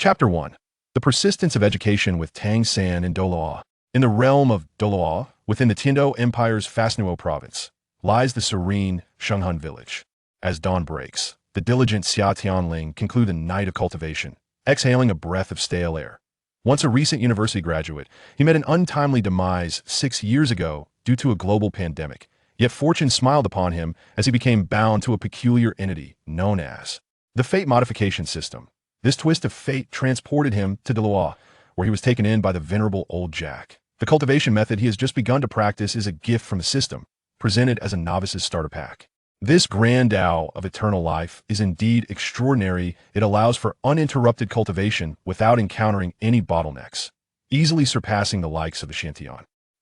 Chapter 1. The Persistence of Education with Tang San in Douluo. In the realm of Douluo, within the Tiando Empire's Fasnuo province, lies the serene Shenghun village. As dawn breaks, the diligent Xia Tianling conclude the night of cultivation, exhaling a breath of stale air. Once a recent university graduate, he met an untimely demise 6 years ago due to a global pandemic, yet fortune smiled upon him as he became bound to a peculiar entity known as the Fate Modification System. This twist of fate transported him to Douluo, where he was taken in by the venerable old Jack. The cultivation method he has just begun to practice is a gift from the system, presented as a novice's starter pack. This grand Tao of eternal life is indeed extraordinary. It allows for uninterrupted cultivation without encountering any bottlenecks, easily surpassing the likes of the Xia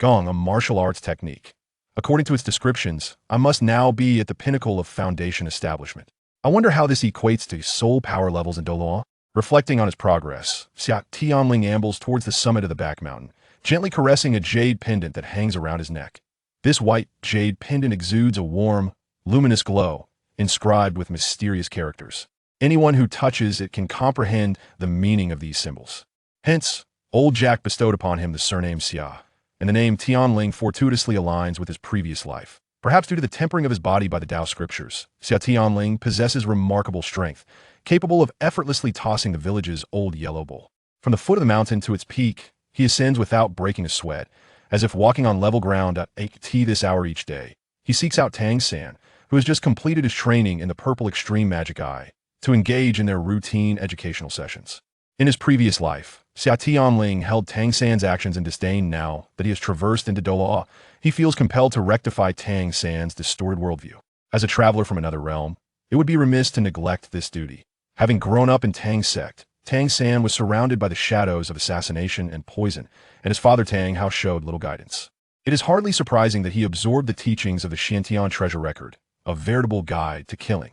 Tianling, a martial arts technique. According to its descriptions, I must now be at the pinnacle of foundation establishment. I wonder how this equates to soul power levels in Douluo. Reflecting on his progress, Xia Tianling ambles towards the summit of the back mountain, gently caressing a jade pendant that hangs around his neck. This white jade pendant exudes a warm, luminous glow, inscribed with mysterious characters. Anyone who touches it can comprehend the meaning of these symbols. Hence, old Jack bestowed upon him the surname Xia, and the name Tianling fortuitously aligns with his previous life. Perhaps due to the tempering of his body by the Tao scriptures, Xia Tianling possesses remarkable strength, capable of effortlessly tossing the village's old yellow bull. From the foot of the mountain to its peak, he ascends without breaking a sweat, as if walking on level ground at 8 this hour each day. He seeks out Tang San, who has just completed his training in the purple extreme magic eye, to engage in their routine educational sessions. In his previous life, Xia Tianling held Tang San's actions in disdain. Now that he has traversed into Douluo, he feels compelled to rectify Tang San's distorted worldview. As a traveler from another realm, it would be remiss to neglect this duty. Having grown up in Tang's sect, Tang San was surrounded by the shadows of assassination and poison, and his father Tang Hao showed little guidance. It is hardly surprising that he absorbed the teachings of the Xiantian treasure record, a veritable guide to killing.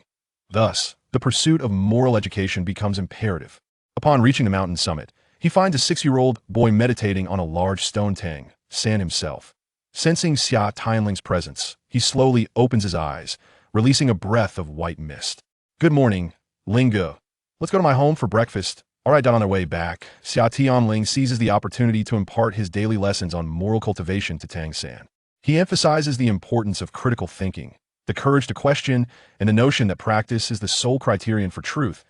Thus, the pursuit of moral education becomes imperative. Upon reaching the mountain summit, he finds a 6-year-old boy meditating on a large stone. Tang San himself. Sensing Xia Tianling's presence, he slowly opens his eyes, releasing a breath of white mist. "Good morning, Lingo. Let's go to my home for breakfast." All right, on their way back, Xia Tianling seizes the opportunity to impart his daily lessons on moral cultivation to Tang San. He emphasizes the importance of critical thinking, the courage to question, and the notion that practice is the sole criterion for truth.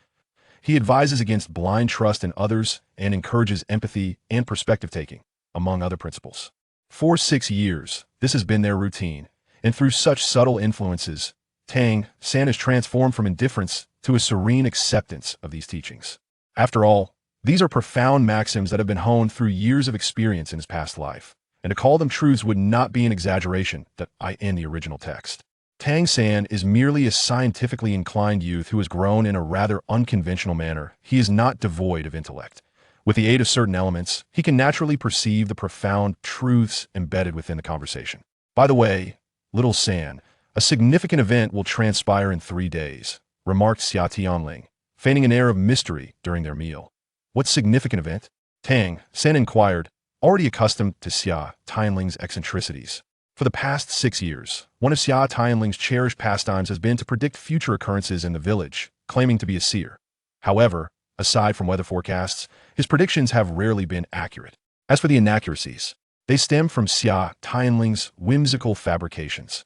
He advises against blind trust in others and encourages empathy and perspective-taking, among other principles. For 6 years, this has been their routine, and through such subtle influences, Tang San is transformed from indifference to a serene acceptance of these teachings. After all, these are profound maxims that have been honed through years of experience in his past life, and to call them truths would not be an exaggeration that I in the original text. Tang San is merely a scientifically inclined youth who has grown in a rather unconventional manner. He is not devoid of intellect. With the aid of certain elements, he can naturally perceive the profound truths embedded within the conversation. By the way, little San, a significant event will transpire in 3 days, remarked Xia Tianling, feigning an air of mystery during their meal. What significant event? Tang San inquired, already accustomed to Xia Tianling's eccentricities. For the past 6 years, one of Xia Tianling's cherished pastimes has been to predict future occurrences in the village, claiming to be a seer. However, aside from weather forecasts, his predictions have rarely been accurate. As for the inaccuracies, they stem from Xia Tianling's whimsical fabrications.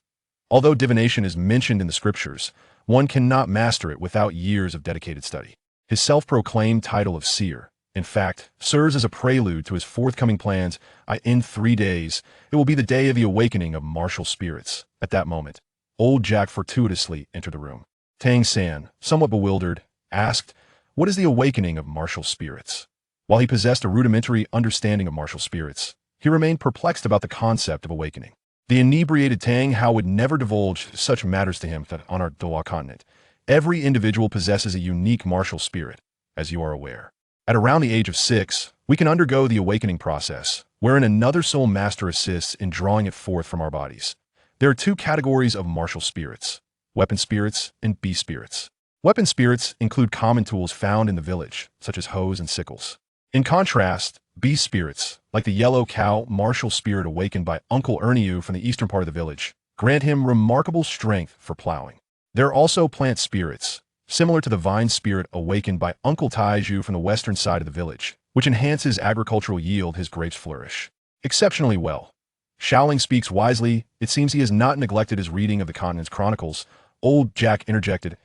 Although divination is mentioned in the scriptures, one cannot master it without years of dedicated study. His self-proclaimed title of seer, in fact, serves as a prelude to his forthcoming plans. In 3 days, it will be the day of the awakening of martial spirits. At that moment, old Jack fortuitously entered the room. Tang San, somewhat bewildered, asked, "What is the awakening of martial spirits?" While he possessed a rudimentary understanding of martial spirits, he remained perplexed about the concept of awakening. The inebriated Tang Hao would never divulge such matters to him that on our Douluo continent, every individual possesses a unique martial spirit, as you are aware. At around the age of 6, we can undergo the awakening process, wherein another soul master assists in drawing it forth from our bodies. There are 2 categories of martial spirits: weapon spirits and beast spirits. Weapon spirits include common tools found in the village, such as hoes and sickles. In contrast, beast spirits, like the yellow cow martial spirit awakened by Uncle Erniu from the eastern part of the village, grant him remarkable strength for plowing. There are also plant spirits, similar to the vine spirit awakened by Uncle Taiju from the western side of the village, which enhances agricultural yield. His grapes flourish exceptionally well. Xiaoling speaks wisely. It seems he has not neglected his reading of the continent's chronicles. Old Jack interjected,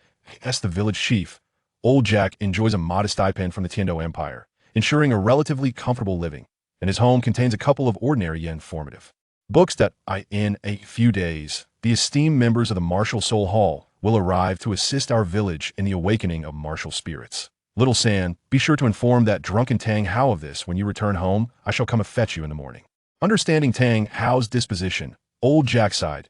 "Yes, the village chief. Old Jack enjoys a modest stipend from the Tiando Empire, ensuring a relatively comfortable living, and his home contains a couple of ordinary yet informative books that in a few days, the esteemed members of the Martial Soul Hall will arrive to assist our village in the awakening of martial spirits. Little San, be sure to inform that drunken Tang Hao of this when you return home. I shall come and fetch you in the morning." Understanding Tang Hao's disposition, Old Jack sighed,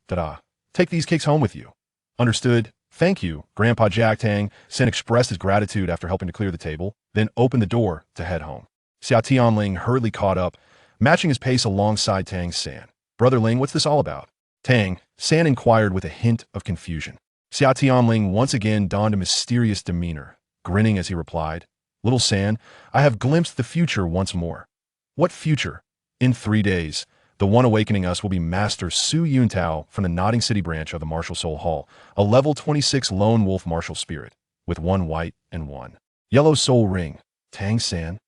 "Take these cakes home with you." Understood. Thank you, Grandpa Jack. Tang San expressed his gratitude after helping to clear the table, then opened the door to head home. Xia Tianling hurriedly caught up, matching his pace alongside Tang San. "Brother Ling, what's this all about?" Tang San inquired with a hint of confusion. Xia Tianling once again donned a mysterious demeanor, grinning as he replied, "Little San, I have glimpsed the future once more." "What future?" "In 3 days, the one awakening us will be Master Su Yuntao from the Nodding City branch of the Martial Soul Hall, a level 26 lone wolf martial spirit, with 1 white and 1 yellow soul ring." Tang San?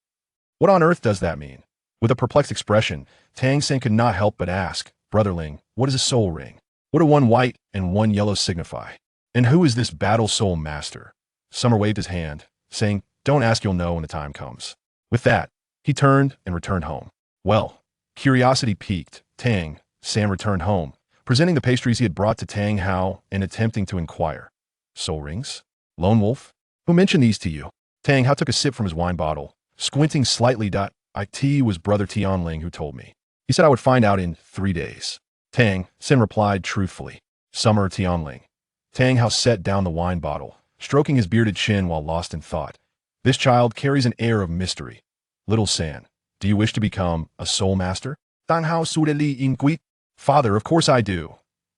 What on earth does that mean? With a perplexed expression, Tang San could not help but ask, "Brother Ling, what is a soul ring? What do 1 white and 1 yellow signify? And who is this battle soul master?" Summer waved his hand, saying, "Don't ask, you'll know when the time comes." With that, he turned and returned home. Well, curiosity piqued, Tang San returned home, presenting the pastries he had brought to Tang Hao and attempting to inquire. "Soul rings? Lone wolf? Who mentioned these to you?" Tang Hao took a sip from his wine bottle, squinting slightly. "It was Brother Tianling who told me. He said I would find out in 3 days." Tang San replied truthfully. "Summer Tianling." Tang Hao set down the wine bottle, stroking his bearded chin while lost in thought. "This child carries an air of mystery. Little San, do you wish to become a soul master?" Tang Hao sureli inquit. "Father, of course I do,"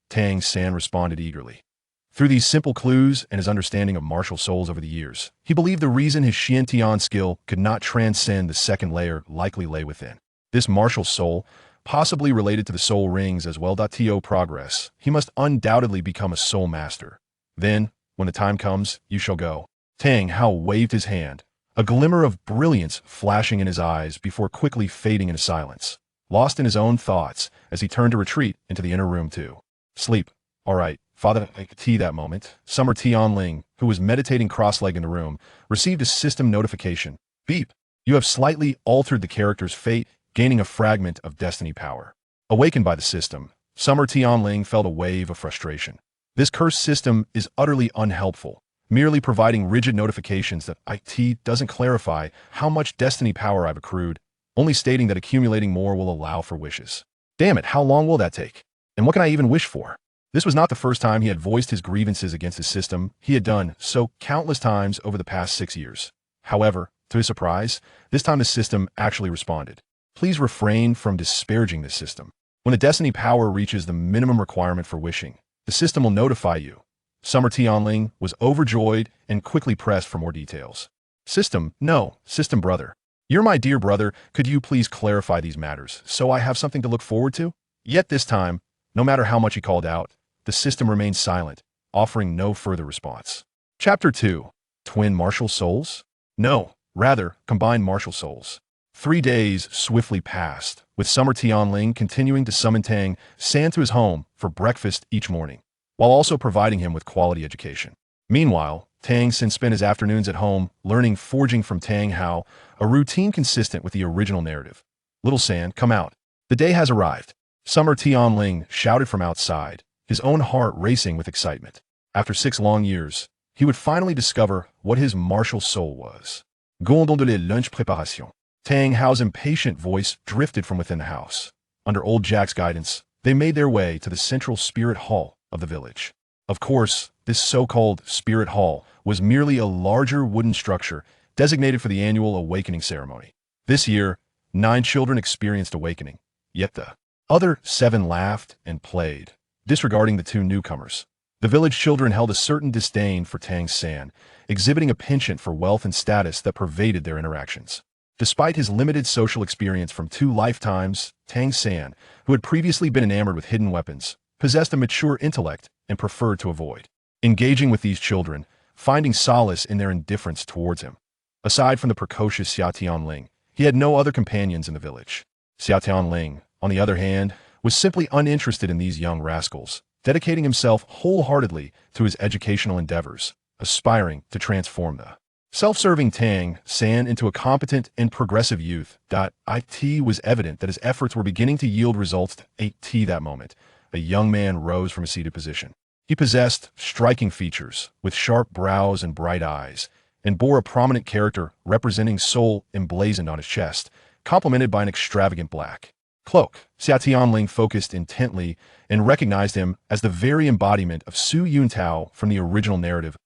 Tang San responded eagerly. Through these simple clues and his understanding of martial souls over the years, he believed the reason his Xian Tian skill could not transcend the second layer likely lay within this martial soul, possibly related to the soul rings as well. To progress, he must undoubtedly become a soul master. Then, when the time comes, you shall go. Tang Hao waved his hand, a glimmer of brilliance flashing in his eyes before quickly fading into silence, lost in his own thoughts as he turned to retreat into the inner room to sleep. "All right, Father." That moment, Summer Tianling, who was meditating cross-legged in the room, received a system notification. "Beep. You have slightly altered the character's fate, gaining a fragment of destiny power." Awakened by the system, Summer Tianling felt a wave of frustration. This cursed system is utterly unhelpful, merely providing rigid notifications that it doesn't clarify how much destiny power I've accrued, only stating that accumulating more will allow for wishes. Damn it, how long will that take? And what can I even wish for? This was not the first time he had voiced his grievances against his system. He had done so countless times over the past 6 years. However, to his surprise, this time the system actually responded. "Please refrain from disparaging this system. When the destiny power reaches the minimum requirement for wishing, the system will notify you." Summer Tianling was overjoyed and quickly pressed for more details. "System, no, system brother. You're my dear brother. Could you please clarify these matters so I have something to look forward to?" Yet this time, no matter how much he called out, the system remained silent, offering no further response. Chapter 2. Twin Martial Souls? No, rather, combined martial souls. 3 days swiftly passed, with Summer Tianling continuing to summon Tang San to his home for breakfast each morning, while also providing him with quality education. Meanwhile, Tang San spent his afternoons at home learning forging from Tang Hao, a routine consistent with the original narrative. "Little San, come out. The day has arrived." Summer Tianling shouted from outside, his own heart racing with excitement. After 6 long years, he would finally discover what his martial soul was. "Gondon de la lunch préparation." Tang Hao's impatient voice drifted from within the house. Under Old Jack's guidance, they made their way to the central spirit hall of the village. Of course, this so-called spirit hall was merely a larger wooden structure designated for the annual awakening ceremony. This year, 9 children experienced awakening, yet the other 7 laughed and played, disregarding the 2 newcomers. The village children held a certain disdain for Tang San, exhibiting a penchant for wealth and status that pervaded their interactions. Despite his limited social experience from 2 lifetimes, Tang San, who had previously been enamored with hidden weapons, possessed a mature intellect and preferred to avoid engaging with these children, finding solace in their indifference towards him. Aside from the precocious Xia Tianling, he had no other companions in the village. Xia Tianling, on the other hand, was simply uninterested in these young rascals, dedicating himself wholeheartedly to his educational endeavors, aspiring to transform the self-serving Tang San into a competent and progressive youth. It was evident that his efforts were beginning to yield results. That moment, a young man rose from a seated position. He possessed striking features, with sharp brows and bright eyes, and bore a prominent character representing soul emblazoned on his chest, complemented by an extravagant black cloak. Xia Tianling focused intently and recognized him as the very embodiment of Su Yuntao from the original narrative.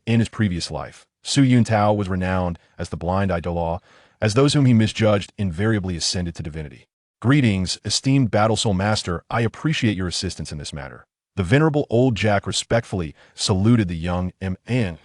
In his previous life, Su Yuntao was renowned as the blind-eyed Douluo, as those whom he misjudged invariably ascended to divinity. Greetings, esteemed battle soul master. I appreciate your assistance in this matter. The venerable old Jack respectfully saluted the young man.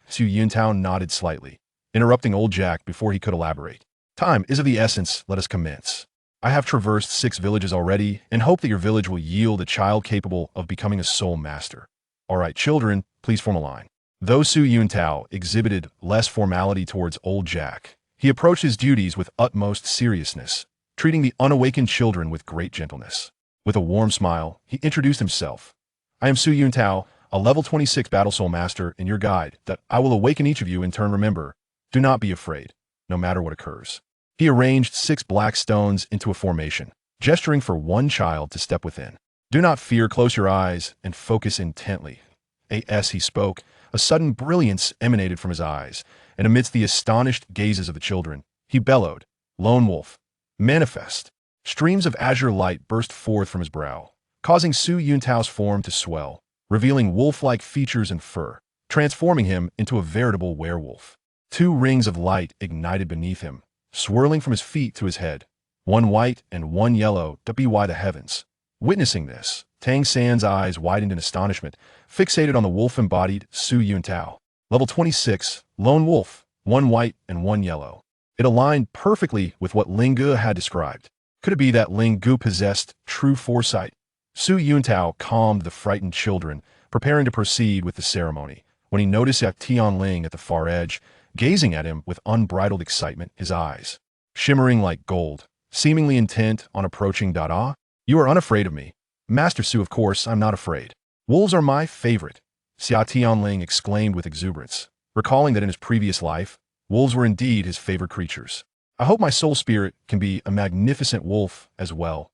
Su Yuntao nodded slightly, interrupting old Jack before he could elaborate. Time is of the essence. Let us commence. I have traversed 6 villages already and hope that your village will yield a child capable of becoming a soul master. All right, children, please form a line. Though Su Yuntao exhibited less formality towards old Jack, he approached his duties with utmost seriousness, treating the unawakened children with great gentleness. With a warm smile, he introduced himself. I am Su Yuntao, a level 26 battle soul master and your guide, that I will awaken each of you in turn. Remember, do not be afraid, no matter what occurs. He arranged 6 black stones into a formation, gesturing for one child to step within. Do not fear, close your eyes and focus intently. As he spoke, a sudden brilliance emanated from his eyes, and amidst the astonished gazes of the children, he bellowed, "Lone wolf, manifest!" Streams of azure light burst forth from his brow, causing Su Yuntao's form to swell, revealing wolf-like features and fur, transforming him into a veritable werewolf. 2 rings of light ignited beneath him, swirling from his feet to his head, one white and one yellow. By the heavens! Witnessing this, Tang San's eyes widened in astonishment, fixated on the wolf-embodied Su Yuntao. Level 26, lone wolf, 1 white and 1 yellow. It aligned perfectly with what Ling Gu had described. Could it be that Ling Gu possessed true foresight? Su Yuntao calmed the frightened children, preparing to proceed with the ceremony, when he noticed Xia Tianling at the far edge, gazing at him with unbridled excitement, his eyes shimmering like gold, seemingly intent on approaching. You are unafraid of me. Master Su, of course, I'm not afraid. Wolves are my favorite, Xia Tianling exclaimed with exuberance, recalling that in his previous life, wolves were indeed his favorite creatures. I hope my soul spirit can be a magnificent wolf as well.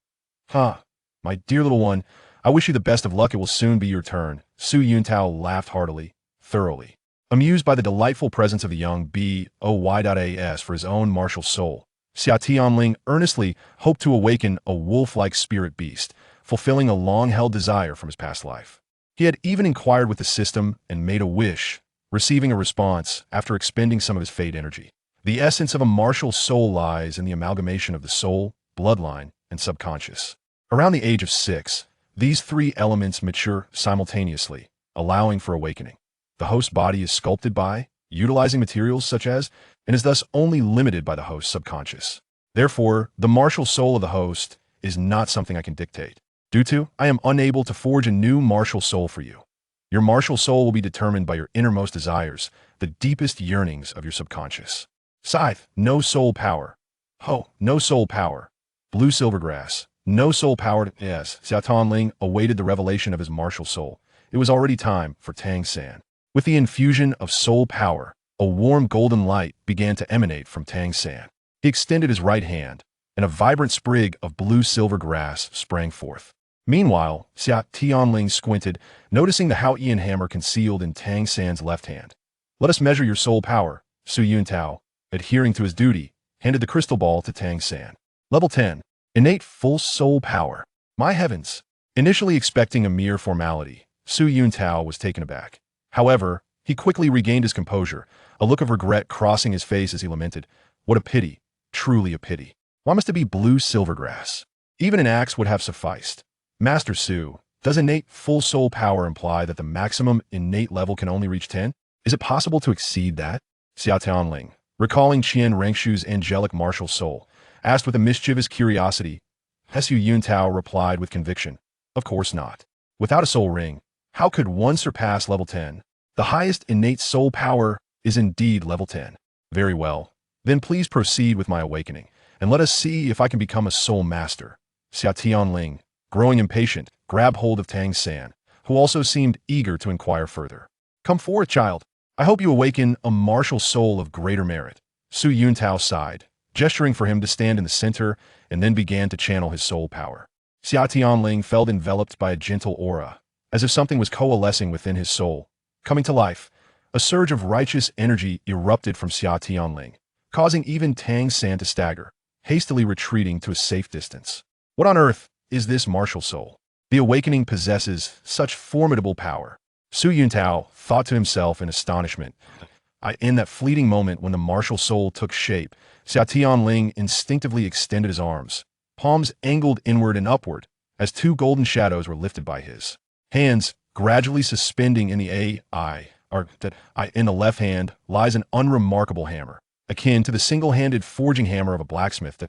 My dear little one, I wish you the best of luck. It will soon be your turn. Su Yuntao laughed heartily, thoroughly amused by the delightful presence of the young Boy.as for his own martial soul. Xia Tianling earnestly hoped to awaken a wolf-like spirit beast, fulfilling a long-held desire from his past life. He had even inquired with the system and made a wish, receiving a response after expending some of his fate energy. The essence of a martial soul lies in the amalgamation of the soul, bloodline, and subconscious. Around the age of 6, these 3 elements mature simultaneously, allowing for awakening. The host body is sculpted by, utilizing materials such as, and is thus only limited by the host's subconscious. Therefore, the martial soul of the host is not something I can dictate. Due to, I am unable to forge a new martial soul for you. Your martial soul will be determined by your innermost desires, the deepest yearnings of your subconscious. Scythe, no soul power. Ho, no soul power. Blue silvergrass, no soul power. Yes, Xia Tianling awaited the revelation of his martial soul. It was already time for Tang San. With the infusion of soul power, a warm golden light began to emanate from Tang San. He extended his right hand, and a vibrant sprig of blue silver grass sprang forth. Meanwhile, Xia Tianling squinted, noticing the Haoyan hammer concealed in Tang San's left hand. Let us measure your soul power. Su Yuntao, adhering to his duty, handed the crystal ball to Tang San. Level 10. Innate full soul power. My heavens! Initially expecting a mere formality, Su Yuntao was taken aback. However, he quickly regained his composure, a look of regret crossing his face as he lamented, "What a pity, truly a pity. Why must it be blue silvergrass? Even an axe would have sufficed." Master Su, does innate full soul power imply that the maximum innate level can only reach 10? Is it possible to exceed that? Xia Tianling, recalling Qian Rangshu's angelic martial soul, asked with a mischievous curiosity. Su Yuntao replied with conviction, "Of course not. Without a soul ring, how could one surpass level 10? The highest innate soul power is indeed level 10. Very well. Then please proceed with my awakening, and let us see if I can become a soul master. Xia Tianling, growing impatient, grabbed hold of Tang San, who also seemed eager to inquire further. Come forth, child. I hope you awaken a martial soul of greater merit. Su Yuntao sighed, gesturing for him to stand in the center, and then began to channel his soul power. Xia Tianling felt enveloped by a gentle aura, as if something was coalescing within his soul. Coming to life, a surge of righteous energy erupted from Xia Tianling, causing even Tang San to stagger, hastily retreating to a safe distance. What on earth is this martial soul? The awakening possesses such formidable power. Su Yuntao thought to himself in astonishment. In that fleeting moment when the martial soul took shape, Xia Tianling instinctively extended his arms, palms angled inward and upward, as two golden shadows were lifted by his hands, gradually suspending in the in the left hand lies an unremarkable hammer, akin to the single-handed forging hammer of a blacksmith.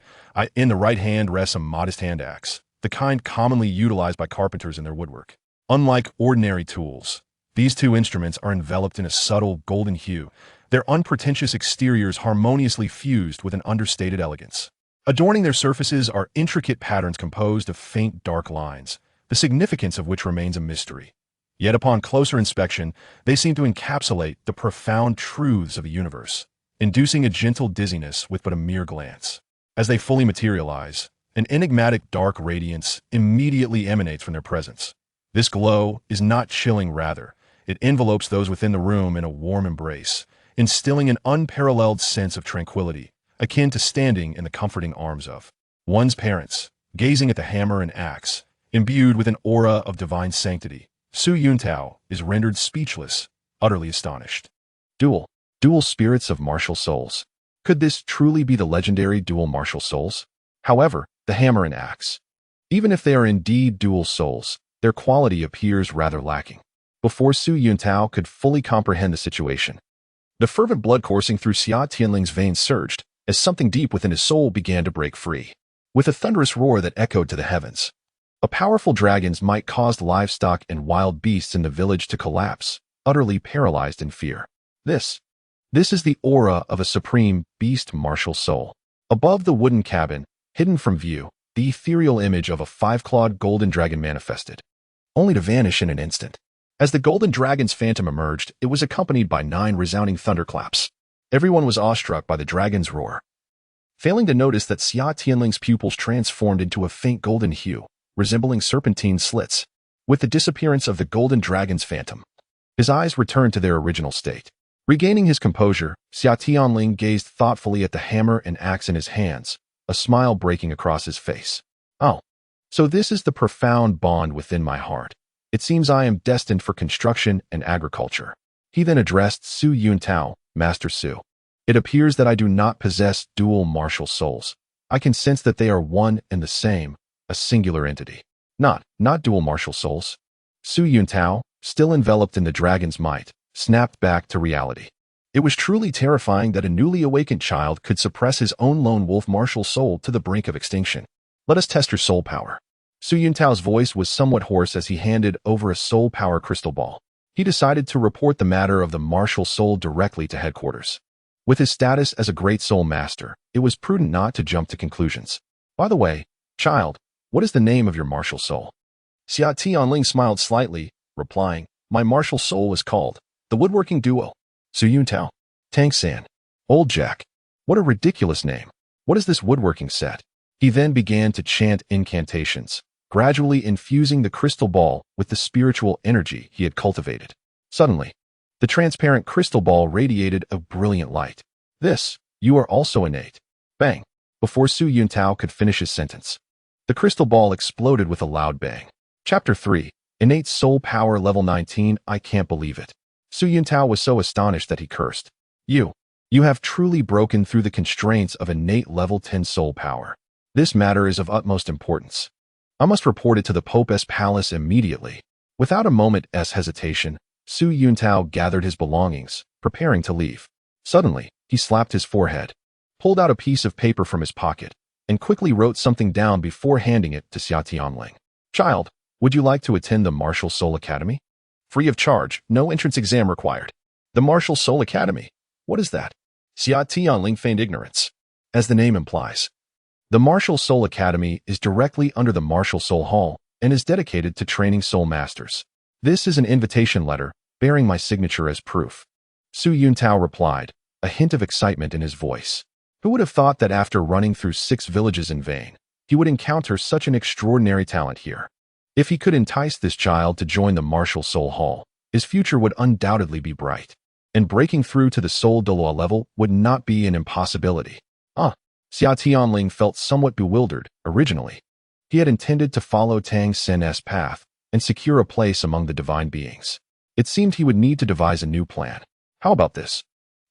In the right hand rests a modest hand axe, the kind commonly utilized by carpenters in their woodwork. Unlike ordinary tools, these two instruments are enveloped in a subtle golden hue, their unpretentious exteriors harmoniously fused with an understated elegance. Adorning their surfaces are intricate patterns composed of faint dark lines, the significance of which remains a mystery. Yet upon closer inspection, they seem to encapsulate the profound truths of the universe, inducing a gentle dizziness with but a mere glance. As they fully materialize, an enigmatic dark radiance immediately emanates from their presence. This glow is not chilling, rather, it envelopes those within the room in a warm embrace, instilling an unparalleled sense of tranquility, akin to standing in the comforting arms of one's parents, gazing at the hammer and axe, imbued with an aura of divine sanctity. Su Yuntao is rendered speechless, utterly astonished. Dual spirits of martial souls. Could this truly be the legendary dual martial souls? However, the hammer and axe, even if they are indeed dual souls, their quality appears rather lacking. Before Su Yuntao could fully comprehend the situation, the fervent blood coursing through Xia Tianling's veins surged, as something deep within his soul began to break free. With a thunderous roar that echoed to the heavens, a powerful dragon's might caused livestock and wild beasts in the village to collapse, utterly paralyzed in fear. This is the aura of a supreme beast martial soul. Above the wooden cabin, hidden from view, the ethereal image of a five-clawed golden dragon manifested, only to vanish in an instant. As the golden dragon's phantom emerged, it was accompanied by 9 resounding thunderclaps. Everyone was awestruck by the dragon's roar, failing to notice that Xia Tianling's pupils transformed into a faint golden hue, resembling serpentine slits. With the disappearance of the golden dragon's phantom, his eyes returned to their original state. Regaining his composure, Xia Tianling gazed thoughtfully at the hammer and axe in his hands, a smile breaking across his face. Oh, so this is the profound bond within my heart. It seems I am destined for construction and agriculture. He then addressed Su Yuntao, Master Su. It appears that I do not possess dual martial souls. I can sense that they are one and the same, a singular entity. Not dual martial souls. Su Yuntao, still enveloped in the dragon's might, snapped back to reality. It was truly terrifying that a newly awakened child could suppress his own lone wolf martial soul to the brink of extinction. Let us test your soul power. Su Yuntao's voice was somewhat hoarse as he handed over a soul power crystal ball. He decided to report the matter of the martial soul directly to headquarters. With his status as a great soul master, it was prudent not to jump to conclusions. By the way, child, what is the name of your martial soul? Xia Tianling smiled slightly, replying, my martial soul is called the woodworking duo. Su Yuntao. Tang San. Old Jack. What a ridiculous name. What is this woodworking set? He then began to chant incantations, gradually infusing the crystal ball with the spiritual energy he had cultivated. Suddenly, the transparent crystal ball radiated a brilliant light. You are also innate. Bang. Before Su Yuntao could finish his sentence, the crystal ball exploded with a loud bang. Chapter 3. Innate Soul Power Level 19. I can't believe it. Su Yuntao was so astonished that he cursed. You have truly broken through the constraints of innate level 10 soul power. This matter is of utmost importance. I must report it to the Pope's palace immediately. Without a moment's hesitation, Su Yuntao gathered his belongings, preparing to leave. Suddenly, he slapped his forehead, pulled out a piece of paper from his pocket, and quickly wrote something down before handing it to Xia Tianling. Child, would you like to attend the Martial Soul Academy? Free of charge, no entrance exam required. The Martial Soul Academy. What is that? Xia Tianling feigned ignorance. As the name implies, the Martial Soul Academy is directly under the Martial Soul Hall and is dedicated to training soul masters. This is an invitation letter bearing my signature as proof. Su Yuntao replied, a hint of excitement in his voice. Who would have thought that after running through 6 villages in vain, he would encounter such an extraordinary talent here? If he could entice this child to join the Martial Soul Hall, his future would undoubtedly be bright, and breaking through to the Soul Douluo level would not be an impossibility. Xia Tianling felt somewhat bewildered. Originally, he had intended to follow Tang San's path and secure a place among the divine beings. It seemed he would need to devise a new plan. How about this?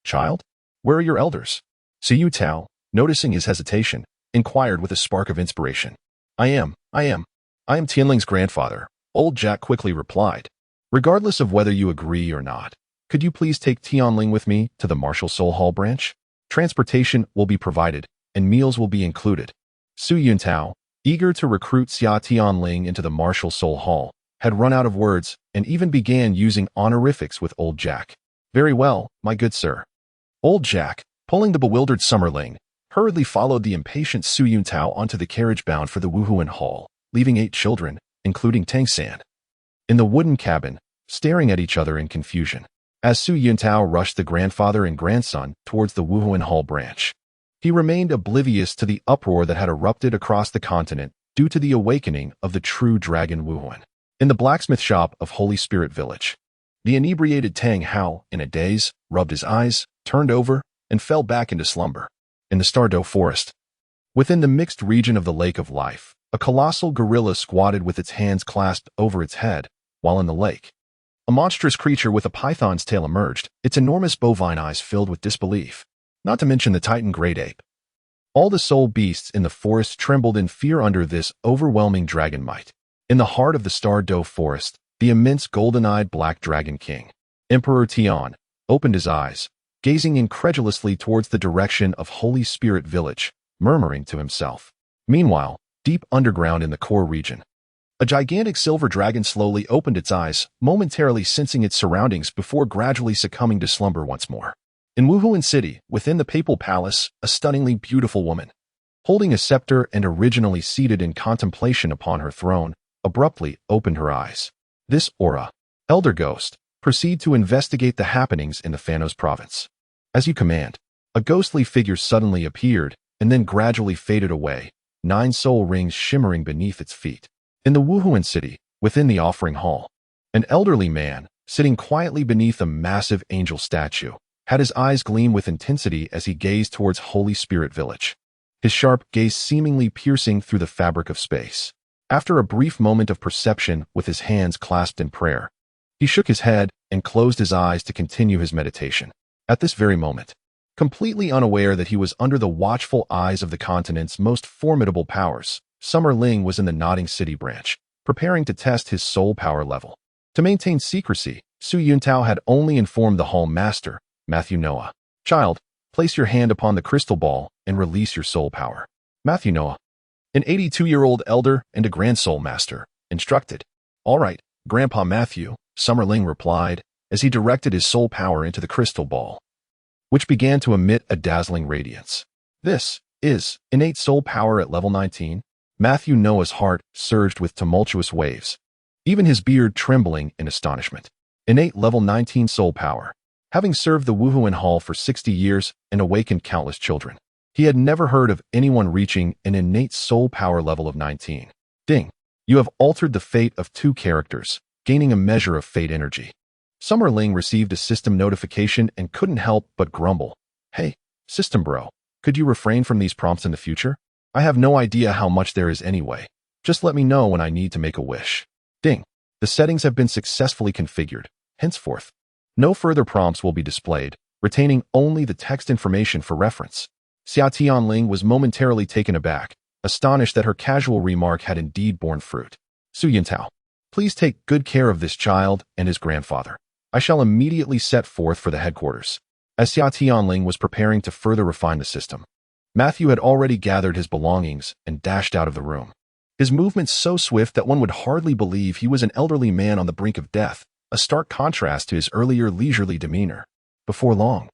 Child, where are your elders? Su Yuntao, noticing his hesitation, inquired with a spark of inspiration. I am Tianling's grandfather, old Jack quickly replied. Regardless of whether you agree or not, could you please take Tianling with me to the Martial Soul Hall branch? Transportation will be provided, and meals will be included. Su Yuntao, eager to recruit Xia Tianling into the Martial Soul Hall, had run out of words and even began using honorifics with old Jack. Very well, my good sir. Old Jack, pulling the bewildered Summerling, hurriedly followed the impatient Su Yuntao onto the carriage bound for the Wuhuan Hall, leaving 8 children, including Tang San, in the wooden cabin, staring at each other in confusion. As Su Yuntao rushed the grandfather and grandson towards the Wuhuan Hall branch, he remained oblivious to the uproar that had erupted across the continent due to the awakening of the true dragon Wuhuan. In the blacksmith shop of Holy Spirit Village, the inebriated Tang Hao, in a daze, rubbed his eyes, turned over, and fell back into slumber. In the Stardo forest, within the mixed region of the Lake of Life, a colossal gorilla squatted with its hands clasped over its head, while in the lake, a monstrous creature with a python's tail emerged, its enormous bovine eyes filled with disbelief. Not to mention the titan great ape. All the soul beasts in the forest trembled in fear under this overwhelming dragon might. In the heart of the Stardo forest, the immense golden-eyed black dragon king, Emperor Tian, opened his eyes, gazing incredulously towards the direction of Holy Spirit Village, murmuring to himself. Meanwhile, deep underground in the core region, a gigantic silver dragon slowly opened its eyes, momentarily sensing its surroundings before gradually succumbing to slumber once more. In Wuhuan City, within the Papal Palace, a stunningly beautiful woman, holding a scepter and originally seated in contemplation upon her throne, abruptly opened her eyes. This aura, Elder Ghost, proceed to investigate the happenings in the Phanos province. As you command, a ghostly figure suddenly appeared and then gradually faded away, 9 soul rings shimmering beneath its feet. In the Wuhuan City, within the offering hall, an elderly man, sitting quietly beneath a massive angel statue, had his eyes gleam with intensity as he gazed towards Holy Spirit Village, his sharp gaze seemingly piercing through the fabric of space. After a brief moment of perception with his hands clasped in prayer, he shook his head and closed his eyes to continue his meditation. At this very moment, completely unaware that he was under the watchful eyes of the continent's most formidable powers, Summerling was in the Nodding City branch, preparing to test his soul power level. To maintain secrecy, Su Yuntao had only informed the hall master, Matthew Noah. Child, place your hand upon the crystal ball and release your soul power. Matthew Noah, an 82-year-old elder and a grand soul master, instructed. All right, Grandpa Matthew, Summerling replied as he directed his soul power into the crystal ball, which began to emit a dazzling radiance. This is innate soul power at level 19. Matthew Noah's heart surged with tumultuous waves, even his beard trembling in astonishment. Innate level 19 soul power. Having served the Wuhuan Hall for 60 years and awakened countless children, he had never heard of anyone reaching an innate soul power level of 19. Ding! You have altered the fate of 2 characters, gaining a measure of fate energy. Summerling received a system notification and couldn't help but grumble. Hey, system bro, could you refrain from these prompts in the future? I have no idea how much there is anyway. Just let me know when I need to make a wish. Ding! The settings have been successfully configured. Henceforth, no further prompts will be displayed, retaining only the text information for reference. Xia Tianling was momentarily taken aback, astonished that her casual remark had indeed borne fruit. Su Yuntao, please take good care of this child and his grandfather. I shall immediately set forth for the headquarters. As Xia Tianling was preparing to further refine the system, Matthew had already gathered his belongings and dashed out of the room. His movements so swift that one would hardly believe he was an elderly man on the brink of death, a stark contrast to his earlier leisurely demeanor. Before long,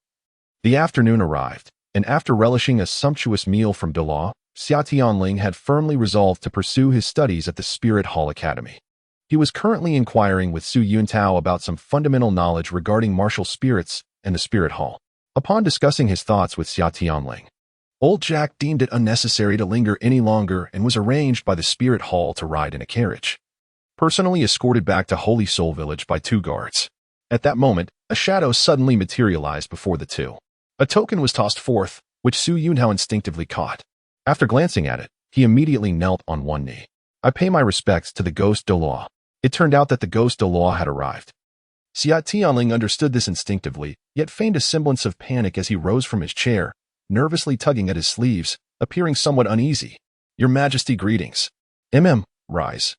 the afternoon arrived, and after relishing a sumptuous meal from Douluo, Xia Tianling had firmly resolved to pursue his studies at the Spirit Hall Academy. He was currently inquiring with Su Yuntao about some fundamental knowledge regarding martial spirits and the Spirit Hall. Upon discussing his thoughts with Xia Tianling, old Jack deemed it unnecessary to linger any longer and was arranged by the Spirit Hall to ride in a carriage, personally escorted back to Holy Soul Village by 2 guards. At that moment, a shadow suddenly materialized before the two. A token was tossed forth, which Su Yuntao instinctively caught. After glancing at it, he immediately knelt on one knee. I pay my respects to the ghost Douluo. It turned out that the ghost Douluo had arrived. Xia Tianling understood this instinctively, yet feigned a semblance of panic as he rose from his chair, nervously tugging at his sleeves, appearing somewhat uneasy. Your Majesty, greetings. Rise.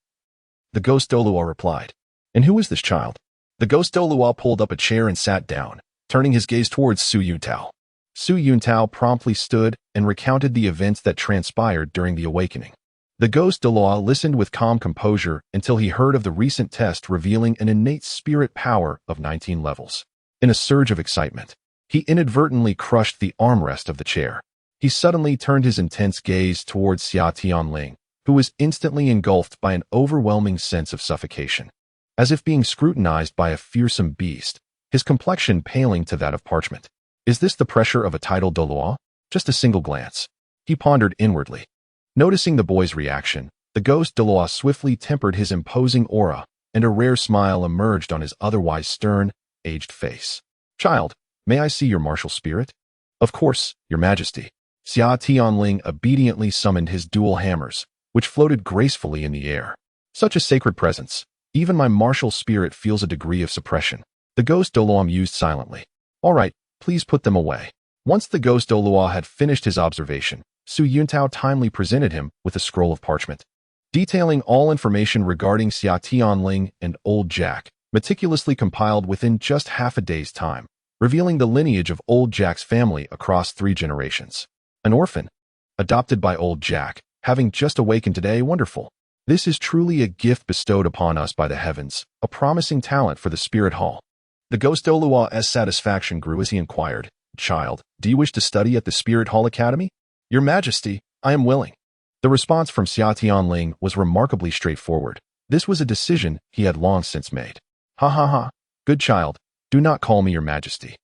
The ghost Douluo replied. And who is this child? The ghost Douluo pulled up a chair and sat down, turning his gaze towards Su Yuntao. Su Yuntao promptly stood and recounted the events that transpired during the awakening. The ghost Douluo listened with calm composure until he heard of the recent test revealing an innate spirit power of 19 levels. In a surge of excitement, he inadvertently crushed the armrest of the chair. He suddenly turned his intense gaze towards Xia Tianling, who was instantly engulfed by an overwhelming sense of suffocation. As if being scrutinized by a fearsome beast, his complexion paling to that of parchment. Is this the pressure of a tidal Douluo? Just a single glance. He pondered inwardly. Noticing the boy's reaction, the ghost Douluo swiftly tempered his imposing aura, and a rare smile emerged on his otherwise stern, aged face. Child, may I see your martial spirit? Of course, Your Majesty. Xia Tianling obediently summoned his dual hammers, which floated gracefully in the air. Such a sacred presence. Even my martial spirit feels a degree of suppression. The ghost Douluo mused silently. All right, please put them away. Once the ghost Douluo had finished his observation, Su Yuntao timely presented him with a scroll of parchment, detailing all information regarding Xia Tianling and Old Jack, meticulously compiled within just half a day's time, revealing the lineage of Old Jack's family across 3 generations. An orphan, adopted by Old Jack, having just awakened today. Wonderful. This is truly a gift bestowed upon us by the heavens, a promising talent for the Spirit Hall. The ghost Douluo's satisfaction grew as he inquired, Child, do you wish to study at the Spirit Hall Academy? Your Majesty, I am willing. The response from Xia Tianling was remarkably straightforward. This was a decision he had long since made. Ha ha ha. Good child, do not call me Your Majesty.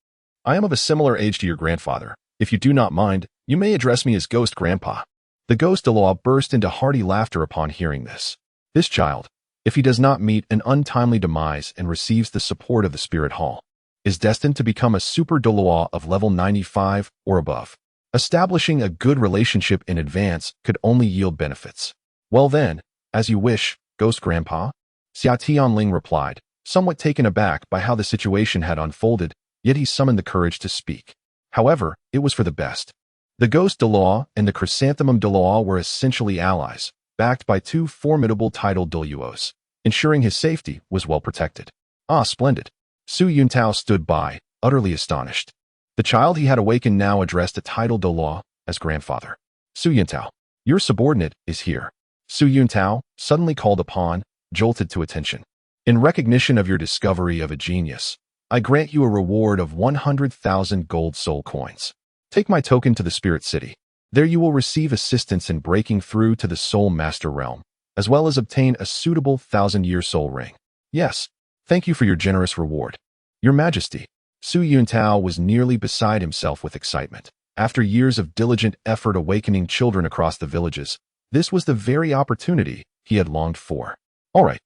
I am of a similar age to your grandfather. If you do not mind, you may address me as Ghost Grandpa. The ghost Douluo burst into hearty laughter upon hearing this. This child, if he does not meet an untimely demise and receives the support of the Spirit Hall, is destined to become a super Douluo of level 95 or above. Establishing a good relationship in advance could only yield benefits. Well then, as you wish, Ghost Grandpa. Xia Tianling replied, somewhat taken aback by how the situation had unfolded, yet he summoned the courage to speak. However, it was for the best. The ghost Douluo and the chrysanthemum Douluo were essentially allies, backed by 2 formidable tidal Douluos, ensuring his safety was well protected. Ah, splendid. Su Yuntao stood by, utterly astonished. The child he had awakened now addressed a tidal Douluo as grandfather. Su Yuntao, your subordinate is here. Su Yuntao, suddenly called upon, jolted to attention. In recognition of your discovery of a genius, I grant you a reward of 100,000 gold soul coins. Take my token to the Spirit City. There you will receive assistance in breaking through to the Soul Master realm, as well as obtain a suitable 1,000-year soul ring. Yes, thank you for your generous reward. Your Majesty. Su Yuntao was nearly beside himself with excitement. After years of diligent effort awakening children across the villages, this was the very opportunity he had longed for. All right,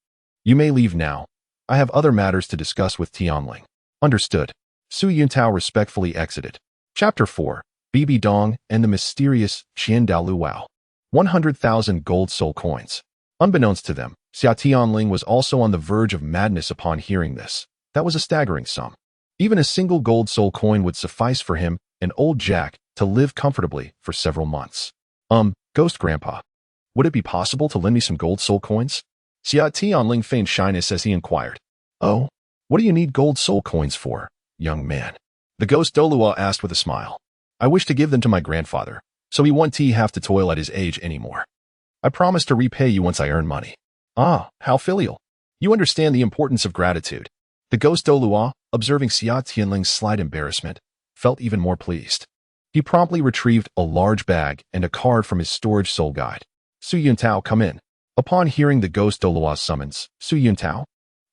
you may leave now. I have other matters to discuss with Tianling. Understood. Su Yuntao respectfully exited. Chapter 4, BBDong and the mysterious Qian Daoliu. 100,000 gold soul coins. Unbeknownst to them, Xia Tianling was also on the verge of madness upon hearing this. That was a staggering sum. Even a single gold soul coin would suffice for him and Old Jack to live comfortably for several months. Ghost Grandpa, would it be possible to lend me some gold soul coins? Xia Tianling feigned shyness as he inquired. Oh, what do you need gold soul coins for, young man? The ghost Douluo asked with a smile. I wish to give them to my grandfather, so he won't have to toil at his age anymore. I promise to repay you once I earn money. Ah, how filial. You understand the importance of gratitude. The ghost Douluo, observing Xia Tianling's slight embarrassment, felt even more pleased. He promptly retrieved a large bag and a card from his storage soul guide. Su Yuntao, come in. Upon hearing the ghost Douluo's summons, Su Yuntao,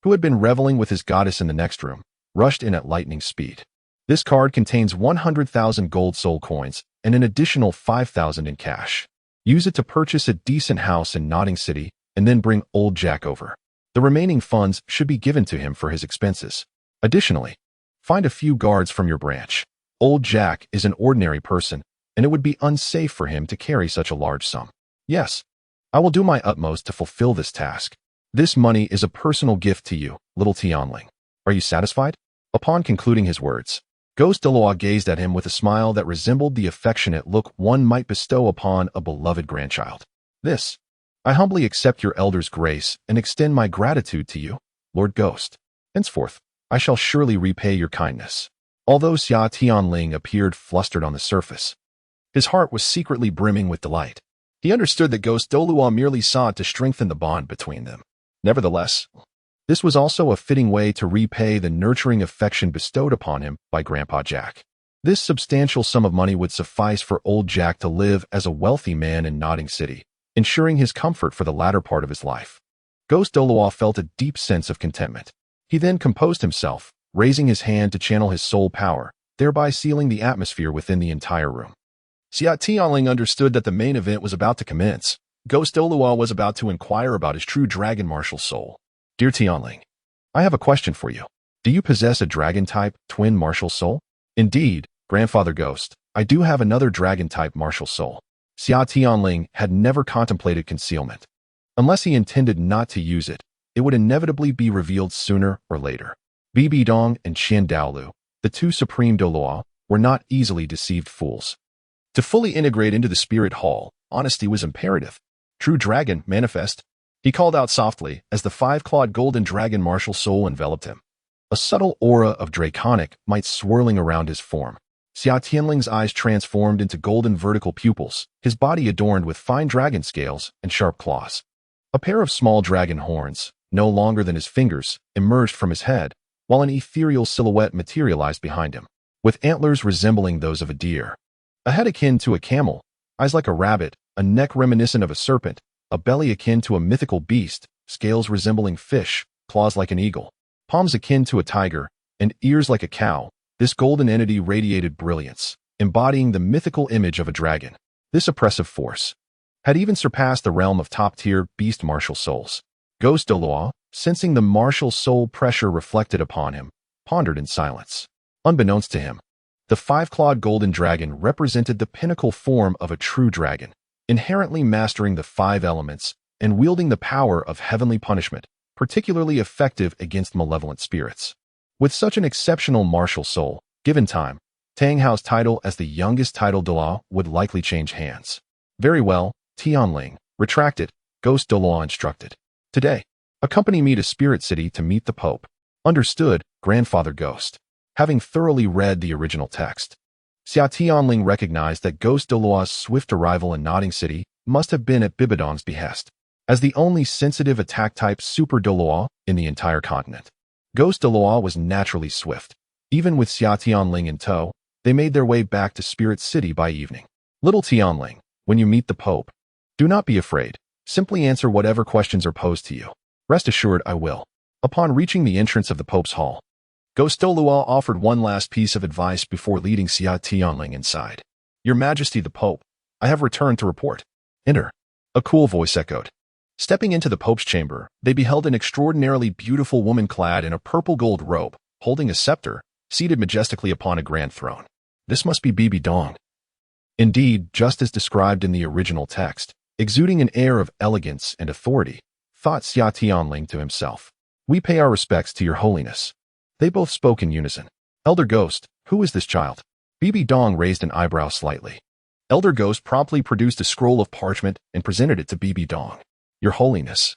who had been reveling with his goddess in the next room, rushed in at lightning speed. This card contains 100,000 gold soul coins and an additional 5,000 in cash. Use it to purchase a decent house in Notting City and then bring old Jack over. The remaining funds should be given to him for his expenses. Additionally, find a few guards from your branch. Old Jack is an ordinary person, and it would be unsafe for him to carry such a large sum. Yes, I will do my utmost to fulfill this task. This money is a personal gift to you, little Tianling. Are you satisfied? Upon concluding his words, Ghost Douluo gazed at him with a smile that resembled the affectionate look one might bestow upon a beloved grandchild. I humbly accept your elder's grace and extend my gratitude to you, Lord Ghost. Henceforth, I shall surely repay your kindness. Although Xia Tianling appeared flustered on the surface, his heart was secretly brimming with delight. He understood that Ghost Douluo merely sought to strengthen the bond between them. Nevertheless, this was also a fitting way to repay the nurturing affection bestowed upon him by Grandpa Jack. This substantial sum of money would suffice for old Jack to live as a wealthy man in Notting City, ensuring his comfort for the latter part of his life. Ghost Douluo felt a deep sense of contentment. He then composed himself, raising his hand to channel his soul power, thereby sealing the atmosphere within the entire room. Xia Tianling understood that the main event was about to commence. Ghost Douluo was about to inquire about his true dragon martial soul. Dear Tianling, I have a question for you. Do you possess a dragon-type twin martial soul? Indeed, Grandfather Ghost, I do have another dragon-type martial soul. Xia Tianling had never contemplated concealment. Unless he intended not to use it, it would inevitably be revealed sooner or later. BBDong and Qian Daoliu, the two supreme Douluo, were not easily deceived fools. To fully integrate into the spirit hall, honesty was imperative. True dragon, manifest, he called out softly as the five-clawed golden dragon martial soul enveloped him. A subtle aura of draconic might swirling around his form. Xia Tianling's eyes transformed into golden vertical pupils, his body adorned with fine dragon scales and sharp claws. A pair of small dragon horns, no longer than his fingers, emerged from his head, while an ethereal silhouette materialized behind him, with antlers resembling those of a deer. A head akin to a camel, eyes like a rabbit, a neck reminiscent of a serpent, a belly akin to a mythical beast, scales resembling fish, claws like an eagle, palms akin to a tiger, and ears like a cow. This golden entity radiated brilliance, embodying the mythical image of a dragon. This oppressive force had even surpassed the realm of top-tier beast martial souls. Ghost Douluo, sensing the martial soul pressure reflected upon him, pondered in silence. Unbeknownst to him, the five-clawed golden dragon represented the pinnacle form of a true dragon, inherently mastering the five elements and wielding the power of heavenly punishment, particularly effective against malevolent spirits. With such an exceptional martial soul, given time, Tang Hao's title as the youngest title Douluo would likely change hands. Very well, Tianling, retracted, Ghost Douluo instructed. Today, accompany me to Spirit City to meet the Pope. Understood, Grandfather Ghost. Having thoroughly read the original text, Xia Tianling recognized that Ghost Douluo's swift arrival in Notting City must have been at BBDong's behest. As the only sensitive attack-type Super Douluo in the entire continent, Ghost Douluo was naturally swift. Even with Xia Tianling in tow, they made their way back to Spirit City by evening. Little Tianling, when you meet the Pope, do not be afraid. Simply answer whatever questions are posed to you. Rest assured I will. Upon reaching the entrance of the Pope's hall, Ghost Douluo offered one last piece of advice before leading Xia Tianling inside. Your Majesty the Pope, I have returned to report. Enter. A cool voice echoed. Stepping into the Pope's chamber, they beheld an extraordinarily beautiful woman clad in a purple-gold robe, holding a scepter, seated majestically upon a grand throne. This must be BBDong. Indeed, just as described in the original text, exuding an air of elegance and authority, thought Xia Tianling to himself. We pay our respects to your holiness. They both spoke in unison. Elder Ghost, who is this child? BBDong raised an eyebrow slightly. Elder Ghost promptly produced a scroll of parchment and presented it to BBDong. Your Holiness.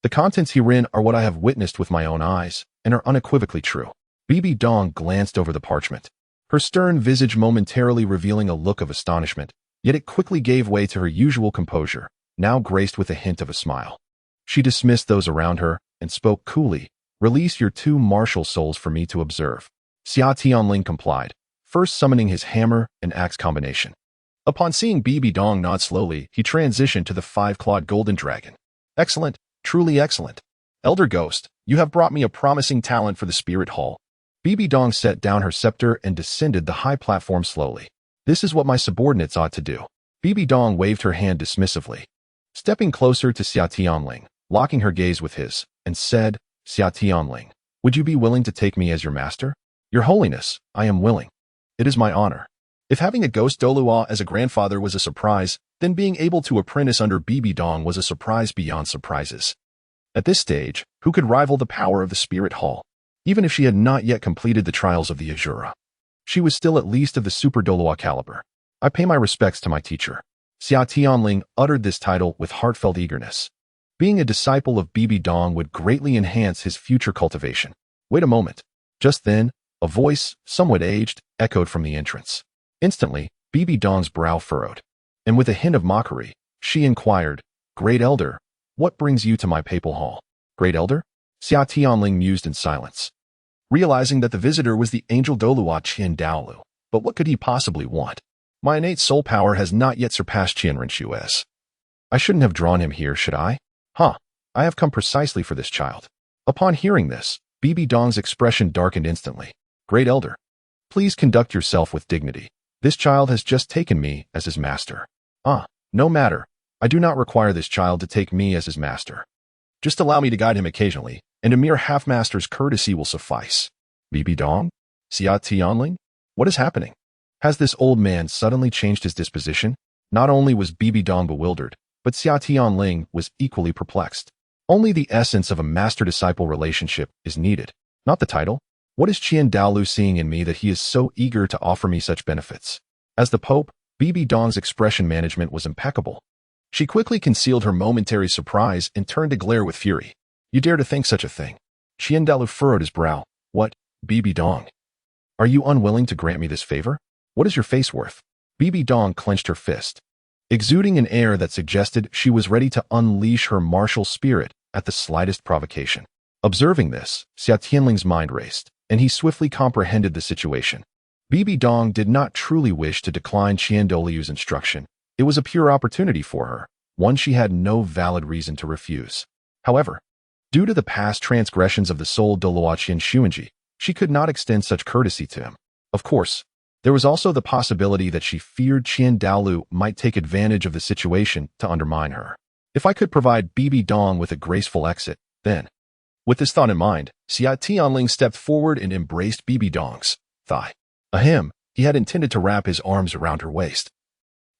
The contents herein are what I have witnessed with my own eyes, and are unequivocally true. BBDong glanced over the parchment, her stern visage momentarily revealing a look of astonishment, yet it quickly gave way to her usual composure, now graced with a hint of a smile. She dismissed those around her and spoke coolly, Release your two martial souls for me to observe. Xia Tianling complied, first summoning his hammer and axe combination. Upon seeing BBDong nod slowly, he transitioned to the five-clawed golden dragon. Excellent, truly excellent. Elder Ghost, you have brought me a promising talent for the spirit hall. BBDong set down her scepter and descended the high platform slowly. This is what my subordinates ought to do. BBDong waved her hand dismissively, stepping closer to Xia Tianling, locking her gaze with his, and said, Xia Tianling, would you be willing to take me as your master? Your Holiness, I am willing. It is my honor. If having a ghost Douluo as a grandfather was a surprise, then being able to apprentice under BBDong was a surprise beyond surprises. At this stage, who could rival the power of the Spirit Hall? Even if she had not yet completed the trials of the Azura, she was still at least of the Super Douluo caliber. I pay my respects to my teacher. Xia Tianling uttered this title with heartfelt eagerness. Being a disciple of BBDong would greatly enhance his future cultivation. Wait a moment. Just then, a voice, somewhat aged, echoed from the entrance. Instantly, BBDong's brow furrowed, and with a hint of mockery, she inquired, Great Elder, what brings you to my papal hall? Great Elder? Xia Tianling mused in silence, realizing that the visitor was the angel Douluo Qian Daoliu. But what could he possibly want? My innate soul power has not yet surpassed Qian Rinshu's. I shouldn't have drawn him here, should I? I have come precisely for this child. Upon hearing this, BBDong's expression darkened instantly. Great Elder, please conduct yourself with dignity. This child has just taken me as his master. No matter. I do not require this child to take me as his master. Just allow me to guide him occasionally, and a mere half-master's courtesy will suffice. BBDong? Xia Tianling? What is happening? Has this old man suddenly changed his disposition? Not only was BBDong bewildered, but Xia Tianling was equally perplexed. Only the essence of a master-disciple relationship is needed, not the title. What is Qian Daoliu seeing in me that he is so eager to offer me such benefits? As the Pope, BBDong's expression management was impeccable. She quickly concealed her momentary surprise and turned to glare with fury. You dare to think such a thing? Qian Daoliu furrowed his brow. What, BBDong? Are you unwilling to grant me this favor? What is your face worth? BBDong clenched her fist, exuding an air that suggested she was ready to unleash her martial spirit at the slightest provocation. Observing this, Xia Tianling's mind raced, and he swiftly comprehended the situation. BBDong did not truly wish to decline Qian Daoliu's instruction. It was a pure opportunity for her, one she had no valid reason to refuse. However, due to the past transgressions of the soul Douluo Xiangjia, she could not extend such courtesy to him. Of course, there was also the possibility that she feared Qian Daoliu might take advantage of the situation to undermine her. If I could provide BBDong with a graceful exit, then. With this thought in mind, Xia Tianling stepped forward and embraced BBDong's thigh. He had intended to wrap his arms around her waist.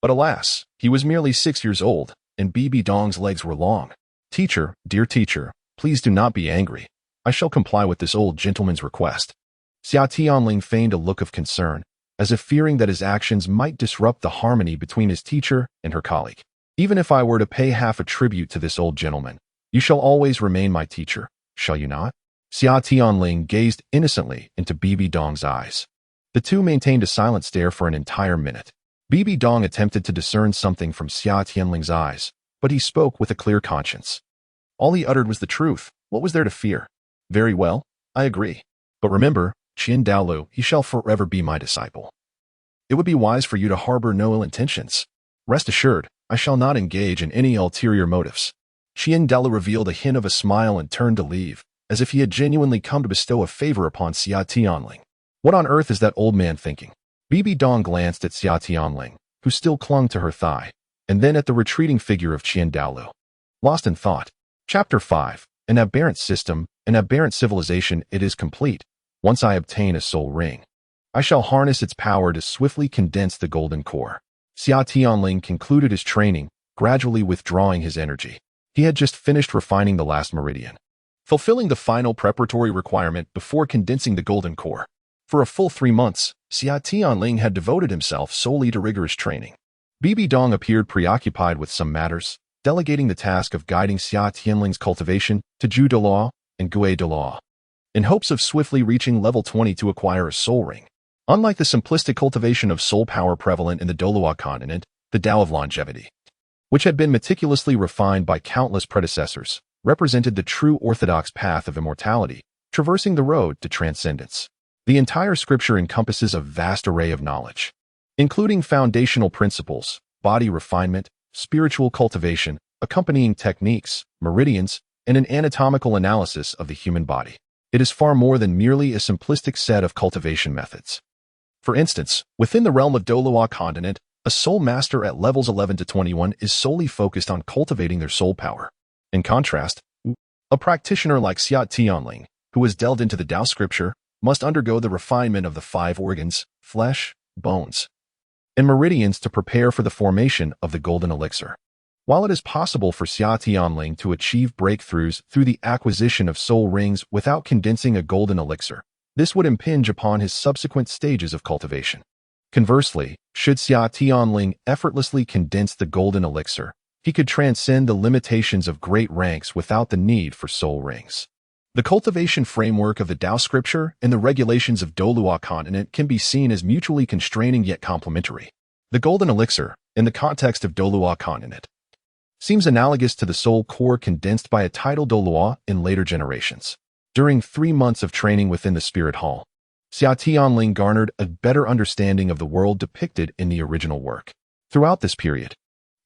But alas, he was merely 6 years old, and BBDong's legs were long. Teacher, dear teacher, please do not be angry. I shall comply with this old gentleman's request. Xia Tianling feigned a look of concern, as if fearing that his actions might disrupt the harmony between his teacher and her colleague. Even if I were to pay half a tribute to this old gentleman, you shall always remain my teacher, shall you not? Xia Tianling gazed innocently into BBDong's eyes. The two maintained a silent stare for an entire minute. BBDong attempted to discern something from Xia Tianling's eyes, but he spoke with a clear conscience. All he uttered was the truth. What was there to fear? Very well, I agree. But remember, Qian Daoliu, he shall forever be my disciple. It would be wise for you to harbor no ill intentions. Rest assured, I shall not engage in any ulterior motives. Qian Daoliu revealed a hint of a smile and turned to leave, as if he had genuinely come to bestow a favor upon Xia Tianling. What on earth is that old man thinking? BBDong glanced at Xia Tianling, who still clung to her thigh, and then at the retreating figure of Qian Daoliu. Lost in thought. Chapter 5. An aberrant system, an aberrant civilization, it is complete. Once I obtain a soul ring, I shall harness its power to swiftly condense the golden core. Xia Tianling concluded his training, gradually withdrawing his energy. He had just finished refining the last meridian, fulfilling the final preparatory requirement before condensing the golden core. For a full 3 months, Xia Tianling had devoted himself solely to rigorous training. BBDong appeared preoccupied with some matters, delegating the task of guiding Xia Tianling's cultivation to Ju Douluo and Gui Douluo, in hopes of swiftly reaching level 20 to acquire a soul ring. Unlike the simplistic cultivation of soul power prevalent in the Douluo continent, the Tao of longevity, which had been meticulously refined by countless predecessors, represented the true orthodox path of immortality, traversing the road to transcendence. The entire scripture encompasses a vast array of knowledge, including foundational principles, body refinement, spiritual cultivation, accompanying techniques, meridians, and an anatomical analysis of the human body. It is far more than merely a simplistic set of cultivation methods. For instance, within the realm of Douluo continent, a soul master at levels 11 to 21 is solely focused on cultivating their soul power. In contrast, a practitioner like Xia Tianling, who has delved into the Tao scripture, must undergo the refinement of the 5 organs, flesh, bones, and meridians to prepare for the formation of the golden elixir. While it is possible for Xia Tianling to achieve breakthroughs through the acquisition of soul rings without condensing a golden elixir, this would impinge upon his subsequent stages of cultivation. Conversely, should Xia Tianling effortlessly condense the golden elixir, he could transcend the limitations of great ranks without the need for soul rings. The cultivation framework of the Tao scripture and the regulations of Douluo continent can be seen as mutually constraining yet complementary. The golden elixir, in the context of Douluo continent, seems analogous to the soul core condensed by a tidal Douluo in later generations. During 3 months of training within the spirit hall, Xia Tianling garnered a better understanding of the world depicted in the original work. Throughout this period,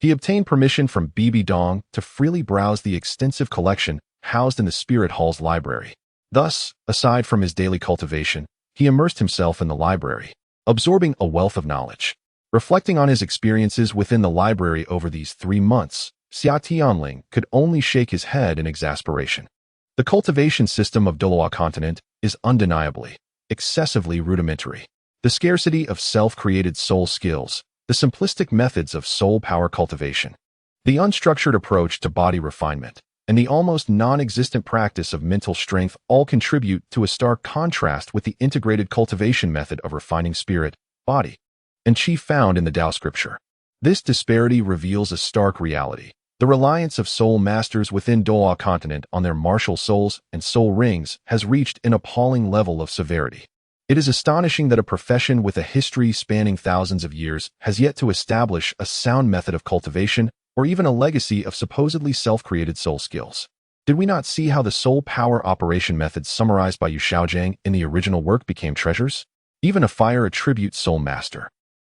he obtained permission from BBDong to freely browse the extensive collection housed in the spirit hall's library. Thus, aside from his daily cultivation, he immersed himself in the library, absorbing a wealth of knowledge. Reflecting on his experiences within the library over these 3 months, Xia Tianling could only shake his head in exasperation. The cultivation system of Douluo continent is undeniably excessively rudimentary. The scarcity of self-created soul skills, the simplistic methods of soul power cultivation, the unstructured approach to body refinement, and the almost non-existent practice of mental strength all contribute to a stark contrast with the integrated cultivation method of refining spirit, body, and chi found in the Tao scripture. This disparity reveals a stark reality. The reliance of soul masters within Douluo continent on their martial souls and soul rings has reached an appalling level of severity. It is astonishing that a profession with a history spanning thousands of years has yet to establish a sound method of cultivation or even a legacy of supposedly self-created soul skills. Did we not see how the soul power operation methods summarized by Yu Xiaogang in the original work became treasures? Even a fire attribute soul master,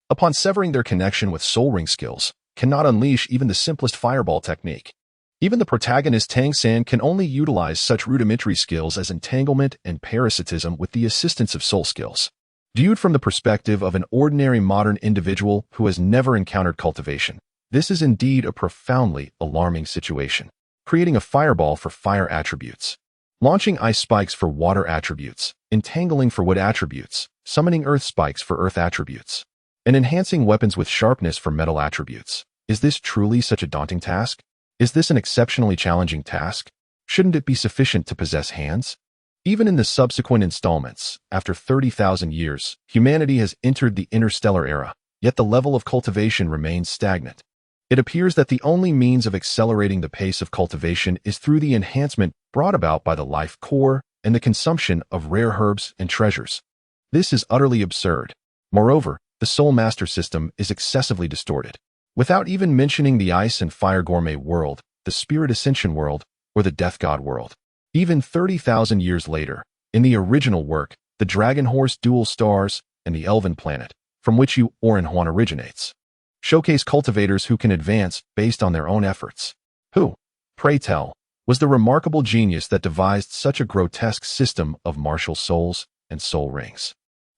upon severing their connection with soul ring skills, cannot unleash even the simplest fireball technique. Even the protagonist Tang San can only utilize such rudimentary skills as entanglement and parasitism with the assistance of soul skills. Viewed from the perspective of an ordinary modern individual who has never encountered cultivation, this is indeed a profoundly alarming situation. Creating a fireball for fire attributes, launching ice spikes for water attributes, entangling for wood attributes, summoning earth spikes for earth attributes, and enhancing weapons with sharpness for metal attributes. Is this truly such a daunting task? Is this an exceptionally challenging task? Shouldn't it be sufficient to possess hands? Even in the subsequent installments, after 30,000 years, humanity has entered the interstellar era, yet the level of cultivation remains stagnant. It appears that the only means of accelerating the pace of cultivation is through the enhancement brought about by the life core and the consumption of rare herbs and treasures. This is utterly absurd. Moreover, the Soul Master system is excessively distorted. Without even mentioning the Ice and Fire Gourmet world, the Spirit Ascension world, or the Death God world. Even 30,000 years later, in the original work, the Dragon Horse Dual Stars and the Elven Planet, from which Yu Xiaogang originates, showcase cultivators who can advance based on their own efforts. Who, pray tell, was the remarkable genius that devised such a grotesque system of martial souls and soul rings?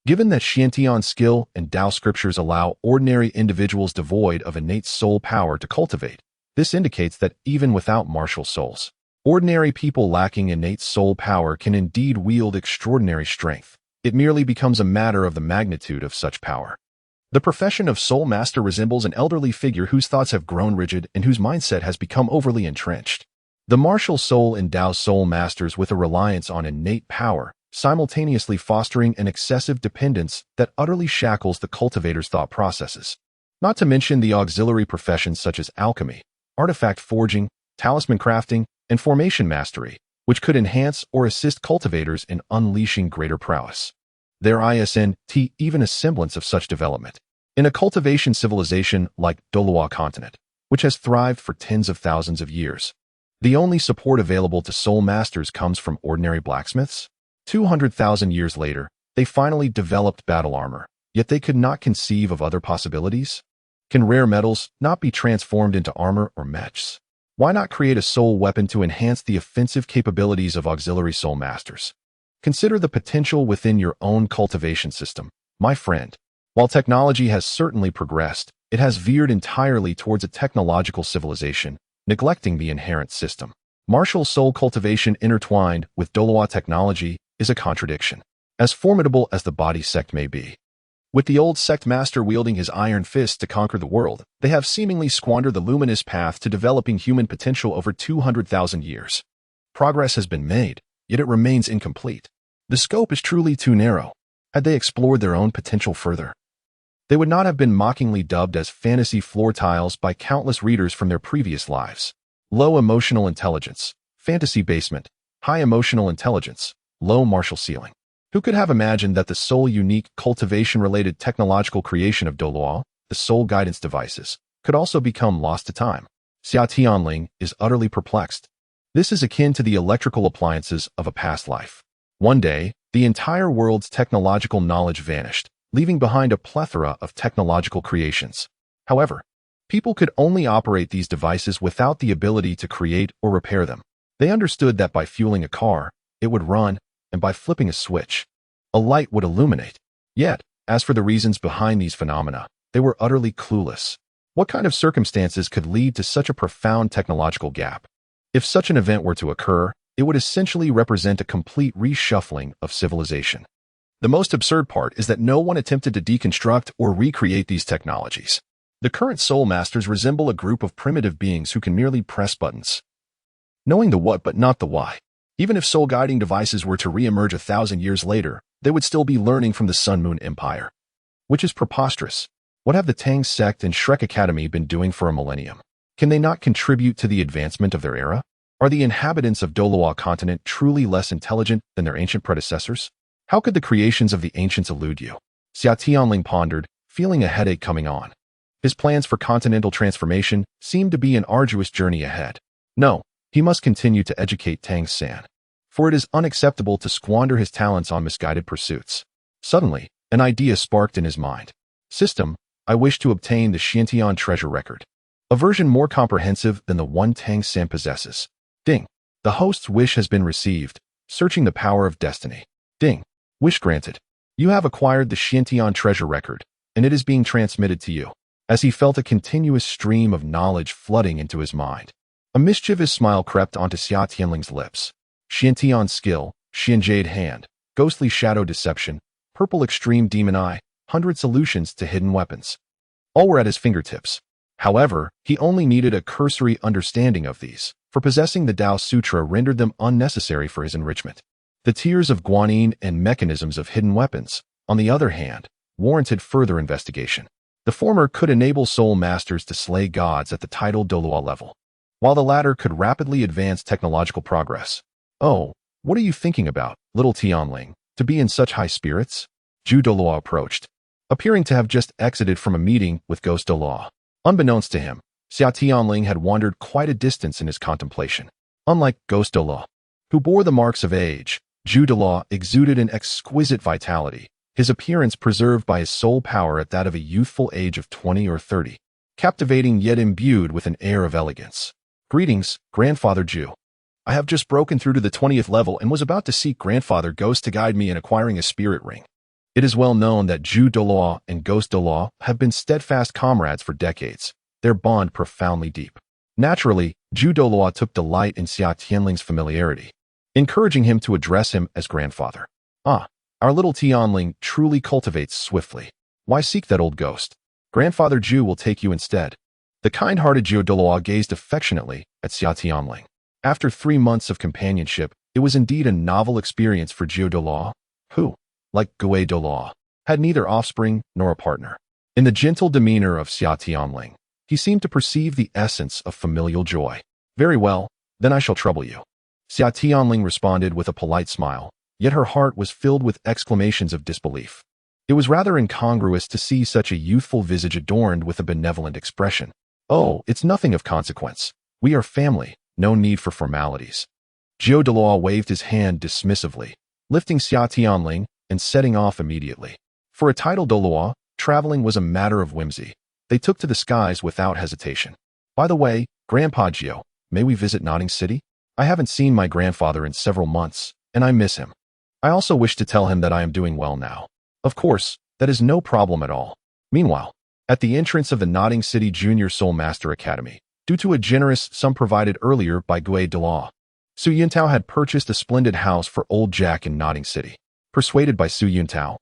Given that Xiantian skill and Tao scriptures allow ordinary individuals devoid of innate soul power to cultivate, this indicates that even without martial souls, ordinary people lacking innate soul power can indeed wield extraordinary strength. It merely becomes a matter of the magnitude of such power. The profession of soul master resembles an elderly figure whose thoughts have grown rigid and whose mindset has become overly entrenched. The martial soul endows soul masters with a reliance on innate power, simultaneously fostering an excessive dependence that utterly shackles the cultivator's thought processes. Not to mention the auxiliary professions such as alchemy, artifact forging, talisman crafting, and formation mastery, which could enhance or assist cultivators in unleashing greater prowess. There isn't even a semblance of such development in a cultivation civilization like Douluo continent, which has thrived for tens of thousands of years. The only support available to soul masters comes from ordinary blacksmiths. 200,000 years later, they finally developed battle armor, yet they could not conceive of other possibilities. Can rare metals not be transformed into armor or mechs? Why not create a soul weapon to enhance the offensive capabilities of auxiliary soul masters? Consider the potential within your own cultivation system, my friend. While technology has certainly progressed, it has veered entirely towards a technological civilization, neglecting the inherent system. Martial soul cultivation intertwined with Douluo technology is a contradiction, as formidable as the body sect may be. With the old sect master wielding his iron fist to conquer the world, they have seemingly squandered the luminous path to developing human potential over 200,000 years. Progress has been made, yet it remains incomplete. The scope is truly too narrow. Had they explored their own potential further, they would not have been mockingly dubbed as fantasy floor tiles by countless readers from their previous lives. Low emotional intelligence, fantasy basement, high emotional intelligence, low martial ceiling. Who could have imagined that the sole unique cultivation-related technological creation of Douluo, the soul guidance devices, could also become lost to time? Xia Tianling is utterly perplexed. This is akin to the electrical appliances of a past life. One day, the entire world's technological knowledge vanished, leaving behind a plethora of technological creations. However, people could only operate these devices without the ability to create or repair them. They understood that by fueling a car, it would run, and by flipping a switch, a light would illuminate. Yet, as for the reasons behind these phenomena, they were utterly clueless. What kind of circumstances could lead to such a profound technological gap? If such an event were to occur, it would essentially represent a complete reshuffling of civilization. The most absurd part is that no one attempted to deconstruct or recreate these technologies. The current soul masters resemble a group of primitive beings who can merely press buttons, knowing the what but not the why. Even if soul guiding devices were to re-emerge 1,000 years later, they would still be learning from the Sun Moon Empire, which is preposterous. What have the Tang sect and Shrek Academy been doing for a millennium? Can they not contribute to the advancement of their era? Are the inhabitants of Douluo continent truly less intelligent than their ancient predecessors? How could the creations of the ancients elude you? Xia Tianling pondered, feeling a headache coming on. His plans for continental transformation seemed to be an arduous journey ahead. No, he must continue to educate Tang San, for it is unacceptable to squander his talents on misguided pursuits. Suddenly, an idea sparked in his mind. System, I wish to obtain the Xiantian treasure record, a version more comprehensive than the one Tang San possesses. Ding. The host's wish has been received. Searching the power of destiny. Ding. Wish granted. You have acquired the Xiantian treasure record, and it is being transmitted to you. As he felt a continuous stream of knowledge flooding into his mind, a mischievous smile crept onto Xia Tianling's lips. Xiantian skill, Xianjade hand, ghostly shadow deception, purple extreme demon eye, 100 solutions to hidden weapons. All were at his fingertips. However, he only needed a cursory understanding of these, for possessing the Tao Sutra rendered them unnecessary for his enrichment. The tears of guanine and mechanisms of hidden weapons, on the other hand, warranted further investigation. The former could enable soul masters to slay gods at the title Douluo level, while the latter could rapidly advance technological progress. Oh, what are you thinking about, little Tianling, to be in such high spirits? Zhu Douluo approached, appearing to have just exited from a meeting with Ghost Douluo. Unbeknownst to him, Xia Tianling had wandered quite a distance in his contemplation. Unlike Ghost Douluo, who bore the marks of age, Zhu Douluo exuded an exquisite vitality, his appearance preserved by his soul power at that of a youthful age of 20 or 30, captivating yet imbued with an air of elegance. Greetings, Grandfather Zhu. I have just broken through to the 20th level and was about to seek Grandfather Ghost to guide me in acquiring a spirit ring. It is well known that Zhu Douluo and Ghost Douluo have been steadfast comrades for decades, their bond profoundly deep. Naturally, Zhu Douluo took delight in Xia Tianling's familiarity, encouraging him to address him as grandfather. Ah, our little Tianling truly cultivates swiftly. Why seek that old ghost? Grandfather Zhu will take you instead. The kind-hearted Zhu Douluo gazed affectionately at Xia Tianling. After 3 months of companionship, it was indeed a novel experience for Zhu Douluo, who, like Gu Douluo, had neither offspring nor a partner. In the gentle demeanor of Xia Tianling, he seemed to perceive the essence of familial joy. Very well, then I shall trouble you. Xia Tianling responded with a polite smile, yet her heart was filled with exclamations of disbelief. It was rather incongruous to see such a youthful visage adorned with a benevolent expression. Oh, it's nothing of consequence. We are family, no need for formalities. Zhu Douluo waved his hand dismissively, lifting Xia Tianling and setting off immediately. For a title Douluo, traveling was a matter of whimsy. They took to the skies without hesitation. By the way, Grandpa Gio, may we visit Notting City? I haven't seen my grandfather in several months, and I miss him. I also wish to tell him that I am doing well now. Of course, that is no problem at all. Meanwhile, at the entrance of the Notting City Junior Soul Master Academy, due to a generous sum provided earlier by Dugu, Su Yuntao had purchased a splendid house for old Jack in Notting City. Persuaded by Su Yuntao,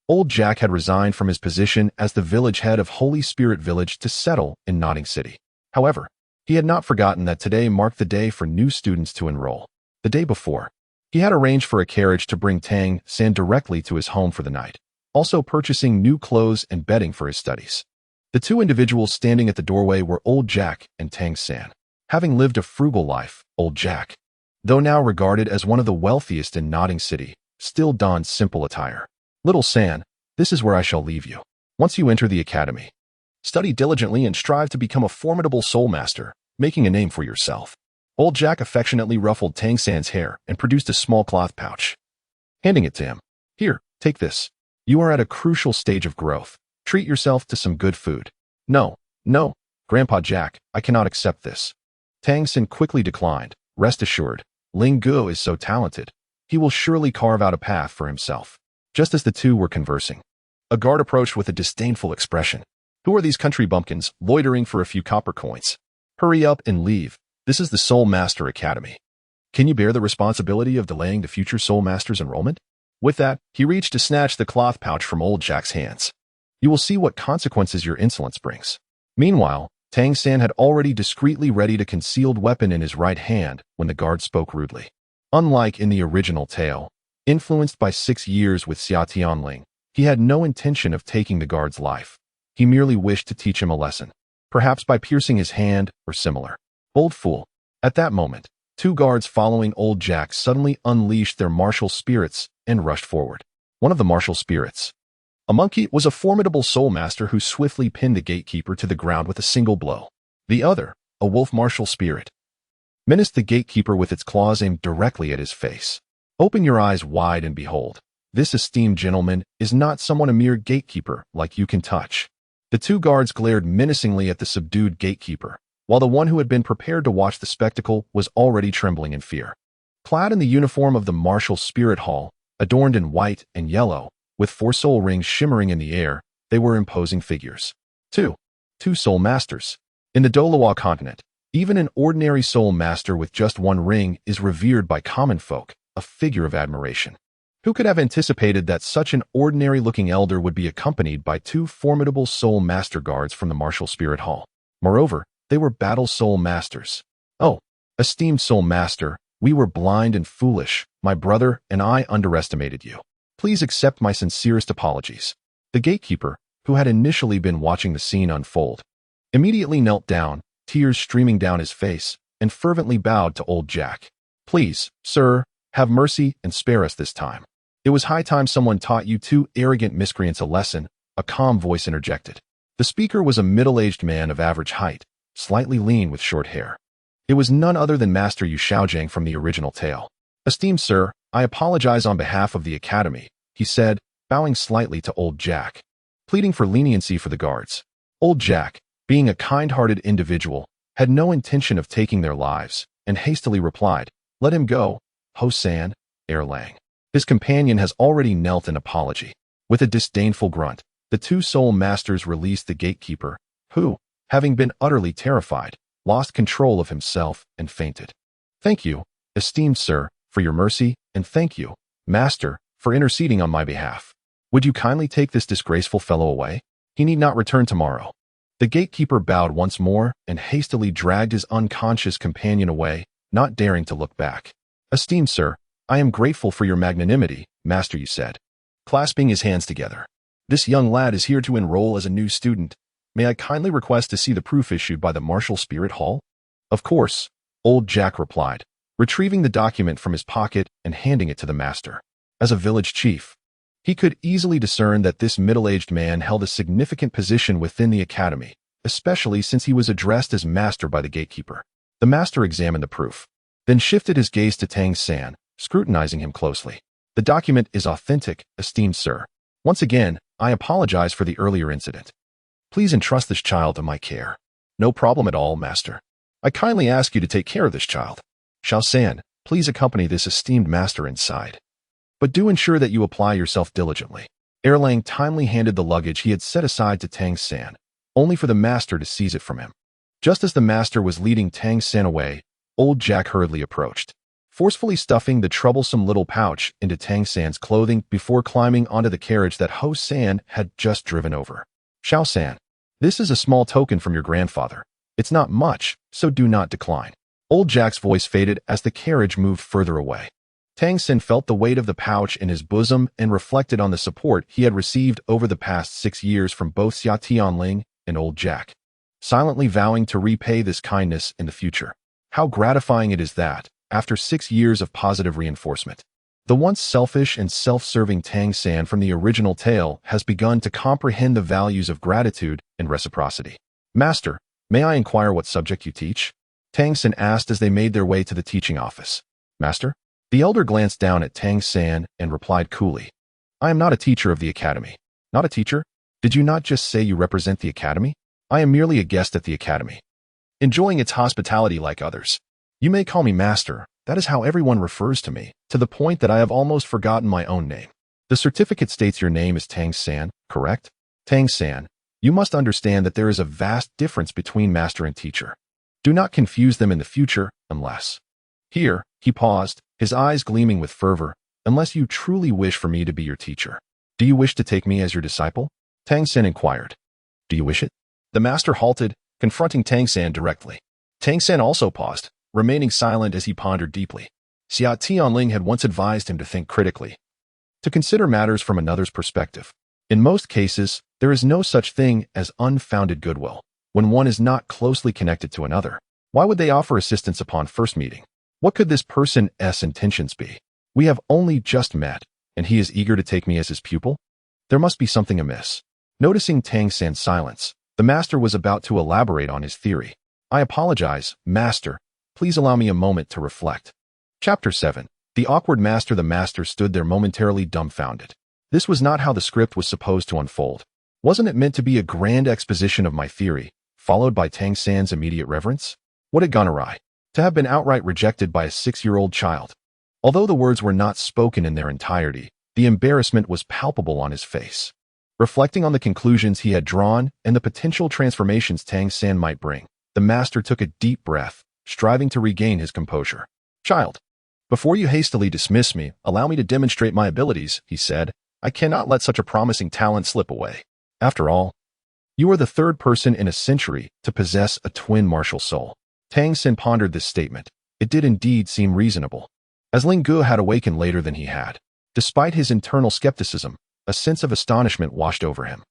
old Jack had resigned from his position as the village head of Holy Spirit Village to settle in Notting City. However, he had not forgotten that today marked the day for new students to enroll. The day before, he had arranged for a carriage to bring Tang San directly to his home for the night, also purchasing new clothes and bedding for his studies. The two individuals standing at the doorway were old Jack and Tang San. Having lived a frugal life, old Jack, though now regarded as one of the wealthiest in Notting City, still donned simple attire. Little San, this is where I shall leave you. Once you enter the academy, study diligently and strive to become a formidable soul master, making a name for yourself. Old Jack affectionately ruffled Tang San's hair and produced a small cloth pouch. Handing it to him. Here, take this. You are at a crucial stage of growth. Treat yourself to some good food. No, Grandpa Jack, I cannot accept this. Tang San quickly declined. Rest assured, Ling Guo is so talented. He will surely carve out a path for himself. Just as the two were conversing, a guard approached with a disdainful expression. Who are these country bumpkins loitering for a few copper coins? Hurry up and leave. This is the Soul Master Academy. Can you bear the responsibility of delaying the future Soul Master's enrollment? With that, he reached to snatch the cloth pouch from old Jack's hands. You will see what consequences your insolence brings. Meanwhile, Tang San had already discreetly readied a concealed weapon in his right hand when the guard spoke rudely. Unlike in the original tale, influenced by 6 years with Xia Tianling, he had no intention of taking the guard's life. He merely wished to teach him a lesson, perhaps by piercing his hand or similar. Bold fool. At that moment, 2 guards following old Jack suddenly unleashed their martial spirits and rushed forward. One of the martial spirits, a monkey, was a formidable soul master who swiftly pinned the gatekeeper to the ground with a single blow. The other, a wolf martial spirit, menaced the gatekeeper with its claws aimed directly at his face. Open your eyes wide and behold. This esteemed gentleman is not someone a mere gatekeeper like you can touch. The 2 guards glared menacingly at the subdued gatekeeper, while the one who had been prepared to watch the spectacle was already trembling in fear. Clad in the uniform of the martial spirit hall, adorned in white and yellow, with 4 soul rings shimmering in the air, they were imposing figures. 2 soul masters. In the Douluo continent, even an ordinary soul master with just 1 ring is revered by common folk, a figure of admiration. Who could have anticipated that such an ordinary-looking elder would be accompanied by 2 formidable soul master guards from the martial spirit hall? Moreover, they were battle soul masters. Oh, esteemed soul master, we were blind and foolish. My brother and I underestimated you. Please accept my sincerest apologies. The gatekeeper, who had initially been watching the scene unfold, immediately knelt down, tears streaming down his face, and fervently bowed to old Jack. Please, sir, have mercy and spare us this time. It was high time someone taught you 2 arrogant miscreants a lesson, a calm voice interjected. The speaker was a middle-aged man of average height, slightly lean with short hair. It was none other than Master Yu Xiaogang from the original tale. Esteemed sir, I apologize on behalf of the academy, he said, bowing slightly to old Jack, pleading for leniency for the guards. Old Jack, being a kind-hearted individual, had no intention of taking their lives, and hastily replied, let him go, Ho-san, Erlang. His companion has already knelt in apology. With a disdainful grunt, the 2 soul masters released the gatekeeper, who, having been utterly terrified, lost control of himself and fainted. Thank you, esteemed sir, for your mercy, and thank you, master, for interceding on my behalf. Would you kindly take this disgraceful fellow away? He need not return tomorrow. The gatekeeper bowed once more and hastily dragged his unconscious companion away, not daring to look back. Esteemed sir, I am grateful for your magnanimity, Master Yu said, clasping his hands together. This young lad is here to enroll as a new student. May I kindly request to see the proof issued by the Martial Spirit Hall? Of course, old Jack replied, retrieving the document from his pocket and handing it to the master. As a village chief, he could easily discern that this middle-aged man held a significant position within the academy, especially since he was addressed as master by the gatekeeper. The master examined the proof, then shifted his gaze to Tang San, scrutinizing him closely. The document is authentic, esteemed sir. Once again, I apologize for the earlier incident. Please entrust this child to my care. No problem at all, master. I kindly ask you to take care of this child. Xiao San, please accompany this esteemed master inside. But do ensure that you apply yourself diligently. Erlang timely handed the luggage he had set aside to Tang San, only for the master to seize it from him. Just as the master was leading Tang San away, old Jack hurriedly approached, forcefully stuffing the troublesome little pouch into Tang San's clothing before climbing onto the carriage that Ho San had just driven over. Xiao San, this is a small token from your grandfather. It's not much, so do not decline. Old Jack's voice faded as the carriage moved further away. Tang San felt the weight of the pouch in his bosom and reflected on the support he had received over the past 6 years from both Xia Tianling and old Jack, silently vowing to repay this kindness in the future. How gratifying it is that, after 6 years of positive reinforcement, the once selfish and self-serving Tang San from the original tale has begun to comprehend the values of gratitude and reciprocity. Master, may I inquire what subject you teach? Tang San asked as they made their way to the teaching office. Master? The elder glanced down at Tang San and replied coolly, I am not a teacher of the academy. Not a teacher? Did you not just say you represent the academy? I am merely a guest at the academy, enjoying its hospitality like others. You may call me master. That is how everyone refers to me, to the point that I have almost forgotten my own name. The certificate states your name is Tang San, correct? Tang San, you must understand that there is a vast difference between master and teacher. Do not confuse them in the future, unless... Here, he paused, his eyes gleaming with fervor, unless you truly wish for me to be your teacher. Do you wish to take me as your disciple? Tang San inquired. Do you wish it? The master halted, confronting Tang San directly. Tang San also paused, remaining silent as he pondered deeply. Xia Tianling had once advised him to think critically, to consider matters from another's perspective. In most cases, there is no such thing as unfounded goodwill. When one is not closely connected to another, why would they offer assistance upon first meeting? What could this person's intentions be? We have only just met, and he is eager to take me as his pupil? There must be something amiss. Noticing Tang San's silence, the master was about to elaborate on his theory. I apologize, master. Please allow me a moment to reflect. Chapter 7. The awkward master. The master stood there momentarily dumbfounded. This was not how the script was supposed to unfold. Wasn't it meant to be a grand exposition of my theory, followed by Tang San's immediate reverence? What had gone awry? To have been outright rejected by a 6-year-old child. Although the words were not spoken in their entirety, the embarrassment was palpable on his face. Reflecting on the conclusions he had drawn and the potential transformations Tang San might bring, the master took a deep breath, striving to regain his composure. Child, before you hastily dismiss me, allow me to demonstrate my abilities, he said. I cannot let such a promising talent slip away. After all, you are the third person in a century to possess a twin martial soul. Tang San pondered this statement. It did indeed seem reasonable. As Ling Gu had awakened later than he had, despite his internal skepticism, a sense of astonishment washed over him.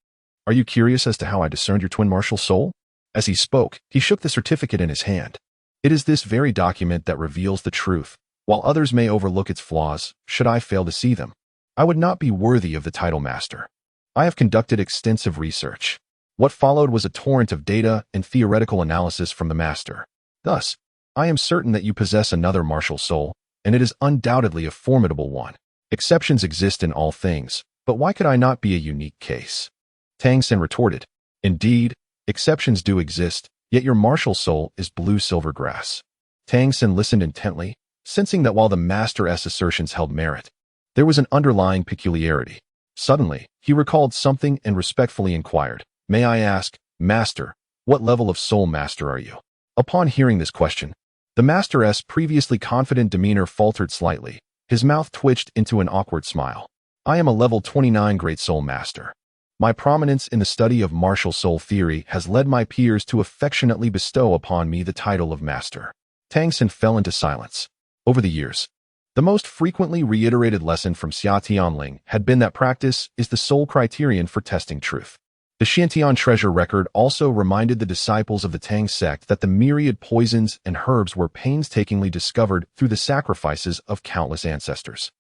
Are you curious as to how I discerned your twin martial soul? As he spoke, he shook the certificate in his hand. It is this very document that reveals the truth. While others may overlook its flaws, should I fail to see them, I would not be worthy of the title master. I have conducted extensive research. What followed was a torrent of data and theoretical analysis from the master. Thus, I am certain that you possess another martial soul, and it is undoubtedly a formidable one. Exceptions exist in all things, but why could I not be a unique case? Tang San retorted. Indeed, exceptions do exist, yet your martial soul is blue silver grass. Tang San listened intently, sensing that while the master's assertions held merit, there was an underlying peculiarity. Suddenly, he recalled something and respectfully inquired, May I ask, master, what level of soul master are you? Upon hearing this question, the master's previously confident demeanor faltered slightly. His mouth twitched into an awkward smile. I am a level 29 Great Soul Master. My prominence in the study of martial soul theory has led my peers to affectionately bestow upon me the title of master. Tang San fell into silence. Over the years, the most frequently reiterated lesson from Xia Tianling had been that practice is the sole criterion for testing truth. The Xia Tian treasure record also reminded the disciples of the Tang sect that the myriad poisons and herbs were painstakingly discovered through the sacrifices of countless ancestors.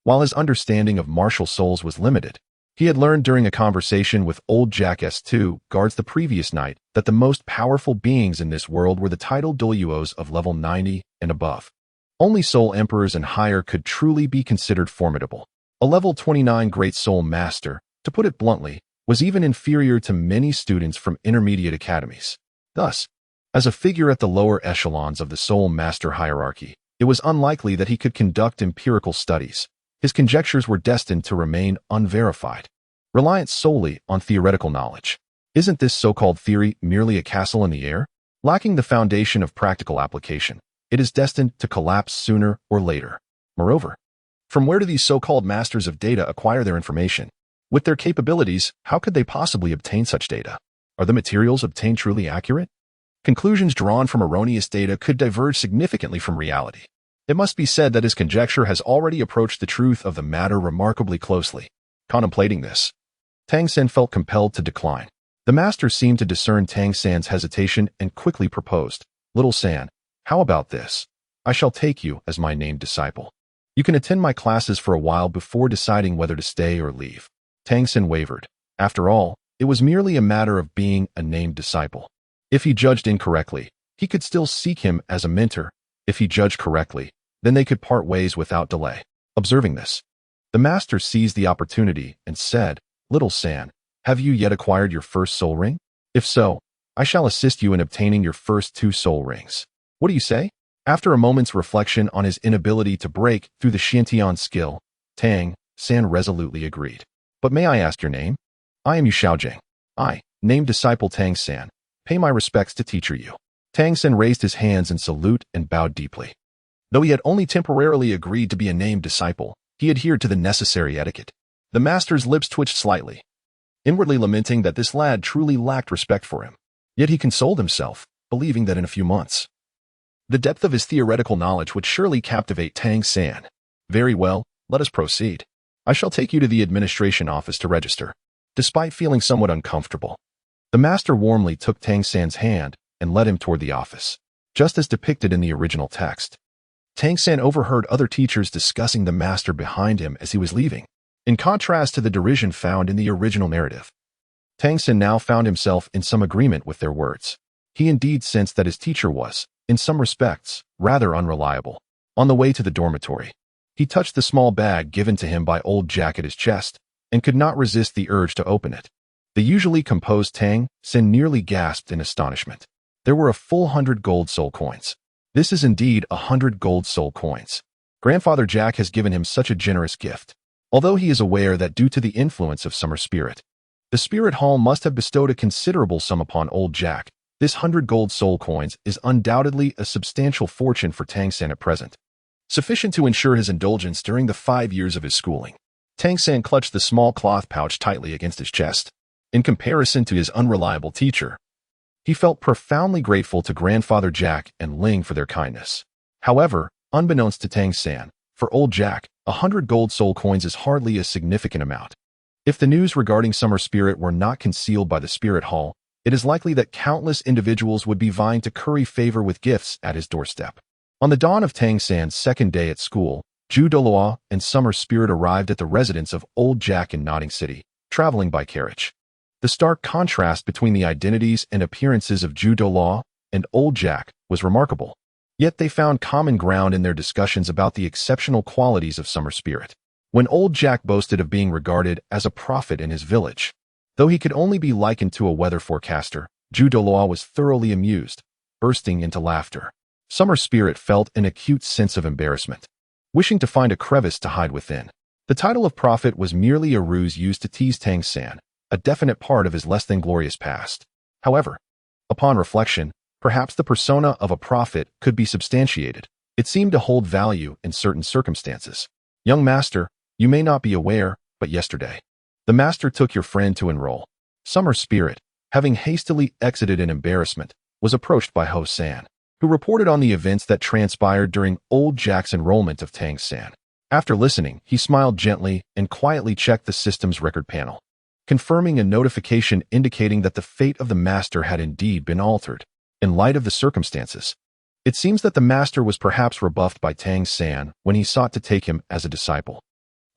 While his understanding of martial souls was limited, he had learned during a conversation with old Jack S2 guards the previous night that the most powerful beings in this world were the titled Douluos of level 90 and above. Only soul emperors and higher could truly be considered formidable. A level 29 Great Soul Master, to put it bluntly, was even inferior to many students from intermediate academies. Thus, as a figure at the lower echelons of the Soul Master hierarchy, it was unlikely that he could conduct empirical studies. His conjectures were destined to remain unverified, reliant solely on theoretical knowledge. Isn't this so-called theory merely a castle in the air? Lacking the foundation of practical application, it is destined to collapse sooner or later. Moreover, from where do these so-called masters of data acquire their information? With their capabilities, how could they possibly obtain such data? Are the materials obtained truly accurate? Conclusions drawn from erroneous data could diverge significantly from reality. It must be said that his conjecture has already approached the truth of the matter remarkably closely. Contemplating this, Tang San felt compelled to decline. The master seemed to discern Tang San's hesitation and quickly proposed, "Little San, how about this? I shall take you as my named disciple. You can attend my classes for a while before deciding whether to stay or leave." Tang San wavered. After all, it was merely a matter of being a named disciple. If he judged incorrectly, he could still seek him as a mentor. If he judged correctly, then they could part ways without delay. Observing this, the master seized the opportunity and said, "Little San, have you yet acquired your first soul ring? If so, I shall assist you in obtaining your first 2 soul rings. What do you say?" After a moment's reflection on his inability to break through the Xia Tian skill, Tang San resolutely agreed. "But may I ask your name?" "I am Yu Xiaogang. I, named disciple Tang San, pay my respects to teacher Yu." Tang San raised his hands in salute and bowed deeply. Though he had only temporarily agreed to be a named disciple, he adhered to the necessary etiquette. The master's lips twitched slightly, inwardly lamenting that this lad truly lacked respect for him. Yet he consoled himself, believing that in a few months, the depth of his theoretical knowledge would surely captivate Tang San. "Very well, let us proceed. I shall take you to the administration office to register." Despite feeling somewhat uncomfortable, the master warmly took Tang San's hand and led him toward the office, just as depicted in the original text. Tang San overheard other teachers discussing the master behind him as he was leaving, in contrast to the derision found in the original narrative. Tang San now found himself in some agreement with their words. He indeed sensed that his teacher was, in some respects, rather unreliable. On the way to the dormitory, he touched the small bag given to him by old Jack at his chest, and could not resist the urge to open it. The usually composed Tang San nearly gasped in astonishment. There were a full 100 gold soul coins. "This is indeed 100 gold soul coins. Grandfather Jack has given him such a generous gift." Although he is aware that due to the influence of summer spirit, the spirit hall must have bestowed a considerable sum upon old Jack, this 100 gold soul coins is undoubtedly a substantial fortune for Tang San at present, sufficient to ensure his indulgence during the 5 years of his schooling. Tang San clutched the small cloth pouch tightly against his chest. In comparison to his unreliable teacher, he felt profoundly grateful to Grandfather Jack and Ling for their kindness. However, unbeknownst to Tang San, for old Jack, 100 gold soul coins is hardly a significant amount. If the news regarding summer spirit were not concealed by the spirit hall, it is likely that countless individuals would be vying to curry favor with gifts at his doorstep. On the dawn of Tang San's second day at school, Duuluo and Summer Spirit arrived at the residence of old Jack in Nodding City, traveling by carriage. The stark contrast between the identities and appearances of Duuluo and old Jack was remarkable. Yet they found common ground in their discussions about the exceptional qualities of Summer Spirit. When old Jack boasted of being regarded as a prophet in his village, though he could only be likened to a weather forecaster, Duuluo was thoroughly amused, bursting into laughter. Summer Spirit felt an acute sense of embarrassment, wishing to find a crevice to hide within. The title of prophet was merely a ruse used to tease Tang San, a definite part of his less than glorious past. However, upon reflection, perhaps the persona of a prophet could be substantiated. It seemed to hold value in certain circumstances. "Young master, you may not be aware, but yesterday, the master took your friend to enroll." Summer Spirit, having hastily exited in embarrassment, was approached by Ho San, who reported on the events that transpired during old Jack's enrollment of Tang San. After listening, he smiled gently and quietly checked the system's record panel, confirming a notification indicating that the fate of the master had indeed been altered. In light of the circumstances, it seems that the master was perhaps rebuffed by Tang San when he sought to take him as a disciple.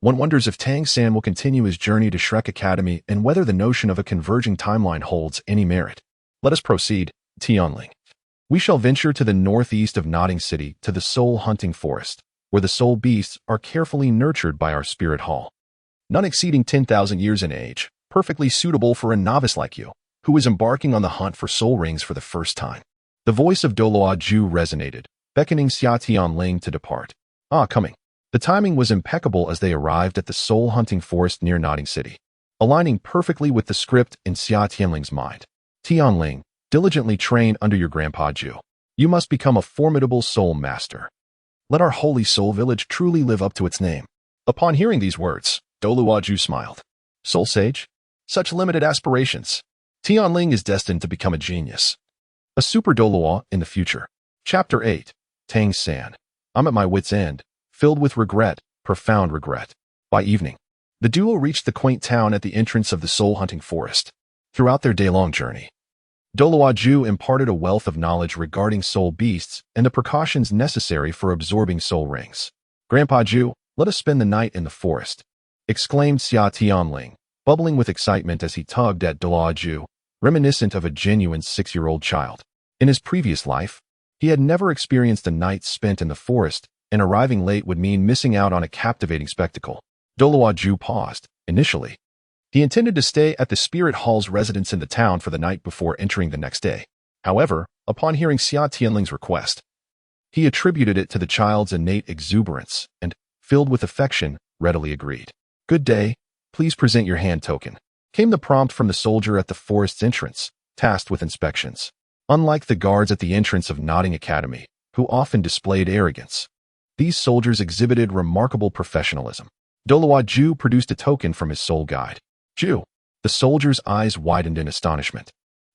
One wonders if Tang San will continue his journey to Shrek Academy and whether the notion of a converging timeline holds any merit. Let us proceed. Tianling. We shall venture to the northeast of Nodding City to the soul hunting forest. where the soul beasts are carefully nurtured by our spirit hall. None exceeding 10,000 years in age, perfectly suitable for a novice like you, who is embarking on the hunt for soul rings for the first time. The voice of Douluo Ju resonated, beckoning Xia Tianling to depart. Coming. The timing was impeccable as they arrived at the soul-hunting forest near Nodding City, aligning perfectly with the script in Xia Tianling's mind. Tianling, diligently train under your grandpa Ju. You must become a formidable soul master. Let our holy soul village truly live up to its name. Upon hearing these words, Douluo Ju smiled. Soul sage? Such limited aspirations. Tianling is destined to become a genius. A super Douluo in the future. Chapter 8. Tang San. I'm at my wit's end, filled with regret, profound regret. By evening, the duo reached the quaint town at the entrance of the soul-hunting forest. Throughout their day-long journey, Douluo Ju imparted a wealth of knowledge regarding soul beasts and the precautions necessary for absorbing soul rings. Grandpa Ju, let us spend the night in the forest, exclaimed Xia Tianling, bubbling with excitement as he tugged at Douluo Ju, reminiscent of a genuine 6-year-old child. In his previous life, he had never experienced a night spent in the forest, and arriving late would mean missing out on a captivating spectacle. Douluo Ju paused. Initially, he intended to stay at the Spirit Hall's residence in the town for the night before entering the next day. However, upon hearing Xia Tianling's request, he attributed it to the child's innate exuberance and, filled with affection, readily agreed. Good day, please present your hand token. Came the prompt from the soldier at the forest's entrance, tasked with inspections. Unlike the guards at the entrance of Nodding Academy, who often displayed arrogance, these soldiers exhibited remarkable professionalism. Douluo Ju produced a token from his soul guide. Ju. The soldier's eyes widened in astonishment,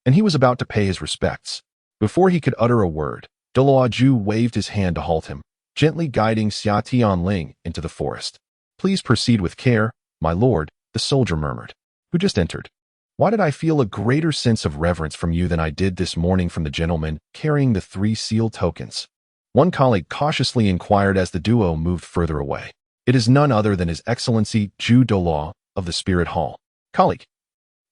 and he was about to pay his respects. Before he could utter a word, Douluo Ju waved his hand to halt him, gently guiding Xia Tianling into the forest. Please proceed with care, my lord, the soldier murmured. Who just entered? Why did I feel a greater sense of reverence from you than I did this morning from the gentleman carrying the 3 sealed tokens? One colleague cautiously inquired as the duo moved further away. It is none other than His Excellency Ju Douluo of the Spirit Hall. Colleague,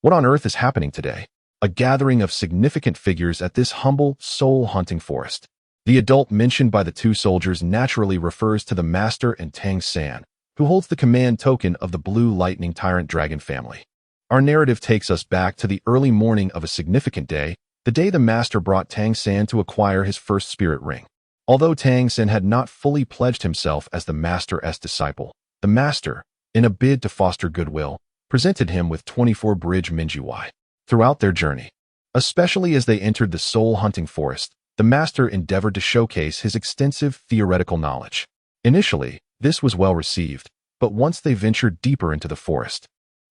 what on earth is happening today? A gathering of significant figures at this humble, soul-hunting forest. The adult mentioned by the 2 soldiers naturally refers to the Master and Tang San, who holds the command token of the Blue Lightning Tyrant Dragon family. Our narrative takes us back to the early morning of a significant day, the day the Master brought Tang San to acquire his first spirit ring. Although Tang San had not fully pledged himself as the Master's disciple, the Master, in a bid to foster goodwill, presented him with 24 bridge Minjiwai. Throughout their journey, especially as they entered the soul-hunting forest, the Master endeavored to showcase his extensive theoretical knowledge. Initially, this was well received, but once they ventured deeper into the forest,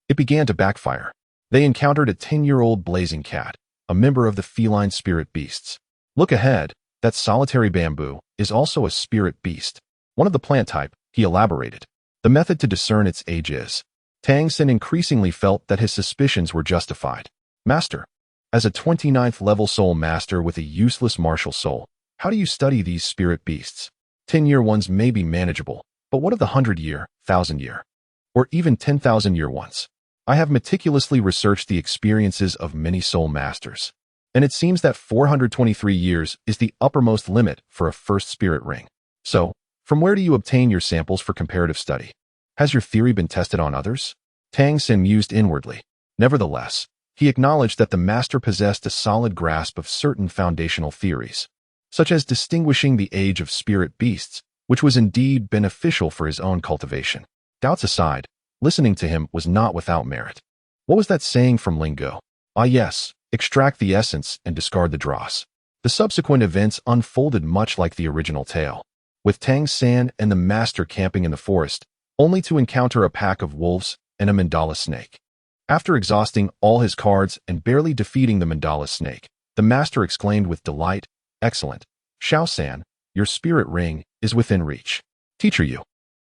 it began to backfire. They encountered a 10-year-old blazing cat, a member of the feline spirit beasts. Look ahead, that solitary bamboo is also a spirit beast. One of the plant type, he elaborated. The method to discern its age is. Tang San increasingly felt that his suspicions were justified. Master, as a 29th level soul master with a useless martial soul, how do you study these spirit beasts? 10-year ones may be manageable, but what of the 100-year, 1,000-year, or even 10,000-year ones? I have meticulously researched the experiences of many soul masters, and it seems that 423 years is the uppermost limit for a first spirit ring. So, from where do you obtain your samples for comparative study? Has your theory been tested on others? Tang San mused inwardly. Nevertheless, he acknowledged that the master possessed a solid grasp of certain foundational theories, such as distinguishing the age of spirit beasts, which was indeed beneficial for his own cultivation. Doubts aside, listening to him was not without merit. What was that saying from Lingo? Ah yes, extract the essence and discard the dross. The subsequent events unfolded much like the original tale, with Tang San and the master camping in the forest, only to encounter a pack of wolves and a mandala snake. After exhausting all his cards and barely defeating the mandala snake, the master exclaimed with delight, "Excellent, Xiao San, your spirit ring is within reach." Teacher Yu,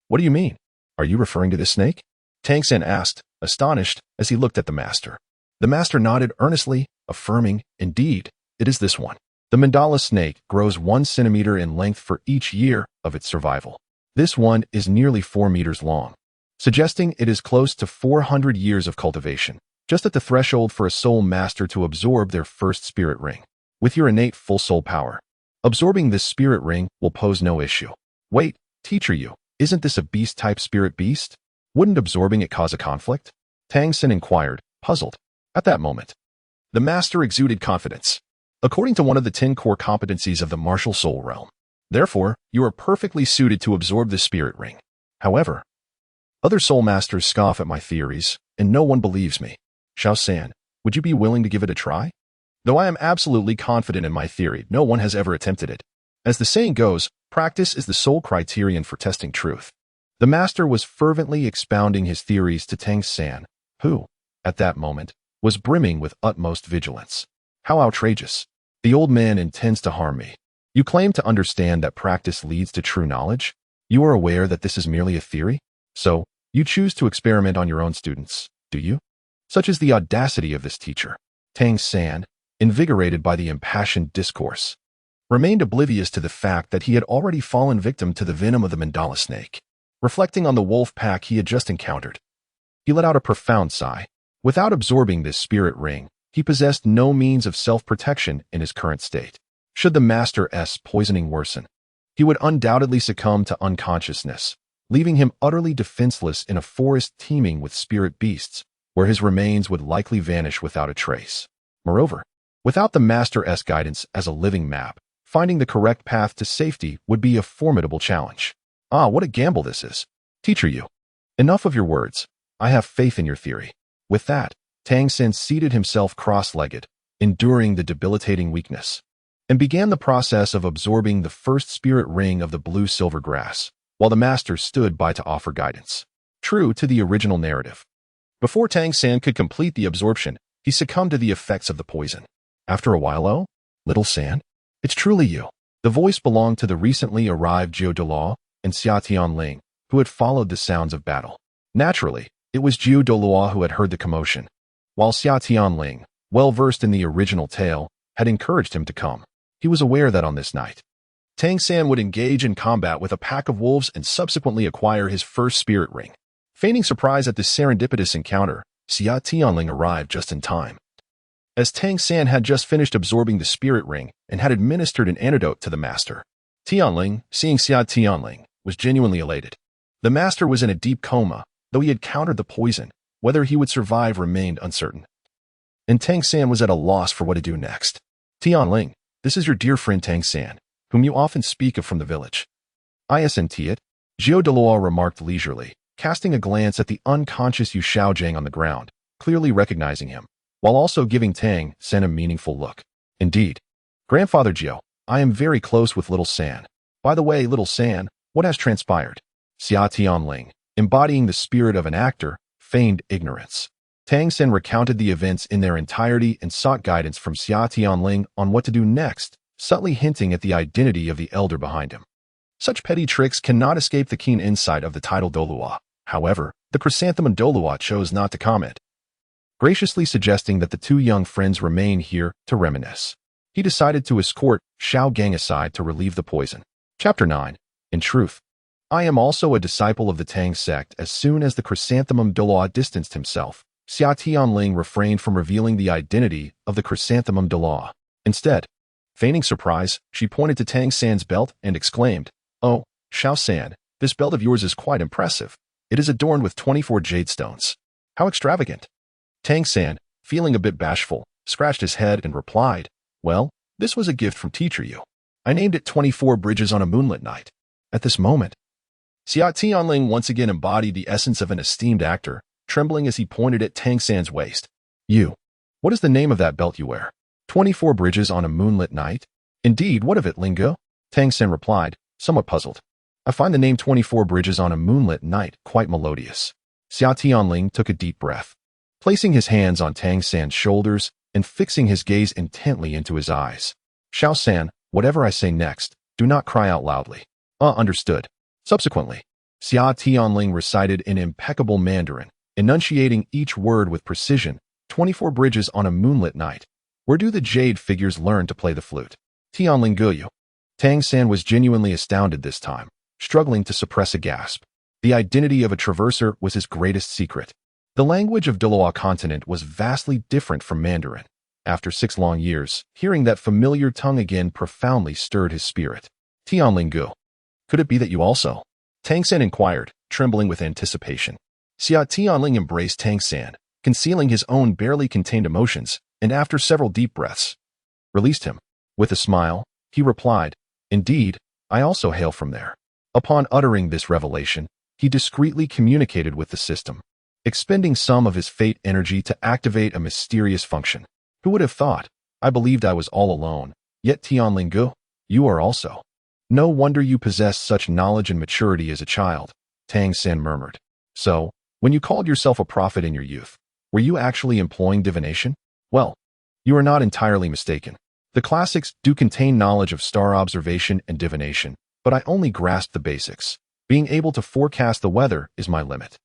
what do you mean? Are you referring to this snake? Tang San asked, astonished as he looked at the master. The master nodded earnestly, affirming, "Indeed, it is this one." The mandala snake grows 1 centimeter in length for each year of its survival. This one is nearly 4 meters long, suggesting it is close to 400 years of cultivation, just at the threshold for a soul master to absorb their first spirit ring. With your innate full soul power, absorbing this spirit ring will pose no issue. Wait, Teacher Yu, isn't this a beast-type spirit beast? Wouldn't absorbing it cause a conflict? Tang San inquired, puzzled. At that moment, the master exuded confidence. According to one of the 10 core competencies of the martial soul realm, therefore, you are perfectly suited to absorb the spirit ring. However, other soul masters scoff at my theories, and no one believes me. Xiao San, would you be willing to give it a try? Though I am absolutely confident in my theory, no one has ever attempted it. As the saying goes, practice is the sole criterion for testing truth. The master was fervently expounding his theories to Tang San, who, at that moment, was brimming with utmost vigilance. How outrageous. The old man intends to harm me. You claim to understand that practice leads to true knowledge? You are aware that this is merely a theory? So, you choose to experiment on your own students, do you? Such is the audacity of this teacher. Tang San, invigorated by the impassioned discourse, remained oblivious to the fact that he had already fallen victim to the venom of the mandala snake. Reflecting on the wolf pack he had just encountered, he let out a profound sigh. Without absorbing this spirit ring, he possessed no means of self-protection in his current state. Should the master's poisoning worsen, he would undoubtedly succumb to unconsciousness, leaving him utterly defenseless in a forest teeming with spirit beasts, where his remains would likely vanish without a trace. Moreover, without the master's guidance as a living map, finding the correct path to safety would be a formidable challenge. Ah, what a gamble this is. Teacher Yu, enough of your words. I have faith in your theory. With that, Tang San seated himself cross-legged, enduring the debilitating weakness, and began the process of absorbing the first spirit ring of the blue-silver grass, while the master stood by to offer guidance. True to the original narrative, before Tang San could complete the absorption, he succumbed to the effects of the poison. After a while, oh, little San, it's truly you. The voice belonged to the recently arrived Douluo and Xia Tianling, who had followed the sounds of battle. Naturally, it was Douluo who had heard the commotion, while Xia Tianling, well-versed in the original tale, had encouraged him to come. He was aware that on this night, Tang San would engage in combat with a pack of wolves and subsequently acquire his first spirit ring. Feigning surprise at this serendipitous encounter, Xia Tianling arrived just in time. As Tang San had just finished absorbing the spirit ring and had administered an antidote to the master, Tianling, seeing Xia Tianling, was genuinely elated. The master was in a deep coma, though he had countered the poison. Whether he would survive remained uncertain. And Tang San was at a loss for what to do next. Tianling, this is your dear friend Tang San, whom you often speak of from the village. Isn't it? Douluo remarked leisurely, casting a glance at the unconscious Yu Xiaogang on the ground, clearly recognizing him, while also giving Tang San a meaningful look. Indeed. Grandfather Jiao, I am very close with little San. By the way, little San, what has transpired? Xia Tianling, embodying the spirit of an actor, feigned ignorance. Tang San recounted the events in their entirety and sought guidance from Xia Tianling on what to do next, subtly hinting at the identity of the elder behind him. Such petty tricks cannot escape the keen insight of the titled Douluo. However, the chrysanthemum Douluo chose not to comment, graciously suggesting that the two young friends remain here to reminisce. He decided to escort Xiaogang aside to relieve the poison. Chapter 9. In truth, I am also a disciple of the Tang sect. As soon as the chrysanthemum Douluo distanced himself, Xia Tianling refrained from revealing the identity of the chrysanthemum Douluo. Instead, feigning surprise, she pointed to Tang San's belt and exclaimed, "Oh, Xiao San, this belt of yours is quite impressive. It is adorned with 24 jade stones. How extravagant." Tang San, feeling a bit bashful, scratched his head and replied, "Well, this was a gift from Teacher Yu. I named it 24 Bridges on a Moonlit Night." At this moment, Xia Tianling once again embodied the essence of an esteemed actor, trembling as he pointed at Tang San's waist. "You, what is the name of that belt you wear? 24 Bridges on a Moonlit Night? Indeed, what of it, Lingo?" Tang San replied, somewhat puzzled. "I find the name 24 Bridges on a Moonlit Night quite melodious." Xia Tianling took a deep breath, placing his hands on Tang San's shoulders and fixing his gaze intently into his eyes. "Xiao San, whatever I say next, do not cry out loudly." Understood. Subsequently, Xia Tianling recited in impeccable Mandarin, enunciating each word with precision. 24 Bridges on a Moonlit Night. Where do the jade figures learn to play the flute? Tianling Guyu. Tang San was genuinely astounded this time, struggling to suppress a gasp. The identity of a traverser was his greatest secret. The language of Douluo continent was vastly different from Mandarin. After 6 long years, hearing that familiar tongue again profoundly stirred his spirit. Tianling Gu. Could it be that you also Tang San inquired, trembling with anticipation. Xia Tianling embraced Tang San, concealing his own barely contained emotions, and after several deep breaths, released him. With a smile, he replied, "Indeed, I also hail from there." Upon uttering this revelation, he discreetly communicated with the system, expending some of his fate energy to activate a mysterious function. Who would have thought? I believed I was all alone, yet Tianling Gu, you are also. No wonder you possess such knowledge and maturity as a child, Tang San murmured. So, when you called yourself a prophet in your youth, were you actually employing divination? Well, you are not entirely mistaken. The classics do contain knowledge of star observation and divination, but I only grasped the basics. Being able to forecast the weather is my limit.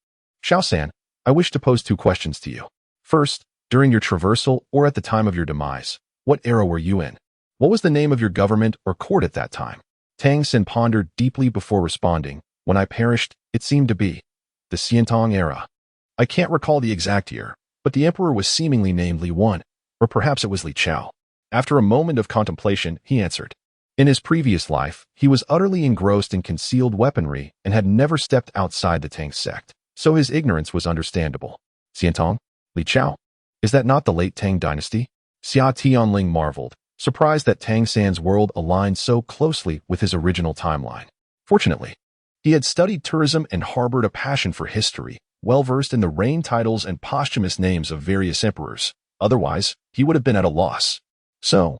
Xiao San, I wish to pose 2 questions to you. First, during your traversal or at the time of your demise, what era were you in? What was the name of your government or court at that time? Tang San pondered deeply before responding. When I perished, it seemed to be the Xiantong era. I can't recall the exact year, but the emperor was seemingly named Li Wan, or perhaps it was Li Chao. After a moment of contemplation, he answered. In his previous life, he was utterly engrossed in concealed weaponry and had never stepped outside the Tang sect, so his ignorance was understandable. Xiantong? Li Chao? Is that not the late Tang dynasty? Xia Tianling marveled, surprised that Tang San's world aligned so closely with his original timeline. Fortunately, he had studied tourism and harbored a passion for history, well-versed in the reign titles and posthumous names of various emperors. Otherwise, he would have been at a loss. So,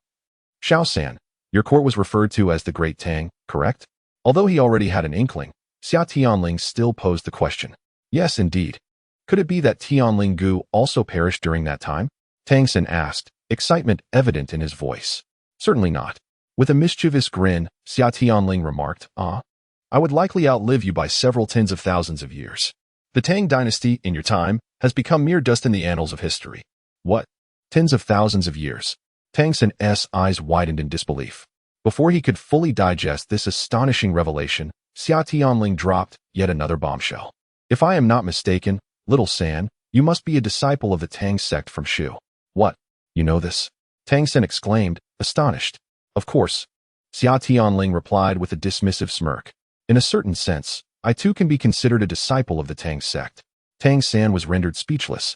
Xiao San, your court was referred to as the Great Tang, correct? Although he already had an inkling, Xia Tianling still posed the question. Yes, indeed. Could it be that Tianling Gu also perished during that time? Tang San asked, excitement evident in his voice. Certainly not. With a mischievous grin, Xia Tianling remarked, I would likely outlive you by several tens of thousands of years. The Tang dynasty, in your time, has become mere dust in the annals of history. What? Tens of thousands of years? Tang San's eyes widened in disbelief. Before he could fully digest this astonishing revelation, Xia Tianling dropped yet another bombshell. If I am not mistaken, little San, you must be a disciple of the Tang sect from Shu. What? You know this? Tang San exclaimed, astonished. Of course. Xia Tianling replied with a dismissive smirk. In a certain sense, I too can be considered a disciple of the Tang sect. Tang San was rendered speechless,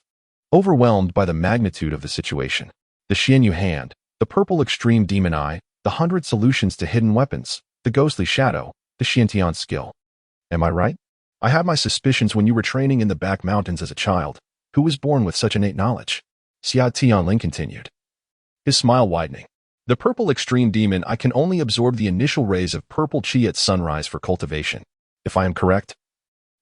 overwhelmed by the magnitude of the situation. The Xianyu hand, the purple extreme demon eye, the 100 solutions to hidden weapons, the ghostly shadow, the Xia Tian skill. Am I right? I had my suspicions when you were training in the back mountains as a child. Who was born with such innate knowledge? Xia Tianling continued, his smile widening. The purple extreme demon I can only absorb the initial rays of purple chi at sunrise for cultivation. If I am correct,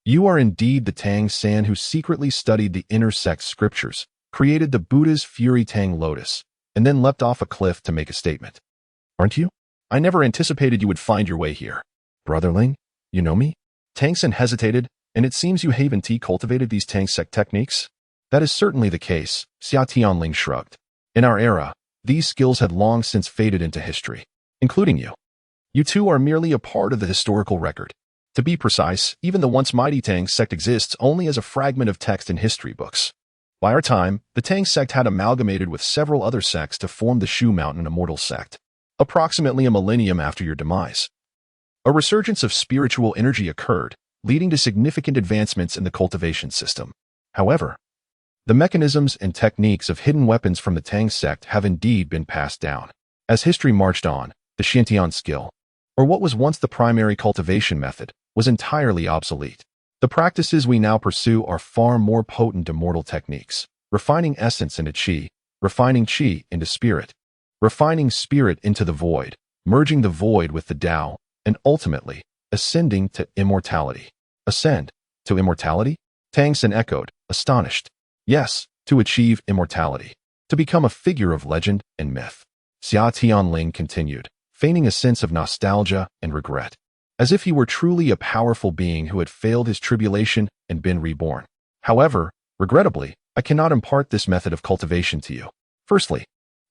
you are indeed the Tang San who secretly studied the inner sect scriptures, created the Buddha's Fury Tang Lotus, and then leapt off a cliff to make a statement. Aren't you? I never anticipated you would find your way here. Brotherling, you know me? Tang San hesitated, and it seems you haven't cultivated these Tang sect techniques? That is certainly the case, Xia Tianling shrugged. In our era, these skills had long since faded into history, including you. You two are merely a part of the historical record. To be precise, even the once mighty Tang sect exists only as a fragment of text in history books. By our time, the Tang sect had amalgamated with several other sects to form the Shu Mountain Immortal sect. Approximately a millennium after your demise, a resurgence of spiritual energy occurred, leading to significant advancements in the cultivation system. However, the mechanisms and techniques of hidden weapons from the Tang sect have indeed been passed down. As history marched on, the Xia Tian skill, or what was once the primary cultivation method, was entirely obsolete. The practices we now pursue are far more potent immortal techniques, refining essence into qi, refining qi into spirit, refining spirit into the void, merging the void with the Tao, and ultimately, ascending to immortality. Ascend to immortality? Tang San echoed, astonished. Yes, to achieve immortality, to become a figure of legend and myth. Xia Tianling continued, feigning a sense of nostalgia and regret, as if he were truly a powerful being who had failed his tribulation and been reborn. However, regrettably, I cannot impart this method of cultivation to you. Firstly,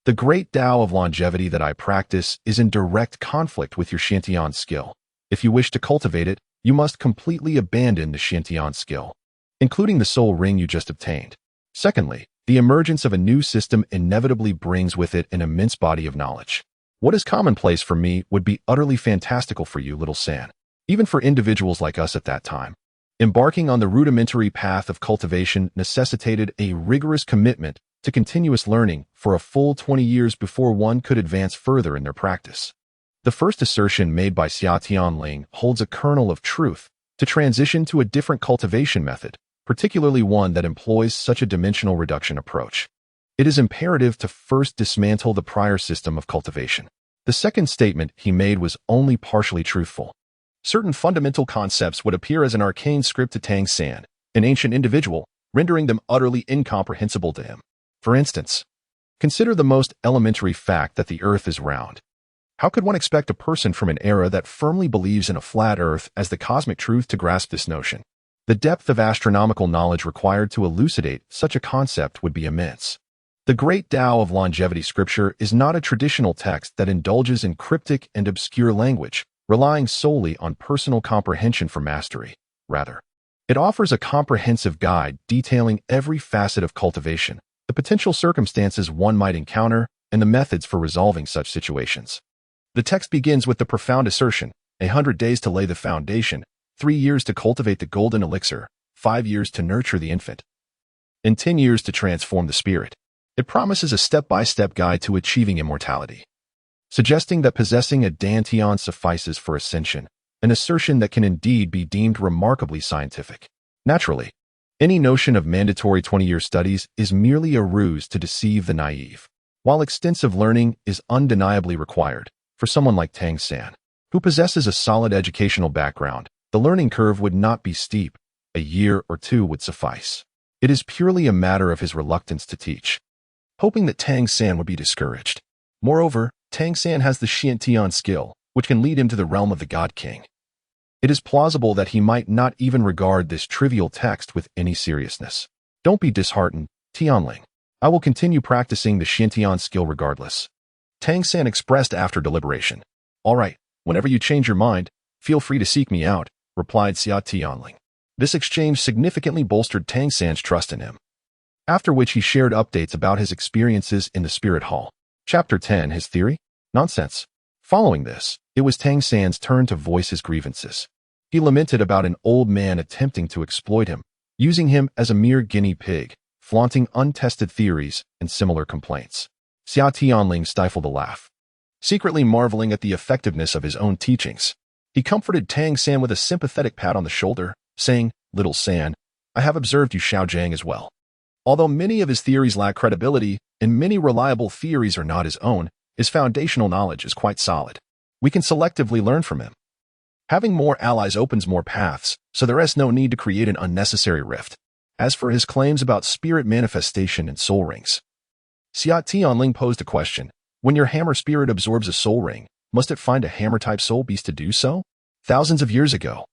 the great Tao of longevity that I practice is in direct conflict with your Xia Tian skill. If you wish to cultivate it, you must completely abandon the Xia Tian skill, including the soul ring you just obtained. Secondly, the emergence of a new system inevitably brings with it an immense body of knowledge. What is commonplace for me would be utterly fantastical for you, little San. even for individuals like us at that time. Embarking on the rudimentary path of cultivation necessitated a rigorous commitment to continuous learning for a full 20 years before one could advance further in their practice. The first assertion made by Xia Tianling holds a kernel of truth to transition to a different cultivation method, particularly one that employs such a dimensional reduction approach. It is imperative to first dismantle the prior system of cultivation. The second statement he made was only partially truthful. Certain fundamental concepts would appear as an arcane script to Tang San, an ancient individual, rendering them utterly incomprehensible to him. For instance, consider the most elementary fact that the Earth is round. How could one expect a person from an era that firmly believes in a flat Earth as the cosmic truth to grasp this notion? The depth of astronomical knowledge required to elucidate such a concept would be immense. The great Tao of longevity scripture is not a traditional text that indulges in cryptic and obscure language, relying solely on personal comprehension for mastery. Rather, it offers a comprehensive guide detailing every facet of cultivation, the potential circumstances one might encounter, and the methods for resolving such situations. The text begins with the profound assertion, 100 days to lay the foundation, 3 years to cultivate the golden elixir, 5 years to nurture the infant, and 10 years to transform the spirit. It promises a step-by-step guide to achieving immortality, suggesting that possessing a dantian suffices for ascension, an assertion that can indeed be deemed remarkably scientific. Naturally, any notion of mandatory 20-year studies is merely a ruse to deceive the naive. While extensive learning is undeniably required for someone like Tang San, who possesses a solid educational background, the learning curve would not be steep. A year or two would suffice. It is purely a matter of his reluctance to teach, hoping that Tang San would be discouraged. Moreover, Tang San has the Xia Tian skill, which can lead him to the realm of the God King. It is plausible that he might not even regard this trivial text with any seriousness. Don't be disheartened, Tianling. I will continue practicing the Xia Tian skill regardless. Tang San expressed after deliberation. All right, whenever you change your mind, feel free to seek me out, replied Xia Tianling. This exchange significantly bolstered Tang San's trust in him. After which he shared updates about his experiences in the Spirit Hall. Chapter 10, His Theory? Nonsense. Following this, it was Tang San's turn to voice his grievances. He lamented about an old man attempting to exploit him, using him as a mere guinea pig, flaunting untested theories and similar complaints. Xia Tianling stifled a laugh, secretly marveling at the effectiveness of his own teachings. He comforted Tang San with a sympathetic pat on the shoulder, saying, "Little San, I have observed Yu Xiaogang as well. Although many of his theories lack credibility and many reliable theories are not his own, his foundational knowledge is quite solid. We can selectively learn from him. Having more allies opens more paths, so there is no need to create an unnecessary rift. As for his claims about spirit manifestation and soul rings." Xia Tianling posed a question. When your hammer spirit absorbs a soul ring, must it find a hammer-type soul beast to do so? Thousands of years ago,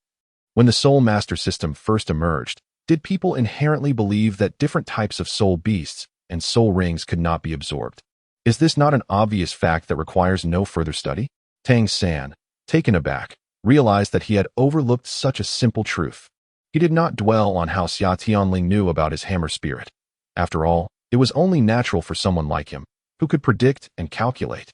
when the soul master system first emerged, did people inherently believe that different types of soul beasts and soul rings could not be absorbed? Is this not an obvious fact that requires no further study? Tang San, taken aback, realized that he had overlooked such a simple truth. He did not dwell on how Xia Tianling knew about his hammer spirit. After all, it was only natural for someone like him, who could predict and calculate,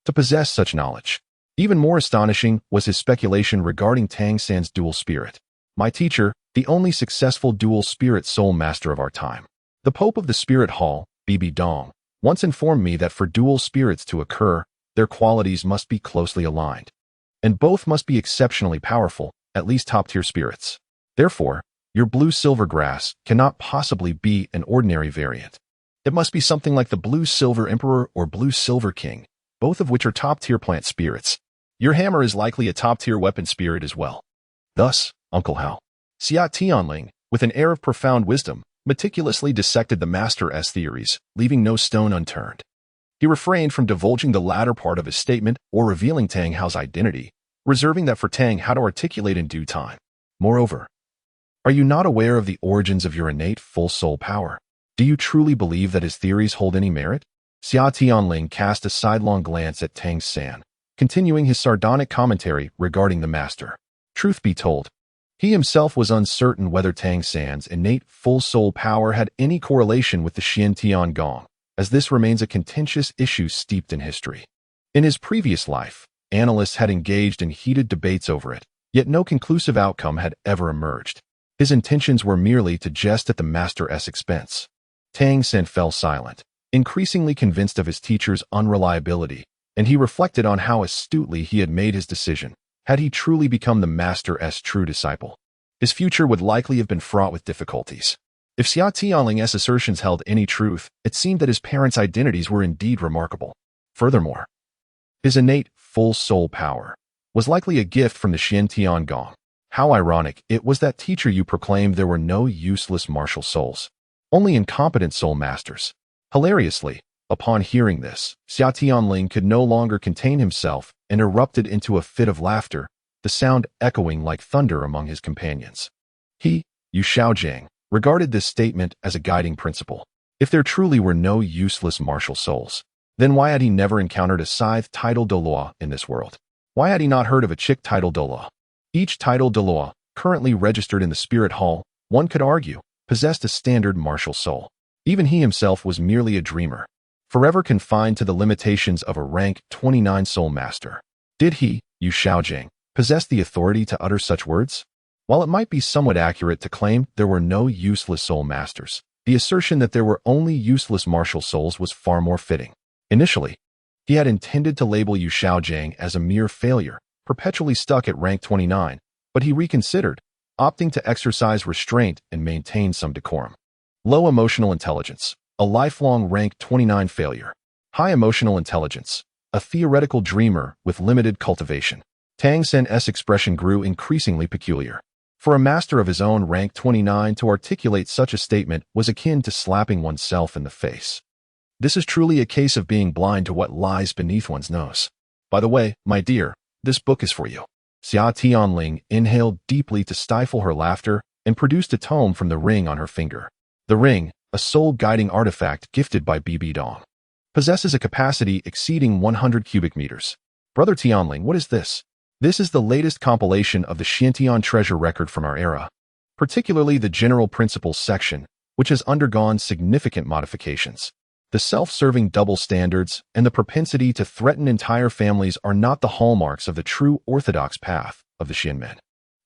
to possess such knowledge. Even more astonishing was his speculation regarding Tang San's dual spirit. My teacher, the only successful dual spirit soul master of our time. The Pope of the Spirit Hall, BBDong, once informed me that for dual spirits to occur, their qualities must be closely aligned, and both must be exceptionally powerful, at least top-tier spirits. Therefore, your blue-silver grass cannot possibly be an ordinary variant. It must be something like the blue-silver emperor or blue-silver king, both of which are top-tier plant spirits. Your hammer is likely a top-tier weapon spirit as well. Thus, Uncle Hao. Xia Tianling, with an air of profound wisdom, meticulously dissected the Master's theories, leaving no stone unturned. He refrained from divulging the latter part of his statement or revealing Tang Hao's identity, reserving that for Tang Hao to articulate in due time. Moreover, are you not aware of the origins of your innate full soul power? Do you truly believe that his theories hold any merit? Xia Tianling cast a sidelong glance at Tang San, continuing his sardonic commentary regarding the master. Truth be told, he himself was uncertain whether Tang San's innate full soul power had any correlation with the Qian Daoliu, as this remains a contentious issue steeped in history. In his previous life, analysts had engaged in heated debates over it, Yet no conclusive outcome had ever emerged. His intentions were merely to jest at the master's expense. Tang San fell silent, increasingly convinced of his teacher's unreliability, and he reflected on how astutely he had made his decision. Had he truly become the master's true disciple, his future would likely have been fraught with difficulties. If Xia Tianling's assertions held any truth, it seemed that his parents' identities were indeed remarkable. Furthermore, his innate, full-soul power was likely a gift from the Xiangjia. How ironic it was that teacher you proclaimed there were no useless martial souls, only incompetent soul masters. Hilariously, upon hearing this, Xia Tianling could no longer contain himself and erupted into a fit of laughter, the sound echoing like thunder among his companions. He, Yu Xiaogang, regarded this statement as a guiding principle. If there truly were no useless martial souls, then why had he never encountered a scythe titled Douluo in this world? Why had he not heard of a chick titled Douluo? Each title Douluo, currently registered in the Spirit Hall, one could argue, possessed a standard martial soul. Even he himself was merely a dreamer, forever confined to the limitations of a rank 29 soul master. Did he, Yu Xiaogang, possess the authority to utter such words? While it might be somewhat accurate to claim there were no useless soul masters, the assertion that there were only useless martial souls was far more fitting. Initially, he had intended to label Yu Xiaogang as a mere failure, perpetually stuck at rank 29, but he reconsidered, opting to exercise restraint and maintain some decorum. Low emotional intelligence, a lifelong rank 29 failure. High emotional intelligence, a theoretical dreamer with limited cultivation. Tang San's expression grew increasingly peculiar. For a master of his own rank 29 to articulate such a statement was akin to slapping oneself in the face. This is truly a case of being blind to what lies beneath one's nose. By the way, my dear, this book is for you. Xia Tianling inhaled deeply to stifle her laughter and produced a tome from the ring on her finger. The ring, a soul-guiding artifact gifted by BBDong, possesses a capacity exceeding 100 cubic meters. Brother Tianling, what is this? This is the latest compilation of the Xiantian treasure record from our era, particularly the General Principles section, which has undergone significant modifications. The self-serving double standards and the propensity to threaten entire families are not the hallmarks of the true orthodox path of the Xianmen.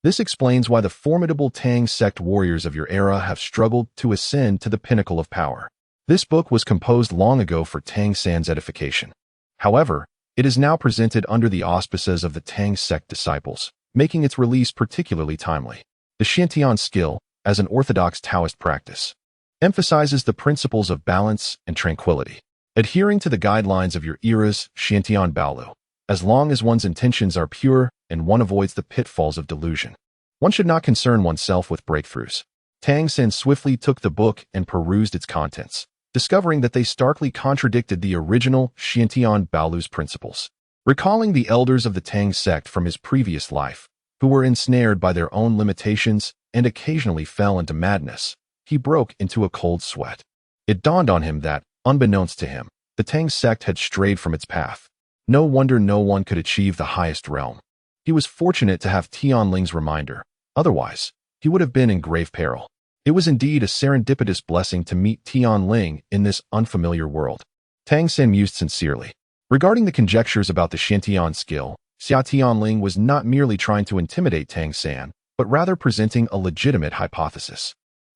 This explains why the formidable Tang sect warriors of your era have struggled to ascend to the pinnacle of power. This book was composed long ago for Tang San's edification. However, it is now presented under the auspices of the Tang sect disciples, making its release particularly timely. The Xiantian skill, as an orthodox Taoist practice, emphasizes the principles of balance and tranquility, adhering to the guidelines of your era's Xiantian Daoliu, as long as one's intentions are pure and one avoids the pitfalls of delusion. One should not concern oneself with breakthroughs. Tang San swiftly took the book and perused its contents, discovering that they starkly contradicted the original Xiantian Daoliu's principles. Recalling the elders of the Tang sect from his previous life, who were ensnared by their own limitations and occasionally fell into madness, he broke into a cold sweat. It dawned on him that, unbeknownst to him, the Tang sect had strayed from its path. No wonder no one could achieve the highest realm. He was fortunate to have Tianling's reminder. Otherwise, he would have been in grave peril. It was indeed a serendipitous blessing to meet Tianling in this unfamiliar world. Tang San mused sincerely. Regarding the conjectures about the Xiantian skill, Xia Tianling was not merely trying to intimidate Tang San, but rather presenting a legitimate hypothesis.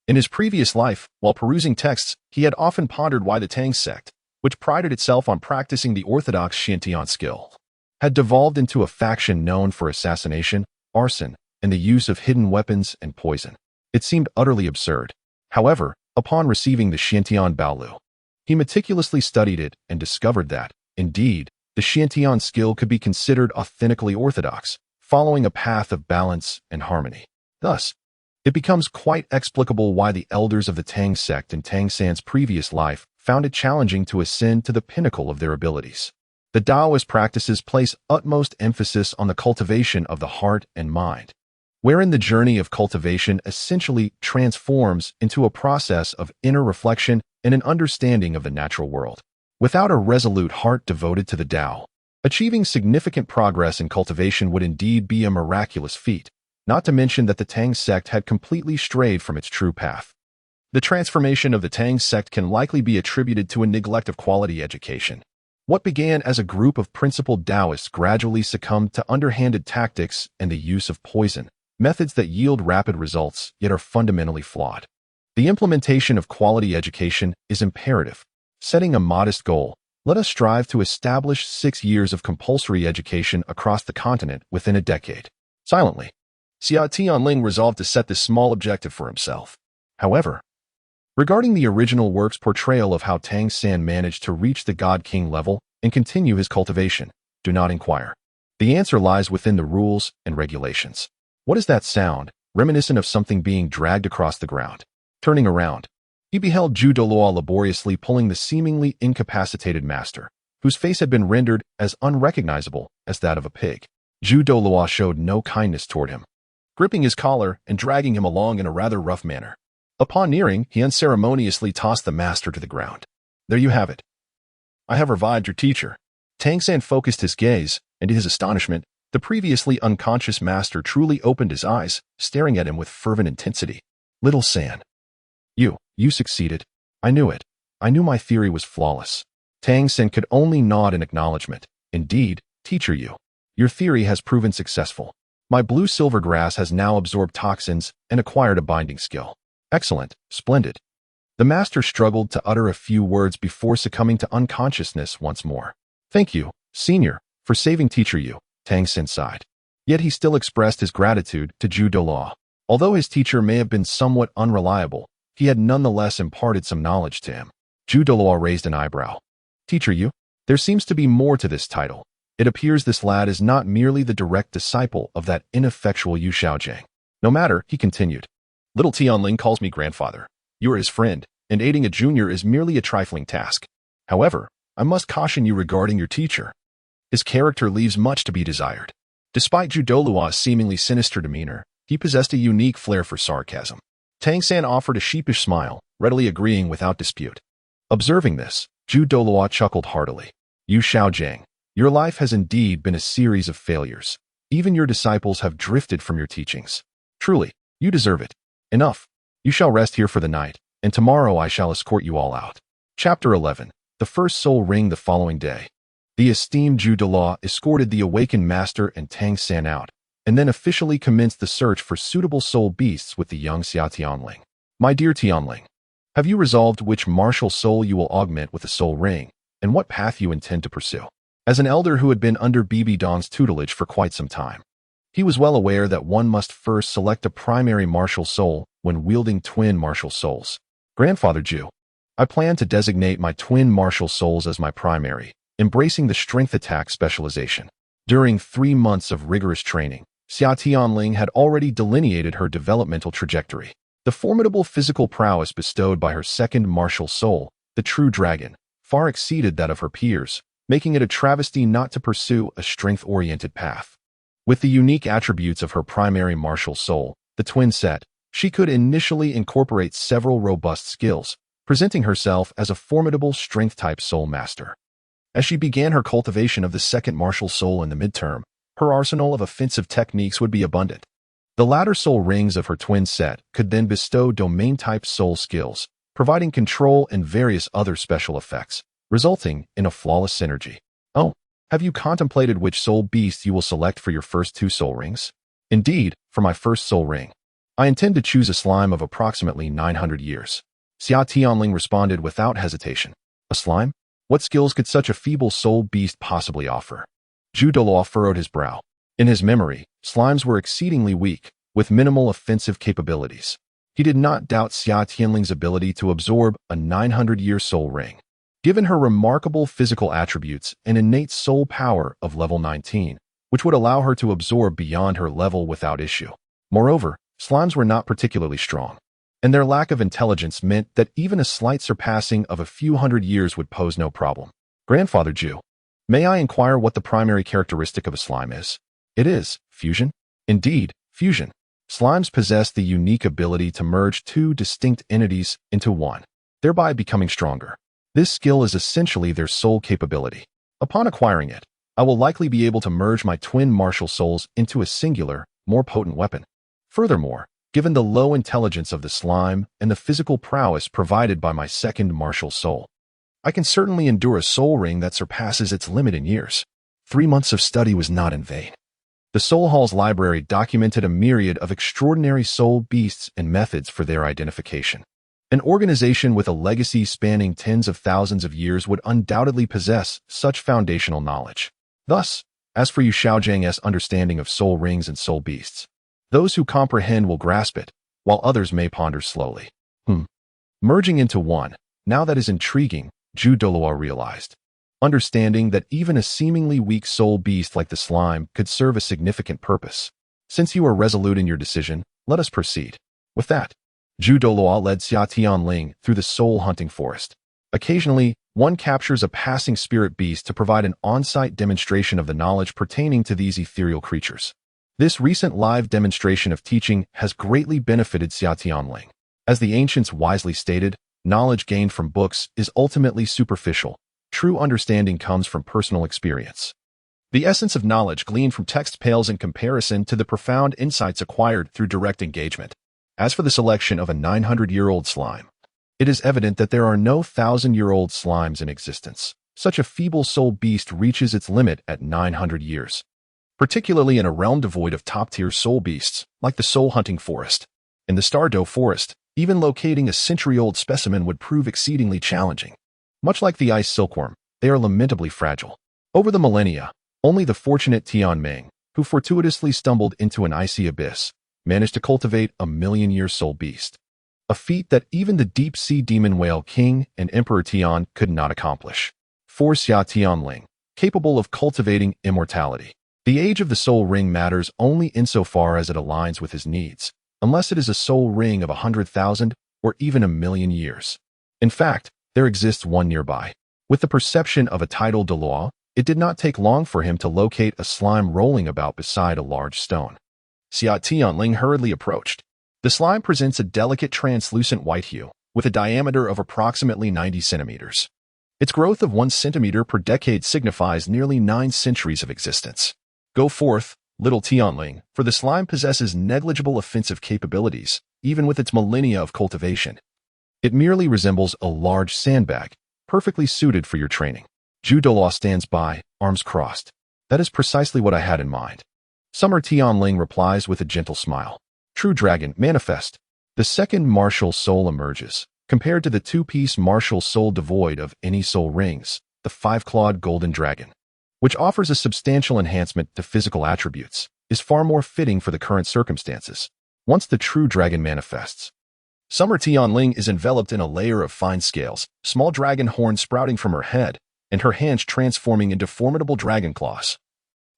In his previous life, while perusing texts, he had often pondered why the Tang sect, which prided itself on practicing the orthodox Xiantian skill, had devolved into a faction known for assassination, arson, and the use of hidden weapons and poison. It seemed utterly absurd. However, upon receiving the Xiantian Daoliu, he meticulously studied it and discovered that, indeed, the Xiantian skill could be considered authentically orthodox, following a path of balance and harmony. Thus, it becomes quite explicable why the elders of the Tang sect in Tang San's previous life found it challenging to ascend to the pinnacle of their abilities. The Taoist practices place utmost emphasis on the cultivation of the heart and mind, wherein the journey of cultivation essentially transforms into a process of inner reflection and an understanding of the natural world. Without a resolute heart devoted to the Tao, achieving significant progress in cultivation would indeed be a miraculous feat, not to mention that the Tang sect had completely strayed from its true path. The transformation of the Tang sect can likely be attributed to a neglect of quality education. What began as a group of principled Taoists gradually succumbed to underhanded tactics and the use of poison, methods that yield rapid results yet are fundamentally flawed. The implementation of quality education is imperative. Setting a modest goal, let us strive to establish 6 years of compulsory education across the continent within a decade. Silently, Xia Tianling resolved to set this small objective for himself. However, regarding the original work's portrayal of how Tang San managed to reach the God King level and continue his cultivation, do not inquire. The answer lies within the rules and regulations. What is that sound, reminiscent of something being dragged across the ground? Turning around, he beheld Douluo laboriously pulling the seemingly incapacitated master, whose face had been rendered as unrecognizable as that of a pig. Douluo showed no kindness toward him, gripping his collar and dragging him along in a rather rough manner. Upon nearing, he unceremoniously tossed the master to the ground. There you have it. I have revived your teacher. Tang San focused his gaze, and to his astonishment, the previously unconscious master truly opened his eyes, staring at him with fervent intensity. Little San. You succeeded. I knew it. I knew my theory was flawless. Tang San could only nod in acknowledgement. Indeed, teacher Yu, your theory has proven successful. My blue-silver grass has now absorbed toxins and acquired a binding skill. Excellent, splendid. The master struggled to utter a few words before succumbing to unconsciousness once more. Thank you, senior, for saving teacher Yu, Tang San sighed. Yet he still expressed his gratitude to Douluo. Although his teacher may have been somewhat unreliable, he had nonetheless imparted some knowledge to him. Douluo raised an eyebrow. Teacher Yu, there seems to be more to this title. It appears this lad is not merely the direct disciple of that ineffectual Yu Xiaogang. No matter, he continued. Little Tianling calls me grandfather. You are his friend, and aiding a junior is merely a trifling task. However, I must caution you regarding your teacher. His character leaves much to be desired. Despite Douluo's seemingly sinister demeanor, he possessed a unique flair for sarcasm. Tang San offered a sheepish smile, readily agreeing without dispute. Observing this, Douluo chuckled heartily. Yu Xiaogang, your life has indeed been a series of failures. Even your disciples have drifted from your teachings. Truly, you deserve it. Enough. You shall rest here for the night, and tomorrow I shall escort you all out. Chapter 11. The first soul ring the following day. The esteemed Douluo escorted the awakened master and Tang San out, and then officially commenced the search for suitable soul beasts with the young Xia Tianling. My dear Tianling, have you resolved which martial soul you will augment with a soul ring, and what path you intend to pursue? As an elder who had been under BBDong's tutelage for quite some time, he was well aware that one must first select a primary martial soul when wielding twin martial souls. Grandfather Ju, I plan to designate my twin martial souls as my primary, embracing the strength attack specialization. During 3 months of rigorous training, Xia Tianling had already delineated her developmental trajectory. The formidable physical prowess bestowed by her second martial soul, the true dragon, far exceeded that of her peers, making it a travesty not to pursue a strength-oriented path. With the unique attributes of her primary martial soul, the twin set, she could initially incorporate several robust skills, presenting herself as a formidable strength-type soul master. As she began her cultivation of the second martial soul in the midterm, her arsenal of offensive techniques would be abundant. The latter soul rings of her twin set could then bestow domain-type soul skills, providing control and various other special effects, resulting in a flawless synergy. Oh, have you contemplated which soul beast you will select for your first 2 soul rings? Indeed, for my first soul ring, I intend to choose a slime of approximately 900 years. Xia Tianling responded without hesitation. A slime? What skills could such a feeble soul beast possibly offer? Douluo furrowed his brow. In his memory, slimes were exceedingly weak, with minimal offensive capabilities. He did not doubt Xia Tianling's ability to absorb a 900-year soul ring. Given her remarkable physical attributes and innate soul power of level 19, which would allow her to absorb beyond her level without issue. Moreover, slimes were not particularly strong, and their lack of intelligence meant that even a slight surpassing of a few hundred years would pose no problem. Grandfather Ju, may I inquire what the primary characteristic of a slime is? It is fusion. Indeed, fusion. Slimes possess the unique ability to merge 2 distinct entities into one, thereby becoming stronger. This skill is essentially their soul capability. Upon acquiring it, I will likely be able to merge my twin martial souls into a singular, more potent weapon. Furthermore, given the low intelligence of the slime and the physical prowess provided by my second martial soul, I can certainly endure a soul ring that surpasses its limit in years. 3 months of study was not in vain. The Soul Hall's library documented a myriad of extraordinary soul beasts and methods for their identification. An organization with a legacy spanning tens of thousands of years would undoubtedly possess such foundational knowledge. Thus, as for Yu Xiaogang's understanding of soul rings and soul beasts, those who comprehend will grasp it, while others may ponder slowly. Merging into one, now that is intriguing, Douluo realized. Understanding that even a seemingly weak soul beast like the slime could serve a significant purpose. Since you are resolute in your decision, let us proceed. With that, Douluo led Xia Tianling through the soul-hunting forest. Occasionally, one captures a passing spirit beast to provide an on-site demonstration of the knowledge pertaining to these ethereal creatures. This recent live demonstration of teaching has greatly benefited Xia Tianling. As the ancients wisely stated, knowledge gained from books is ultimately superficial. True understanding comes from personal experience. The essence of knowledge gleaned from text pales in comparison to the profound insights acquired through direct engagement. As for the selection of a 900-year-old slime, it is evident that there are no 1,000-year-old slimes in existence. Such a feeble soul beast reaches its limit at 900 years, particularly in a realm devoid of top-tier soul beasts, like the soul-hunting forest. In the Stardow forest, even locating a century-old specimen would prove exceedingly challenging. Much like the ice silkworm, they are lamentably fragile. Over the millennia, only the fortunate Tianming, who fortuitously stumbled into an icy abyss, managed to cultivate a million-year soul beast. A feat that even the deep-sea demon whale king and Emperor Tian could not accomplish. For Xia Tianling, capable of cultivating immortality, the age of the soul ring matters only insofar as it aligns with his needs, unless it is a soul ring of 100,000 or even 1,000,000 years. In fact, there exists one nearby. With the perception of a tidal Douluo, it did not take long for him to locate a slime rolling about beside a large stone. Xia Tianling hurriedly approached. The slime presents a delicate translucent white hue, with a diameter of approximately 90 centimeters. Its growth of 1 centimeter per decade signifies nearly 9 centuries of existence. Go forth, little Tianling, for the slime possesses negligible offensive capabilities, even with its millennia of cultivation. It merely resembles a large sandbag, perfectly suited for your training. Douluo stands by, arms crossed. That is precisely what I had in mind. Summer Tianling replies with a gentle smile. True dragon, manifest. The second martial soul emerges. Compared to the two-piece martial soul devoid of any soul rings, the 5-clawed golden dragon, which offers a substantial enhancement to physical attributes, is far more fitting for the current circumstances. Once the true dragon manifests, Summer Tianling is enveloped in a layer of fine scales, small dragon horns sprouting from her head, and her hands transforming into formidable dragon claws.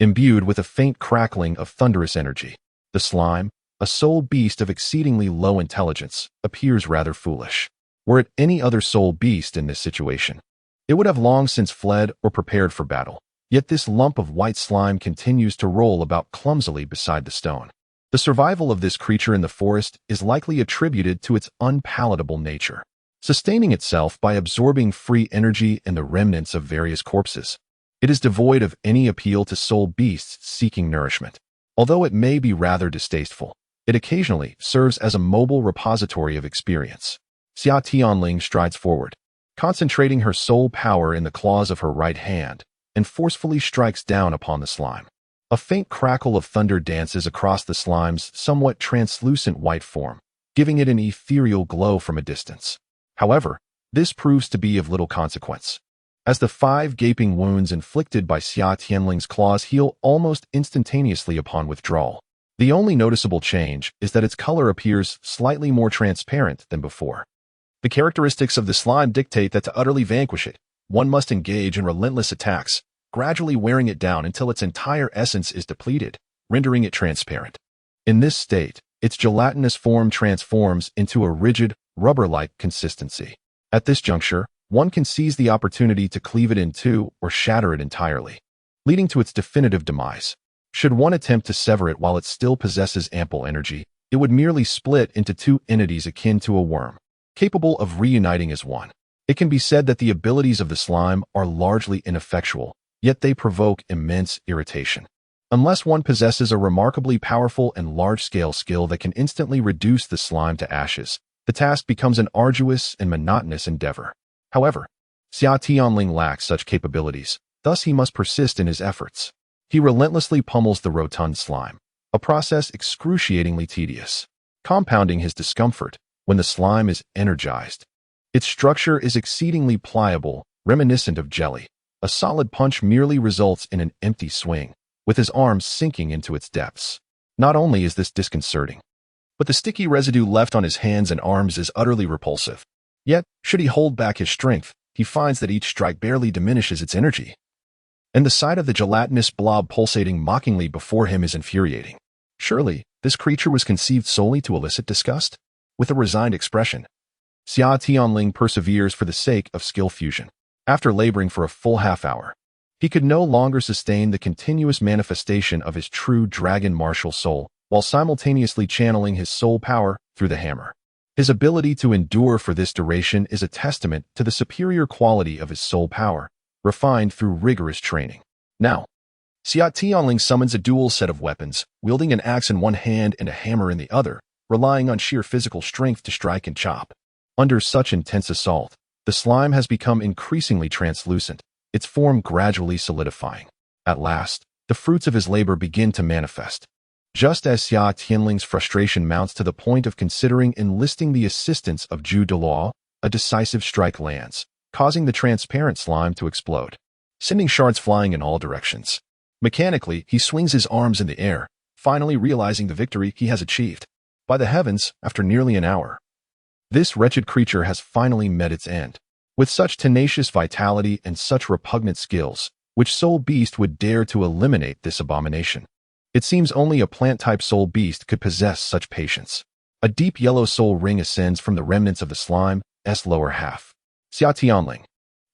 Imbued with a faint crackling of thunderous energy, the slime, a soul beast of exceedingly low intelligence, appears rather foolish. Were it any other soul beast in this situation, it would have long since fled or prepared for battle. Yet this lump of white slime continues to roll about clumsily beside the stone. The survival of this creature in the forest is likely attributed to its unpalatable nature, sustaining itself by absorbing free energy and the remnants of various corpses. It is devoid of any appeal to soul beasts seeking nourishment. Although it may be rather distasteful, it occasionally serves as a mobile repository of experience. Xia Tianling strides forward, concentrating her soul power in the claws of her right hand, and forcefully strikes down upon the slime. A faint crackle of thunder dances across the slime's somewhat translucent white form, giving it an ethereal glow from a distance. However, this proves to be of little consequence, as the 5 gaping wounds inflicted by Xia Tianling's claws heal almost instantaneously upon withdrawal. The only noticeable change is that its color appears slightly more transparent than before. The characteristics of the slime dictate that to utterly vanquish it, one must engage in relentless attacks, gradually wearing it down until its entire essence is depleted, rendering it transparent. In this state, its gelatinous form transforms into a rigid, rubber-like consistency. At this juncture, one can seize the opportunity to cleave it in two or shatter it entirely, leading to its definitive demise. Should one attempt to sever it while it still possesses ample energy, it would merely split into 2 entities akin to a worm, capable of reuniting as one. It can be said that the abilities of the slime are largely ineffectual, yet they provoke immense irritation. Unless one possesses a remarkably powerful and large-scale skill that can instantly reduce the slime to ashes, the task becomes an arduous and monotonous endeavor. However, Xia Tianling lacks such capabilities, thus he must persist in his efforts. He relentlessly pummels the rotund slime, a process excruciatingly tedious, compounding his discomfort when the slime is energized. Its structure is exceedingly pliable, reminiscent of jelly. A solid punch merely results in an empty swing, with his arms sinking into its depths. Not only is this disconcerting, but the sticky residue left on his hands and arms is utterly repulsive. Yet, should he hold back his strength, he finds that each strike barely diminishes its energy. And the sight of the gelatinous blob pulsating mockingly before him is infuriating. Surely, this creature was conceived solely to elicit disgust? With a resigned expression, Xia Tianling perseveres for the sake of skill fusion. After laboring for a full half-hour, he could no longer sustain the continuous manifestation of his true dragon martial soul while simultaneously channeling his soul power through the hammer. His ability to endure for this duration is a testament to the superior quality of his soul power, refined through rigorous training. Now, Xia Tianling summons a dual set of weapons, wielding an axe in one hand and a hammer in the other, relying on sheer physical strength to strike and chop. Under such intense assault, the slime has become increasingly translucent, its form gradually solidifying. At last, the fruits of his labor begin to manifest. Just as Xia Tianling's frustration mounts to the point of considering enlisting the assistance of Duuluo, a decisive strike lands, causing the transparent slime to explode, sending shards flying in all directions. Mechanically, he swings his arms in the air, finally realizing the victory he has achieved. By the heavens, after nearly an hour, this wretched creature has finally met its end. With such tenacious vitality and such repugnant skills, which soul beast would dare to eliminate this abomination? It seems only a plant-type soul beast could possess such patience. A deep yellow soul ring ascends from the remnants of the slime's lower half. Xia Tianling,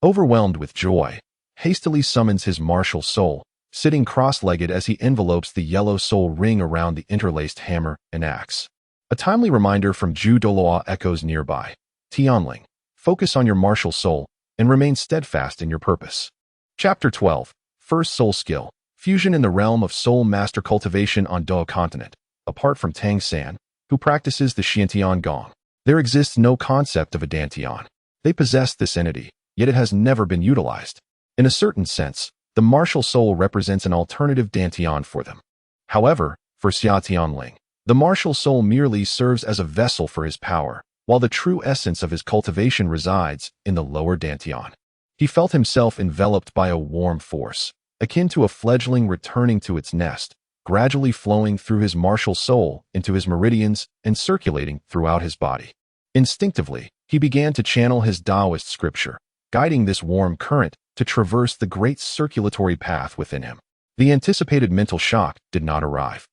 overwhelmed with joy, hastily summons his martial soul, sitting cross-legged as he envelopes the yellow soul ring around the interlaced hammer and axe. A timely reminder from Dugu echoes nearby. Tianling, focus on your martial soul and remain steadfast in your purpose. Chapter 12. First Soul Skill. Fusion in the realm of soul master cultivation on Douluo continent. Apart from Tang San, who practices the Xiangjia, there exists no concept of a Dantian. They possess this entity, yet it has never been utilized. In a certain sense, the martial soul represents an alternative Dantian for them. However, for Xia Tianling, the martial soul merely serves as a vessel for his power, while the true essence of his cultivation resides in the lower Dantian. He felt himself enveloped by a warm force, akin to a fledgling returning to its nest, gradually flowing through his martial soul into his meridians and circulating throughout his body. Instinctively, he began to channel his Taoist scripture, guiding this warm current to traverse the great circulatory path within him. The anticipated mental shock did not arrive.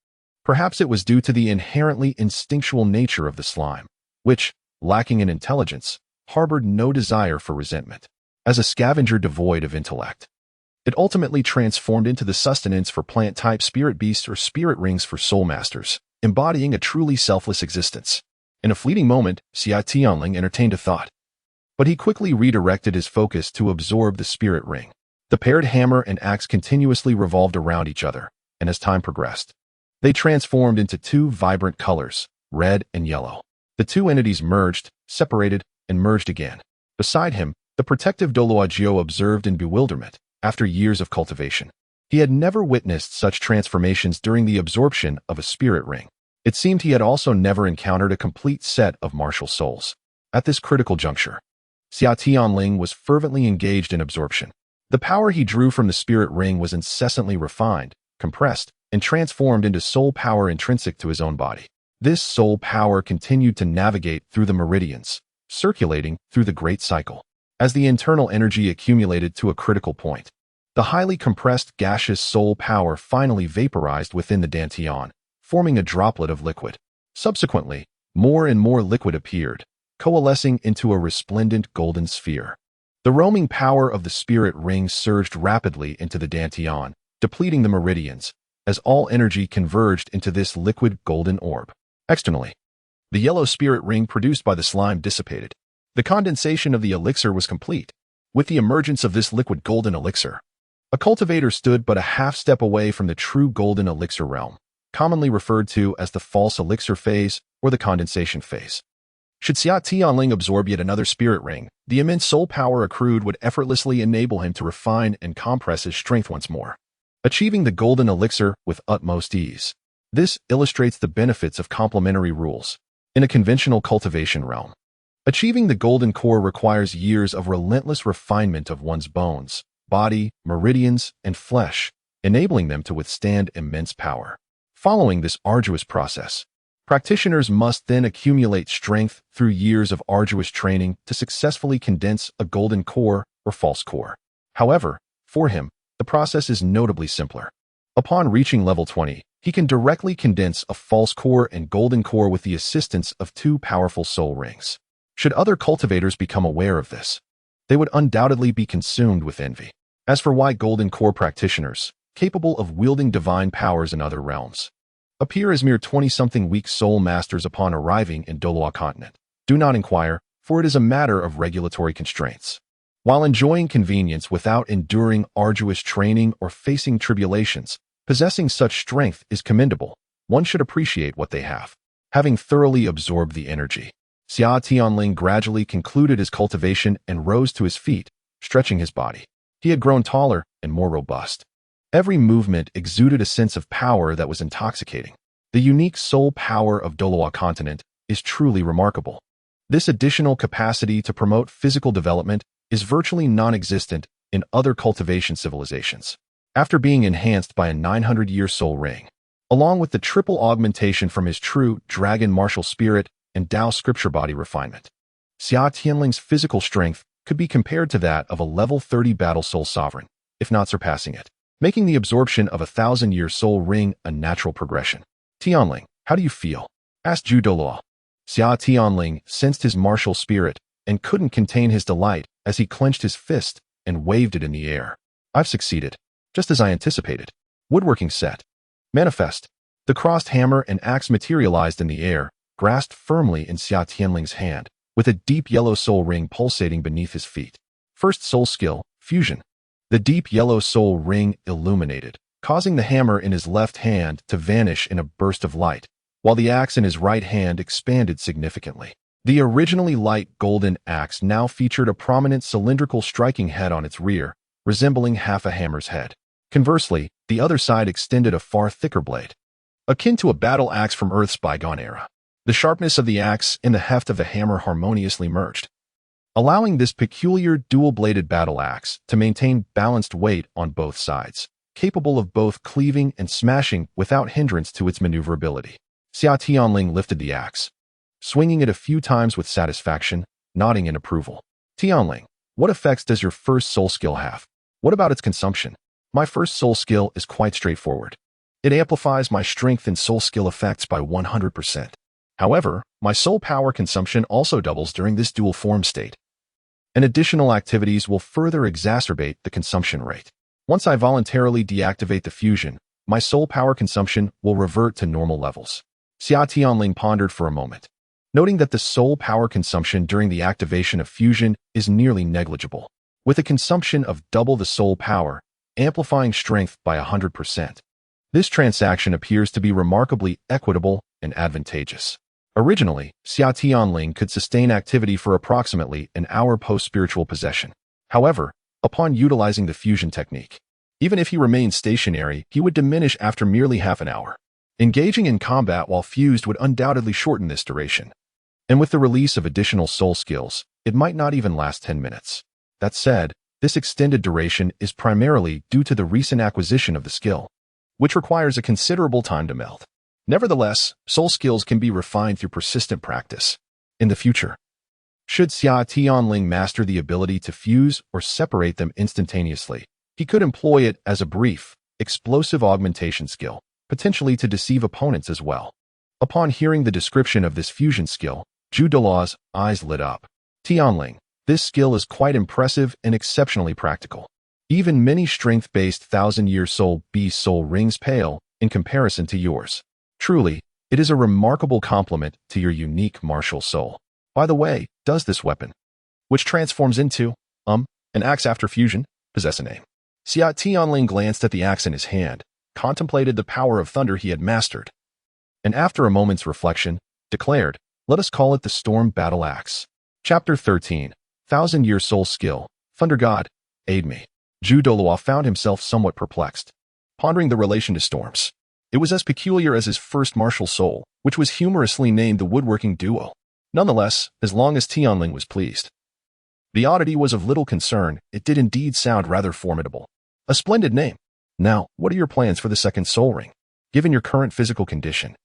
Perhaps it was due to the inherently instinctual nature of the slime, which, lacking in intelligence, harbored no desire for resentment. As a scavenger devoid of intellect, it ultimately transformed into the sustenance for plant-type spirit beasts or spirit rings for soul masters, embodying a truly selfless existence. In a fleeting moment, Xia Tianling entertained a thought, but he quickly redirected his focus to absorb the spirit ring. The paired hammer and axe continuously revolved around each other, and as time progressed, they transformed into two vibrant colors, red and yellow. The two entities merged, separated, and merged again. Beside him, the protective Douluo observed in bewilderment. After years of cultivation, he had never witnessed such transformations during the absorption of a spirit ring. It seemed he had also never encountered a complete set of martial souls. At this critical juncture, Xia Tianling was fervently engaged in absorption. The power he drew from the spirit ring was incessantly refined, compressed, and transformed into soul power intrinsic to his own body. This soul power continued to navigate through the meridians, circulating through the great cycle. As the internal energy accumulated to a critical point, the highly compressed gaseous soul power finally vaporized within the Dantian, forming a droplet of liquid. Subsequently, more and more liquid appeared, coalescing into a resplendent golden sphere. The roaming power of the spirit ring surged rapidly into the Dantian, depleting the meridians, as all energy converged into this liquid golden orb. Externally, the yellow spirit ring produced by the slime dissipated. The condensation of the elixir was complete. With the emergence of this liquid golden elixir, a cultivator stood but a half step away from the true golden elixir realm, commonly referred to as the false elixir phase or the condensation phase. Should Xia Tianling absorb yet another spirit ring, the immense soul power accrued would effortlessly enable him to refine and compress his strength once more, achieving the golden elixir with utmost ease. This illustrates the benefits of complementary rules. In a conventional cultivation realm, achieving the golden core requires years of relentless refinement of one's bones, body, meridians, and flesh, enabling them to withstand immense power. Following this arduous process, practitioners must then accumulate strength through years of arduous training to successfully condense a golden core or false core. However, for him, the process is notably simpler. Upon reaching level 20, he can directly condense a false core and golden core with the assistance of two powerful soul rings. Should other cultivators become aware of this, they would undoubtedly be consumed with envy. As for why golden core practitioners, capable of wielding divine powers in other realms, appear as mere 20-something weak soul masters upon arriving in Douluo continent, do not inquire, for it is a matter of regulatory constraints. While enjoying convenience without enduring arduous training or facing tribulations, possessing such strength is commendable. One should appreciate what they have. Having thoroughly absorbed the energy, Xia Tianling gradually concluded his cultivation and rose to his feet, stretching his body. He had grown taller and more robust. Every movement exuded a sense of power that was intoxicating. The unique soul power of Douluo continent is truly remarkable. This additional capacity to promote physical development is virtually non-existent in other cultivation civilizations. After being enhanced by a 900-year soul ring, along with the triple augmentation from his true dragon martial spirit and Tao scripture body refinement, Xia Tianling's physical strength could be compared to that of a level 30 battle soul sovereign, if not surpassing it, making the absorption of a 1,000-year soul ring a natural progression. Tianling, how do you feel? Asked Zhu Douluo. Xia Tianling sensed his martial spirit and couldn't contain his delight as he clenched his fist and waved it in the air. I've succeeded, just as I anticipated. Woodworking set. Manifest. The crossed hammer and axe materialized in the air, grasped firmly in Xia Tianling's hand, with a deep yellow soul ring pulsating beneath his feet. First soul skill, fusion. The deep yellow soul ring illuminated, causing the hammer in his left hand to vanish in a burst of light, while the axe in his right hand expanded significantly. The originally light golden axe now featured a prominent cylindrical striking head on its rear, resembling half a hammer's head. Conversely, the other side extended a far thicker blade, akin to a battle axe from Earth's bygone era. The sharpness of the axe and the heft of the hammer harmoniously merged, allowing this peculiar dual-bladed battle axe to maintain balanced weight on both sides, capable of both cleaving and smashing without hindrance to its maneuverability. Xia Tianling lifted the axe, swinging it a few times with satisfaction, nodding in approval. Tianling, what effects does your first soul skill have? What about its consumption? My first soul skill is quite straightforward. It amplifies my strength and soul skill effects by 100%. However, my soul power consumption also doubles during this dual form state, and additional activities will further exacerbate the consumption rate. Once I voluntarily deactivate the fusion, my soul power consumption will revert to normal levels. Xia Tianling pondered for a moment, noting that the soul power consumption during the activation of fusion is nearly negligible, with a consumption of double the soul power, amplifying strength by 100%. This transaction appears to be remarkably equitable and advantageous. Originally, Xia Tianling could sustain activity for approximately an hour post-spiritual possession. However, upon utilizing the fusion technique, even if he remained stationary, he would diminish after merely half an hour. Engaging in combat while fused would undoubtedly shorten this duration, and with the release of additional soul skills, it might not even last 10 minutes. That said, this extended duration is primarily due to the recent acquisition of the skill, which requires a considerable time to melt. Nevertheless, soul skills can be refined through persistent practice. In the future, should Xia Tianling master the ability to fuse or separate them instantaneously, he could employ it as a brief, explosive augmentation skill, potentially to deceive opponents as well. Upon hearing the description of this fusion skill, Zhu Douluo's eyes lit up. Tianling, this skill is quite impressive and exceptionally practical. Even many strength-based 1,000-year soul-B soul rings pale in comparison to yours. Truly, it is a remarkable compliment to your unique martial soul. By the way, does this weapon, which transforms into, an axe after fusion, possess a name? Xia Tianling glanced at the axe in his hand, contemplated the power of thunder he had mastered, and after a moment's reflection, declared, Let us call it the Storm Battle Axe. Chapter 13. Thousand-Year Soul Skill. Thunder God, aid me. Douluo found himself somewhat perplexed, pondering the relation to storms. It was as peculiar as his first martial soul, which was humorously named the Woodworking Duo. Nonetheless, as long as Tianling was pleased. The oddity was of little concern. It did indeed sound rather formidable. A splendid name. Now, what are your plans for the second soul ring? Given your current physical condition,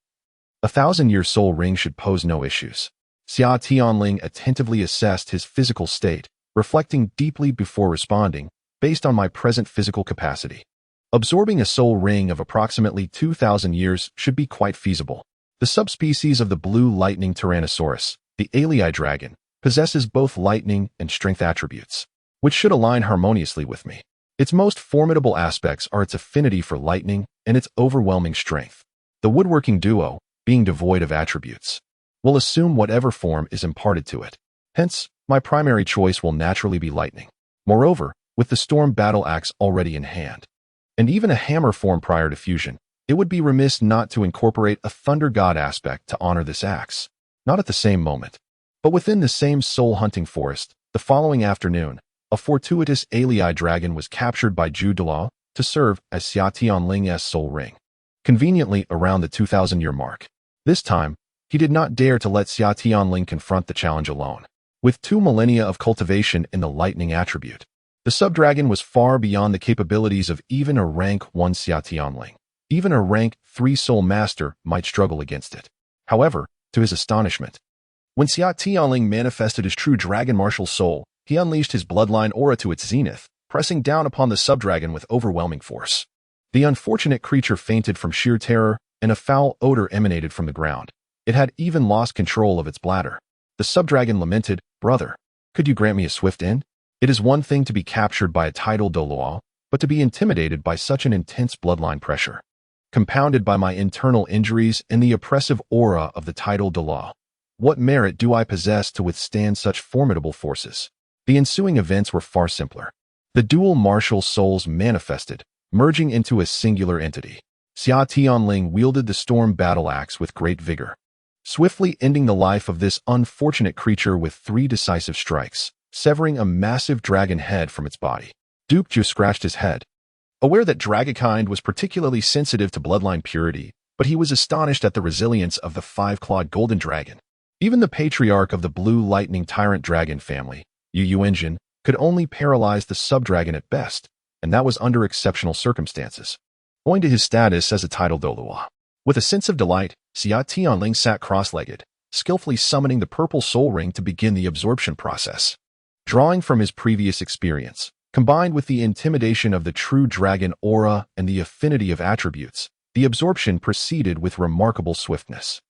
a 1,000-year soul ring should pose no issues. Xia Tianling attentively assessed his physical state, reflecting deeply before responding, based on my present physical capacity. Absorbing a soul ring of approximately 2,000 years should be quite feasible. The subspecies of the blue lightning Tyrannosaurus, the Alii dragon, possesses both lightning and strength attributes, which should align harmoniously with me. Its most formidable aspects are its affinity for lightning and its overwhelming strength. The Woodworking Duo, being devoid of attributes, will assume whatever form is imparted to it. Hence, my primary choice will naturally be lightning. Moreover, with the Storm Battle Axe already in hand, and even a hammer form prior to fusion, it would be remiss not to incorporate a Thunder God aspect to honor this axe. Not at the same moment, but within the same soul-hunting forest, the following afternoon, a fortuitous Alii dragon was captured by Douluo to serve as Xia Tianling's soul ring, conveniently around the 2,000-year mark. This time, he did not dare to let Xia Tianling confront the challenge alone. With 2 millennia of cultivation in the lightning attribute, the subdragon was far beyond the capabilities of even a rank 1 Xia Tianling. Even a rank 3 soul master might struggle against it. However, to his astonishment, when Xia Tianling manifested his true dragon martial soul, he unleashed his bloodline aura to its zenith, pressing down upon the subdragon with overwhelming force. The unfortunate creature fainted from sheer terror, and a foul odor emanated from the ground. It had even lost control of its bladder. The subdragon lamented, "Brother, could you grant me a swift end? It is one thing to be captured by a tidal Douluo, but to be intimidated by such an intense bloodline pressure, compounded by my internal injuries and the oppressive aura of the tidal Douluo. What merit do I possess to withstand such formidable forces?" The ensuing events were far simpler. The dual martial souls manifested, merging into a singular entity. Xia Tianling wielded the Storm Battle Axe with great vigor, swiftly ending the life of this unfortunate creature with 3 decisive strikes, severing a massive dragon head from its body. Dugu scratched his head, aware that Dragonkind was particularly sensitive to bloodline purity, but he was astonished at the resilience of the 5-clawed golden dragon. Even the patriarch of the blue lightning tyrant dragon family, Yu Xiaogang, could only paralyze the subdragon at best, and that was under exceptional circumstances, owing to his status as a tidal Douluo. With a sense of delight, Xia Tianling sat cross-legged, skillfully summoning the purple soul ring to begin the absorption process. Drawing from his previous experience, combined with the intimidation of the true dragon aura and the affinity of attributes, the absorption proceeded with remarkable swiftness.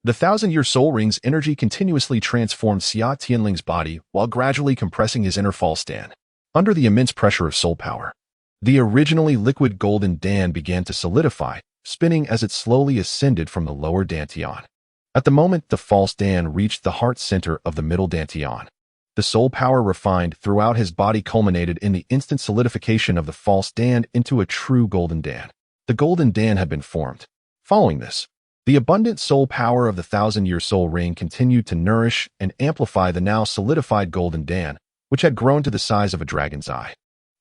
The 1,000-year soul ring's energy continuously transformed Xia Tianling's body while gradually compressing his inner false Dan. Under the immense pressure of soul power, the originally liquid golden Dan began to solidify, spinning as it slowly ascended from the lower dantian. At the moment the false Dan reached the heart center of the middle dantian, the soul power refined throughout his body culminated in the instant solidification of the false Dan into a true golden Dan. The golden Dan had been formed. Following this, the abundant soul power of the 1,000-year soul ring continued to nourish and amplify the now solidified golden Dan, which had grown to the size of a dragon's eye.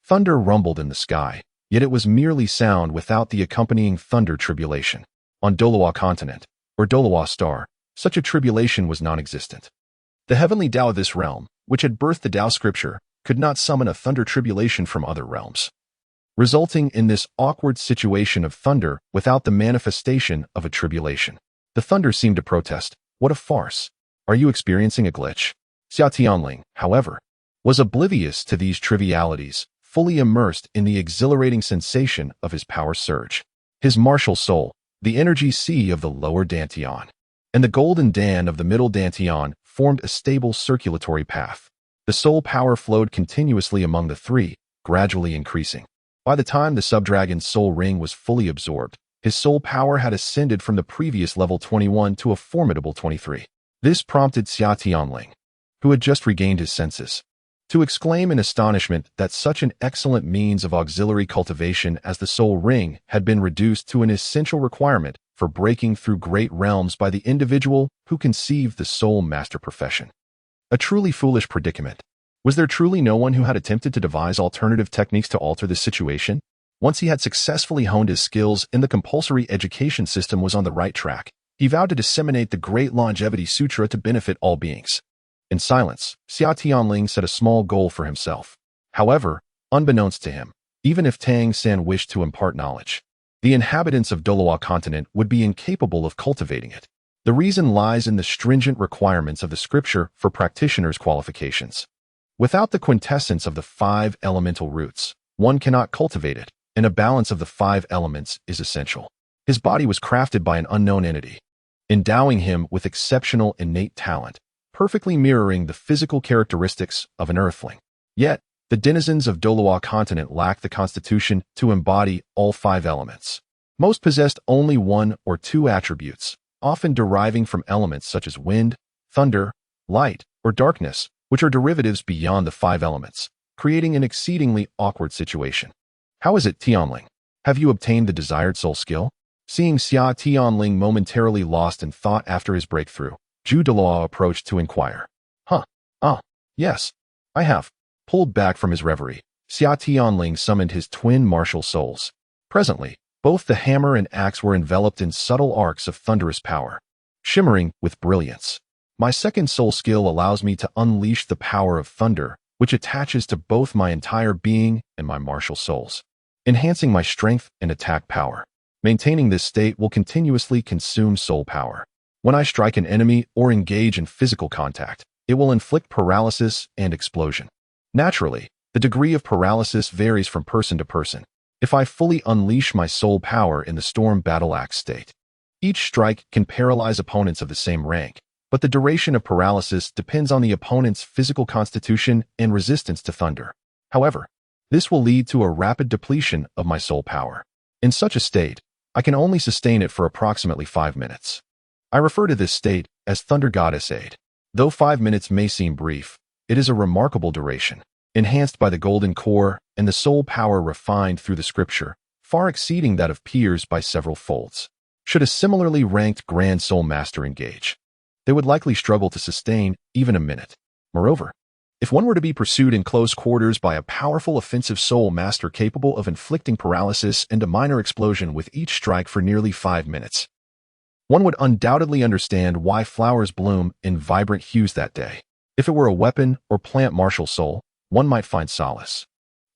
Thunder rumbled in the sky, yet it was merely sound without the accompanying thunder tribulation. On Douluo continent, or Douluo star, such a tribulation was non-existent. The heavenly Tao of this realm, which had birthed the Tao scripture, could not summon a thunder tribulation from other realms, resulting in this awkward situation of thunder without the manifestation of a tribulation. The thunder seemed to protest, "What a farce! Are you experiencing a glitch?" Xia Tianling, however, was oblivious to these trivialities, fully immersed in the exhilarating sensation of his power surge. His martial soul, the energy sea of the lower dantian, and the golden Dan of the middle dantian formed a stable circulatory path. The soul power flowed continuously among the 3, gradually increasing. By the time the subdragon's soul ring was fully absorbed, his soul power had ascended from the previous level 21 to a formidable 23. This prompted Xia Tianling, who had just regained his senses, to exclaim in astonishment that such an excellent means of auxiliary cultivation as the soul ring had been reduced to an essential requirement for breaking through great realms by the individual who conceived the soul master profession. A truly foolish predicament. Was there truly no one who had attempted to devise alternative techniques to alter this situation? Once he had successfully honed his skills and the compulsory education system was on the right track, he vowed to disseminate the great longevity sutra to benefit all beings. In silence, Xia Tianling set a small goal for himself. However, unbeknownst to him, even if Tang San wished to impart knowledge, the inhabitants of Douluo continent would be incapable of cultivating it. The reason lies in the stringent requirements of the scripture for practitioners' qualifications. Without the quintessence of the 5 elemental roots, one cannot cultivate it, and a balance of the 5 elements is essential. His body was crafted by an unknown entity, endowing him with exceptional innate talent, perfectly mirroring the physical characteristics of an earthling. Yet, the denizens of Douluo continent lack the constitution to embody all 5 elements. Most possessed only 1 or 2 attributes, often deriving from elements such as wind, thunder, light, or darkness, which are derivatives beyond the 5 elements, creating an exceedingly awkward situation. How is it, Tianling? Have you obtained the desired soul skill? Seeing Xia Tianling momentarily lost in thought after his breakthrough, Dugu approached to inquire. Yes, I have. Pulled back from his reverie, Xia Tianling summoned his twin martial souls. Presently, both the hammer and axe were enveloped in subtle arcs of thunderous power, shimmering with brilliance. My second soul skill allows me to unleash the power of thunder, which attaches to both my entire being and my martial souls, enhancing my strength and attack power. Maintaining this state will continuously consume soul power. When I strike an enemy or engage in physical contact, it will inflict paralysis and explosion. Naturally, the degree of paralysis varies from person to person. If I fully unleash my soul power in the storm battle axe state, each strike can paralyze opponents of the same rank, but the duration of paralysis depends on the opponent's physical constitution and resistance to thunder. However, this will lead to a rapid depletion of my soul power. In such a state, I can only sustain it for approximately 5 minutes. I refer to this state as Thunder Goddess Aid. Though 5 minutes may seem brief, it is a remarkable duration, enhanced by the golden core and the soul power refined through the scripture, far exceeding that of peers by several folds. Should a similarly ranked Grand Soul Master engage, they would likely struggle to sustain even a minute. Moreover, if one were to be pursued in close quarters by a powerful offensive soul master capable of inflicting paralysis and a minor explosion with each strike for nearly 5 minutes, one would undoubtedly understand why flowers bloom in vibrant hues that day. If it were a weapon or plant martial soul, one might find solace.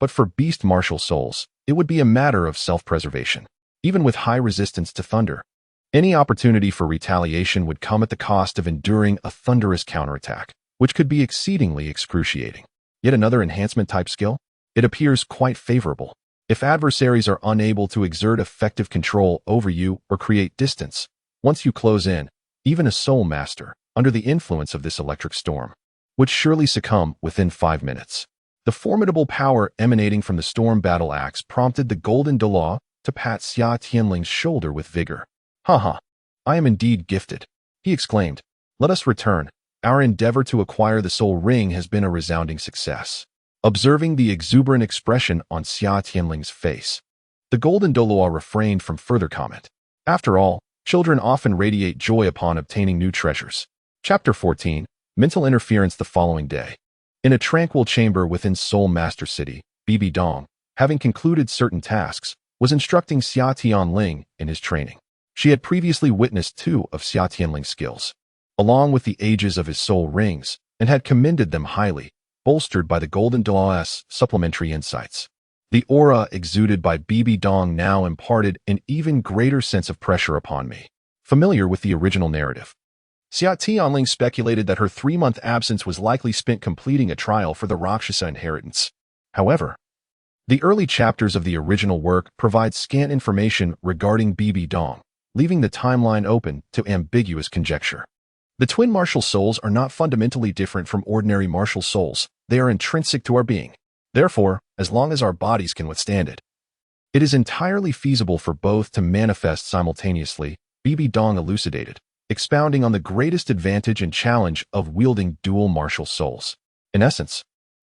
But for beast martial souls, it would be a matter of self-preservation. Even with high resistance to thunder, any opportunity for retaliation would come at the cost of enduring a thunderous counterattack, which could be exceedingly excruciating. Yet another enhancement type skill? It appears quite favorable. If adversaries are unable to exert effective control over you or create distance, once you close in, even a soul master, under the influence of this electric storm, would surely succumb within 5 minutes. The formidable power emanating from the storm battle axe prompted the golden Douluo to pat Xia Tianling's shoulder with vigor. I am indeed gifted, he exclaimed. Let us return. Our endeavor to acquire the soul ring has been a resounding success. Observing the exuberant expression on Xia Tianling's face, the golden Douluo refrained from further comment. After all, children often radiate joy upon obtaining new treasures. Chapter 14. Mental interference the following day. In a tranquil chamber within Soul Master City, BBDong, having concluded certain tasks, was instructing Xia Tianling in his training. She had previously witnessed 2 of Xia Tianling's skills, along with the ages of his soul rings, and had commended them highly, bolstered by the golden Douluo's supplementary insights. The aura exuded by BBDong now imparted an even greater sense of pressure upon me. Familiar with the original narrative, Xia Tianling speculated that her 3-month absence was likely spent completing a trial for the Rakshasa inheritance. However, the early chapters of the original work provide scant information regarding BBDong, leaving the timeline open to ambiguous conjecture. The twin martial souls are not fundamentally different from ordinary martial souls. They are intrinsic to our being. Therefore, as long as our bodies can withstand it, it is entirely feasible for both to manifest simultaneously, BBDong elucidated, expounding on the greatest advantage and challenge of wielding dual martial souls. In essence,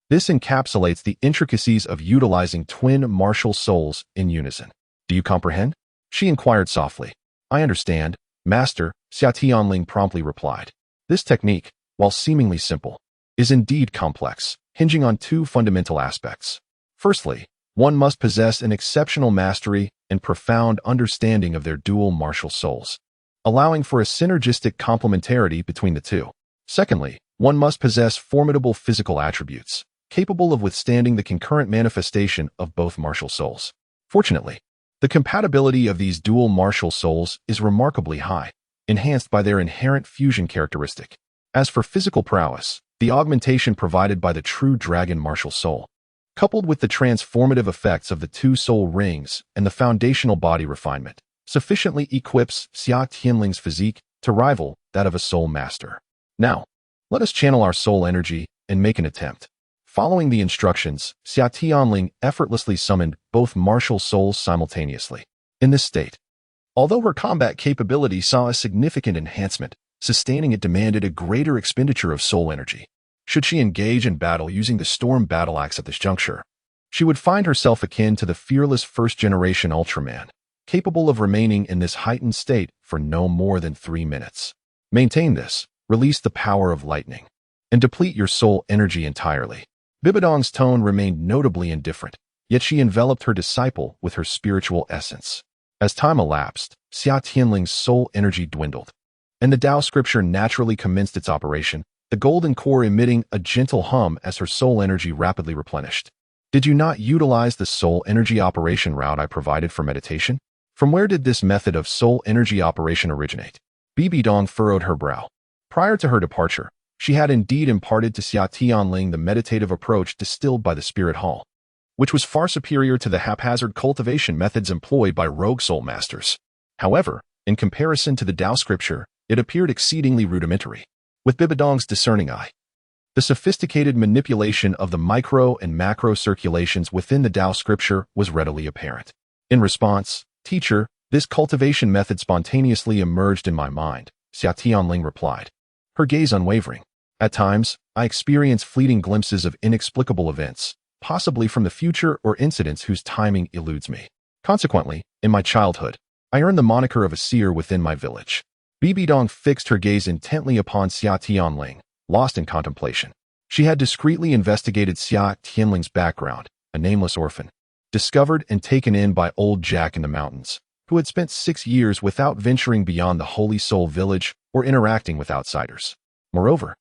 this encapsulates the intricacies of utilizing twin martial souls in unison. Do you comprehend? She inquired softly. I understand, Master, Xia Tianling promptly replied. This technique, while seemingly simple, is indeed complex, hinging on two fundamental aspects. Firstly, one must possess an exceptional mastery and profound understanding of their dual martial souls, allowing for a synergistic complementarity between the two. Secondly, one must possess formidable physical attributes, capable of withstanding the concurrent manifestation of both martial souls. Fortunately, the compatibility of these dual martial souls is remarkably high, enhanced by their inherent fusion characteristic. As for physical prowess, the augmentation provided by the true dragon martial soul, coupled with the transformative effects of the two soul rings and the foundational body refinement, sufficiently equips Xia Tianling's physique to rival that of a soul master. Now, let us channel our soul energy and make an attempt. Following the instructions, Xia Tianling effortlessly summoned both martial souls simultaneously. In this state, although her combat capability saw a significant enhancement, sustaining it demanded a greater expenditure of soul energy. Should she engage in battle using the Storm Battle Axe at this juncture, she would find herself akin to the fearless first-generation Ultraman, capable of remaining in this heightened state for no more than 3 minutes. Maintain this, release the power of lightning, and deplete your soul energy entirely. BBDong's tone remained notably indifferent, yet she enveloped her disciple with her spiritual essence. As time elapsed, Xia Tianling's soul energy dwindled, and the Tao scripture naturally commenced its operation, the golden core emitting a gentle hum as her soul energy rapidly replenished. Did you not utilize the soul energy operation route I provided for meditation? From where did this method of soul energy operation originate? BBDong furrowed her brow. Prior to her departure, she had indeed imparted to Xia Tianling the meditative approach distilled by the Spirit Hall, which was far superior to the haphazard cultivation methods employed by rogue soul masters. However, in comparison to the Tao scripture, it appeared exceedingly rudimentary. With BBDong's discerning eye, the sophisticated manipulation of the micro and macro circulations within the Tao scripture was readily apparent. In response, "Teacher, this cultivation method spontaneously emerged in my mind," Xia Tianling replied, her gaze unwavering. "At times, I experience fleeting glimpses of inexplicable events, possibly from the future or incidents whose timing eludes me. Consequently, in my childhood, I earned the moniker of a seer within my village." BBDong fixed her gaze intently upon Xia Tianling, lost in contemplation. She had discreetly investigated Xia Tianling's background, a nameless orphan, discovered and taken in by old Jack in the mountains, who had spent 6 years without venturing beyond the Holy Soul village or interacting with outsiders. Moreover,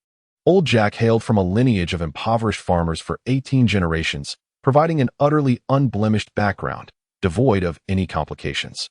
old Jack hailed from a lineage of impoverished farmers for 18 generations, providing an utterly unblemished background, devoid of any complications.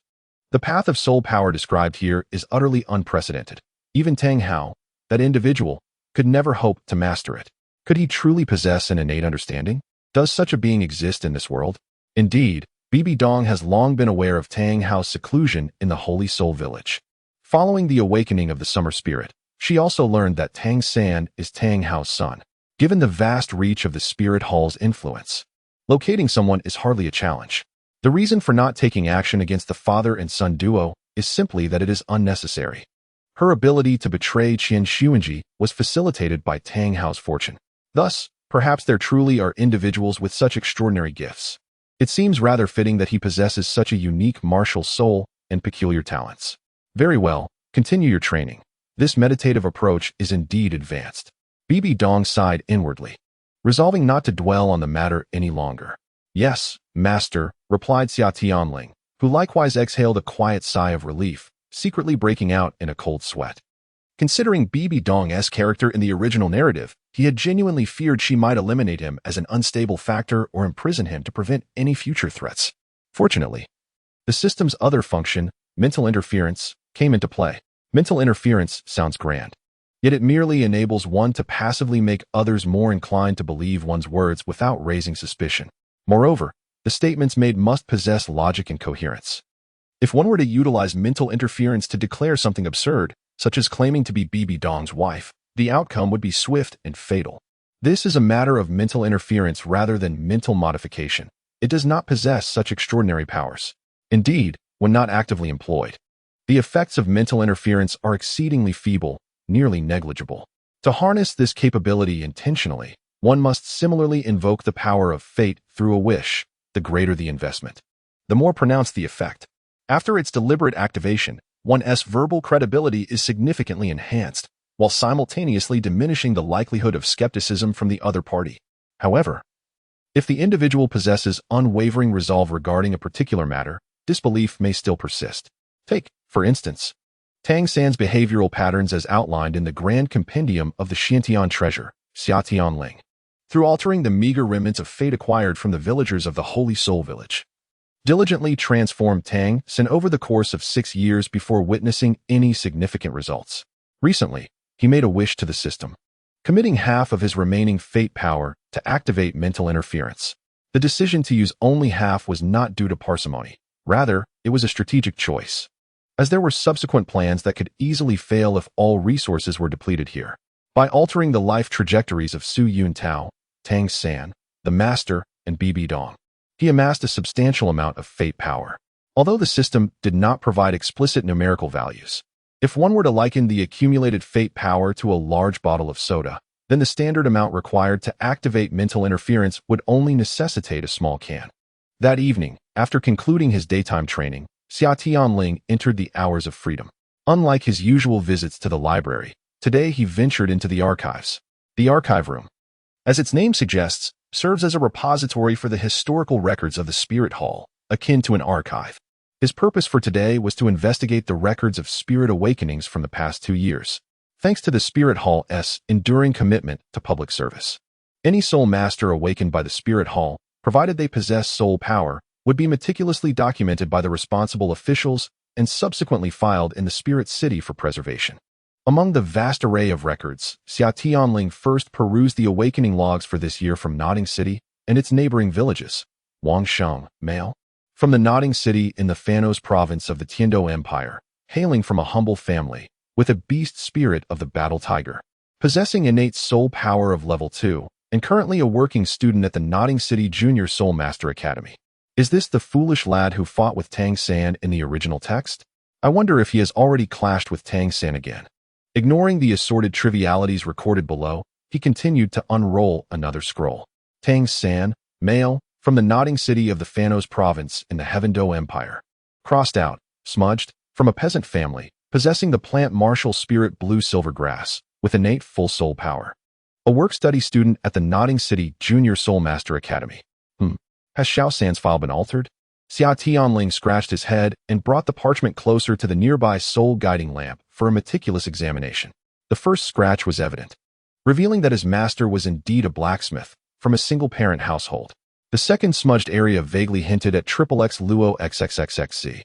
The path of soul power described here is utterly unprecedented. Even Tang Hao, that individual, could never hope to master it. Could he truly possess an innate understanding? Does such a being exist in this world? Indeed, BBDong has long been aware of Tang Hao's seclusion in the Holy Soul village. Following the awakening of the summer spirit, she also learned that Tang San is Tang Hao's son. Given the vast reach of the Spirit Hall's influence, locating someone is hardly a challenge. The reason for not taking action against the father and son duo is simply that it is unnecessary. Her ability to betray Xiangjia was facilitated by Tang Hao's fortune. Thus, perhaps there truly are individuals with such extraordinary gifts. It seems rather fitting that he possesses such a unique martial soul and peculiar talents. Very well, continue your training. This meditative approach is indeed advanced. BBDong sighed inwardly, resolving not to dwell on the matter any longer. "Yes, Master," replied Xia Tianling, who likewise exhaled a quiet sigh of relief, secretly breaking out in a cold sweat. Considering BBDong's character in the original narrative, he had genuinely feared she might eliminate him as an unstable factor or imprison him to prevent any future threats. Fortunately, the system's other function, mental interference, came into play. Mental interference sounds grand, yet it merely enables one to passively make others more inclined to believe one's words without raising suspicion. Moreover, the statements made must possess logic and coherence. If one were to utilize mental interference to declare something absurd, such as claiming to be BBDong's wife, the outcome would be swift and fatal. This is a matter of mental interference rather than mental modification. It does not possess such extraordinary powers. Indeed, when not actively employed, the effects of mental interference are exceedingly feeble, nearly negligible. To harness this capability intentionally, one must similarly invoke the power of fate through a wish. The greater the investment, the more pronounced the effect. After its deliberate activation, one's verbal credibility is significantly enhanced, while simultaneously diminishing the likelihood of skepticism from the other party. However, if the individual possesses unwavering resolve regarding a particular matter, disbelief may still persist. Take, for instance, Tang San's behavioral patterns as outlined in the Grand Compendium of the Xiantian treasure, Xia Tianling. Through altering the meager remnants of fate acquired from the villagers of the Holy Soul Village, diligently transformed Tang San over the course of 6 years before witnessing any significant results. Recently, he made a wish to the system, committing half of his remaining fate power to activate mental interference. The decision to use only half was not due to parsimony. Rather, it was a strategic choice, as there were subsequent plans that could easily fail if all resources were depleted here. By altering the life trajectories of Su Yun Tao, Tang San, the Master, and BBDong, he amassed a substantial amount of fate power. Although the system did not provide explicit numerical values, if one were to liken the accumulated fate power to a large bottle of soda, then the standard amount required to activate mental interference would only necessitate a small can. That evening, after concluding his daytime training, Xia Tianling entered the hours of freedom. Unlike his usual visits to the library, today he ventured into the archives. The archive room, as its name suggests, serves as a repository for the historical records of the Spirit Hall, akin to an archive. His purpose for today was to investigate the records of spirit awakenings from the past 2 years, thanks to the Spirit Hall's enduring commitment to public service. Any soul master awakened by the Spirit Hall, provided they possess soul power, would be meticulously documented by the responsible officials and subsequently filed in the Spirit City for preservation. Among the vast array of records, Xia Tianling first perused the awakening logs for this year from Nodding City and its neighboring villages. Wangsheng, male, from the Nodding City in the Fanos province of the Tiando Empire, hailing from a humble family, with a beast spirit of the battle tiger, possessing innate soul power of level 2, and currently a working student at the Nodding City Junior Soul Master Academy. Is this the foolish lad who fought with Tang San in the original text? I wonder if he has already clashed with Tang San again. Ignoring the assorted trivialities recorded below, he continued to unroll another scroll. Tang San, male, from the Nodding City of the Fanos province in the Heavendo Empire. Crossed out, smudged, from a peasant family, possessing the plant martial spirit blue-silver grass, with innate full soul power. A work-study student at the Nodding City Junior Soul Master Academy. Has Xiao San's file been altered? Xia Tianling scratched his head and brought the parchment closer to the nearby soul guiding lamp for a meticulous examination. The first scratch was evident, revealing that his master was indeed a blacksmith from a single-parent household. The second smudged area vaguely hinted at XXX Luo XXXXC.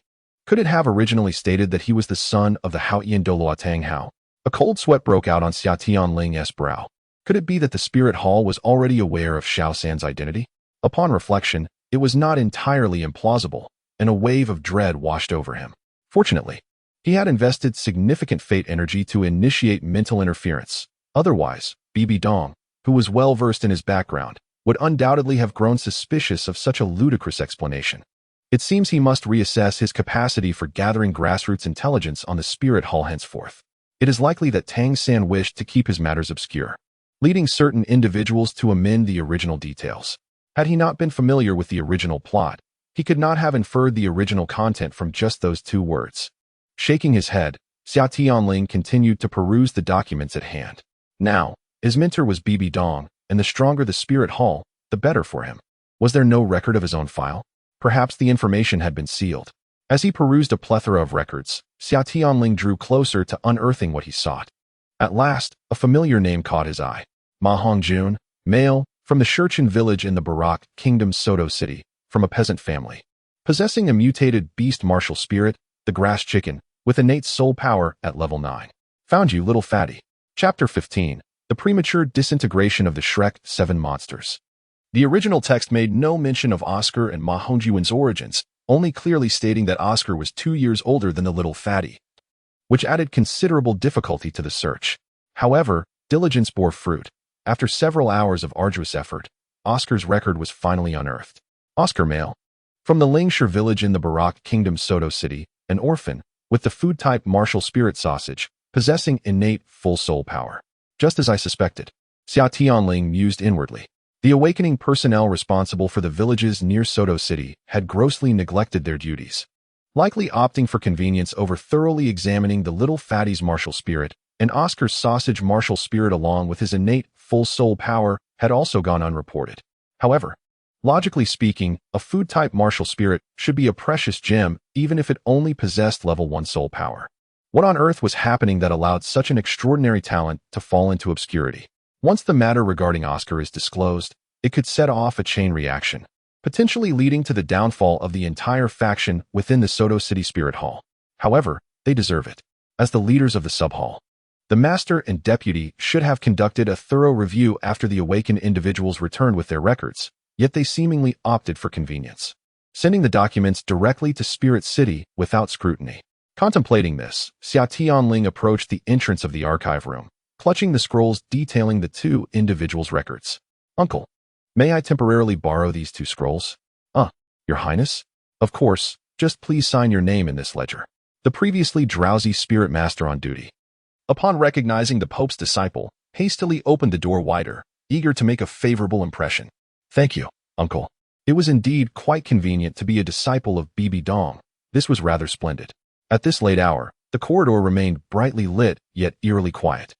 Could it have originally stated that he was the son of the Qian Daoliu Tang Hao? A cold sweat broke out on Xia Tianling's brow. Could it be that the Spirit Hall was already aware of Xiao San's identity? Upon reflection, it was not entirely implausible, and a wave of dread washed over him. Fortunately, he had invested significant fate energy to initiate mental interference. Otherwise, BBDong, who was well-versed in his background, would undoubtedly have grown suspicious of such a ludicrous explanation. It seems he must reassess his capacity for gathering grassroots intelligence on the Spirit Hall henceforth. It is likely that Tang San wished to keep his matters obscure, leading certain individuals to amend the original details. Had he not been familiar with the original plot, he could not have inferred the original content from just those 2 words. Shaking his head, Xia Tianling continued to peruse the documents at hand. Now, his mentor was BBDong, and the stronger the Spirit Hall, the better for him. Was there no record of his own file? Perhaps the information had been sealed. As he perused a plethora of records, Xia Tianling drew closer to unearthing what he sought. At last, a familiar name caught his eye. Ma Hongjun, male, from the Shurchen village in the Barak Kingdom Soto City, from a peasant family. Possessing a mutated beast martial spirit, the grass chicken, with innate soul power at level 9. Found you, little fatty. Chapter 15. The premature disintegration of the Shrek 7 monsters. The original text made no mention of Oscar and Ma Hongjun's origins, only clearly stating that Oscar was 2 years older than the little fatty, which added considerable difficulty to the search. However, diligence bore fruit. After several hours of arduous effort, Oscar's record was finally unearthed. Oscar, male, from the Lingshire village in the Barak Kingdom Soto City, an orphan, with the food-type martial spirit sausage, possessing innate full soul power. Just as I suspected, Xia Tianling mused inwardly. The awakening personnel responsible for the villages near Soto City had grossly neglected their duties. likely opting for convenience over thoroughly examining the little fatty's martial spirit, and Oscar's sausage martial spirit along with his innate full soul power had also gone unreported. However, logically speaking, a food-type martial spirit should be a precious gem even if it only possessed level 1 soul power. What on earth was happening that allowed such an extraordinary talent to fall into obscurity? Once the matter regarding Oscar is disclosed, it could set off a chain reaction, potentially leading to the downfall of the entire faction within the Soto City Spirit Hall. However, they deserve it. As the leaders of the sub-hall, the Master and Deputy should have conducted a thorough review after the awakened individuals returned with their records, yet they seemingly opted for convenience, sending the documents directly to Spirit City without scrutiny. Contemplating this, Xia Tianling approached the entrance of the archive room, clutching the scrolls detailing the two individuals' records. "Uncle, may I temporarily borrow these 2 scrolls?" Your Highness? Of course, just please sign your name in this ledger." The previously drowsy spirit master on duty, upon recognizing the Pope's disciple, hastily opened the door wider, eager to make a favorable impression. "Thank you, Uncle." It was indeed quite convenient to be a disciple of BBDong. This was rather splendid. At this late hour, the corridor remained brightly lit, yet eerily quiet,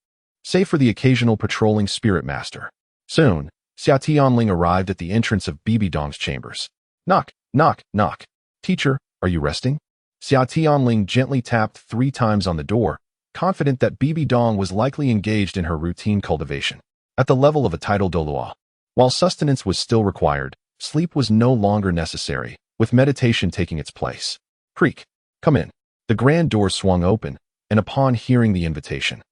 save for the occasional patrolling spirit master. Soon, Xia Tianling arrived at the entrance of BBDong's chambers. "Knock, knock, knock. Teacher, are you resting?" Xia Tianling gently tapped 3 times on the door, confident that BBDong was likely engaged in her routine cultivation. At the level of a tidal Douluo, while sustenance was still required, sleep was no longer necessary, with meditation taking its place. "Creak, come in." The grand door swung open, and upon hearing the invitation,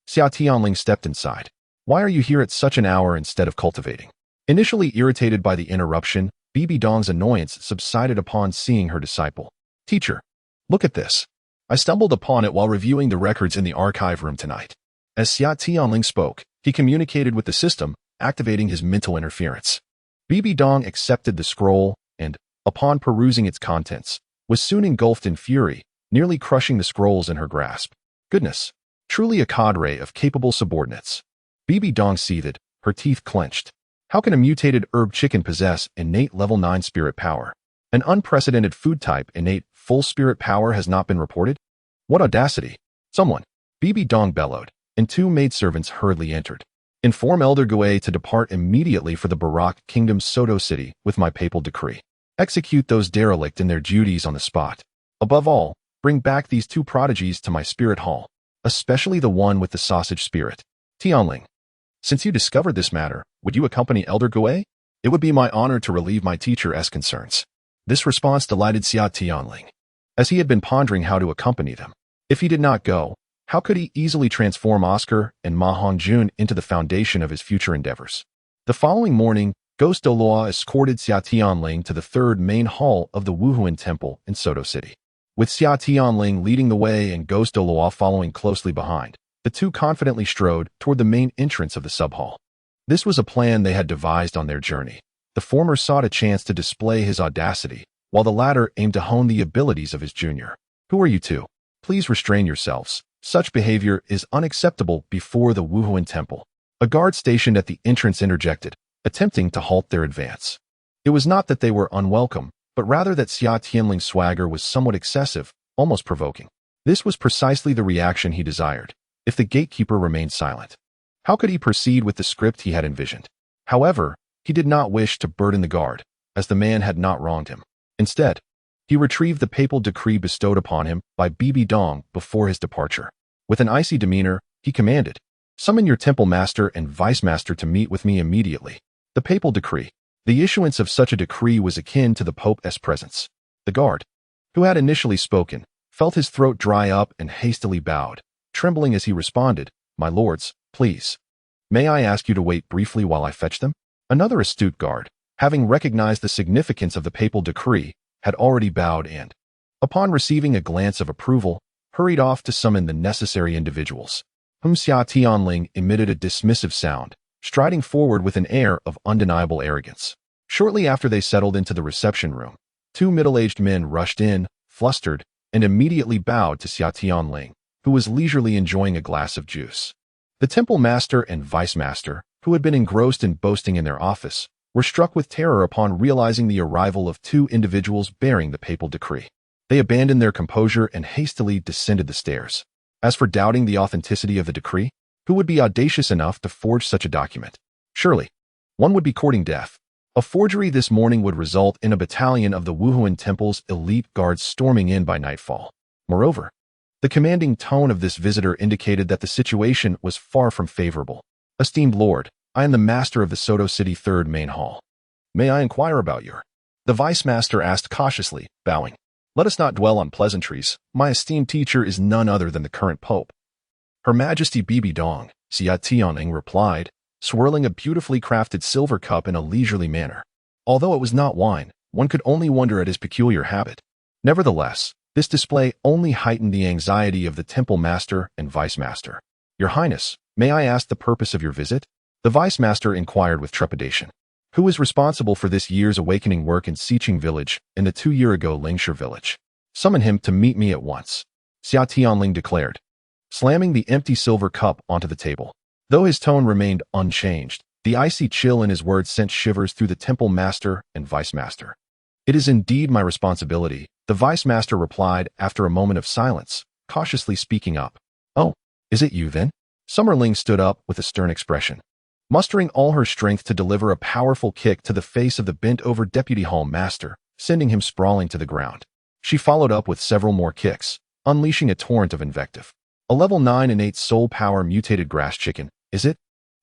Xia Tianling stepped inside. "Why are you here at such an hour instead of cultivating?" Initially irritated by the interruption, BBDong's annoyance subsided upon seeing her disciple. "Teacher, look at this. I stumbled upon it while reviewing the records in the archive room tonight." As Xia Tianling spoke, he communicated with the system, activating his mental interference. BBDong accepted the scroll and, upon perusing its contents, was soon engulfed in fury, nearly crushing the scrolls in her grasp. Goodness, truly a cadre of capable subordinates. BBDong seethed, her teeth clenched. How can a mutated herb chicken possess innate level 9 spirit power? An unprecedented food type innate full spirit power has not been reported? What audacity! "Someone," BBDong bellowed, and 2 maidservants hurriedly entered. "Inform Elder Gui to depart immediately for the Barak Kingdom's Soto City with my papal decree. Execute those derelict in their duties on the spot. Above all, bring back these 2 prodigies to my spirit hall, especially the one with the sausage spirit." "Tianling, since you discovered this matter, would you accompany Elder Gui? It would be my honor to relieve my teacher's concerns." This response delighted Xia Tianling, as he had been pondering how to accompany them. If he did not go, how could he easily transform Oscar and Ma Hongjun into the foundation of his future endeavors? The following morning, Ghost Douluo escorted Xia Tianling to the 3rd main hall of the Wuhuan Temple in Soto City. With Xia Tianling leading the way and Ghost Douluo following closely behind, the 2 confidently strode toward the main entrance of the sub-hall. This was a plan they had devised on their journey. The former sought a chance to display his audacity, while the latter aimed to hone the abilities of his junior. "Who are you 2? Please restrain yourselves. Such behavior is unacceptable before the Wuhuan Temple." A guard stationed at the entrance interjected, attempting to halt their advance. It was not that they were unwelcome, but rather that Xia Tianling's swagger was somewhat excessive, almost provoking. This was precisely the reaction he desired, if the gatekeeper remained silent. How could he proceed with the script he had envisioned? However, he did not wish to burden the guard, as the man had not wronged him. Instead, he retrieved the papal decree bestowed upon him by BBDong before his departure. With an icy demeanor, he commanded, "Summon your temple master and vice master to meet with me immediately." The papal decree. The issuance of such a decree was akin to the Pope's presence. The guard, who had initially spoken, felt his throat dry up and hastily bowed, trembling as he responded, "My lords, please. May I ask you to wait briefly while I fetch them?" Another astute guard, having recognized the significance of the papal decree, had already bowed and, upon receiving a glance of approval, hurried off to summon the necessary individuals. Xia Tianling emitted a dismissive sound, striding forward with an air of undeniable arrogance. Shortly after they settled into the reception room, 2 middle-aged men rushed in, flustered, and immediately bowed to Xia Tianling, who was leisurely enjoying a glass of juice. The temple master and vice master, who had been engrossed in boasting in their office, were struck with terror upon realizing the arrival of 2 individuals bearing the papal decree. They abandoned their composure and hastily descended the stairs. As for doubting the authenticity of the decree, who would be audacious enough to forge such a document? Surely, one would be courting death. A forgery this morning would result in a battalion of the Wuhuan Temple's elite guards storming in by nightfall. Moreover, the commanding tone of this visitor indicated that the situation was far from favorable. Esteemed Lord, I am the master of the Soto City Third Main Hall. May I inquire about your? The vice master asked cautiously, bowing. Let us not dwell on pleasantries. My esteemed teacher is none other than the current pope. Her Majesty BBDong, Xia Tianling replied, swirling a beautifully crafted silver cup in a leisurely manner. Although it was not wine, one could only wonder at his peculiar habit. Nevertheless, this display only heightened the anxiety of the temple master and vice master. Your Highness, may I ask the purpose of your visit? The vice master inquired with trepidation. Who is responsible for this year's awakening work in Xiqing village and the 2-year-ago Lingshi village? Summon him to meet me at once, Xia Tianling declared, slamming the empty silver cup onto the table. Though his tone remained unchanged, the icy chill in his words sent shivers through the temple master and vice master. It is indeed my responsibility, the vice master replied after a moment of silence, cautiously speaking up. Oh, is it you then? Summerling stood up with a stern expression, mustering all her strength to deliver a powerful kick to the face of the bent-over deputy hall master, sending him sprawling to the ground. She followed up with several more kicks, unleashing a torrent of invective. A level 9 innate soul power mutated grass chicken, is it?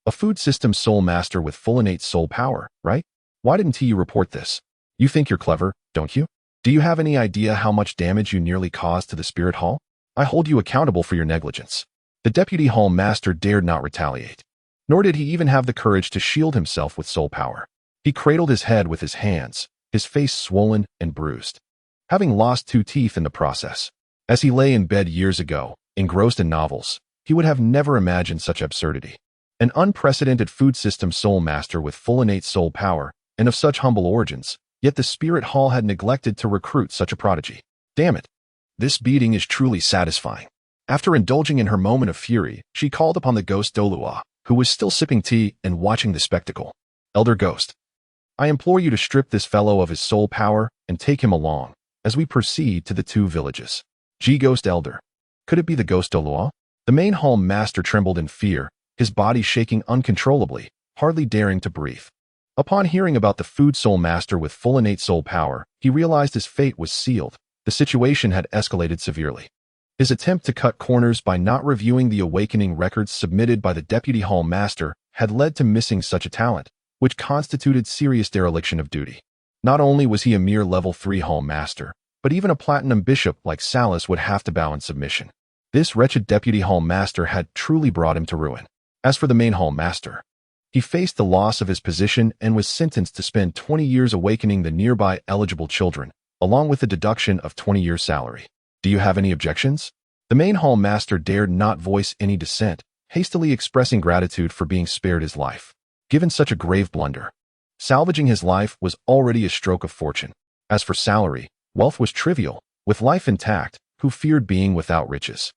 A food system soul master with full innate soul power, right? Why didn't you report this? You think you're clever, don't you? Do you have any idea how much damage you nearly caused to the spirit hall? I hold you accountable for your negligence. The deputy hall master dared not retaliate. Nor did he even have the courage to shield himself with soul power. He cradled his head with his hands, his face swollen and bruised, having lost 2 teeth in the process. As he lay in bed years ago, engrossed in novels, he would have never imagined such absurdity. An unprecedented food system soul master with full innate soul power, and of such humble origins, yet the spirit hall had neglected to recruit such a prodigy. Damn it. This beating is truly satisfying. After indulging in her moment of fury, she called upon the ghost Douluo, who was still sipping tea and watching the spectacle. Elder Ghost, I implore you to strip this fellow of his soul power and take him along, as we proceed to the 2 villages. Ghost Elder. Could it be the ghost Douluo? The main hall master trembled in fear, his body shaking uncontrollably, hardly daring to breathe. Upon hearing about the food soul master with full innate soul power, he realized his fate was sealed. The situation had escalated severely. His attempt to cut corners by not reviewing the awakening records submitted by the deputy hall master had led to missing such a talent, which constituted serious dereliction of duty. Not only was he a mere level 3 hall master, but even a platinum bishop like Salas would have to bow in submission. This wretched deputy hall master had truly brought him to ruin. As for the main hall master, he faced the loss of his position and was sentenced to spend 20 years awakening the nearby eligible children, along with a deduction of 20 years' salary. Do you have any objections? The main hall master dared not voice any dissent, hastily expressing gratitude for being spared his life. Given such a grave blunder, salvaging his life was already a stroke of fortune. As for salary, wealth was trivial. With life intact, who feared being without riches?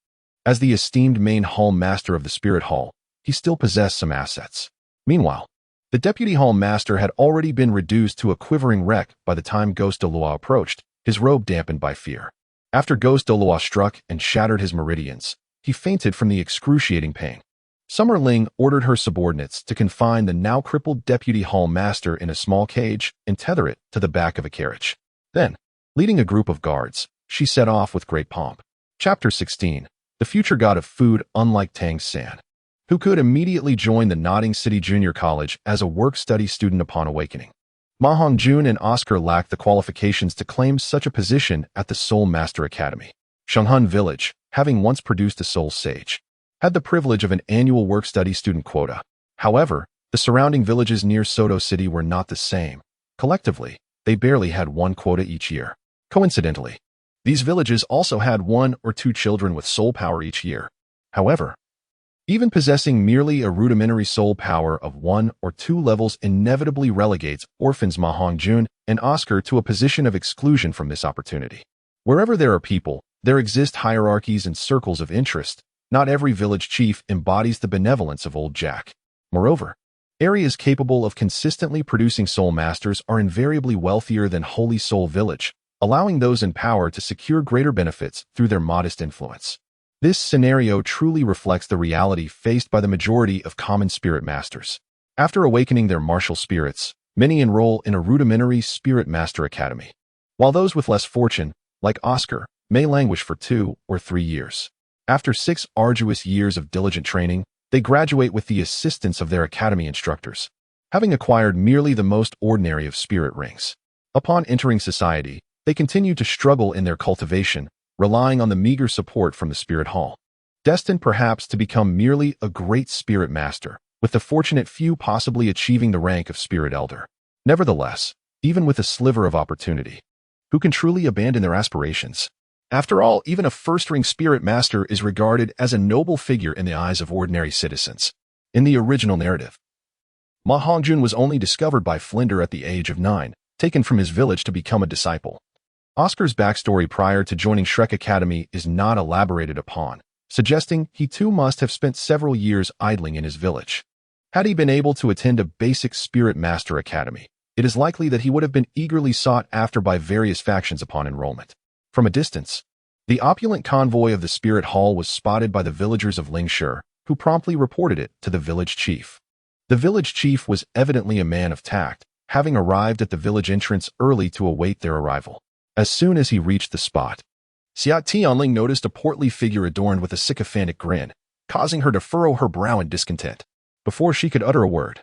As the esteemed main hall master of the spirit hall, he still possessed some assets. Meanwhile, the deputy hall master had already been reduced to a quivering wreck by the time Ghost Douluo approached, his robe dampened by fear. After Ghost Douluo struck and shattered his meridians, he fainted from the excruciating pain. Summerling ordered her subordinates to confine the now crippled deputy hall master in a small cage and tether it to the back of a carriage. Then, leading a group of guards, she set off with great pomp. Chapter 16. The future god of food unlike Tang San, who could immediately join the Notting City Junior College as a work-study student upon awakening. Ma Hongjun and Oscar lacked the qualifications to claim such a position at the Soul Master Academy. Xiangjia Village, having once produced a soul sage, had the privilege of an annual work-study student quota. However, the surrounding villages near Soto City were not the same. Collectively, they barely had 1 quota each year. Coincidentally, these villages also had 1 or 2 children with soul power each year. However, even possessing merely a rudimentary soul power of 1 or 2 levels inevitably relegates orphans Ma Hongjun and Oscar to a position of exclusion from this opportunity. Wherever there are people, there exist hierarchies and circles of interest. Not every village chief embodies the benevolence of Old Jack. Moreover, areas capable of consistently producing soul masters are invariably wealthier than Holy Soul Village, allowing those in power to secure greater benefits through their modest influence. This scenario truly reflects the reality faced by the majority of common spirit masters. After awakening their martial spirits, many enroll in a rudimentary spirit master academy, while those with less fortune, like Oscar, may languish for 2 or 3 years. After 6 arduous years of diligent training, they graduate with the assistance of their academy instructors, having acquired merely the most ordinary of spirit rings. Upon entering society, they continue to struggle in their cultivation, relying on the meager support from the spirit hall, destined perhaps to become merely a great spirit master, with the fortunate few possibly achieving the rank of spirit elder. Nevertheless, even with a sliver of opportunity, who can truly abandon their aspirations? After all, even a first-ring spirit master is regarded as a noble figure in the eyes of ordinary citizens. In the original narrative, Ma Hongjun was only discovered by Flinder at the age of 9, taken from his village to become a disciple. Oscar's backstory prior to joining Shrek Academy is not elaborated upon, suggesting he too must have spent several years idling in his village. Had he been able to attend a basic Spirit Master Academy, it is likely that he would have been eagerly sought after by various factions upon enrollment. From a distance, the opulent convoy of the Spirit Hall was spotted by the villagers of Lingshi, who promptly reported it to the village chief. The village chief was evidently a man of tact, having arrived at the village entrance early to await their arrival. As soon as he reached the spot, Xia Tianling noticed a portly figure adorned with a sycophantic grin, causing her to furrow her brow in discontent. Before she could utter a word,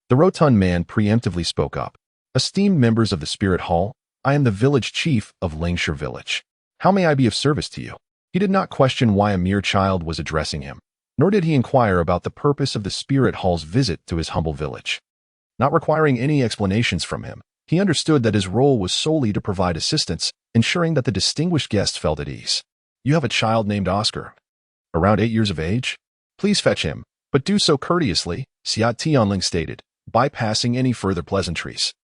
the rotund man preemptively spoke up. "Esteemed members of the Spirit Hall, I am the village chief of Lingshi Village. How may I be of service to you?" He did not question why a mere child was addressing him, nor did he inquire about the purpose of the Spirit Hall's visit to his humble village. Not requiring any explanations from him, he understood that his role was solely to provide assistance, ensuring that the distinguished guest felt at ease. "You have a child named Oscar, around 8 years of age? Please fetch him, but do so courteously," Xia Tianling stated, bypassing any further pleasantries.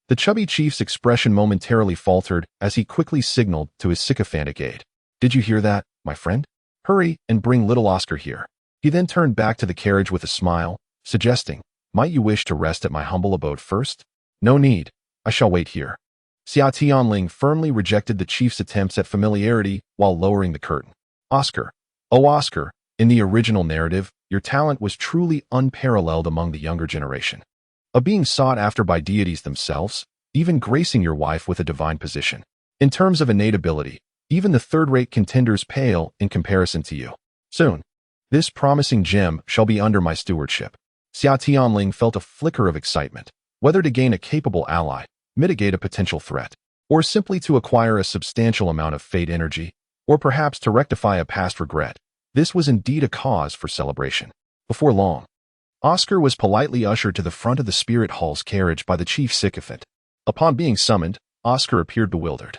The chubby chief's expression momentarily faltered as he quickly signaled to his sycophantic aide. "Did you hear that, my friend? Hurry and bring little Oscar here." He then turned back to the carriage with a smile, suggesting, "Might you wish to rest at my humble abode first?" "No need. I shall wait here." Xia Tianling firmly rejected the chief's attempts at familiarity while lowering the curtain. "Oscar, oh Oscar, in the original narrative, your talent was truly unparalleled among the younger generation. A being sought after by deities themselves, even gracing your wife with a divine position. In terms of innate ability, even the third-rate contenders pale in comparison to you. Soon, this promising gem shall be under my stewardship." Xia Tianling felt a flicker of excitement, whether to gain a capable ally, mitigate a potential threat, or simply to acquire a substantial amount of fate energy, or perhaps to rectify a past regret. This was indeed a cause for celebration. Before long, Oscar was politely ushered to the front of the Spirit Hall's carriage by the chief sycophant. Upon being summoned, Oscar appeared bewildered,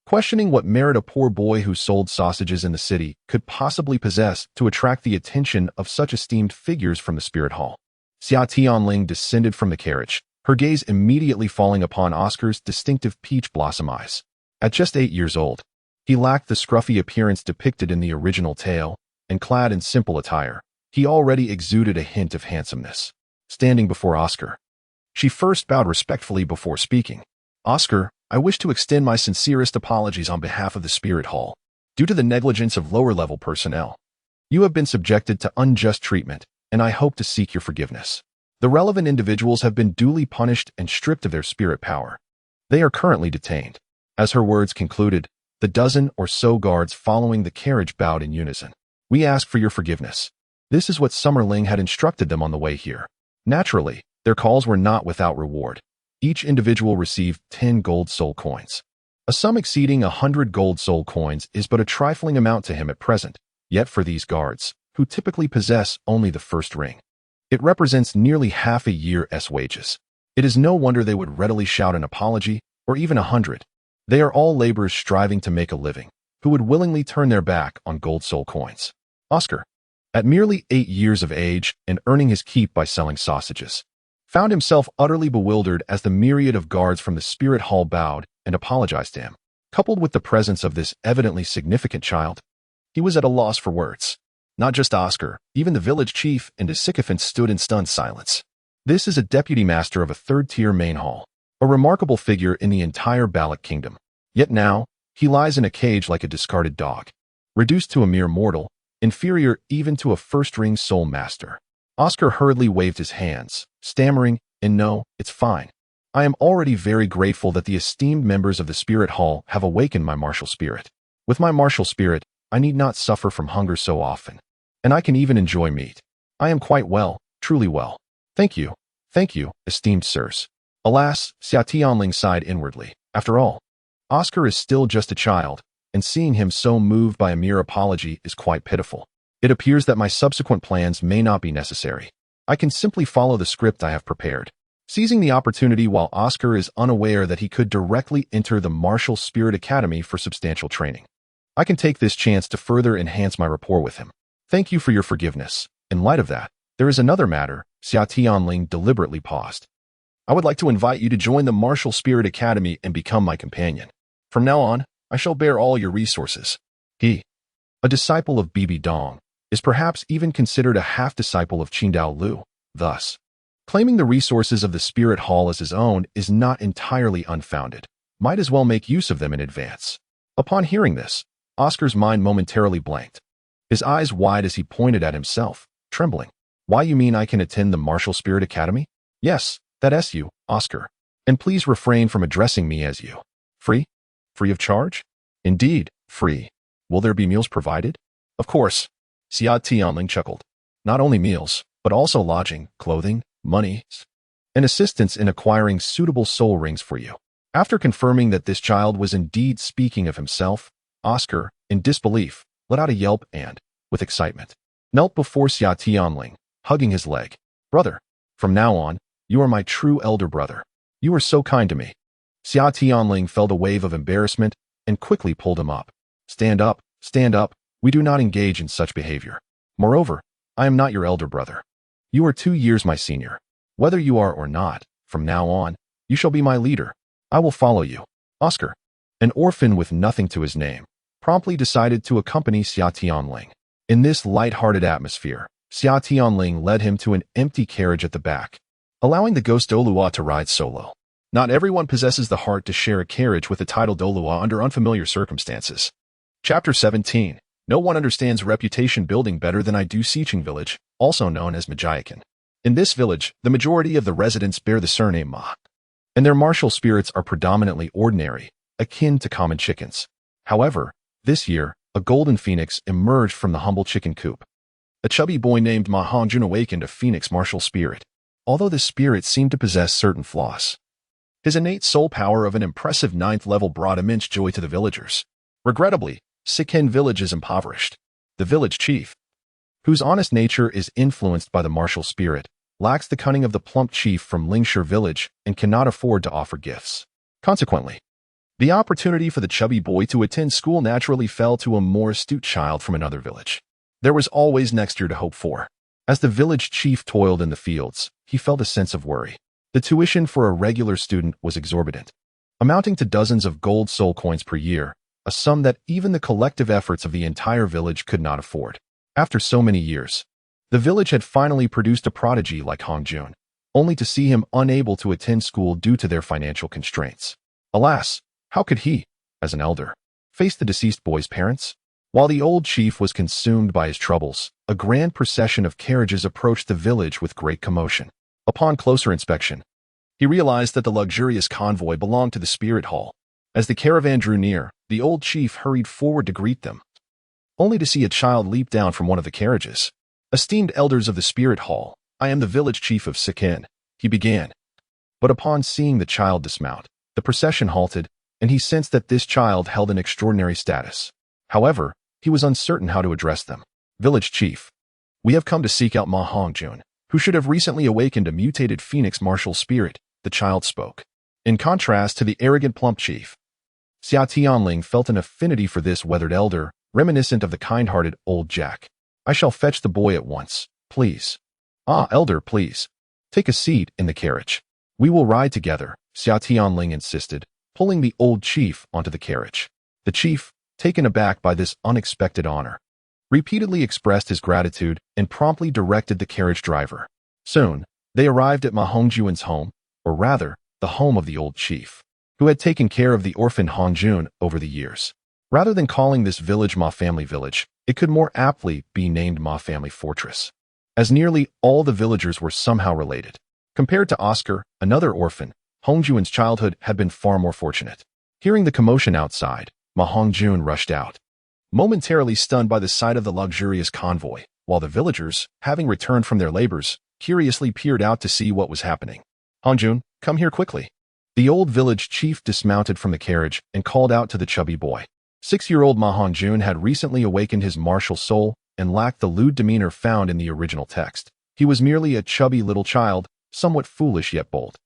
questioning what merit a poor boy who sold sausages in the city could possibly possess to attract the attention of such esteemed figures from the Spirit Hall. Xia Tianling descended from the carriage, her gaze immediately falling upon Oscar's distinctive peach blossom eyes. At just 8 years old, he lacked the scruffy appearance depicted in the original tale, and clad in simple attire, he already exuded a hint of handsomeness. Standing before Oscar, she first bowed respectfully before speaking. "Oscar, I wish to extend my sincerest apologies on behalf of the Spirit Hall. Due to the negligence of lower-level personnel, you have been subjected to unjust treatment, and I hope to seek your forgiveness. The relevant individuals have been duly punished and stripped of their spirit power. They are currently detained." As her words concluded, the dozen or so guards following the carriage bowed in unison. "We ask for your forgiveness." This is what Summerling had instructed them on the way here. Naturally, their calls were not without reward. Each individual received 10 gold soul coins. A sum exceeding 100 gold soul coins is but a trifling amount to him at present, yet for these guards, who typically possess only the first ring, it represents nearly half a year's wages. It is no wonder they would readily shout an apology, or even 100. They are all laborers striving to make a living, who would willingly turn their back on gold soul coins. Oscar, at merely 8 years of age and earning his keep by selling sausages, found himself utterly bewildered as the myriad of guards from the Spirit Hall bowed and apologized to him. Coupled with the presence of this evidently significant child, he was at a loss for words. Not just Oscar, even the village chief and his sycophant stood in stunned silence. This is a deputy master of a third-tier main hall, a remarkable figure in the entire Balak kingdom. Yet now, he lies in a cage like a discarded dog, reduced to a mere mortal, inferior even to a first-ring soul master. Oscar hurriedly waved his hands, stammering, "And no, it's fine. I am already very grateful that the esteemed members of the Spirit Hall have awakened my martial spirit. With my martial spirit, I need not suffer from hunger so often, and I can even enjoy meat. I am quite well, truly well. Thank you, esteemed sirs." Alas, Xia Tianling sighed inwardly. After all, Oscar is still just a child, and seeing him so moved by a mere apology is quite pitiful. It appears that my subsequent plans may not be necessary. I can simply follow the script I have prepared. Seizing the opportunity while Oscar is unaware that he could directly enter the Martial Spirit Academy for substantial training, I can take this chance to further enhance my rapport with him. Thank you for your forgiveness. In light of that, there is another matter. Xia Tianling deliberately paused. I would like to invite you to join the Martial Spirit Academy and become my companion. From now on, I shall bear all your resources. He, a disciple of BBDong, is perhaps even considered a half-disciple of Qian Daoliu. Thus, claiming the resources of the Spirit Hall as his own is not entirely unfounded. Might as well make use of them in advance. Upon hearing this, Oscar's mind momentarily blanked, his eyes wide as he pointed at himself, trembling. Why, you mean I can attend the Martial Spirit Academy? Yes, that's you, Oscar. And please refrain from addressing me as you. Free? Free of charge? Indeed, free. Will there be meals provided? Of course. Xia Tianling chuckled. Not only meals, but also lodging, clothing, money, and assistance in acquiring suitable soul rings for you. After confirming that this child was indeed speaking of himself, Oscar, in disbelief, let out a yelp and, with excitement, knelt before Xia Tianling, hugging his leg. Brother, from now on, you are my true elder brother. You are so kind to me. Xia Tianling felt a wave of embarrassment and quickly pulled him up. Stand up, stand up. We do not engage in such behavior. Moreover, I am not your elder brother. You are 2 years my senior. Whether you are or not, from now on, you shall be my leader. I will follow you. Oscar, an orphan with nothing to his name, promptly decided to accompany Xia Tianling. In this light-hearted atmosphere, Xia Tianling led him to an empty carriage at the back, allowing the ghost Douluo to ride solo. Not everyone possesses the heart to share a carriage with the title Douluo under unfamiliar circumstances. Chapter 17. No one understands reputation building better than I do Xiqing Village, also known as Majiakan. In this village, the majority of the residents bear the surname Ma, and their martial spirits are predominantly ordinary, akin to common chickens. However, this year, a golden phoenix emerged from the humble chicken coop. A chubby boy named Ma Hongjun awakened a phoenix martial spirit, although this spirit seemed to possess certain flaws. His innate soul power of an impressive 9th level brought immense joy to the villagers. Regrettably, Xiqing Village is impoverished. The village chief, whose honest nature is influenced by the martial spirit, lacks the cunning of the plump chief from Lingshire Village and cannot afford to offer gifts. Consequently, the opportunity for the chubby boy to attend school naturally fell to a more astute child from another village. There was always next year to hope for. As the village chief toiled in the fields, he felt a sense of worry. The tuition for a regular student was exorbitant, amounting to dozens of gold soul coins per year, a sum that even the collective efforts of the entire village could not afford. After so many years, the village had finally produced a prodigy like Hongjun, only to see him unable to attend school due to their financial constraints. Alas, how could he, as an elder, face the deceased boy's parents? While the old chief was consumed by his troubles, a grand procession of carriages approached the village with great commotion. Upon closer inspection, he realized that the luxurious convoy belonged to the Spirit Hall. As the caravan drew near, the old chief hurried forward to greet them, only to see a child leap down from one of the carriages. Esteemed elders of the Spirit Hall, I am the village chief of Xiqing, he began. But upon seeing the child dismount, the procession halted, and he sensed that this child held an extraordinary status. However, he was uncertain how to address them. Village chief, we have come to seek out Ma Hongjun, who should have recently awakened a mutated phoenix martial spirit, the child spoke. In contrast to the arrogant plump chief, Xia Tianling felt an affinity for this weathered elder, reminiscent of the kind-hearted old Jack. I shall fetch the boy at once, please. Ah, elder, please. Take a seat in the carriage. We will ride together, Xia Tianling insisted, pulling the old chief onto the carriage. The chief, taken aback by this unexpected honor, repeatedly expressed his gratitude and promptly directed the carriage driver. Soon, they arrived at Ma Hongjun's home, or rather, the home of the old chief. who had taken care of the orphan Hongjun over the years. Rather than calling this village Ma Family Village, it could more aptly be named Ma Family Fortress, as nearly all the villagers were somehow related. Compared to Oscar, another orphan, Hongjun's childhood had been far more fortunate. Hearing the commotion outside, Ma Hongjun rushed out, momentarily stunned by the sight of the luxurious convoy, while the villagers, having returned from their labors, curiously peered out to see what was happening. "Hongjun, come here quickly." The old village chief dismounted from the carriage and called out to the chubby boy. 6-year-old Ma Hongjun had recently awakened his martial soul and lacked the lewd demeanor found in the original text. He was merely a chubby little child, somewhat foolish yet bold.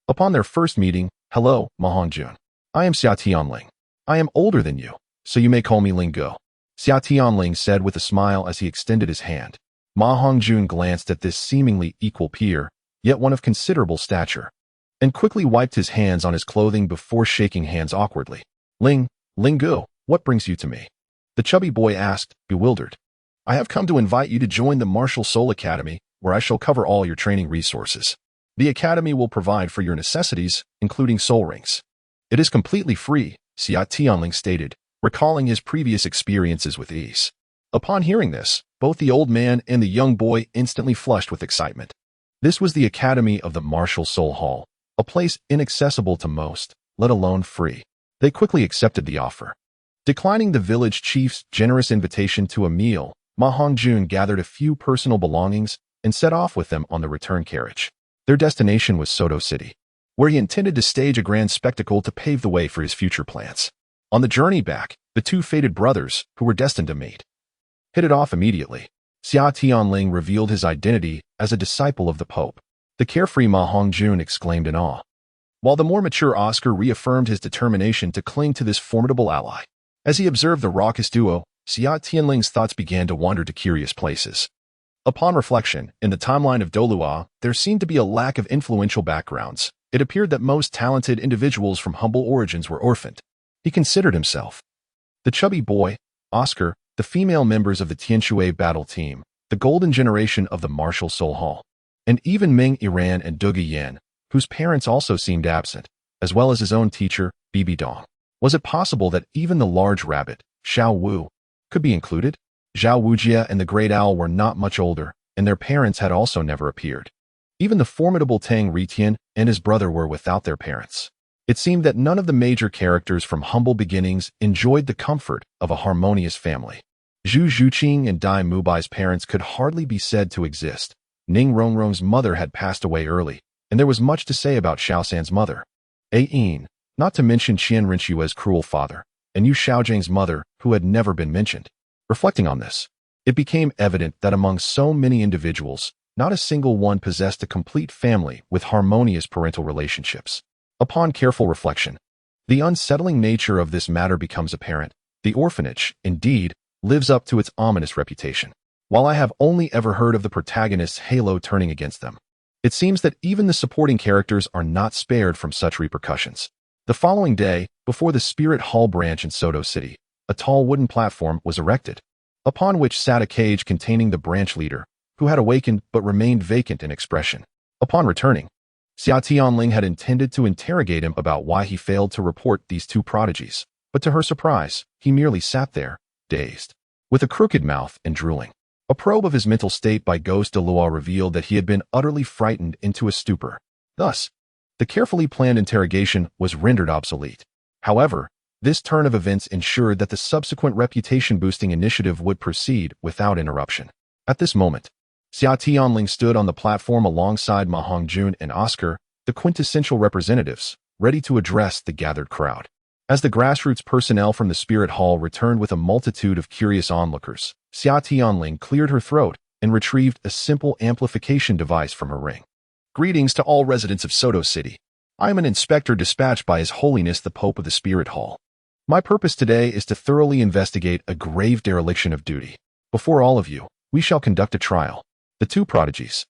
Upon their first meeting, "Hello, Ma Hongjun. I am Xia Tianling. I am older than you, so you may call me Ling Go," Xia Tianling said with a smile as he extended his hand. Ma Hongjun glanced at this seemingly equal peer, yet one of considerable stature, and quickly wiped his hands on his clothing before shaking hands awkwardly. Ling Go, what brings you to me?" the chubby boy asked, bewildered. "I have come to invite you to join the Martial Soul Academy, where I shall cover all your training resources. The academy will provide for your necessities, including soul rings. It is completely free," Xia Tianling stated, recalling his previous experiences with ease. Upon hearing this, both the old man and the young boy instantly flushed with excitement. This was the Academy of the Martial Soul Hall, a place inaccessible to most, let alone free. They quickly accepted the offer. Declining the village chief's generous invitation to a meal, Ma Hongjun gathered a few personal belongings and set off with them on the return carriage. Their destination was Soto City, where he intended to stage a grand spectacle to pave the way for his future plans. On the journey back, the two fated brothers, who were destined to meet, hit it off immediately. Xia Tianling revealed his identity as a disciple of the Pope. The carefree Ma Hongjun exclaimed in awe, while the more mature Oscar reaffirmed his determination to cling to this formidable ally. As he observed the raucous duo, Xia Tianling's thoughts began to wander to curious places. Upon reflection, in the timeline of Douluo, there seemed to be a lack of influential backgrounds. It appeared that most talented individuals from humble origins were orphaned. He considered himself. The chubby boy, Oscar, the female members of the Tianshui battle team, the golden generation of the Martial Soul Hall, and even Ming Iran and Dugu Yan, whose parents also seemed absent, as well as his own teacher, BBDong. Was it possible that even the large rabbit, Xiao Wu, could be included? Xiangjia and the Great Owl were not much older, and their parents had also never appeared. Even the formidable Tang Tian and his brother were without their parents. It seemed that none of the major characters from humble beginnings enjoyed the comfort of a harmonious family. Zhu Zhuqing and Dai Mubai's parents could hardly be said to exist. Ning Rongrong's mother had passed away early, and there was much to say about Xiaosan's mother, Yin, not to mention Qian Rinxue's cruel father, and Yu Xiaogang's mother, who had never been mentioned. Reflecting on this, it became evident that among so many individuals, not a single one possessed a complete family with harmonious parental relationships. Upon careful reflection, the unsettling nature of this matter becomes apparent. The orphanage, indeed, lives up to its ominous reputation. While I have only ever heard of the protagonist's halo turning against them, it seems that even the supporting characters are not spared from such repercussions. The following day, before the Spirit Hall branch in Soto City, a tall wooden platform was erected, upon which sat a cage containing the branch leader, who had awakened but remained vacant in expression. Upon returning, Xia Tianling had intended to interrogate him about why he failed to report these two prodigies, but to her surprise, he merely sat there, dazed, with a crooked mouth and drooling. A probe of his mental state by Ghost Douluo revealed that he had been utterly frightened into a stupor. Thus, the carefully planned interrogation was rendered obsolete. However, this turn of events ensured that the subsequent reputation-boosting initiative would proceed without interruption. At this moment, Xia Tianling stood on the platform alongside Ma Hongjun and Oscar, the quintessential representatives, ready to address the gathered crowd. As the grassroots personnel from the Spirit Hall returned with a multitude of curious onlookers, Xia Tianling cleared her throat and retrieved a simple amplification device from her ring. "Greetings to all residents of Soto City. I am an inspector dispatched by His Holiness the Pope of the Spirit Hall. My purpose today is to thoroughly investigate a grave dereliction of duty. Before all of you, we shall conduct a trial. The two prodigies,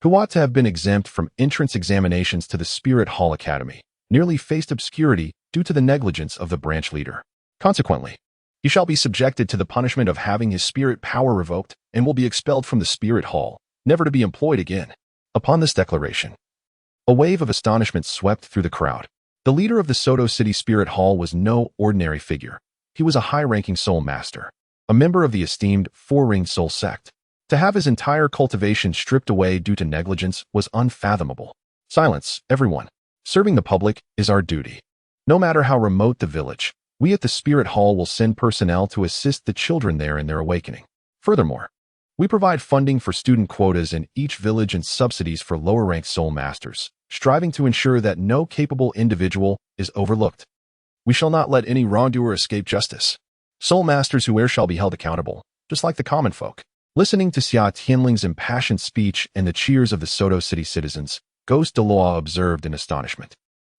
who ought to have been exempt from entrance examinations to the Spirit Hall Academy, nearly faced obscurity due to the negligence of the branch leader. Consequently, he shall be subjected to the punishment of having his spirit power revoked and will be expelled from the Spirit Hall, never to be employed again." Upon this declaration, a wave of astonishment swept through the crowd. The leader of the Soto City Spirit Hall was no ordinary figure. He was a high-ranking soul master, a member of the esteemed Four-Ringed Soul sect. To have his entire cultivation stripped away due to negligence was unfathomable. Silence, everyone. Serving the public is our duty. No matter how remote the village, we at the Spirit Hall will send personnel to assist the children there in their awakening. Furthermore, we provide funding for student quotas in each village and subsidies for lower-ranked soul masters, striving to ensure that no capable individual is overlooked. We shall not let any wrongdoer escape justice. Soul masters who err shall be held accountable, just like the common folk. Listening to Xia Tianling's impassioned speech and the cheers of the Soto City citizens, Ghost Douluo observed in astonishment.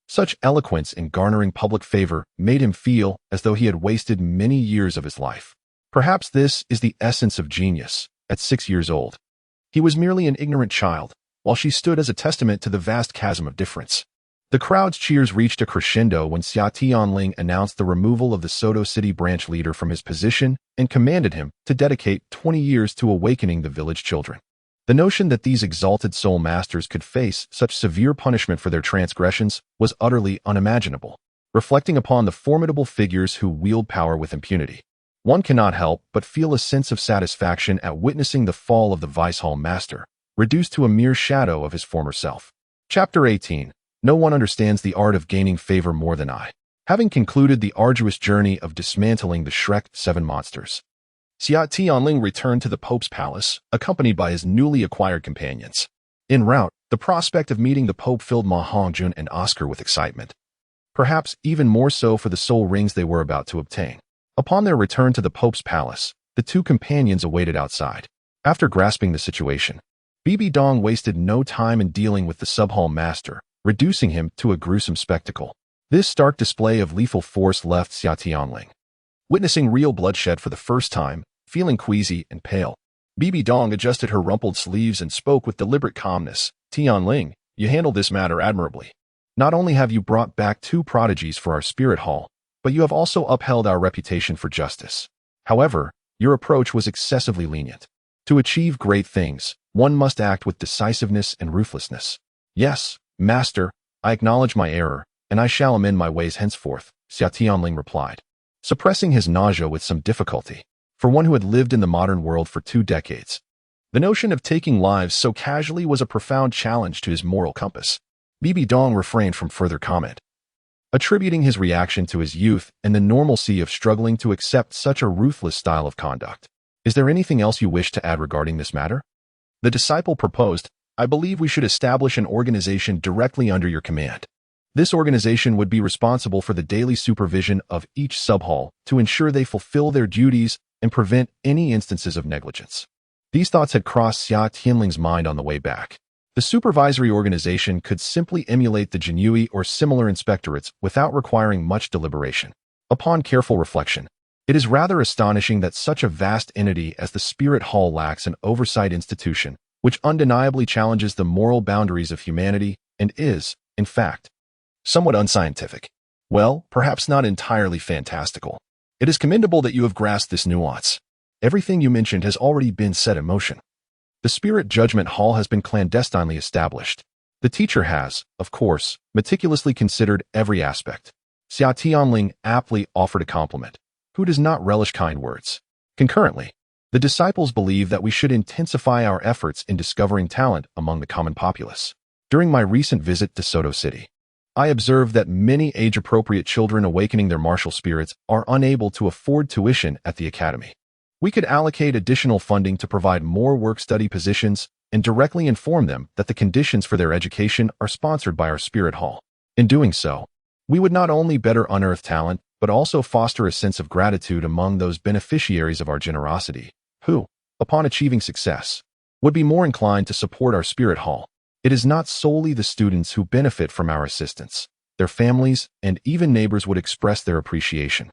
Such eloquence in garnering public favor made him feel as though he had wasted many years of his life. Perhaps this is the essence of genius. At 6 years old, he was merely an ignorant child, while she stood as a testament to the vast chasm of difference. The crowd's cheers reached a crescendo when Xia Tianling announced the removal of the Soto City branch leader from his position and commanded him to dedicate 20 years to awakening the village children. The notion that these exalted soul masters could face such severe punishment for their transgressions was utterly unimaginable. Reflecting upon the formidable figures who wield power with impunity, one cannot help but feel a sense of satisfaction at witnessing the fall of the Vice Hall Master, reduced to a mere shadow of his former self. Chapter 18. No one understands the art of gaining favor more than I. Having concluded the arduous journey of dismantling the Shrek 7 monsters, Xia Tianling returned to the Pope's palace, accompanied by his newly acquired companions. En route, the prospect of meeting the Pope filled Ma Hongjun and Oscar with excitement. Perhaps even more so for the soul rings they were about to obtain. Upon their return to the Pope's palace, the two companions awaited outside. After grasping the situation, BBDong wasted no time in dealing with the sub-hall master, reducing him to a gruesome spectacle. This stark display of lethal force left Xia Tianling witnessing real bloodshed for the first time, feeling queasy and pale. BBDong adjusted her rumpled sleeves and spoke with deliberate calmness. Tianling, you handled this matter admirably. Not only have you brought back 2 prodigies for our Spirit Hall, but you have also upheld our reputation for justice. However, your approach was excessively lenient. To achieve great things, one must act with decisiveness and ruthlessness. Yes, Master, I acknowledge my error, and I shall amend my ways henceforth, Xia Tianling replied, suppressing his nausea with some difficulty. For one who had lived in the modern world for 2 decades, the notion of taking lives so casually was a profound challenge to his moral compass. BBDong refrained from further comment, attributing his reaction to his youth and the normalcy of struggling to accept such a ruthless style of conduct. Is there anything else you wish to add regarding this matter? The disciple proposed, I believe we should establish an organization directly under your command. This organization would be responsible for the daily supervision of each sub-hall to ensure they fulfill their duties and prevent any instances of negligence. These thoughts had crossed Xia Tianling's mind on the way back. The supervisory organization could simply emulate the Jinui or similar inspectorates without requiring much deliberation. Upon careful reflection, it is rather astonishing that such a vast entity as the Spirit Hall lacks an oversight institution, which undeniably challenges the moral boundaries of humanity and is, in fact, somewhat unscientific. Well, perhaps not entirely fantastical. It is commendable that you have grasped this nuance. Everything you mentioned has already been set in motion. The Spirit Judgment Hall has been clandestinely established. The teacher has, of course, meticulously considered every aspect. Xia Tianling aptly offered a compliment. Who does not relish kind words? Concurrently, the disciples believe that we should intensify our efforts in discovering talent among the common populace. During my recent visit to Soto City, I observed that many age-appropriate children awakening their martial spirits are unable to afford tuition at the academy. We could allocate additional funding to provide more work-study positions and directly inform them that the conditions for their education are sponsored by our Spirit Hall. In doing so, we would not only better unearth talent, but also foster a sense of gratitude among those beneficiaries of our generosity, who, upon achieving success, would be more inclined to support our Spirit Hall. It is not solely the students who benefit from our assistance. Their families and even neighbors would express their appreciation.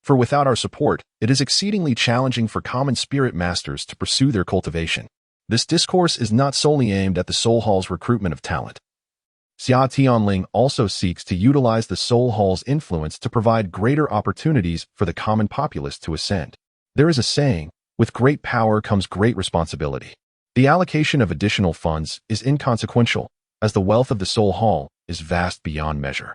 For without our support, it is exceedingly challenging for common spirit masters to pursue their cultivation. This discourse is not solely aimed at the Soul Hall's recruitment of talent. Xia Tianling also seeks to utilize the Soul Hall's influence to provide greater opportunities for the common populace to ascend. There is a saying, with great power comes great responsibility. The allocation of additional funds is inconsequential, as the wealth of the Soul Hall is vast beyond measure.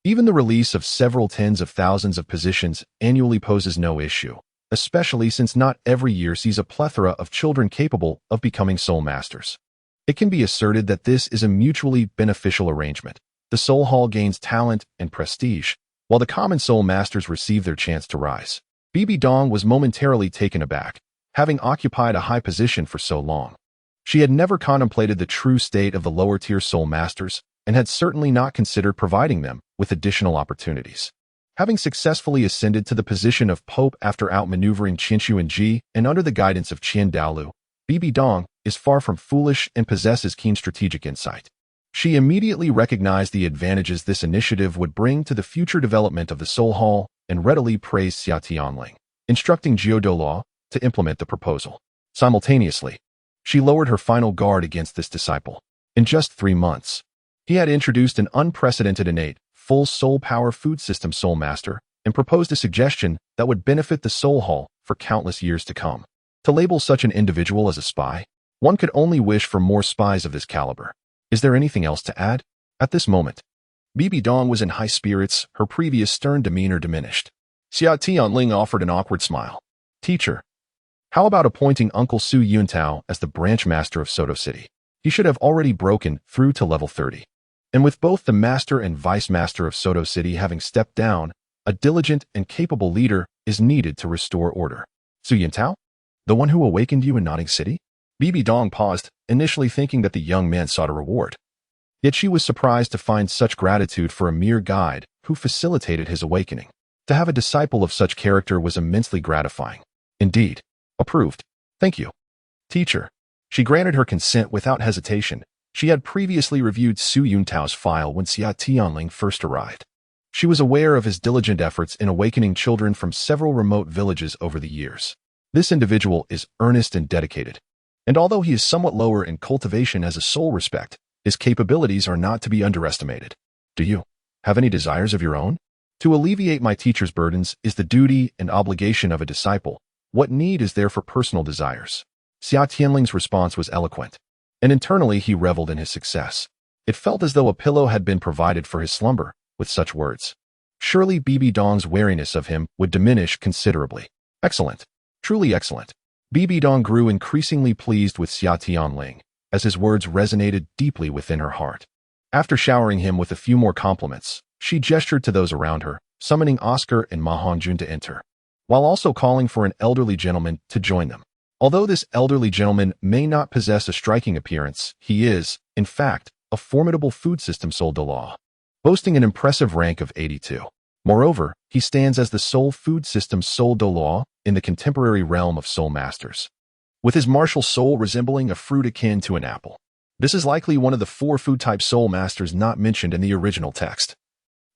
Even the release of several tens of thousands of positions annually poses no issue, especially since not every year sees a plethora of children capable of becoming soul masters. It can be asserted that this is a mutually beneficial arrangement. The soul hall gains talent and prestige, while the common soul masters receive their chance to rise. BBDong was momentarily taken aback, having occupied a high position for so long. She had never contemplated the true state of the lower-tier soul masters and had certainly not considered providing them with additional opportunities. Having successfully ascended to the position of Pope after outmaneuvering Xiangjia and under the guidance of Qian Daoliu, BBDong is far from foolish and possesses keen strategic insight. She immediately recognized the advantages this initiative would bring to the future development of the Soul Hall and readily praised Xia Tianling, instructing Duuluo to implement the proposal. Simultaneously, she lowered her final guard against this disciple. In just 3 months, he had introduced an unprecedented innate, full soul power food system soul master and proposed a suggestion that would benefit the Soul Hall for countless years to come. To label such an individual as a spy, one could only wish for more spies of this caliber. Is there anything else to add? At this moment, BBDong was in high spirits, her previous stern demeanor diminished. Xia Tianling offered an awkward smile. Teacher, how about appointing Uncle Su Yuntao as the branch master of Soto City? He should have already broken through to level 30. And with both the master and vice master of Soto City having stepped down, a diligent and capable leader is needed to restore order. Su Yuntao? The one who awakened you in Notting City? BBDong paused, initially thinking that the young man sought a reward. Yet she was surprised to find such gratitude for a mere guide who facilitated his awakening. To have a disciple of such character was immensely gratifying. Indeed. Approved. Thank you. Teacher. She granted her consent without hesitation. She had previously reviewed Su Yuntao's file when Xia Tianling first arrived. She was aware of his diligent efforts in awakening children from several remote villages over the years. This individual is earnest and dedicated. And although he is somewhat lower in cultivation as a soul respect, his capabilities are not to be underestimated. Do you have any desires of your own? To alleviate my teacher's burdens is the duty and obligation of a disciple. What need is there for personal desires? Xia Tianling's response was eloquent, and internally he reveled in his success. It felt as though a pillow had been provided for his slumber with such words. Surely BBDong's wariness of him would diminish considerably. Excellent. Truly excellent. BBDong grew increasingly pleased with Xia Tianling, as his words resonated deeply within her heart. After showering him with a few more compliments, she gestured to those around her, summoning Oscar and Ma Hongjun to enter, while also calling for an elderly gentleman to join them. Although this elderly gentleman may not possess a striking appearance, he is, in fact, a formidable food system soul Douluo, boasting an impressive rank of 82. Moreover, he stands as the sole food system soul Douluo in the contemporary realm of soul masters, with his martial soul resembling a fruit akin to an apple. This is likely one of the 4 food-type soul masters not mentioned in the original text,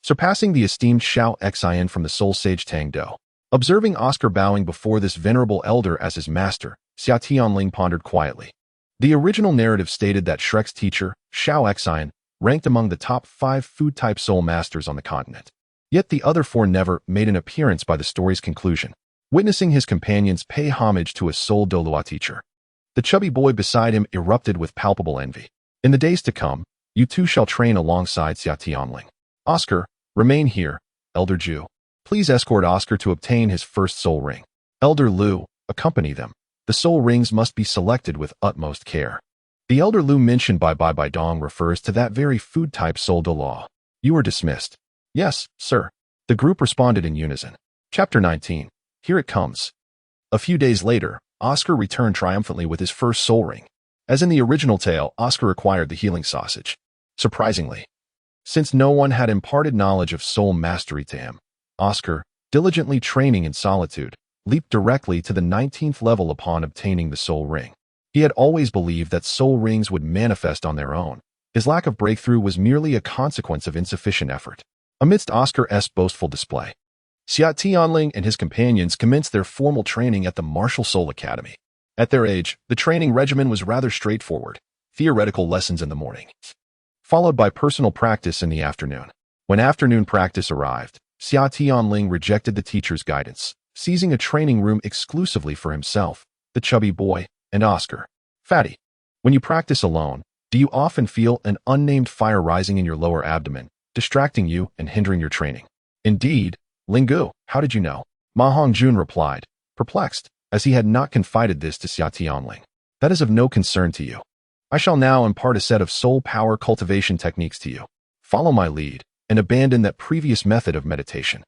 surpassing the esteemed Xiao Xian from the soul sage Tang Hao. Observing Oscar bowing before this venerable elder as his master, Xia Tianling pondered quietly. The original narrative stated that Shrek's teacher, Xiao Xian, ranked among the top 5 food-type soul masters on the continent. Yet the other 4 never made an appearance by the story's conclusion. Witnessing his companions pay homage to a soul Douluo teacher, the chubby boy beside him erupted with palpable envy. In the days to come, you two shall train alongside Xia Tianling. Oscar, remain here. Elder Ju, please escort Oscar to obtain his first soul ring. Elder Lu, accompany them. The soul rings must be selected with utmost care. The Elder Lu mentioned by BBDong refers to that very food-type soul Douluo. You are dismissed. Yes, sir. The group responded in unison. Chapter 19. Here it comes. A few days later, Oscar returned triumphantly with his first soul ring. As in the original tale, Oscar acquired the healing sausage. Surprisingly, since no one had imparted knowledge of soul mastery to him, Oscar, diligently training in solitude, leaped directly to the 19th level upon obtaining the soul ring. He had always believed that soul rings would manifest on their own. His lack of breakthrough was merely a consequence of insufficient effort. Amidst Oscar's boastful display, Xia Tianling and his companions commenced their formal training at the Martial Soul Academy. At their age, the training regimen was rather straightforward, theoretical lessons in the morning, followed by personal practice in the afternoon. When afternoon practice arrived, Xia Tianling rejected the teacher's guidance, seizing a training room exclusively for himself, the chubby boy, and Oscar. Fatty, when you practice alone, do you often feel an unnamed fire rising in your lower abdomen, distracting you and hindering your training. Indeed, Lingu, how did you know? Ma Hongjun replied, perplexed, as he had not confided this to Xia Tianling. That is of no concern to you. I shall now impart a set of soul power cultivation techniques to you. Follow my lead and abandon that previous method of meditation.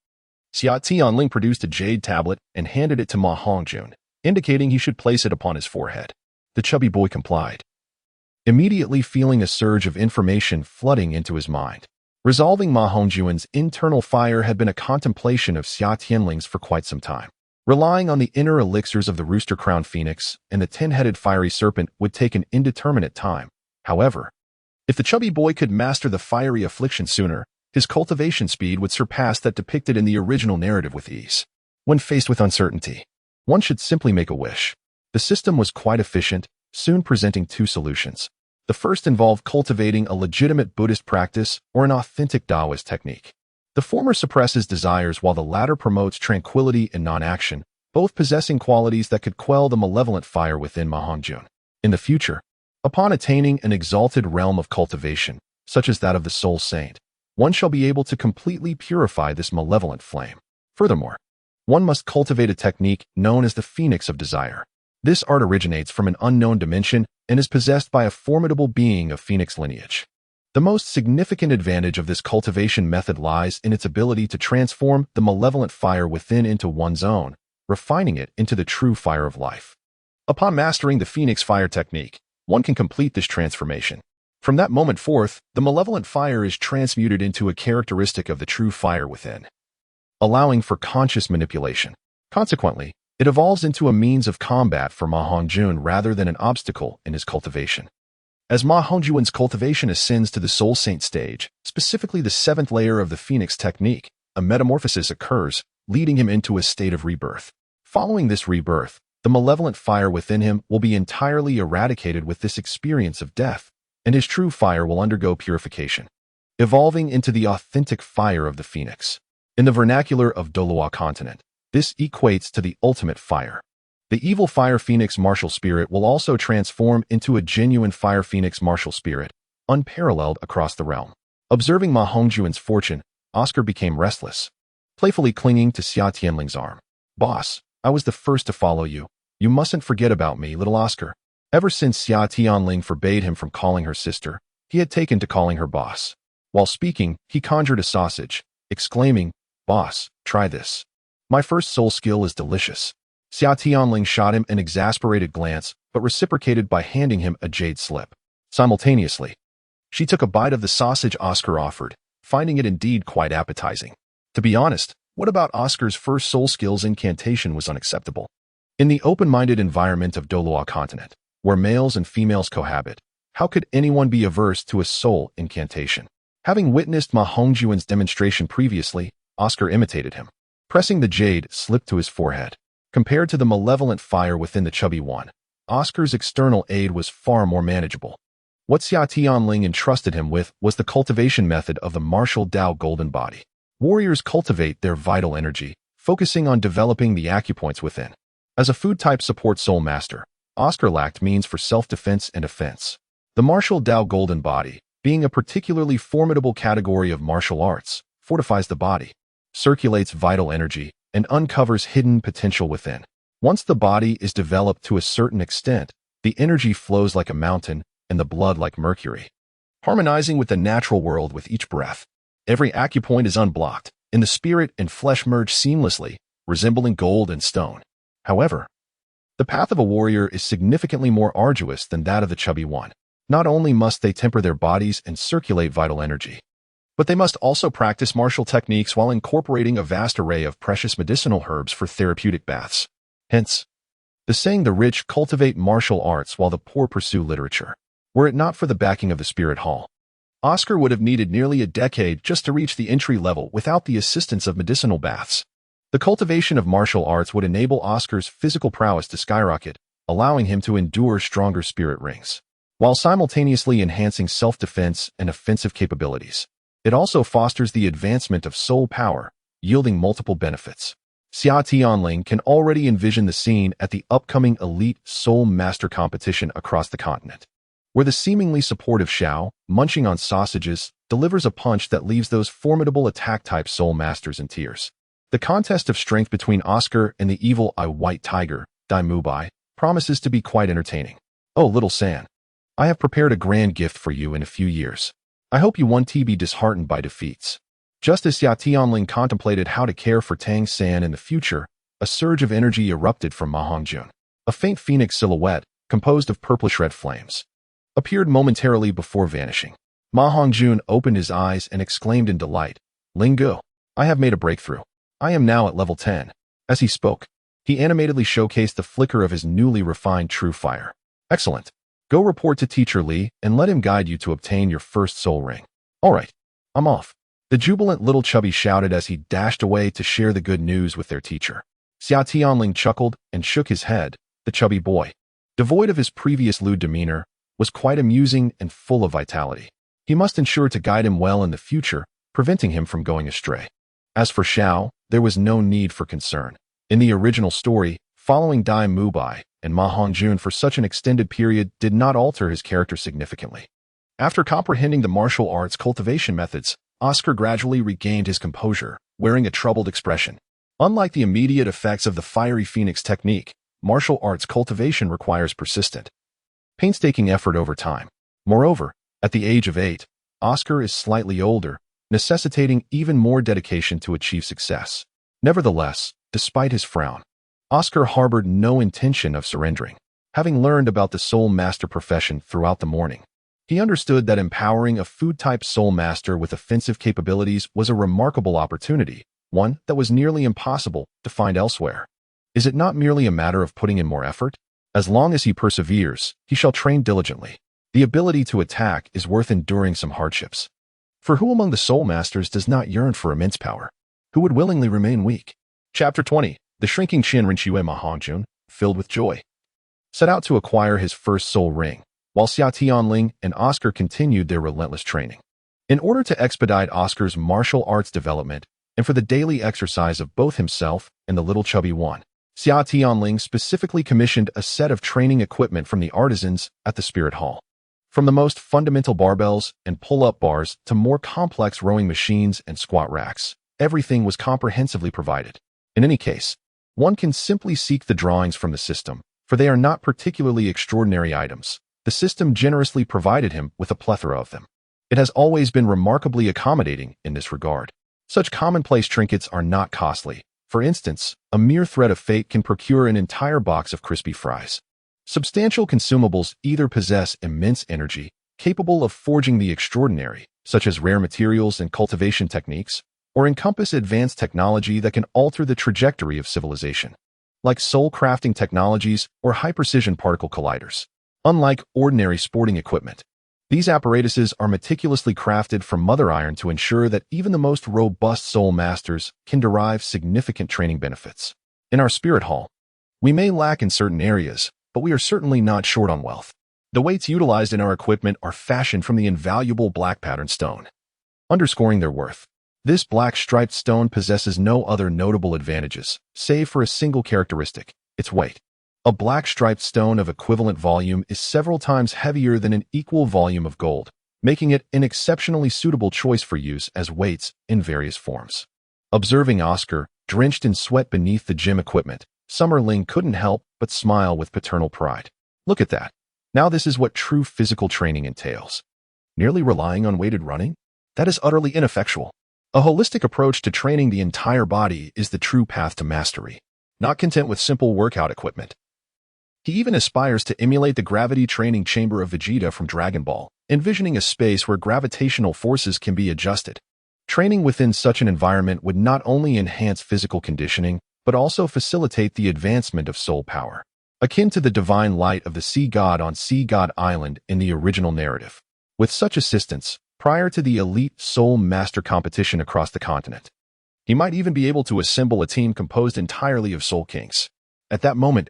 Xia Tianling produced a jade tablet and handed it to Ma Hongjun, indicating he should place it upon his forehead. The chubby boy complied, immediately feeling a surge of information flooding into his mind. Resolving Ma Hongjun's internal fire had been a contemplation of Xia Tianling's for quite some time. Relying on the inner elixirs of the rooster-crowned phoenix and the 10-headed fiery serpent would take an indeterminate time. However, if the chubby boy could master the fiery affliction sooner, his cultivation speed would surpass that depicted in the original narrative with ease. When faced with uncertainty, one should simply make a wish. The system was quite efficient, soon presenting two solutions. The first involved cultivating a legitimate Buddhist practice or an authentic Taoist technique. The former suppresses desires while the latter promotes tranquility and non-action, both possessing qualities that could quell the malevolent fire within Ma Hongjun. In the future, upon attaining an exalted realm of cultivation, such as that of the soul saint, one shall be able to completely purify this malevolent flame. Furthermore, one must cultivate a technique known as the Phoenix of Desire. This art originates from an unknown dimension and is possessed by a formidable being of Phoenix lineage. The most significant advantage of this cultivation method lies in its ability to transform the malevolent fire within into one's own, refining it into the true fire of life. Upon mastering the Phoenix fire technique, one can complete this transformation. From that moment forth, the malevolent fire is transmuted into a characteristic of the true fire within, allowing for conscious manipulation. Consequently, it evolves into a means of combat for Ma Hongjun rather than an obstacle in his cultivation. As Ma Hongjun's cultivation ascends to the Soul Saint stage, specifically the 7th layer of the Phoenix technique, a metamorphosis occurs, leading him into a state of rebirth. Following this rebirth, the malevolent fire within him will be entirely eradicated with this experience of death, and his true fire will undergo purification, evolving into the authentic fire of the Phoenix. In the vernacular of Douluo continent, this equates to the ultimate fire. The evil fire phoenix martial spirit will also transform into a genuine fire phoenix martial spirit, unparalleled across the realm. Observing Ma Hongjun's fortune, Oscar became restless, playfully clinging to Xia Tianling's arm. Boss, I was the first to follow you. You mustn't forget about me, little Oscar. Ever since Xia Tianling forbade him from calling her sister, he had taken to calling her boss. While speaking, he conjured a sausage, exclaiming, "Boss, try this. My first soul skill is delicious." Xia Tianling shot him an exasperated glance, but reciprocated by handing him a jade slip. Simultaneously, she took a bite of the sausage Oscar offered, finding it indeed quite appetizing. To be honest, what about Oscar's first soul skill's incantation was unacceptable? In the open-minded environment of Douluo continent, where males and females cohabit, how could anyone be averse to a soul incantation? Having witnessed Ma Hongjun's demonstration previously, Oscar imitated him. Pressing the jade slip to his forehead. Compared to the malevolent fire within the chubby one, Oscar's external aid was far more manageable. What Xia Tianling entrusted him with was the cultivation method of the martial Dao golden body. Warriors cultivate their vital energy, focusing on developing the acupoints within. As a food-type support soul master, Oscar lacked means for self-defense and offense. The martial Dao golden body, being a particularly formidable category of martial arts, fortifies the body, circulates vital energy, and uncovers hidden potential within. Once the body is developed to a certain extent, the energy flows like a mountain and the blood like mercury, harmonizing with the natural world with each breath. Every acupoint is unblocked, and the spirit and flesh merge seamlessly, resembling gold and stone. However, the path of a warrior is significantly more arduous than that of the chubby one. Not only must they temper their bodies and circulate vital energy, but they must also practice martial techniques while incorporating a vast array of precious medicinal herbs for therapeutic baths. Hence, the saying the rich cultivate martial arts while the poor pursue literature. Were it not for the backing of the spirit hall, Oscar would have needed nearly a decade just to reach the entry level without the assistance of medicinal baths. The cultivation of martial arts would enable Oscar's physical prowess to skyrocket, allowing him to endure stronger spirit rings, while simultaneously enhancing self-defense and offensive capabilities. It also fosters the advancement of soul power, yielding multiple benefits. Xia Tianling can already envision the scene at the upcoming elite soul master competition across the continent. where the seemingly supportive Xiao, munching on sausages, delivers a punch that leaves those formidable attack-type soul masters in tears. The contest of strength between Oscar and the evil White Tiger, By, promises to be quite entertaining. Oh, little San. I have prepared a grand gift for you in a few years. I hope you won't be disheartened by defeats. Just as Xia Tianling contemplated how to care for Tang San in the future, a surge of energy erupted from Ma Hongjun. A faint phoenix silhouette, composed of purplish-red flames, appeared momentarily before vanishing. Ma Hongjun opened his eyes and exclaimed in delight, "Lingu, I have made a breakthrough. I am now at level 10. As he spoke, he animatedly showcased the flicker of his newly refined true fire. Excellent. Go report to Teacher Li and let him guide you to obtain your first soul ring. All right, I'm off." The jubilant little chubby shouted as he dashed away to share the good news with their teacher. Xia Tianling chuckled and shook his head. The chubby boy, devoid of his previous lewd demeanor, was quite amusing and full of vitality. He must ensure to guide him well in the future, preventing him from going astray. As for Xiao, there was no need for concern. In the original story, following By and Ma Hongjun for such an extended period did not alter his character significantly. After comprehending the martial arts cultivation methods, Oscar gradually regained his composure, wearing a troubled expression. Unlike the immediate effects of the fiery phoenix technique, martial arts cultivation requires persistent, painstaking effort over time. Moreover, at the age of 8, Oscar is slightly older, necessitating even more dedication to achieve success. Nevertheless, despite his frown, Oscar harbored no intention of surrendering. Having learned about the soul master profession throughout the morning, he understood that empowering a food-type soul master with offensive capabilities was a remarkable opportunity, one that was nearly impossible to find elsewhere. Is it not merely a matter of putting in more effort? As long as he perseveres, he shall train diligently. The ability to attack is worth enduring some hardships. For who among the soul masters does not yearn for immense power? Who would willingly remain weak? Chapter 20. The shrinking Rinqiue Ma Hongjun, filled with joy, set out to acquire his first soul ring, while Xia Tianling and Oscar continued their relentless training. In order to expedite Oscar's martial arts development, and for the daily exercise of both himself and the little chubby one, Xia Tianling specifically commissioned a set of training equipment from the artisans at the Spirit Hall. From the most fundamental barbells and pull-up bars to more complex rowing machines and squat racks, everything was comprehensively provided. In any case, one can simply seek the drawings from the system, for they are not particularly extraordinary items. The system generously provided him with a plethora of them. It has always been remarkably accommodating in this regard. Such commonplace trinkets are not costly. For instance, a mere thread of fate can procure an entire box of crispy fries. Substantial consumables either possess immense energy, capable of forging the extraordinary, such as rare materials and cultivation techniques, or encompass advanced technology that can alter the trajectory of civilization, like soul-crafting technologies or high-precision particle colliders. Unlike ordinary sporting equipment, these apparatuses are meticulously crafted from mother iron to ensure that even the most robust soul masters can derive significant training benefits. In our spirit hall, we may lack in certain areas, but we are certainly not short on wealth. The weights utilized in our equipment are fashioned from the invaluable black pattern stone, underscoring their worth. This black striped stone possesses no other notable advantages, save for a single characteristic: its weight. A black striped stone of equivalent volume is several times heavier than an equal volume of gold, making it an exceptionally suitable choice for use as weights in various forms. Observing Oscar, drenched in sweat beneath the gym equipment, Summerling couldn't help but smile with paternal pride. Look at that. Now this is what true physical training entails. Merely relying on weighted running? That is utterly ineffectual. A holistic approach to training the entire body is the true path to mastery. Not content with simple workout equipment, he even aspires to emulate the gravity training chamber of Vegeta from Dragon Ball, envisioning a space where gravitational forces can be adjusted. Training within such an environment would not only enhance physical conditioning, but also facilitate the advancement of soul power, akin to the divine light of the sea god on Sea God Island in the original narrative. With such assistance, prior to the elite soul master competition across the continent, he might even be able to assemble a team composed entirely of soul kings. At that moment,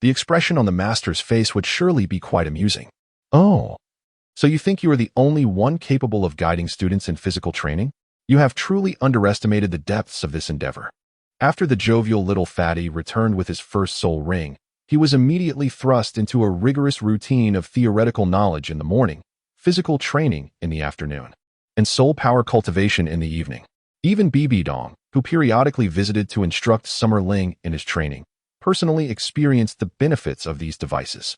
the expression on the master's face would surely be quite amusing. Oh, so you think you are the only one capable of guiding students in physical training? You have truly underestimated the depths of this endeavor. After the jovial little fatty returned with his first soul ring, He was immediately thrust into a rigorous routine of theoretical knowledge in the morning, physical training in the afternoon, and soul power cultivation in the evening. Even BBDong, who periodically visited to instruct Summer Ling in his training, personally experienced the benefits of these devices.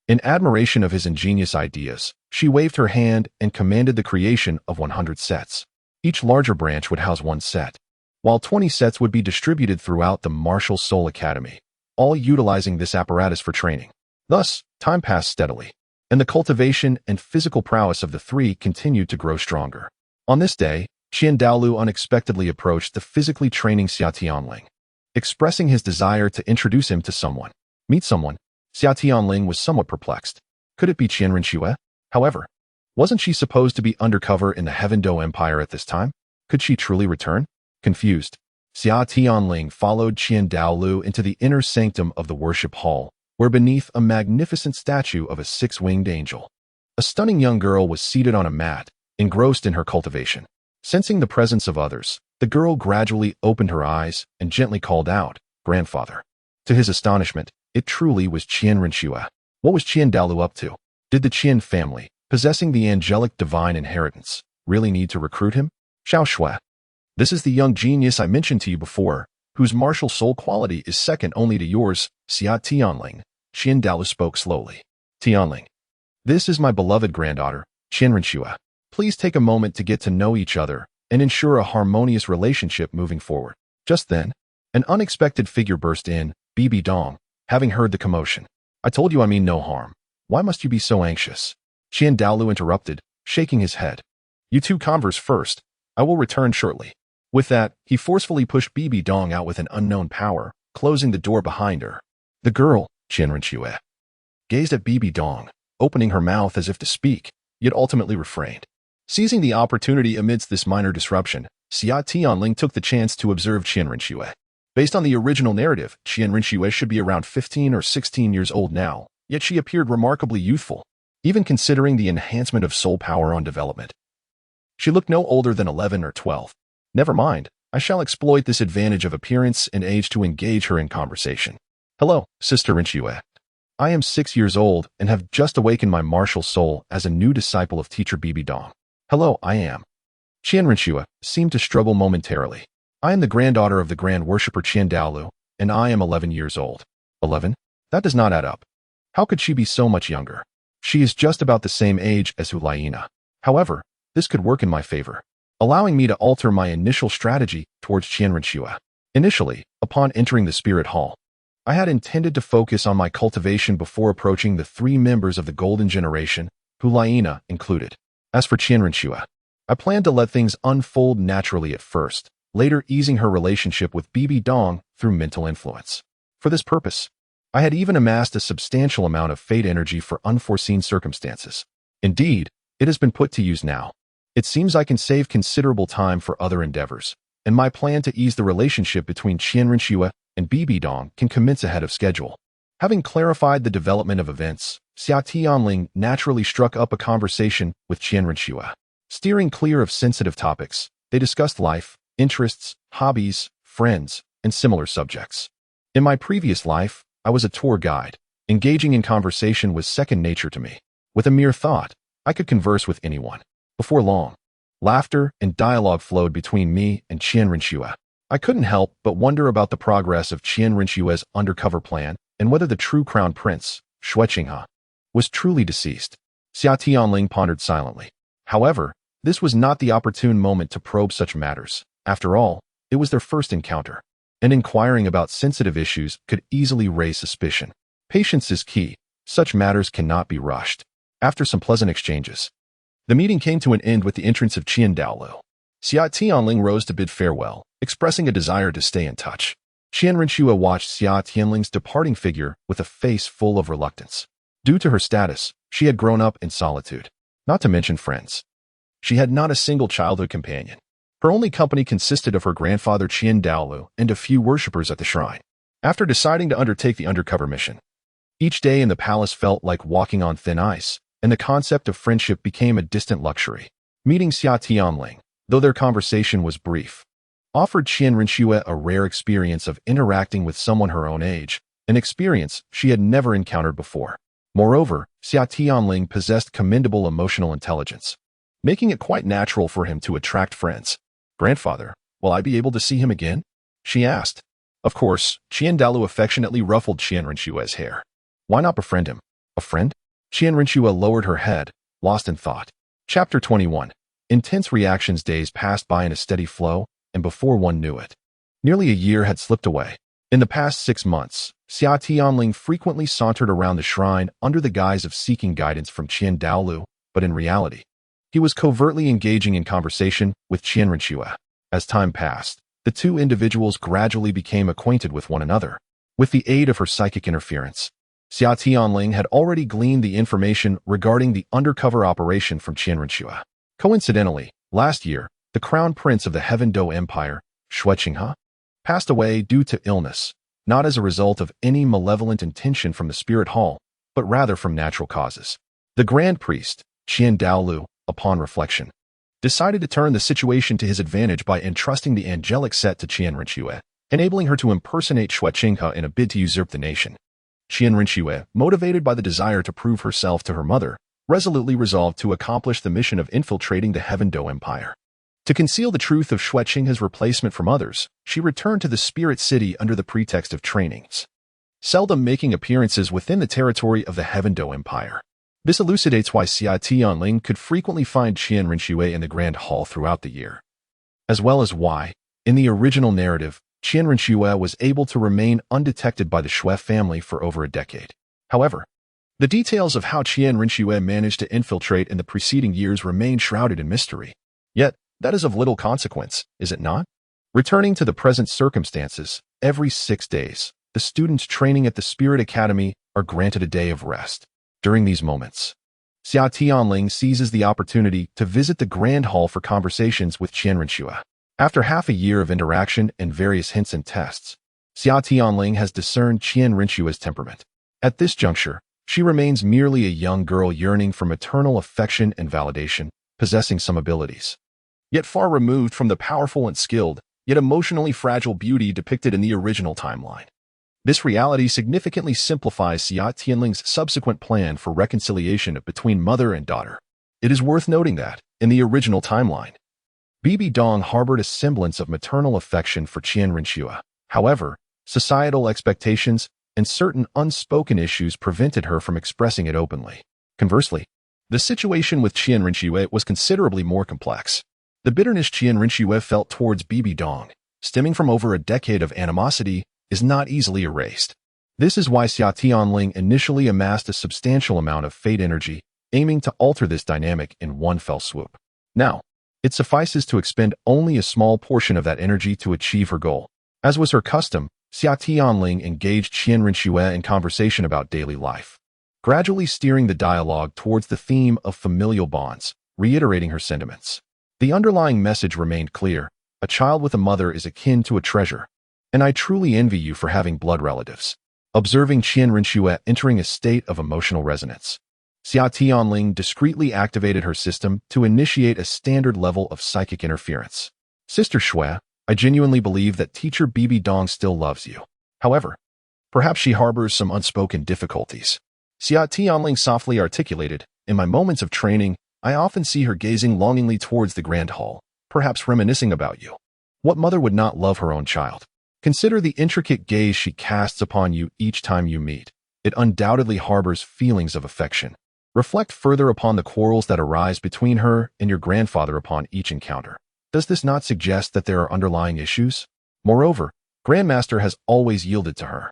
In admiration of his ingenious ideas, she waved her hand and commanded the creation of 100 sets. Each larger branch would house one set, while 20 sets would be distributed throughout the Martial Soul Academy, all utilizing this apparatus for training. Thus, time passed steadily, and the cultivation and physical prowess of the three continued to grow stronger. On this day, Qian Daoliu unexpectedly approached the physically training Xia Tianling, expressing his desire to introduce him to someone. Meet someone. Xia Tianling was somewhat perplexed. Could it be Qian Rinxue? However, wasn't she supposed to be undercover in the Heaven Do Empire at this time? Could she truly return? Confused, Xia Tianling followed Qian Daoliu into the inner sanctum of the worship hall, where beneath a magnificent statue of a six-winged angel, a stunning young girl was seated on a mat, engrossed in her cultivation. Sensing the presence of others, the girl gradually opened her eyes and gently called out, "Grandfather." To his astonishment, it truly was Qian Rinxue. What was Qian Daoliu up to? Did the Qian family, possessing the angelic divine inheritance, really need to recruit him? Xiao Shui. This is the young genius I mentioned to you before, whose martial soul quality is second only to yours, Xia Tianling. Qian Daoliu spoke slowly. Tianling. This is my beloved granddaughter, Qian Rinxue. Please take a moment to get to know each other and ensure a harmonious relationship moving forward. Just then, an unexpected figure burst in, BBDong, having heard the commotion. I told you I mean no harm. Why must you be so anxious? Qian Daoliu interrupted, shaking his head. You two converse first. I will return shortly. With that, he forcefully pushed BBDong out with an unknown power, closing the door behind her. The girl, Qian Rinxue, gazed at BBDong, opening her mouth as if to speak, yet ultimately refrained. Seizing the opportunity amidst this minor disruption, Xia Tianling took the chance to observe Qian Rinxue. Based on the original narrative, Qian Rinxue should be around 15 or 16 years old now, yet she appeared remarkably youthful, even considering the enhancement of soul power on development. She looked no older than 11 or 12. Never mind, I shall exploit this advantage of appearance and age to engage her in conversation. Hello, Sister Rinxue. I am 6 years old and have just awakened my martial soul as a new disciple of teacher BBDong. Hello, I am. Qian Rinxue seemed to struggle momentarily. I am the granddaughter of the Grand Worshipper Qian Daoliu, and I am 11 years old. 11? That does not add up. How could she be so much younger? She is just about the same age as Hulaina. However, this could work in my favor, allowing me to alter my initial strategy towards Qian Rinxue. Initially, upon entering the spirit hall, I had intended to focus on my cultivation before approaching the three members of the Golden Generation, Hulaina included. As for Qian Rinxue, I planned to let things unfold naturally at first, later easing her relationship with BBDong through mental influence. For this purpose, I had even amassed a substantial amount of fate energy for unforeseen circumstances. Indeed, it has been put to use now. It seems I can save considerable time for other endeavors, and my plan to ease the relationship between Qian Rinxue and BBDong can commence ahead of schedule. Having clarified the development of events, Xia Tianling naturally struck up a conversation with Qian Rinxue. Steering clear of sensitive topics, they discussed life, interests, hobbies, friends, and similar subjects. In my previous life, I was a tour guide. Engaging in conversation was second nature to me. With a mere thought, I could converse with anyone. Before long, laughter and dialogue flowed between me and Qian Rinxue. I couldn't help but wonder about the progress of Qian Rinxue's undercover plan and whether the true crown prince, Xue Qinghe, was truly deceased. Xia Tianling pondered silently. However, this was not the opportune moment to probe such matters. After all, it was their first encounter, and inquiring about sensitive issues could easily raise suspicion. Patience is key. Such matters cannot be rushed. After some pleasant exchanges, the meeting came to an end with the entrance of Qian Daoliu. Xia Tianling rose to bid farewell, expressing a desire to stay in touch. Qian Rinxue watched Xia Tianling's departing figure with a face full of reluctance. Due to her status, she had grown up in solitude, not to mention friends. She had not a single childhood companion. Her only company consisted of her grandfather Qian Daoliu and a few worshippers at the shrine. After deciding to undertake the undercover mission, each day in the palace felt like walking on thin ice, and the concept of friendship became a distant luxury. Meeting Xia Tianling, though their conversation was brief, offered Qian Rinxue a rare experience of interacting with someone her own age an experience she had never encountered before. Moreover, Xia Tianling possessed commendable emotional intelligence, making it quite natural for him to attract friends. "Grandfather, will I be able to see him again?" she asked. Of course, Qian Daoliu affectionately ruffled Qian Rinxue's hair. "Why not befriend him?" "A friend?" Qian Rinxue lowered her head, lost in thought. Chapter 21. Intense reactions. Days passed by in a steady flow, and before one knew it, nearly a year had slipped away. In the past 6 months, Xia Tianling frequently sauntered around the shrine under the guise of seeking guidance from Qian Daoliu, but in reality, he was covertly engaging in conversation with Qian Rinxue. As time passed, the two individuals gradually became acquainted with one another. With the aid of her psychic interference, Xia Tianling had already gleaned the information regarding the undercover operation from Qian Rinxue. Coincidentally, last year, the crown prince of the Heaven Do Empire, Xue Qinghe, passed away due to illness, not as a result of any malevolent intention from the spirit hall, but rather from natural causes. The grand priest, Qian Daoliu, upon reflection, decided to turn the situation to his advantage by entrusting the angelic set to Qian Rinxue, enabling her to impersonate Xue Qinghe in a bid to usurp the nation. Qian Rinxue, motivated by the desire to prove herself to her mother, resolutely resolved to accomplish the mission of infiltrating the Heaven Do Empire. To conceal the truth of Xue Qinghe's replacement from others, she returned to the Spirit City under the pretext of trainings, seldom making appearances within the territory of the Heaven Do Empire. This elucidates why Xia Tianling could frequently find Qian Rinxue in the Grand Hall throughout the year, as well as why, in the original narrative, Qian Rinxue was able to remain undetected by the Xue family for over a decade. However, the details of how Qian Rinxue managed to infiltrate in the preceding years remain shrouded in mystery. Yet, that is of little consequence, is it not? Returning to the present circumstances, every 6 days, the students training at the Spirit Academy are granted a day of rest. During these moments, Xia Tianling seizes the opportunity to visit the Grand Hall for conversations with Qian Rinxue. After half a year of interaction and various hints and tests, Xia Tianling has discerned Qian Rinxue's temperament. At this juncture, she remains merely a young girl yearning for maternal affection and validation, possessing some abilities, yet far removed from the powerful and skilled, yet emotionally fragile beauty depicted in the original timeline. This reality significantly simplifies Xia Tianling's subsequent plan for reconciliation between mother and daughter. It is worth noting that, in the original timeline, BBDong harbored a semblance of maternal affection for Qian Rinxue. However, societal expectations and certain unspoken issues prevented her from expressing it openly. Conversely, the situation with Qian Rinxue was considerably more complex. The bitterness Qian Rinxue felt towards BBDong, stemming from over a decade of animosity, is not easily erased. This is why Xia Tianling initially amassed a substantial amount of fate energy, aiming to alter this dynamic in one fell swoop. Now, it suffices to expend only a small portion of that energy to achieve her goal. As was her custom, Xia Tianling engaged Qian Rinxue in conversation about daily life, gradually steering the dialogue towards the theme of familial bonds, reiterating her sentiments. The underlying message remained clear: a child with a mother is akin to a treasure, and I truly envy you for having blood relatives. Observing Qian Rinxue entering a state of emotional resonance, Xia Tianling discreetly activated her system to initiate a standard level of psychic interference. Sister Xue, I genuinely believe that teacher BBDong still loves you. However, perhaps she harbors some unspoken difficulties. Xia Tianling softly articulated, in my moments of training, I often see her gazing longingly towards the Grand Hall, perhaps reminiscing about you. What mother would not love her own child? Consider the intricate gaze she casts upon you each time you meet. It undoubtedly harbors feelings of affection. Reflect further upon the quarrels that arise between her and your grandfather upon each encounter. Does this not suggest that there are underlying issues? Moreover, Grandmaster has always yielded to her.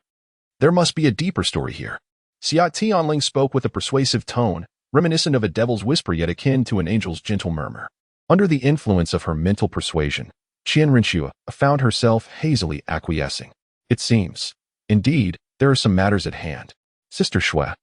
There must be a deeper story here. Xia Tianling spoke with a persuasive tone, reminiscent of a devil's whisper yet akin to an angel's gentle murmur. Under the influence of her mental persuasion, Qian Rinxue found herself hazily acquiescing. It seems, indeed, there are some matters at hand. Sister Xue,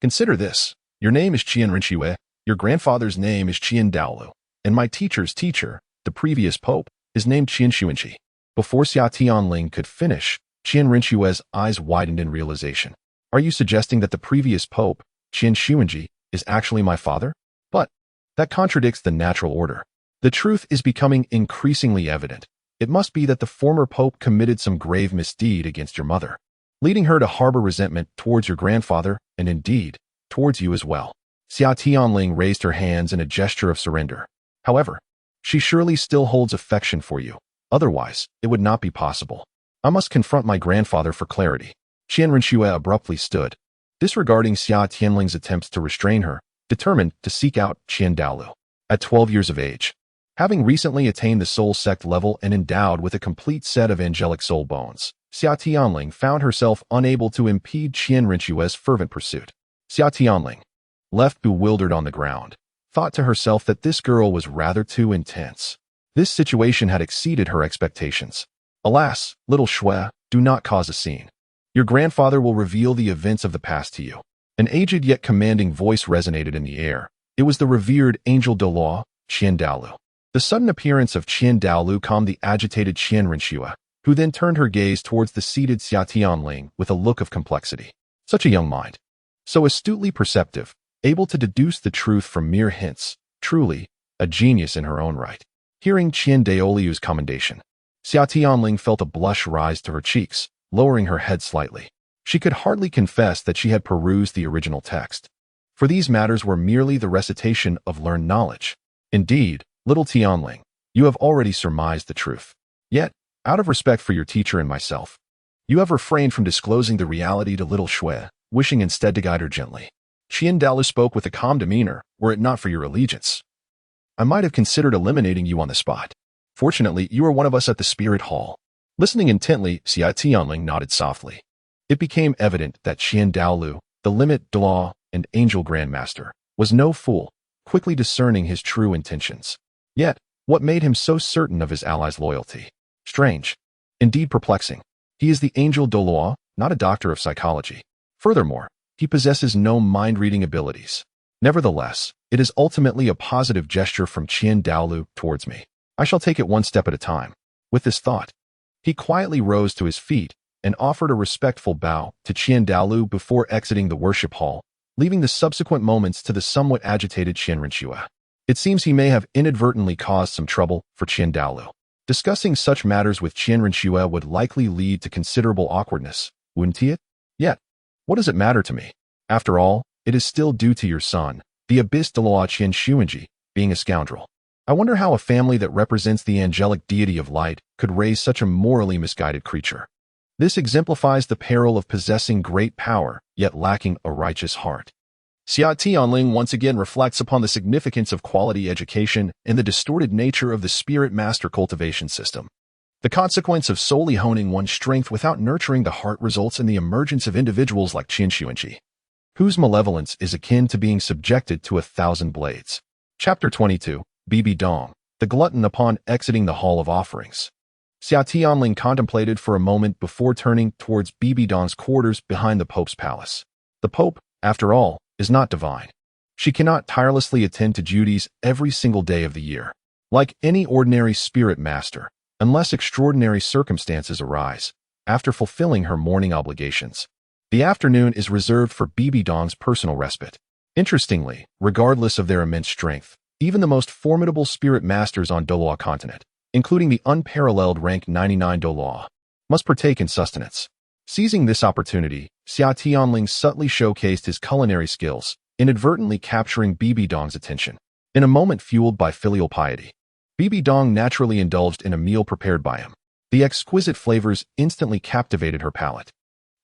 consider this. Your name is Qian Rinxue, your grandfather's name is Qian Daoliu, and my teacher's teacher, the previous pope, is named Qian Xuanqi. Before Xia Tianling could finish, Qian Rinxue's eyes widened in realization. Are you suggesting that the previous pope, Qian Xuanqi, is actually my father? But that contradicts the natural order. The truth is becoming increasingly evident. It must be that the former pope committed some grave misdeed against your mother. leading her to harbor resentment towards your grandfather and indeed, towards you as well. Xia Tianling raised her hands in a gesture of surrender. However, she surely still holds affection for you. Otherwise, it would not be possible. I must confront my grandfather for clarity. Qian abruptly stood, disregarding Xia Tianling's attempts to restrain her, determined to seek out Qian Daoliu. At 12 years of age, having recently attained the soul sect level and endowed with a complete set of angelic soul bones, Xia Tianling found herself unable to impede Qian fervent pursuit. Xia Tianling, left bewildered on the ground, thought to herself that this girl was rather too intense. This situation had exceeded her expectations. Alas, little Shui, do not cause a scene. Your grandfather will reveal the events of the past to you. An aged yet commanding voice resonated in the air. It was the revered angel Douluo, Qian Daoliu. The sudden appearance of Qian Daoliu calmed the agitated Qian, who then turned her gaze towards the seated Xia Tianling with a look of complexity. Such a young mind. So astutely perceptive, able to deduce the truth from mere hints, truly, a genius in her own right. Hearing Qian Daoliu's commendation, Xia Tianling felt a blush rise to her cheeks, lowering her head slightly. She could hardly confess that she had perused the original text, for these matters were merely the recitation of learned knowledge. Indeed, little Tianling, you have already surmised the truth. Yet, out of respect for your teacher and myself, you have refrained from disclosing the reality to little Shui, wishing instead to guide her gently. Qian Daoliu spoke with a calm demeanor, were it not for your allegiance. I might have considered eliminating you on the spot. Fortunately, you are one of us at the spirit hall. Listening intently, Xia Tianling nodded softly. It became evident that Qian Daoliu, the limit Douluo and angel grandmaster, was no fool, quickly discerning his true intentions. Yet, what made him so certain of his ally's loyalty? Strange. Indeed perplexing. He is the angel Douluo, not a doctor of psychology. Furthermore, he possesses no mind-reading abilities. Nevertheless, it is ultimately a positive gesture from Qian Daoliu towards me. I shall take it one step at a time. With this thought, he quietly rose to his feet and offered a respectful bow to Qian Daoliu before exiting the worship hall, leaving the subsequent moments to the somewhat agitated Qian. It seems he may have inadvertently caused some trouble for Qian Daoliu. Discussing such matters with Qian would likely lead to considerable awkwardness, wouldn't it? Yet, what does it matter to me? After all, it is still due to your son, the abyss Douluo Qian, being a scoundrel. I wonder how a family that represents the angelic deity of light could raise such a morally misguided creature. This exemplifies the peril of possessing great power, yet lacking a righteous heart. Xia Tianling once again reflects upon the significance of quality education and the distorted nature of the spirit master cultivation system. The consequence of solely honing one's strength without nurturing the heart results in the emergence of individuals like Qian, whose malevolence is akin to being subjected to 1,000 blades. Chapter 22, BBDong, the glutton upon exiting the Hall of Offerings. Xia Tianling contemplated for a moment before turning towards BBDong's quarters behind the Pope's palace. The Pope, after all, is not divine. She cannot tirelessly attend to duties every single day of the year, like any ordinary spirit master, unless extraordinary circumstances arise, after fulfilling her morning obligations. The afternoon is reserved for BBDong's personal respite. Interestingly, regardless of their immense strength, even the most formidable spirit masters on Douluo continent, including the unparalleled rank 99 Douluo, must partake in sustenance. Seizing this opportunity, Xia Tianling subtly showcased his culinary skills, inadvertently capturing BBDong's attention. In a moment fueled by filial piety, BBDong naturally indulged in a meal prepared by him. The exquisite flavors instantly captivated her palate,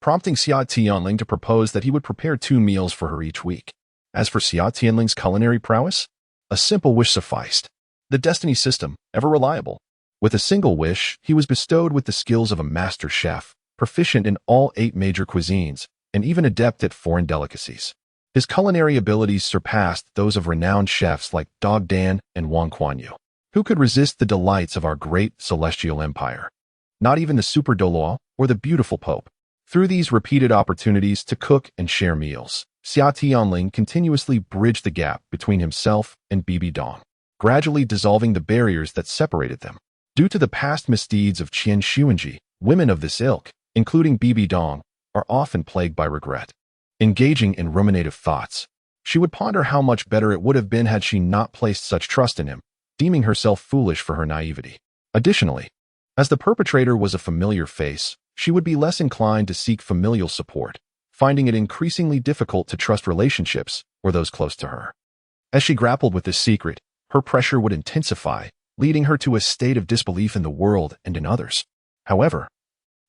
prompting Xia Tianling to propose that he would prepare 2 meals for her each week. As for Xia Tianling's culinary prowess, a simple wish sufficed. The Destiny system, ever reliable. With a single wish, he was bestowed with the skills of a master chef, proficient in all 8 major cuisines, and even adept at foreign delicacies. His culinary abilities surpassed those of renowned chefs like Dog Dan and Wang Kuan-yu. Who could resist the delights of our great celestial empire? Not even the super Douluo or the beautiful Pope. Through these repeated opportunities to cook and share meals, Xia Tianling continuously bridged the gap between himself and BBDong, gradually dissolving the barriers that separated them. Due to the past misdeeds of Qian, women of this ilk, including BBDong, are often plagued by regret. Engaging in ruminative thoughts, she would ponder how much better it would have been had she not placed such trust in him, deeming herself foolish for her naivety. Additionally, as the perpetrator was a familiar face, she would be less inclined to seek familial support, finding it increasingly difficult to trust relationships or those close to her. As she grappled with this secret, her pressure would intensify, leading her to a state of disbelief in the world and in others. However,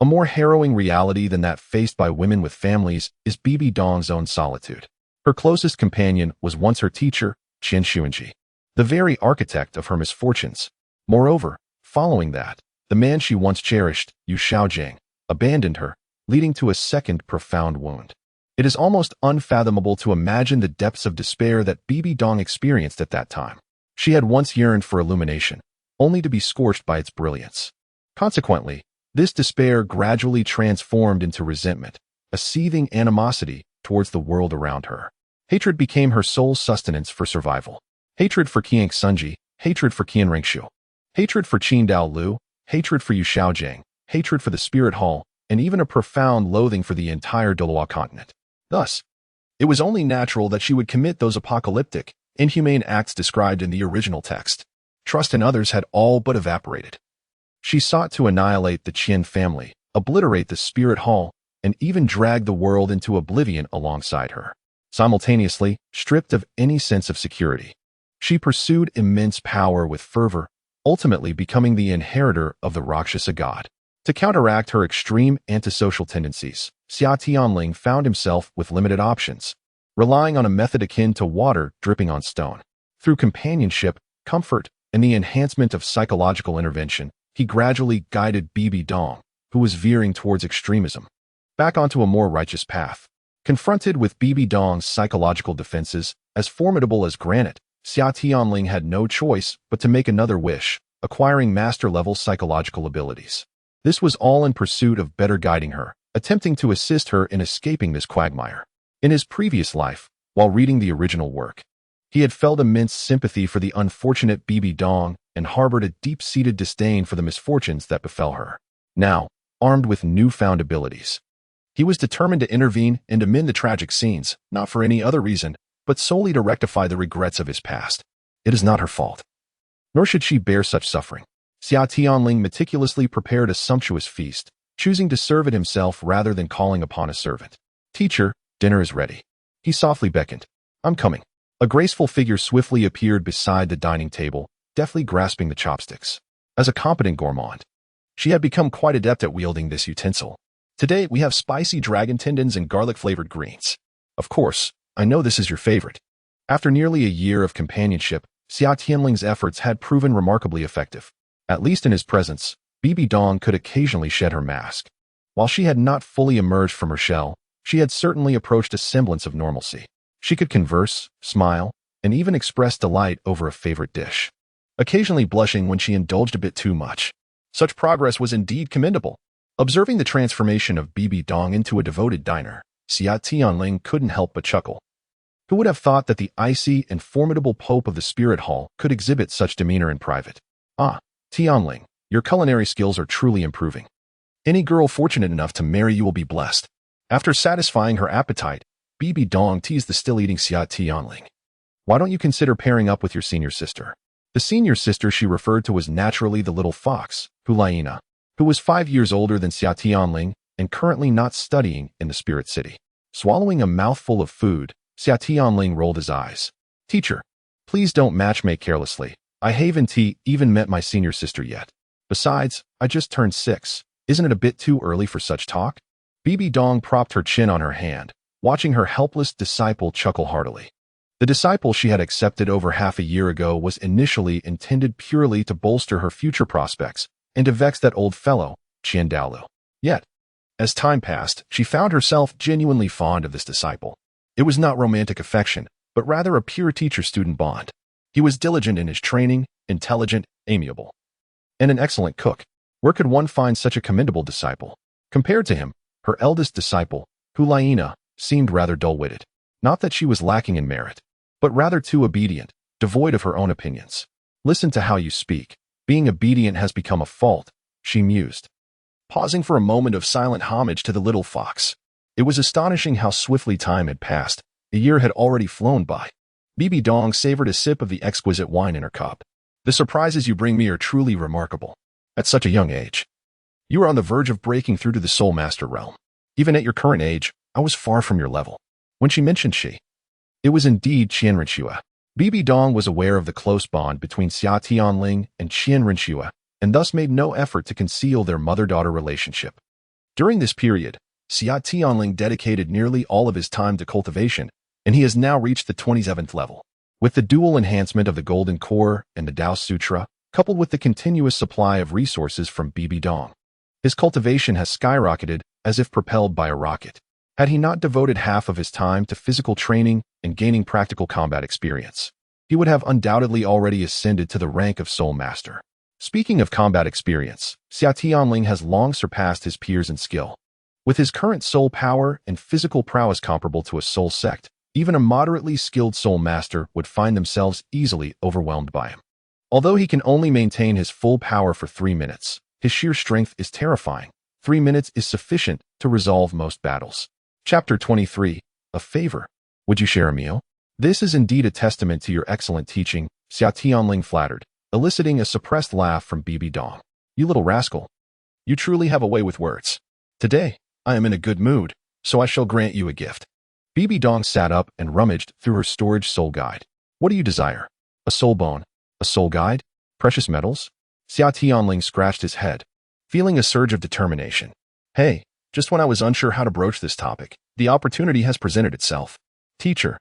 a more harrowing reality than that faced by women with families is BBDong's own solitude. Her closest companion was once her teacher, Xiangjia, the very architect of her misfortunes. Moreover, following that, the man she once cherished, Yu Xiaogang, abandoned her, leading to a second profound wound. It is almost unfathomable to imagine the depths of despair that BBDong experienced at that time. She had once yearned for illumination, only to be scorched by its brilliance. Consequently, this despair gradually transformed into resentment, a seething animosity towards the world around her. Hatred became her sole sustenance for survival. Hatred for Qiangjia, hatred for Qian Daoliu, hatred for Qian Daoliu, hatred for Yu Xiaogang, hatred for the Spirit Hall, and even a profound loathing for the entire Douluo continent. Thus, it was only natural that she would commit those apocalyptic, inhumane acts described in the original text. Trust in others had all but evaporated. She sought to annihilate the Qian family, obliterate the Spirit Hall, and even drag the world into oblivion alongside her. Simultaneously, stripped of any sense of security, she pursued immense power with fervor, ultimately becoming the inheritor of the Rakshasa god. To counteract her extreme antisocial tendencies, Xia Tianling found himself with limited options, relying on a method akin to water dripping on stone. Through companionship, comfort, and the enhancement of psychological intervention, he gradually guided BBDong, who was veering towards extremism, back onto a more righteous path. Confronted with BBDong's psychological defenses, as formidable as granite, Xia Tianling had no choice but to make another wish, acquiring master-level psychological abilities. This was all in pursuit of better guiding her, attempting to assist her in escaping this quagmire. In his previous life, while reading the original work, he had felt immense sympathy for the unfortunate BBDong and harbored a deep-seated disdain for the misfortunes that befell her. Now, armed with newfound abilities, he was determined to intervene and amend the tragic scenes, not for any other reason, but solely to rectify the regrets of his past. It is not her fault, nor should she bear such suffering. Xia Tianling meticulously prepared a sumptuous feast, choosing to serve it himself rather than calling upon a servant. "Teacher, dinner is ready." He softly beckoned. "I'm coming." A graceful figure swiftly appeared beside the dining table, deftly grasping the chopsticks. As a competent gourmand, she had become quite adept at wielding this utensil. "Today, we have spicy dragon tendons and garlic-flavored greens. Of course, I know this is your favorite." After nearly a year of companionship, Xia Tianling's efforts had proven remarkably effective. At least in his presence, BBDong could occasionally shed her mask. While she had not fully emerged from her shell, she had certainly approached a semblance of normalcy. She could converse, smile, and even express delight over a favorite dish, occasionally blushing when she indulged a bit too much. Such progress was indeed commendable. Observing the transformation of BBDong into a devoted diner, Xia Tianling couldn't help but chuckle. Who would have thought that the icy and formidable Pope of the Spirit Hall could exhibit such demeanor in private? "Ah, Tianling, your culinary skills are truly improving. Any girl fortunate enough to marry you will be blessed." After satisfying her appetite, BBDong teased the still-eating Xia Tianling. "Why don't you consider pairing up with your senior sister?" The senior sister she referred to was naturally the little fox, Hulaina, who was 5 years older than Xia Tianling and currently not studying in the Spirit City. Swallowing a mouthful of food, Xia Tianling rolled his eyes. "Teacher, please don't matchmake carelessly. I haven't even met my senior sister yet. Besides, I just turned 6. Isn't it a bit too early for such talk?" BBDong propped her chin on her hand, watching her helpless disciple chuckle heartily. The disciple she had accepted over half a year ago was initially intended purely to bolster her future prospects and to vex that old fellow, Qian Daoliu. Yet, as time passed, she found herself genuinely fond of this disciple. It was not romantic affection, but rather a pure teacher-student bond. He was diligent in his training, intelligent, amiable, and an excellent cook. Where could one find such a commendable disciple? Compared to him, her eldest disciple, Hulaina, seemed rather dull-witted. Not that she was lacking in merit, but rather too obedient, devoid of her own opinions. "Listen to how you speak. Being obedient has become a fault," she mused, pausing for a moment of silent homage to the little fox. It was astonishing how swiftly time had passed. A year had already flown by. BBDong savored a sip of the exquisite wine in her cup. "The surprises you bring me are truly remarkable. At such a young age." You are on the verge of breaking through to the Soul Master realm. Even at your current age, I was far from your level. When she mentioned she, it was indeed Qian. BBDong was aware of the close bond between Xia Tianling and Qian, and thus made no effort to conceal their mother-daughter relationship. During this period, Xia Tianling dedicated nearly all of his time to cultivation, and he has now reached the 27th level. With the dual enhancement of the Golden Core and the Tao Sutra, coupled with the continuous supply of resources from BBDong, his cultivation has skyrocketed as if propelled by a rocket. Had he not devoted half of his time to physical training and gaining practical combat experience, he would have undoubtedly already ascended to the rank of Soul Master. Speaking of combat experience, Xia Tianling has long surpassed his peers in skill. With his current soul power and physical prowess comparable to a soul sect, even a moderately skilled soul master would find themselves easily overwhelmed by him. Although he can only maintain his full power for 3 minutes, his sheer strength is terrifying. 3 minutes is sufficient to resolve most battles. Chapter 23. A favor. Would you share a meal? This is indeed a testament to your excellent teaching, Xia Tianling flattered, eliciting a suppressed laugh from BBDong. You little rascal. You truly have a way with words. Today, I am in a good mood, so I shall grant you a gift. BBDong sat up and rummaged through her storage soul guide. What do you desire? A soul bone? A soul guide? Precious metals? Xia Tianling scratched his head, feeling a surge of determination. Hey, just when I was unsure how to broach this topic, the opportunity has presented itself. Teacher,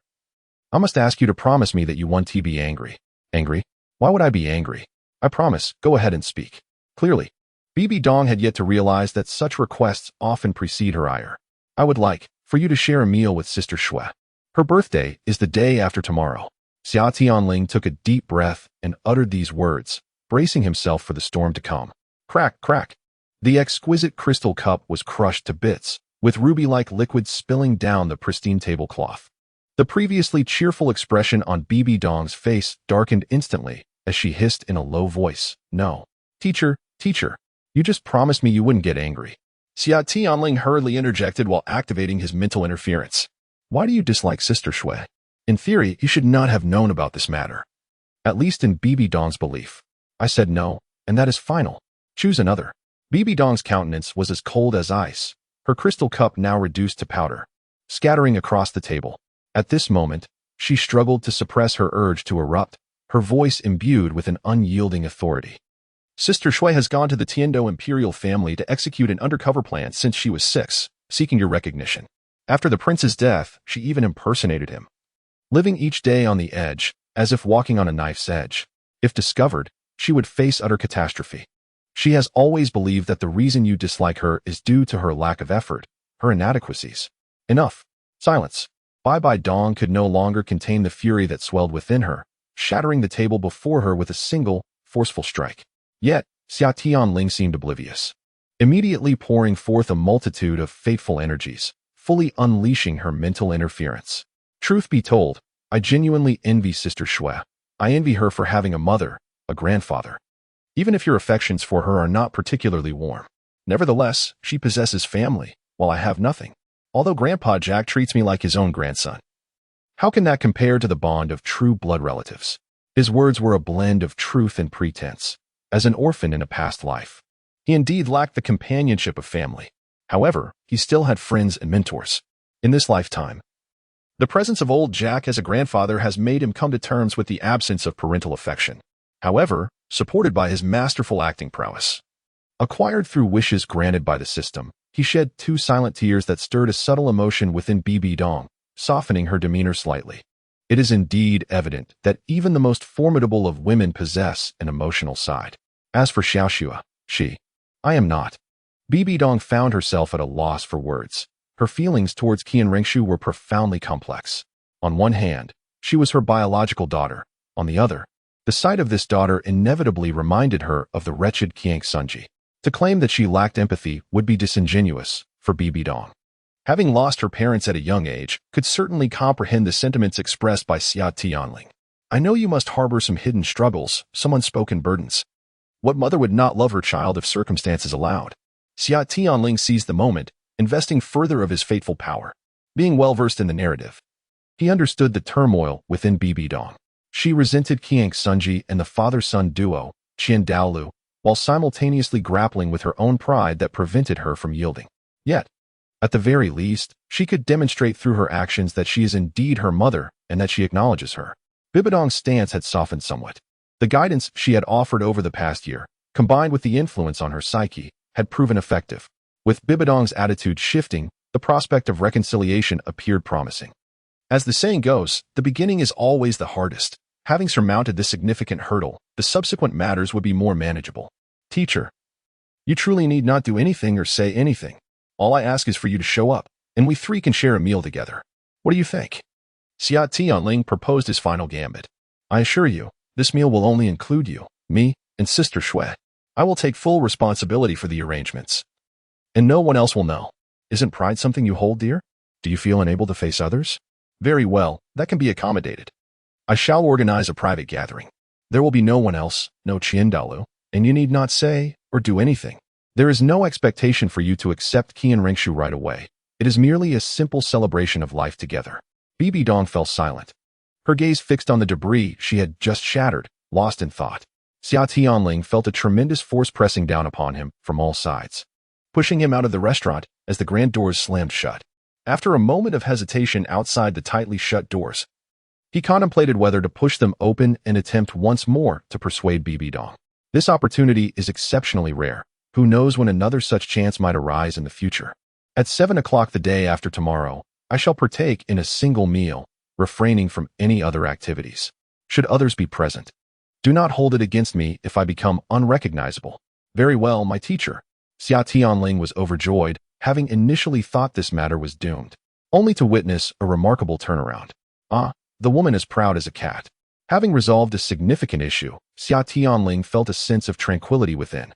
I must ask you to promise me that you won't be angry. Angry? Why would I be angry? I promise, go ahead and speak. Clearly, BBDong had yet to realize that such requests often precede her ire. I would like for you to share a meal with Sister Shui. Her birthday is the day after tomorrow. Xia Tianling took a deep breath and uttered these words, bracing himself for the storm to come. Crack, crack. The exquisite crystal cup was crushed to bits, with ruby-like liquid spilling down the pristine tablecloth. The previously cheerful expression on BBDong's face darkened instantly as she hissed in a low voice, No. Teacher, you just promised me you wouldn't get angry. Xia Tianling hurriedly interjected while activating his mental interference. Why do you dislike Sister Shui? In theory, you should not have known about this matter. At least in BBDong's belief. I said no, and that is final. Choose another. BBDong's countenance was as cold as ice, her crystal cup now reduced to powder, scattering across the table. At this moment, she struggled to suppress her urge to erupt, her voice imbued with an unyielding authority. Sister Shui has gone to the Tiando imperial family to execute an undercover plan since she was 6, seeking your recognition. After the prince's death, she even impersonated him, living each day on the edge, as if walking on a knife's edge. If discovered, she would face utter catastrophe. She has always believed that the reason you dislike her is due to her lack of effort, her inadequacies. Enough. Silence. BBDong could no longer contain the fury that swelled within her, shattering the table before her with a single, forceful strike. Yet, Xia Tianling seemed oblivious, immediately pouring forth a multitude of fateful energies, fully unleashing her mental interference. Truth be told, I genuinely envy Sister Shui. I envy her for having a mother, a grandfather. Even if your affections for her are not particularly warm. Nevertheless, she possesses family, while I have nothing. Although Grandpa Jack treats me like his own grandson. How can that compare to the bond of true blood relatives? His words were a blend of truth and pretense. As an orphan in a past life, he indeed lacked the companionship of family. However, he still had friends and mentors. In this lifetime, the presence of old Jack as a grandfather has made him come to terms with the absence of parental affection. However, supported by his masterful acting prowess, acquired through wishes granted by the system, he shed 2 silent tears that stirred a subtle emotion within BBDong, softening her demeanor slightly. It is indeed evident that even the most formidable of women possess an emotional side. As for Xiaoxua, I am not. BBDong found herself at a loss for words. Her feelings towards Qian were profoundly complex. On one hand, she was her biological daughter. On the other, the sight of this daughter inevitably reminded her of the wretched Qian Sunji. To claim that she lacked empathy would be disingenuous for BBDong. Having lost her parents at a young age, could certainly comprehend the sentiments expressed by Xia Tianling. I know you must harbor some hidden struggles, some unspoken burdens. What mother would not love her child if circumstances allowed? Xia Tianling seized the moment, investing further of his fateful power. Being well-versed in the narrative, he understood the turmoil within BBDong. She resented Qian Sunji and the father-son duo, Qian Daoliu, while simultaneously grappling with her own pride that prevented her from yielding. Yet, at the very least, she could demonstrate through her actions that she is indeed her mother and that she acknowledges her. BBDong's stance had softened somewhat. The guidance she had offered over the past year, combined with the influence on her psyche, had proven effective. With BBDong's attitude shifting, the prospect of reconciliation appeared promising. As the saying goes, the beginning is always the hardest. Having surmounted this significant hurdle, the subsequent matters would be more manageable. Teacher, you truly need not do anything or say anything. All I ask is for you to show up, and we three can share a meal together. What do you think? Xia Tianling proposed his final gambit. I assure you, this meal will only include you, me, and Sister Shui. I will take full responsibility for the arrangements. And no one else will know. Isn't pride something you hold dear? Do you feel unable to face others? Very well, that can be accommodated. I shall organize a private gathering. There will be no one else, no Qian Daoliu, and you need not say or do anything. There is no expectation for you to accept Qian Ringshu right away. It is merely a simple celebration of life together. BBDong fell silent. Her gaze fixed on the debris she had just shattered, lost in thought. Xia Tianling felt a tremendous force pressing down upon him from all sides, pushing him out of the restaurant as the grand doors slammed shut. After a moment of hesitation outside the tightly shut doors, he contemplated whether to push them open and attempt once more to persuade BBDong. This opportunity is exceptionally rare. Who knows when another such chance might arise in the future? At 7 o'clock the day after tomorrow, I shall partake in a single meal, refraining from any other activities. Should others be present, do not hold it against me if I become unrecognizable. Very well, my teacher. Xia Tianling was overjoyed, having initially thought this matter was doomed, only to witness a remarkable turnaround. The woman as proud as a cat. Having resolved a significant issue, Xia Tianling felt a sense of tranquility within.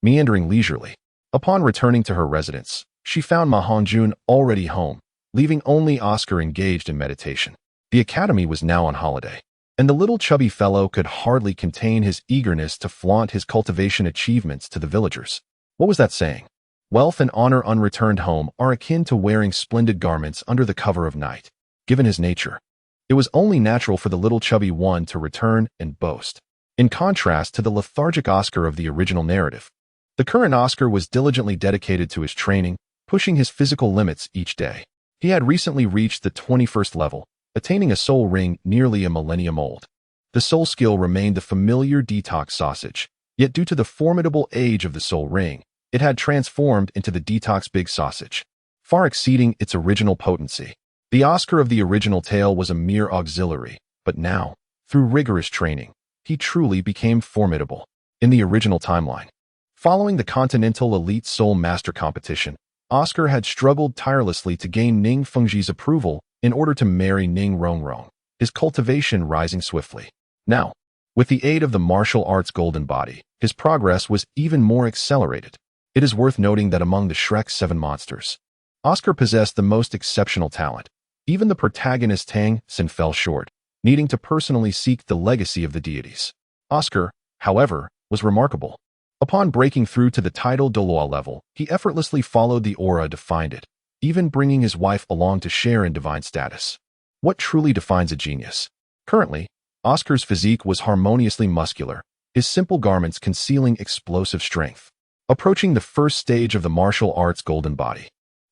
Meandering leisurely, upon returning to her residence, she found Ma Hongjun already home, leaving only Oscar engaged in meditation. The academy was now on holiday, and the little chubby fellow could hardly contain his eagerness to flaunt his cultivation achievements to the villagers. What was that saying? Wealth and honor unreturned home are akin to wearing splendid garments under the cover of night. Given his nature, it was only natural for the little chubby one to return and boast. In contrast to the lethargic Oscar of the original narrative, the current Oscar was diligently dedicated to his training, pushing his physical limits each day. He had recently reached the 21st level, attaining a soul ring nearly a millennium old. The soul skill remained the familiar detox sausage, yet due to the formidable age of the soul ring, it had transformed into the detox big sausage, far exceeding its original potency. The Oscar of the original tale was a mere auxiliary, but now, through rigorous training, he truly became formidable. In the original timeline, following the Continental Elite Soul Master competition, Oscar had struggled tirelessly to gain Ning Fengji's approval in order to marry Ning Rongrong, his cultivation rising swiftly. Now, with the aid of the martial arts golden body, his progress was even more accelerated. It is worth noting that among the Shrek's 7 monsters, Oscar possessed the most exceptional talent. Even the protagonist Tang San fell short, needing to personally seek the legacy of the deities. Oscar, however, was remarkable. Upon breaking through to the title Douluo level, he effortlessly followed the aura to find it, even bringing his wife along to share in divine status. What truly defines a genius? Currently, Oscar's physique was harmoniously muscular, his simple garments concealing explosive strength. Approaching the first stage of the martial arts golden body,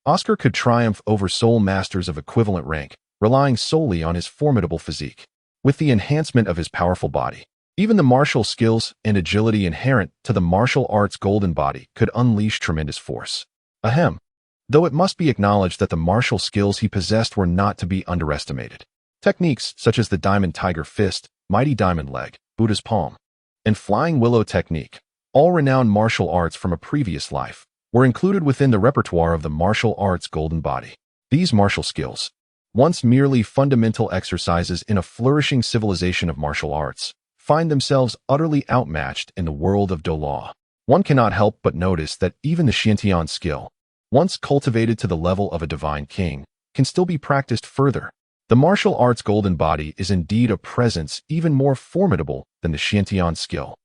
Oscar could triumph over soul masters of equivalent rank, relying solely on his formidable physique. With the enhancement of his powerful body, even the martial skills and agility inherent to the martial arts golden body could unleash tremendous force. Ahem. Though it must be acknowledged that the martial skills he possessed were not to be underestimated. Techniques such as the Diamond Tiger Fist, Mighty Diamond Leg, Buddha's Palm, and Flying Willow Technique, all renowned martial arts from a previous life, were included within the repertoire of the martial arts golden body. These martial skills, once merely fundamental exercises in a flourishing civilization of martial arts, find themselves utterly outmatched in the world of Douluo. One cannot help but notice that even the Xiantian skill, once cultivated to the level of a divine king, can still be practiced further. The martial arts golden body is indeed a presence even more formidable than the Xiantian skill.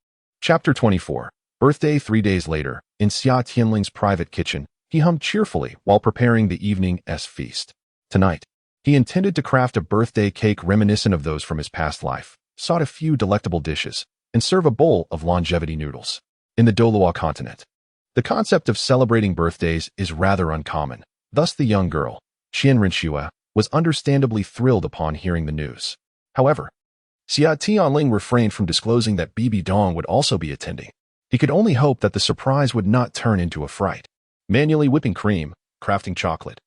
Chapter 24. Birthday 3 days later, in Xia Tianling's private kitchen, he hummed cheerfully while preparing the evening's feast. Tonight, he intended to craft a birthday cake reminiscent of those from his past life, sought a few delectable dishes, and serve a bowl of longevity noodles. in the Douluo continent. The concept of celebrating birthdays is rather uncommon. Thus the young girl, Xiangjia, was understandably thrilled upon hearing the news. However, Xia Tianling refrained from disclosing that BBDong would also be attending. He could only hope that the surprise would not turn into a fright. Manually whipping cream, crafting chocolate,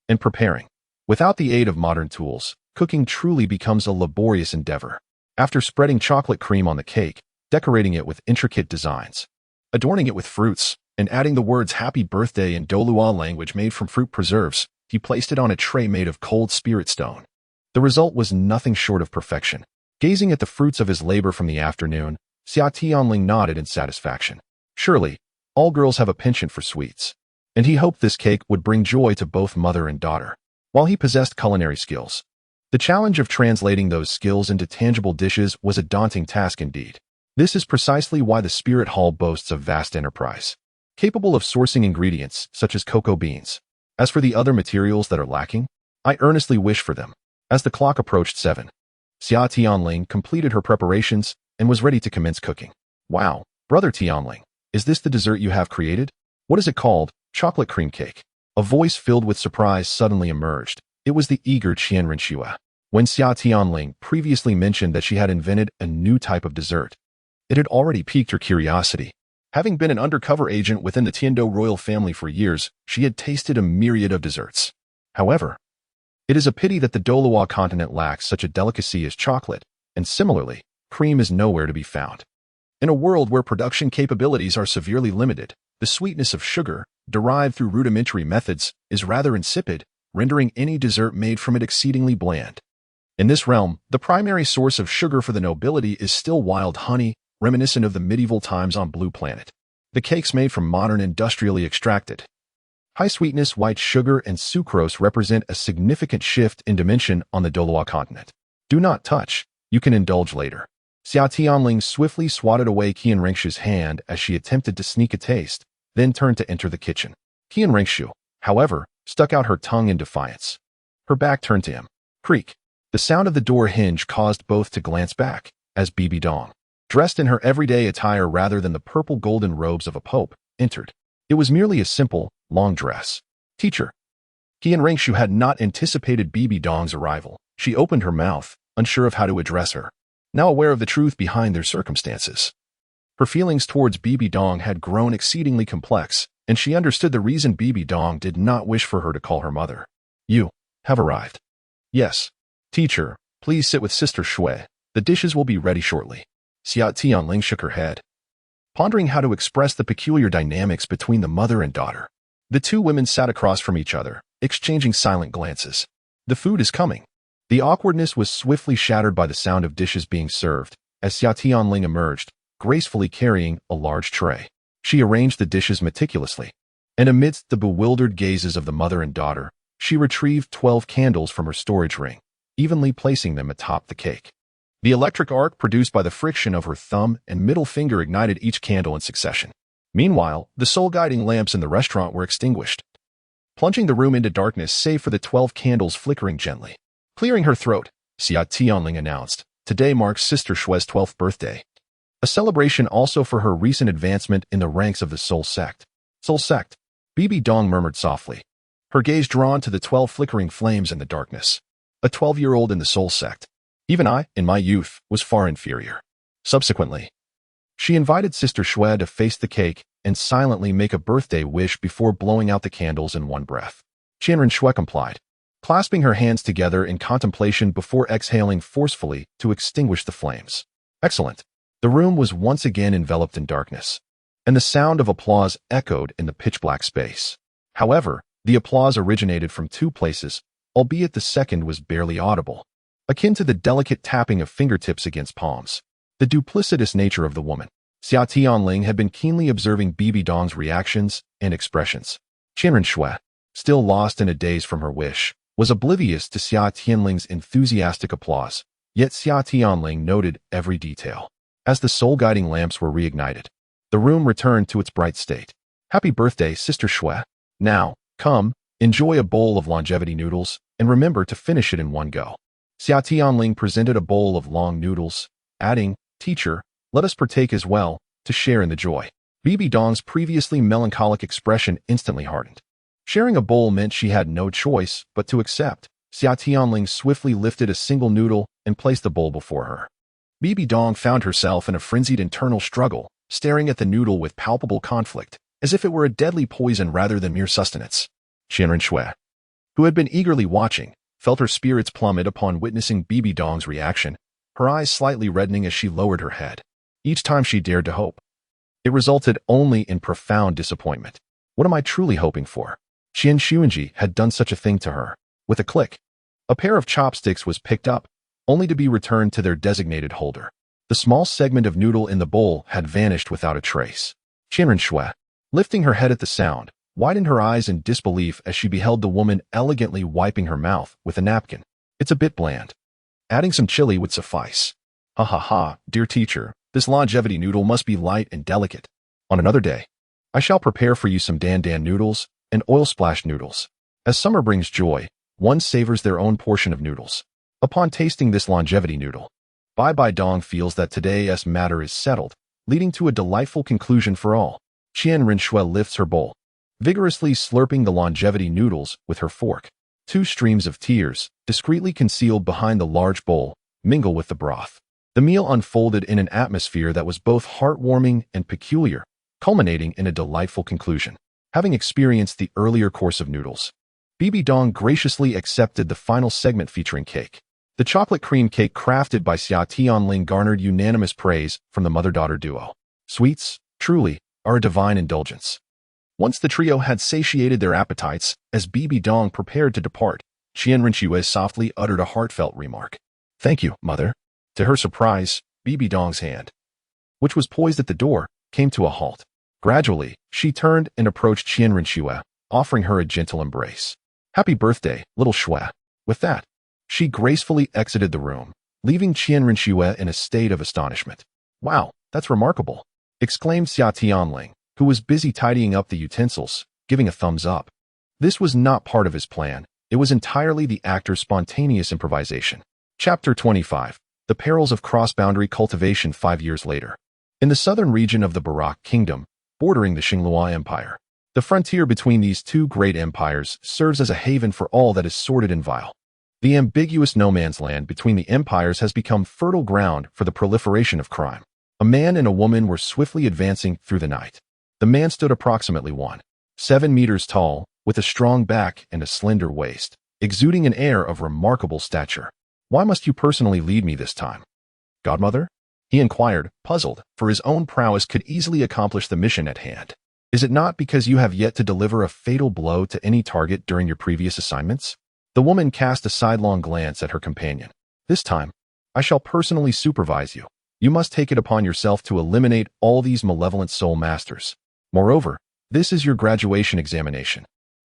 and preparing. Without the aid of modern tools, cooking truly becomes a laborious endeavor. After spreading chocolate cream on the cake, decorating it with intricate designs, adorning it with fruits, and adding the words Happy Birthday in Douluo language made from fruit preserves, he placed it on a tray made of cold spirit stone. The result was nothing short of perfection. Gazing at the fruits of his labor from the afternoon, Xia Tianling nodded in satisfaction. Surely, all girls have a penchant for sweets, and he hoped this cake would bring joy to both mother and daughter. While he possessed culinary skills, the challenge of translating those skills into tangible dishes was a daunting task indeed. This is precisely why the Spirit Hall boasts a vast enterprise, capable of sourcing ingredients such as cocoa beans. As for the other materials that are lacking, I earnestly wish for them. As the clock approached 7, Xia Tianling completed her preparations and was ready to commence cooking. Wow, brother Tianling, is this the dessert you have created? What is it called? Chocolate cream cake. A voice filled with surprise suddenly emerged. It was the eager Qiangjia. When Xia Tianling previously mentioned that she had invented a new type of dessert, it had already piqued her curiosity. Having been an undercover agent within the Tiando royal family for years, she had tasted a myriad of desserts. However, it is a pity that the Douluo continent lacks such a delicacy as chocolate, and similarly, cream is nowhere to be found. In a world where production capabilities are severely limited, the sweetness of sugar, derived through rudimentary methods, is rather insipid, rendering any dessert made from it exceedingly bland. In this realm, the primary source of sugar for the nobility is still wild honey, reminiscent of the medieval times on Blue Planet. The cakes made from modern industrially extracted high-sweetness white sugar and sucrose represent a significant shift in dimension on the Douluo continent. Do not touch, you can indulge later. Xia Tianling swiftly swatted away Qianjia's hand as she attempted to sneak a taste, then turned to enter the kitchen. Qianjia, however, stuck out her tongue in defiance. Her back turned to him. Creak. The sound of the door hinge caused both to glance back, as BBDong, dressed in her everyday attire rather than the purple golden robes of a pope, entered. It was merely a simple, long dress. Teacher. Qianjia had not anticipated BBDong's arrival. She opened her mouth, unsure of how to address her, now aware of the truth behind their circumstances. Her feelings towards BBDong had grown exceedingly complex, and she understood the reason BBDong did not wish for her to call her mother. You have arrived. Yes. Teacher, please sit with Sister Shui. The dishes will be ready shortly. Xia Tianling shook her head, pondering how to express the peculiar dynamics between the mother and daughter. The two women sat across from each other, exchanging silent glances. The food is coming. The awkwardness was swiftly shattered by the sound of dishes being served, as Xia Tianling emerged, gracefully carrying a large tray. She arranged the dishes meticulously, and amidst the bewildered gazes of the mother and daughter, she retrieved 12 candles from her storage ring, evenly placing them atop the cake. The electric arc produced by the friction of her thumb and middle finger ignited each candle in succession. Meanwhile, the soul-guiding lamps in the restaurant were extinguished, plunging the room into darkness save for the 12 candles flickering gently. Clearing her throat, Xia Tianling announced, "Today marks Sister Shui's 12th birthday. A celebration also for her recent advancement in the ranks of the Soul Sect." Soul Sect, BBDong murmured softly, her gaze drawn to the 12 flickering flames in the darkness. A 12-year-old in the Soul Sect. Even I, in my youth, was far inferior. Subsequently, she invited Sister Shui to face the cake and silently make a birthday wish before blowing out the candles in one breath. Qiangjia complied, clasping her hands together in contemplation before exhaling forcefully to extinguish the flames. Excellent. The room was once again enveloped in darkness, and the sound of applause echoed in the pitch-black space. However, the applause originated from two places, albeit the second was barely audible, akin to the delicate tapping of fingertips against palms. The duplicitous nature of the woman. Xia Tianling had been keenly observing BBDong's reactions and expressions. Qiangjia, still lost in a daze from her wish, was oblivious to Xia Tianling's enthusiastic applause, yet Xia Tianling noted every detail. As the soul-guiding lamps were reignited, the room returned to its bright state. Happy birthday, Sister Shui. Now, come, enjoy a bowl of longevity noodles, and remember to finish it in one go. Xia Tianling presented a bowl of long noodles, adding, "Teacher, let us partake as well, to share in the joy." BBDong's previously melancholic expression instantly hardened. Sharing a bowl meant she had no choice but to accept. Xia Tianling swiftly lifted a single noodle and placed the bowl before her. BBDong found herself in a frenzied internal struggle, staring at the noodle with palpable conflict, as if it were a deadly poison rather than mere sustenance. Qian, who had been eagerly watching, felt her spirits plummet upon witnessing BBDong's reaction, her eyes slightly reddening as she lowered her head. Each time she dared to hope, it resulted only in profound disappointment. What am I truly hoping for? Xiangjia had done such a thing to her. With a click, a pair of chopsticks was picked up, only to be returned to their designated holder. The small segment of noodle in the bowl had vanished without a trace. Qian, lifting her head at the sound, widened her eyes in disbelief as she beheld the woman elegantly wiping her mouth with a napkin. It's a bit bland. Adding some chili would suffice. Ha ha ha, dear teacher, this longevity noodle must be light and delicate. On another day, I shall prepare for you some dan noodles and oil splash noodles. As summer brings joy, one savors their own portion of noodles. Upon tasting this longevity noodle, BBDong feels that today's matter is settled, leading to a delightful conclusion for all. Qian lifts her bowl, vigorously slurping the longevity noodles with her fork. Two streams of tears, discreetly concealed behind the large bowl, mingle with the broth. The meal unfolded in an atmosphere that was both heartwarming and peculiar, culminating in a delightful conclusion. Having experienced the earlier course of noodles, BBDong graciously accepted the final segment featuring cake. The chocolate cream cake crafted by Xia Tianling garnered unanimous praise from the mother-daughter duo. Sweets, truly, are a divine indulgence. Once the trio had satiated their appetites, as BBDong prepared to depart, Qian softly uttered a heartfelt remark. Thank you, mother. To her surprise, BBDong's hand, which was poised at the door, came to a halt. Gradually, she turned and approached Qian, offering her a gentle embrace. Happy birthday, little Xue. With that, she gracefully exited the room, leaving Qian in a state of astonishment. Wow, that's remarkable, exclaimed Xia Tianling, who was busy tidying up the utensils, giving a thumbs up. This was not part of his plan. It was entirely the actor's spontaneous improvisation. Chapter 25. The Perils of Cross-Boundary Cultivation 5 years later. In the southern region of the Barak Kingdom, bordering the Xinglua Empire, the frontier between these two great empires serves as a haven for all that is sordid and vile. The ambiguous no-man's land between the empires has become fertile ground for the proliferation of crime. A man and a woman were swiftly advancing through the night. The man stood approximately 1.7 meters tall, with a strong back and a slender waist, exuding an air of remarkable stature. Why must you personally lead me this time, godmother? He inquired, puzzled, for his own prowess could easily accomplish the mission at hand. Is it not because you have yet to deliver a fatal blow to any target during your previous assignments? The woman cast a sidelong glance at her companion. This time, I shall personally supervise you. You must take it upon yourself to eliminate all these malevolent soul masters. Moreover, this is your graduation examination.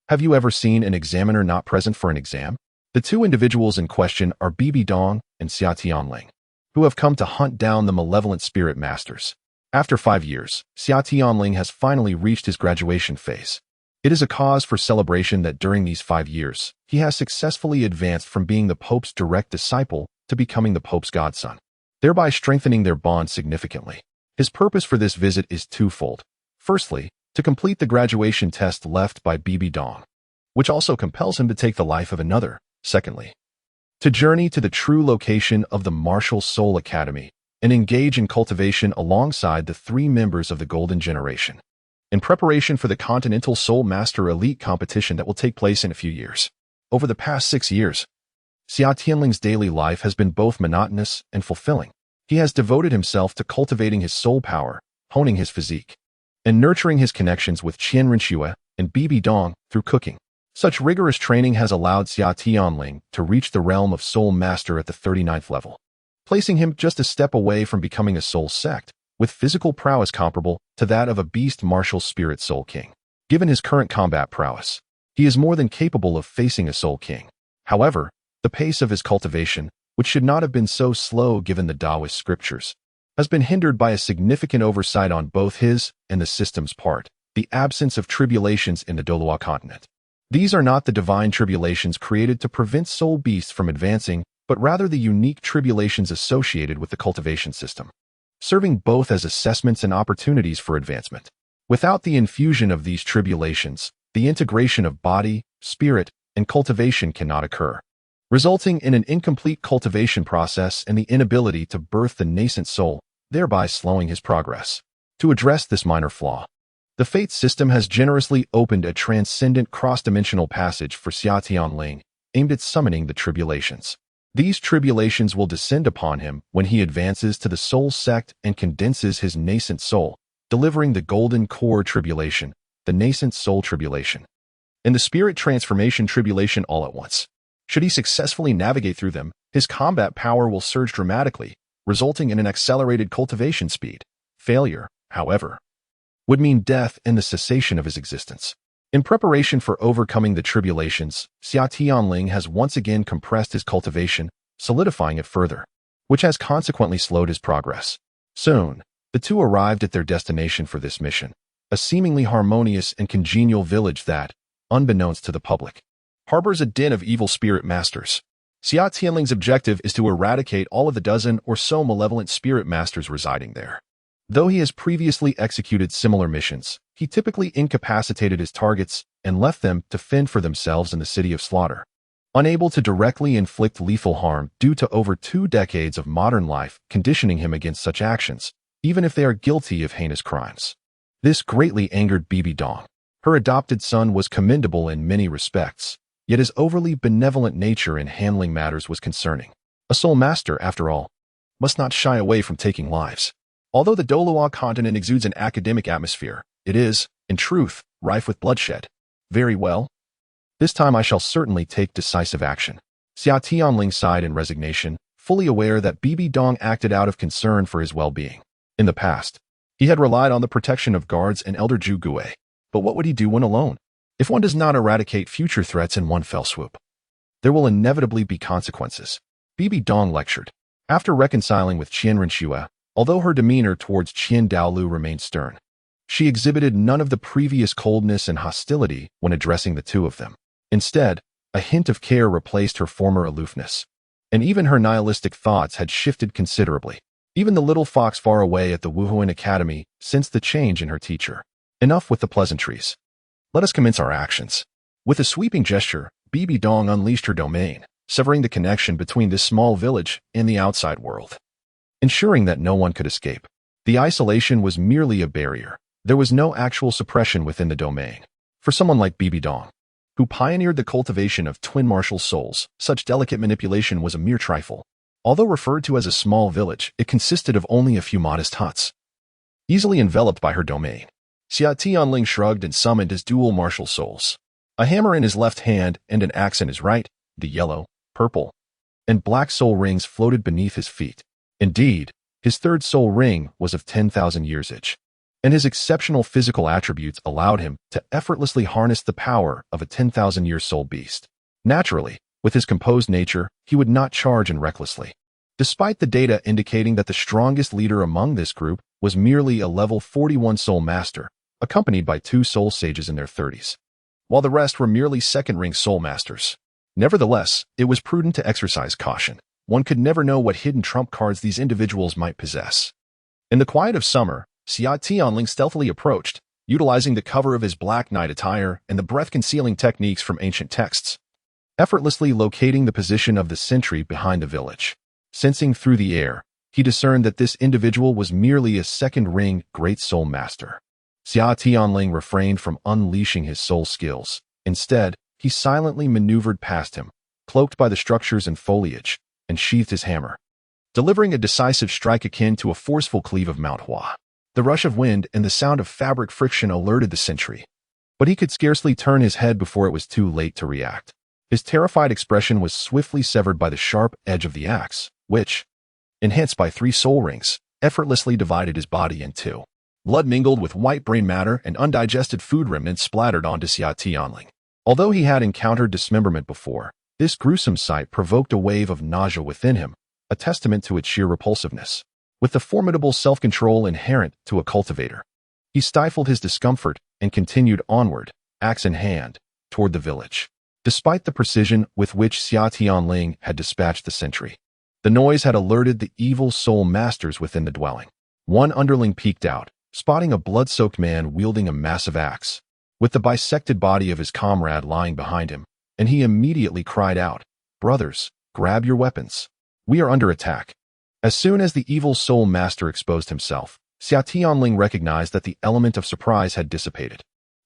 Have you ever seen an examiner not present for an exam? The two individuals in question are BBDong and Xia Tianling, who have come to hunt down the malevolent spirit masters. After 5 years, Xia Tianling has finally reached his graduation phase. It is a cause for celebration that during these 5 years, he has successfully advanced from being the Pope's direct disciple to becoming the Pope's godson, thereby strengthening their bond significantly. His purpose for this visit is twofold. Firstly, to complete the graduation test left by BBDong, which also compels him to take the life of another. Secondly, to journey to the true location of the Martial Soul Academy and engage in cultivation alongside the 3 members of the Golden Generation, in preparation for the Continental Soul Master Elite competition that will take place in a few years. Over the past 6 years, Xia Tianling's daily life has been both monotonous and fulfilling. He has devoted himself to cultivating his soul power, honing his physique, and nurturing his connections with Qian and BBDong through cooking. Such rigorous training has allowed Xia Tianling to reach the realm of Soul Master at the 39th level, placing him just a step away from becoming a soul sect, with physical prowess comparable to that of a beast martial spirit soul king. Given his current combat prowess, he is more than capable of facing a soul king. However, the pace of his cultivation, which should not have been so slow given the Taoist scriptures, has been hindered by a significant oversight on both his and the system's part, the absence of tribulations in the Douluo continent. These are not the divine tribulations created to prevent soul beasts from advancing, but rather the unique tribulations associated with the cultivation system, serving both as assessments and opportunities for advancement. Without the infusion of these tribulations, the integration of body, spirit, and cultivation cannot occur, resulting in an incomplete cultivation process and the inability to birth the nascent soul, thereby slowing his progress. To address this minor flaw, the Fate system has generously opened a transcendent cross-dimensional passage for Xia Tianling, aimed at summoning the tribulations. These tribulations will descend upon him when he advances to the soul sect and condenses his nascent soul, delivering the golden core tribulation, the nascent soul tribulation, and the spirit transformation tribulation all at once. Should he successfully navigate through them, his combat power will surge dramatically, resulting in an accelerated cultivation speed. Failure, however, would mean death and the cessation of his existence. In preparation for overcoming the tribulations, Xia Tianling has once again compressed his cultivation, solidifying it further, which has consequently slowed his progress. Soon, the two arrived at their destination for this mission, a seemingly harmonious and congenial village that, unbeknownst to the public, harbors a den of evil spirit masters. Xia Tianling's objective is to eradicate all of the dozen or so malevolent spirit masters residing there. Though he has previously executed similar missions, he typically incapacitated his targets and left them to fend for themselves in the city of slaughter. Unable to directly inflict lethal harm due to over 2 decades of modern life conditioning him against such actions, even if they are guilty of heinous crimes. This greatly angered BBDong. Her adopted son was commendable in many respects, yet his overly benevolent nature in handling matters was concerning. A soul master, after all, must not shy away from taking lives. Although the Douluo continent exudes an academic atmosphere, it is, in truth, rife with bloodshed. Very well. This time I shall certainly take decisive action. Xia Tianling sighed in resignation, fully aware that BBDong acted out of concern for his well-being. In the past, he had relied on the protection of guards and elder Zhuguei. But what would he do when alone? If one does not eradicate future threats in one fell swoop, there will inevitably be consequences. BBDong lectured. After reconciling with Qian, although her demeanor towards Qian Daoliu remained stern, she exhibited none of the previous coldness and hostility when addressing the two of them. Instead, a hint of care replaced her former aloofness, and even her nihilistic thoughts had shifted considerably. Even the little fox far away at the Wuhuan Academy sensed the change in her teacher. Enough with the pleasantries. Let us commence our actions. With a sweeping gesture, BBDong unleashed her domain, severing the connection between this small village and the outside world, ensuring that no one could escape. The isolation was merely a barrier. There was no actual suppression within the domain. For someone like BBDong, who pioneered the cultivation of twin martial souls, such delicate manipulation was a mere trifle. Although referred to as a small village, it consisted of only a few modest huts, easily enveloped by her domain. Xia Tianling shrugged and summoned his dual martial souls. A hammer in his left hand and an axe in his right, the yellow, purple, and black soul rings floated beneath his feet. Indeed, his third soul ring was of 10,000 years age, and his exceptional physical attributes allowed him to effortlessly harness the power of a 10,000-year soul beast. Naturally, with his composed nature, he would not charge in recklessly. Despite the data indicating that the strongest leader among this group was merely a level 41 soul master, accompanied by 2 soul sages in their 30s, while the rest were merely second-ring soul masters. Nevertheless, it was prudent to exercise caution. One could never know what hidden trump cards these individuals might possess. In the quiet of summer, Xia Tianling stealthily approached, utilizing the cover of his black night attire and the breath-concealing techniques from ancient texts, effortlessly locating the position of the sentry behind the village. Sensing through the air, he discerned that this individual was merely a second-ring great soul master. Xia Tianling refrained from unleashing his soul skills. Instead, he silently maneuvered past him, cloaked by the structures and foliage, and sheathed his hammer, delivering a decisive strike akin to a forceful cleave of Mount Hua. The rush of wind and the sound of fabric friction alerted the sentry, but he could scarcely turn his head before it was too late to react. His terrified expression was swiftly severed by the sharp edge of the axe, which, enhanced by 3 soul rings, effortlessly divided his body in 2. Blood mingled with white brain matter and undigested food remnants splattered onto Xia Tianling. Although he had encountered dismemberment before, this gruesome sight provoked a wave of nausea within him, a testament to its sheer repulsiveness. With the formidable self-control inherent to a cultivator, he stifled his discomfort and continued onward, axe in hand, toward the village. Despite the precision with which Xia Tianling had dispatched the sentry, the noise had alerted the evil soul masters within the dwelling. One underling peeked out, spotting a blood-soaked man wielding a massive axe, with the bisected body of his comrade lying behind him, and he immediately cried out, "Brothers, grab your weapons. We are under attack." As soon as the evil soul master exposed himself, Xia Tianling recognized that the element of surprise had dissipated.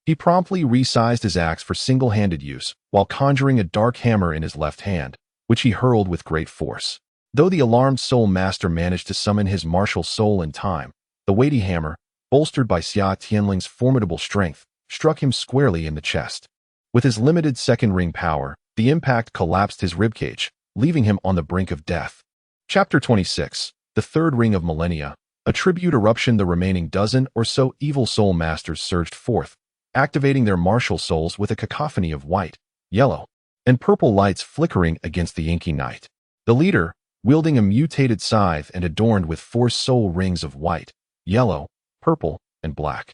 He promptly resized his axe for single-handed use, while conjuring a dark hammer in his left hand, which he hurled with great force. Though the alarmed soul master managed to summon his martial soul in time, the weighty hammer, bolstered by Xia Tianling's formidable strength, struck him squarely in the chest. With his limited second ring power, the impact collapsed his ribcage, leaving him on the brink of death. Chapter 26, The Third Ring of Millennia. A tribute eruption. The remaining dozen or so evil soul masters surged forth, activating their martial souls with a cacophony of white, yellow, and purple lights flickering against the inky night. The leader, wielding a mutated scythe and adorned with 4 soul rings of white, yellow, purple, and black,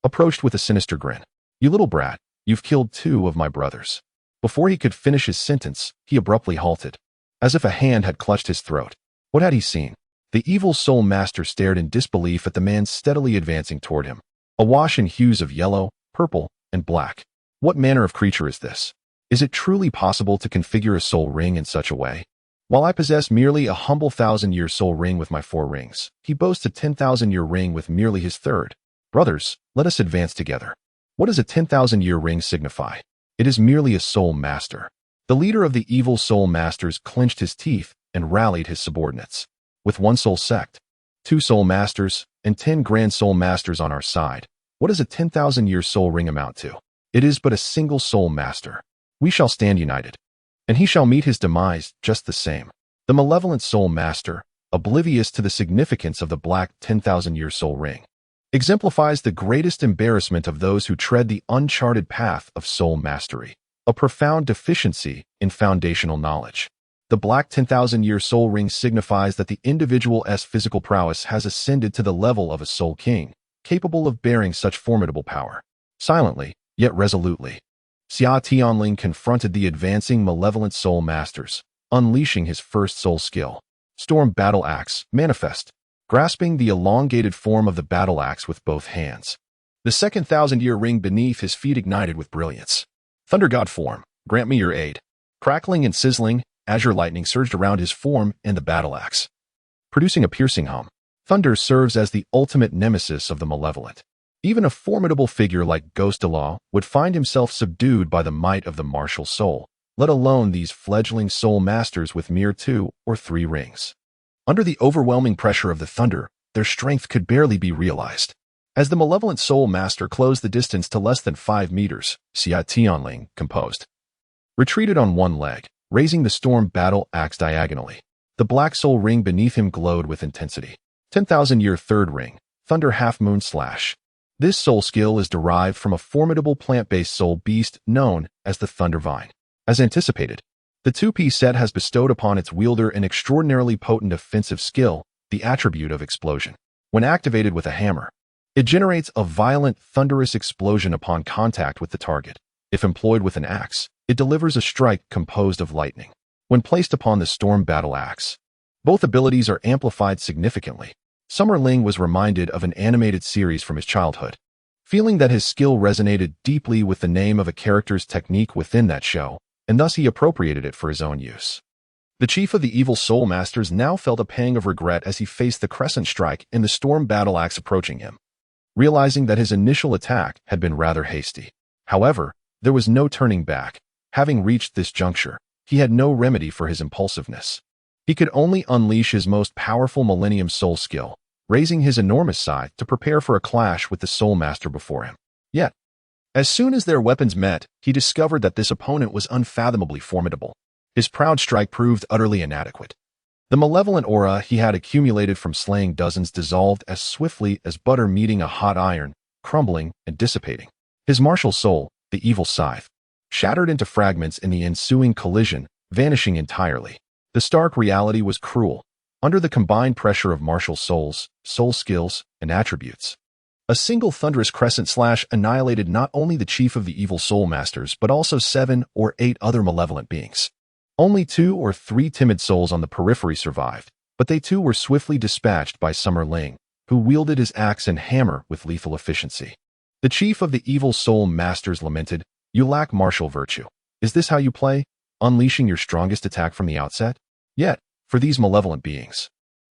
approached with a sinister grin. "You little brat, you've killed 2 of my brothers." Before he could finish his sentence, he abruptly halted, as if a hand had clutched his throat. What had he seen? The evil soul master stared in disbelief at the man steadily advancing toward him, awash in hues of yellow, purple, and black. What manner of creature is this? Is it truly possible to configure a soul ring in such a way? While I possess merely a humble 1,000-year soul ring with my 4 rings, he boasts a 10,000-year ring with merely his 3rd. Brothers, let us advance together. What does a 10,000-year ring signify? It is merely a soul master. The leader of the evil soul masters clenched his teeth and rallied his subordinates. With 1 soul sect, 2 soul masters, and 10 grand soul masters on our side, what does a 10,000-year soul ring amount to? It is but a single soul master. We shall stand united, and he shall meet his demise just the same. The malevolent soul master, oblivious to the significance of the black 10,000-year soul ring, exemplifies the greatest embarrassment of those who tread the uncharted path of soul mastery, a profound deficiency in foundational knowledge. The black 10,000-year soul ring signifies that the individual's physical prowess has ascended to the level of a soul king, capable of bearing such formidable power. Silently, yet resolutely, Xia Tianling confronted the advancing malevolent soul masters, unleashing his first soul skill, Storm Battle Axe, Manifest, grasping the elongated form of the battle axe with both hands. The second 1,000-year ring beneath his feet ignited with brilliance. Thunder God form, grant me your aid. Crackling and sizzling, azure lightning surged around his form and the battle axe, producing a piercing hum. Thunder serves as the ultimate nemesis of the malevolent. Even a formidable figure like Douluo would find himself subdued by the might of the martial soul, let alone these fledgling soul masters with mere 2 or 3 rings. Under the overwhelming pressure of the thunder, their strength could barely be realized. As the malevolent soul master closed the distance to less than 5 meters, Xia Tianling, composed, retreated on 1 leg, raising the storm battle axe diagonally. The black soul ring beneath him glowed with intensity. 10,000-year 3rd ring, Thunder Half Moon Slash. This soul skill is derived from a formidable plant-based soul beast known as the Thunder Vine. As anticipated, the 2-piece set has bestowed upon its wielder an extraordinarily potent offensive skill, the attribute of explosion. When activated with a hammer, it generates a violent, thunderous explosion upon contact with the target. If employed with an axe, it delivers a strike composed of lightning. When placed upon the storm battle axe, both abilities are amplified significantly. Summer Ling was reminded of an animated series from his childhood. Feeling that his skill resonated deeply with the name of a character's technique within that show, and thus he appropriated it for his own use. The chief of the evil soul masters now felt a pang of regret as he faced the crescent strike in the storm battle axe approaching him, realizing that his initial attack had been rather hasty. However, there was no turning back. Having reached this juncture, he had no remedy for his impulsiveness. He could only unleash his most powerful Millennium Soul skill, raising his enormous scythe to prepare for a clash with the Soul Master before him. Yet, as soon as their weapons met, he discovered that this opponent was unfathomably formidable. His proud strike proved utterly inadequate. The malevolent aura he had accumulated from slaying dozens dissolved as swiftly as butter meeting a hot iron, crumbling and dissipating. His martial soul, the evil scythe, shattered into fragments in the ensuing collision, vanishing entirely. The stark reality was cruel. Under the combined pressure of martial souls, soul skills, and attributes, a single thunderous crescent slash annihilated not only the chief of the evil soul masters but also 7 or 8 other malevolent beings. Only 2 or 3 timid souls on the periphery survived, but they too were swiftly dispatched by Summer Ling, who wielded his axe and hammer with lethal efficiency. The chief of the evil soul masters lamented, "You lack martial virtue. Is this how you play, unleashing your strongest attack from the outset?" Yet, for these malevolent beings,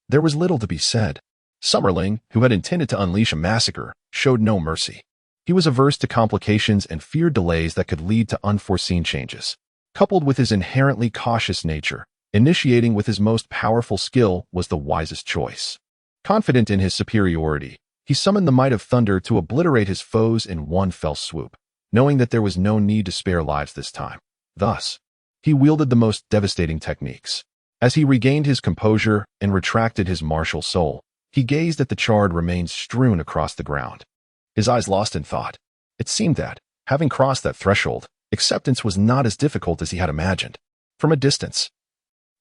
there was little to be said. Summerling, who had intended to unleash a massacre, showed no mercy. He was averse to complications and feared delays that could lead to unforeseen changes. Coupled with his inherently cautious nature, initiating with his most powerful skill was the wisest choice. Confident in his superiority, he summoned the might of thunder to obliterate his foes in one fell swoop, knowing that there was no need to spare lives this time. Thus, he wielded the most devastating techniques. As he regained his composure and retracted his martial soul, he gazed at the charred remains strewn across the ground. His eyes lost in thought. It seemed that, having crossed that threshold, acceptance was not as difficult as he had imagined. From a distance,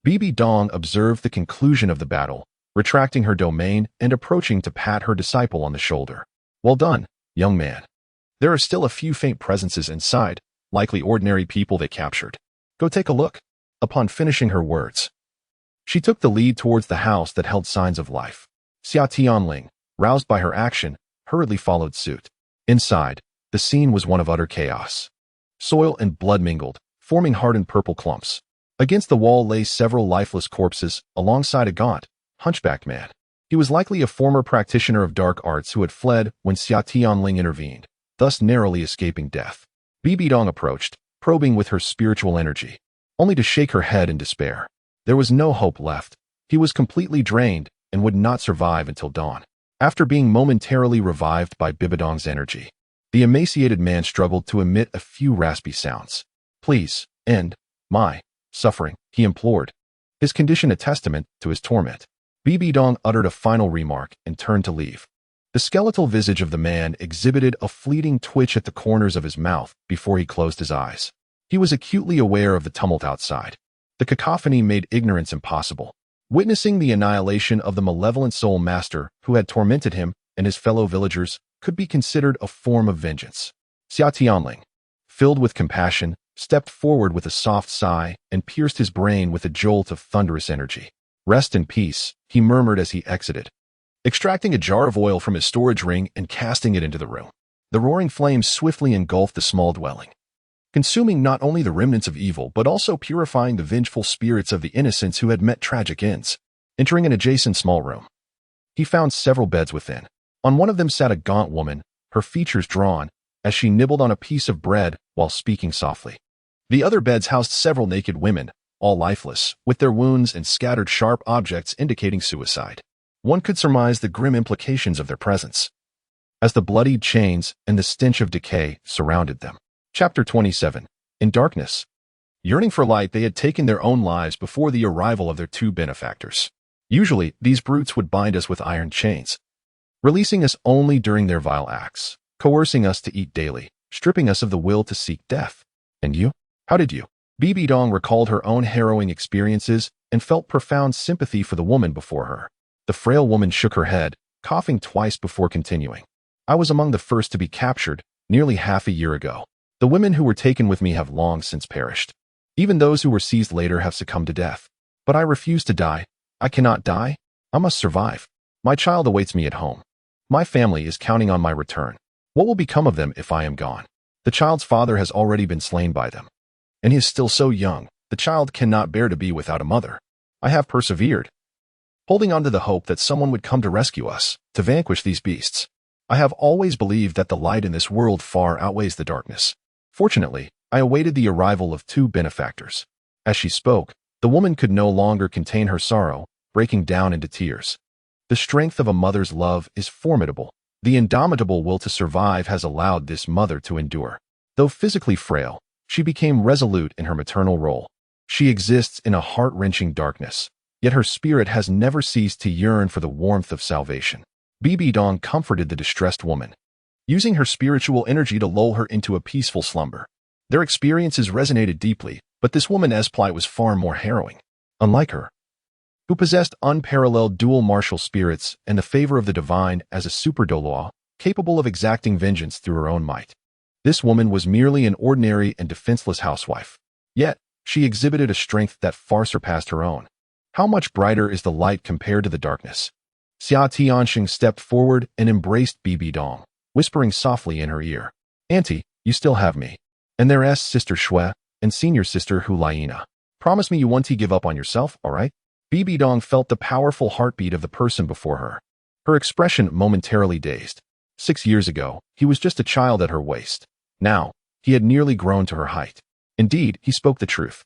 BBDong observed the conclusion of the battle, retracting her domain and approaching to pat her disciple on the shoulder. "Well done, young man. There are still a few faint presences inside, likely ordinary people they captured. Go take a look." Upon finishing her words, she took the lead towards the house that held signs of life. Xia Tianling, roused by her action, hurriedly followed suit. Inside, the scene was one of utter chaos. Soil and blood mingled, forming hardened purple clumps. Against the wall lay several lifeless corpses, alongside a gaunt, hunchbacked man. He was likely a former practitioner of dark arts who had fled when Xia Tianling intervened, thus narrowly escaping death. BBDong approached, probing with her spiritual energy, only to shake her head in despair. There was no hope left. He was completely drained and would not survive until dawn. After being momentarily revived by BBDong's energy, the emaciated man struggled to emit a few raspy sounds. "Please, end my suffering," he implored, his condition a testament to his torment. BBDong uttered a final remark and turned to leave. The skeletal visage of the man exhibited a fleeting twitch at the corners of his mouth before he closed his eyes. He was acutely aware of the tumult outside. The cacophony made ignorance impossible. Witnessing the annihilation of the malevolent soul master who had tormented him and his fellow villagers could be considered a form of vengeance. Xia Tianling, filled with compassion, stepped forward with a soft sigh and pierced his brain with a jolt of thunderous energy. "Rest in peace," he murmured as he exited, extracting a jar of oil from his storage ring and casting it into the room. The roaring flames swiftly engulfed the small dwelling, consuming not only the remnants of evil but also purifying the vengeful spirits of the innocents who had met tragic ends. Entering an adjacent small room, he found several beds within. On one of them sat a gaunt woman, her features drawn, as she nibbled on a piece of bread while speaking softly. The other beds housed several naked women, all lifeless, with their wounds and scattered sharp objects indicating suicide. One could surmise the grim implications of their presence, as the bloodied chains and the stench of decay surrounded them. Chapter 27. In darkness. Yearning for light, they had taken their own lives before the arrival of their two benefactors. Usually, these brutes would bind us with iron chains, releasing us only during their vile acts, coercing us to eat daily, stripping us of the will to seek death. And you? How did you? BBDong recalled her own harrowing experiences and felt profound sympathy for the woman before her. The frail woman shook her head, coughing twice before continuing. "I was among the first to be captured, nearly half a year ago. The women who were taken with me have long since perished. Even those who were seized later have succumbed to death. But I refuse to die. I cannot die. I must survive. My child awaits me at home. My family is counting on my return. What will become of them if I am gone? The child's father has already been slain by them, and he is still so young. The child cannot bear to be without a mother. I have persevered, holding on to the hope that someone would come to rescue us, to vanquish these beasts. I have always believed that the light in this world far outweighs the darkness. Fortunately, I awaited the arrival of two benefactors." As she spoke, the woman could no longer contain her sorrow, breaking down into tears. The strength of a mother's love is formidable. The indomitable will to survive has allowed this mother to endure. Though physically frail, she became resolute in her maternal role. She exists in a heart-wrenching darkness, yet her spirit has never ceased to yearn for the warmth of salvation. BBDong comforted the distressed woman, using her spiritual energy to lull her into a peaceful slumber. Their experiences resonated deeply, but this woman's plight was far more harrowing. Unlike her, who possessed unparalleled dual martial spirits and the favor of the divine as a super Douluo, capable of exacting vengeance through her own might, this woman was merely an ordinary and defenseless housewife. Yet, she exhibited a strength that far surpassed her own. How much brighter is the light compared to the darkness? Xia Tianling stepped forward and embraced BBDong, whispering softly in her ear, "Auntie, you still have me. And there's Sister Xue and Senior Sister Huliena. Promise me you won't give up on yourself, all right?" BBDong felt the powerful heartbeat of the person before her. Her expression momentarily dazed. 6 years ago, he was just a child at her waist. Now, he had nearly grown to her height. Indeed, he spoke the truth.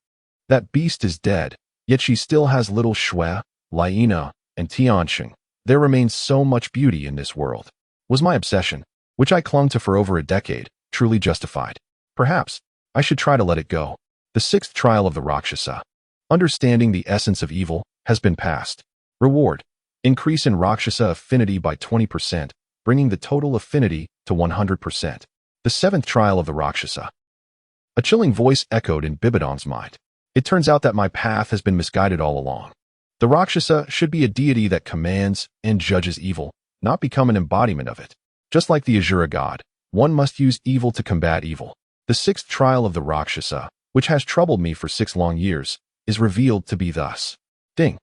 That beast is dead, yet she still has little Xue, Liena, and Tianqing. There remains so much beauty in this world. Was my obsession, which I clung to for over a decade, truly justified? Perhaps I should try to let it go. The 6th trial of the Rakshasa. Understanding the essence of evil has been passed. Reward: increase in Rakshasa affinity by 20%, bringing the total affinity to 100%. The 7th trial of the Rakshasa. A chilling voice echoed in BBDong's mind. It turns out that my path has been misguided all along. The Rakshasa should be a deity that commands and judges evil, not become an embodiment of it. Just like the Asura god, one must use evil to combat evil. The 6th trial of the Rakshasa, which has troubled me for 6 long years, is revealed to be thus. Ding.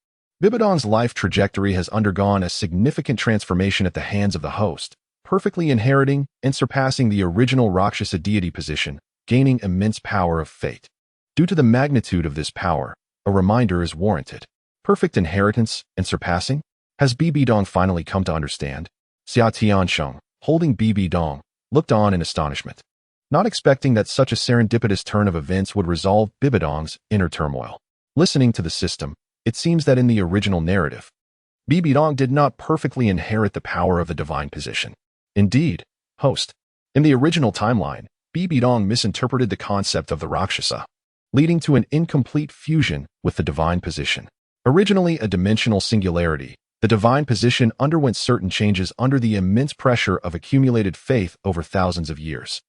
BBDong's life trajectory has undergone a significant transformation at the hands of the host, perfectly inheriting and surpassing the original Rakshasa deity position, gaining immense power of fate. Due to the magnitude of this power, a reminder is warranted. Perfect inheritance and surpassing? Has BBDong finally come to understand? Xia Tianling, holding BBDong, looked on in astonishment, not expecting that such a serendipitous turn of events would resolve BBDong's inner turmoil. Listening to the system, it seems that in the original narrative, BBDong did not perfectly inherit the power of the divine position. Indeed, host, in the original timeline, BBDong misinterpreted the concept of the Rakshasa, leading to an incomplete fusion with the divine position. Originally a dimensional singularity, the divine position underwent certain changes under the immense pressure of accumulated faith over thousands of years.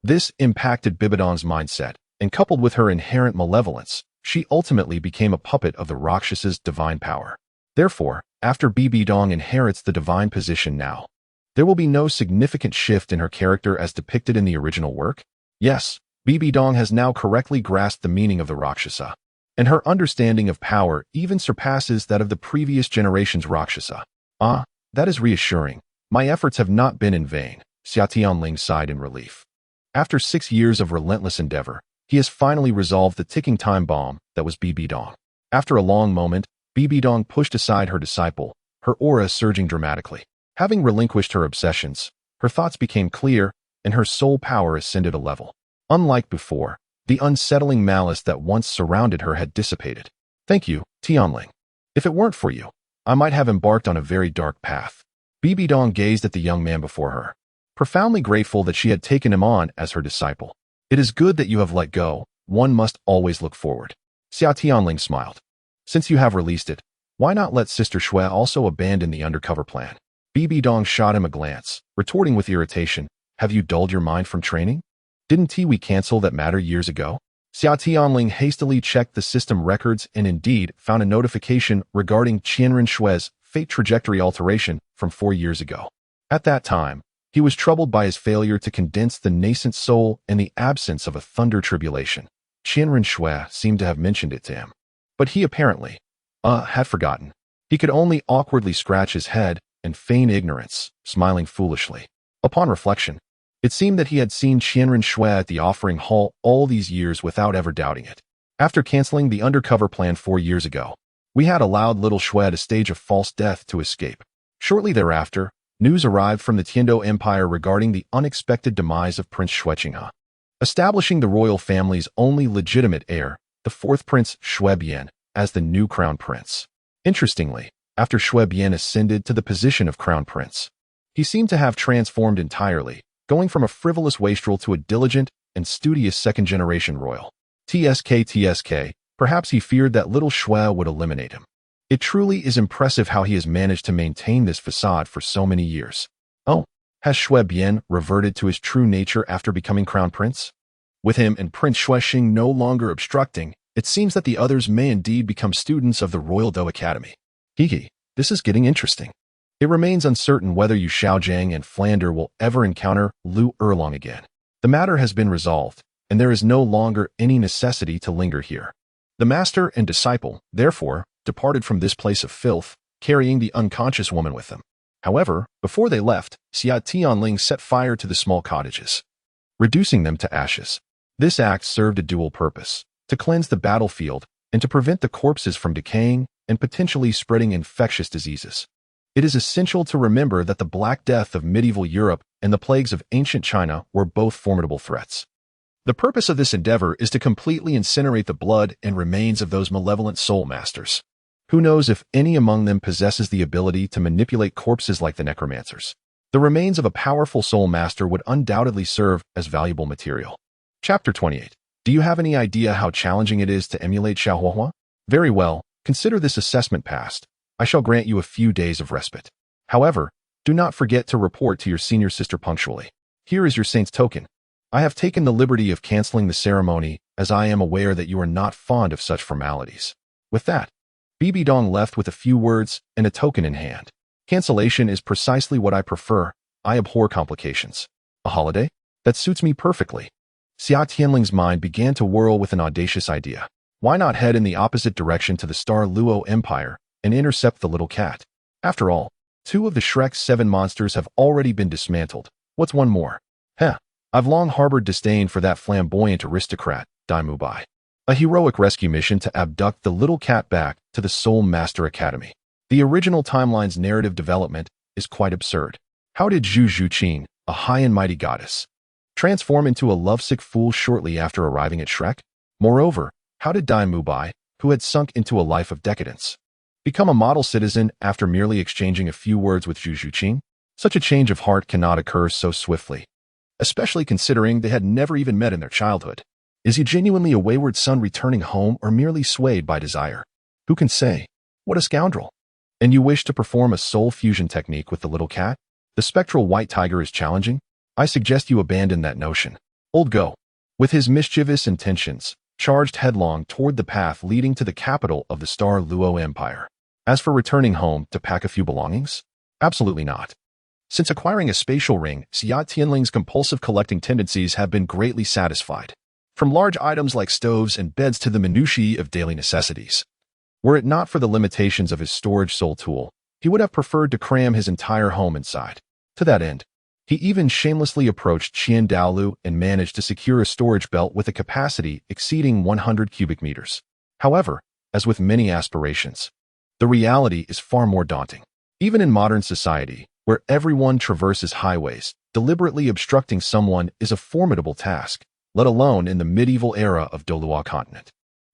This impacted BBDong's mindset, and coupled with her inherent malevolence, she ultimately became a puppet of the Rakshas's divine power. Therefore, after BBDong inherits the divine position now, there will be no significant shift in her character as depicted in the original work. Yes, BBDong has now correctly grasped the meaning of the Rakshasa, and her understanding of power even surpasses that of the previous generation's Rakshasa. Ah, that is reassuring. My efforts have not been in vain, Xia Tianling sighed in relief. After 6 years of relentless endeavor, he has finally resolved the ticking time bomb that was BBDong. After a long moment, BBDong pushed aside her disciple, her aura surging dramatically. Having relinquished her obsessions, her thoughts became clear, and her soul power ascended a level. Unlike before, the unsettling malice that once surrounded her had dissipated. Thank you, Tianling. If it weren't for you, I might have embarked on a very dark path. BBDong gazed at the young man before her, profoundly grateful that she had taken him on as her disciple. It is good that you have let go. One must always look forward. Xia Tianling smiled. Since you have released it, why not let Sister Xue also abandon the undercover plan? BBDong shot him a glance, retorting with irritation, have you dulled your mind from training? Didn't we cancel that matter years ago? Xia Tianling hastily checked the system records and indeed found a notification regarding Qianren Xue's fate trajectory alteration from 4 years ago. At that time, he was troubled by his failure to condense the nascent soul and the absence of a thunder tribulation. Qianren Xue seemed to have mentioned it to him, but he apparently, had forgotten. He could only awkwardly scratch his head and feign ignorance, smiling foolishly. Upon reflection, it seemed that he had seen Qianren Xue at the offering hall all these years without ever doubting it. After canceling the undercover plan 4 years ago, we had allowed little Xue to stage a false death to escape. Shortly thereafter, news arrived from the Tiando Empire regarding the unexpected demise of Prince Xueqinghe, establishing the royal family's only legitimate heir, the 4th Prince Xuebian, as the new crown prince. Interestingly, after Xuebian ascended to the position of crown prince, he seemed to have transformed entirely, going from a frivolous wastrel to a diligent and studious second-generation royal. TSK, perhaps he feared that little Xue would eliminate him. It truly is impressive how he has managed to maintain this facade for so many years. Oh, has Xuebian reverted to his true nature after becoming crown prince? With him and Prince Xuexing no longer obstructing, it seems that the others may indeed become students of the Royal Do Academy. This is getting interesting. It remains uncertain whether Yu Xiaogang and Flander will ever encounter Lu Erlong again. The matter has been resolved, and there is no longer any necessity to linger here. The master and disciple, therefore, departed from this place of filth, carrying the unconscious woman with them. However, before they left, Xia Tianling set fire to the small cottages, reducing them to ashes. This act served a dual purpose: to cleanse the battlefield and to prevent the corpses from decaying and potentially spreading infectious diseases. It is essential to remember that the Black Death of medieval Europe and the plagues of ancient China were both formidable threats. The purpose of this endeavor is to completely incinerate the blood and remains of those malevolent soul masters. Who knows if any among them possesses the ability to manipulate corpses like the necromancers? The remains of a powerful soul master would undoubtedly serve as valuable material. Chapter 28. Do you have any idea how challenging it is to emulate Xiaohuahua? Very well, consider this assessment passed. I shall grant you a few days of respite. However, do not forget to report to your senior sister punctually. Here is your saint's token. I have taken the liberty of canceling the ceremony, as I am aware that you are not fond of such formalities. With that, BBDong left with a few words and a token in hand. Cancellation is precisely what I prefer. I abhor complications. A holiday? That suits me perfectly. Xia Tianling's mind began to whirl with an audacious idea. Why not head in the opposite direction to the Dugu Empire and intercept the little cat? After all, 2 of the Shrek's 7 monsters have already been dismantled. What's one more? I've long harbored disdain for that flamboyant aristocrat, By. A heroic rescue mission to abduct the little cat back to the Soul Master Academy. The original timeline's narrative development is quite absurd. How did Zhu Zhuqing, a high and mighty goddess, transform into a lovesick fool shortly after arriving at Shrek? Moreover, how did By, who had sunk into a life of decadence, become a model citizen after merely exchanging a few words with Zhu Zhuqing? Such a change of heart cannot occur so swiftly, especially considering they had never even met in their childhood. Is he genuinely a wayward son returning home or merely swayed by desire? Who can say? What a scoundrel! And you wish to perform a soul fusion technique with the little cat? The spectral white tiger is challenging? I suggest you abandon that notion. Old Go, with his mischievous intentions, charged headlong toward the path leading to the capital of the Dugu Empire. As for returning home to pack a few belongings? Absolutely not. Since acquiring a spatial ring, Xia Tianling's compulsive collecting tendencies have been greatly satisfied. From large items like stoves and beds to the minutiae of daily necessities. Were it not for the limitations of his storage soul tool, he would have preferred to cram his entire home inside. To that end, he even shamelessly approached Qian Daoliu and managed to secure a storage belt with a capacity exceeding 100 cubic meters. However, as with many aspirations, the reality is far more daunting. Even in modern society, where everyone traverses highways, deliberately obstructing someone is a formidable task, let alone in the medieval era of Douluo continent.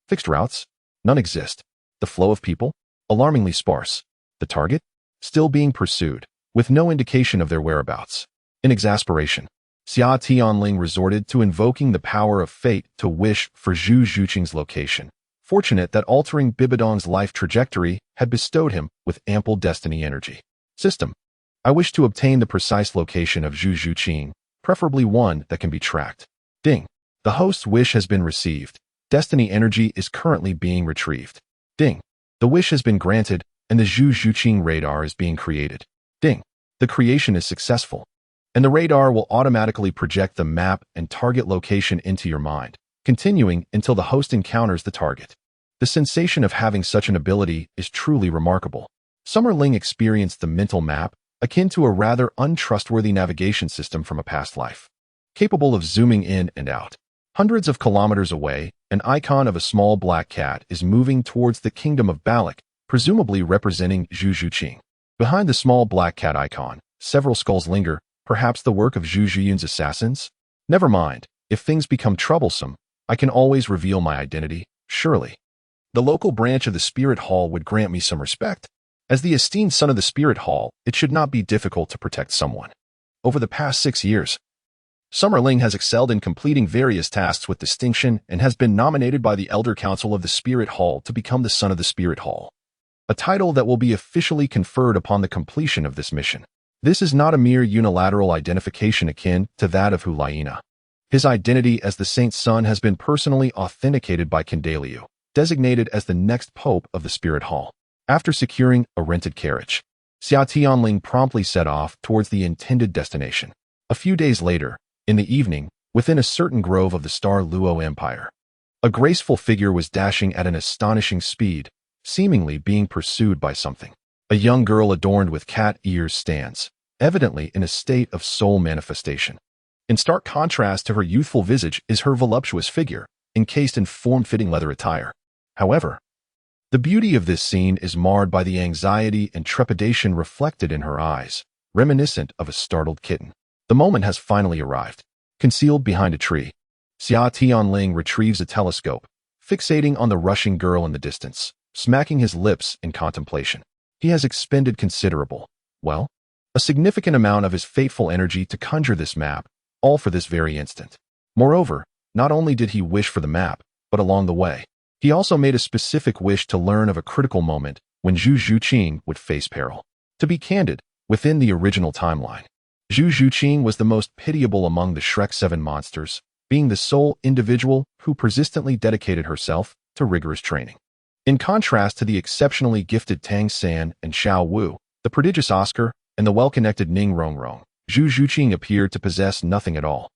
Fixed routes? None exist. The flow of people? Alarmingly sparse. The target? Still being pursued, with no indication of their whereabouts. In exasperation, Xia Tianling resorted to invoking the power of fate to wish for Zhu Zhuqing's location, fortunate that altering BBDong's life trajectory had bestowed him with ample destiny energy. System. I wish to obtain the precise location of Zhu Zhuqing, preferably one that can be tracked. Ding. The host's wish has been received. Destiny energy is currently being retrieved. Ding. The wish has been granted, and the Zhu Zhuqing radar is being created. Ding. The creation is successful, and the radar will automatically project the map and target location into your mind, continuing until the host encounters the target. The sensation of having such an ability is truly remarkable. Summerling experienced the mental map, akin to a rather untrustworthy navigation system from a past life, capable of zooming in and out. Hundreds of kilometers away, an icon of a small black cat is moving towards the kingdom of Balak, presumably representing Zhu Zhuqing. Behind the small black cat icon, several skulls linger, perhaps the work of Zhu Zhiyun's assassins? Never mind, if things become troublesome, I can always reveal my identity, surely. The local branch of the Spirit Hall would grant me some respect. As the esteemed son of the Spirit Hall, it should not be difficult to protect someone. Over the past 6 years, Summerling has excelled in completing various tasks with distinction and has been nominated by the Elder Council of the Spirit Hall to become the Son of the Spirit Hall, a title that will be officially conferred upon the completion of this mission. This is not a mere unilateral identification akin to that of Hulaina. His identity as the Saint's son has been personally authenticated by Qian Daoliu, designated as the next pope of the Spirit Hall. After securing a rented carriage, Xia Tianling promptly set off towards the intended destination. A few days later, in the evening, within a certain grove of the Dugu Empire, a graceful figure was dashing at an astonishing speed, seemingly being pursued by something. A young girl adorned with cat ears stands, evidently in a state of soul manifestation. In stark contrast to her youthful visage is her voluptuous figure, encased in form-fitting leather attire. However, the beauty of this scene is marred by the anxiety and trepidation reflected in her eyes, reminiscent of a startled kitten. The moment has finally arrived. Concealed behind a tree, Xia Tianling retrieves a telescope, fixating on the rushing girl in the distance, smacking his lips in contemplation. He has expended a significant amount of his fateful energy to conjure this map, all for this very instant. Moreover, not only did he wish for the map, but along the way, he also made a specific wish to learn of a critical moment when Zhu Zhuqing would face peril. To be candid, within the original timeline, Zhu Zhuqing was the most pitiable among the Shrek 7 monsters, being the sole individual who persistently dedicated herself to rigorous training. In contrast to the exceptionally gifted Tang San and Xiao Wu, the prodigious Oscar, and the well-connected Ning Rongrong, Zhu Zhuqing appeared to possess nothing at all.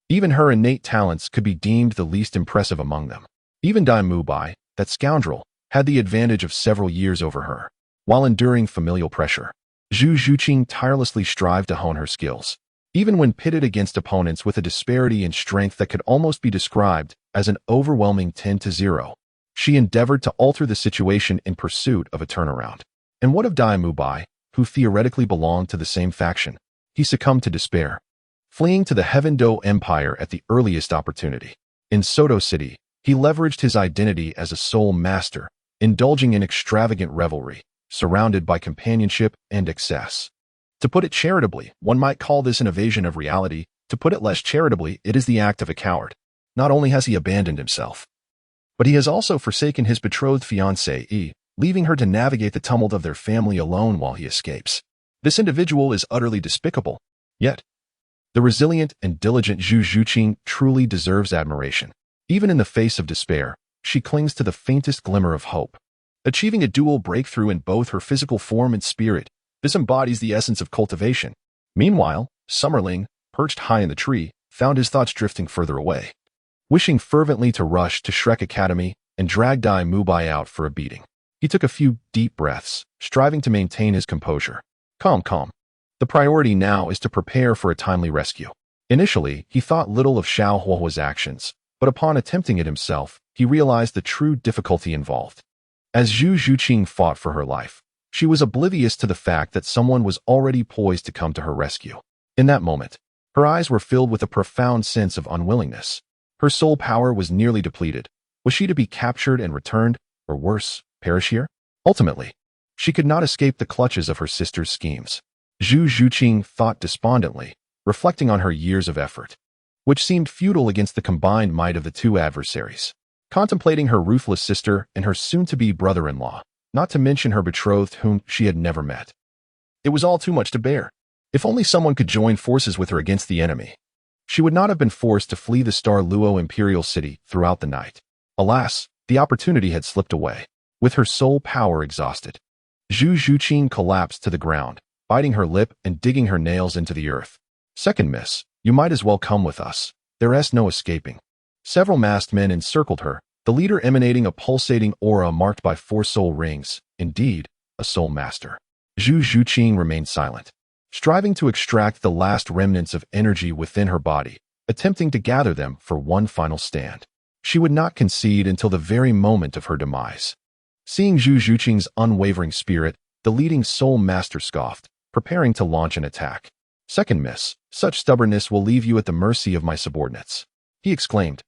Even her innate talents could be deemed the least impressive among them. Even By, that scoundrel, had the advantage of several years over her. While enduring familial pressure, Zhu Zhuqing tirelessly strived to hone her skills. Even when pitted against opponents with a disparity in strength that could almost be described as an overwhelming 10-0, she endeavored to alter the situation in pursuit of a turnaround. And what of By, who theoretically belonged to the same faction? He succumbed to despair, fleeing to the Heaven-Do Empire at the earliest opportunity. In Soto City, he leveraged his identity as a soul master, indulging in extravagant revelry, surrounded by companionship and excess. To put it charitably, one might call this an evasion of reality. To put it less charitably, it is the act of a coward. Not only has he abandoned himself, but he has also forsaken his betrothed fiancée, leaving her to navigate the tumult of their family alone while he escapes. This individual is utterly despicable. Yet, the resilient and diligent Zhu Zhuqing truly deserves admiration. Even in the face of despair, she clings to the faintest glimmer of hope. Achieving a dual breakthrough in both her physical form and spirit, this embodies the essence of cultivation. Meanwhile, Summerling, perched high in the tree, found his thoughts drifting further away, wishing fervently to rush to Shrek Academy and drag By out for a beating. He took a few deep breaths, striving to maintain his composure. Calm. The priority now is to prepare for a timely rescue. Initially, he thought little of Xiao Huohua's actions, but upon attempting it himself, he realized the true difficulty involved. As Zhu Zhuqing fought for her life, she was oblivious to the fact that someone was already poised to come to her rescue. In that moment, her eyes were filled with a profound sense of unwillingness. Her soul power was nearly depleted. Was she to be captured and returned, or worse, perish here? Ultimately, she could not escape the clutches of her sister's schemes. Zhu Zhuqing thought despondently, reflecting on her years of effort, which seemed futile against the combined might of the two adversaries. Contemplating her ruthless sister and her soon-to-be brother-in-law, not to mention her betrothed whom she had never met. It was all too much to bear. If only someone could join forces with her against the enemy, she would not have been forced to flee the Luo imperial city throughout the night. Alas, the opportunity had slipped away. With her soul power exhausted, Zhu Zhuqing collapsed to the ground, biting her lip and digging her nails into the earth. Second miss, you might as well come with us. There's no escaping. Several masked men encircled her, the leader emanating a pulsating aura marked by 4 soul rings, indeed, a soul master. Zhu Zhuqing remained silent, striving to extract the last remnants of energy within her body, attempting to gather them for one final stand. She would not concede until the very moment of her demise. Seeing Zhu Zhuqing's unwavering spirit, the leading soul master scoffed, preparing to launch an attack. Second miss, such stubbornness will leave you at the mercy of my subordinates. He exclaimed.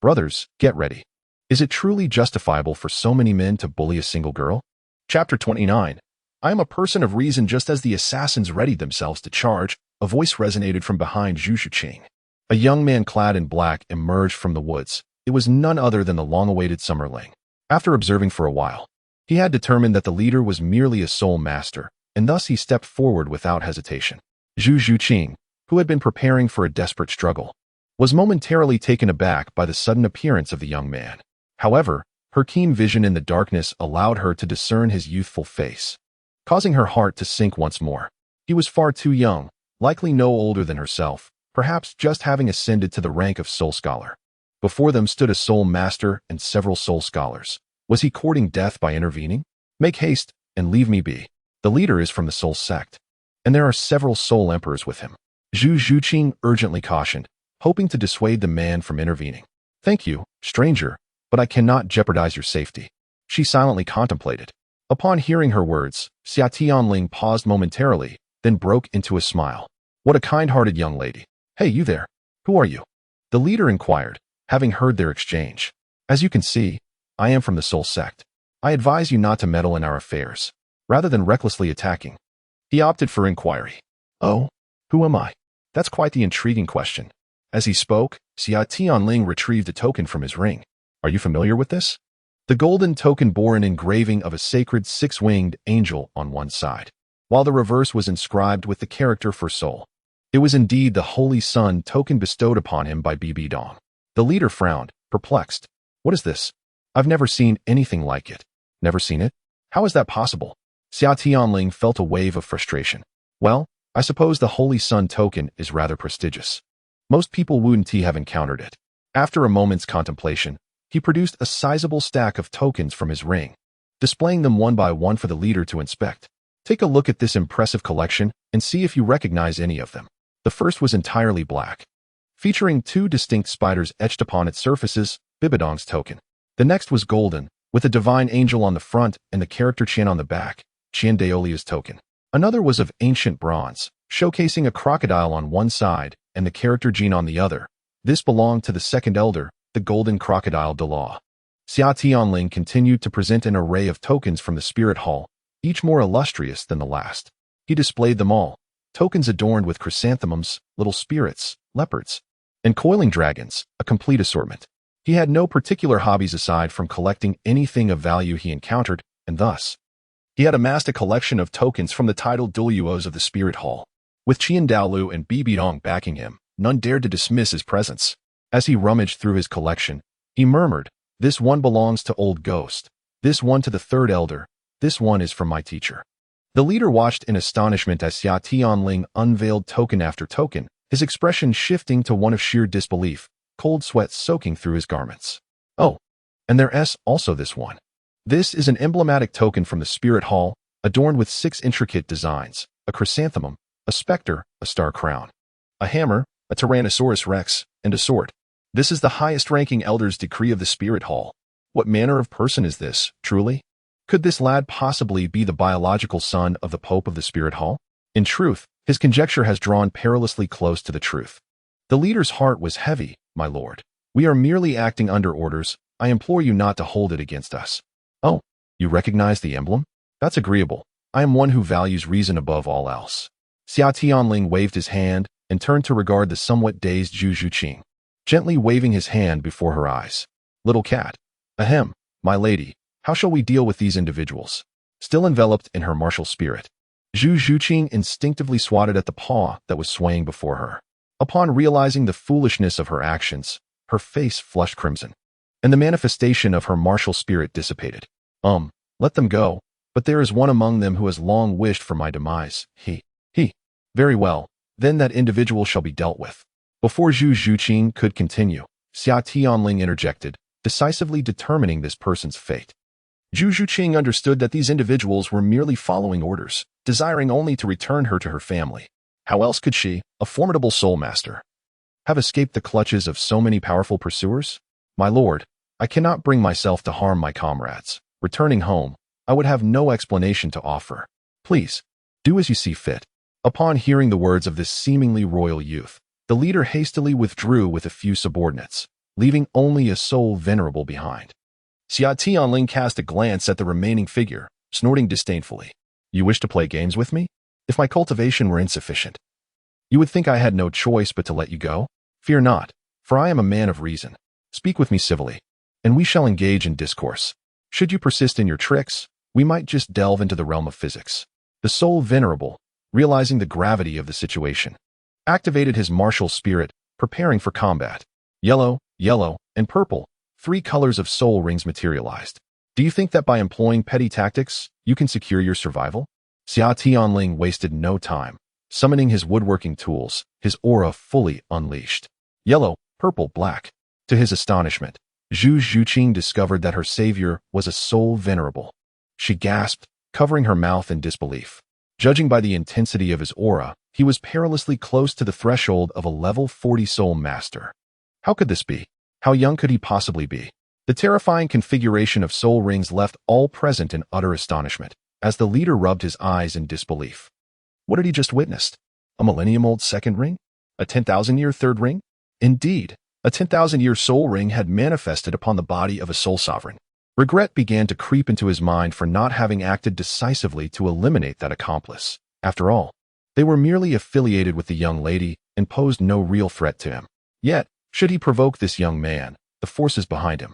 Brothers, get ready. Is it truly justifiable for so many men to bully a single girl? Chapter 29. I am a person of reason. Just as the assassins readied themselves to charge, a voice resonated from behind Zhu Zhuqing. A young man clad in black emerged from the woods. It was none other than the long-awaited Summerling. After observing for a while, he had determined that the leader was merely a soul master, and thus he stepped forward without hesitation. Zhu Zhuqing, who had been preparing for a desperate struggle, was momentarily taken aback by the sudden appearance of the young man. However, her keen vision in the darkness allowed her to discern his youthful face, causing her heart to sink once more. He was far too young, likely no older than herself, perhaps just having ascended to the rank of soul scholar. Before them stood a soul master and several soul scholars. Was he courting death by intervening? Make haste and leave me be. The leader is from the Soul sect, and there are several Soul Emperors with him. Zhu Zhuqing urgently cautioned, hoping to dissuade the man from intervening. Thank you, stranger, but I cannot jeopardize your safety. She silently contemplated. Upon hearing her words, Xia Tianling paused momentarily, then broke into a smile. What a kind-hearted young lady. Hey, you there. Who are you? The leader inquired, having heard their exchange. As you can see, I am from the Soul sect. I advise you not to meddle in our affairs, rather than recklessly attacking. He opted for inquiry. Oh, who am I? That's quite the intriguing question. As he spoke, Xia Tianling retrieved a token from his ring. Are you familiar with this? The golden token bore an engraving of a sacred six-winged angel on one side, while the reverse was inscribed with the character for soul. It was indeed the Holy Sun token bestowed upon him by BBDong. The leader frowned, perplexed. What is this? I've never seen anything like it. Never seen it? How is that possible? Xia Tianling felt a wave of frustration. Well, I suppose the Holy Sun token is rather prestigious. Most people wouldn't have encountered it. After a moment's contemplation, he produced a sizable stack of tokens from his ring, displaying them one by one for the leader to inspect. Take a look at this impressive collection and see if you recognize any of them. The first was entirely black, featuring two distinct spiders etched upon its surfaces, BBDong's token. The next was golden, with a divine angel on the front and the character Qian on the back, Qian Daoliu's token. Another was of ancient bronze, showcasing a crocodile on one side and the character Jin on the other. This belonged to the second elder, the golden crocodile Douluo. Xia Tianling continued to present an array of tokens from the spirit hall, each more illustrious than the last. He displayed them all, tokens adorned with chrysanthemums, little spirits, leopards, and coiling dragons, a complete assortment. He had no particular hobbies aside from collecting anything of value he encountered, and thus, he had amassed a collection of tokens from the titled Douluos of the Spirit Hall. With Qian Daoliu and BBDong backing him, none dared to dismiss his presence. As he rummaged through his collection, he murmured, "This one belongs to Old Ghost. This one to the third elder. This one is from my teacher." The leader watched in astonishment as Xia Tianling unveiled token after token, his expression shifting to one of sheer disbelief, cold sweat soaking through his garments. Oh, and there's also this one. This is an emblematic token from the Spirit Hall, adorned with 6 intricate designs, a chrysanthemum, a specter, a star crown, a hammer, a Tyrannosaurus Rex, and a sword. This is the highest-ranking elder's decree of the Spirit Hall. What manner of person is this, truly? Could this lad possibly be the biological son of the Pope of the Spirit Hall? In truth, his conjecture has drawn perilously close to the truth. The leader's heart was heavy, my lord. We are merely acting under orders. I implore you not to hold it against us. Oh, you recognize the emblem? That's agreeable. I am one who values reason above all else. Xia Tianling waved his hand and turned to regard the somewhat dazed Zhu Zhuqing, gently waving his hand before her eyes. Little cat. Ahem, my lady, how shall we deal with these individuals? Still enveloped in her martial spirit, Zhu Zhuqing instinctively swatted at the paw that was swaying before her. Upon realizing the foolishness of her actions, her face flushed crimson, and the manifestation of her martial spirit dissipated. Let them go, but there is one among them who has long wished for my demise. He. Very well, then that individual shall be dealt with. Before Zhu Zhuqing could continue, Xia Tianling interjected, decisively determining this person's fate. Zhu Zhuqing understood that these individuals were merely following orders, desiring only to return her to her family. How else could she, a formidable soul master, have escaped the clutches of so many powerful pursuers? My lord, I cannot bring myself to harm my comrades. Returning home, I would have no explanation to offer. Please, do as you see fit. Upon hearing the words of this seemingly royal youth, the leader hastily withdrew with a few subordinates, leaving only a soul venerable behind. Xia Tianling cast a glance at the remaining figure, snorting disdainfully. You wish to play games with me? If my cultivation were insufficient, you would think I had no choice but to let you go? Fear not, for I am a man of reason. Speak with me civilly, and we shall engage in discourse. Should you persist in your tricks, we might just delve into the realm of physics. The soul venerable, realizing the gravity of the situation, activated his martial spirit, preparing for combat. Yellow, and purple, 3 colors of soul rings materialized. Do you think that by employing petty tactics, you can secure your survival? Xia Tianling wasted no time, summoning his woodworking tools, his aura fully unleashed. Yellow, purple, black. To his astonishment, Zhu Zhuqing discovered that her savior was a soul venerable. She gasped, covering her mouth in disbelief. Judging by the intensity of his aura, he was perilously close to the threshold of a level 40 soul master. How could this be? How young could he possibly be? The terrifying configuration of soul rings left all present in utter astonishment, as the leader rubbed his eyes in disbelief. What had he just witnessed? A millennium-old second ring? A 10,000-year third ring? Indeed, a 10,000-year soul ring had manifested upon the body of a soul sovereign. Regret began to creep into his mind for not having acted decisively to eliminate that accomplice. After all, they were merely affiliated with the young lady and posed no real threat to him. Yet, should he provoke this young man, the forces behind him?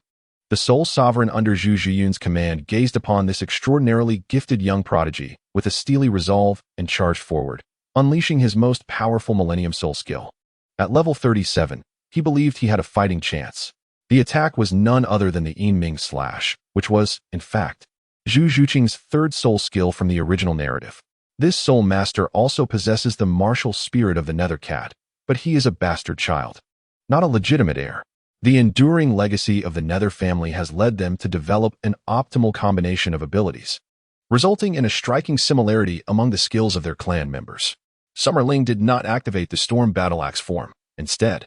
The soul sovereign under Zhu Zhiyun's command gazed upon this extraordinarily gifted young prodigy with a steely resolve and charged forward, unleashing his most powerful Millennium Soul skill. At level 37, he believed he had a fighting chance. The attack was none other than the Yinming Slash, which was, in fact, Zhu Zhuqing's third soul skill from the original narrative. This soul master also possesses the martial spirit of the Nether Cat, but he is a bastard child, not a legitimate heir. The enduring legacy of the Nether family has led them to develop an optimal combination of abilities, resulting in a striking similarity among the skills of their clan members. Summerling did not activate the Storm Battle Axe form. Instead,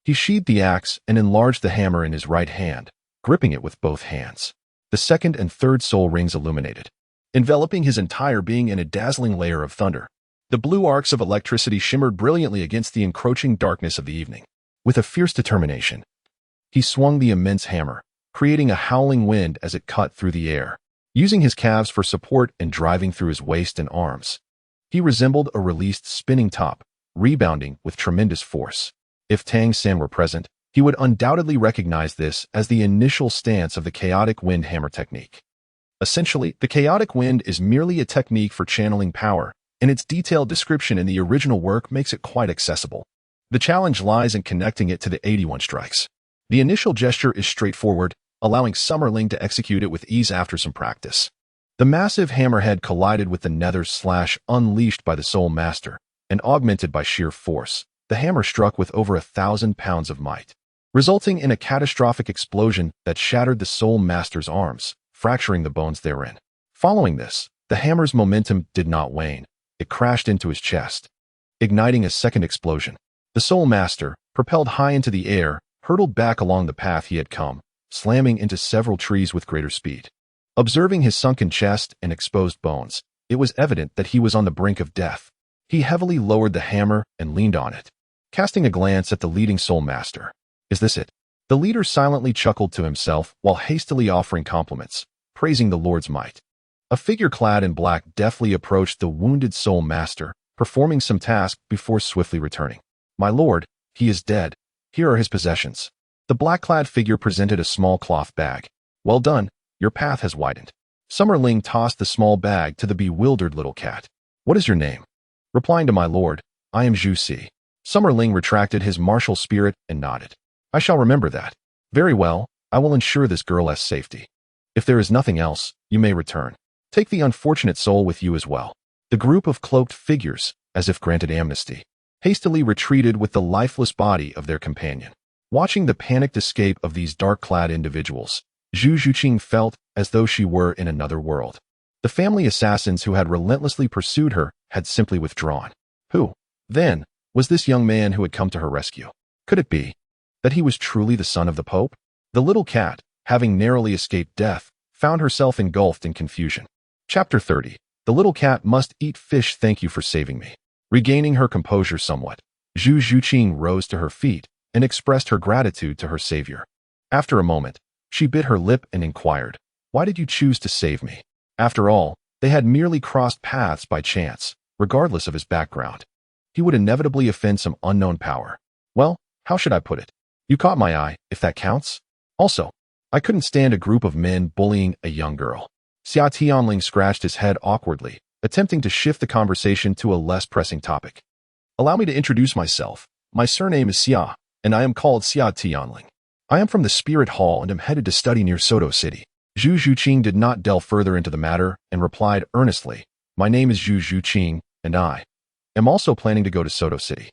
he sheathed the axe and enlarged the hammer in his right hand, gripping it with both hands. The second and third soul rings illuminated, enveloping his entire being in a dazzling layer of thunder. The blue arcs of electricity shimmered brilliantly against the encroaching darkness of the evening. With a fierce determination, he swung the immense hammer, creating a howling wind as it cut through the air. Using his calves for support and driving through his waist and arms, he resembled a released spinning top, rebounding with tremendous force. If Tang San were present, he would undoubtedly recognize this as the initial stance of the chaotic wind hammer technique. Essentially, the chaotic wind is merely a technique for channeling power, and its detailed description in the original work makes it quite accessible. The challenge lies in connecting it to the 81 strikes. The initial gesture is straightforward, allowing Summerling to execute it with ease after some practice. The massive hammerhead collided with the Nether Slash unleashed by the Soul Master, and augmented by sheer force. The hammer struck with over 1,000 pounds of might, resulting in a catastrophic explosion that shattered the Soul Master's arms, fracturing the bones therein. Following this, the hammer's momentum did not wane. It crashed into his chest, igniting a second explosion. The Soul Master, propelled high into the air, hurtled back along the path he had come, slamming into several trees with greater speed. Observing his sunken chest and exposed bones, it was evident that he was on the brink of death. He heavily lowered the hammer and leaned on it, casting a glance at the leading Soul Master. Is this it? The leader silently chuckled to himself while hastily offering compliments, praising the Lord's might. A figure clad in black deftly approached the wounded Soul Master, performing some task before swiftly returning. My lord, he is dead. Here are his possessions. The black-clad figure presented a small cloth bag. Well done, your path has widened. Summerling tossed the small bag to the bewildered little cat. What is your name? Replying to my lord, I am Zhu Si. Summerling retracted his martial spirit and nodded. I shall remember that. Very well, I will ensure this girl has safety. If there is nothing else, you may return. Take the unfortunate soul with you as well. The group of cloaked figures, as if granted amnesty, hastily retreated with the lifeless body of their companion. Watching the panicked escape of these dark-clad individuals, Zhu Zhuqing felt as though she were in another world. The family assassins who had relentlessly pursued her had simply withdrawn. Who, then, was this young man who had come to her rescue? Could it be that he was truly the son of the Pope? The little cat, having narrowly escaped death, found herself engulfed in confusion. Chapter 30. The little cat must eat fish. Thank you for saving me. Regaining her composure somewhat, Zhu Zhuqing rose to her feet and expressed her gratitude to her savior. After a moment, she bit her lip and inquired, why did you choose to save me? After all, they had merely crossed paths by chance, regardless of his background. He would inevitably offend some unknown power. Well, how should I put it? You caught my eye, if that counts. Also, I couldn't stand a group of men bullying a young girl. Xia Tianling scratched his head awkwardly, attempting to shift the conversation to a less pressing topic. Allow me to introduce myself. My surname is Xia, and I am called Xia Tianling. I am from the Spirit Hall and am headed to study near Soto City. Zhu Zhuqing did not delve further into the matter and replied earnestly, my name is Zhu Zhuqing, and I am also planning to go to Soto City.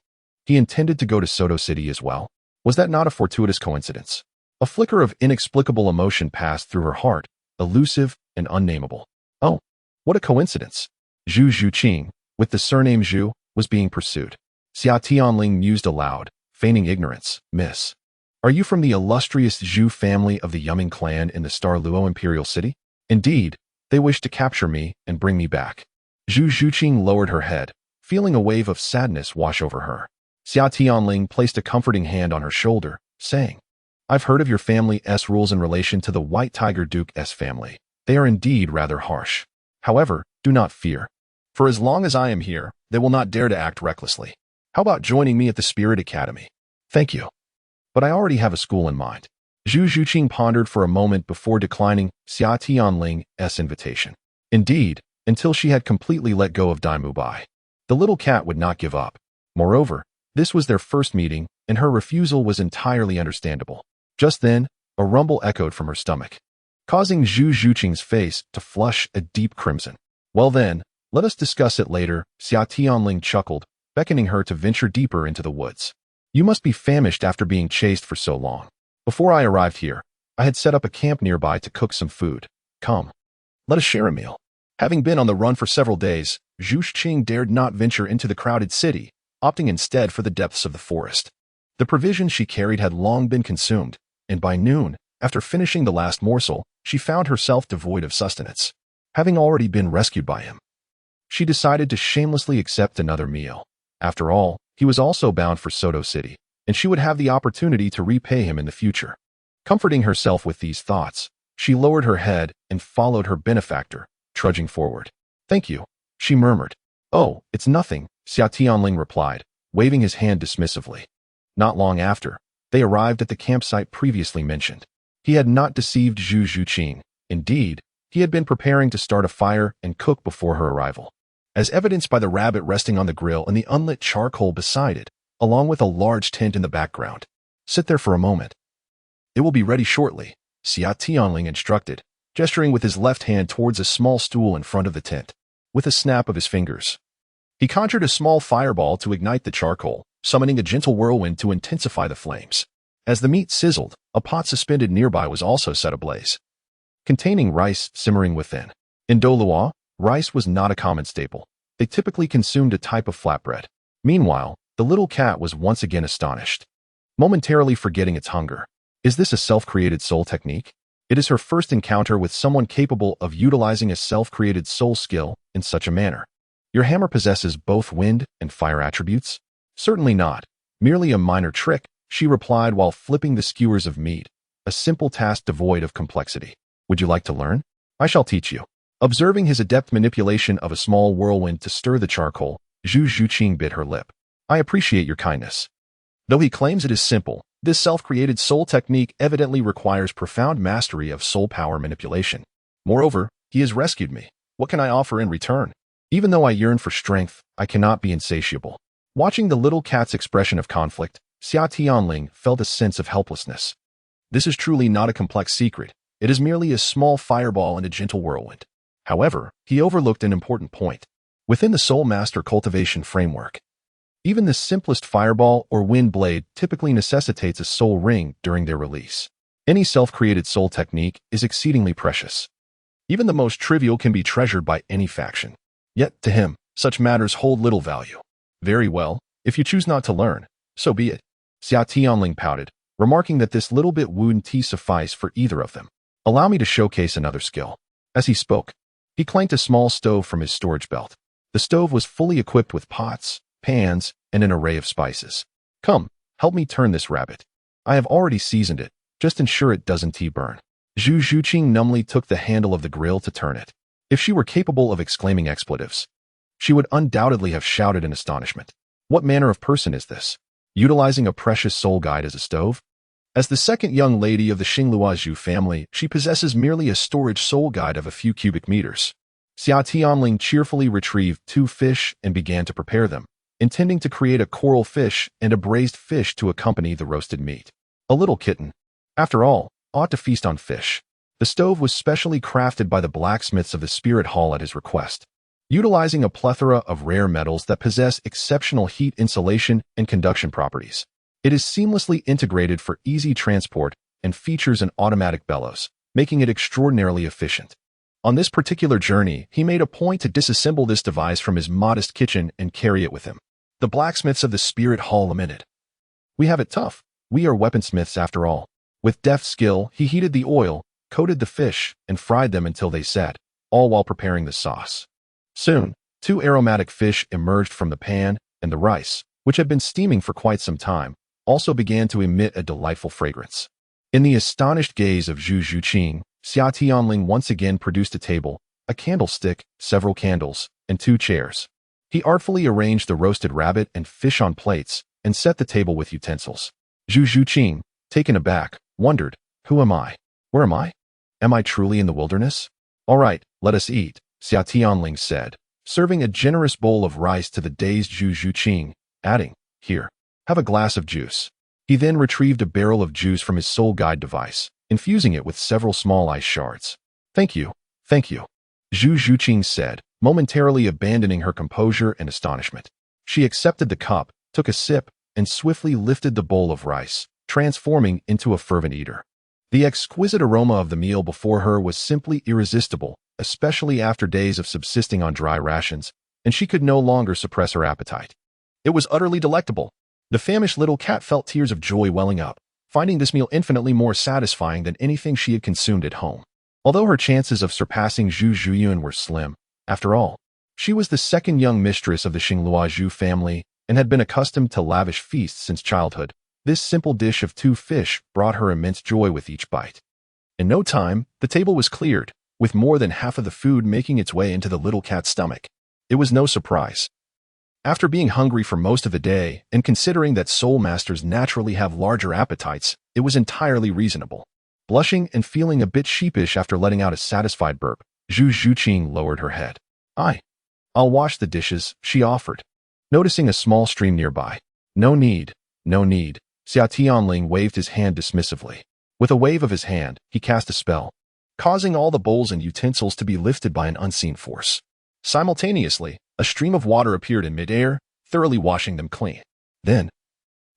He intended to go to Soto City as well. Was that not a fortuitous coincidence? A flicker of inexplicable emotion passed through her heart, elusive and unnameable. Oh, What a coincidence. Zhu Zhuqing, with the surname Zhu, was being pursued. Xia Tianling mused aloud, feigning ignorance. Miss, are you from the illustrious Zhu family of the Yuming clan in the Douluo imperial city? Indeed, they wish to capture me and bring me back. Zhu Zhuqing lowered her head, feeling a wave of sadness wash over her. Xia Tianling placed a comforting hand on her shoulder, saying, I've heard of your family's rules in relation to the White Tiger Duke's family. They are indeed rather harsh. However, do not fear. For as long as I am here, they will not dare to act recklessly. How about joining me at the Spirit Academy? Thank you. But I already have a school in mind. Zhu Zhuqing pondered for a moment before declining Xia Tianling's invitation. Indeed, until she had completely let go of By. The little cat would not give up. Moreover, this was their first meeting, and her refusal was entirely understandable. Just then, a rumble echoed from her stomach, causing Zhu Zhuqing's face to flush a deep crimson. Well then, let us discuss it later, Xia Tianling chuckled, beckoning her to venture deeper into the woods. You must be famished after being chased for so long. Before I arrived here, I had set up a camp nearby to cook some food. Come, let us share a meal. Having been on the run for several days, Zhu Zhuqing dared not venture into the crowded city, opting instead for the depths of the forest. The provisions she carried had long been consumed, and by noon, after finishing the last morsel, she found herself devoid of sustenance. Having already been rescued by him, she decided to shamelessly accept another meal. After all, he was also bound for Soto City, and she would have the opportunity to repay him in the future. Comforting herself with these thoughts, she lowered her head and followed her benefactor, trudging forward. Thank you, she murmured. Oh, it's nothing, Xia Tianling replied, waving his hand dismissively. Not long after, they arrived at the campsite previously mentioned. He had not deceived Zhu Zhuqing. Indeed, he had been preparing to start a fire and cook before her arrival, as evidenced by the rabbit resting on the grill and the unlit charcoal beside it, along with a large tent in the background. Sit there for a moment. It will be ready shortly, Xia Tianling instructed, gesturing with his left hand towards a small stool in front of the tent. With a snap of his fingers, he conjured a small fireball to ignite the charcoal, summoning a gentle whirlwind to intensify the flames. As the meat sizzled, a pot suspended nearby was also set ablaze, containing rice simmering within. In Douluo, rice was not a common staple. They typically consumed a type of flatbread. Meanwhile, the little cat was once again astonished, momentarily forgetting its hunger. Is this a self-created soul technique? It is her first encounter with someone capable of utilizing a self-created soul skill in such a manner. Your hammer possesses both wind and fire attributes? Certainly not. Merely a minor trick, she replied while flipping the skewers of meat, a simple task devoid of complexity. Would you like to learn? I shall teach you. Observing his adept manipulation of a small whirlwind to stir the charcoal, Zhu Zhuqing bit her lip. I appreciate your kindness. Though he claims it is simple, this self-created soul technique evidently requires profound mastery of soul power manipulation. Moreover, he has rescued me. What can I offer in return? Even though I yearn for strength, I cannot be insatiable. Watching the little cat's expression of conflict, Xia Tianling felt a sense of helplessness. This is truly not a complex secret. It is merely a small fireball and a gentle whirlwind. However, he overlooked an important point. Within the Soul Master cultivation framework, even the simplest fireball or wind blade typically necessitates a soul ring during their release. Any self-created soul technique is exceedingly precious. Even the most trivial can be treasured by any faction. Yet, to him, such matters hold little value. Very well, if you choose not to learn, so be it. Xia Tianling pouted, remarking that this little bit wouldn't suffice for either of them. Allow me to showcase another skill. As he spoke, he clanked a small stove from his storage belt. The stove was fully equipped with pots, pans, and an array of spices. Come, help me turn this rabbit. I have already seasoned it. Just ensure it doesn't burn. Zhu Zhuqing numbly took the handle of the grill to turn it. If she were capable of exclaiming expletives, she would undoubtedly have shouted in astonishment. What manner of person is this? Utilizing a precious soul guide as a stove? As the second young lady of the Xinglua Zhu family, she possesses merely a storage soul guide of a few cubic meters. Xia Tianling cheerfully retrieved 2 fish and began to prepare them, intending to create a coral fish and a braised fish to accompany the roasted meat. A little kitten, after all, ought to feast on fish. The stove was specially crafted by the blacksmiths of the Spirit Hall at his request, utilizing a plethora of rare metals that possess exceptional heat insulation and conduction properties. It is seamlessly integrated for easy transport and features an automatic bellows, making it extraordinarily efficient. On this particular journey, he made a point to disassemble this device from his modest kitchen and carry it with him. The blacksmiths of the Spirit Hall lamented. We have it tough. We are weaponsmiths after all. With deft skill, he heated the oil, coated the fish, and fried them until they set, all while preparing the sauce. Soon, 2 aromatic fish emerged from the pan, and the rice, which had been steaming for quite some time, also began to emit a delightful fragrance. In the astonished gaze of Xia Tianling, Xia Tianling once again produced a table, a candlestick, several candles, and 2 chairs. He artfully arranged the roasted rabbit and fish on plates and set the table with utensils. Xia Tianling, taken aback, wondered, who am I? Where am I? Am I truly in the wilderness? All right, let us eat, Xia Tianling said, serving a generous bowl of rice to the dazed Xia Tianling, adding, here, have a glass of juice. He then retrieved a barrel of juice from his soul guide device, infusing it with several small ice shards. Thank you, thank you, Xia Tianling said, momentarily abandoning her composure and astonishment. She accepted the cup, took a sip, and swiftly lifted the bowl of rice, transforming into a fervent eater. The exquisite aroma of the meal before her was simply irresistible, especially after days of subsisting on dry rations, and she could no longer suppress her appetite. It was utterly delectable. The famished little cat felt tears of joy welling up, finding this meal infinitely more satisfying than anything she had consumed at home. Although her chances of surpassing Zhu Zhuyuan were slim, after all, she was the second young mistress of the Xinglua Zhu family and had been accustomed to lavish feasts since childhood. This simple dish of 2 fish brought her immense joy with each bite. In no time, the table was cleared, with more than half of the food making its way into the little cat's stomach. It was no surprise. After being hungry for most of the day, and considering that soul masters naturally have larger appetites, it was entirely reasonable. Blushing and feeling a bit sheepish after letting out a satisfied burp, Xia Tianling lowered her head. I'll wash the dishes, she offered, noticing a small stream nearby. No need, no need. Xia Tianling waved his hand dismissively. With a wave of his hand, he cast a spell, causing all the bowls and utensils to be lifted by an unseen force. Simultaneously, a stream of water appeared in midair, thoroughly washing them clean. Then,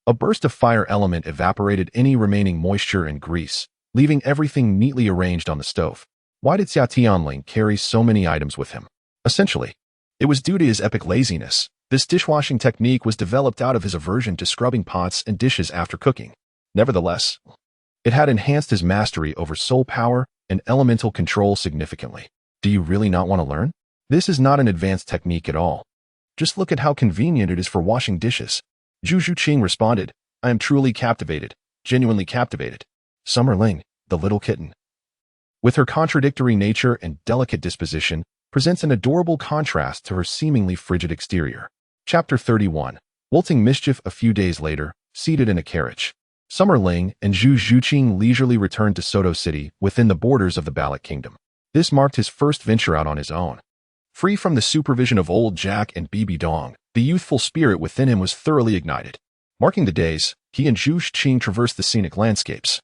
a burst of fire element evaporated any remaining moisture and grease, leaving everything neatly arranged on the stove. Why did Xia Tianling carry so many items with him? Essentially, it was due to his epic laziness. This dishwashing technique was developed out of his aversion to scrubbing pots and dishes after cooking. Nevertheless, it had enhanced his mastery over soul power and elemental control significantly. Do you really not want to learn? This is not an advanced technique at all. Just look at how convenient it is for washing dishes. Xia Tianling responded, I am truly captivated, genuinely captivated. Summerling, the little kitten, with her contradictory nature and delicate disposition, presents an adorable contrast to her seemingly frigid exterior. Chapter 31. Wilting mischief. A few days later, seated in a carriage, Summerling and Xia Tianling leisurely returned to Soto City within the borders of the Ballot Kingdom. This marked his first venture out on his own. Free from the supervision of old Jack and BBDong, the youthful spirit within him was thoroughly ignited. Marking the days, he and Xia Tianling traversed the scenic landscapes,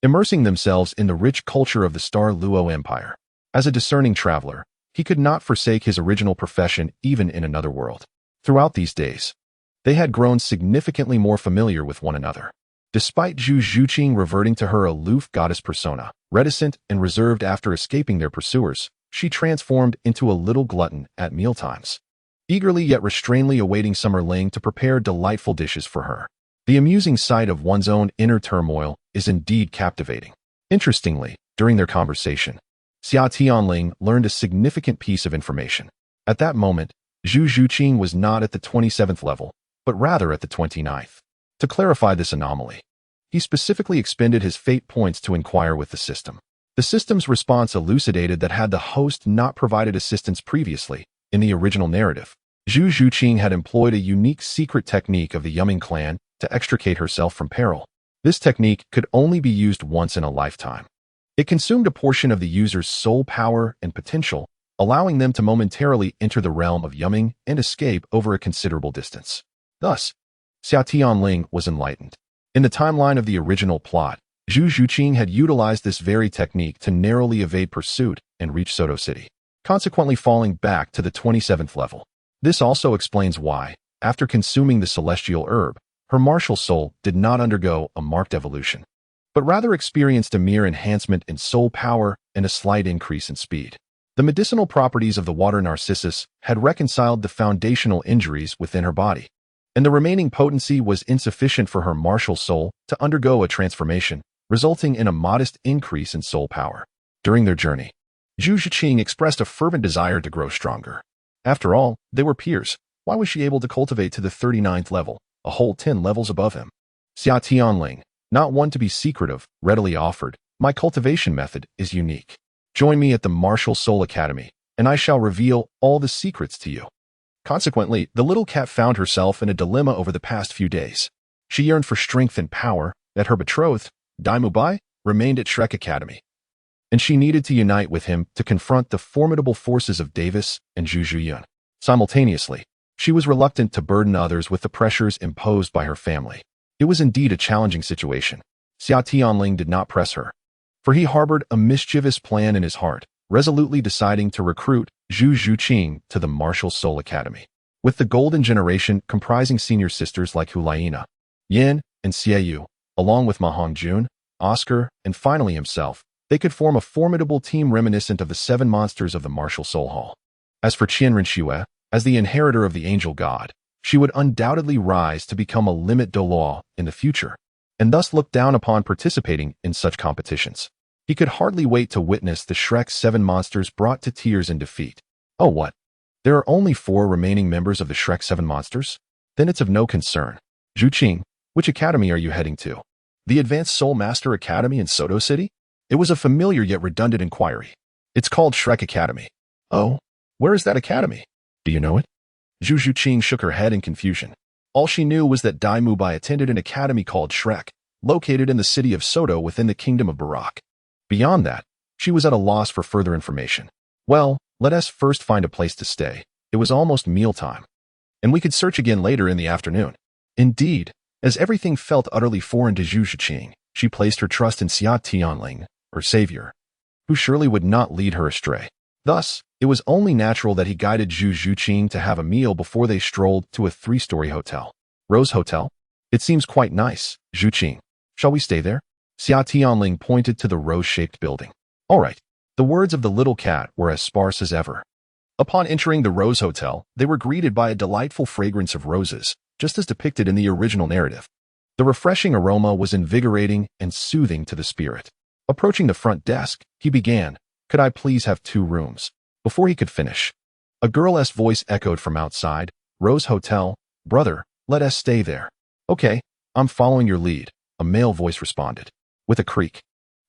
immersing themselves in the rich culture of the Luo Empire. As a discerning traveler, he could not forsake his original profession even in another world. Throughout these days, they had grown significantly more familiar with one another. Despite Xia Tianling reverting to her aloof goddess persona, reticent and reserved after escaping their pursuers, she transformed into a little glutton at mealtimes, eagerly yet restrainedly awaiting Summerling to prepare delightful dishes for her. The amusing sight of one's own inner turmoil is indeed captivating. Interestingly, during their conversation, Xia Tianling learned a significant piece of information. At that moment, Xia Tianling was not at the 27th level, but rather at the 29th. To clarify this anomaly, he specifically expended his fate points to inquire with the system. The system's response elucidated that had the host not provided assistance previously, in the original narrative, Xia Tianling had employed a unique secret technique of the Yumming clan to extricate herself from peril. This technique could only be used once in a lifetime. It consumed a portion of the user's soul power and potential, allowing them to momentarily enter the realm of Yumming and escape over a considerable distance. Thus, Xia Tianling was enlightened. In the timeline of the original plot, Xia Tianling had utilized this very technique to narrowly evade pursuit and reach Soto City, consequently falling back to the 27th level. This also explains why, after consuming the celestial herb, her martial soul did not undergo a marked evolution, but rather experienced a mere enhancement in soul power and a slight increase in speed. The medicinal properties of the water narcissus had reconciled the foundational injuries within her body, and the remaining potency was insufficient for her martial soul to undergo a transformation, resulting in a modest increase in soul power. During their journey, Zhu Zhiqing expressed a fervent desire to grow stronger. After all, they were peers. Why was she able to cultivate to the 39th level, a whole 10 levels above him? Xia Tianling, not one to be secretive, readily offered, "My cultivation method is unique. Join me at the Martial Soul Academy, and I shall reveal all the secrets to you." Consequently, the little cat found herself in a dilemma over the past few days. She yearned for strength and power, yet her betrothed, By, remained at Shrek Academy, and she needed to unite with him to confront the formidable forces of Davis and Zhu Zhiyun. Simultaneously, she was reluctant to burden others with the pressures imposed by her family. It was indeed a challenging situation. Xia Tianling did not press her, for he harbored a mischievous plan in his heart, resolutely deciding to recruit Zhu Zhiqing to the Martial Soul Academy. With the Golden Generation comprising senior sisters like Hulaina, Yin, and Xie Yu, along with Ma Hongjun, Oscar, and finally himself, they could form a formidable team reminiscent of the 7 monsters of the Martial Soul Hall. As for Qian Renxue, as the inheritor of the angel god, she would undoubtedly rise to become a limit Douluo in the future, and thus look down upon participating in such competitions. He could hardly wait to witness the Shrek's 7 monsters brought to tears in defeat. Oh what? There are only 4 remaining members of the Shrek 7 monsters? Then it's of no concern. Zhuqing, which academy are you heading to? The Advanced Soul Master Academy in Soto City? It was a familiar yet redundant inquiry. It's called Shrek Academy. Oh, where is that academy? Do you know it? Zhu Zhiqing shook her head in confusion. All she knew was that By attended an academy called Shrek, located in the city of Soto within the kingdom of Barak. Beyond that, she was at a loss for further information. Well, let us first find a place to stay. It was almost mealtime, and we could search again later in the afternoon. Indeed, as everything felt utterly foreign to Zhu Zhiqing, she placed her trust in Xia Tianling, her savior, who surely would not lead her astray. Thus, it was only natural that he guided Zhu Zhiqing to have a meal before they strolled to a 3-story hotel. Rose Hotel? It seems quite nice, Zhiqing. Shall we stay there? Xia Tianling pointed to the rose-shaped building. All right. The words of the little cat were as sparse as ever. Upon entering the Rose Hotel, they were greeted by a delightful fragrance of roses, just as depicted in the original narrative. The refreshing aroma was invigorating and soothing to the spirit. Approaching the front desk, he began, "Could I please have 2 rooms?" Before he could finish, a girl's voice echoed from outside, "Rose Hotel, brother, let us stay there." "Okay, I'm following your lead," a male voice responded. With a creak,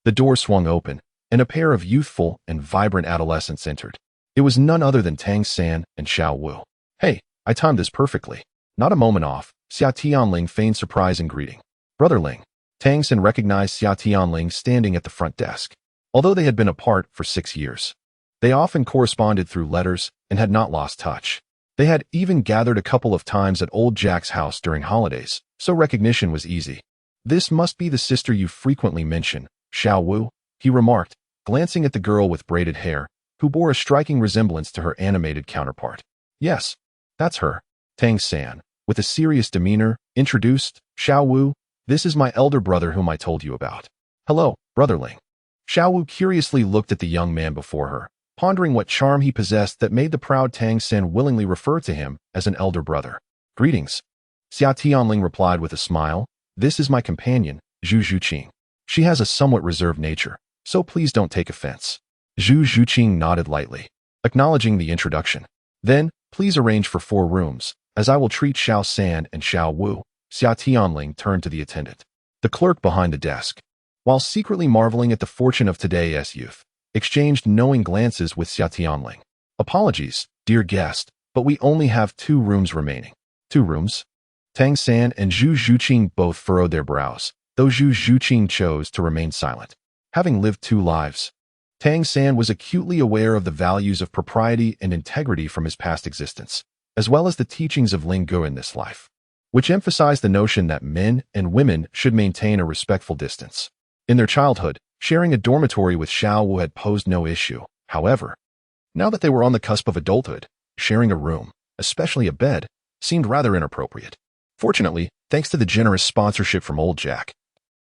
the door swung open, and a pair of youthful and vibrant adolescents entered. It was none other than Tang San and Xiao Wu. "Hey, I timed this perfectly." Not a moment off, Xia Tianling feigned surprise and greeting. "Brother Ling." Tang San recognized Xia Tianling standing at the front desk. Although they had been apart for 6 years, they often corresponded through letters and had not lost touch. They had even gathered a couple of times at old Jack's house during holidays, so recognition was easy. "This must be the sister you frequently mention, Xiao Wu," he remarked, glancing at the girl with braided hair, who bore a striking resemblance to her animated counterpart. "Yes, that's her." Tang San, with a serious demeanor, introduced, "Xiao Wu, this is my elder brother whom I told you about." "Hello, Brother Ling." Xiao Wu curiously looked at the young man before her, pondering what charm he possessed that made the proud Tang San willingly refer to him as an elder brother. "Greetings." Xia Tianling replied with a smile, "This is my companion, Zhu Zhiqing. She has a somewhat reserved nature, so please don't take offense." Zhu Zhiqing nodded lightly, acknowledging the introduction. "Then, please arrange for 4 rooms, as I will treat Xiao San and Xiao Wu." Xia Tianling turned to the attendant, the clerk behind the desk, while secretly marveling at the fortune of today's youth, exchanged knowing glances with Xia Tianling. "Apologies, dear guest, but we only have 2 rooms remaining." "2 rooms?" Tang San and Zhu Zhiqing both furrowed their brows, though Zhu Zhiqing chose to remain silent. Having lived 2 lives, Tang San was acutely aware of the values of propriety and integrity from his past existence, as well as the teachings of Ling Gu in this life, which emphasized the notion that men and women should maintain a respectful distance. In their childhood, sharing a dormitory with Xiao Wu had posed no issue. However, now that they were on the cusp of adulthood, sharing a room, especially a bed, seemed rather inappropriate. Fortunately, thanks to the generous sponsorship from old Jack,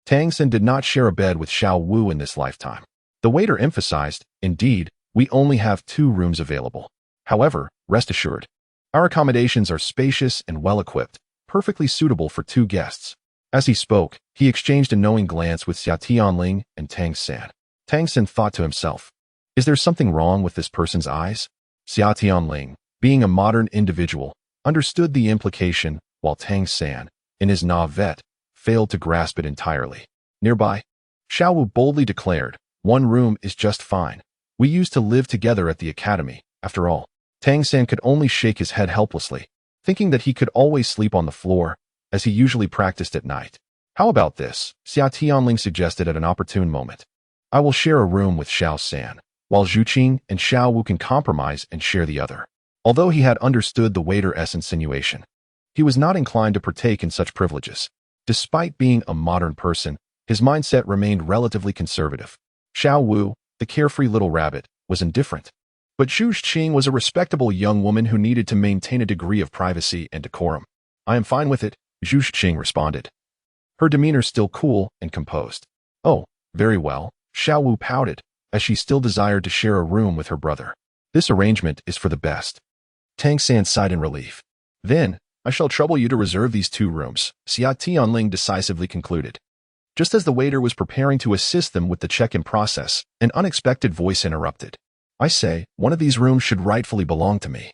Tang San did not share a bed with Xiao Wu in this lifetime. The waiter emphasized, "Indeed, We only have 2 rooms available. However, rest assured, our accommodations are spacious and well-equipped, perfectly suitable for 2 guests. As he spoke, he exchanged a knowing glance with Xia Tianling and Tang San. Tang San thought to himself, is there something wrong with this person's eyes? Xia Tianling, being a modern individual, understood the implication, while Tang San, in his naivete, failed to grasp it entirely. Nearby, Xiao Wu boldly declared, 1 room is just fine. We used to live together at the academy, after all. Tang San could only shake his head helplessly, thinking that he could always sleep on the floor, as he usually practiced at night. How about this? Xia Tianling suggested at an opportune moment. I will share a room with Xiao San, while Zhu Qing and Xiao Wu can compromise and share the other. Although he had understood the waiter's insinuation, he was not inclined to partake in such privileges. Despite being a modern person, his mindset remained relatively conservative. Xiao Wu, the carefree little rabbit, was indifferent. But Zhu Qing was a respectable young woman who needed to maintain a degree of privacy and decorum. I am fine with it, Zhu Qing responded, her demeanor still cool and composed. Oh, very well, Xiao Wu pouted, as she still desired to share a room with her brother. This arrangement is for the best. Tang San sighed in relief. Then, I shall trouble you to reserve these 2 rooms, Xia Tianling decisively concluded. Just as the waiter was preparing to assist them with the check-in process, an unexpected voice interrupted. I say, one of these rooms should rightfully belong to me.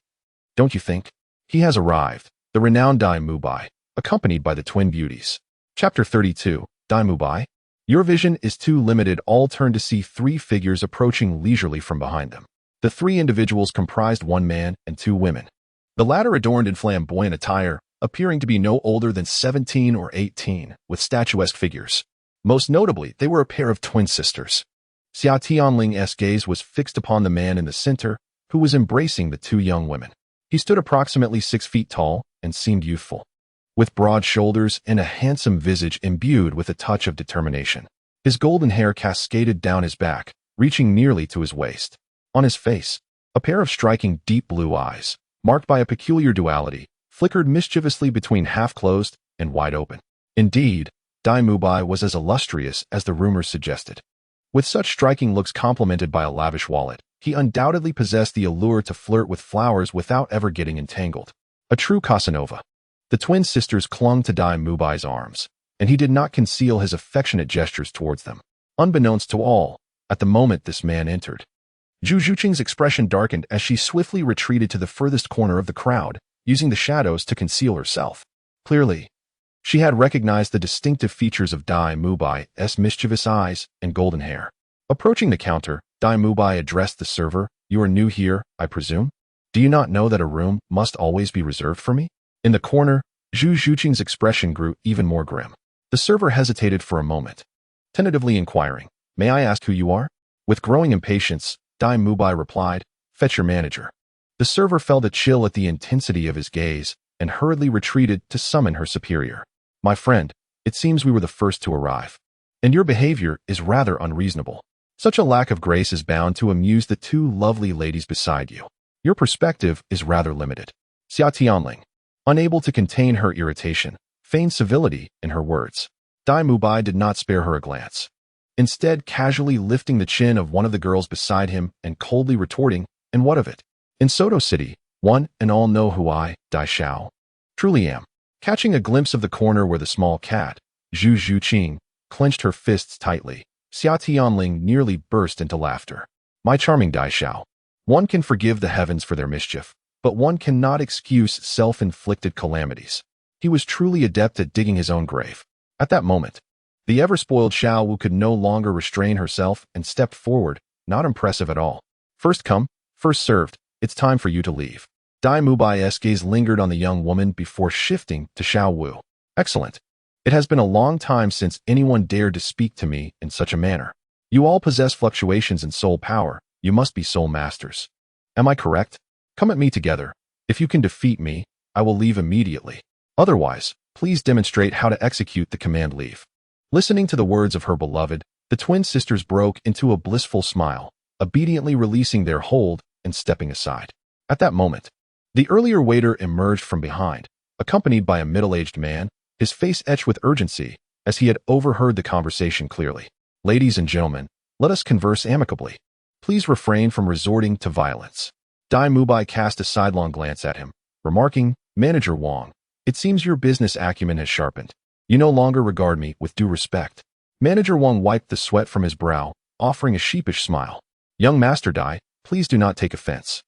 Don't you think? He has arrived, the renowned By, accompanied by the twin beauties. Chapter 32, By. Your vision is too limited. All turn to see 3 figures approaching leisurely from behind them. The 3 individuals comprised 1 man and 2 women. The latter adorned in flamboyant attire, appearing to be no older than 17 or 18, with statuesque figures. Most notably, they were a pair of twin sisters. Xia Tianling's gaze was fixed upon the man in the center, who was embracing the 2 young women. He stood approximately 6 feet tall and seemed youthful, with broad shoulders and a handsome visage imbued with a touch of determination. His golden hair cascaded down his back, reaching nearly to his waist. On his face, a pair of striking deep blue eyes, marked by a peculiar duality, flickered mischievously between half-closed and wide open. Indeed, By was as illustrious as the rumors suggested. With such striking looks complemented by a lavish wallet, he undoubtedly possessed the allure to flirt with flowers without ever getting entangled. A true Casanova. The twin sisters clung to By's arms, and he did not conceal his affectionate gestures towards them. Unbeknownst to all, at the moment this man entered, Zhu Qing's expression darkened as she swiftly retreated to the furthest corner of the crowd, using the shadows to conceal herself. Clearly, she had recognized the distinctive features of By's mischievous eyes and golden hair. Approaching the counter, By addressed the server, "You are new here, I presume? Do you not know that a room must always be reserved for me?" In the corner, Zhu Qing's expression grew even more grim. The server hesitated for a moment, tentatively inquiring, "May I ask who you are?" With growing impatience, By replied, "Fetch your manager." The server felt a chill at the intensity of his gaze and hurriedly retreated to summon her superior. "My friend, it seems we were the first to arrive, and your behavior is rather unreasonable. Such a lack of grace is bound to amuse the 2 lovely ladies beside you. Your perspective is rather limited." Xia Tianling, unable to contain her irritation, feigned civility in her words. By did not spare her a glance, instead casually lifting the chin of one of the girls beside him and coldly retorting, "And what of it? In Soto City, one and all know who I, Xiao, truly am." Catching a glimpse of the corner where the small cat, Zhu Qing, clenched her fists tightly, Xia Tianling nearly burst into laughter. "My charming Xiao, one can forgive the heavens for their mischief, but one cannot excuse self-inflicted calamities." He was truly adept at digging his own grave. At that moment, the ever-spoiled Xiao Wu could no longer restrain herself and stepped forward, not impressive at all. "First come, first served, it's time for you to leave." By's gaze lingered on the young woman before shifting to Xiao Wu. "Excellent. It has been a long time since anyone dared to speak to me in such a manner. You all possess fluctuations in soul power. You must be soul masters. Am I correct? Come at me together. If you can defeat me, I will leave immediately. Otherwise, please demonstrate how to execute the command leave." Listening to the words of her beloved, the twin sisters broke into a blissful smile, obediently releasing their hold and stepping aside. At that moment, the earlier waiter emerged from behind, accompanied by a middle-aged man, his face etched with urgency, as he had overheard the conversation clearly. "Ladies and gentlemen, let us converse amicably. Please refrain from resorting to violence. Dai Mubai cast a sidelong glance at him, remarking, Manager Wang, it seems your business acumen has sharpened. You no longer regard me with due respect. Manager Wang wiped the sweat from his brow, offering a sheepish smile. Young Master Dai, please do not take offense.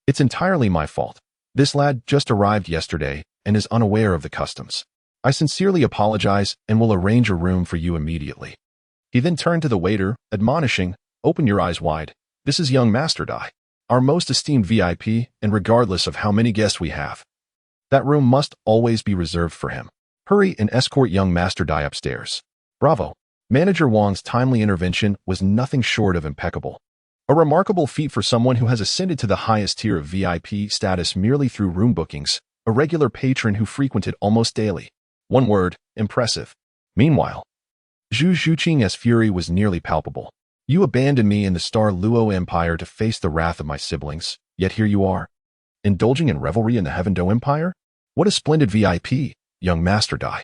It's entirely my fault. This lad just arrived yesterday and is unaware of the customs. I sincerely apologize and will arrange a room for you immediately. He then turned to the waiter, admonishing, Open your eyes wide. This is young Master Dai, our most esteemed VIP, and regardless of how many guests we have, that room must always be reserved for him. Hurry and escort young Master Dai upstairs. Bravo. Manager Wang's timely intervention was nothing short of impeccable. A remarkable feat for someone who has ascended to the highest tier of VIP status merely through room bookings, a regular patron who frequented almost daily. One word, impressive. Meanwhile, Zhu Zhuqing's fury was nearly palpable. You abandoned me in the Star Luo Empire to face the wrath of my siblings, yet here you are, indulging in revelry in the Heaven Do Empire? What a splendid VIP, young Master Dai.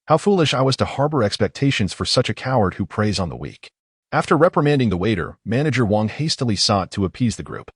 How foolish I was to harbor expectations for such a coward who preys on the weak. After reprimanding the waiter, Manager Wang hastily sought to appease the group,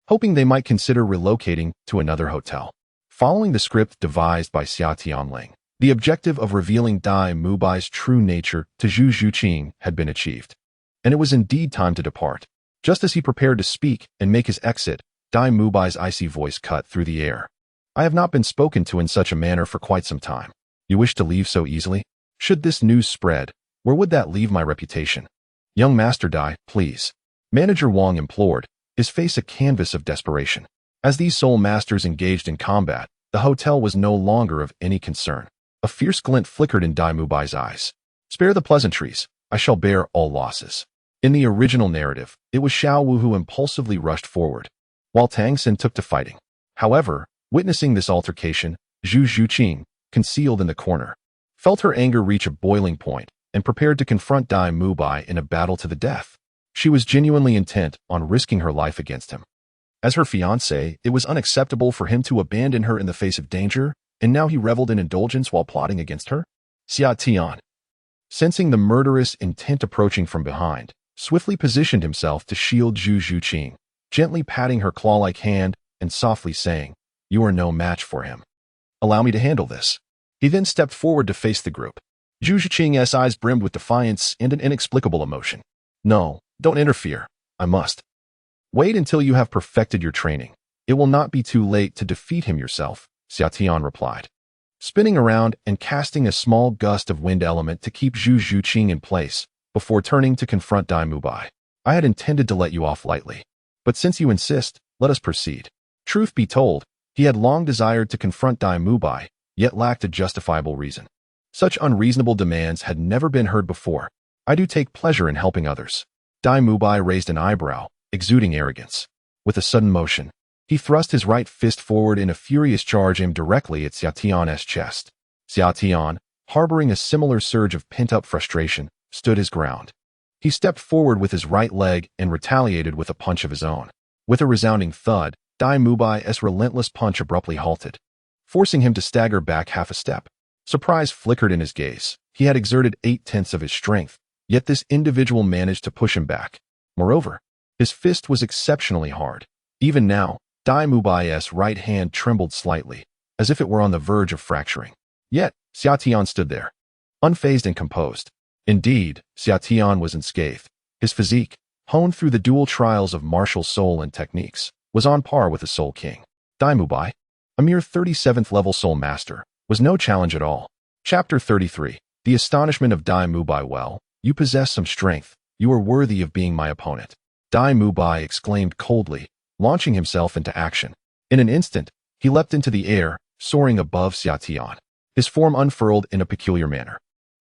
hoping they might consider relocating to another hotel. Following the script devised by Xia Tianling, the objective of revealing Dai Mubai's true nature to Zhu Zhuqing had been achieved, and it was indeed time to depart. Just as he prepared to speak and make his exit, Dai Mubai's icy voice cut through the air. I have not been spoken to in such a manner for quite some time. You wish to leave so easily? Should this news spread, where would that leave my reputation? Young Master Dai, please. Manager Wang implored, his face a canvas of desperation. As these soul masters engaged in combat, the hotel was no longer of any concern. A fierce glint flickered in Dai Mubai's eyes. Spare the pleasantries. I shall bear all losses. In the original narrative, it was Xiao Wu who impulsively rushed forward, while Tang San took to fighting. However, witnessing this altercation, Zhu Zhuqing, concealed in the corner, felt her anger reach a boiling point and prepared to confront Dai Mubai in a battle to the death. She was genuinely intent on risking her life against him. As her fiancé, it was unacceptable for him to abandon her in the face of danger, and now he reveled in indulgence while plotting against her? Xia Tian, sensing the murderous intent approaching from behind, swiftly positioned himself to shield Zhu Zhuqing, gently patting her claw-like hand and softly saying, You are no match for him. Allow me to handle this. He then stepped forward to face the group. Zhu Zhuqing's eyes brimmed with defiance and an inexplicable emotion. No, don't interfere. I must. Wait until you have perfected your training. It will not be too late to defeat him yourself, Xia Tian replied, spinning around and casting a small gust of wind element to keep Zhu Zhuqing in place before turning to confront Dai Mubai. I had intended to let you off lightly, but since you insist, let us proceed. Truth be told, he had long desired to confront Dai Mubai, yet lacked a justifiable reason. Such unreasonable demands had never been heard before. I do take pleasure in helping others. Dai Mubai raised an eyebrow, exuding arrogance. With a sudden motion, he thrust his right fist forward in a furious charge aimed directly at Xia Tian's chest. Xia Tian, harboring a similar surge of pent-up frustration, stood his ground. He stepped forward with his right leg and retaliated with a punch of his own. With a resounding thud, Dai Mubai's relentless punch abruptly halted, forcing him to stagger back half a step. Surprise flickered in his gaze. He had exerted 8/10 of his strength, yet this individual managed to push him back. Moreover, his fist was exceptionally hard. Even now, Dai Mubai's right hand trembled slightly, as if it were on the verge of fracturing. Yet, Xia Tian stood there, unfazed and composed. Indeed, Xia Tian was unscathed. His physique, honed through the dual trials of martial soul and techniques, was on par with the Soul King. Dai Mubai, a mere 37th level Soul Master, was no challenge at all. Chapter 33. The astonishment of Dai Mubai. Well, you possess some strength. You are worthy of being my opponent. Dai Mubai exclaimed coldly, launching himself into action. In an instant, he leapt into the air, soaring above Xia Tian. His form unfurled in a peculiar manner,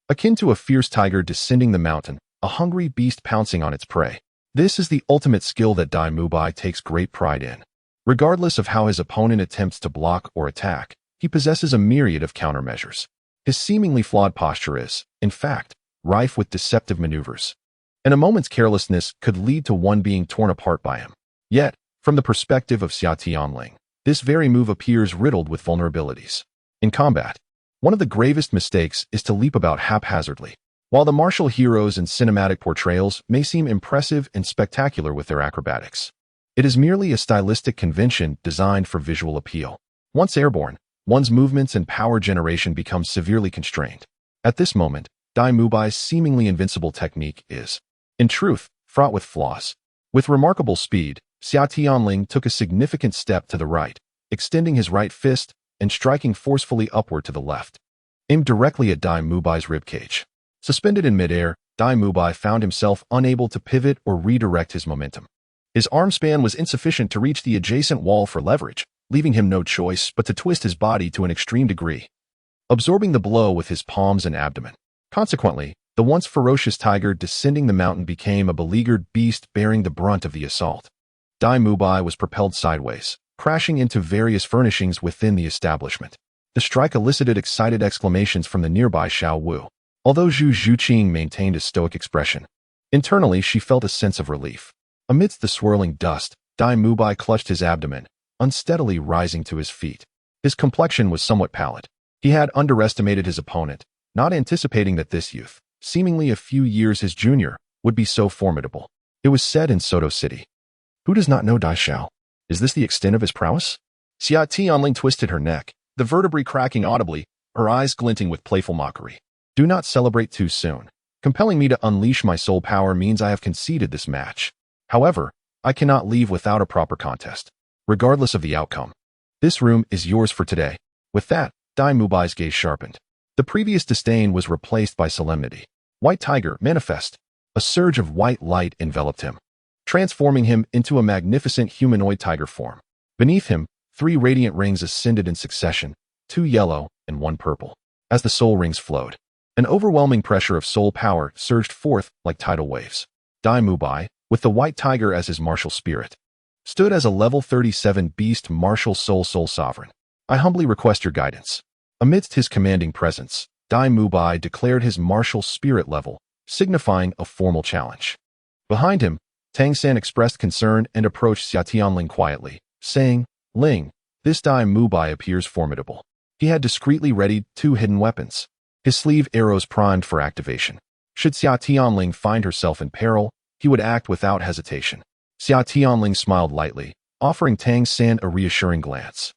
akin to a fierce tiger descending the mountain, a hungry beast pouncing on its prey. This is the ultimate skill that Dai Mubai takes great pride in. Regardless of how his opponent attempts to block or attack, he possesses a myriad of countermeasures. His seemingly flawed posture is, in fact, rife with deceptive maneuvers, and a moment's carelessness could lead to one being torn apart by him. Yet, from the perspective of Xia Tianling, this very move appears riddled with vulnerabilities. In combat, one of the gravest mistakes is to leap about haphazardly. While the martial heroes and cinematic portrayals may seem impressive and spectacular with their acrobatics, it is merely a stylistic convention designed for visual appeal. Once airborne, one's movements and power generation become severely constrained. At this moment, Bai's seemingly invincible technique is, in truth, fraught with flaws. With remarkable speed, Xia Tianling took a significant step to the right, extending his right fist and striking forcefully upward to the left, aimed directly at Bai's ribcage. Suspended in midair, Bai found himself unable to pivot or redirect his momentum. His arm span was insufficient to reach the adjacent wall for leverage, leaving him no choice but to twist his body to an extreme degree, absorbing the blow with his palms and abdomen. Consequently, the once ferocious tiger descending the mountain became a beleaguered beast bearing the brunt of the assault. Bai was propelled sideways, crashing into various furnishings within the establishment. The strike elicited excited exclamations from the nearby Xiao Wu. Although Zhu Zhuqing maintained a stoic expression, internally she felt a sense of relief. Amidst the swirling dust, Bai clutched his abdomen, unsteadily rising to his feet. His complexion was somewhat pallid. He had underestimated his opponent, not anticipating that this youth, seemingly a few years his junior, would be so formidable. It was said in Soto City, "Who does not know Dai Xiao? Is this the extent of his prowess?" Xia Tianling twisted her neck, the vertebrae cracking audibly, her eyes glinting with playful mockery. "Do not celebrate too soon. Compelling me to unleash my soul power means I have conceded this match. However, I cannot leave without a proper contest, regardless of the outcome. This room is yours for today." With that, Bai's gaze sharpened. The previous disdain was replaced by solemnity. White Tiger, manifest. A surge of white light enveloped him, transforming him into a magnificent humanoid tiger form. Beneath him, 3 radiant rings ascended in succession, 2 yellow and 1 purple. As the soul rings flowed, an overwhelming pressure of soul power surged forth like tidal waves. Bai, with the white tiger as his martial spirit, stood as a level 37 beast martial soul sovereign. "I humbly request your guidance." Amidst his commanding presence, Bai declared his martial spirit level, signifying a formal challenge. Behind him, Tang San expressed concern and approached Xia Tianling quietly, saying, "Ling, this Bai appears formidable." He had discreetly readied 2 hidden weapons, his sleeve arrows primed for activation. Should Xia Tianling find herself in peril, he would act without hesitation. Xia Tianling smiled lightly, offering Tang San a reassuring glance.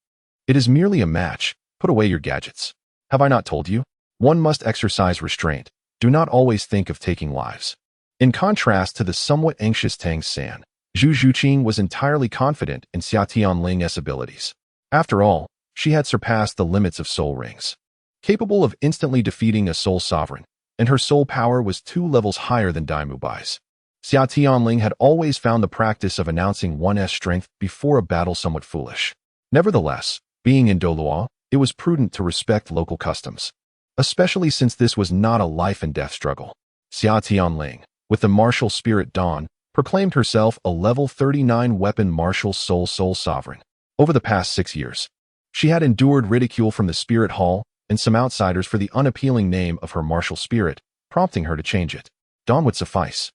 "It is merely a match. Put away your gadgets. Have I not told you? One must exercise restraint. Do not always think of taking lives." In contrast to the somewhat anxious Tang San, Zhu Zhuqing was entirely confident in Xia Tianling's abilities. After all, she had surpassed the limits of soul rings, capable of instantly defeating a soul sovereign, and her soul power was 2 levels higher than Bai's. Xia Tianling had always found the practice of announcing one's strength before a battle somewhat foolish. Nevertheless, being in Douluo, it was prudent to respect local customs, especially since this was not a life-and-death struggle. Xia Tianling, with the martial spirit dawn, proclaimed herself a level 39 weapon martial soul sovereign. Over the past 6 years, she had endured ridicule from the spirit hall and some outsiders for the unappealing name of her martial spirit, prompting her to change it. Dawn would suffice,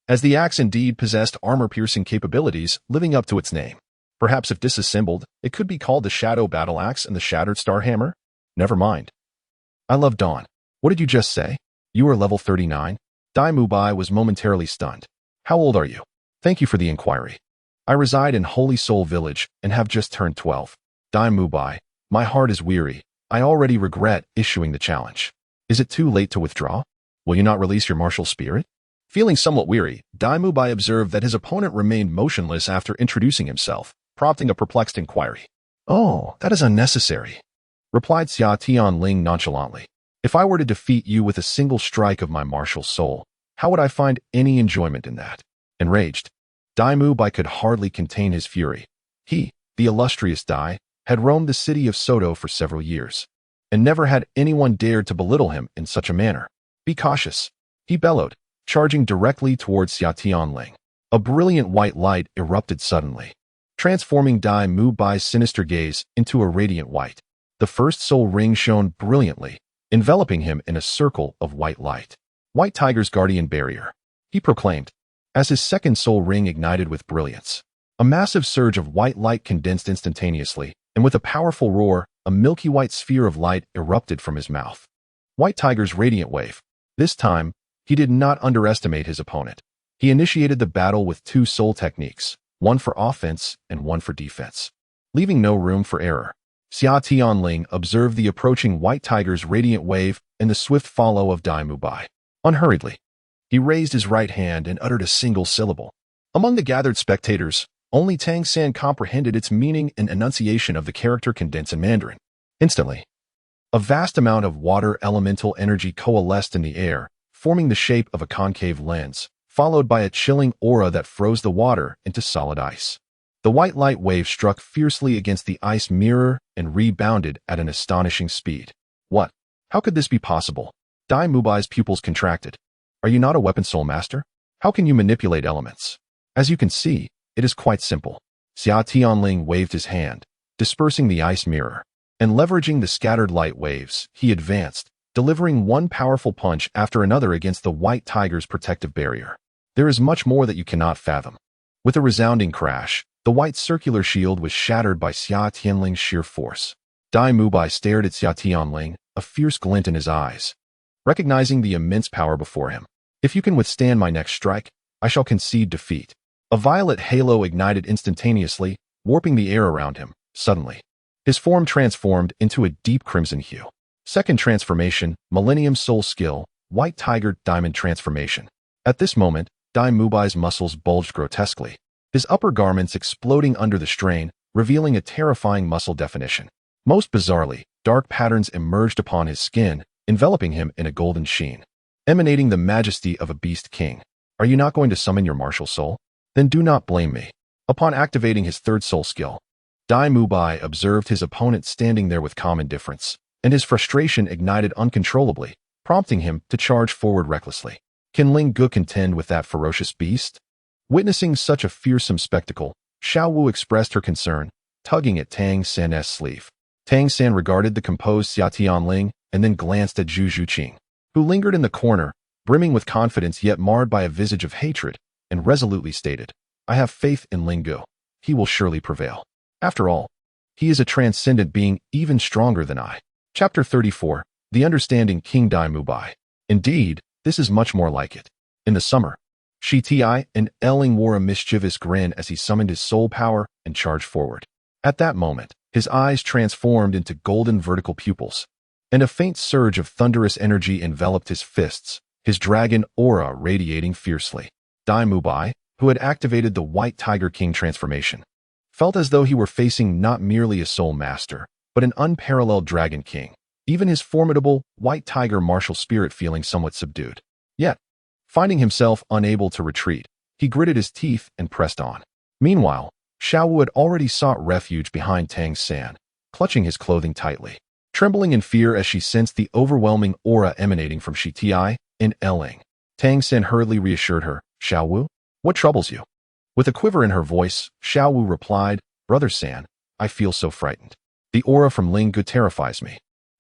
as the axe indeed possessed armor-piercing capabilities living up to its name. Perhaps if disassembled, it could be called the Shadow Battle Axe and the Shattered Star Hammer? Never mind. "I love Dawn. What did you just say? You are level 39? Bai was momentarily stunned. "How old are you?" "Thank you for the inquiry. I reside in Holy Soul Village and have just turned 12. Bai, my heart is weary. I already regret issuing the challenge. Is it too late to withdraw? Will you not release your martial spirit?" Feeling somewhat weary, Bai observed that his opponent remained motionless after introducing himself, prompting a perplexed inquiry. "Oh, that is unnecessary," replied Xia Tianling nonchalantly. "If I were to defeat you with a single strike of my martial soul, how would I find any enjoyment in that?" Enraged, Bai could hardly contain his fury. He, the illustrious Dai, had roamed the city of Soto for several years, and never had anyone dared to belittle him in such a manner. "Be cautious," he bellowed, charging directly towards Xia Tianling. A brilliant white light erupted suddenly, transforming Bai's sinister gaze into a radiant white. The first soul ring shone brilliantly, enveloping him in a circle of white light. "White Tiger's guardian barrier," he proclaimed, as his second soul ring ignited with brilliance. A massive surge of white light condensed instantaneously, and with a powerful roar, a milky white sphere of light erupted from his mouth. White Tiger's radiant wave. This time, He did not underestimate his opponent. He initiated the battle with two soul techniques, one for offense and one for defense, leaving no room for error. Xia Tianling observed the approaching white tiger's radiant wave and the swift follow of By. Unhurriedly, he raised his right hand and uttered a single syllable. Among the gathered spectators, only Tang San comprehended its meaning and enunciation of the character condensed in Mandarin. Instantly, a vast amount of water elemental energy coalesced in the air, forming the shape of a concave lens, followed by a chilling aura that froze the water into solid ice. The white light wave struck fiercely against the ice mirror and rebounded at an astonishing speed. What? How could this be possible? Bai's pupils contracted. Are you not a weapon soul master? How can you manipulate elements? As you can see, it is quite simple. Xia Tianling waved his hand, dispersing the ice mirror, and leveraging the scattered light waves, he advanced, delivering one powerful punch after another against the white tiger's protective barrier. There is much more that you cannot fathom. With a resounding crash, the white circular shield was shattered by Xia Tianling's sheer force. By stared at Xia Tianling, a fierce glint in his eyes, recognizing the immense power before him. If you can withstand my next strike, I shall concede defeat. A violet halo ignited instantaneously, warping the air around him. Suddenly, his form transformed into a deep crimson hue. Second transformation, Millennium Soul Skill, White Tiger Diamond Transformation. At this moment, Bai's muscles bulged grotesquely, his upper garments exploding under the strain, revealing a terrifying muscle definition. Most bizarrely, dark patterns emerged upon his skin, enveloping him in a golden sheen, emanating the majesty of a beast king. Are you not going to summon your martial soul? Then do not blame me. Upon activating his third soul skill, By observed his opponent standing there with calm indifference, and his frustration ignited uncontrollably, prompting him to charge forward recklessly. Can Ling Gu contend with that ferocious beast? Witnessing such a fearsome spectacle, Xiaowu expressed her concern, tugging at Tang San's sleeve. Tang San regarded the composed Xia Tianling and then glanced at Zhu Zhuqing, who lingered in the corner, brimming with confidence yet marred by a visage of hatred, and resolutely stated, I have faith in Ling Gu. He will surely prevail. After all, he is a transcendent being even stronger than I. Chapter 34, The Understanding King By. Indeed, this is much more like it. In the summer, Xia Tianling wore a mischievous grin as he summoned his soul power and charged forward. At that moment, his eyes transformed into golden vertical pupils, and a faint surge of thunderous energy enveloped his fists, his dragon aura radiating fiercely. By, who had activated the White Tiger King transformation, felt as though he were facing not merely a soul master, but an unparalleled dragon king, even his formidable White Tiger martial spirit feeling somewhat subdued. Yet, finding himself unable to retreat, he gritted his teeth and pressed on. Meanwhile, Xiaowu had already sought refuge behind Tang San, clutching his clothing tightly, trembling in fear as she sensed the overwhelming aura emanating from Xia Tianling. Tang San hurriedly reassured her, Xiaowu, what troubles you? With a quiver in her voice, Xiaowu replied, Brother San, I feel so frightened. The aura from Ling Gu terrifies me.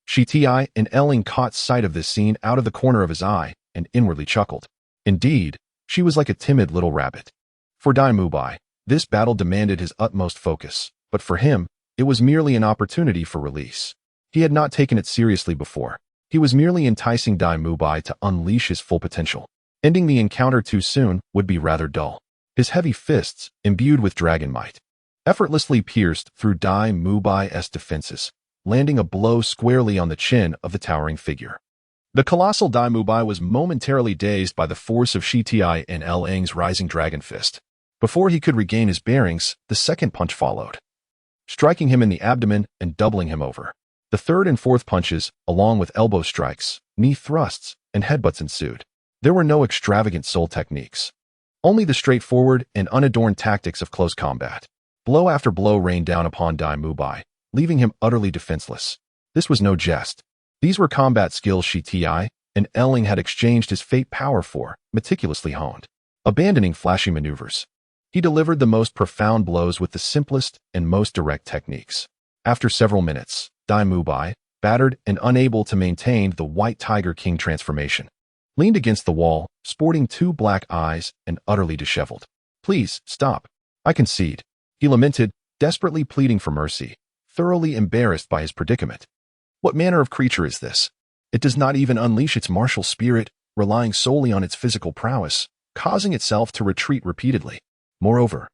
Xia Tianling caught sight of this scene out of the corner of his eye and inwardly chuckled. Indeed, she was like a timid little rabbit. For By, this battle demanded his utmost focus, but for him, it was merely an opportunity for release. He had not taken it seriously before. He was merely enticing By to unleash his full potential. Ending the encounter too soon would be rather dull. His heavy fists, imbued with dragon might, effortlessly pierced through Bai's defenses, landing a blow squarely on the chin of the towering figure. The colossal By was momentarily dazed by the force of Xia Tianling's rising dragon fist. Before he could regain his bearings, the second punch followed, striking him in the abdomen and doubling him over. The third and fourth punches, along with elbow strikes, knee thrusts, and headbutts ensued. There were no extravagant soul techniques, only the straightforward and unadorned tactics of close combat. Blow after blow rained down upon By, leaving him utterly defenseless. This was no jest. These were combat skills Xia Tianling had exchanged his fate power for, meticulously honed. Abandoning flashy maneuvers, he delivered the most profound blows with the simplest and most direct techniques. After several minutes, By, battered and unable to maintain the White Tiger King transformation, leaned against the wall, sporting two black eyes and utterly disheveled. Please, stop. I concede, he lamented, desperately pleading for mercy, thoroughly embarrassed by his predicament. What manner of creature is this? It does not even unleash its martial spirit, relying solely on its physical prowess, causing itself to retreat repeatedly. Moreover,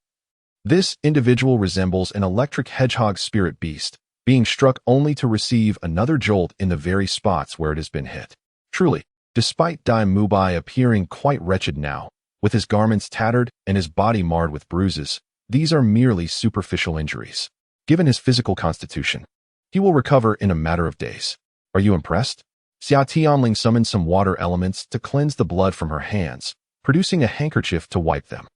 this individual resembles an electric hedgehog spirit beast, being struck only to receive another jolt in the very spots where it has been hit. Truly, despite By appearing quite wretched now, with his garments tattered and his body marred with bruises, these are merely superficial injuries. Given his physical constitution, he will recover in a matter of days. Are you impressed? Xia Tianling summoned some water elements to cleanse the blood from her hands, producing a handkerchief to wipe them.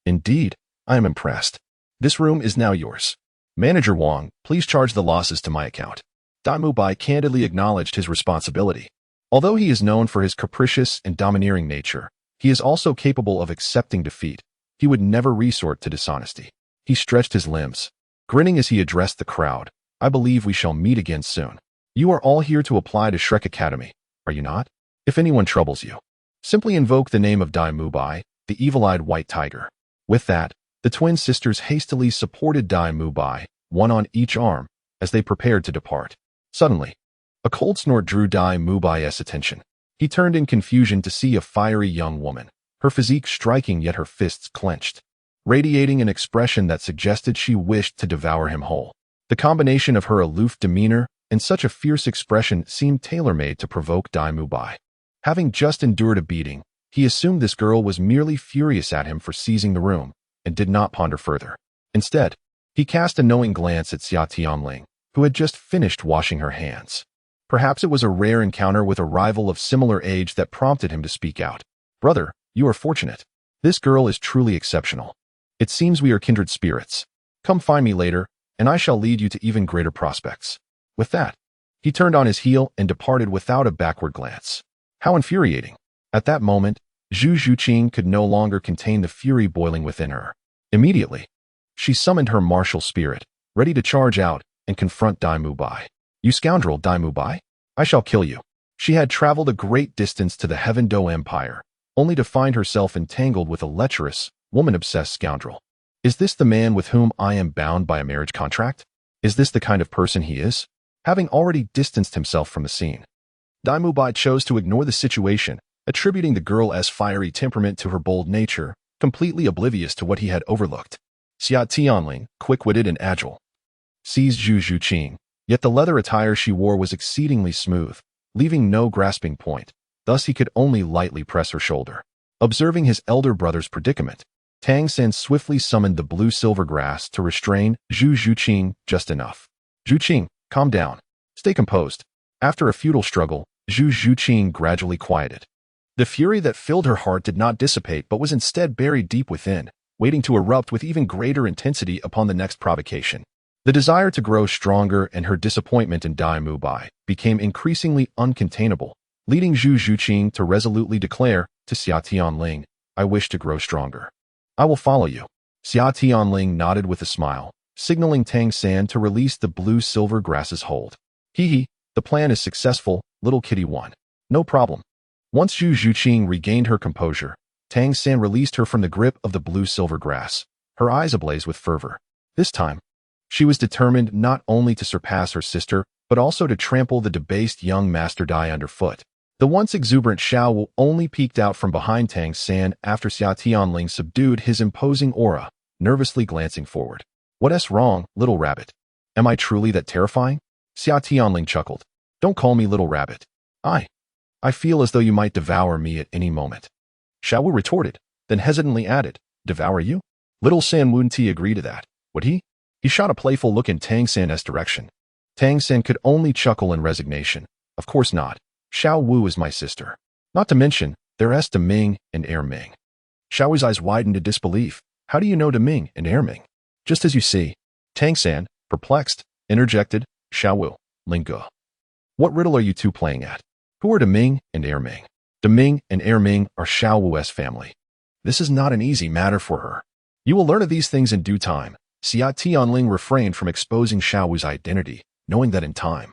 Indeed, I am impressed. This room is now yours. Manager Wang, please charge the losses to my account. By candidly acknowledged his responsibility. Although he is known for his capricious and domineering nature, he is also capable of accepting defeat. He would never resort to dishonesty. He stretched his limbs, grinning as he addressed the crowd. I believe we shall meet again soon. You are all here to apply to Shrek Academy, are you not? If anyone troubles you, simply invoke the name of By, the evil-eyed white tiger. With that, the twin sisters hastily supported By, one on each arm, as they prepared to depart. Suddenly, a cold snort drew Bai's attention. He turned in confusion to see a fiery young woman, her physique striking yet her fists clenched, radiating an expression that suggested she wished to devour him whole. The combination of her aloof demeanor and such a fierce expression seemed tailor-made to provoke By. Having just endured a beating, he assumed this girl was merely furious at him for seizing the room, and did not ponder further. Instead, he cast a knowing glance at Xia Tianling, who had just finished washing her hands. Perhaps it was a rare encounter with a rival of similar age that prompted him to speak out. Brother, you are fortunate. This girl is truly exceptional. It seems we are kindred spirits. Come find me later, and I shall lead you to even greater prospects. With that, he turned on his heel and departed without a backward glance. How infuriating. At that moment, Zhu Zhuqing could no longer contain the fury boiling within her. Immediately, she summoned her martial spirit, ready to charge out and confront By. You scoundrel, By! I shall kill you. She had traveled a great distance to the Heaven Do Empire, only to find herself entangled with a lecherous, woman-obsessed scoundrel. Is this the man with whom I am bound by a marriage contract? Is this the kind of person he is? Having already distanced himself from the scene, By chose to ignore the situation, attributing the girl's fiery temperament to her bold nature, completely oblivious to what he had overlooked. Xia Tianling, quick-witted and agile, seized Zhu Zhuqing, yet the leather attire she wore was exceedingly smooth, leaving no grasping point, thus he could only lightly press her shoulder. Observing his elder brother's predicament, Tang San swiftly summoned the blue-silver grass to restrain Zhu Zhuqing just enough. Zhuqing, calm down. Stay composed. After a futile struggle, Zhu Zhuqing gradually quieted. The fury that filled her heart did not dissipate but was instead buried deep within, waiting to erupt with even greater intensity upon the next provocation. The desire to grow stronger and her disappointment in By became increasingly uncontainable, leading Zhu Zhuqing to resolutely declare to Xia Tianling, I wish to grow stronger. I will follow you. Xia Tianling nodded with a smile, signaling Tang San to release the blue-silver grass's hold. Hee, the plan is successful, little kitty one. No problem. Once Zhu Zhuqing regained her composure, Tang San released her from the grip of the blue-silver grass, her eyes ablaze with fervor. This time, she was determined not only to surpass her sister, but also to trample the debased young Master Dai underfoot. The once exuberant Xiao Wu only peeked out from behind Tang San after Xia Tianling subdued his imposing aura, nervously glancing forward. What's wrong, little rabbit? Am I truly that terrifying? Xia Tianling chuckled. Don't call me little rabbit. I feel as though you might devour me at any moment. Xiao Wu retorted, then hesitantly added, devour you? Little San wouldn't he agree to that, would he? He shot a playful look in Tang San's direction. Tang San could only chuckle in resignation. Of course not. Xiao Wu is my sister. Not to mention, there's Deming and Erming. Xiao Wu's eyes widened in disbelief. How do you know Deming and Erming? Just as you see. Tang San, perplexed, interjected, Xiao Wu, Lingo. What riddle are you two playing at? Who are Deming and Erming? Deming and Erming are Xiao Wu's family. This is not an easy matter for her. You will learn of these things in due time. Xia Tianling refrained from exposing Xiao Wu's identity, knowing that in time,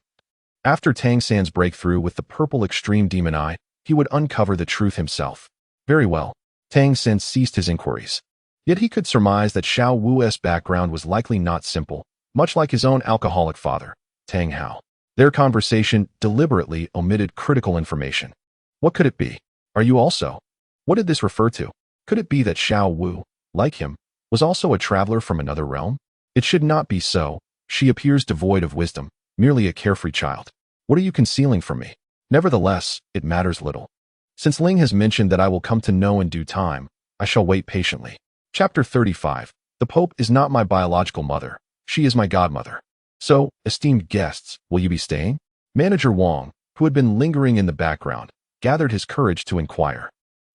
after Tang San's breakthrough with the purple extreme demon eye, he would uncover the truth himself. Very well. Tang San ceased his inquiries. Yet he could surmise that Xiao Wu's background was likely not simple, much like his own alcoholic father, Tang Hao. Their conversation deliberately omitted critical information. What could it be? Are you also? What did this refer to? Could it be that Xiao Wu, like him, was also a traveler from another realm? It should not be so. She appears devoid of wisdom, merely a carefree child. What are you concealing from me? Nevertheless, it matters little. Since Ling has mentioned that I will come to know in due time, I shall wait patiently. Chapter 35. The Pope is not my biological mother. She is my godmother. So, esteemed guests, will you be staying? Manager Wang, who had been lingering in the background, gathered his courage to inquire.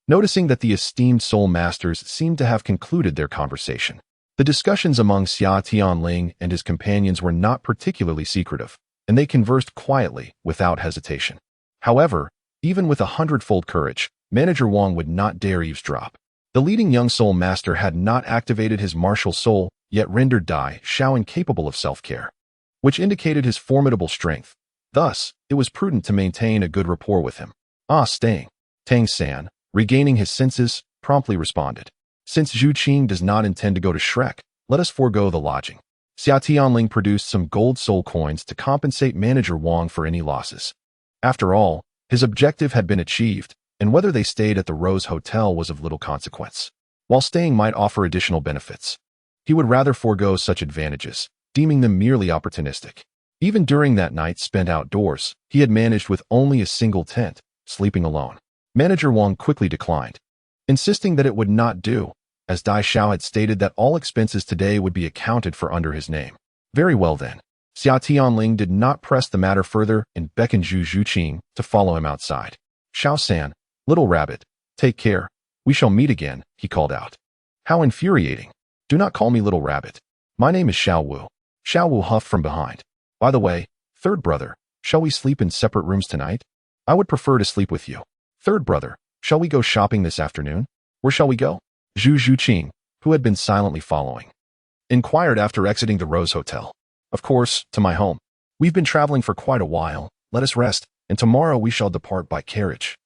Noticing that the esteemed soul masters seemed to have concluded their conversation. The discussions among Xia Tianling and his companions were not particularly secretive, and they conversed quietly, without hesitation. However, even with 100-fold courage, Manager Wang would not dare eavesdrop. The leading young soul master had not activated his martial soul, yet rendered Dai Xiao incapable of self-care, which indicated his formidable strength. Thus, it was prudent to maintain a good rapport with him. Staying. Tang San, regaining his senses, promptly responded. Since Zhu Qing does not intend to go to Shrek, let us forego the lodging. Xia Tianling produced some gold soul coins to compensate Manager Wang for any losses. After all, his objective had been achieved, and whether they stayed at the Rose Hotel was of little consequence. While staying might offer additional benefits, he would rather forego such advantages, deeming them merely opportunistic. Even during that night spent outdoors, he had managed with only a single tent, sleeping alone. Manager Wang quickly declined, insisting that it would not do, as Dai Xiao had stated that all expenses today would be accounted for under his name. Very well then. Xia Tianling did not press the matter further and beckoned Zhu Qing to follow him outside. Xiao San, little rabbit, take care. We shall meet again, he called out. How infuriating. Do not call me little rabbit. My name is Xiao Wu. Xiao Wu huffed from behind. By the way, third brother, shall we sleep in separate rooms tonight? I would prefer to sleep with you. Third brother, shall we go shopping this afternoon? Where shall we go? Zhu Qing, who had been silently following, inquired after exiting the Rose Hotel. Of course, to my home. We've been traveling for quite a while. Let us rest, and tomorrow we shall depart by carriage.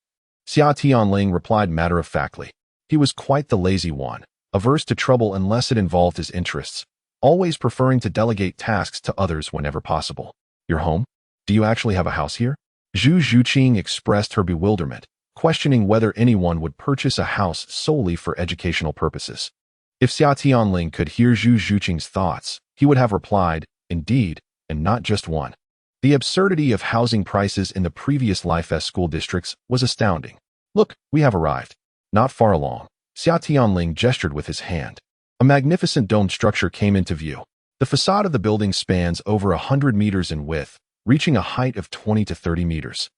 Xia Tianling replied matter-of-factly. He was quite the lazy one, averse to trouble unless it involved his interests, always preferring to delegate tasks to others whenever possible. Your home? Do you actually have a house here? Zhu Qing expressed her bewilderment, questioning whether anyone would purchase a house solely for educational purposes. If Xia Tianling could hear Zhu Qing's thoughts, he would have replied, indeed, and not just one. The absurdity of housing prices in the previous Life S school districts was astounding. Look, we have arrived. Not far along, Xia Tianling gestured with his hand. A magnificent domed structure came into view. The facade of the building spans over 100 meters in width, reaching a height of 20 to 30 meters,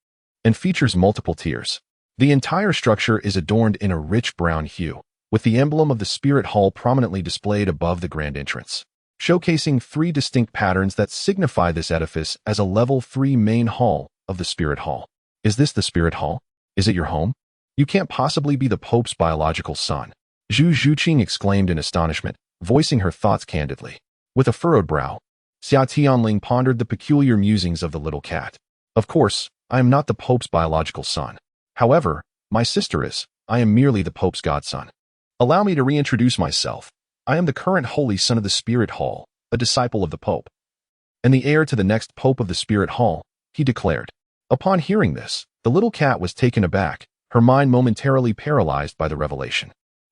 and features multiple tiers. The entire structure is adorned in a rich brown hue, with the emblem of the Spirit Hall prominently displayed above the grand entrance, showcasing 3 distinct patterns that signify this edifice as a level 3 main hall of the Spirit Hall. Is this the Spirit Hall? Is it your home? You can't possibly be the Pope's biological son. Zhu Qing exclaimed in astonishment, voicing her thoughts candidly. With a furrowed brow, Xia Tianling pondered the peculiar musings of the little cat. Of course, I am not the Pope's biological son. However, my sister is. I am merely the Pope's godson. Allow me to reintroduce myself. I am the current Holy Son of the Spirit Hall, a disciple of the Pope, and the heir to the next Pope of the Spirit Hall, he declared. Upon hearing this, the little cat was taken aback, her mind momentarily paralyzed by the revelation.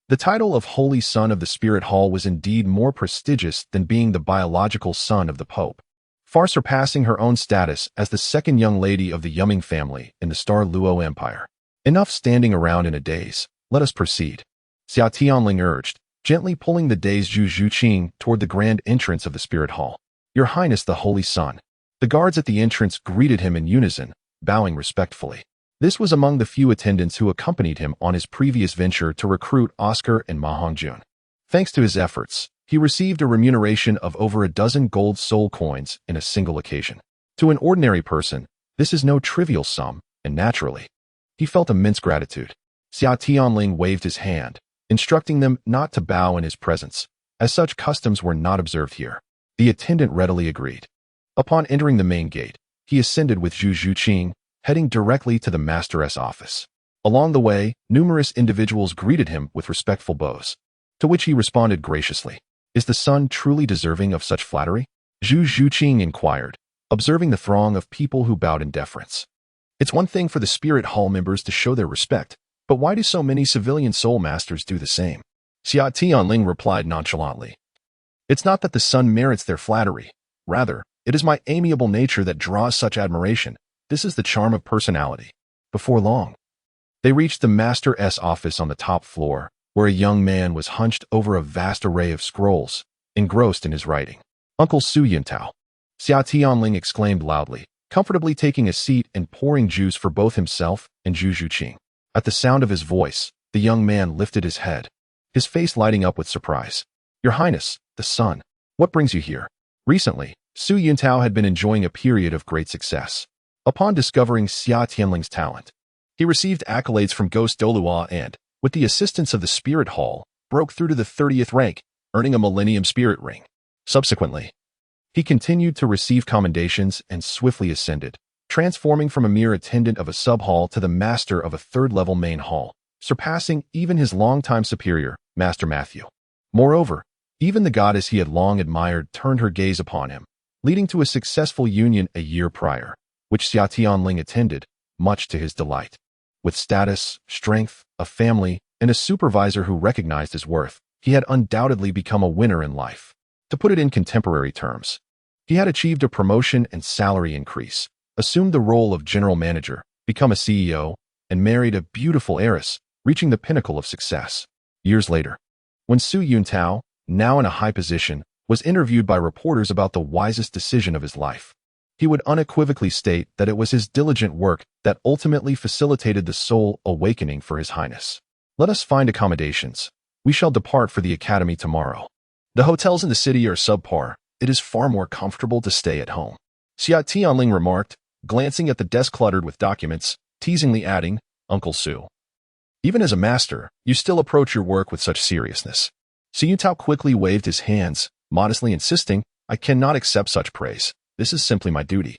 The title of Holy Son of the Spirit Hall was indeed more prestigious than being the biological son of the Pope, far surpassing her own status as the second young lady of the Yumming family in the Star Luo Empire. Enough standing around in a daze, let us proceed. Xia Tianling urged, gently pulling the dazed Zhu Qing toward the grand entrance of the Spirit Hall. Your Highness the Holy Son. The guards at the entrance greeted him in unison, bowing respectfully. This was among the few attendants who accompanied him on his previous venture to recruit Oscar and Ma Hongjun. Thanks to his efforts, he received a remuneration of over a dozen gold soul coins in a single occasion. To an ordinary person, this is no trivial sum, and naturally, he felt immense gratitude. Xia Tianling waved his hand, instructing them not to bow in his presence, as such customs were not observed here. The attendant readily agreed. Upon entering the main gate, he ascended with Zhu Qing, heading directly to the Master's office. Along the way, numerous individuals greeted him with respectful bows, to which he responded graciously. Is the son truly deserving of such flattery? Zhu Qing inquired, observing the throng of people who bowed in deference. It's one thing for the Spirit Hall members to show their respect, But why do so many civilian soul masters do the same? Xia Tianling replied nonchalantly. It's not that the sun merits their flattery. Rather, it is my amiable nature that draws such admiration. This is the charm of personality. Before long, they reached the master's office on the top floor, where a young man was hunched over a vast array of scrolls, engrossed in his writing. Uncle Su Yuntao, Xia Tianling exclaimed loudly, comfortably taking a seat and pouring juice for both himself and Zhu Zhuqing. At the sound of his voice, the young man lifted his head, his face lighting up with surprise. Your Highness, the sun, what brings you here? Recently, Su Yuntao had been enjoying a period of great success. Upon discovering Xia Tianling's talent, he received accolades from Ghost Douluo and, with the assistance of the Spirit Hall, broke through to the 30th rank, earning a Millennium Spirit Ring. Subsequently, he continued to receive commendations and swiftly ascended, transforming from a mere attendant of a sub-hall to the master of a third-level main hall, surpassing even his longtime superior, Master Matthew. Moreover, even the goddess he had long admired turned her gaze upon him, leading to a successful union a year prior, which Xia Tianling attended, much to his delight. With status, strength, a family, and a supervisor who recognized his worth, he had undoubtedly become a winner in life. To put it in contemporary terms, he had achieved a promotion and salary increase, assumed the role of general manager, become a CEO, and married a beautiful heiress, reaching the pinnacle of success. Years later, when Su Yuntao, now in a high position, was interviewed by reporters about the wisest decision of his life, he would unequivocally state that it was his diligent work that ultimately facilitated the soul awakening for His Highness. Let us find accommodations. We shall depart for the academy tomorrow. The hotels in the city are subpar. It is far more comfortable to stay at home. Xia Tianling remarked, glancing at the desk cluttered with documents, teasingly adding, Uncle Su. Even as a master, you still approach your work with such seriousness. Su Yuntao quickly waved his hands, modestly insisting, I cannot accept such praise. This is simply my duty.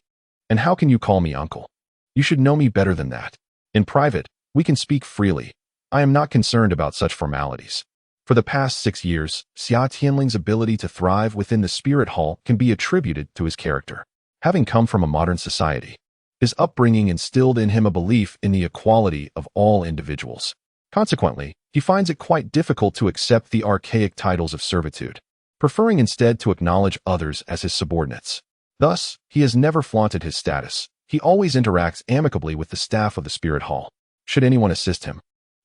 And how can you call me uncle? You should know me better than that. In private, we can speak freely. I am not concerned about such formalities. For the past 6 years, Xia Tianling's ability to thrive within the Spirit Hall can be attributed to his character. Having come from a modern society, his upbringing instilled in him a belief in the equality of all individuals. Consequently, he finds it quite difficult to accept the archaic titles of servitude, preferring instead to acknowledge others as his subordinates. Thus, he has never flaunted his status. He always interacts amicably with the staff of the Spirit Hall. Should anyone assist him,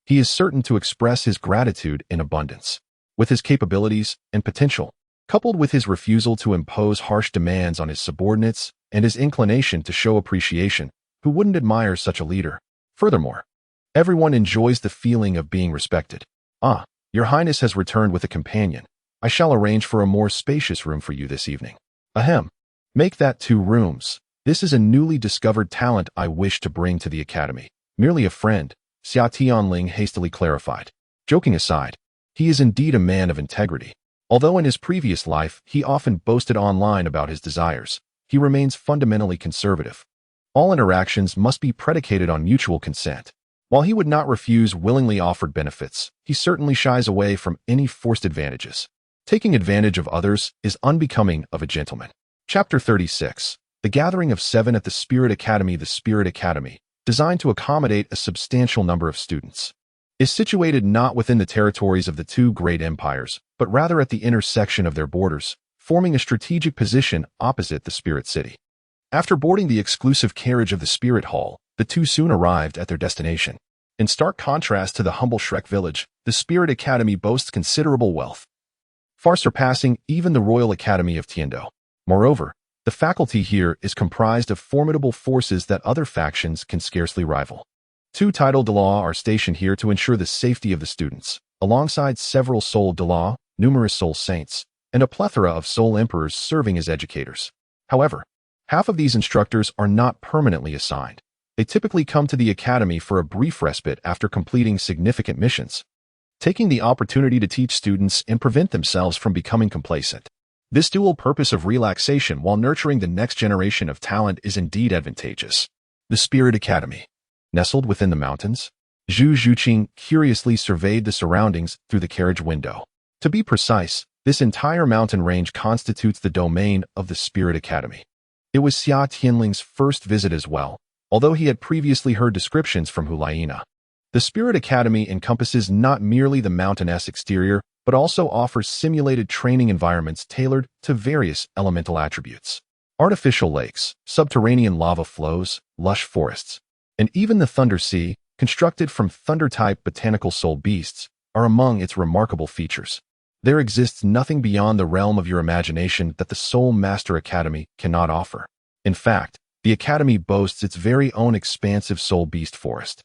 he is certain to express his gratitude in abundance. With his capabilities and potential, coupled with his refusal to impose harsh demands on his subordinates and his inclination to show appreciation, who wouldn't admire such a leader? Furthermore, everyone enjoys the feeling of being respected. Ah, Your Highness has returned with a companion. I shall arrange for a more spacious room for you this evening. Ahem. Make that 2 rooms. This is a newly discovered talent I wish to bring to the academy. Merely a friend, Xia Tianling hastily clarified. Joking aside, he is indeed a man of integrity. Although in his previous life he often boasted online about his desires, he remains fundamentally conservative. All interactions must be predicated on mutual consent. While he would not refuse willingly offered benefits, he certainly shies away from any forced advantages. Taking advantage of others is unbecoming of a gentleman. Chapter 36. The Gathering of 7 at the Spirit Academy. The Spirit Academy, designed to accommodate a substantial number of students, is situated not within the territories of the 2 great empires, but rather at the intersection of their borders, forming a strategic position opposite the Spirit City. After boarding the exclusive carriage of the Spirit Hall, the 2 soon arrived at their destination. In stark contrast to the humble Shrek village, the Spirit Academy boasts considerable wealth, far surpassing even the Royal Academy of Tiando. Moreover, the faculty here is comprised of formidable forces that other factions can scarcely rival. 2 titled Dalau are stationed here to ensure the safety of the students, alongside several soul Dalau, numerous soul saints, and a plethora of soul emperors serving as educators. However, half of these instructors are not permanently assigned. They typically come to the academy for a brief respite after completing significant missions, taking the opportunity to teach students and prevent themselves from becoming complacent. This dual purpose of relaxation while nurturing the next generation of talent is indeed advantageous. The Spirit Academy, nestled within the mountains, Zhu Zhuqing curiously surveyed the surroundings through the carriage window. To be precise, this entire mountain range constitutes the domain of the Spirit Academy. It was Xia Tianling's first visit as well, although he had previously heard descriptions from Hulaina. The Spirit Academy encompasses not merely the mountainous exterior, but also offers simulated training environments tailored to various elemental attributes. Artificial lakes, subterranean lava flows, lush forests, and even the Thunder Sea, constructed from thunder-type botanical soul beasts, are among its remarkable features. There exists nothing beyond the realm of your imagination that the Soul Master Academy cannot offer. In fact, the Academy boasts its very own expansive soul beast forest,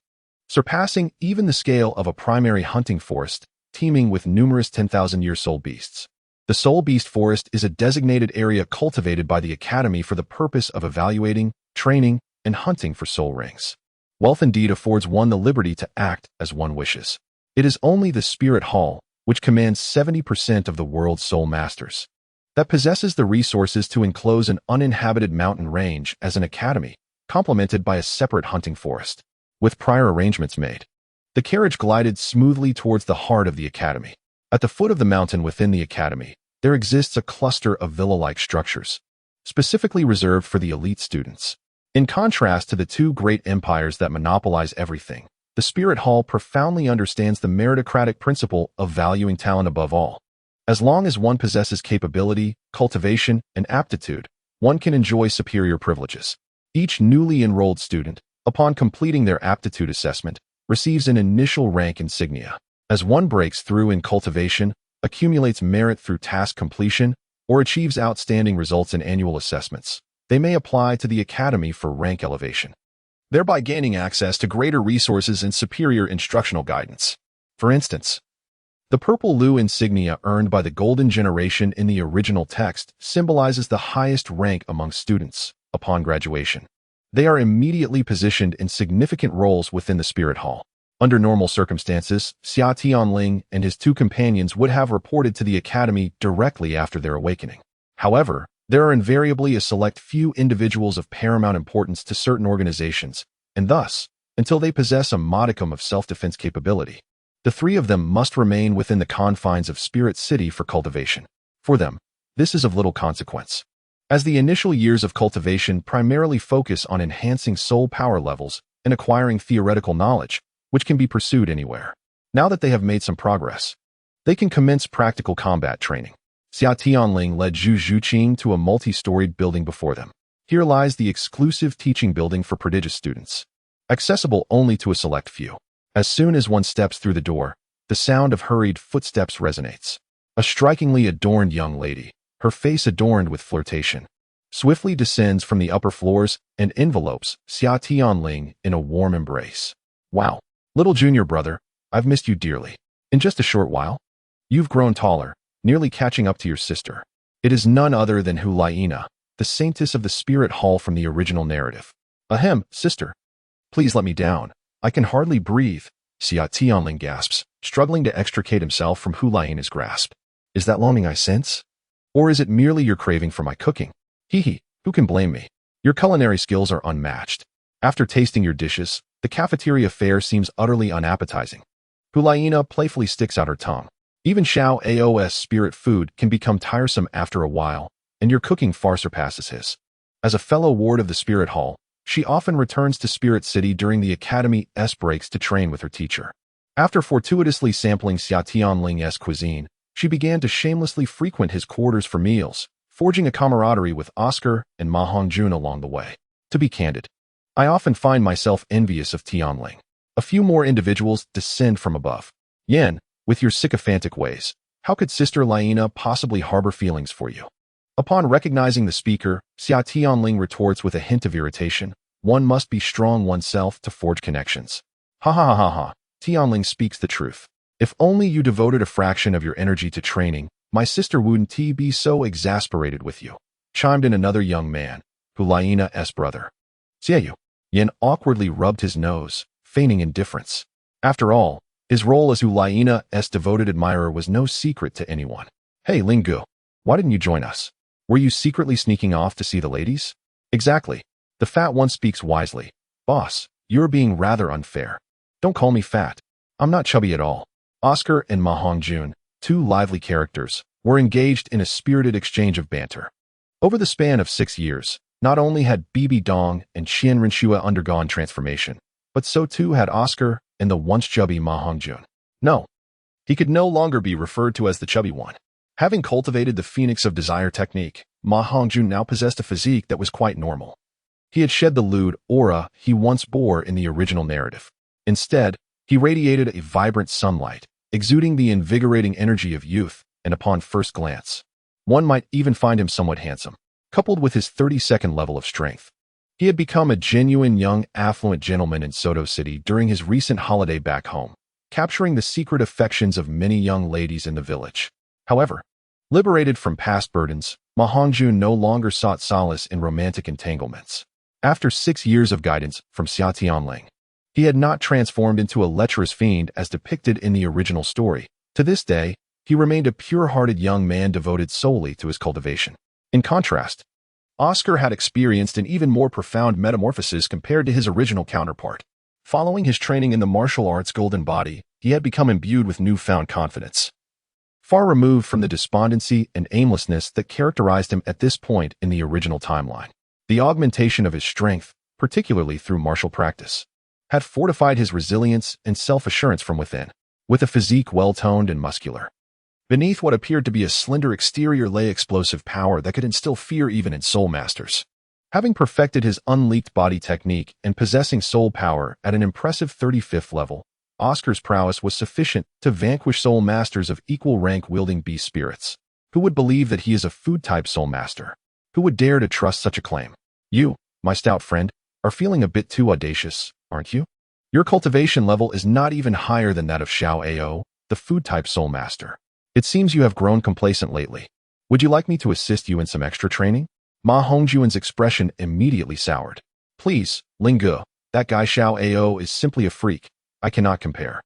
surpassing even the scale of a primary hunting forest, teeming with numerous 10,000-year soul beasts. The Soul Beast Forest is a designated area cultivated by the Academy for the purpose of evaluating, training, and hunting for soul rings. Wealth indeed affords one the liberty to act as one wishes. It is only the Spirit Hall, which commands 70% of the world's soul masters, that possesses the resources to enclose an uninhabited mountain range as an academy, complemented by a separate hunting forest. With prior arrangements made, the carriage glided smoothly towards the heart of the academy. At the foot of the mountain within the academy, there exists a cluster of villa-like structures, specifically reserved for the elite students. In contrast to the two great empires that monopolize everything, the Spirit Hall profoundly understands the meritocratic principle of valuing talent above all. As long as one possesses capability, cultivation, and aptitude, one can enjoy superior privileges. Each newly enrolled student, upon completing their aptitude assessment, receives an initial rank insignia. As one breaks through in cultivation, accumulates merit through task completion, or achieves outstanding results in annual assessments, they may apply to the academy for rank elevation, thereby gaining access to greater resources and superior instructional guidance. For instance, the purple Lu insignia earned by the Golden Generation in the original text symbolizes the highest rank among students upon graduation. They are immediately positioned in significant roles within the Spirit Hall. Under normal circumstances, Xia Tianling and his two companions would have reported to the academy directly after their awakening. However, there are invariably a select few individuals of paramount importance to certain organizations, and thus, until they possess a modicum of self-defense capability, the three of them must remain within the confines of Spirit City for cultivation. For them, this is of little consequence, as the initial years of cultivation primarily focus on enhancing soul power levels and acquiring theoretical knowledge, which can be pursued anywhere. Now that they have made some progress, they can commence practical combat training. Xia Tianling led Zhu Zhuqing to a multi-storied building before them. Here lies the exclusive teaching building for prodigious students, accessible only to a select few. As soon as one steps through the door, the sound of hurried footsteps resonates. A strikingly adorned young lady, her face adorned with flirtation, swiftly descends from the upper floors and envelopes Xia Tianling in a warm embrace. Wow, little junior brother, I've missed you dearly. In just a short while, you've grown taller, nearly catching up to your sister. It is none other than Hulaina, the saintess of the Spirit Hall from the original narrative. Ahem, sister. Please let me down. I can hardly breathe, Xia Tianling gasps, struggling to extricate himself from Hulaina's grasp. Is that longing I sense? Or is it merely your craving for my cooking? Hee, who can blame me? Your culinary skills are unmatched. After tasting your dishes, the cafeteria fare seems utterly unappetizing. Hulaina playfully sticks out her tongue. Even Xiao Ao's spirit food can become tiresome after a while, and your cooking far surpasses his. As a fellow ward of the Spirit Hall, she often returns to Spirit City during the Academy's breaks to train with her teacher. After fortuitously sampling Xia Tianling's cuisine, she began to shamelessly frequent his quarters for meals, forging a camaraderie with Oscar and Ma Hongjun along the way. To be candid, I often find myself envious of Tianling. A few more individuals descend from above. Yan, with your sycophantic ways, how could Sister Laina possibly harbor feelings for you? Upon recognizing the speaker, Xia Tianling retorts with a hint of irritation. One must be strong oneself to forge connections. Ha ha ha ha ha. Tianling speaks the truth. If only you devoted a fraction of your energy to training, my sister wouldn't be so exasperated with you, chimed in another young man, Hulaina's brother. Xieyu. Yan awkwardly rubbed his nose, feigning indifference. After all, his role as Hulaina's devoted admirer was no secret to anyone. Hey Lingu, why didn't you join us? Were you secretly sneaking off to see the ladies? Exactly. The fat one speaks wisely. Boss, you're being rather unfair. Don't call me fat. I'm not chubby at all. Oscar and Ma Hongjun, two lively characters, were engaged in a spirited exchange of banter. Over the span of 6 years, not only had BBDong and Qian Renshua undergone transformation, but so too had Oscar and the once chubby Ma Hongjun. No, he could no longer be referred to as the chubby one. Having cultivated the Phoenix of Desire technique, Ma Hongjun now possessed a physique that was quite normal. He had shed the lewd aura he once bore in the original narrative. Instead, he radiated a vibrant sunlight, exuding the invigorating energy of youth, and upon first glance, one might even find him somewhat handsome. Coupled with his 32nd level of strength, he had become a genuine young, affluent gentleman in Soto City during his recent holiday back home, capturing the secret affections of many young ladies in the village. However, liberated from past burdens, Ma Hongjun no longer sought solace in romantic entanglements. After 6 years of guidance from Xia Tianling, he had not transformed into a lecherous fiend as depicted in the original story. To this day, he remained a pure-hearted young man devoted solely to his cultivation. In contrast, Oscar had experienced an even more profound metamorphosis compared to his original counterpart. Following his training in the martial arts Golden Body, he had become imbued with newfound confidence. Far removed from the despondency and aimlessness that characterized him at this point in the original timeline, the augmentation of his strength, particularly through martial practice, had fortified his resilience and self-assurance from within. With a physique well-toned and muscular, beneath what appeared to be a slender exterior lay explosive power that could instill fear even in soul masters. Having perfected his unleaked body technique and possessing soul power at an impressive 35th level, Oscar's prowess was sufficient to vanquish soul masters of equal rank wielding beast spirits. Who would believe that he is a food-type soul master? Who would dare to trust such a claim? You, my stout friend, are feeling a bit too audacious, aren't you? Your cultivation level is not even higher than that of Xiao, the food-type soul master. It seems you have grown complacent lately. Would you like me to assist you in some extra training? Ma Hongjun's expression immediately soured. Please, Lingu, that guy Xiao is simply a freak. I cannot compare.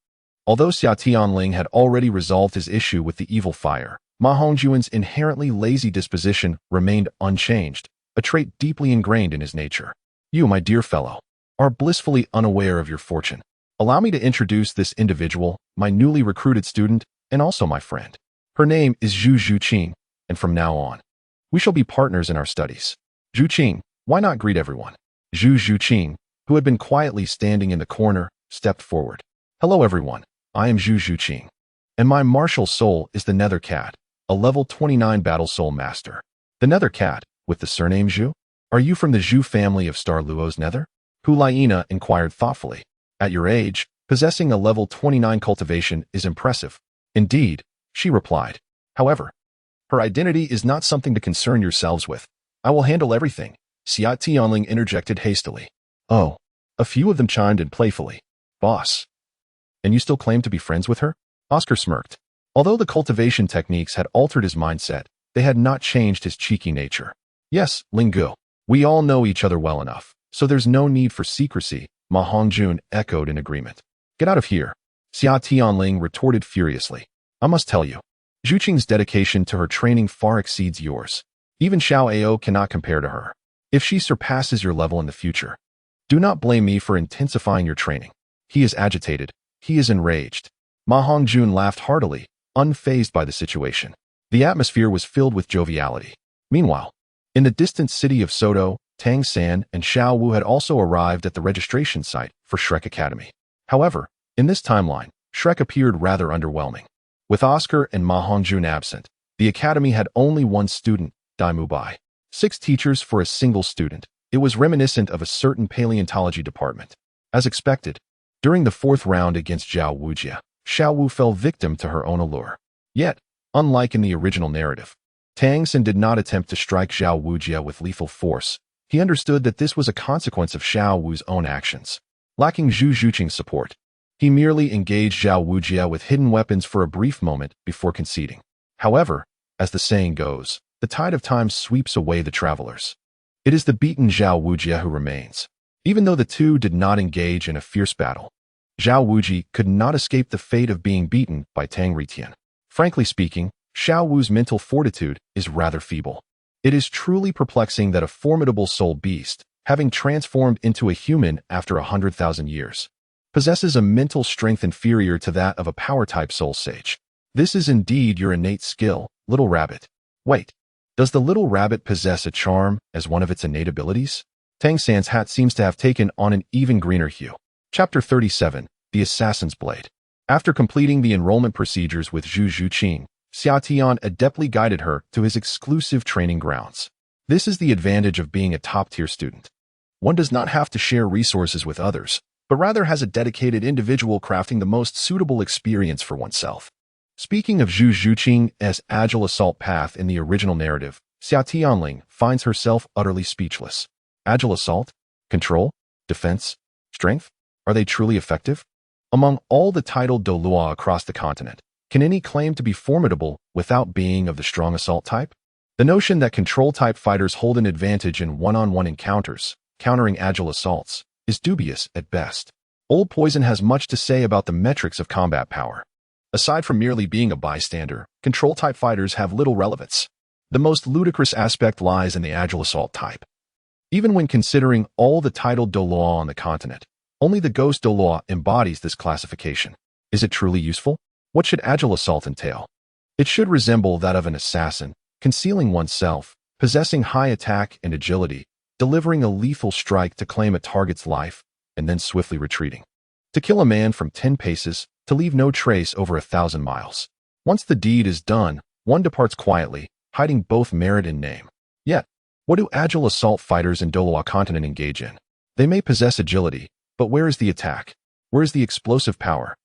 Although Xia Tianling had already resolved his issue with the evil fire, Ma Hongjun's inherently lazy disposition remained unchanged, a trait deeply ingrained in his nature. You, my dear fellow, are blissfully unaware of your fortune. Allow me to introduce this individual, my newly recruited student, and also my friend. Her name is Zhu Zhuqing, and from now on, we shall be partners in our studies. Zhuqing, why not greet everyone? Zhu Zhuqing, who had been quietly standing in the corner, stepped forward. Hello everyone, I am Zhu Zhuqing, and my martial soul is the Nether Cat, a level 29 battle soul master. The Nether Cat, with the surname Zhu? Are you from the Zhu family of Star Luo's Nether? Hu Liena inquired thoughtfully. At your age, possessing a level 29 cultivation is impressive. Indeed, she replied. However, her identity is not something to concern yourselves with. I will handle everything, Xia Tianling interjected hastily. Oh, a few of them chimed in playfully. Boss. And you still claim to be friends with her? Oscar smirked. Although the cultivation techniques had altered his mindset, they had not changed his cheeky nature. Yes, Lingu, we all know each other well enough, so there's no need for secrecy, Ma Hongjun echoed in agreement. Get out of here, Xia Tianling retorted furiously. I must tell you, Zhuqing's dedication to her training far exceeds yours. Even Xiao cannot compare to her. If she surpasses your level in the future, do not blame me for intensifying your training. He is agitated. He is enraged. Ma Hongjun laughed heartily, unfazed by the situation. The atmosphere was filled with joviality. Meanwhile, in the distant city of Soto, Tang San and Xiao Wu had also arrived at the registration site for Shrek Academy. However, in this timeline, Shrek appeared rather underwhelming. With Oscar and Ma Hongjun absent, the academy had only one student, By. 6 teachers for a single student. It was reminiscent of a certain paleontology department. As expected, during the 4th round against Zhao Wujia, Xiao Wu fell victim to her own allure. Yet, unlike in the original narrative, Tang San did not attempt to strike Zhao Wujia with lethal force. He understood that this was a consequence of Xiao Wu's own actions. Lacking Zhu Zhuqing's support, he merely engaged Zhao Wujia with hidden weapons for a brief moment before conceding. However, as the saying goes, the tide of time sweeps away the travelers. It is the beaten Zhao Wujia who remains. Even though the two did not engage in a fierce battle, Zhao Wuji could not escape the fate of being beaten by Tang Tian. Frankly speaking, Xiao Wu's mental fortitude is rather feeble. It is truly perplexing that a formidable soul beast, having transformed into a human after 100,000 years, possesses a mental strength inferior to that of a power-type soul sage. This is indeed your innate skill, little rabbit. Wait, does the little rabbit possess a charm as one of its innate abilities? Tang San's hat seems to have taken on an even greener hue. Chapter 37, the Assassin's Blade. After completing the enrollment procedures with Zhu Zhuqing, Xia Tian adeptly guided her to his exclusive training grounds. This is the advantage of being a top-tier student. One does not have to share resources with others, but rather has a dedicated individual crafting the most suitable experience for oneself. Speaking of Zhu Zhuqing's agile assault path in the original narrative, Xia Tianling finds herself utterly speechless. Agile assault? Control? Defense? Strength? Are they truly effective? Among all the titled Douluo across the continent, can any claim to be formidable without being of the strong assault type? The notion that control-type fighters hold an advantage in one-on-one encounters, countering agile assaults, is dubious at best. Old Poison has much to say about the metrics of combat power. Aside from merely being a bystander, control-type fighters have little relevance. The most ludicrous aspect lies in the agile assault type. Even when considering all the titled Douluo on the continent, only the Ghost Douluo embodies this classification. Is it truly useful? What should agile assault entail? It should resemble that of an assassin, concealing oneself, possessing high attack and agility, delivering a lethal strike to claim a target's life, and then swiftly retreating. To kill a man from 10 paces, to leave no trace over 1,000 miles. Once the deed is done, one departs quietly, hiding both merit and name. Yet, what do agile assault fighters in Douluo continent engage in? They may possess agility, but where is the attack? Where is the explosive power?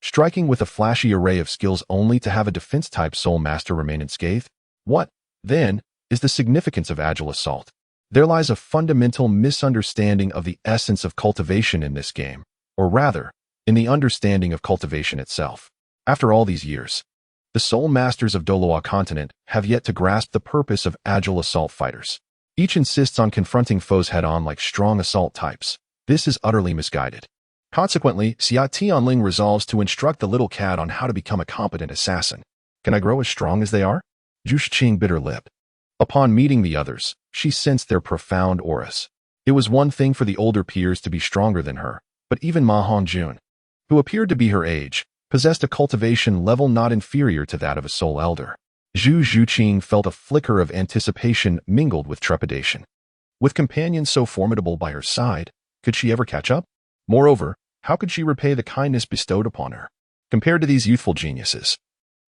Striking with a flashy array of skills only to have a defense-type soul master remain unscathed? What, then, is the significance of agile assault? There lies a fundamental misunderstanding of the essence of cultivation in this game, or rather, in the understanding of cultivation itself. After all these years, the soul masters of Douluo continent have yet to grasp the purpose of agile assault fighters. Each insists on confronting foes head-on like strong assault types. This is utterly misguided. Consequently, Xia Tianling resolves to instruct the little cat on how to become a competent assassin. Can I grow as strong as they are? Zhu Zhuqing bit her lip. Upon meeting the others, she sensed their profound auras. It was one thing for the older peers to be stronger than her, but even Ma Hongjun, who appeared to be her age, possessed a cultivation level not inferior to that of a soul elder. Zhu Zhuqing felt a flicker of anticipation mingled with trepidation. With companions so formidable by her side, could she ever catch up? Moreover, how could she repay the kindness bestowed upon her? Compared to these youthful geniuses,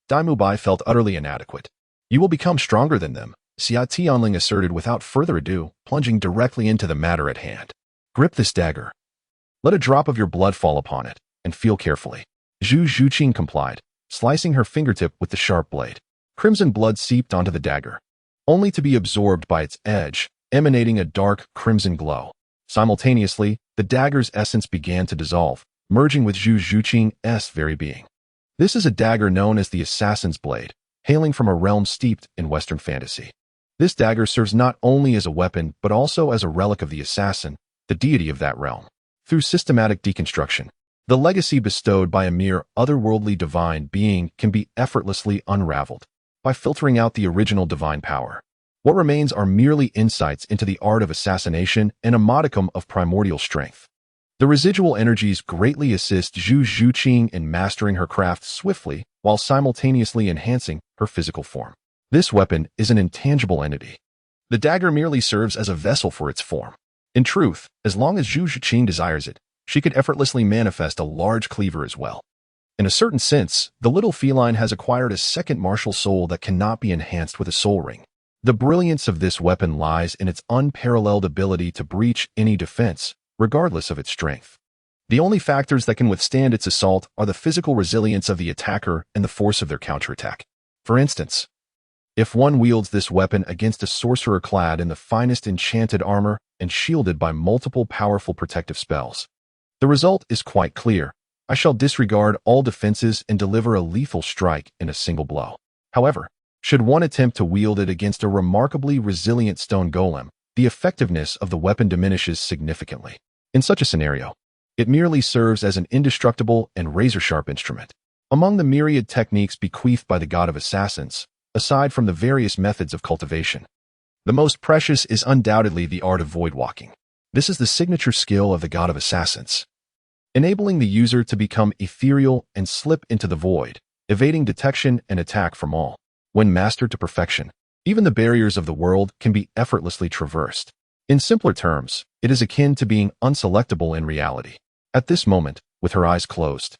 By felt utterly inadequate. You will become stronger than them, Xia Tianling asserted without further ado, plunging directly into the matter at hand. Grip this dagger. Let a drop of your blood fall upon it, and feel carefully. Zhu Zhuqing complied, slicing her fingertip with the sharp blade. Crimson blood seeped onto the dagger, only to be absorbed by its edge, emanating a dark crimson glow. Simultaneously, the dagger's essence began to dissolve, merging with Zhu Zhuqing's very being. This is a dagger known as the Assassin's Blade, hailing from a realm steeped in Western fantasy. This dagger serves not only as a weapon but also as a relic of the assassin, the deity of that realm. Through systematic deconstruction, the legacy bestowed by a mere otherworldly divine being can be effortlessly unraveled by filtering out the original divine power. What remains are merely insights into the art of assassination and a modicum of primordial strength. The residual energies greatly assist Zhu Zhuqing in mastering her craft swiftly while simultaneously enhancing her physical form. This weapon is an intangible entity. The dagger merely serves as a vessel for its form. In truth, as long as Zhu Zhuqing desires it, she could effortlessly manifest a large cleaver as well. In a certain sense, the little feline has acquired a second martial soul that cannot be enhanced with a soul ring. The brilliance of this weapon lies in its unparalleled ability to breach any defense, regardless of its strength. The only factors that can withstand its assault are the physical resilience of the attacker and the force of their counterattack. For instance, if one wields this weapon against a sorcerer clad in the finest enchanted armor and shielded by multiple powerful protective spells, the result is quite clear. I shall disregard all defenses and deliver a lethal strike in a single blow. However, should one attempt to wield it against a remarkably resilient stone golem, the effectiveness of the weapon diminishes significantly. In such a scenario, it merely serves as an indestructible and razor-sharp instrument. Among the myriad techniques bequeathed by the god of assassins, aside from the various methods of cultivation, the most precious is undoubtedly the art of void walking. This is the signature skill of the god of assassins, enabling the user to become ethereal and slip into the void, evading detection and attack from all. When mastered to perfection, even the barriers of the world can be effortlessly traversed. In simpler terms, it is akin to being unselectable in reality. At this moment, with her eyes closed.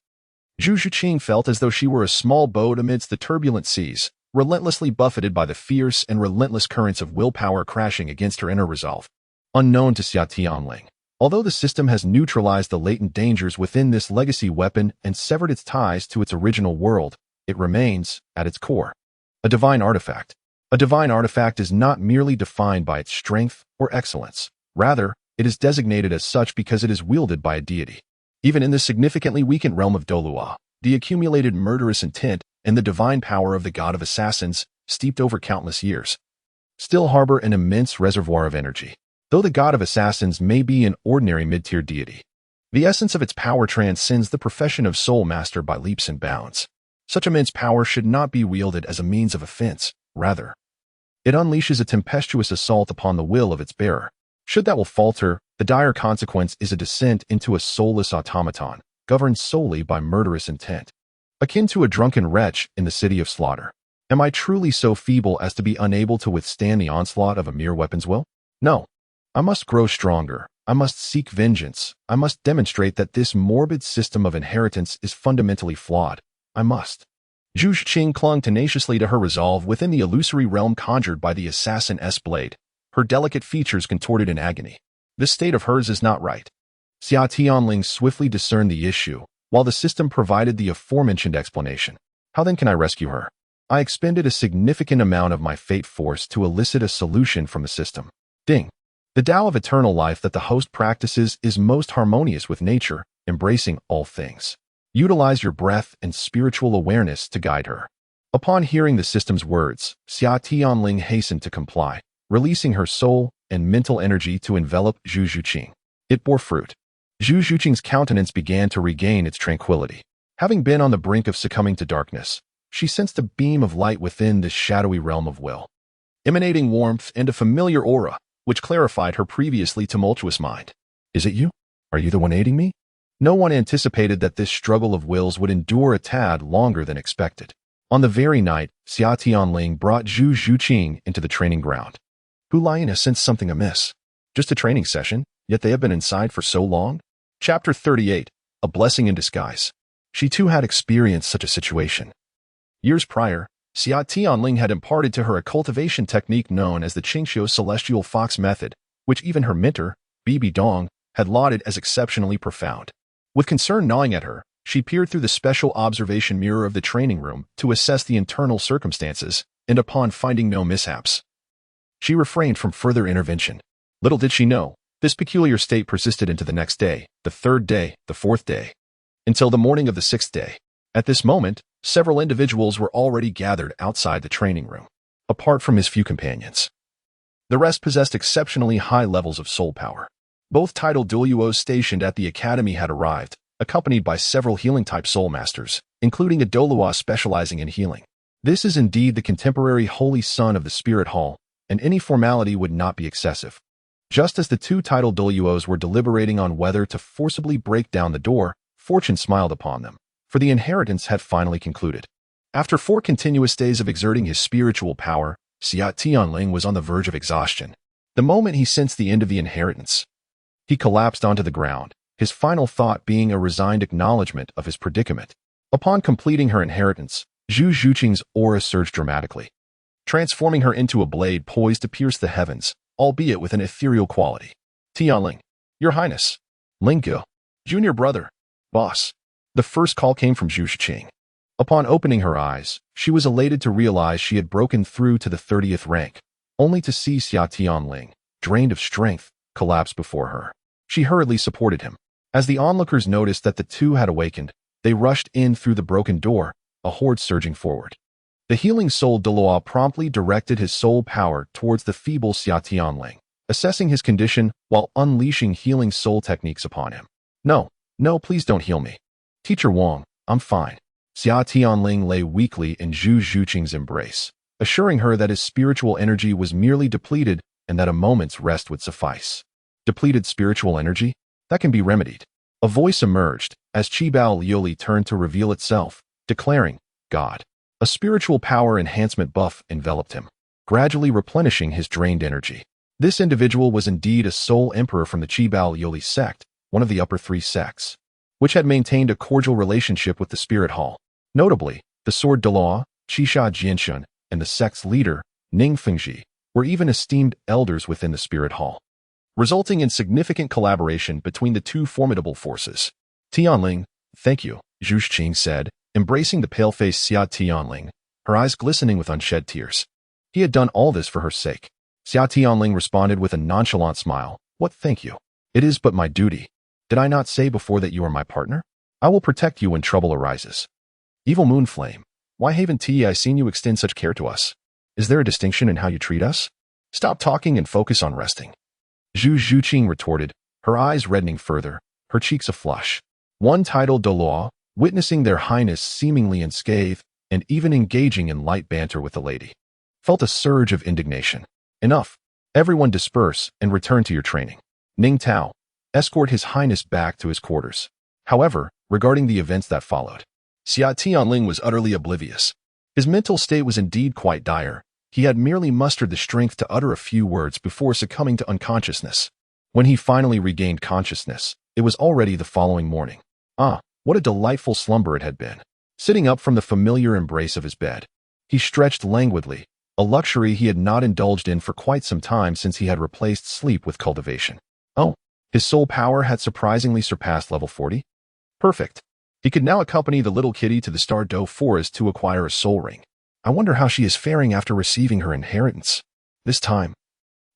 Zhu Zhuqing felt as though she were a small boat amidst the turbulent seas, relentlessly buffeted by the fierce and relentless currents of willpower crashing against her inner resolve. Unknown to Xia Tianling, although the system has neutralized the latent dangers within this legacy weapon and severed its ties to its original world, it remains, at its core, a divine artifact. A divine artifact is not merely defined by its strength or excellence. Rather, it is designated as such because it is wielded by a deity. Even in the significantly weakened realm of Douluo, the accumulated murderous intent and the divine power of the god of assassins, steeped over countless years, still harbor an immense reservoir of energy. Though the god of assassins may be an ordinary mid-tier deity, the essence of its power transcends the profession of soul master by leaps and bounds. Such immense power should not be wielded as a means of offense. Rather, it unleashes a tempestuous assault upon the will of its bearer. Should that will falter, the dire consequence is a descent into a soulless automaton, governed solely by murderous intent. Akin to a drunken wretch in the city of slaughter. Am I truly so feeble as to be unable to withstand the onslaught of a mere weapon's will? No. I must grow stronger. I must seek vengeance. I must demonstrate that this morbid system of inheritance is fundamentally flawed. I must. Zhu Zhuqing clung tenaciously to her resolve within the illusory realm conjured by the assassin's blade, her delicate features contorted in agony. This state of hers is not right. Xia Tianling swiftly discerned the issue, while the system provided the aforementioned explanation. How then can I rescue her? I expended a significant amount of my fate force to elicit a solution from the system. Ding. The Tao of eternal life that the host practices is most harmonious with nature, embracing all things. Utilize your breath and spiritual awareness to guide her. Upon hearing the system's words, Xia Tianling hastened to comply, releasing her soul and mental energy to envelop Zhu Zhuqing. It bore fruit. Zhu Zhuqing's countenance began to regain its tranquility. Having been on the brink of succumbing to darkness, she sensed a beam of light within this shadowy realm of will, emanating warmth and a familiar aura, which clarified her previously tumultuous mind. Is it you? Are you the one aiding me? No one anticipated that this struggle of wills would endure a tad longer than expected. On the very night, Xia Tianling brought Zhu Zhuqing into the training ground. Hu Liana sensed something amiss. Just a training session, yet they have been inside for so long? Chapter 38, A Blessing in Disguise. She too had experienced such a situation. Years prior, Xia Tianling had imparted to her a cultivation technique known as the Qingxiu Celestial Fox Method, which even her mentor, BBDong, had lauded as exceptionally profound. With concern gnawing at her, she peered through the special observation mirror of the training room to assess the internal circumstances, and upon finding no mishaps, she refrained from further intervention. Little did she know, this peculiar state persisted into the next day, the third day, the fourth day, until the morning of the sixth day. At this moment, several individuals were already gathered outside the training room, apart from his few companions. The rest possessed exceptionally high levels of soul power. Both titled Douluos stationed at the academy had arrived, accompanied by several healing-type soul masters, including a Douluo specializing in healing. This is indeed the contemporary holy son of the spirit hall, and any formality would not be excessive. Just as the two titled Douluos were deliberating on whether to forcibly break down the door, fortune smiled upon them, for the inheritance had finally concluded. After 4 continuous days of exerting his spiritual power, Xia Tianling was on the verge of exhaustion. The moment he sensed the end of the inheritance, he collapsed onto the ground, his final thought being a resigned acknowledgement of his predicament. Upon completing her inheritance, Zhu Zhuqing's aura surged dramatically, transforming her into a blade poised to pierce the heavens, albeit with an ethereal quality. Tianling, Your Highness, Lingyo, Junior Brother, Boss. The first call came from Zhu Zhuqing. Upon opening her eyes, she was elated to realize she had broken through to the 30th rank, only to see Xia Tianling, drained of strength, collapse before her. She hurriedly supported him. As the onlookers noticed that the two had awakened, they rushed in through the broken door, a horde surging forward. The healing soul Douluo promptly directed his soul power towards the feeble Xia Tianling, assessing his condition while unleashing healing soul techniques upon him. No, please don't heal me. Teacher Wang, I'm fine. Xia Tianling lay weakly in Zhu Zhuqing's embrace, assuring her that his spiritual energy was merely depleted and that a moment's rest would suffice. Depleted spiritual energy? That can be remedied. A voice emerged as Qibao Liuli turned to reveal itself, declaring, God. A spiritual power enhancement buff enveloped him, gradually replenishing his drained energy. This individual was indeed a soul emperor from the Qibao Liuli sect, one of the upper 3 sects. which had maintained a cordial relationship with the Spirit Hall. Notably, the Sword Douluo, Qisha Jianshun, and the sect's leader, Ning Fengji, were even esteemed elders within the Spirit Hall, resulting in significant collaboration between the two formidable forces. Tianling, thank you, Zhu Xing said, embracing the pale-faced Xia Tianling, her eyes glistening with unshed tears. He had done all this for her sake. Xia Tianling responded with a nonchalant smile. What thank you? It is but my duty. Did I not say before that you are my partner? I will protect you when trouble arises. Evil Moonflame, why haven't I seen you extend such care to us? Is there a distinction in how you treat us? Stop talking and focus on resting. Zhu Zhuqing retorted, her eyes reddening further, her cheeks aflush. One titled Douluo, witnessing their highness seemingly unscathed and even engaging in light banter with the lady, felt a surge of indignation. Enough. Everyone disperse and return to your training. Ning Tao, escort his highness back to his quarters. However, regarding the events that followed, Xia Tianling was utterly oblivious. His mental state was indeed quite dire. He had merely mustered the strength to utter a few words before succumbing to unconsciousness. When he finally regained consciousness, it was already the following morning. Ah, what a delightful slumber it had been. Sitting up from the familiar embrace of his bed, he stretched languidly, a luxury he had not indulged in for quite some time since he had replaced sleep with cultivation. Oh, his soul power had surprisingly surpassed level 40? Perfect. He could now accompany the little kitty to the Stardo forest to acquire a soul ring. I wonder how she is faring after receiving her inheritance. This time,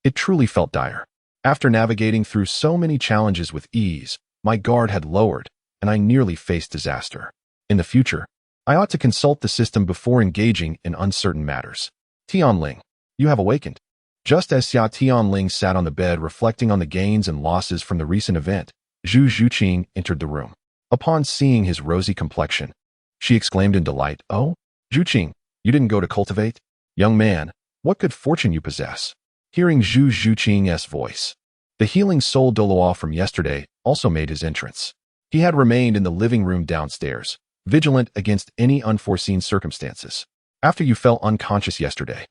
it truly felt dire. After navigating through so many challenges with ease, my guard had lowered, and I nearly faced disaster. In the future, I ought to consult the system before engaging in uncertain matters. Tianling, you have awakened. Just as Xia Tianling sat on the bed reflecting on the gains and losses from the recent event, Zhu Zhuqing entered the room. Upon seeing his rosy complexion, she exclaimed in delight, "Oh, Zhuqing, you didn't go to cultivate? Young man, what good fortune you possess." Hearing Zhu Zhuqing's voice, the healing soul Douluo from yesterday also made his entrance. He had remained in the living room downstairs, vigilant against any unforeseen circumstances. After you fell unconscious yesterday,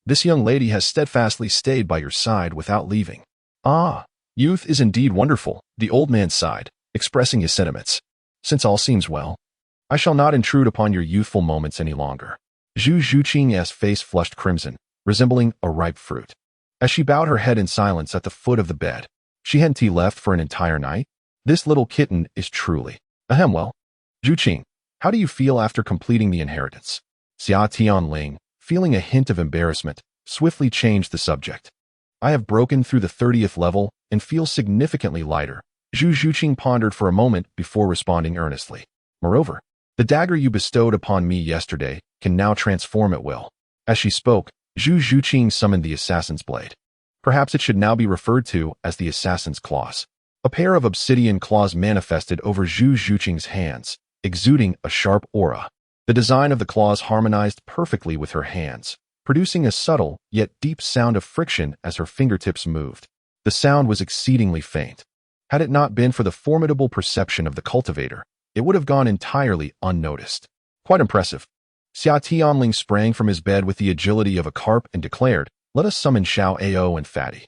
this young lady has steadfastly stayed by your side without leaving. Ah, youth is indeed wonderful, the old man sighed, expressing his sentiments. Since all seems well, I shall not intrude upon your youthful moments any longer. Zhu Zhuqing's face flushed crimson, resembling a ripe fruit. As she bowed her head in silence at the foot of the bed, she hadn't left for an entire night? This little kitten is truly. Well, Zhuqing, how do you feel after completing the inheritance? Xia Tianling, feeling a hint of embarrassment, swiftly changed the subject. I have broken through the 30th level and feel significantly lighter. Zhu Zhuqing pondered for a moment before responding earnestly. Moreover, the dagger you bestowed upon me yesterday can now transform at will. As she spoke, Zhu Zhuqing summoned the assassin's blade. Perhaps it should now be referred to as the assassin's claws. A pair of obsidian claws manifested over Zhu Zhuqing's hands, exuding a sharp aura. The design of the claws harmonized perfectly with her hands, producing a subtle yet deep sound of friction as her fingertips moved. The sound was exceedingly faint. Had it not been for the formidable perception of the cultivator, it would have gone entirely unnoticed. Quite impressive. Xia Tianling sprang from his bed with the agility of a carp and declared, "Let us summon Xiao Ao and Fatty.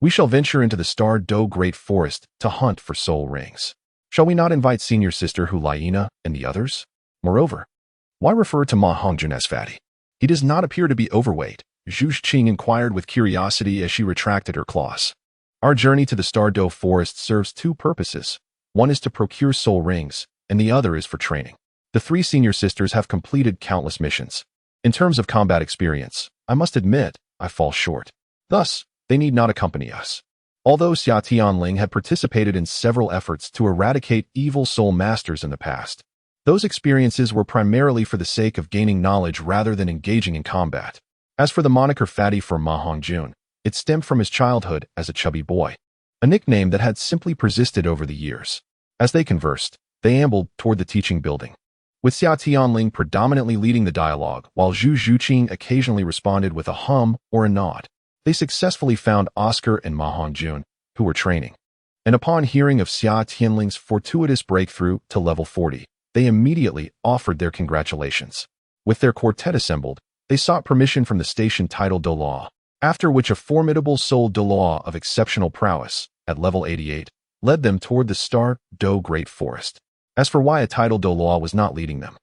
We shall venture into the Stardo Great Forest to hunt for soul rings. Shall we not invite senior sister Huliena and the others? Moreover, why refer to Ma Hongjun as Fatty? He does not appear to be overweight," Zhu Xing inquired with curiosity as she retracted her claws. Our journey to the Stardo Forest serves two purposes. One is to procure soul rings, and the other is for training. The three senior sisters have completed countless missions. In terms of combat experience, I must admit, I fall short. Thus, they need not accompany us. Although Xia Tianling had participated in several efforts to eradicate evil soul masters in the past, those experiences were primarily for the sake of gaining knowledge rather than engaging in combat. As for the moniker Fatty for Ma Hongjun, it stemmed from his childhood as a chubby boy, a nickname that had simply persisted over the years. As they conversed, they ambled toward the teaching building, with Xia Tianling predominantly leading the dialogue, while Zhu Zhuqing occasionally responded with a hum or a nod. They successfully found Oscar and Ma Hongjun, who were training. And upon hearing of Xia Tianling's fortuitous breakthrough to level 40, they immediately offered their congratulations. With their quartet assembled, they sought permission from the station titled Douluo, after which a formidable soul Douluo of exceptional prowess, at level 88, led them toward the Stardo Great Forest. As for why a title Douluo was not leading them,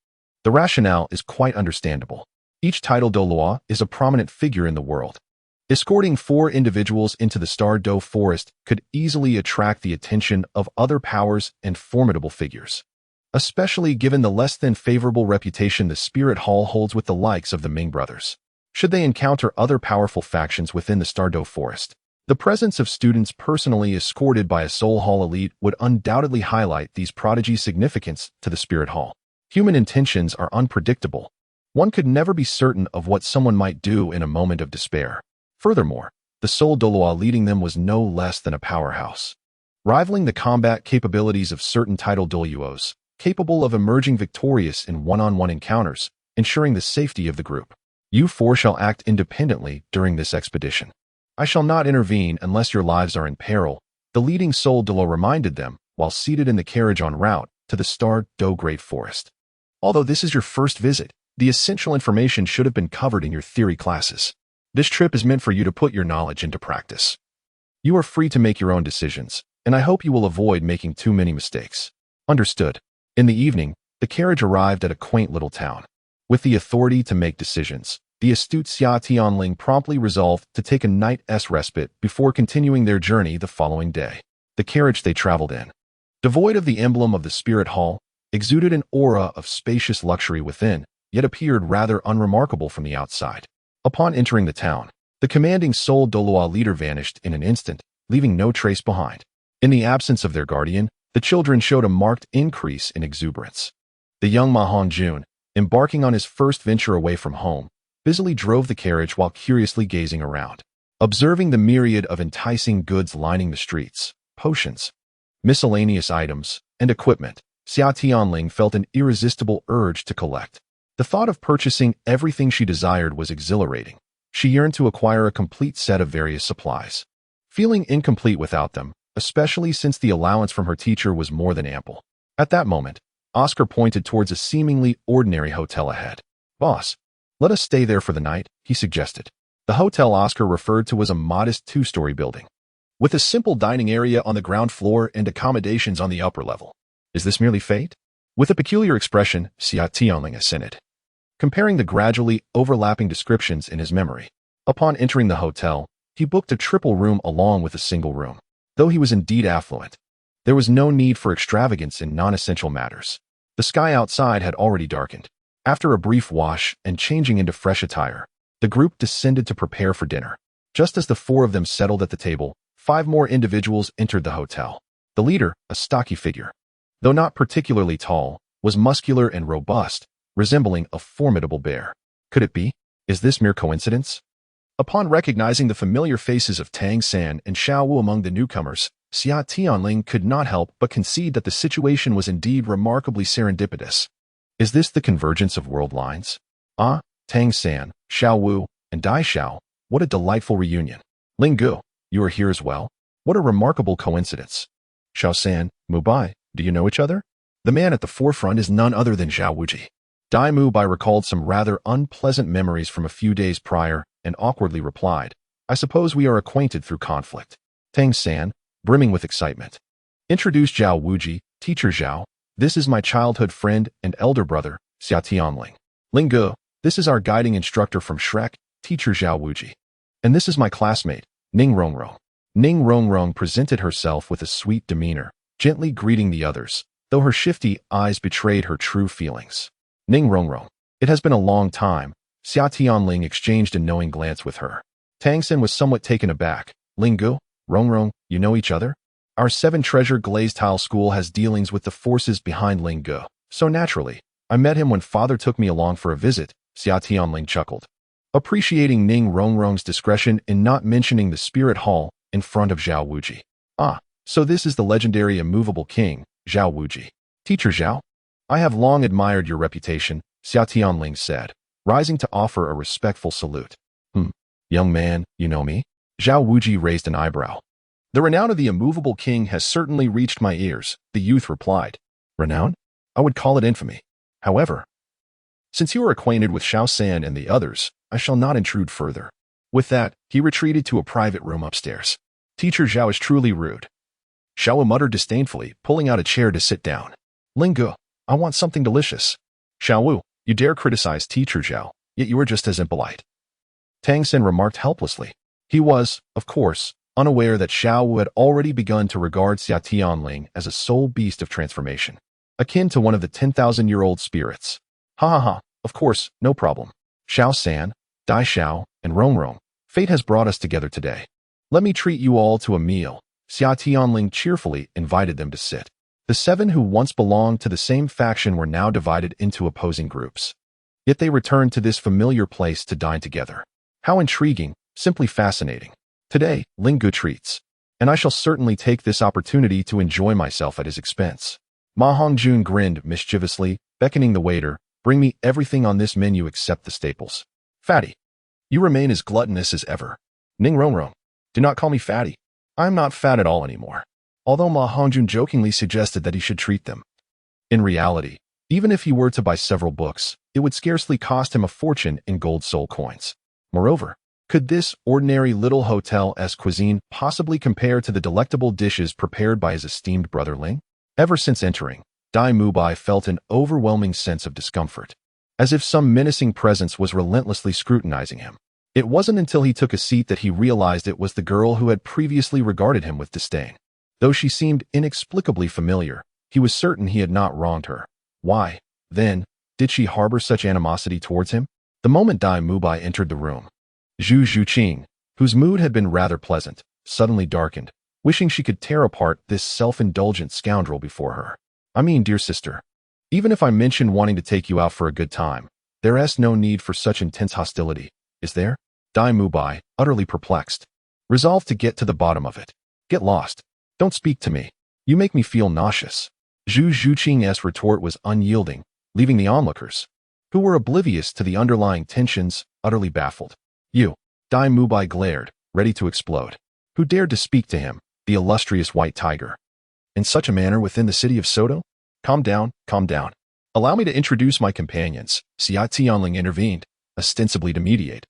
the rationale is quite understandable. Each title Douluo is a prominent figure in the world. Escorting 4 individuals into the Star Do forest could easily attract the attention of other powers and formidable figures, especially given the less than favorable reputation the Spirit Hall holds with the likes of the Ming brothers. Should they encounter other powerful factions within the Star Do forest, the presence of students personally escorted by a Soul Hall elite would undoubtedly highlight these prodigies' significance to the Spirit Hall. Human intentions are unpredictable. One could never be certain of what someone might do in a moment of despair. Furthermore, the Soul Douluo leading them was no less than a powerhouse, rivaling the combat capabilities of certain title Douluos, capable of emerging victorious in one-on-one encounters, ensuring the safety of the group. You 4 shall act independently during this expedition. I shall not intervene unless your lives are in peril, the leading Soul Douluo reminded them while seated in the carriage en route to the Star Do Great Forest. Although this is your first visit, the essential information should have been covered in your theory classes. This trip is meant for you to put your knowledge into practice. You are free to make your own decisions, and I hope you will avoid making too many mistakes. Understood. In the evening, the carriage arrived at a quaint little town. With the authority to make decisions, the astute Xia Tianling promptly resolved to take a night's respite before continuing their journey the following day. The carriage they traveled in, devoid of the emblem of the Spirit Hall, exuded an aura of spacious luxury within, yet appeared rather unremarkable from the outside. Upon entering the town, the commanding Soul Douluo leader vanished in an instant, leaving no trace behind. In the absence of their guardian, the children showed a marked increase in exuberance. The young Ma Hongjun, embarking on his first venture away from home, busily drove the carriage while curiously gazing around. Observing the myriad of enticing goods lining the streets, potions, miscellaneous items, and equipment, Xia Tianling felt an irresistible urge to collect. The thought of purchasing everything she desired was exhilarating. She yearned to acquire a complete set of various supplies, feeling incomplete without them, especially since the allowance from her teacher was more than ample. At that moment, Oscar pointed towards a seemingly ordinary hotel ahead. "Boss, let us stay there for the night," he suggested. The hotel Oscar referred to was a modest 2-story building, with a simple dining area on the ground floor and accommodations on the upper level. Is this merely fate? With a peculiar expression, Xia Tianling assented, comparing the gradually overlapping descriptions in his memory. Upon entering the hotel, he booked a triple room along with a single room. Though he was indeed affluent, there was no need for extravagance in non-essential matters. The sky outside had already darkened. After a brief wash and changing into fresh attire, the group descended to prepare for dinner. Just as the 4 of them settled at the table, 5 more individuals entered the hotel. The leader, a stocky figure, though not particularly tall, was muscular and robust, resembling a formidable bear. Could it be? Is this mere coincidence? Upon recognizing the familiar faces of Tang San and Xiao Wu among the newcomers, Xia Tianling could not help but concede that the situation was indeed remarkably serendipitous. Is this the convergence of world lines? Ah, Tang San, Xiao Wu, and Dai Xiao, what a delightful reunion. Ling Gu, you are here as well? What a remarkable coincidence. Xiao San, By, do you know each other? The man at the forefront is none other than Xiao Wudi. Dai By recalled some rather unpleasant memories from a few days prior and awkwardly replied, I suppose we are acquainted through conflict. Tang San, brimming with excitement, introduced Xiao Wudi, Teacher Xiao. This is my childhood friend and elder brother, Xia Tianling. Ling Gu, this is our guiding instructor from Shrek, Teacher Xiao Wudi. And this is my classmate, Ning Rongrong. Ning Rongrong presented herself with a sweet demeanor, gently greeting the others, though her shifty eyes betrayed her true feelings. Ning Rongrong, it has been a long time. Xia Tianling exchanged a knowing glance with her. Tang San was somewhat taken aback. Ling Gu, Rongrong, you know each other? Our 7-treasure glazed tile school has dealings with the forces behind Ling Gu, so naturally, I met him when father took me along for a visit, Xia Tianling chuckled, appreciating Ning Rongrong's discretion in not mentioning the Spirit Hall in front of Xiao Wudi. Ah, so this is the legendary immovable king, Xiao Wudi. Teacher Xiao, I have long admired your reputation, Xia Tianling said, rising to offer a respectful salute. Young man, you know me? Xiao Wudi raised an eyebrow. The renown of the immovable king has certainly reached my ears, the youth replied. Renown? I would call it infamy. However, since you are acquainted with Xiao San and the others, I shall not intrude further. With that, he retreated to a private room upstairs. Teacher Xiao is truly rude, Xiao muttered disdainfully, pulling out a chair to sit down. Ling, I want something delicious. Xiao Wu, you dare criticize Teacher Zhao, yet you are just as impolite. Tang San remarked helplessly. He was, of course, unaware that Xiao Wu had already begun to regard Xia Tianling as a soul beast of transformation, akin to one of the 10,000-year-old spirits. Ha ha ha, of course, no problem. Xiao San, Dai Xiao, and Rong Rong, fate has brought us together today. Let me treat you all to a meal. Xia Tianling cheerfully invited them to sit. The 7 who once belonged to the same faction were now divided into opposing groups. Yet they returned to this familiar place to dine together. How intriguing, simply fascinating. Today, Ling treats, and I shall certainly take this opportunity to enjoy myself at his expense. Ma Hongjun grinned mischievously, beckoning the waiter, bring me everything on this menu except the staples. Fatty. You remain as gluttonous as ever. Ning Rongrong. Do not call me fatty. I am not fat at all anymore. Although Ma Hongjun jokingly suggested that he should treat them. In reality, even if he were to buy several books, it would scarcely cost him a fortune in gold soul coins. Moreover, could this ordinary little hotel-esque cuisine possibly compare to the delectable dishes prepared by his esteemed brother Ling? Ever since entering, By felt an overwhelming sense of discomfort, as if some menacing presence was relentlessly scrutinizing him. It wasn't until he took a seat that he realized it was the girl who had previously regarded him with disdain. Though she seemed inexplicably familiar, he was certain he had not wronged her. Why, then, did she harbor such animosity towards him? The moment By entered the room, Zhu Zhuqing, whose mood had been rather pleasant, suddenly darkened, wishing she could tear apart this self-indulgent scoundrel before her. I mean, dear sister, even if I mention wanting to take you out for a good time, there's no need for such intense hostility, is there? By, utterly perplexed, resolved to get to the bottom of it. Get lost. Don't speak to me. You make me feel nauseous. Zhu Zhuqing's retort was unyielding, leaving the onlookers, who were oblivious to the underlying tensions, utterly baffled. You, By glared, ready to explode. Who dared to speak to him, the illustrious white tiger? In such a manner within the city of Soto? Calm down, calm down. Allow me to introduce my companions. Xia Tianling intervened, ostensibly to mediate,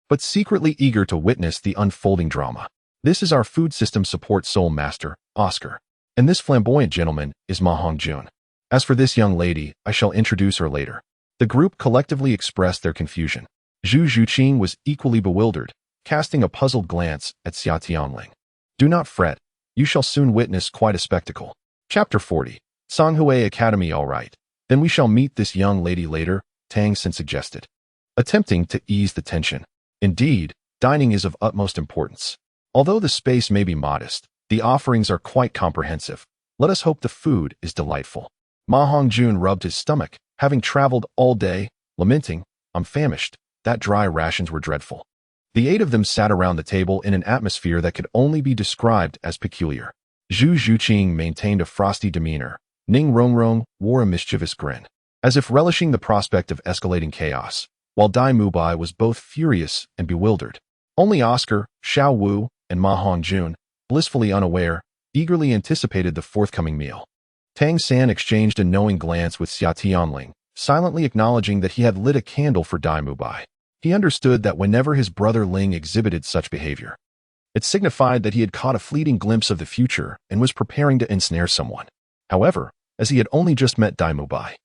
but secretly eager to witness the unfolding drama. This is our food system support soul master, Oscar. And this flamboyant gentleman is Ma Hongjun. As for this young lady, I shall introduce her later. The group collectively expressed their confusion. Zhu Zhuqing was equally bewildered, casting a puzzled glance at Xia Tianling. Do not fret, you shall soon witness quite a spectacle. Chapter 40. Songhui Academy. All right. Then we shall meet this young lady later, Tang San suggested, attempting to ease the tension. Indeed, dining is of utmost importance. Although the space may be modest, the offerings are quite comprehensive. Let us hope the food is delightful. Ma Hongjun rubbed his stomach, having traveled all day, lamenting, I'm famished. That dry rations were dreadful. The 8 of them sat around the table in an atmosphere that could only be described as peculiar. Zhu Zhuqing maintained a frosty demeanor. Ning Rongrong wore a mischievous grin, as if relishing the prospect of escalating chaos, while By was both furious and bewildered. Only Oscar, Xiao Wu, and Ma Hongjun, blissfully unaware, eagerly anticipated the forthcoming meal. Tang San exchanged a knowing glance with Xia Tianling, silently acknowledging that he had lit a candle for By. He understood that whenever his brother Ling exhibited such behavior, it signified that he had caught a fleeting glimpse of the future and was preparing to ensnare someone. However, as he had only just met By,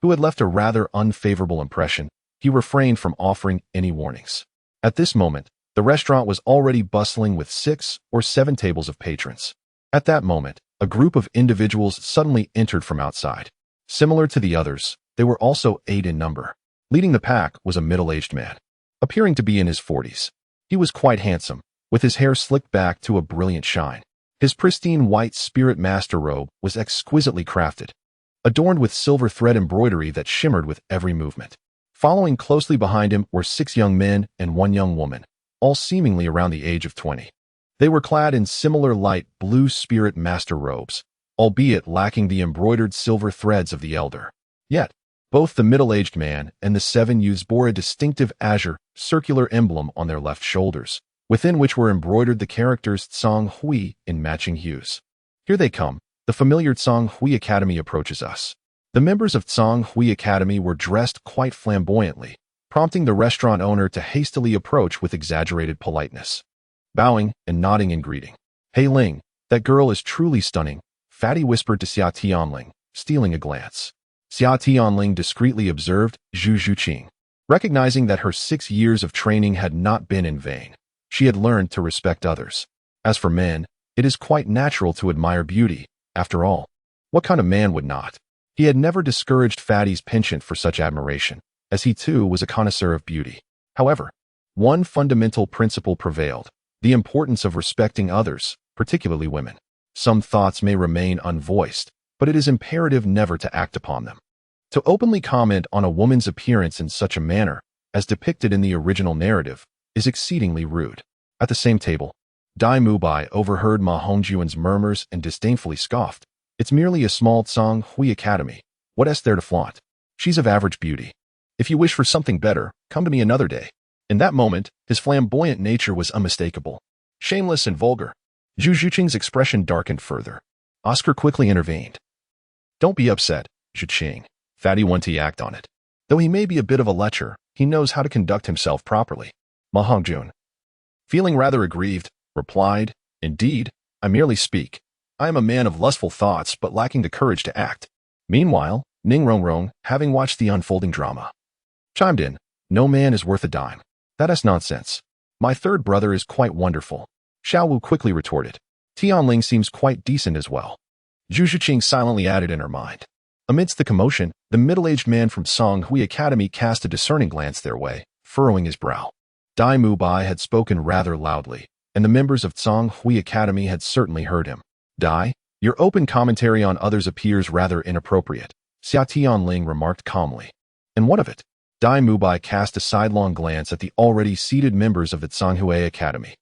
who had left a rather unfavorable impression, he refrained from offering any warnings. At this moment, the restaurant was already bustling with 6 or 7 tables of patrons. At that moment, a group of individuals suddenly entered from outside. Similar to the others, they were also 8 in number. Leading the pack was a middle-aged man, appearing to be in his 40s. He was quite handsome, with his hair slicked back to a brilliant shine. His pristine white spirit master robe was exquisitely crafted, adorned with silver thread embroidery that shimmered with every movement. Following closely behind him were 6 young men and 1 young woman, all seemingly around the age of 20. They were clad in similar light blue spirit master robes, albeit lacking the embroidered silver threads of the elder. Yet, both the middle-aged man and the 7 youths bore a distinctive azure, circular emblem on their left shoulders, within which were embroidered the characters Tsang Hui in matching hues. Here they come. The familiar Tsang Hui Academy approaches us. The members of Tsang Hui Academy were dressed quite flamboyantly, prompting the restaurant owner to hastily approach with exaggerated politeness, bowing and nodding in greeting. Hey Ling, that girl is truly stunning, Fatty whispered to Xia Tianling, stealing a glance. Xia Tianling discreetly observed Zhu Zhuqing. Recognizing that her 6 years of training had not been in vain, she had learned to respect others. As for men, it is quite natural to admire beauty. After all, what kind of man would not? He had never discouraged Fatty's penchant for such admiration, as he too was a connoisseur of beauty. However, one fundamental principle prevailed: the importance of respecting others, particularly women. Some thoughts may remain unvoiced, but it is imperative never to act upon them. To openly comment on a woman's appearance in such a manner, as depicted in the original narrative, is exceedingly rude. At the same table, By overheard Ma Hongjuan's murmurs and disdainfully scoffed. It's merely a small Tsang Hui academy. What is there to flaunt? She's of average beauty. If you wish for something better, come to me another day. In that moment, his flamboyant nature was unmistakable. Shameless and vulgar. Zhu Zhuqing's expression darkened further. Oscar quickly intervened. Don't be upset, Zhuqing. Fatty wants to act on it. Though he may be a bit of a lecher, he knows how to conduct himself properly. Ma Hongjun, feeling rather aggrieved, replied, Indeed, I merely speak. I am a man of lustful thoughts but lacking the courage to act. Meanwhile, Ning Rongrong, having watched the unfolding drama, chimed in, No man is worth a dime. That is nonsense. My third brother is quite wonderful. Xiao Wu quickly retorted. Tianling seems quite decent as well. Zhu Zhuqing silently added in her mind. Amidst the commotion, the middle-aged man from Song Hui Academy cast a discerning glance their way, furrowing his brow. By had spoken rather loudly, and the members of Song Hui Academy had certainly heard him. Your open commentary on others appears rather inappropriate, Xia Tianling remarked calmly. And what of it? By cast a sidelong glance at the already seated members of the Tsanghui Academy.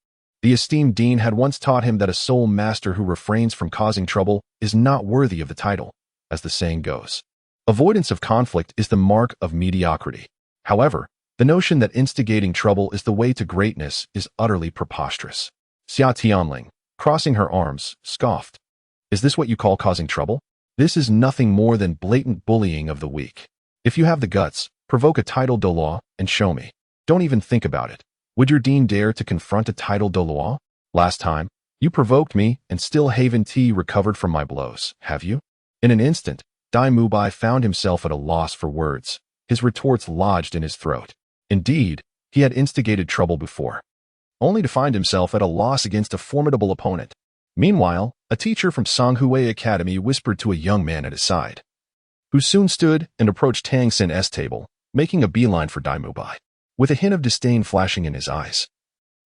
The esteemed dean had once taught him that a soul master who refrains from causing trouble is not worthy of the title. As the saying goes, avoidance of conflict is the mark of mediocrity. However, the notion that instigating trouble is the way to greatness is utterly preposterous. Xia Tianling, crossing her arms, scoffed. Is this what you call causing trouble? This is nothing more than blatant bullying of the weak. If you have the guts, provoke a title Douluo and show me. Don't even think about it. Would your dean dare to confront a title Douluo? Last time, you provoked me and still haven't recovered from my blows, have you? In an instant, By found himself at a loss for words, his retorts lodged in his throat. Indeed, he had instigated trouble before, only to find himself at a loss against a formidable opponent. Meanwhile, a teacher from Songhui Academy whispered to a young man at his side, who soon stood and approached Tang San.'s table, making a beeline for By, with a hint of disdain flashing in his eyes.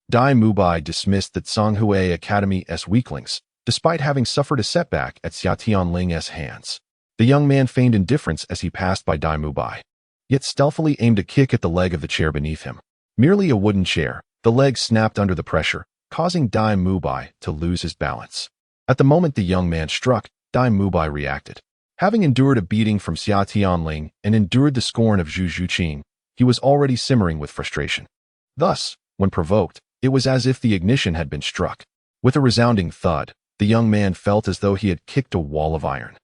By dismissed the Songhui Academy's weaklings, despite having suffered a setback at Xia Tianling's hands. The young man feigned indifference as he passed by By, yet stealthily aimed a kick at the leg of the chair beneath him. Merely a wooden chair, the leg snapped under the pressure, causing By to lose his balance. At the moment the young man struck, By reacted. Having endured a beating from Xia Tianling and endured the scorn of Zhu Zhuqing, he was already simmering with frustration. Thus, when provoked, it was as if the ignition had been struck. With a resounding thud, the young man felt as though he had kicked a wall of iron.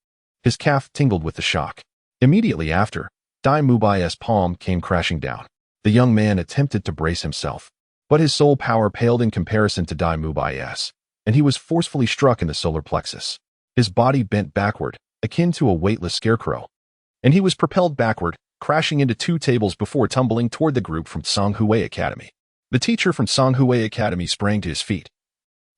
His calf tingled with the shock. Immediately after, By's palm came crashing down. The young man attempted to brace himself, but his soul power paled in comparison to By's, and he was forcefully struck in the solar plexus. His body bent backward, akin to a weightless scarecrow, and he was propelled backward, crashing into 2 tables before tumbling toward the group from Songhui Academy. The teacher from Songhui Academy sprang to his feet,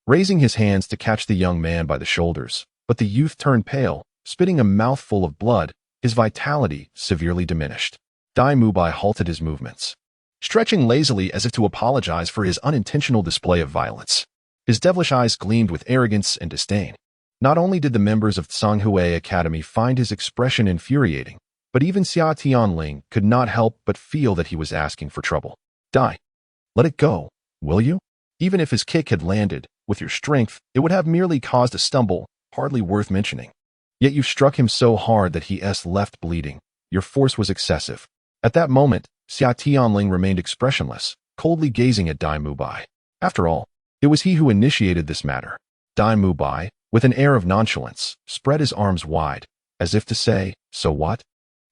raising his hands to catch the young man by the shoulders, but the youth turned pale, spitting a mouthful of blood, his vitality severely diminished. By halted his movements, stretching lazily as if to apologize for his unintentional display of violence. His devilish eyes gleamed with arrogance and disdain. Not only did the members of Songhui Academy find his expression infuriating, but even Xia Tianling could not help but feel that he was asking for trouble. Let it go, will you? Even if his kick had landed, with your strength, it would have merely caused a stumble, hardly worth mentioning. Yet you struck him so hard that he left bleeding. Your force was excessive. At that moment, Xia Tianling remained expressionless, coldly gazing at By. After all, it was he who initiated this matter. By, with an air of nonchalance, spread his arms wide, as if to say, so what?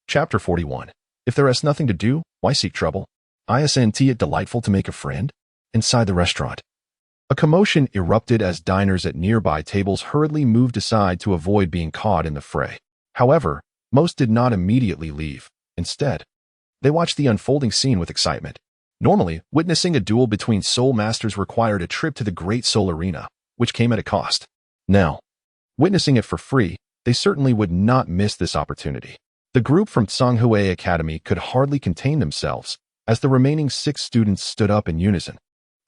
Chapter 41. If there is nothing to do, why seek trouble? Isn't it delightful to make a friend? Inside the restaurant, a commotion erupted as diners at nearby tables hurriedly moved aside to avoid being caught in the fray. However, most did not immediately leave. Instead, they watched the unfolding scene with excitement. Normally, witnessing a duel between soul masters required a trip to the Great Soul Arena, which came at a cost. Now, witnessing it for free, they certainly would not miss this opportunity. The group from Tsanghue Academy could hardly contain themselves, as the remaining 6 students stood up in unison,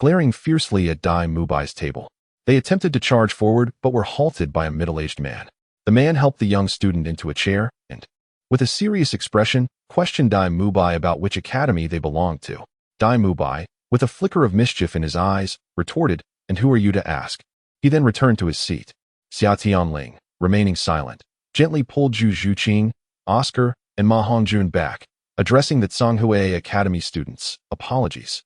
glaring fiercely at Dai Mubai's table. They attempted to charge forward, but were halted by a middle-aged man. The man helped the young student into a chair and, with a serious expression, questioned Dai Mubai about which academy they belonged to. Dai Mubai, with a flicker of mischief in his eyes, retorted, "And who are you to ask?" He then returned to his seat. Xia Tianling, remaining silent, gently pulled Zhu Zhuqing, Oscar, and Ma Hongjun back, addressing the Tsanghue Academy students. "Apologies.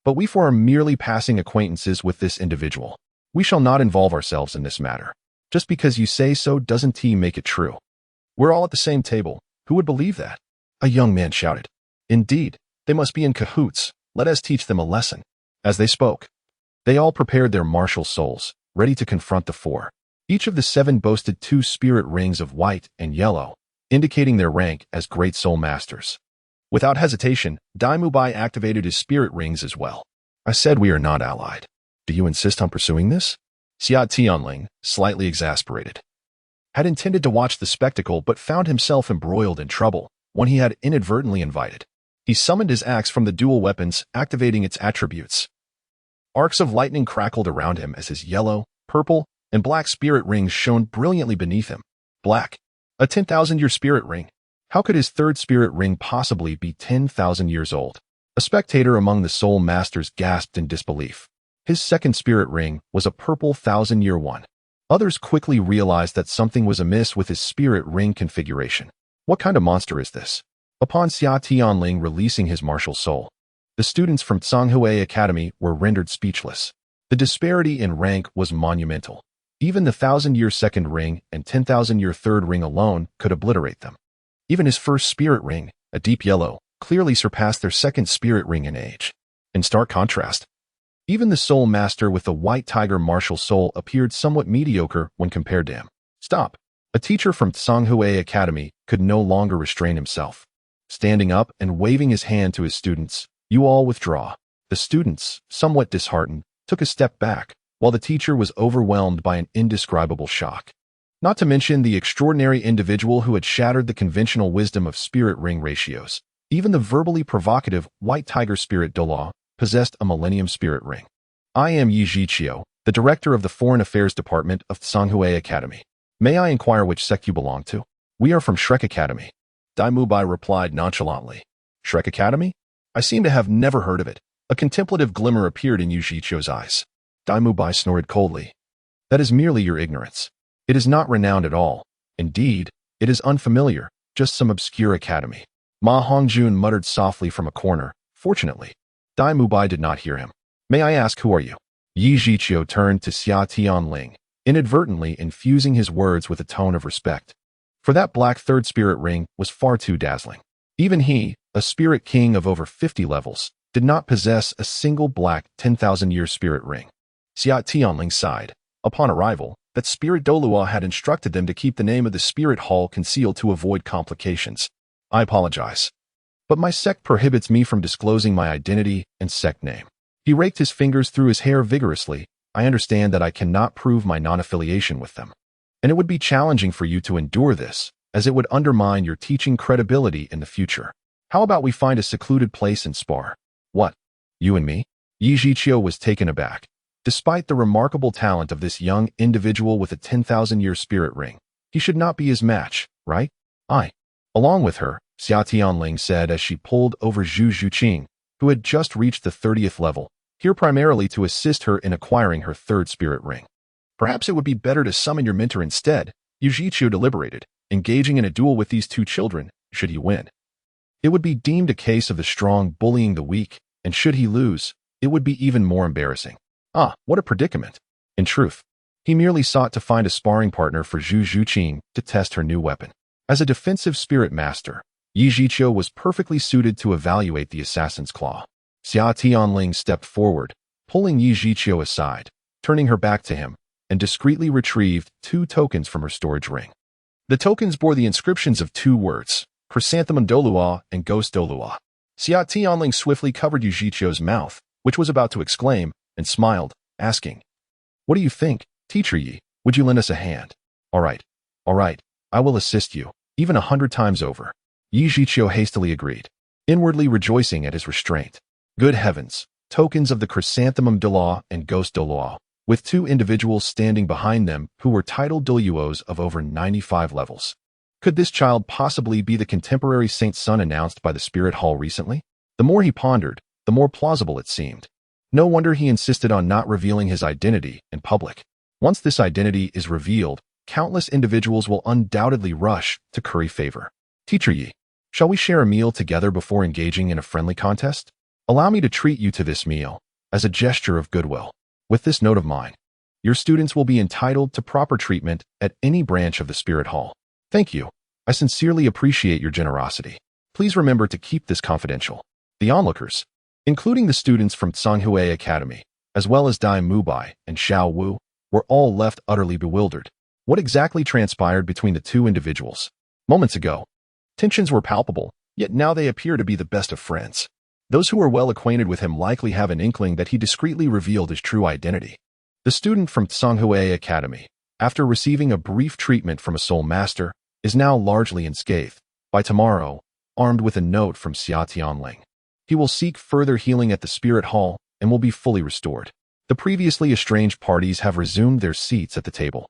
But we four are merely passing acquaintances with this individual. We shall not involve ourselves in this matter. Just because you say so doesn't make it true. We're all at the same table. Who would believe that?" A young man shouted. "Indeed, they must be in cahoots. Let us teach them a lesson." As they spoke, they all prepared their martial souls, ready to confront the 4. Each of the 7 boasted 2 spirit rings of white and yellow, indicating their rank as Great Soul Masters. Without hesitation, Dai Mubai activated his spirit rings as well. "I said we are not allied. Do you insist on pursuing this?" Xia Tianling, slightly exasperated, had intended to watch the spectacle but found himself embroiled in trouble when he had inadvertently invited. He summoned his axe from the dual weapons, activating its attributes. Arcs of lightning crackled around him as his yellow, purple, and black spirit rings shone brilliantly beneath him. Black, a 10,000-year spirit ring. How could his 3rd spirit ring possibly be 10,000 years old? A spectator among the soul masters gasped in disbelief. His 2nd spirit ring was a purple 1,000-year one. Others quickly realized that something was amiss with his spirit ring configuration. What kind of monster is this? Upon Xia Tianling releasing his martial soul, the students from Tsanghue Academy were rendered speechless. The disparity in rank was monumental. Even the 1,000-year 2nd ring and 10,000-year 3rd ring alone could obliterate them. Even his 1st spirit ring, a deep yellow, clearly surpassed their 2nd spirit ring in age. In stark contrast, even the soul master with the white tiger martial soul appeared somewhat mediocre when compared to him. "Stop!" A teacher from Tsanghue Academy could no longer restrain himself. Standing up and waving his hand to his students, "You all withdraw." The students, somewhat disheartened, took a step back, while the teacher was overwhelmed by an indescribable shock. Not to mention the extraordinary individual who had shattered the conventional wisdom of spirit ring ratios. Even the verbally provocative white tiger spirit Douluo possessed a millennium spirit ring. "I am Yi Zhiqiu, the director of the Foreign Affairs Department of Tsanghue Academy. May I inquire which sect you belong to?" "We are from Shrek Academy." Dai Mubai replied nonchalantly. "Shrek Academy? I seem to have never heard of it." A contemplative glimmer appeared in Yu Zhiqiu's eyes. Dai Mubai snorted coldly. "That is merely your ignorance. It is not renowned at all. Indeed, it is unfamiliar, just some obscure academy." Ma Hongjun muttered softly from a corner. Fortunately, Dai Mubai did not hear him. "May I ask, who are you?" Yi Zhiqiu turned to Xia Tianling, inadvertently infusing his words with a tone of respect. For that black 3rd spirit ring was far too dazzling. Even he, a spirit king of over 50 levels, did not possess a single black 10,000-year spirit ring. Xia Tianling sighed. Upon arrival, that spirit Douluo had instructed them to keep the name of the spirit hall concealed to avoid complications. "I apologize, but my sect prohibits me from disclosing my identity and sect name." He raked his fingers through his hair vigorously. "I understand that I cannot prove my non-affiliation with them. And it would be challenging for you to endure this, as it would undermine your teaching credibility in the future. How about we find a secluded place and spar?" "What? You and me?" Yi Zhiqiu was taken aback. Despite the remarkable talent of this young individual with a 10,000-year spirit ring, he should not be his match, right? "I." Along with her, Xia Tianling said as she pulled over Zhu Zhuqing, who had just reached the 30th level, here primarily to assist her in acquiring her 3rd spirit ring. "Perhaps it would be better to summon your mentor instead," Yu Zhiqiu deliberated, engaging in a duel with these 2 children, should he win. It would be deemed a case of the strong bullying the weak, and should he lose, it would be even more embarrassing. What a predicament. In truth, he merely sought to find a sparring partner for Zhu Zhuqing to test her new weapon. As a defensive spirit master, Yi Zhiqiu was perfectly suited to evaluate the assassin's claw. Xia Tianling stepped forward, pulling Yi Zhiqiu aside, turning her back to him, and discreetly retrieved 2 tokens from her storage ring. The tokens bore the inscriptions of two words, Chrysanthemum Douluo and Ghost Douluo. Xia Tianling swiftly covered Yu Xiao's mouth, which was about to exclaim, and smiled, asking, "What do you think, Teacher Yi? Would you lend us a hand?" All right, I will assist you, even 100 times over." Yu Xiao hastily agreed, inwardly rejoicing at his restraint. Good heavens, tokens of the Chrysanthemum Douluo and Ghost Douluo, with two individuals standing behind them who were titled Douluos of over 95 levels. Could this child possibly be the contemporary saint's son announced by the Spirit Hall recently? The more he pondered, the more plausible it seemed. No wonder he insisted on not revealing his identity in public. Once this identity is revealed, countless individuals will undoubtedly rush to curry favor. "Teacher Yi, shall we share a meal together before engaging in a friendly contest? Allow me to treat you to this meal, as a gesture of goodwill. With this note of mine, your students will be entitled to proper treatment at any branch of the Spirit Hall. Thank you. I sincerely appreciate your generosity. Please remember to keep this confidential." The onlookers, including the students from Tsanghua Academy, as well as By and Xiao Wu, were all left utterly bewildered. What exactly transpired between the two individuals? Moments ago, tensions were palpable, yet now they appear to be the best of friends. Those who are well acquainted with him likely have an inkling that he discreetly revealed his true identity. The student from Tsanghua Academy, after receiving a brief treatment from a soul master, is now largely unscathed. By tomorrow, armed with a note from Xia Tianling, he will seek further healing at the Spirit Hall and will be fully restored. The previously estranged parties have resumed their seats at the table,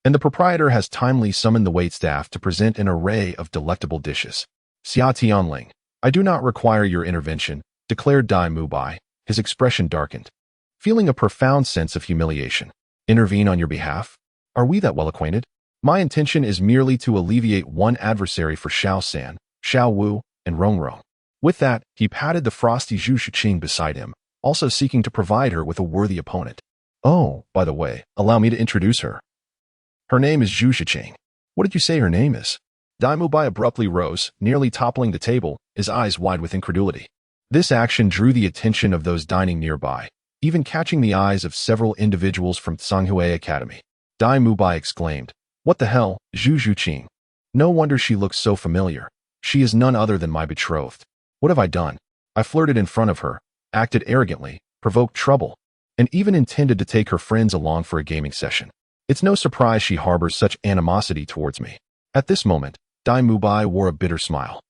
and the proprietor has timely summoned the waitstaff to present an array of delectable dishes. "Xia Tianling, I do not require your intervention," declared By, his expression darkened. Feeling a profound sense of humiliation. "Intervene on your behalf? Are we that well acquainted? My intention is merely to alleviate one adversary for Xiao San, Xiao Wu, and Rongrong." With that, he patted the frosty Zhu Shiqing beside him, also seeking to provide her with a worthy opponent. "Oh, by the way, allow me to introduce her. Her name is Zhu Shiqing." "What did you say her name is?" By abruptly rose, nearly toppling the table, his eyes wide with incredulity. This action drew the attention of those dining nearby, even catching the eyes of several individuals from Tsanghua Academy. By exclaimed, "What the hell, Zhu Shiqing? No wonder she looks so familiar. She is none other than my betrothed. What have I done? I flirted in front of her, acted arrogantly, provoked trouble, and even intended to take her friends along for a gaming session. It's no surprise she harbors such animosity towards me." At this moment, By wore a bitter smile,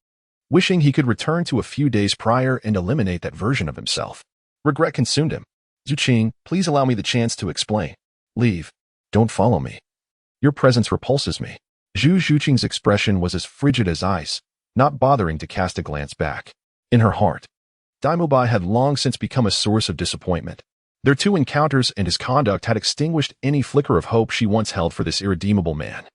wishing he could return to a few days prior and eliminate that version of himself. Regret consumed him. "Zuqing, please allow me the chance to explain." "Leave. Don't follow me. Your presence repulses me." Zhu Shiqing's expression was as frigid as ice, not bothering to cast a glance back. In her heart, By had long since become a source of disappointment. Their two encounters and his conduct had extinguished any flicker of hope she once held for this irredeemable man.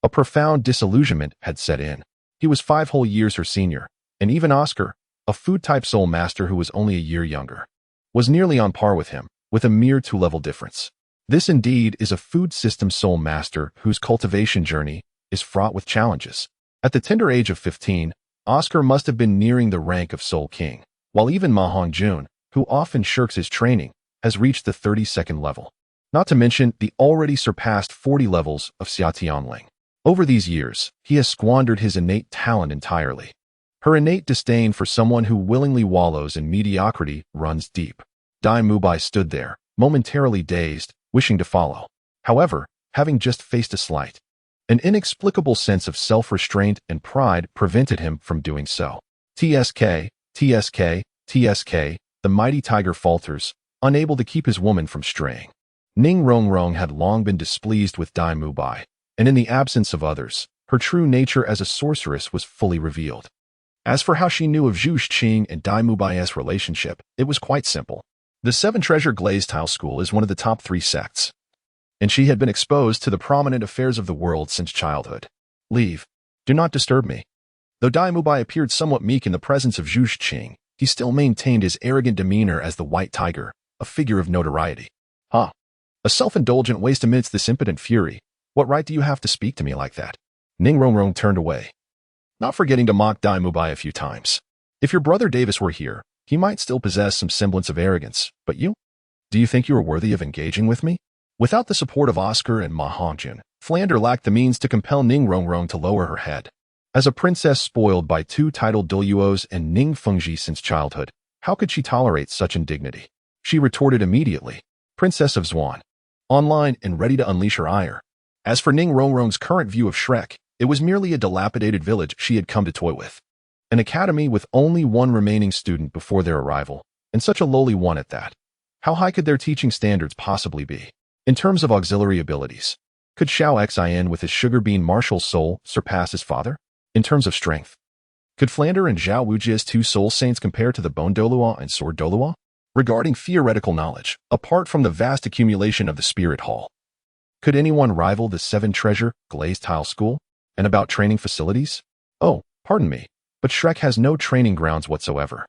A profound disillusionment had set in. He was 5 whole years her senior, and even Oscar, a food-type soul master who was only a year younger, was nearly on par with him, with a mere 2-level difference. This indeed is a food system soul master whose cultivation journey is fraught with challenges. At the tender age of 15, Oscar must have been nearing the rank of Soul King, while even Ma Hongjun, who often shirks his training, has reached the 32nd level. Not to mention the already surpassed 40 levels of Xia Tianling. Over these years, he has squandered his innate talent entirely. Her innate disdain for someone who willingly wallows in mediocrity runs deep. By stood there, momentarily dazed, wishing to follow. However, having just faced a slight, an inexplicable sense of self-restraint and pride prevented him from doing so. TSK, the mighty tiger falters, unable to keep his woman from straying. Ning Rongrong had long been displeased with By, and in the absence of others, her true nature as a sorceress was fully revealed. As for how she knew of Zhu Shiqing and By's relationship, it was quite simple. The Seven Treasure Glazed Tile School is one of the top 3 sects, and she had been exposed to the prominent affairs of the world since childhood. "Leave. Do not disturb me." Though By appeared somewhat meek in the presence of Zhu Shiqing, he still maintained his arrogant demeanor as the White Tiger, a figure of notoriety. "Huh. A self-indulgent waste amidst this impotent fury. What right do you have to speak to me like that?" Ning Rongrong turned away, not forgetting to mock By a few times. If your brother Davis were here, he might still possess some semblance of arrogance, but you? Do you think you are worthy of engaging with me? Without the support of Oscar and Ma Hongjun, Flander lacked the means to compel Ning Rongrong to lower her head. As a princess spoiled by two titled Douluos and Ning Fengji since childhood, how could she tolerate such indignity? She retorted immediately, Princess of Zwan, online and ready to unleash her ire. As for Ning Rongrong's current view of Shrek, it was merely a dilapidated village she had come to toy with. An academy with only one remaining student before their arrival, and such a lowly one at that. How high could their teaching standards possibly be? In terms of auxiliary abilities, could Xiao Xian with his sugar bean martial soul surpass his father? In terms of strength, could Flander and Zhao Wujia's two soul saints compare to the Bone Douluo and Sword Douluo? Regarding theoretical knowledge, apart from the vast accumulation of the Spirit Hall, could anyone rival the Seven Treasure Glazed Tile School? And about training facilities? Oh, pardon me, but Shrek has no training grounds whatsoever.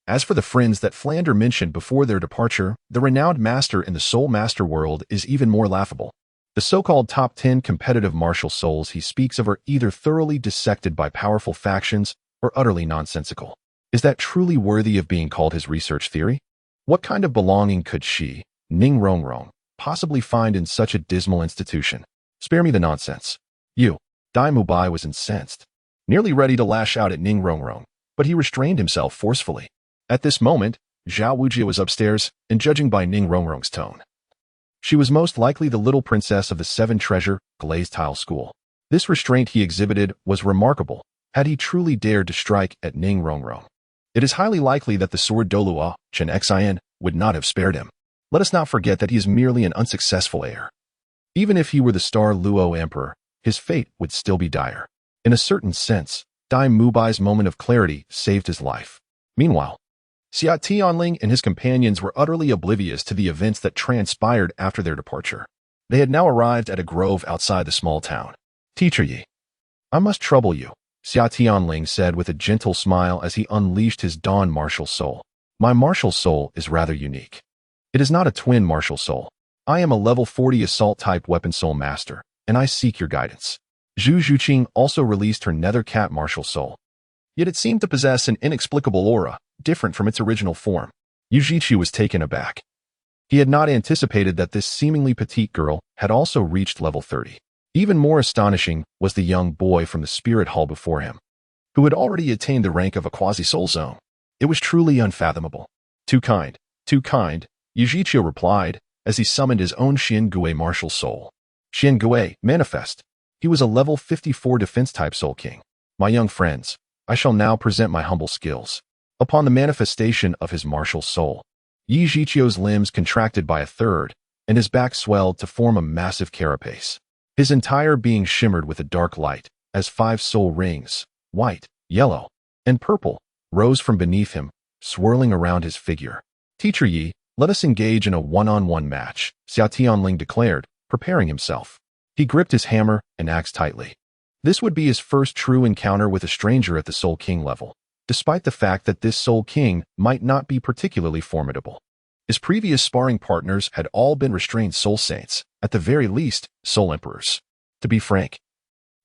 As for the friends that Flander mentioned before their departure, the renowned master in the Soul Master world is even more laughable. The so-called top 10 competitive martial souls he speaks of are either thoroughly dissected by powerful factions or utterly nonsensical. Is that truly worthy of being called his research theory? What kind of belonging could she, Ning Rongrong, possibly find in such a dismal institution? Spare me the nonsense. By was incensed, nearly ready to lash out at Ning Rongrong, but he restrained himself forcefully. At this moment, Zhao Wujia was upstairs, and judging by Ning Rongrong's tone, she was most likely the little princess of the Seven Treasure Glazed Tile School. This restraint he exhibited was remarkable, had he truly dared to strike at Ning Rongrong. It is highly likely that the Sword Douluo, Chen Xian, would not have spared him. Let us not forget that he is merely an unsuccessful heir. Even if he were the Star Luo Emperor, his fate would still be dire. In a certain sense, Bai's moment of clarity saved his life. Meanwhile, Xia Tianling and his companions were utterly oblivious to the events that transpired after their departure. They had now arrived at a grove outside the small town. Teacher Yi, I must trouble you, Xia Tianling said with a gentle smile as he unleashed his dawn martial soul. My martial soul is rather unique. It is not a twin martial soul. I am a level 40 assault-type weapon soul master, and I seek your guidance. Zhu Zhuqing also released her nether cat martial soul. Yet it seemed to possess an inexplicable aura, different from its original form. Yu Xiaogang was taken aback. He had not anticipated that this seemingly petite girl had also reached level 30. Even more astonishing was the young boy from the Spirit Hall before him, who had already attained the rank of a quasi-soul zone. It was truly unfathomable. Too kind, Yu Xiaogang replied as he summoned his own Xiangua martial soul. Xiangua, manifest. He was a level 54 defense-type soul king. My young friends, I shall now present my humble skills. Upon the manifestation of his martial soul, Yi Zhiqiu's limbs contracted by a third, and his back swelled to form a massive carapace. His entire being shimmered with a dark light, as 5 soul rings, white, yellow, and purple, rose from beneath him, swirling around his figure. Teacher Yi, let us engage in a one-on-one match, Xia Tianling declared, preparing himself. He gripped his hammer and axe tightly. This would be his first true encounter with a stranger at the Soul King level, despite the fact that this Soul King might not be particularly formidable. His previous sparring partners had all been restrained Soul Saints, at the very least, Soul Emperors. To be frank,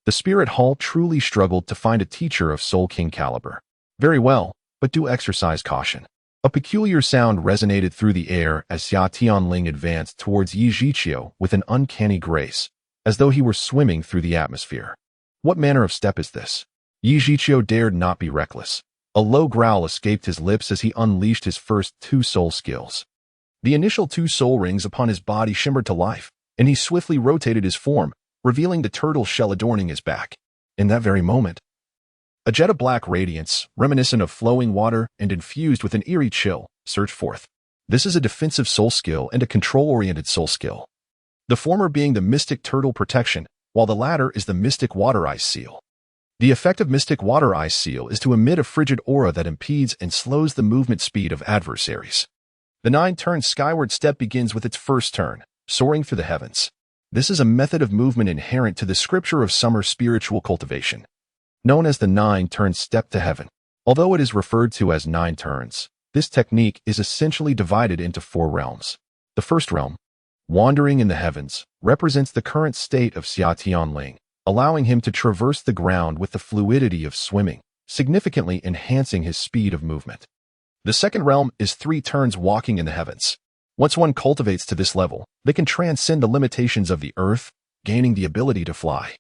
the Spirit Hall truly struggled to find a teacher of Soul King caliber. Very well, but do exercise caution. A peculiar sound resonated through the air as Xia Tianling advanced towards Yi Zhiqiu with an uncanny grace, as though he were swimming through the atmosphere. What manner of step is this? Yi Zhiqiu dared not be reckless. A low growl escaped his lips as he unleashed his first 2 soul skills. The initial 2 soul rings upon his body shimmered to life, and he swiftly rotated his form, revealing the turtle shell adorning his back. In that very moment, a jet of black radiance, reminiscent of flowing water and infused with an eerie chill, surged forth. This is a defensive soul skill and a control-oriented soul skill. The former being the Mystic Turtle Protection, while the latter is the Mystic Water Ice Seal. The effect of Mystic Water Ice Seal is to emit a frigid aura that impedes and slows the movement speed of adversaries. The 9-turn skyward step begins with its first turn, soaring through the heavens. This is a method of movement inherent to the scripture of summer spiritual cultivation, known as the 9-turn step to heaven. Although it is referred to as 9 turns, this technique is essentially divided into 4 realms. The first realm, wandering in the heavens, represents the current state of Xia Tianling, allowing him to traverse the ground with the fluidity of swimming, significantly enhancing his speed of movement. The second realm is 3 turns walking in the heavens. Once one cultivates to this level, they can transcend the limitations of the earth, gaining the ability to fly,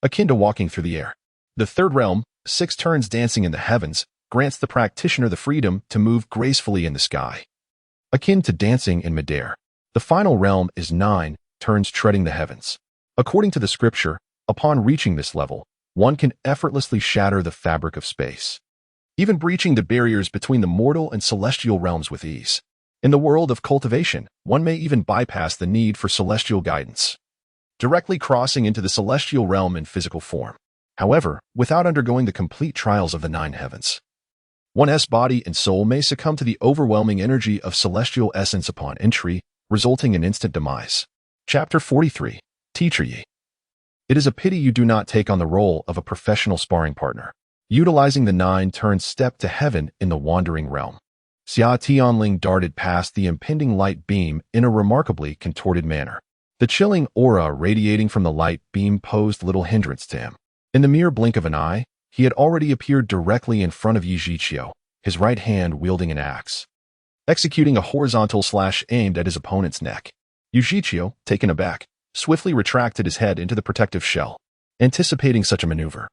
akin to walking through the air. The third realm, 6 turns dancing in the heavens, grants the practitioner the freedom to move gracefully in the sky, akin to dancing in midair. The final realm is 9 turns treading the heavens. According to the scripture, upon reaching this level, one can effortlessly shatter the fabric of space, even breaching the barriers between the mortal and celestial realms with ease. In the world of cultivation, one may even bypass the need for celestial guidance, directly crossing into the celestial realm in physical form. However, without undergoing the complete trials of the 9 heavens, one's body and soul may succumb to the overwhelming energy of celestial essence upon entry, resulting in instant demise. Chapter 43. Teacher Yi. It is a pity you do not take on the role of a professional sparring partner, utilizing the 9 turns step to heaven in the wandering realm. Xia Tianling darted past the impending light beam in a remarkably contorted manner. The chilling aura radiating from the light beam posed little hindrance to him. In the mere blink of an eye, he had already appeared directly in front of Yu Xiaogang, his right hand wielding an axe, executing a horizontal slash aimed at his opponent's neck. Yu Xiaogang, taken aback, swiftly retracted his head into the protective shell, anticipating such a maneuver.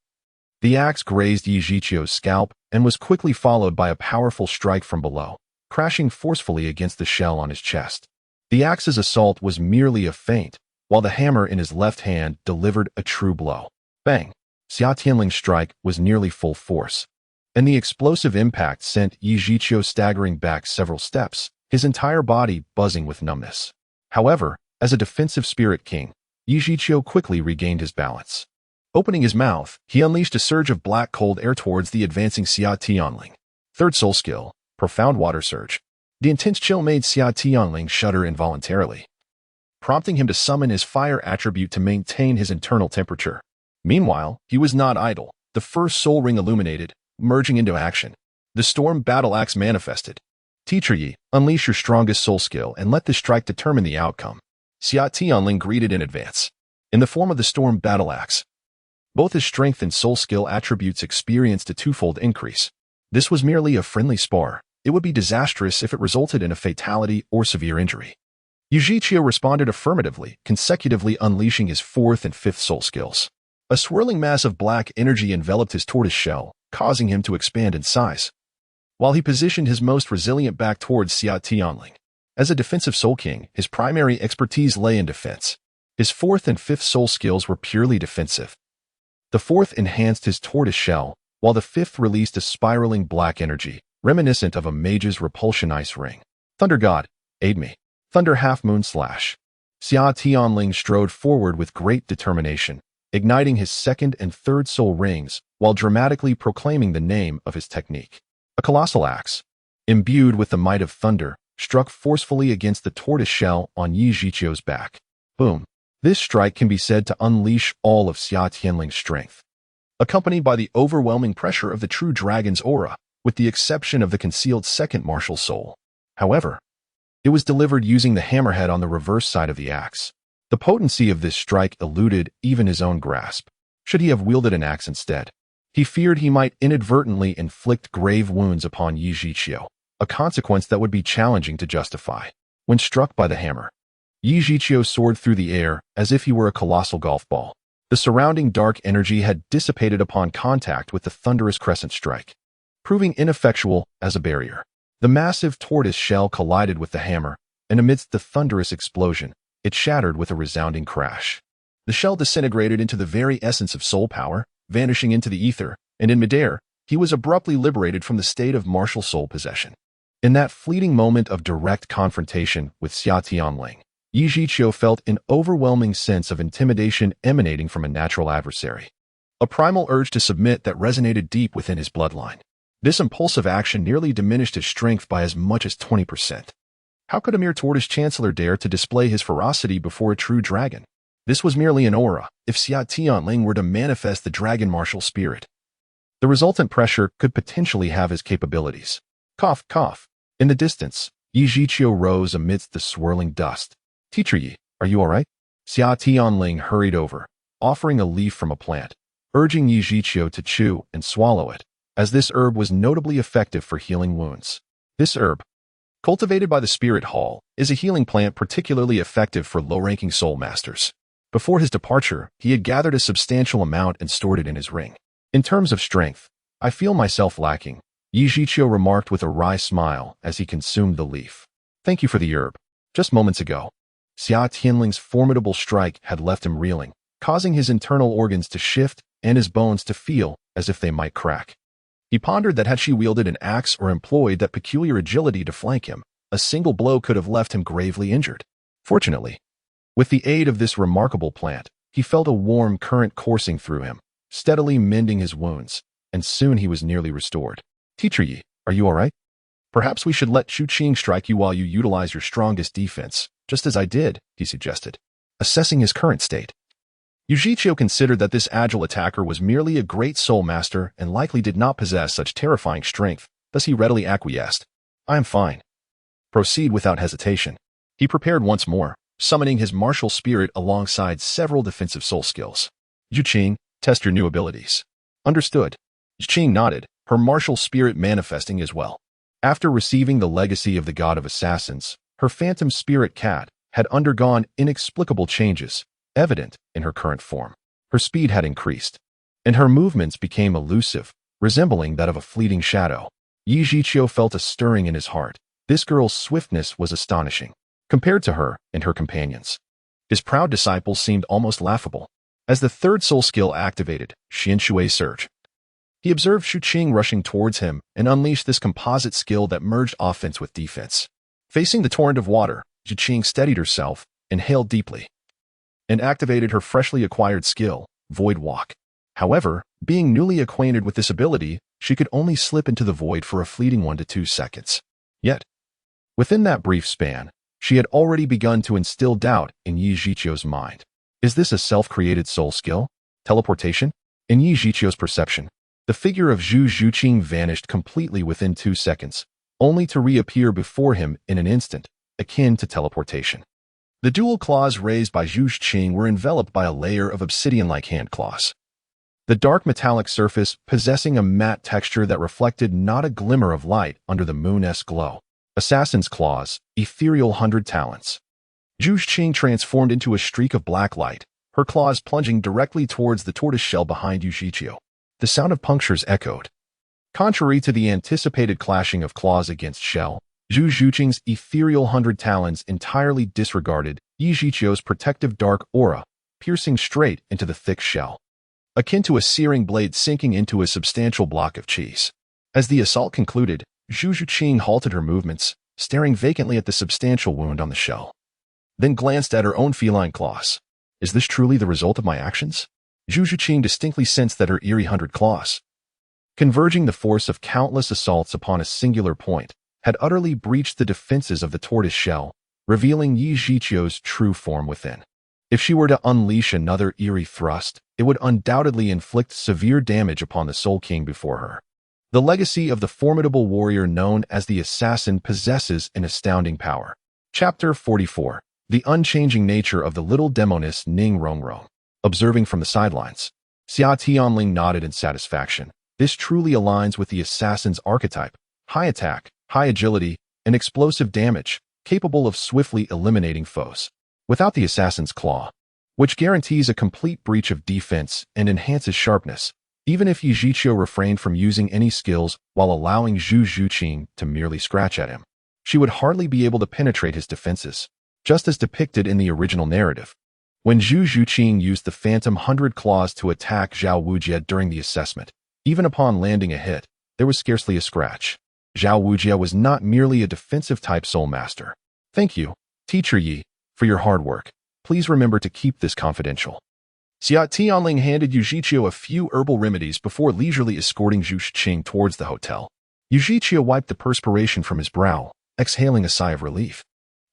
The axe grazed Yu Xiaoyang's scalp and was quickly followed by a powerful strike from below, crashing forcefully against the shell on his chest. The axe's assault was merely a feint, while the hammer in his left hand delivered a true blow. Bang! Xia Tianling's strike was nearly full force, and the explosive impact sent Yu Xiaogang staggering back several steps, his entire body buzzing with numbness. However, as a defensive spirit king, Yu Xiaogang quickly regained his balance. Opening his mouth, he unleashed a surge of black cold air towards the advancing Xia Tianling. Third soul skill, profound water surge. The intense chill made Xia Tianling shudder involuntarily, prompting him to summon his fire attribute to maintain his internal temperature. Meanwhile, he was not idle. The first soul ring illuminated, merging into action. The storm battle axe manifested. Teacher Yi, unleash your strongest soul skill and let this strike determine the outcome. Xia Tianling greeted in advance. In the form of the storm battle axe, both his strength and soul skill attributes experienced a twofold increase. This was merely a friendly spar. It would be disastrous if it resulted in a fatality or severe injury. Yu Xiaogang responded affirmatively, consecutively unleashing his 4th and 5th soul skills. A swirling mass of black energy enveloped his tortoise shell, causing him to expand in size, while he positioned his most resilient back towards Xia Tianling. As a defensive soul king, his primary expertise lay in defense. His 4th and 5th soul skills were purely defensive. The 4th enhanced his tortoise shell, while the 5th released a spiraling black energy, reminiscent of a mage's repulsion ice ring. Thunder God, aid me. Thunder half-moon slash. Xia Tianling strode forward with great determination, igniting his 2nd and 3rd soul rings while dramatically proclaiming the name of his technique. A colossal axe, imbued with the might of thunder, struck forcefully against the tortoise shell on Yu Xiaoyang's back. Boom. This strike can be said to unleash all of Xia Tianling's strength, accompanied by the overwhelming pressure of the true dragon's aura, with the exception of the concealed 2nd martial soul. However, it was delivered using the hammerhead on the reverse side of the axe. The potency of this strike eluded even his own grasp. Should he have wielded an axe instead, he feared he might inadvertently inflict grave wounds upon Yu Xiaogang, a consequence that would be challenging to justify. When struck by the hammer, Yu Xiaogang soared through the air as if he were a colossal golf ball. The surrounding dark energy had dissipated upon contact with the thunderous crescent strike, proving ineffectual as a barrier. The massive tortoise shell collided with the hammer, and amidst the thunderous explosion, it shattered with a resounding crash. The shell disintegrated into the very essence of soul power, vanishing into the ether, and in midair, he was abruptly liberated from the state of martial soul possession. In that fleeting moment of direct confrontation with Xia Tianling, Yu Xiaogang felt an overwhelming sense of intimidation emanating from a natural adversary. A primal urge to submit that resonated deep within his bloodline. This impulsive action nearly diminished his strength by as much as 20%. How could a mere tortoise chancellor dare to display his ferocity before a true dragon? This was merely an aura. If Xia Tianling were to manifest the dragon martial spirit, the resultant pressure could potentially have his capabilities. Cough, cough. In the distance, Yu Xiaogang rose amidst the swirling dust. Teacher Yi, are you all right? Xia Tianling hurried over, offering a leaf from a plant, urging Yu Xiaogang to chew and swallow it, as this herb was notably effective for healing wounds. This herb, cultivated by the Spirit Hall, is a healing plant particularly effective for low-ranking soul masters. Before his departure, he had gathered a substantial amount and stored it in his ring. In terms of strength, I feel myself lacking, Yu Xiaogang remarked with a wry smile as he consumed the leaf. Thank you for the herb. Just moments ago, Xia Tianling's formidable strike had left him reeling, causing his internal organs to shift and his bones to feel as if they might crack. He pondered that had she wielded an axe or employed that peculiar agility to flank him, a single blow could have left him gravely injured. Fortunately, with the aid of this remarkable plant, he felt a warm current coursing through him, steadily mending his wounds, and soon he was nearly restored. Teacher Yi, are you all right? Perhaps we should let Chu Qing strike you while you utilize your strongest defense, just as I did, he suggested, assessing his current state. Yu Xiaogang considered that this agile attacker was merely a great soul master and likely did not possess such terrifying strength, thus he readily acquiesced. I am fine. Proceed without hesitation. He prepared once more, summoning his martial spirit alongside several defensive soul skills. Yu Qing, test your new abilities. Understood. Yu Qing nodded, her martial spirit manifesting as well. After receiving the legacy of the god of assassins, her phantom spirit cat had undergone inexplicable changes, evident in her current form. Her speed had increased, and her movements became elusive, resembling that of a fleeting shadow. Yu Xiaogang felt a stirring in his heart. This girl's swiftness was astonishing, compared to her and her companions. His proud disciples seemed almost laughable. As the third soul skill activated, Xianshui surge. He observed Chu Qing rushing towards him and unleashed this composite skill that merged offense with defense. Facing the torrent of water, Chu Qing steadied herself, inhaled deeply, and activated her freshly acquired skill, Void Walk. However, being newly acquainted with this ability, she could only slip into the void for a fleeting 1 to 2 seconds. Yet, within that brief span, she had already begun to instill doubt in Yu Xiao's mind. Is this a self-created soul skill? Teleportation? In Yu Xiao's perception, the figure of Zhu Zhuqing vanished completely within 2 seconds, only to reappear before him in an instant, akin to teleportation. The dual claws raised by Zhu Zhuqing were enveloped by a layer of obsidian-like hand claws. The dark metallic surface possessing a matte texture that reflected not a glimmer of light under the moon-esque glow. Assassin's claws, ethereal 100 talents. Zhu Zhuqing transformed into a streak of black light, her claws plunging directly towards the tortoise shell behind Yu Xiao. The sound of punctures echoed. Contrary to the anticipated clashing of claws against shell, Zhu Zhuqing's ethereal 100 talons entirely disregarded Yu Xiao's protective dark aura, piercing straight into the thick shell, akin to a searing blade sinking into a substantial block of cheese. As the assault concluded, Zhu Zhuqing halted her movements, staring vacantly at the substantial wound on the shell, then glanced at her own feline claws. Is this truly the result of my actions? Zhu Zhuqing distinctly sensed that her eerie 100 claws, converging the force of countless assaults upon a singular point, had utterly breached the defenses of the tortoise shell, revealing Yu Xiao's true form within. If she were to unleash another eerie thrust, it would undoubtedly inflict severe damage upon the Soul King before her. The legacy of the formidable warrior known as the Assassin possesses an astounding power. Chapter 44. The unchanging nature of the little demoness Ning Rongrong. Observing from the sidelines, Xia Tianling nodded in satisfaction. This truly aligns with the assassin's archetype: high attack, high agility, and explosive damage, capable of swiftly eliminating foes. Without the assassin's claw, which guarantees a complete breach of defense and enhances sharpness, even if Yu Xiao refrained from using any skills while allowing Zhu Zhuqing to merely scratch at him, she would hardly be able to penetrate his defenses, just as depicted in the original narrative. When Zhu Zhuqing used the Phantom 100 Claws to attack Xiao Wudi during the assessment, even upon landing a hit, there was scarcely a scratch. Xiao Wudi was not merely a defensive-type soul master. Thank you, Teacher Yi, for your hard work. Please remember to keep this confidential. Xia Tianling handed Yu Xiao a few herbal remedies before leisurely escorting Zhu Zhuqing towards the hotel. Yu Xiao wiped the perspiration from his brow, exhaling a sigh of relief.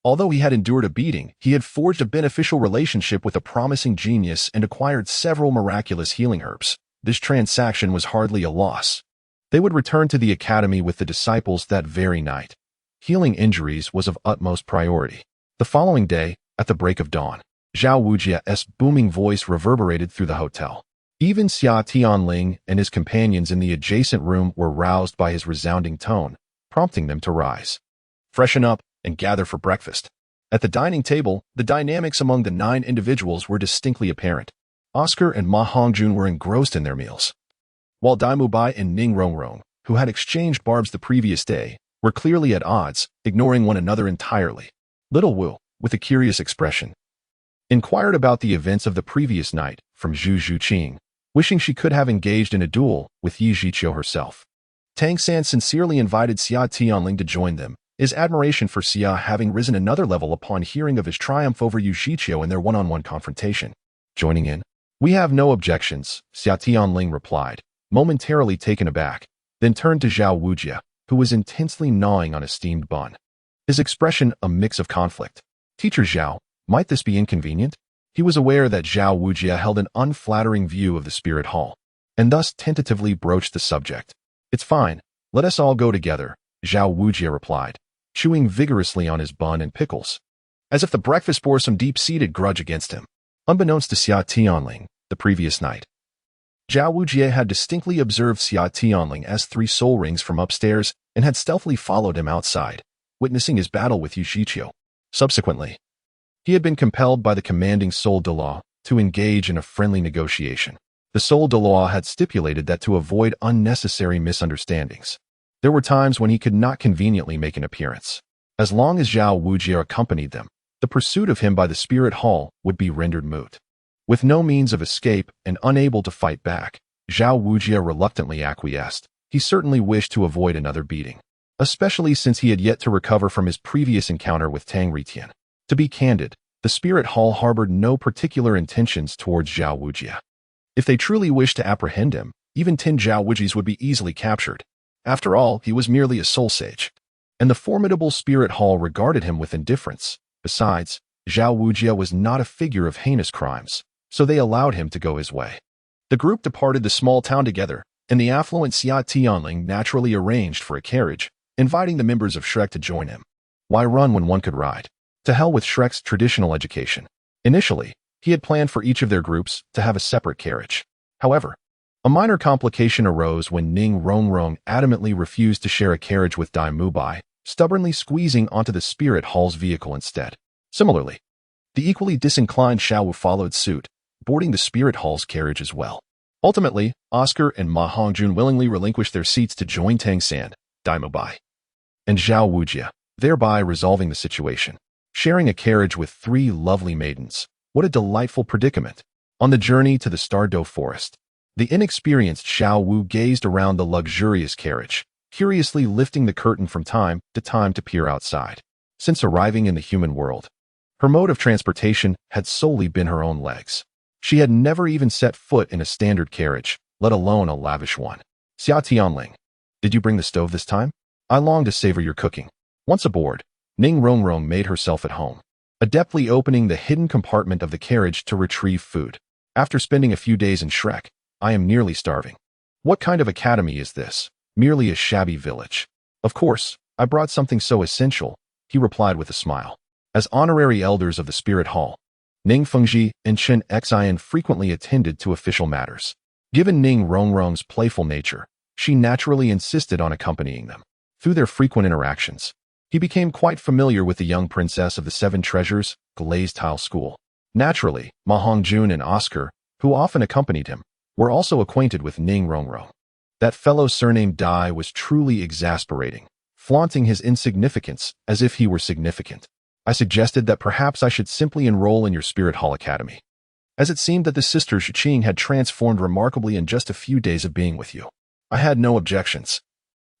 Although he had endured a beating, he had forged a beneficial relationship with a promising genius and acquired several miraculous healing herbs. This transaction was hardly a loss. They would return to the academy with the disciples that very night. Healing injuries was of utmost priority. The following day, at the break of dawn, Xiao Wujia's booming voice reverberated through the hotel. Even Xia Tianling and his companions in the adjacent room were roused by his resounding tone, prompting them to rise, freshen up, and gather for breakfast. At the dining table, the dynamics among the 9 individuals were distinctly apparent. Oscar and Ma Hongjun were engrossed in their meals, while By and Ning Rongrong, who had exchanged barbs the previous day, were clearly at odds, ignoring one another entirely. Little Wu, with a curious expression, inquired about the events of the previous night from Zhu Zhuqing, wishing she could have engaged in a duel with Yi Zhiqiu herself. Tang San sincerely invited Xia Tianling to join them, his admiration for Xia having risen another level upon hearing of his triumph over Yu Xiaogang in their one-on-one confrontation. Joining in? We have no objections, Xia Tianling replied, momentarily taken aback, then turned to Xiao Wujia, who was intensely gnawing on a steamed bun. His expression a mix of conflict. Teacher Xiao, might this be inconvenient? He was aware that Xiao Wujia held an unflattering view of the spirit hall, and thus tentatively broached the subject. It's fine, let us all go together, Xiao Wujia replied, chewing vigorously on his bun and pickles, as if the breakfast bore some deep-seated grudge against him. Unbeknownst to Xia Tianling, the previous night, Xiao Wujia had distinctly observed Xia Tianling as 3 soul rings from upstairs and had stealthily followed him outside, witnessing his battle with Yu Xiaogang. Subsequently, he had been compelled by the commanding soul Douluo to engage in a friendly negotiation. The soul Douluo had stipulated that to avoid unnecessary misunderstandings, there were times when he could not conveniently make an appearance. As long as Xiao Wujia accompanied them, the pursuit of him by the spirit hall would be rendered moot. With no means of escape and unable to fight back, Xiao Wujia reluctantly acquiesced. He certainly wished to avoid another beating, especially since he had yet to recover from his previous encounter with Tang Tian. To be candid, the spirit hall harbored no particular intentions towards Xiao Wujia. If they truly wished to apprehend him, even 10 Xiao Wuji's would be easily captured. After all, he was merely a soul sage, and the formidable spirit hall regarded him with indifference. Besides, Xiao Wujia was not a figure of heinous crimes, so they allowed him to go his way. The group departed the small town together, and the affluent Xia Tianling naturally arranged for a carriage, inviting the members of Shrek to join him. Why run when one could ride? To hell with Shrek's traditional education. Initially, he had planned for each of their groups to have a separate carriage. However, a minor complication arose when Ning Rongrong adamantly refused to share a carriage with By, stubbornly squeezing onto the spirit hall's vehicle instead. Similarly, the equally disinclined Xiao Wu followed suit, boarding the spirit hall's carriage as well. Ultimately, Oscar and Ma Hongjun willingly relinquished their seats to join Tang San.By and Xiao Wujia, thereby resolving the situation. Sharing a carriage with 3 lovely maidens. What a delightful predicament. On the journey to the Stardow Forest, the inexperienced Xiao Wu gazed around the luxurious carriage, curiously lifting the curtain from time to peer outside. Since arriving in the human world, her mode of transportation had solely been her own legs. She had never even set foot in a standard carriage, let alone a lavish one. Xia Tianling, did you bring the stove this time? I long to savor your cooking. Once aboard, Ning Rongrong made herself at home, adeptly opening the hidden compartment of the carriage to retrieve food. After spending a few days in Shrek, I am nearly starving. What kind of academy is this? Merely a shabby village. Of course, I brought something so essential, he replied with a smile. As honorary elders of the Spirit Hall, Ning Fengji and Chen Xian frequently attended to official matters. Given Ning Rongrong's playful nature, she naturally insisted on accompanying them. Through their frequent interactions, he became quite familiar with the young princess of the 7 treasures, Glazed Tile School. Naturally, Ma Hongjun and Oscar, who often accompanied him, were also acquainted with Ning Rongrong. That fellow surnamed Dai was truly exasperating, flaunting his insignificance as if he were significant. I suggested that perhaps I should simply enroll in your Spirit Hall Academy, as it seemed that the sister Xuqing had transformed remarkably in just a few days of being with you. I had no objections.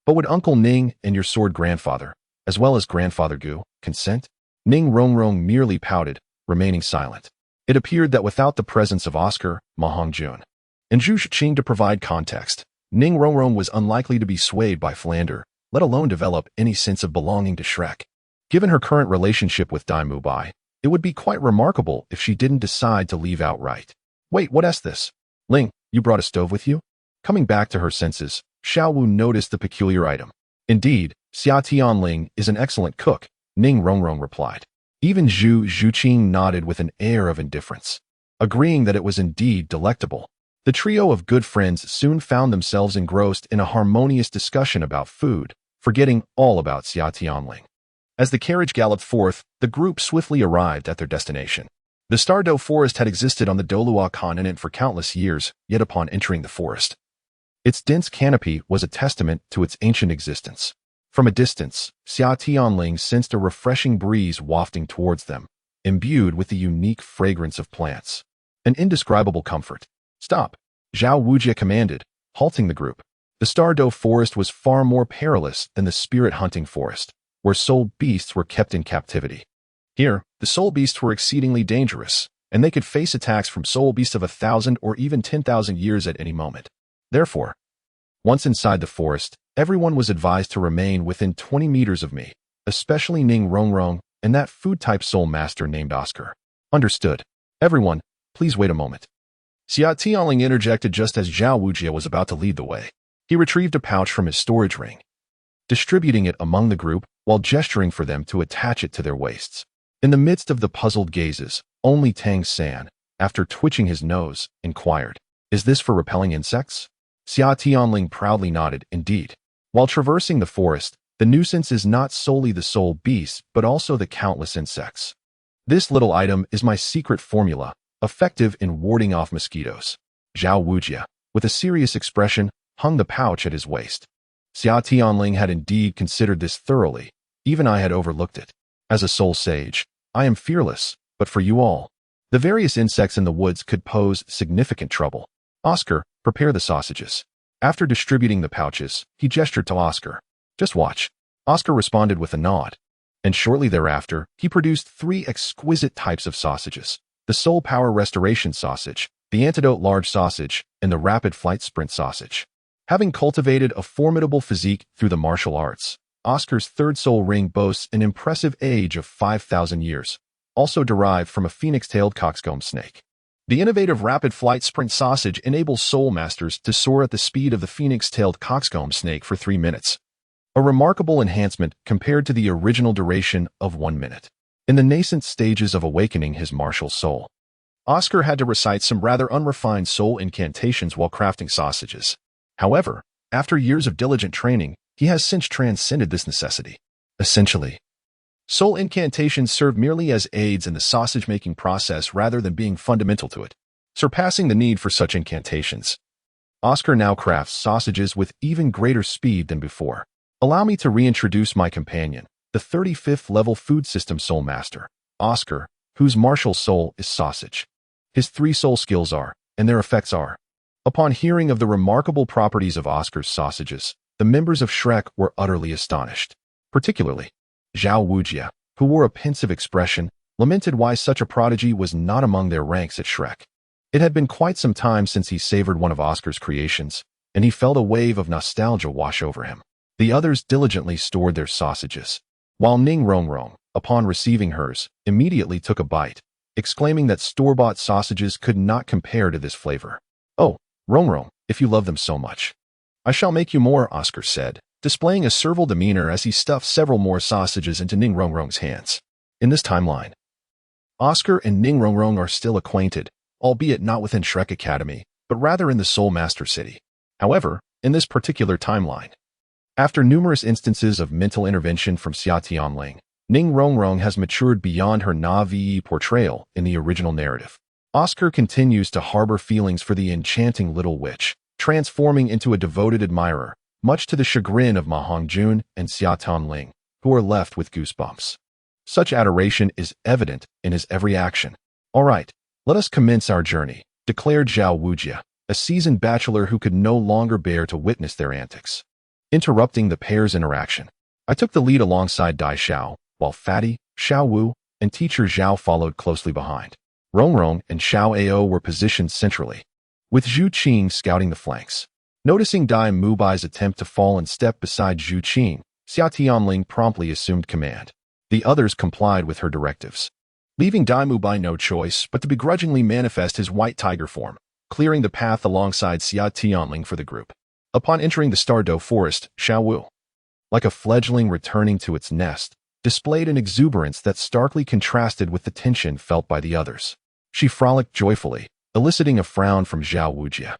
But would Uncle Ning and your sword grandfather, as well as Grandfather Gu, consent? Ning Rongrong merely pouted, remaining silent. It appeared that without the presence of Oscar, Ma Hongjun, and Zhu Xuqing to provide context, Ning Rongrong was unlikely to be swayed by Flander, let alone develop any sense of belonging to Shrek. Given her current relationship with By, it would be quite remarkable if she didn't decide to leave outright. Wait, what's this? Ling, you brought a stove with you? Coming back to her senses, Xiao Wu noticed the peculiar item. Indeed, Xia Tianling is an excellent cook, Ning Rongrong replied. Even Zhu Zhuqing nodded with an air of indifference, agreeing that it was indeed delectable. The trio of good friends soon found themselves engrossed in a harmonious discussion about food, forgetting all about Xia Tianling. As the carriage galloped forth, the group swiftly arrived at their destination. The Stardo forest had existed on the Douluo continent for countless years, yet upon entering the forest, its dense canopy was a testament to its ancient existence. From a distance, Xia Tianling sensed a refreshing breeze wafting towards them, imbued with the unique fragrance of plants. An indescribable comfort. "Stop," Zhao Wujie commanded, halting the group. The Stardo forest was far more perilous than the spirit-hunting forest, where soul beasts were kept in captivity. Here, the soul beasts were exceedingly dangerous, and they could face attacks from soul beasts of 1,000 or even 10,000 years at any moment. Therefore, once inside the forest, everyone was advised to remain within 20 meters of me, especially Ning Rongrong and that food-type soul master named Oscar. Understood. Everyone, please wait a moment. Xia Tianling interjected just as Zhao Wujie was about to lead the way. He retrieved a pouch from his storage ring, distributing it among the group while gesturing for them to attach it to their waists. In the midst of the puzzled gazes, only Tang San, after twitching his nose, inquired, "Is this for repelling insects?" Xia Tianling proudly nodded, "Indeed. While traversing the forest, the nuisance is not solely the soul beasts, but also the countless insects. This little item is my secret formula, effective in warding off mosquitoes." Zhao Wujie, with a serious expression, hung the pouch at his waist. Xia Tianling had indeed considered this thoroughly. Even I had overlooked it. As a soul sage, I am fearless, but for you all, the various insects in the woods could pose significant trouble. "Oscar, prepare the sausages." After distributing the pouches, he gestured to Oscar. "Just watch." Oscar responded with a nod, and shortly thereafter, he produced 3 exquisite types of sausages: the Soul Power Restoration Sausage, the Antidote Large Sausage, and the Rapid Flight Sprint Sausage. Having cultivated a formidable physique through the martial arts, Oscar's third soul ring boasts an impressive age of 5,000 years, also derived from a phoenix-tailed coxcomb snake. The innovative Rapid Flight Sprint Sausage enables soul masters to soar at the speed of the phoenix-tailed coxcomb snake for 3 minutes, a remarkable enhancement compared to the original duration of 1 minute. In the nascent stages of awakening his martial soul, Oscar had to recite some rather unrefined soul incantations while crafting sausages. However, after years of diligent training, he has since transcended this necessity. Essentially, soul incantations serve merely as aids in the sausage-making process rather than being fundamental to it, surpassing the need for such incantations. Oscar now crafts sausages with even greater speed than before. Allow me to reintroduce my companion, the 35th level food system soul master, Oscar, whose martial soul is sausage. His 3 soul skills are, and their effects are. Upon hearing of the remarkable properties of Oscar's sausages, the members of Shrek were utterly astonished. Particularly, Zhao Wujie, who wore a pensive expression, lamented why such a prodigy was not among their ranks at Shrek. It had been quite some time since he savored one of Oscar's creations, and he felt a wave of nostalgia wash over him. The others diligently stored their sausages, while Ning Rongrong, upon receiving hers, immediately took a bite, exclaiming that store-bought sausages could not compare to this flavor. "Oh, Rongrong, if you love them so much, I shall make you more," Oscar said, displaying a servile demeanor as he stuffed several more sausages into Ning Rongrong's hands. In this timeline, Oscar and Ning Rongrong are still acquainted, albeit not within Shrek Academy, but rather in the Soul Master City. However, in this particular timeline, after numerous instances of mental intervention from Xia Tianling, Ning Rongrong has matured beyond her naive portrayal in the original narrative. Oscar continues to harbor feelings for the enchanting little witch, transforming into a devoted admirer, much to the chagrin of Ma Hongjun and Xia Tianling, who are left with goosebumps. Such adoration is evident in his every action. "All right, let us commence our journey," declared Zhao Wujie, a seasoned bachelor who could no longer bear to witness their antics. Interrupting the pair's interaction, I took the lead alongside Dai Xiao, while Fatty, Xiao Wu, and teacher Zhao followed closely behind. Rongrong and Xiao Ao were positioned centrally, with Zhu Qing scouting the flanks. Noticing Dai Mubai's attempt to fall in step beside Zhu Qing, Xia Tianling promptly assumed command. The others complied with her directives, leaving Dai Mubai no choice but to begrudgingly manifest his white tiger form, clearing the path alongside Xia Tianling for the group. Upon entering the Stardo forest, Xiao Wu, like a fledgling returning to its nest, displayed an exuberance that starkly contrasted with the tension felt by the others. She frolicked joyfully, eliciting a frown from Zhao Wujie.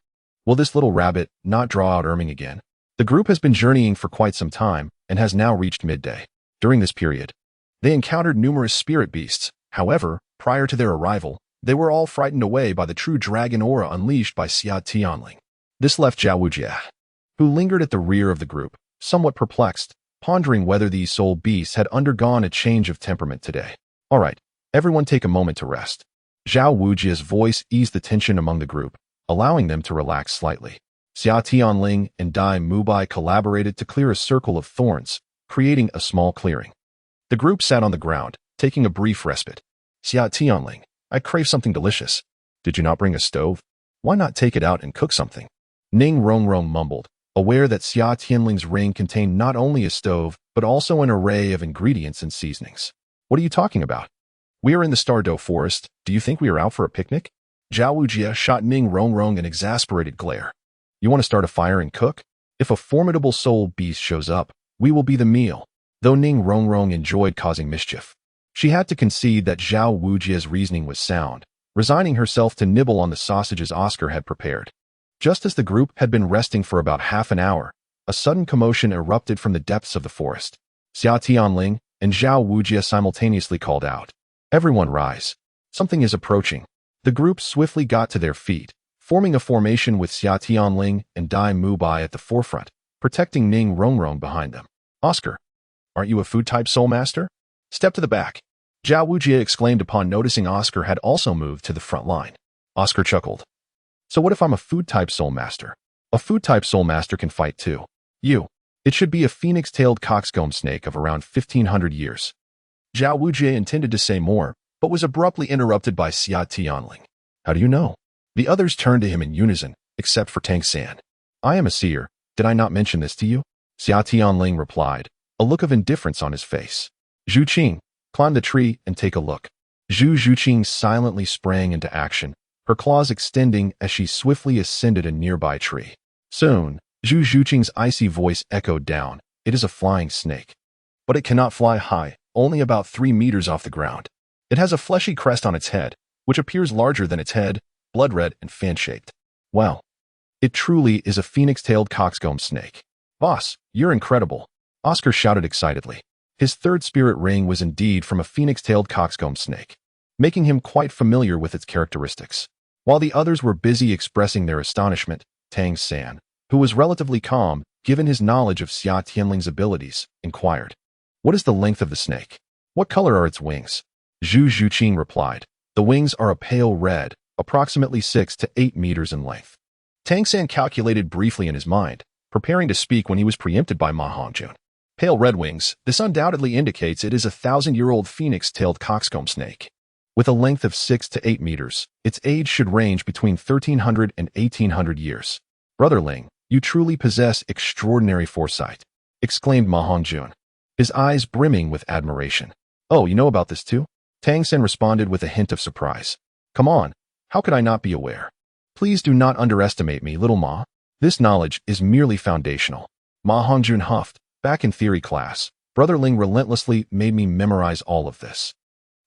Will this little rabbit not draw out erming again? The group has been journeying for quite some time and has now reached midday. During this period, They encountered numerous spirit beasts. However, prior to their arrival, they were all frightened away by the true dragon aura unleashed by Xia Tianling. This left Zhao Wujie, who lingered at the rear of the group, somewhat perplexed, pondering whether these soul beasts had undergone a change of temperament today. All right, everyone take a moment to rest. Zhao Wujie's voice eased the tension among the group, allowing them to relax slightly. Xia Tianling and By collaborated to clear a circle of thorns, creating a small clearing. The group sat on the ground, taking a brief respite. Xia Tianling, I crave something delicious. Did you not bring a stove? Why not take it out and cook something? Ning Rongrong mumbled, aware that Xia Tianling's ring contained not only a stove, but also an array of ingredients and seasonings. What are you talking about? We are in the Stardow Forest. Do you think we are out for a picnic? Zhao Wujie shot Ning Rongrong an exasperated glare. You want to start a fire and cook? If a formidable soul beast shows up, we will be the meal. Though Ning Rongrong enjoyed causing mischief, she had to concede that Zhao Wujie's reasoning was sound, resigning herself to nibble on the sausages Oscar had prepared. Just as the group had been resting for about half an hour, a sudden commotion erupted from the depths of the forest. Xia Tianling and Zhao Wujie simultaneously called out, "Everyone rise. Something is approaching." The group swiftly got to their feet, forming a formation with Xia Tianling and By at the forefront, protecting Ning Rongrong behind them. Oscar, aren't you a food-type soul master? Step to the back. Zhao Wujie exclaimed upon noticing Oscar had also moved to the front line. Oscar chuckled. So what if I'm a food-type soul master? A food-type soul master can fight too. It should be a phoenix-tailed coxcomb snake of around 1500 years. Zhao Wujie intended to say more, but was abruptly interrupted by Xia Tianling. How do you know? The others turned to him in unison, except for Tang San. I am a seer. Did I not mention this to you? Xia Tianling replied, a look of indifference on his face. Zhu Qing, climb the tree and take a look. Zhu Qing silently sprang into action, her claws extending as she swiftly ascended a nearby tree. Soon, Zhu Qing's icy voice echoed down. It is a flying snake. But it cannot fly high, only about 3 meters off the ground. It has a fleshy crest on its head, which appears larger than its head, blood-red and fan-shaped. Well, it truly is a phoenix-tailed coxcomb snake. Boss, you're incredible, Oscar shouted excitedly. His third spirit ring was indeed from a phoenix-tailed coxcomb snake, making him quite familiar with its characteristics. While the others were busy expressing their astonishment, Tang San, who was relatively calm, given his knowledge of Xia Tianling's abilities, inquired, "What is the length of the snake? What color are its wings?" Zhu Qing replied, "The wings are a pale red, approximately 6 to 8 meters in length." Tang San calculated briefly in his mind, preparing to speak when he was preempted by Ma Hongjun. Pale red wings, this undoubtedly indicates it is a 1,000-year-old phoenix-tailed coxcomb snake. With a length of 6 to 8 meters, its age should range between 1,300 and 1,800 years. Brother Ling, you truly possess extraordinary foresight, exclaimed Ma Hongjun, his eyes brimming with admiration. Oh, you know about this too? Tang San responded with a hint of surprise. Come on, how could I not be aware? Please do not underestimate me, little Ma. This knowledge is merely foundational. Ma Hongjun huffed. Back in theory class, Brother Ling relentlessly made me memorize all of this.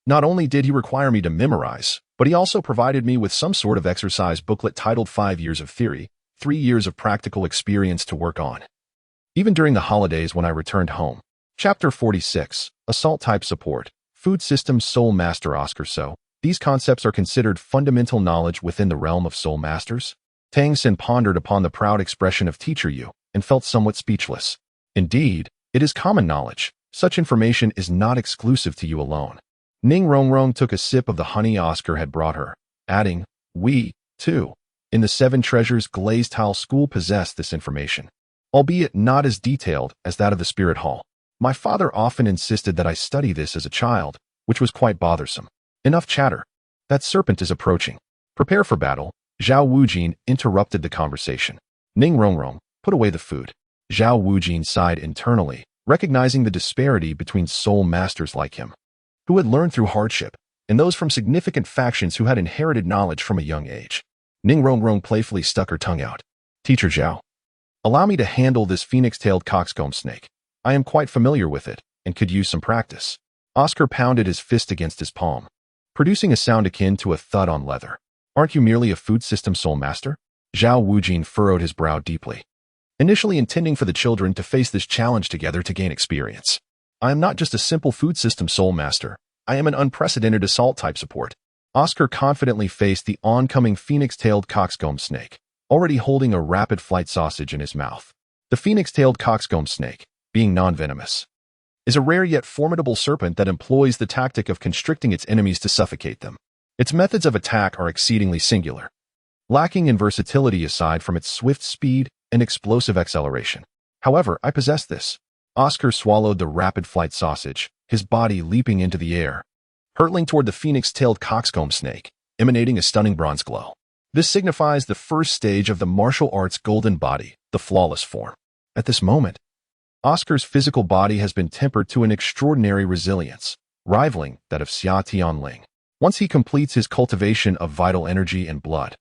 Not only did he require me to memorize, but he also provided me with some sort of exercise booklet titled 5 Years of Theory, 3 years of practical experience to work on. Even during the holidays when I returned home. Chapter 46, Assault Type Support, Food Systems Soul Master Oscar. So, these concepts are considered fundamental knowledge within the realm of Soul Masters? Tang San pondered upon the proud expression of Teacher Yu and felt somewhat speechless. Indeed, it is common knowledge. Such information is not exclusive to you alone. Ning Rongrong took a sip of the honey Oscar had brought her, adding, "We, too, in the 7 Treasures Glazed Tile School possess this information, albeit not as detailed as that of the Spirit Hall. My father often insisted that I study this as a child, which was quite bothersome. Enough chatter. That serpent is approaching. Prepare for battle." Zhao Wujie interrupted the conversation. Ning Rongrong, put away the food. Zhao Wujie sighed internally, recognizing the disparity between soul masters like him, who had learned through hardship, and those from significant factions who had inherited knowledge from a young age. Ning Rongrong playfully stuck her tongue out. "Teacher Zhao, allow me to handle this phoenix-tailed coxcomb snake. I am quite familiar with it, and could use some practice." Oscar pounded his fist against his palm, producing a sound akin to a thud on leather. "Aren't you merely a food system soul master?" Zhao Wujie furrowed his brow deeply, initially intending for the children to face this challenge together to gain experience. I am not just a simple food system soul master. I am an unprecedented assault-type support. Oscar confidently faced the oncoming phoenix-tailed coxcomb snake, already holding a rapid-flight sausage in his mouth. The phoenix-tailed coxcomb snake, being non-venomous, is a rare yet formidable serpent that employs the tactic of constricting its enemies to suffocate them. Its methods of attack are exceedingly singular, lacking in versatility aside from its swift speed and explosive acceleration. However, I possess this. Oscar swallowed the rapid-flight sausage, his body leaping into the air, hurtling toward the phoenix-tailed coxcomb snake, emanating a stunning bronze glow. This signifies the first stage of the martial arts golden body, the flawless form. At this moment, Oscar's physical body has been tempered to an extraordinary resilience, rivaling that of Xia Tianling. Once he completes his cultivation of vital energy and blood,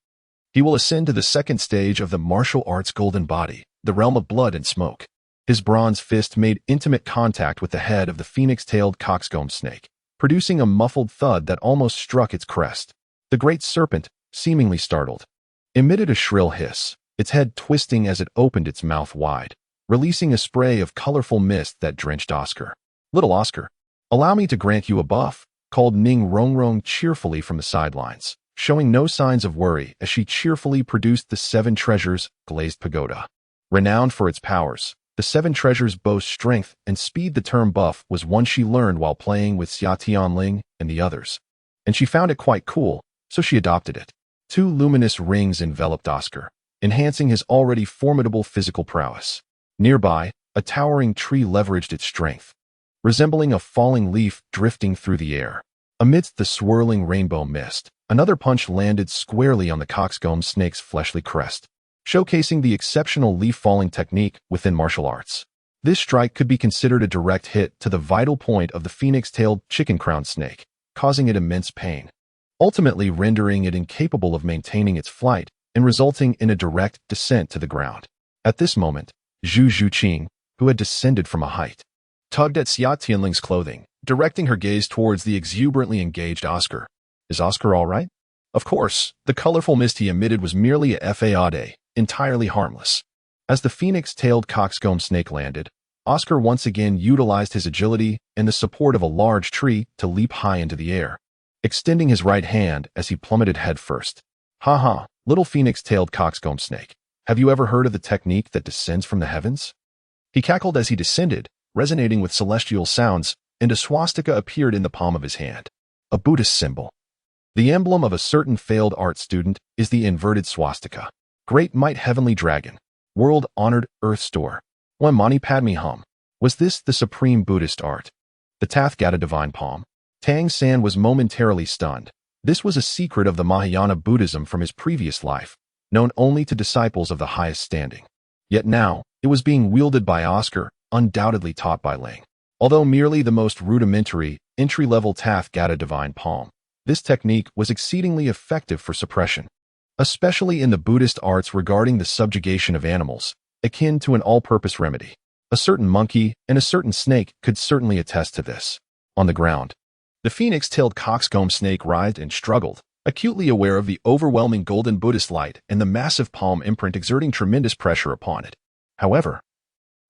he will ascend to the second stage of the martial arts golden body, the realm of blood and smoke. His bronze fist made intimate contact with the head of the phoenix-tailed coxcomb snake, producing a muffled thud that almost struck its crest. The great serpent, seemingly startled, emitted a shrill hiss, its head twisting as it opened its mouth wide, releasing a spray of colorful mist that drenched Oscar. "Little Oscar, allow me to grant you a buff," called Ning Rongrong cheerfully from the sidelines, showing no signs of worry as she cheerfully produced the 7 treasures glazed pagoda. Renowned for its powers, the 7 treasures boast strength and speed. The term buff was one she learned while playing with Xia Tianling and the others, and she found it quite cool, so she adopted it. 2 luminous rings enveloped Oscar, enhancing his already formidable physical prowess. Nearby, a towering tree leveraged its strength, resembling a falling leaf drifting through the air. Amidst the swirling rainbow mist, another punch landed squarely on the coxcomb snake's fleshly crest, showcasing the exceptional leaf-falling technique within martial arts. This strike could be considered a direct hit to the vital point of the phoenix-tailed chicken-crowned snake, causing it immense pain, ultimately rendering it incapable of maintaining its flight and resulting in a direct descent to the ground. At this moment, Zhu Zhuqing, who had descended from a height, tugged at Xia Tianling's clothing, directing her gaze towards the exuberantly engaged Oscar. "Is Oscar all right?" Of course, the colorful mist he emitted was merely a fade, entirely harmless. As the phoenix-tailed coxcomb snake landed, Oscar once again utilized his agility and the support of a large tree to leap high into the air, extending his right hand as he plummeted headfirst. "Ha ha, little phoenix-tailed coxcomb snake. Have you ever heard of the technique that descends from the heavens?" He cackled as he descended, resonating with celestial sounds, and a swastika appeared in the palm of his hand. A Buddhist symbol. The emblem of a certain failed art student is the inverted swastika. Great might heavenly dragon, world-honored earth store. One Mani Padme Hum. Was this the supreme Buddhist art? The Tathgata divine palm? Tang San was momentarily stunned. This was a secret of the Mahayana Buddhism from his previous life, known only to disciples of the highest standing. Yet now, it was being wielded by Oscar, undoubtedly taught by Ling. Although merely the most rudimentary, entry-level Tathgata divine palm, this technique was exceedingly effective for suppression, especially in the Buddhist arts regarding the subjugation of animals, akin to an all-purpose remedy. A certain monkey and a certain snake could certainly attest to this. On the ground, the phoenix-tailed coxcomb snake writhed and struggled, acutely aware of the overwhelming golden Buddhist light and the massive palm imprint exerting tremendous pressure upon it. However,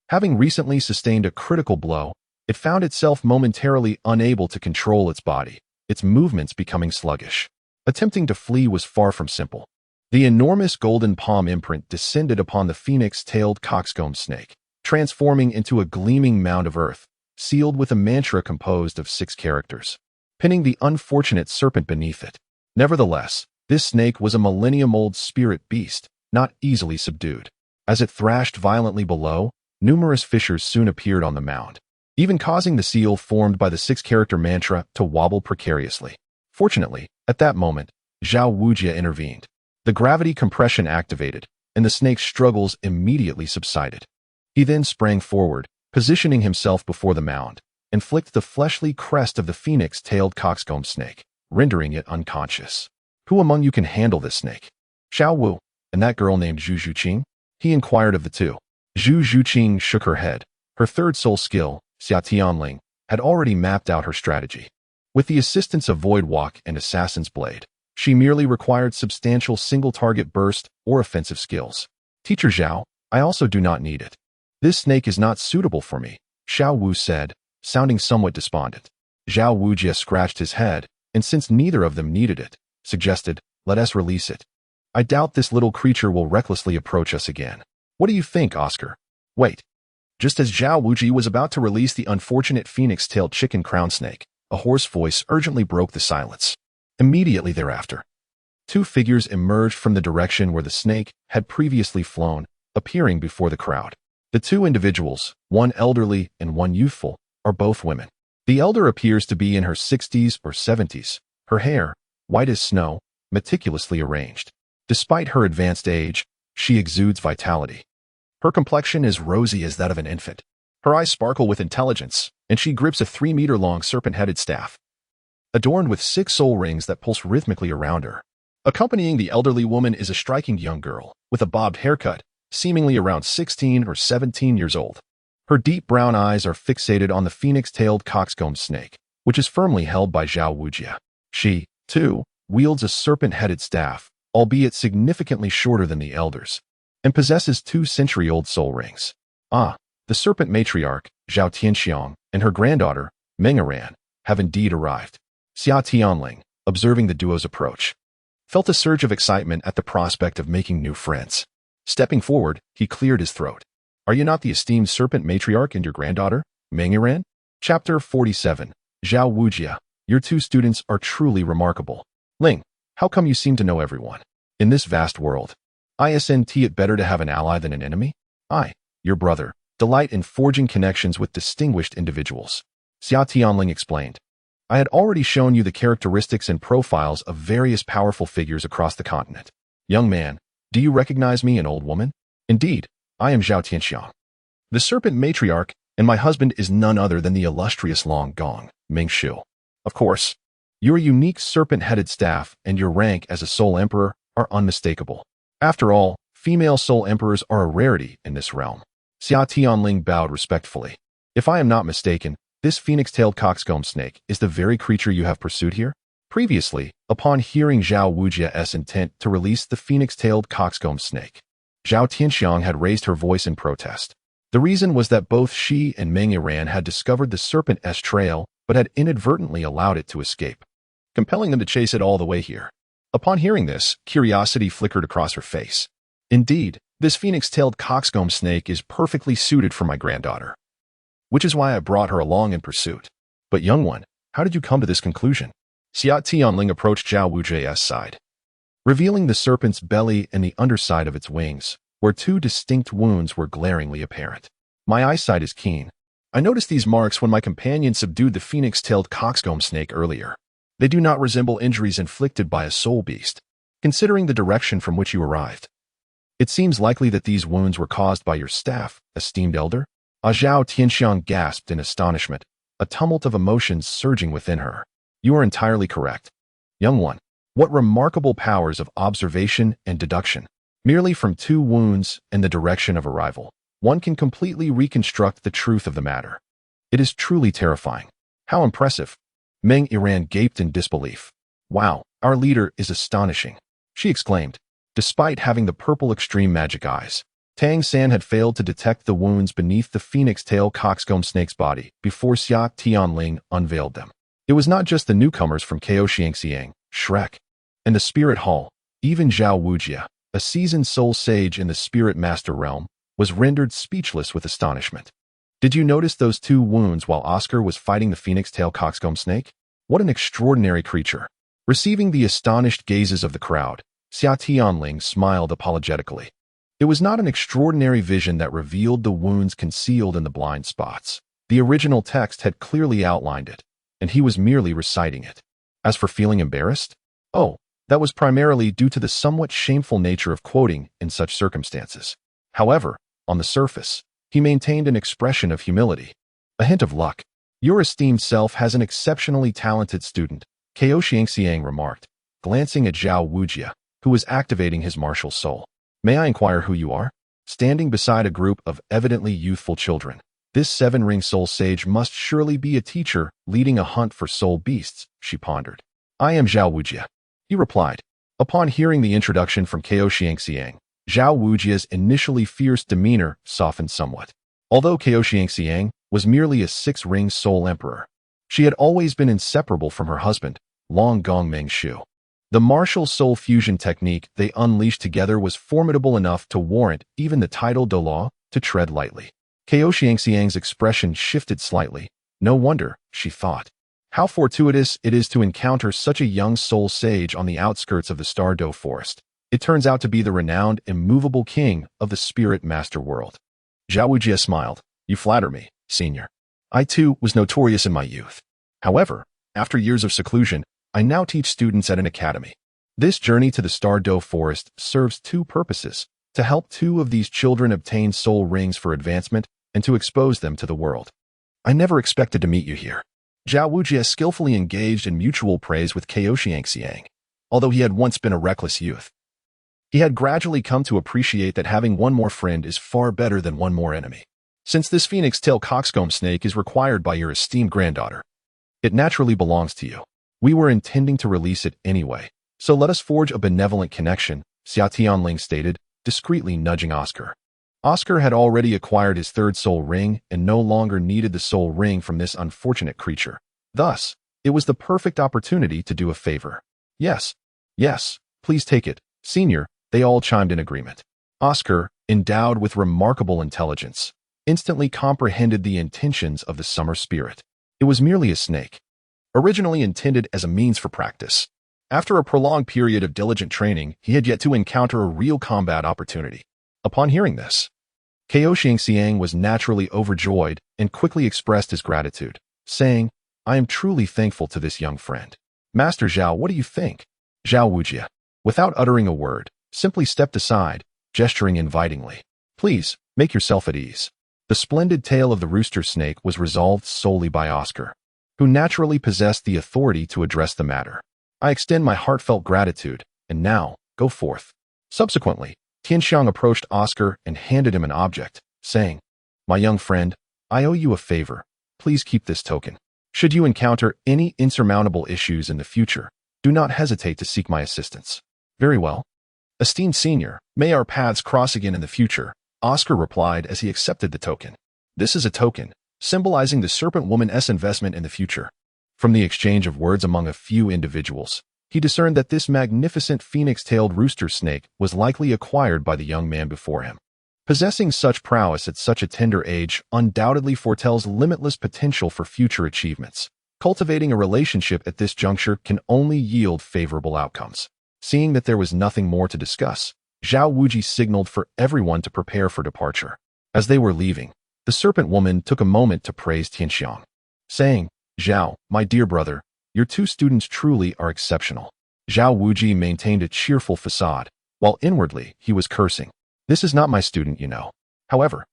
having recently sustained a critical blow, it found itself momentarily unable to control its body, its movements becoming sluggish. Attempting to flee was far from simple. The enormous golden palm imprint descended upon the phoenix-tailed coxcomb snake, transforming into a gleaming mound of earth, sealed with a mantra composed of 6 characters, pinning the unfortunate serpent beneath it. Nevertheless, this snake was a millennium-old spirit beast, not easily subdued. As it thrashed violently below, numerous fissures soon appeared on the mound, even causing the seal formed by the 6-character mantra to wobble precariously. Fortunately, at that moment, Xiaogjia intervened. The gravity compression activated, and the snake's struggles immediately subsided. He then sprang forward, positioning himself before the mound, and flicked the fleshly crest of the phoenix-tailed coxcomb snake, rendering it unconscious. "Who among you can handle this snake?" "Xiao Wu, and that girl named Zhu Zhuqing?" he inquired of the 2. Zhu Zhuqing shook her head. Her third soul skill, Xia Tianling, had already mapped out her strategy. With the assistance of Void Walk and Assassin's Blade, she merely required substantial single-target burst or offensive skills. "Teacher Zhao, I also do not need it. This snake is not suitable for me," Xiao Wu said, sounding somewhat despondent. Xiao Wujia scratched his head, and since neither of them needed it, suggested, "Let us release it. I doubt this little creature will recklessly approach us again. What do you think, Oscar?" Wait. Just as Xiao Wuji was about to release the unfortunate phoenix-tailed chicken crown snake, a hoarse voice urgently broke the silence. Immediately thereafter, two figures emerged from the direction where the snake had previously flown, appearing before the crowd. The two individuals, one elderly and one youthful, are both women. The elder appears to be in her 60s or 70s, her hair, white as snow, meticulously arranged. Despite her advanced age, she exudes vitality. Her complexion is rosy as that of an infant. Her eyes sparkle with intelligence, and she grips a 3-meter-long serpent-headed staff, adorned with 6 soul rings that pulse rhythmically around her. Accompanying the elderly woman is a striking young girl, with a bobbed haircut, seemingly around 16 or 17 years old. Her deep brown eyes are fixated on the phoenix-tailed coxcomb snake, which is firmly held by Xiao Wujia. She, too, wields a serpent-headed staff, albeit significantly shorter than the elders, and possesses 2-century-old soul rings. The serpent matriarch, Xia Tian, and her granddaughter, Meng Iran, have indeed arrived. Xia Tianling, observing the duo's approach, felt a surge of excitement at the prospect of making new friends. Stepping forward, he cleared his throat. "Are you not the esteemed serpent matriarch and your granddaughter, Meng Iran?" Chapter 47. Xiao Wujia, your two students are truly remarkable. Ling, how come you seem to know everyone? In this vast world, isn't it better to have an ally than an enemy? I, your brother, delight in forging connections with distinguished individuals. Xia Tianling explained. I had already shown you the characteristics and profiles of various powerful figures across the continent. Young man, do you recognize me, an old woman? Indeed, I am Xia Tianxiang, the serpent matriarch, and my husband is none other than the illustrious Long Gong, Ming Shu. Of course, your unique serpent-headed staff and your rank as a soul emperor are unmistakable. After all, female soul emperors are a rarity in this realm. Xia Tianling bowed respectfully. If I am not mistaken, this phoenix-tailed coxcomb snake is the very creature you have pursued here? Previously, upon hearing Xiao Wujia's intent to release the phoenix-tailed coxcomb snake, Xiao Tianxiang had raised her voice in protest. The reason was that both she and Meng Iran had discovered the serpent-s trail but had inadvertently allowed it to escape, compelling them to chase it all the way here. Upon hearing this, curiosity flickered across her face. Indeed, this phoenix-tailed coxcomb snake is perfectly suited for my granddaughter, which is why I brought her along in pursuit. But young one, how did you come to this conclusion? Xia Tianling approached Xiao Wujia's side, revealing the serpent's belly and the underside of its wings, where 2 distinct wounds were glaringly apparent. My eyesight is keen. I noticed these marks when my companion subdued the phoenix-tailed coxcomb snake earlier. They do not resemble injuries inflicted by a soul beast, considering the direction from which you arrived. It seems likely that these wounds were caused by your staff, esteemed elder. Zhao Tianxiang gasped in astonishment, a tumult of emotions surging within her. You are entirely correct. Young one, what remarkable powers of observation and deduction. Merely from 2 wounds and the direction of arrival, one can completely reconstruct the truth of the matter. It is truly terrifying. How impressive. Meng Iran gaped in disbelief. Wow, our leader is astonishing, she exclaimed. Despite having the purple extreme magic eyes, Tang San had failed to detect the wounds beneath the phoenix-tail coxcomb snake's body before Xia Tianling unveiled them. It was not just the newcomers from Xiangjia, Shrek, and the Spirit Hall. Even Xiao Wujia, a seasoned soul sage in the Spirit Master realm, was rendered speechless with astonishment. Did you notice those 2 wounds while Oscar was fighting the phoenix-tail coxcomb snake? What an extraordinary creature. Receiving the astonished gazes of the crowd, Xia Tianling smiled apologetically. It was not an extraordinary vision that revealed the wounds concealed in the blind spots. The original text had clearly outlined it, and he was merely reciting it. As for feeling embarrassed? Oh, that was primarily due to the somewhat shameful nature of quoting in such circumstances. However, on the surface, he maintained an expression of humility, a hint of luck. Your esteemed self has an exceptionally talented student, Xiangjia remarked, glancing at Xiao Wujia, who was activating his martial soul. May I inquire who you are? Standing beside a group of evidently youthful children, this 7-ring soul sage must surely be a teacher leading a hunt for soul beasts, she pondered. I am Xiao Wujia, he replied. Upon hearing the introduction from Xiangjia, Xiao Wujia's initially fierce demeanor softened somewhat. Although Xiangjia was merely a six-ring soul emperor. She had always been inseparable from her husband, Long Gong Meng Shu. The martial soul fusion technique they unleashed together was formidable enough to warrant even the title Douluo to tread lightly. Xiangxiang's expression shifted slightly. No wonder, she thought. How fortuitous it is to encounter such a young soul sage on the outskirts of the Star-Do forest. It turns out to be the renowned, immovable king of the spirit master world. Xiangjia smiled. You flatter me, senior. I too was notorious in my youth. However, after years of seclusion, I now teach students at an academy. This journey to the Star-Do forest serves two purposes: to help two of these children obtain soul rings for advancement and to expose them to the world. I never expected to meet you here. Zhao Wujie skillfully engaged in mutual praise with Xiang. Although he had once been a reckless youth, he had gradually come to appreciate that having one more friend is far better than one more enemy. Since this phoenix-tail coxcomb snake is required by your esteemed granddaughter, it naturally belongs to you. We were intending to release it anyway, so let us forge a benevolent connection, Xia Tianling stated, discreetly nudging Oscar. Oscar had already acquired his third soul ring and no longer needed the soul ring from this unfortunate creature. Thus, it was the perfect opportunity to do a favor. Yes, please take it, senior, they all chimed in agreement. Oscar, endowed with remarkable intelligence, instantly comprehended the intentions of the summer spirit. It was merely a snake, originally intended as a means for practice. After a prolonged period of diligent training, he had yet to encounter a real combat opportunity. Upon hearing this, Xiang was naturally overjoyed and quickly expressed his gratitude, saying, I am truly thankful to this young friend. Master Zhao, what do you think? Zhao Wujie, without uttering a word, simply stepped aside, gesturing invitingly. Please, make yourself at ease. The splendid tale of the rooster snake was resolved solely by Oscar, who naturally possessed the authority to address the matter. I extend my heartfelt gratitude, and now, go forth. Subsequently, Tianxiang approached Oscar and handed him an object, saying, My young friend, I owe you a favor. Please keep this token. Should you encounter any insurmountable issues in the future, do not hesitate to seek my assistance. Very well. Esteemed senior, may our paths cross again in the future, Oscar replied as he accepted the token. This is a token, symbolizing the serpent woman's investment in the future. From the exchange of words among a few individuals, he discerned that this magnificent phoenix-tailed rooster snake was likely acquired by the young man before him. Possessing such prowess at such a tender age undoubtedly foretells limitless potential for future achievements. Cultivating a relationship at this juncture can only yield favorable outcomes. Seeing that there was nothing more to discuss, Zhao Wujie signaled for everyone to prepare for departure. As they were leaving, the serpent woman took a moment to praise Tianxiang, saying, Zhao, my dear brother, your two students truly are exceptional. Zhao Wujie maintained a cheerful facade, while inwardly he was cursing. This is not my student, you know. However,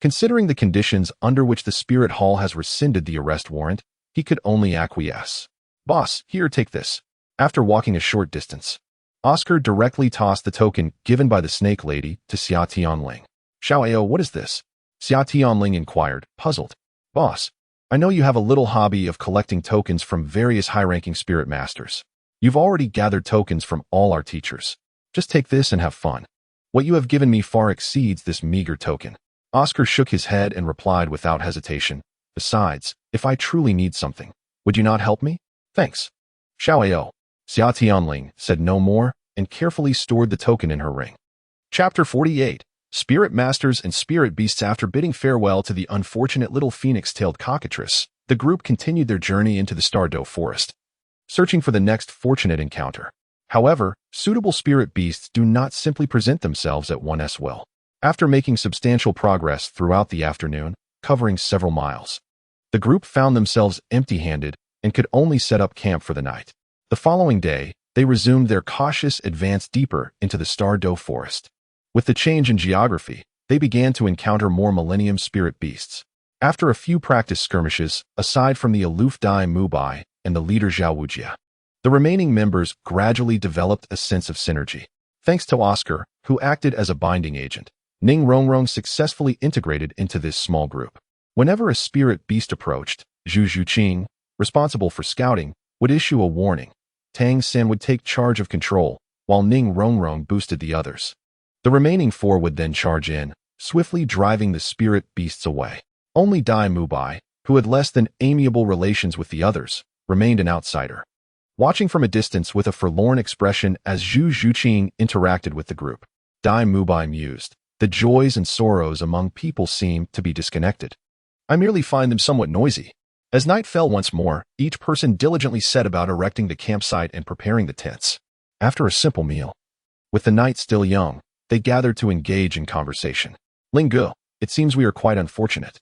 considering the conditions under which the Spirit Hall has rescinded the arrest warrant, he could only acquiesce. Boss, here, take this. After walking a short distance, Oscar directly tossed the token given by the snake lady to Xia Tianling. Xiao, what is this? Xia Tianling inquired, puzzled. Boss, I know you have a little hobby of collecting tokens from various high-ranking spirit masters. You've already gathered tokens from all our teachers. Just take this and have fun. What you have given me far exceeds this meager token. Oscar shook his head and replied without hesitation. Besides, if I truly need something, would you not help me? Thanks. Xiao. Xia Tianling said no more and carefully stored the token in her ring. Chapter 48. Spirit Masters and Spirit Beasts. After bidding farewell to the unfortunate little phoenix-tailed cockatrice, the group continued their journey into the Star-Do forest, searching for the next fortunate encounter. However, suitable spirit beasts do not simply present themselves at one's will. After making substantial progress throughout the afternoon, covering several miles, the group found themselves empty-handed and could only set up camp for the night. The following day, they resumed their cautious advance deeper into the Star-Do forest. With the change in geography, they began to encounter more Millennium Spirit Beasts. After a few practice skirmishes, aside from the aloof Dai Mu-Bai and the leader Zhao Wujie, the remaining members gradually developed a sense of synergy. Thanks to Oscar, who acted as a binding agent, Ning Rongrong successfully integrated into this small group. Whenever a spirit beast approached, Zhu Zhuqing, responsible for scouting, would issue a warning. Tang San would take charge of control, while Ning Rongrong boosted the others. The remaining four would then charge in, swiftly driving the spirit beasts away. Only By, who had less than amiable relations with the others, remained an outsider, watching from a distance with a forlorn expression as Zhu Zhuqing interacted with the group. By mused. The joys and sorrows among people seem to be disconnected. I merely find them somewhat noisy. As night fell once more, each person diligently set about erecting the campsite and preparing the tents. After a simple meal, with the night still young, they gathered to engage in conversation. Lingu, it seems we are quite unfortunate.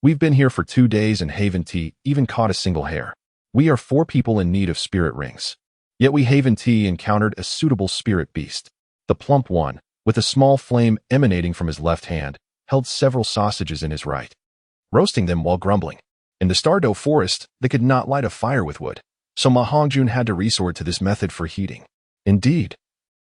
We've been here for 2 days and haven't even caught a single hare. We are 4 people in need of spirit rings. Yet we haven't encountered a suitable spirit beast. The plump one, with a small flame emanating from his left hand, held several sausages in his right, roasting them while grumbling. In the Dugu forest, they could not light a fire with wood, so Ma Hongjun had to resort to this method for heating. Indeed,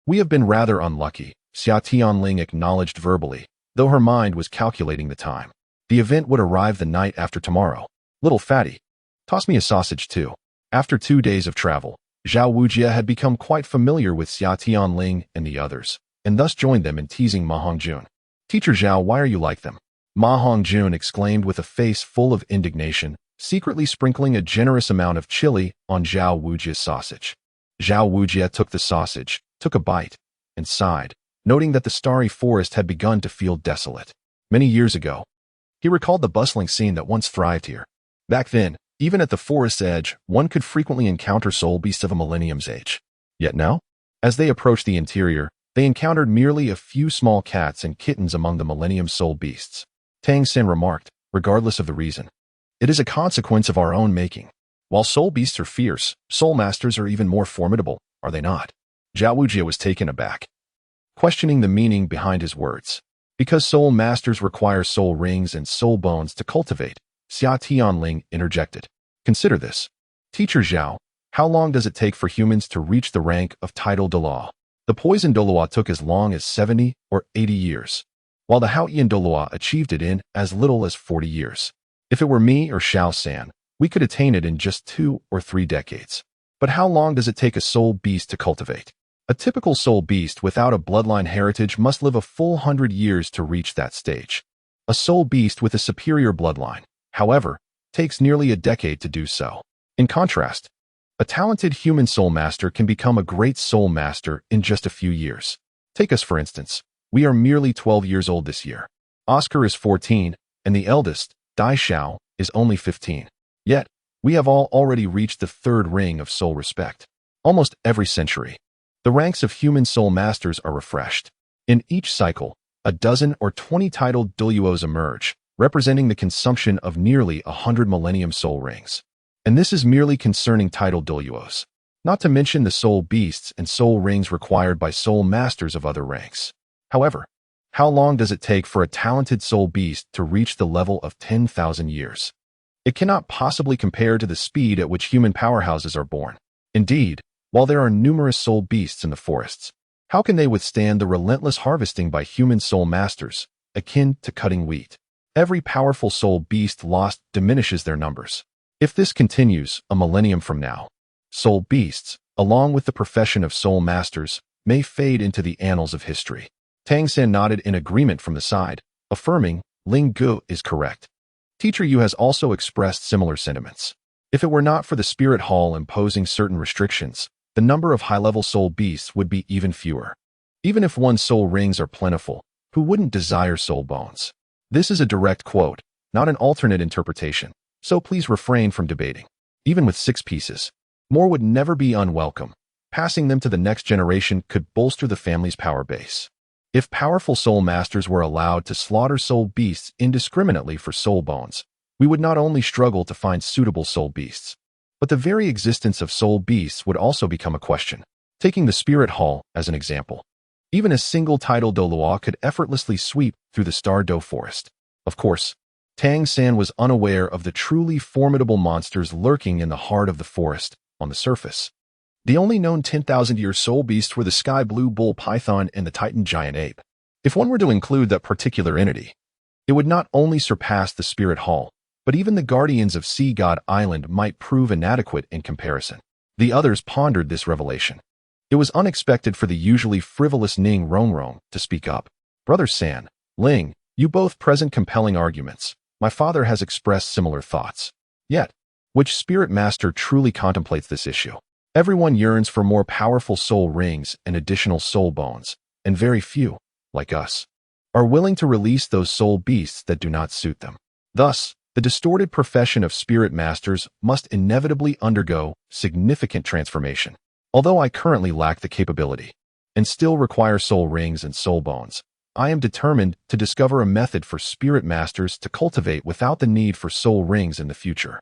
we have been rather unlucky, Xia Tianling acknowledged verbally, though her mind was calculating the time. The event would arrive the night after tomorrow. Little fatty, toss me a sausage too. After 2 days of travel, Xiaojia had become quite familiar with Xia Tianling and the others, and thus joined them in teasing Ma Hongjun. Teacher Zhao, why are you like them? Ma Hongjun exclaimed with a face full of indignation, secretly sprinkling a generous amount of chili on Zhao Wujia's sausage. Zhao Wujia took the sausage, took a bite, and sighed, noting that the starry forest had begun to feel desolate. Many years ago, he recalled the bustling scene that once thrived here. Back then, even at the forest's edge, one could frequently encounter soul beasts of a millennium's age. Yet now, as they approached the interior, they encountered merely a few small cats and kittens among the millennium soul beasts. Tang San remarked, regardless of the reason. It is a consequence of our own making. While soul beasts are fierce, soul masters are even more formidable, are they not? Zhao Wujia was taken aback, questioning the meaning behind his words. Because soul masters require soul rings and soul bones to cultivate, Xia Tianling interjected. Consider this. Teacher Zhao, how long does it take for humans to reach the rank of title Douluo? The poison Douluo took as long as 70 or 80 years, while the Haoyan Douluo achieved it in as little as 40 years. If it were me or Xiao San, we could attain it in just 2 or 3 decades. But how long does it take a soul beast to cultivate? A typical soul beast without a bloodline heritage must live a full 100 years to reach that stage. A soul beast with a superior bloodline, however, takes nearly a decade to do so. In contrast, a talented human soul master can become a great soul master in just a few years. Take us, for instance. We are merely 12 years old this year. Oscar is 14, and the eldest, Dai Xiao, is only 15. Yet, we have all already reached the 3rd ring of soul respect. Almost every century, the ranks of human soul masters are refreshed. In each cycle, a dozen or 20 titled Douluos emerge, representing the consumption of nearly 100 millennium soul rings. And this is merely concerning titled Douluos, not to mention the soul beasts and soul rings required by soul masters of other ranks. However, how long does it take for a talented soul beast to reach the level of 10,000 years? It cannot possibly compare to the speed at which human powerhouses are born. Indeed, while there are numerous soul beasts in the forests, how can they withstand the relentless harvesting by human soul masters, akin to cutting wheat? Every powerful soul beast lost diminishes their numbers. If this continues, a millennium from now, soul beasts, along with the profession of soul masters, may fade into the annals of history. Tang San nodded in agreement from the side, affirming, Ling Gu is correct. Teacher Yu has also expressed similar sentiments. If it were not for the spirit hall imposing certain restrictions, the number of high-level soul beasts would be even fewer. Even if one's soul rings are plentiful, who wouldn't desire soul bones? This is a direct quote, not an alternate interpretation, so please refrain from debating. Even with 6 pieces, more would never be unwelcome. Passing them to the next generation could bolster the family's power base. If powerful soul masters were allowed to slaughter soul beasts indiscriminately for soul bones, we would not only struggle to find suitable soul beasts, but the very existence of soul beasts would also become a question. Taking the spirit hall as an example, even a single title Douluo could effortlessly sweep through the Dugu forest. Of course, Tang San was unaware of the truly formidable monsters lurking in the heart of the forest on the surface. The only known 10,000-year soul beasts were the sky blue bull python and the titan giant ape. If one were to include that particular entity, it would not only surpass the spirit hall, but even the guardians of Sea God Island might prove inadequate in comparison. The others pondered this revelation. It was unexpected for the usually frivolous Ning Rongrong to speak up. Brother San, Ling, you both present compelling arguments. My father has expressed similar thoughts. Yet, which spirit master truly contemplates this issue? Everyone yearns for more powerful soul rings and additional soul bones, and very few, like us, are willing to release those soul beasts that do not suit them. Thus, the distorted profession of spirit masters must inevitably undergo significant transformation. Although I currently lack the capability and still require soul rings and soul bones, I am determined to discover a method for spirit masters to cultivate without the need for soul rings in the future.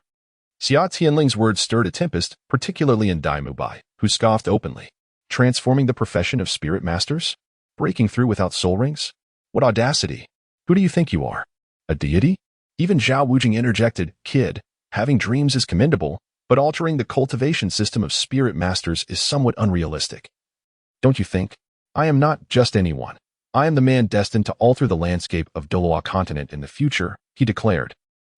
Xia Tianling's words stirred a tempest, particularly in By, who scoffed openly. Transforming the profession of spirit masters? Breaking through without soul rings? What audacity! Who do you think you are? A deity? Even Zhao Wujing interjected, Kid, having dreams is commendable, but altering the cultivation system of spirit masters is somewhat unrealistic. Don't you think? I am not just anyone. I am the man destined to alter the landscape of Douluo continent in the future, he declared,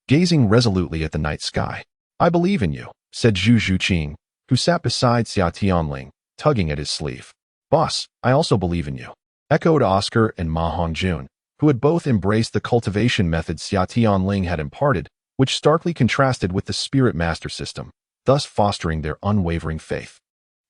gazing resolutely at the night sky. I believe in you, said Zhu Zhuqing, who sat beside Xia Tianling, tugging at his sleeve. Boss, I also believe in you, echoed Oscar and Ma Hongjun, who had both embraced the cultivation method Xia Tianling had imparted, which starkly contrasted with the spirit master system, thus fostering their unwavering faith.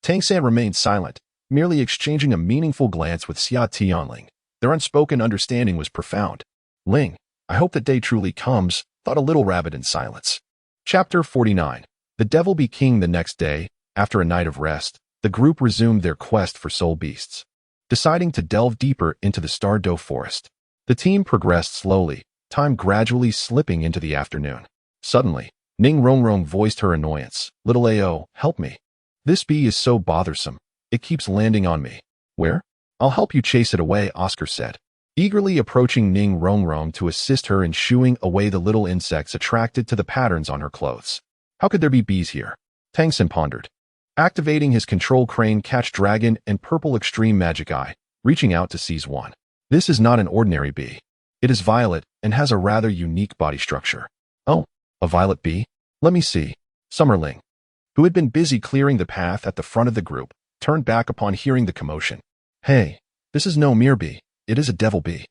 Tang San remained silent, merely exchanging a meaningful glance with Xia Tianling. Their unspoken understanding was profound. Ling, I hope that day truly comes, thought a little rabbit in silence. Chapter 49. The Devil Be King. The next day, after a night of rest, the group resumed their quest for soul beasts. Deciding to delve deeper into the Star-Do forest, the team progressed slowly, time gradually slipping into the afternoon. Suddenly, Ning Rongrong voiced her annoyance. Little Ao, help me. This bee is so bothersome. It keeps landing on me. Where? I'll help you chase it away, Oscar said, eagerly approaching Ning Rongrong to assist her in shooing away the little insects attracted to the patterns on her clothes. How could there be bees here? Tang San pondered. Activating his control crane catch dragon and purple extreme magic eye, reaching out to seize one. This is not an ordinary bee. It is violet and has a rather unique body structure. Oh, a violet bee? Let me see. Summerling, who had been busy clearing the path at the front of the group, turned back upon hearing the commotion. Hey, this is no mere bee. It is a devil bee.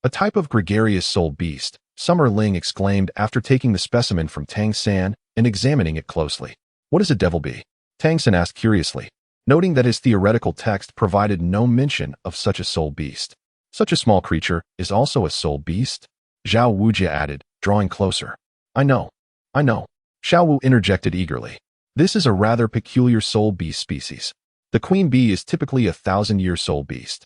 A type of gregarious soul beast, Summerling exclaimed after taking the specimen from Tang San and examining it closely. What is a devil bee? Tang San asked curiously, noting that his theoretical text provided no mention of such a soul beast. Such a small creature is also a soul beast? Zhao Wujia added, drawing closer. I know. Xiao Wu interjected eagerly. This is a rather peculiar soul beast species. The queen bee is typically a 1,000-year soul beast,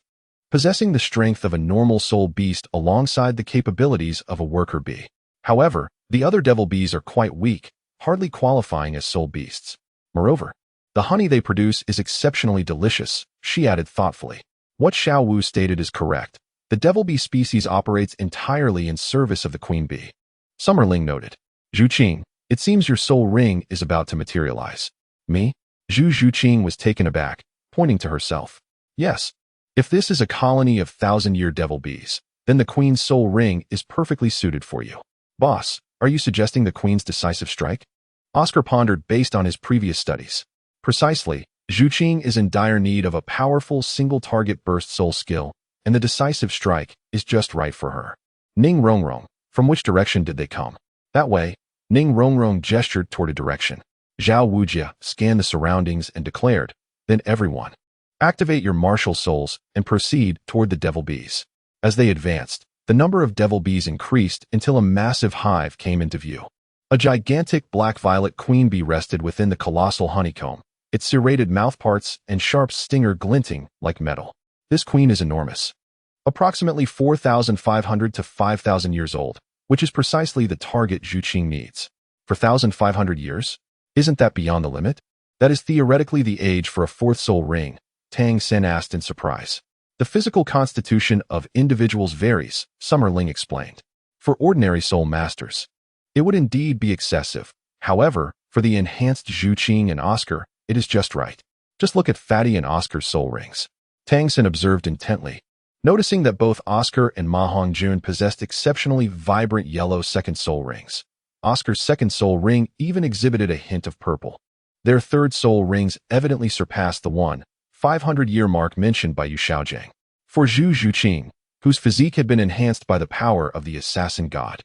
possessing the strength of a normal soul beast alongside the capabilities of a worker bee. However, the other devil bees are quite weak, hardly qualifying as soul beasts. Moreover, the honey they produce is exceptionally delicious, she added thoughtfully. What Xiao Wu stated is correct. The devil bee species operates entirely in service of the queen bee. Summerling noted. Zhuqing, it seems your soul ring is about to materialize. Me? Zhu Zhuqing was taken aback, pointing to herself. Yes. If this is a colony of 1,000-year devil bees, then the queen's soul ring is perfectly suited for you. Boss, are you suggesting the queen's decisive strike? Oscar pondered based on his previous studies. Precisely, Zhuqing is in dire need of a powerful single-target burst soul skill, and the decisive strike is just right for her. Ning Rongrong, from which direction did they come? That way, Ning Rongrong gestured toward a direction. Zhao Wujia scanned the surroundings and declared, then everyone, activate your martial souls and proceed toward the devil bees. As they advanced, the number of devil bees increased until a massive hive came into view. A gigantic black-violet queen bee rested within the colossal honeycomb, its serrated mouthparts and sharp stinger glinting like metal. This queen is enormous, approximately 4,500 to 5,000 years old, which is precisely the target Zhuqing needs. For 1,500 years? Isn't that beyond the limit? That is theoretically the age for a fourth soul ring, Tang San asked in surprise. The physical constitution of individuals varies, Summerling explained. For ordinary soul masters, it would indeed be excessive. However, for the enhanced Zhuqing and Oscar, it is just right. Just look at Fatty and Oscar's soul rings. Tang San observed intently, noticing that both Oscar and Ma Hongjun possessed exceptionally vibrant yellow second soul rings. Oscar's second soul ring even exhibited a hint of purple. Their third soul rings evidently surpassed the 500-year mark mentioned by Yu Xiaogang. For Zhu Zhuqing, whose physique had been enhanced by the power of the assassin god,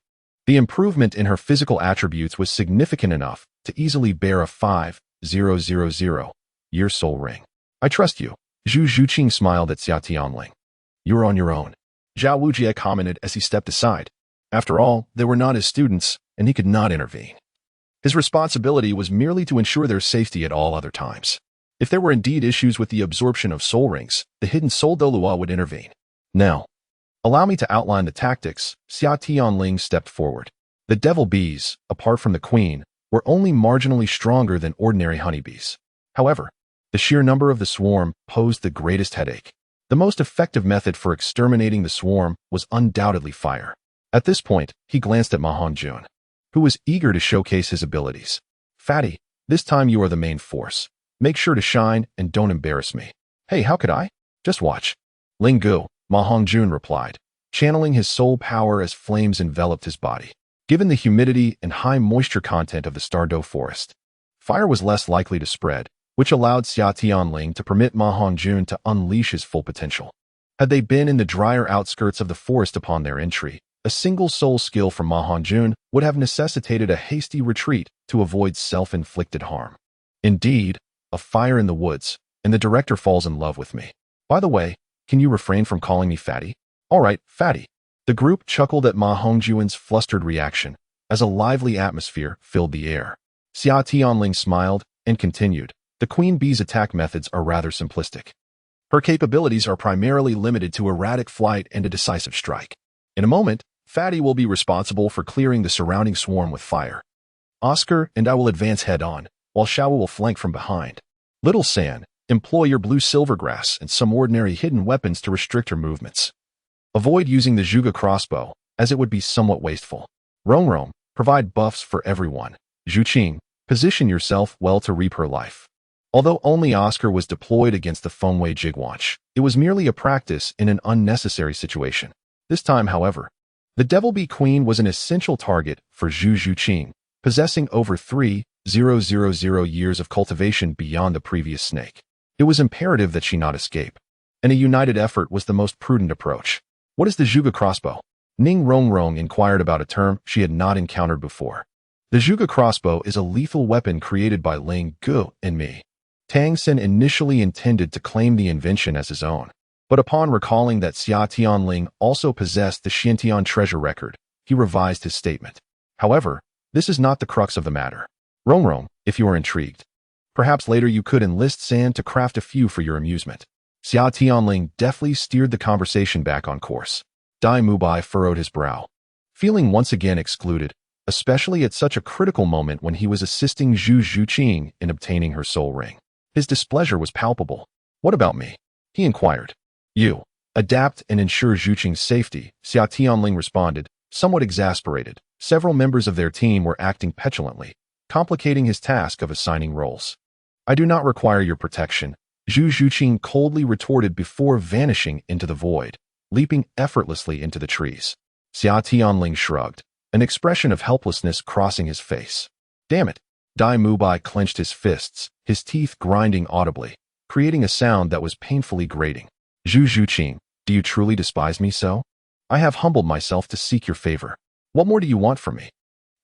The improvement in her physical attributes was significant enough to easily bear a 5,000-year soul ring. I trust you. Zhu Zhuqing smiled at Xia Tianling. You're on your own, Zhao Wujie commented as he stepped aside. After all, they were not his students, and he could not intervene. His responsibility was merely to ensure their safety at all other times. If there were indeed issues with the absorption of soul rings, the hidden soul Douluo would intervene. Now, allow me to outline the tactics. Xia Tianling stepped forward. The devil bees, apart from the queen, were only marginally stronger than ordinary honeybees. However, the sheer number of the swarm posed the greatest headache. The most effective method for exterminating the swarm was undoubtedly fire. At this point, he glanced at Ma Hongjun, who was eager to showcase his abilities. Fatty, this time you are the main force. Make sure to shine and don't embarrass me. Hey, how could I? Just watch. Ling Gu, Ma Hongjun replied, channeling his soul power as flames enveloped his body. Given the humidity and high moisture content of the Stardo forest, fire was less likely to spread, which allowed Xia Tianling to permit Ma Hongjun to unleash his full potential. Had they been in the drier outskirts of the forest upon their entry, a single soul skill from Ma Hongjun would have necessitated a hasty retreat to avoid self-inflicted harm. Indeed, a fire in the woods, and the director falls in love with me. By the way, can you refrain from calling me Fatty? All right, Fatty. The group chuckled at Ma Hongjun's flustered reaction as a lively atmosphere filled the air. Xia Tianling smiled and continued. The queen bee's attack methods are rather simplistic. Her capabilities are primarily limited to erratic flight and a decisive strike. In a moment, Fatty will be responsible for clearing the surrounding swarm with fire. Oscar and I will advance head-on, while Xiao will flank from behind. Little San, employ your blue silvergrass and some ordinary hidden weapons to restrict her movements. Avoid using the Zhuge crossbow, as it would be somewhat wasteful. Rong, provide buffs for everyone. Zhuqing, position yourself well to reap her life. Although only Oscar was deployed against the Fengwei Jigwanch, it was merely a practice in an unnecessary situation. This time, however, the Devil Bee Queen was an essential target for Zhu Zhuqing, possessing over 3,000 years of cultivation beyond the previous snake. It was imperative that she not escape, and a united effort was the most prudent approach. What is the Zhuge crossbow? Ning Rongrong inquired about a term she had not encountered before. The Zhuge crossbow is a lethal weapon created by Ling Gu and me. Tang San initially intended to claim the invention as his own, but upon recalling that Xia Tianling also possessed the Xiantian treasure record, he revised his statement. However, this is not the crux of the matter. Rong, if you are intrigued, perhaps later you could enlist San to craft a few for your amusement. Xia Tianling deftly steered the conversation back on course. By furrowed his brow, feeling once again excluded, especially at such a critical moment when he was assisting Zhu Zhuqing in obtaining her soul ring. His displeasure was palpable. What about me? He inquired. You. Adapt and ensure Zhuqing's safety, Xia Tianling responded, somewhat exasperated. Several members of their team were acting petulantly, complicating his task of assigning roles. I do not require your protection, Zhu Zhuqing coldly retorted before vanishing into the void, leaping effortlessly into the trees. Xia Tianling shrugged, an expression of helplessness crossing his face. Damn it! By clenched his fists, his teeth grinding audibly, creating a sound that was painfully grating. Zhu Zhuqing, do you truly despise me so? I have humbled myself to seek your favor. What more do you want from me?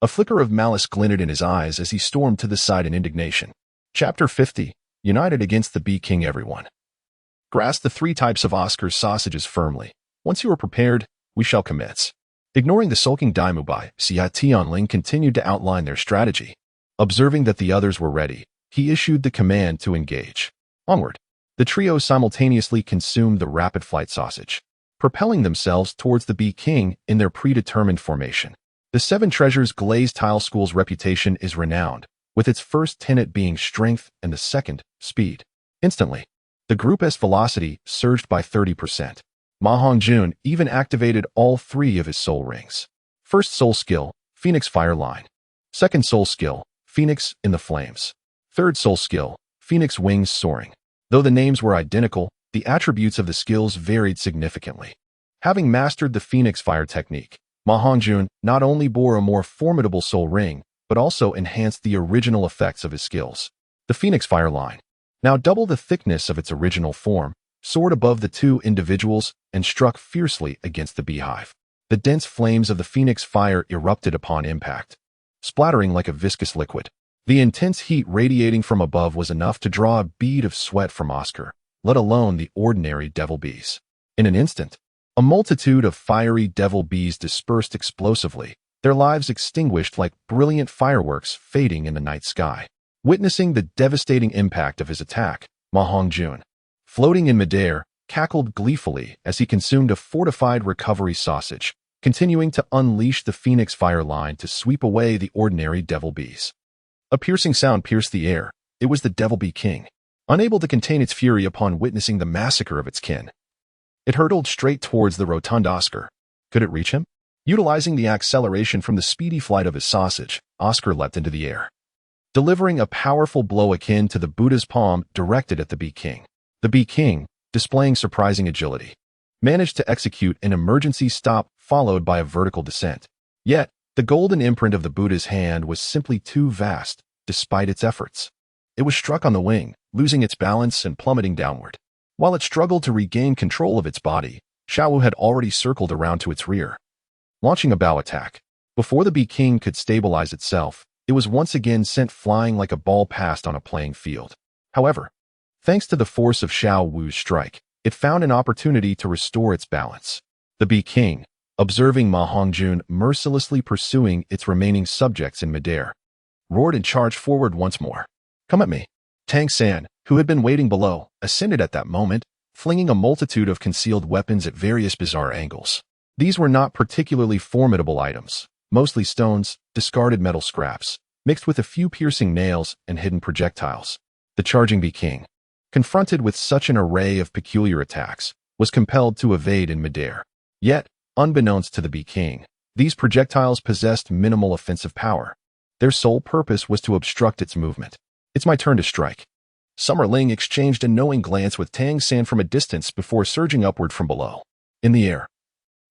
A flicker of malice glinted in his eyes as he stormed to the side in indignation. Chapter 50, United against the Bee King everyone. Grasp the 3 types of Oscar's sausages firmly. Once you are prepared, we shall commence. Ignoring the sulking By, Xia Tianling continued to outline their strategy. Observing that the others were ready, he issued the command to engage. Onward. The trio simultaneously consumed the rapid flight sausage, propelling themselves towards the Bee King in their predetermined formation. The 7 Treasures Glazed Tile School's reputation is renowned, with its first tenet being strength and the second, speed. Instantly, the group's velocity surged by 30%. Ma Hongjun even activated all 3 of his soul rings. First soul skill, Phoenix Fire Line. Second soul skill, Phoenix in the Flames. Third soul skill, Phoenix Wings Soaring. Though the names were identical, the attributes of the skills varied significantly. Having mastered the Phoenix Fire technique, Ma Hongjun not only bore a more formidable soul ring, but also enhanced the original effects of his skills. The Phoenix Fire Line, now double the thickness of its original form, soared above the 2 individuals and struck fiercely against the beehive. The dense flames of the phoenix fire erupted upon impact, splattering like a viscous liquid. The intense heat radiating from above was enough to draw a bead of sweat from Oscar, let alone the ordinary devil bees. In an instant, a multitude of fiery devil bees dispersed explosively, their lives extinguished like brilliant fireworks fading in the night sky. Witnessing the devastating impact of his attack, Ma Hongjun, floating in midair, cackled gleefully as he consumed a fortified recovery sausage, continuing to unleash the phoenix fire line to sweep away the ordinary devil bees. A piercing sound pierced the air. It was the devil bee king. Unable to contain its fury upon witnessing the massacre of its kin, it hurtled straight towards the rotund Oscar. Could it reach him? Utilizing the acceleration from the speedy flight of his sausage, Oscar leapt into the air, delivering a powerful blow akin to the Buddha's palm directed at the bee king. The bee king, displaying surprising agility, managed to execute an emergency stop followed by a vertical descent. Yet, the golden imprint of the Buddha's hand was simply too vast, despite its efforts. It was struck on the wing, losing its balance and plummeting downward. While it struggled to regain control of its body, Xiao had already circled around to its rear, launching a bow attack. Before the bee king could stabilize itself, it was once again sent flying like a ball passed on a playing field. However, thanks to the force of Xiao Wu's strike, it found an opportunity to restore its balance. The bee king, observing Ma Hongjun mercilessly pursuing its remaining subjects in midair, roared and charged forward once more. Come at me. Tang San, who had been waiting below, ascended at that moment, flinging a multitude of concealed weapons at various bizarre angles. These were not particularly formidable items, mostly stones, discarded metal scraps, mixed with a few piercing nails and hidden projectiles. The charging bee king, confronted with such an array of peculiar attacks, was compelled to evade in midair. Yet, unbeknownst to the bee king, these projectiles possessed minimal offensive power. Their sole purpose was to obstruct its movement. It's my turn to strike. Summer Ling exchanged a knowing glance with Tang San from a distance before surging upward from below. In the air,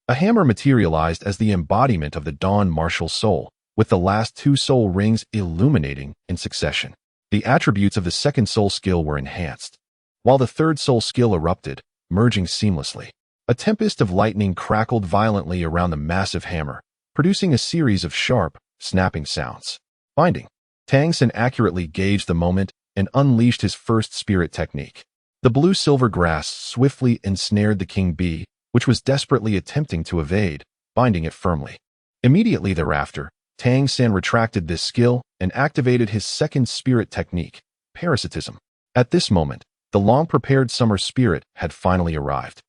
a hammer materialized as the embodiment of the dawn martial soul, with the last two soul rings illuminating in succession. The attributes of the second soul skill were enhanced, while the third soul skill erupted, merging seamlessly. A tempest of lightning crackled violently around the massive hammer, producing a series of sharp, snapping sounds. Binding. Tang San accurately gauged the moment and unleashed his first spirit technique. The blue-silver grass swiftly ensnared the king bee, which was desperately attempting to evade, binding it firmly. Immediately thereafter, Tang San retracted this skill and activated his second spirit technique, parasitism. At this moment, the long-prepared summer spirit had finally arrived,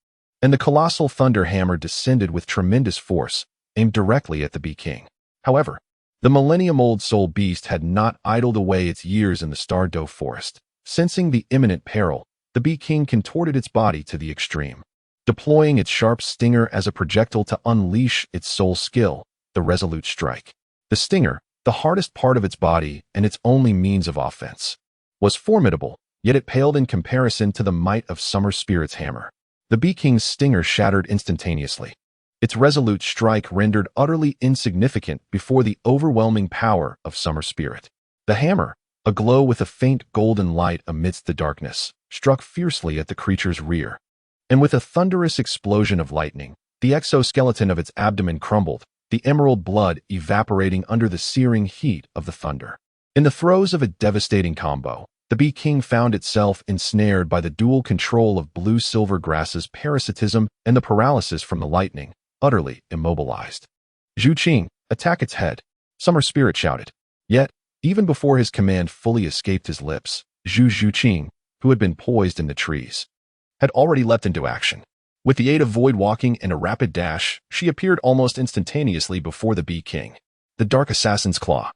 and the colossal thunder hammer descended with tremendous force, aimed directly at the bee king. However, the millennium-old soul beast had not idled away its years in the Star Doe forest. Sensing the imminent peril, the bee king contorted its body to the extreme, deploying its sharp stinger as a projectile to unleash its soul skill, the resolute strike. The stinger, the hardest part of its body and its only means of offense, was formidable, yet it paled in comparison to the might of Summer Spirit's hammer. The bee king's stinger shattered instantaneously, its resolute strike rendered utterly insignificant before the overwhelming power of Summer Spirit. The hammer, aglow with a faint golden light amidst the darkness, struck fiercely at the creature's rear, and with a thunderous explosion of lightning, the exoskeleton of its abdomen crumbled, the emerald blood evaporating under the searing heat of the thunder. In the throes of a devastating combo, the bee king found itself ensnared by the dual control of blue-silver grass's parasitism and the paralysis from the lightning, utterly immobilized. Zhu Qing, attack its head, Summer Spirit shouted. Yet, even before his command fully escaped his lips, Zhu Qing, who had been poised in the trees, had already leapt into action. With the aid of void walking and a rapid dash, she appeared almost instantaneously before the bee king. The dark assassin's claw,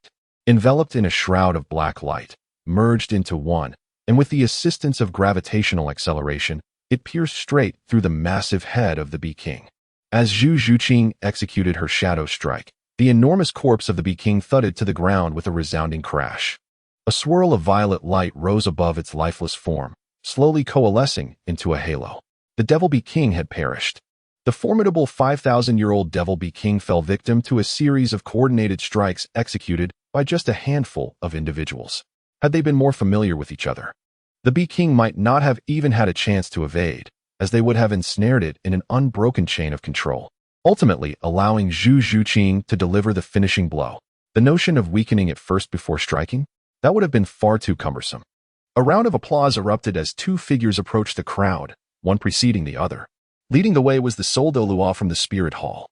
enveloped in a shroud of black light, merged into one, and with the assistance of gravitational acceleration, it pierced straight through the massive head of the bee king. As Zhu Qing executed her shadow strike, the enormous corpse of the bee king thudded to the ground with a resounding crash. A swirl of violet light rose above its lifeless form, slowly coalescing into a halo. The devil bee king had perished. The formidable 5,000-year-old devil bee king fell victim to a series of coordinated strikes executed by just a handful of individuals. Had they been more familiar with each other, the bee king might not have even had a chance to evade, as they would have ensnared it in an unbroken chain of control. ultimately allowing Zhu Zhuqing to deliver the finishing blow. The notion of weakening it first before striking? That would have been far too cumbersome. A round of applause erupted as two figures approached the crowd, one preceding the other. Leading the way was the Soul Douluo from the Spirit Hall,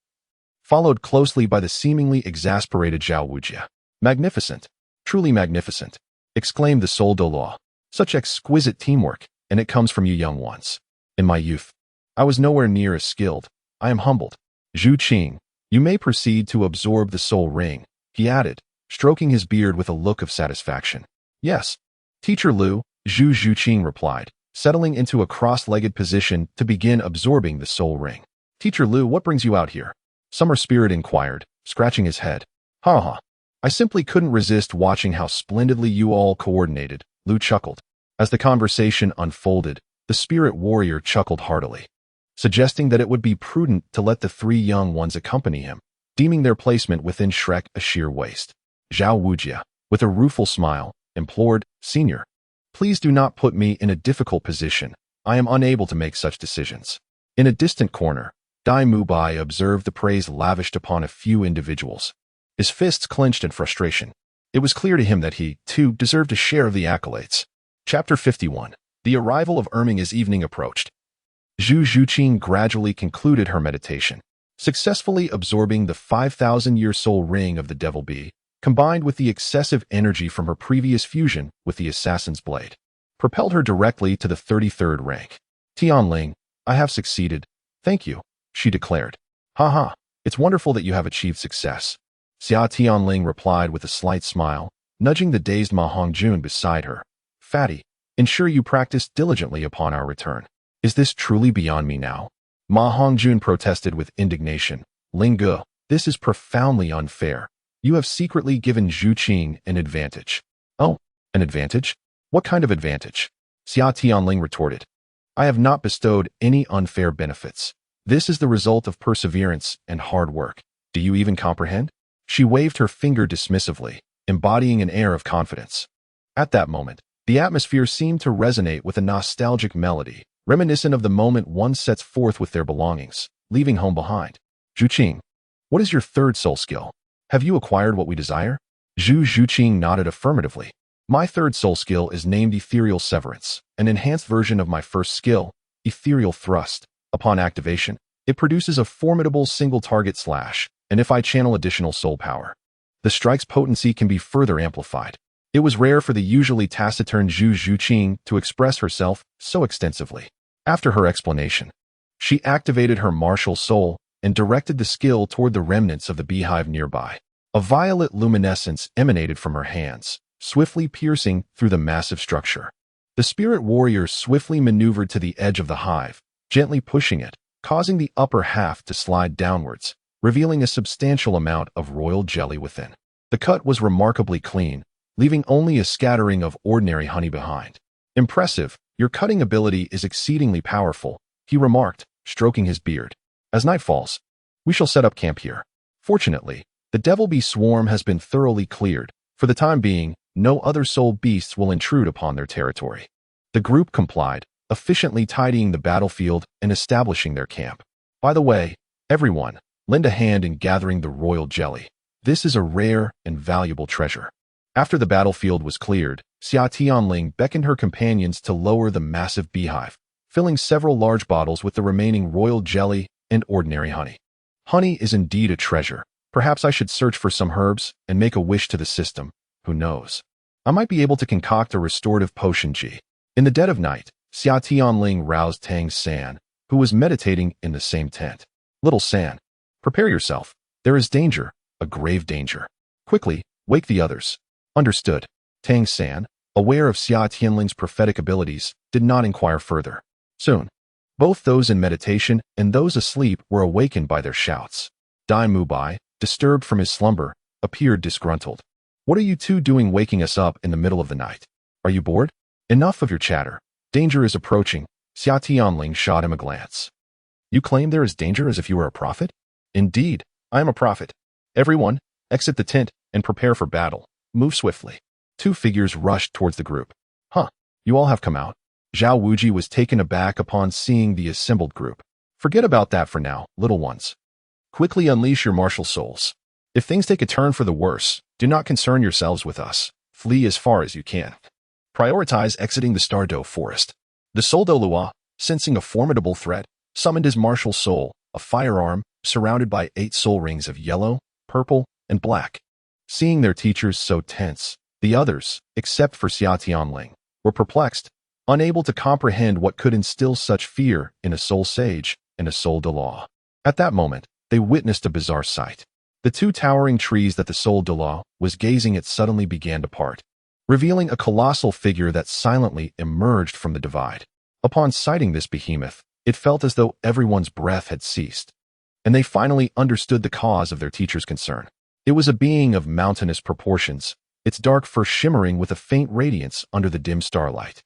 followed closely by the seemingly exasperated Xiao Wudi. Magnificent, truly magnificent, exclaimed the Soul Douluo. Such exquisite teamwork, and it comes from you young ones. In my youth, I was nowhere near as skilled. I am humbled. Zhu Qing, you may proceed to absorb the soul ring, he added, stroking his beard with a look of satisfaction. Yes, Teacher Lu, Zhu Zhuqing replied, settling into a cross-legged position to begin absorbing the soul ring. Teacher Lu, what brings you out here? Summer Spirit inquired, scratching his head. Ha ha. I simply couldn't resist watching how splendidly you all coordinated, Lu chuckled. As the conversation unfolded, the spirit warrior chuckled heartily, suggesting that it would be prudent to let the three young ones accompany him, deeming their placement within Shrek a sheer waste. Xiao Wudi, with a rueful smile, implored, Senior, please do not put me in a difficult position. I am unable to make such decisions. In a distant corner, By observed the praise lavished upon a few individuals. His fists clenched in frustration. It was clear to him that he, too, deserved a share of the accolades. Chapter 51. The arrival of Erming as evening approached. Zhu Zhuqing gradually concluded her meditation, successfully absorbing the 5,000-year soul ring of the Devil Bee, combined with the excessive energy from her previous fusion with the Assassin's Blade, propelled her directly to the 33rd rank. Tianling, I have succeeded. Thank you, she declared. Haha, it's wonderful that you have achieved success. Xia Tianling replied with a slight smile, nudging the dazed Ma Hongjun beside her. Fatty, ensure you practice diligently upon our return. Is this truly beyond me now? Ma Hongjun protested with indignation. Linge, this is profoundly unfair. You have secretly given Zhu Qing an advantage. Oh, an advantage? What kind of advantage? Xia Tianling retorted. I have not bestowed any unfair benefits. This is the result of perseverance and hard work. Do you even comprehend? She waved her finger dismissively, embodying an air of confidence. At that moment, the atmosphere seemed to resonate with a nostalgic melody, reminiscent of the moment one sets forth with their belongings, leaving home behind. Zhu Qing, what is your third soul skill? Have you acquired what we desire? Zhu Zhuqing nodded affirmatively. My third soul skill is named Ethereal Severance, an enhanced version of my first skill, Ethereal Thrust. Upon activation, it produces a formidable single-target slash, and if I channel additional soul power, the strike's potency can be further amplified. It was rare for the usually taciturn Zhu Zhuqing to express herself so extensively. After her explanation, she activated her martial soul and directed the skill toward the remnants of the beehive nearby. A violet luminescence emanated from her hands, swiftly piercing through the massive structure. The spirit warrior swiftly maneuvered to the edge of the hive, gently pushing it, causing the upper half to slide downwards, revealing a substantial amount of royal jelly within. The cut was remarkably clean, leaving only a scattering of ordinary honey behind. Impressive, your cutting ability is exceedingly powerful, he remarked, stroking his beard. As night falls, we shall set up camp here. Fortunately, the Devil Bee swarm has been thoroughly cleared. For the time being, no other soul beasts will intrude upon their territory. The group complied, efficiently tidying the battlefield and establishing their camp. By the way, everyone, lend a hand in gathering the royal jelly. This is a rare and valuable treasure. After the battlefield was cleared, Xia Tianling beckoned her companions to lower the massive beehive, filling several large bottles with the remaining royal jelly and ordinary honey. Honey is indeed a treasure. Perhaps I should search for some herbs and make a wish to the system. Who knows? I might be able to concoct a restorative potion G. In the dead of night, Xia Tianling roused Tang San, who was meditating in the same tent. Little San, prepare yourself. There is danger, a grave danger. Quickly, wake the others. Understood. Tang San, aware of Xia Tianling's prophetic abilities, did not inquire further. Soon, both those in meditation and those asleep were awakened by their shouts. By, disturbed from his slumber, appeared disgruntled. What are you two doing waking us up in the middle of the night? Are you bored? Enough of your chatter. Danger is approaching. Xia Tianling shot him a glance. You claim there is danger as if you were a prophet? Indeed, I am a prophet. Everyone, exit the tent and prepare for battle. Move swiftly. Two figures rushed towards the group. Huh, you all have come out. Xiao Wudi was taken aback upon seeing the assembled group. Forget about that for now, little ones. Quickly unleash your martial souls. If things take a turn for the worse, do not concern yourselves with us. Flee as far as you can. Prioritize exiting the Stardo forest. The Soul Douluo, sensing a formidable threat, summoned his martial soul, a firearm, surrounded by 8 soul rings of yellow, purple, and black. Seeing their teachers so tense, the others, except for Xia Tianling, were perplexed, unable to comprehend what could instill such fear in a soul sage and a soul Douluo. At that moment, they witnessed a bizarre sight. The 2 towering trees that the soul Douluo was gazing at suddenly began to part, revealing a colossal figure that silently emerged from the divide. Upon sighting this behemoth, it felt as though everyone's breath had ceased, and they finally understood the cause of their teacher's concern. It was a being of mountainous proportions, its dark fur shimmering with a faint radiance under the dim starlight.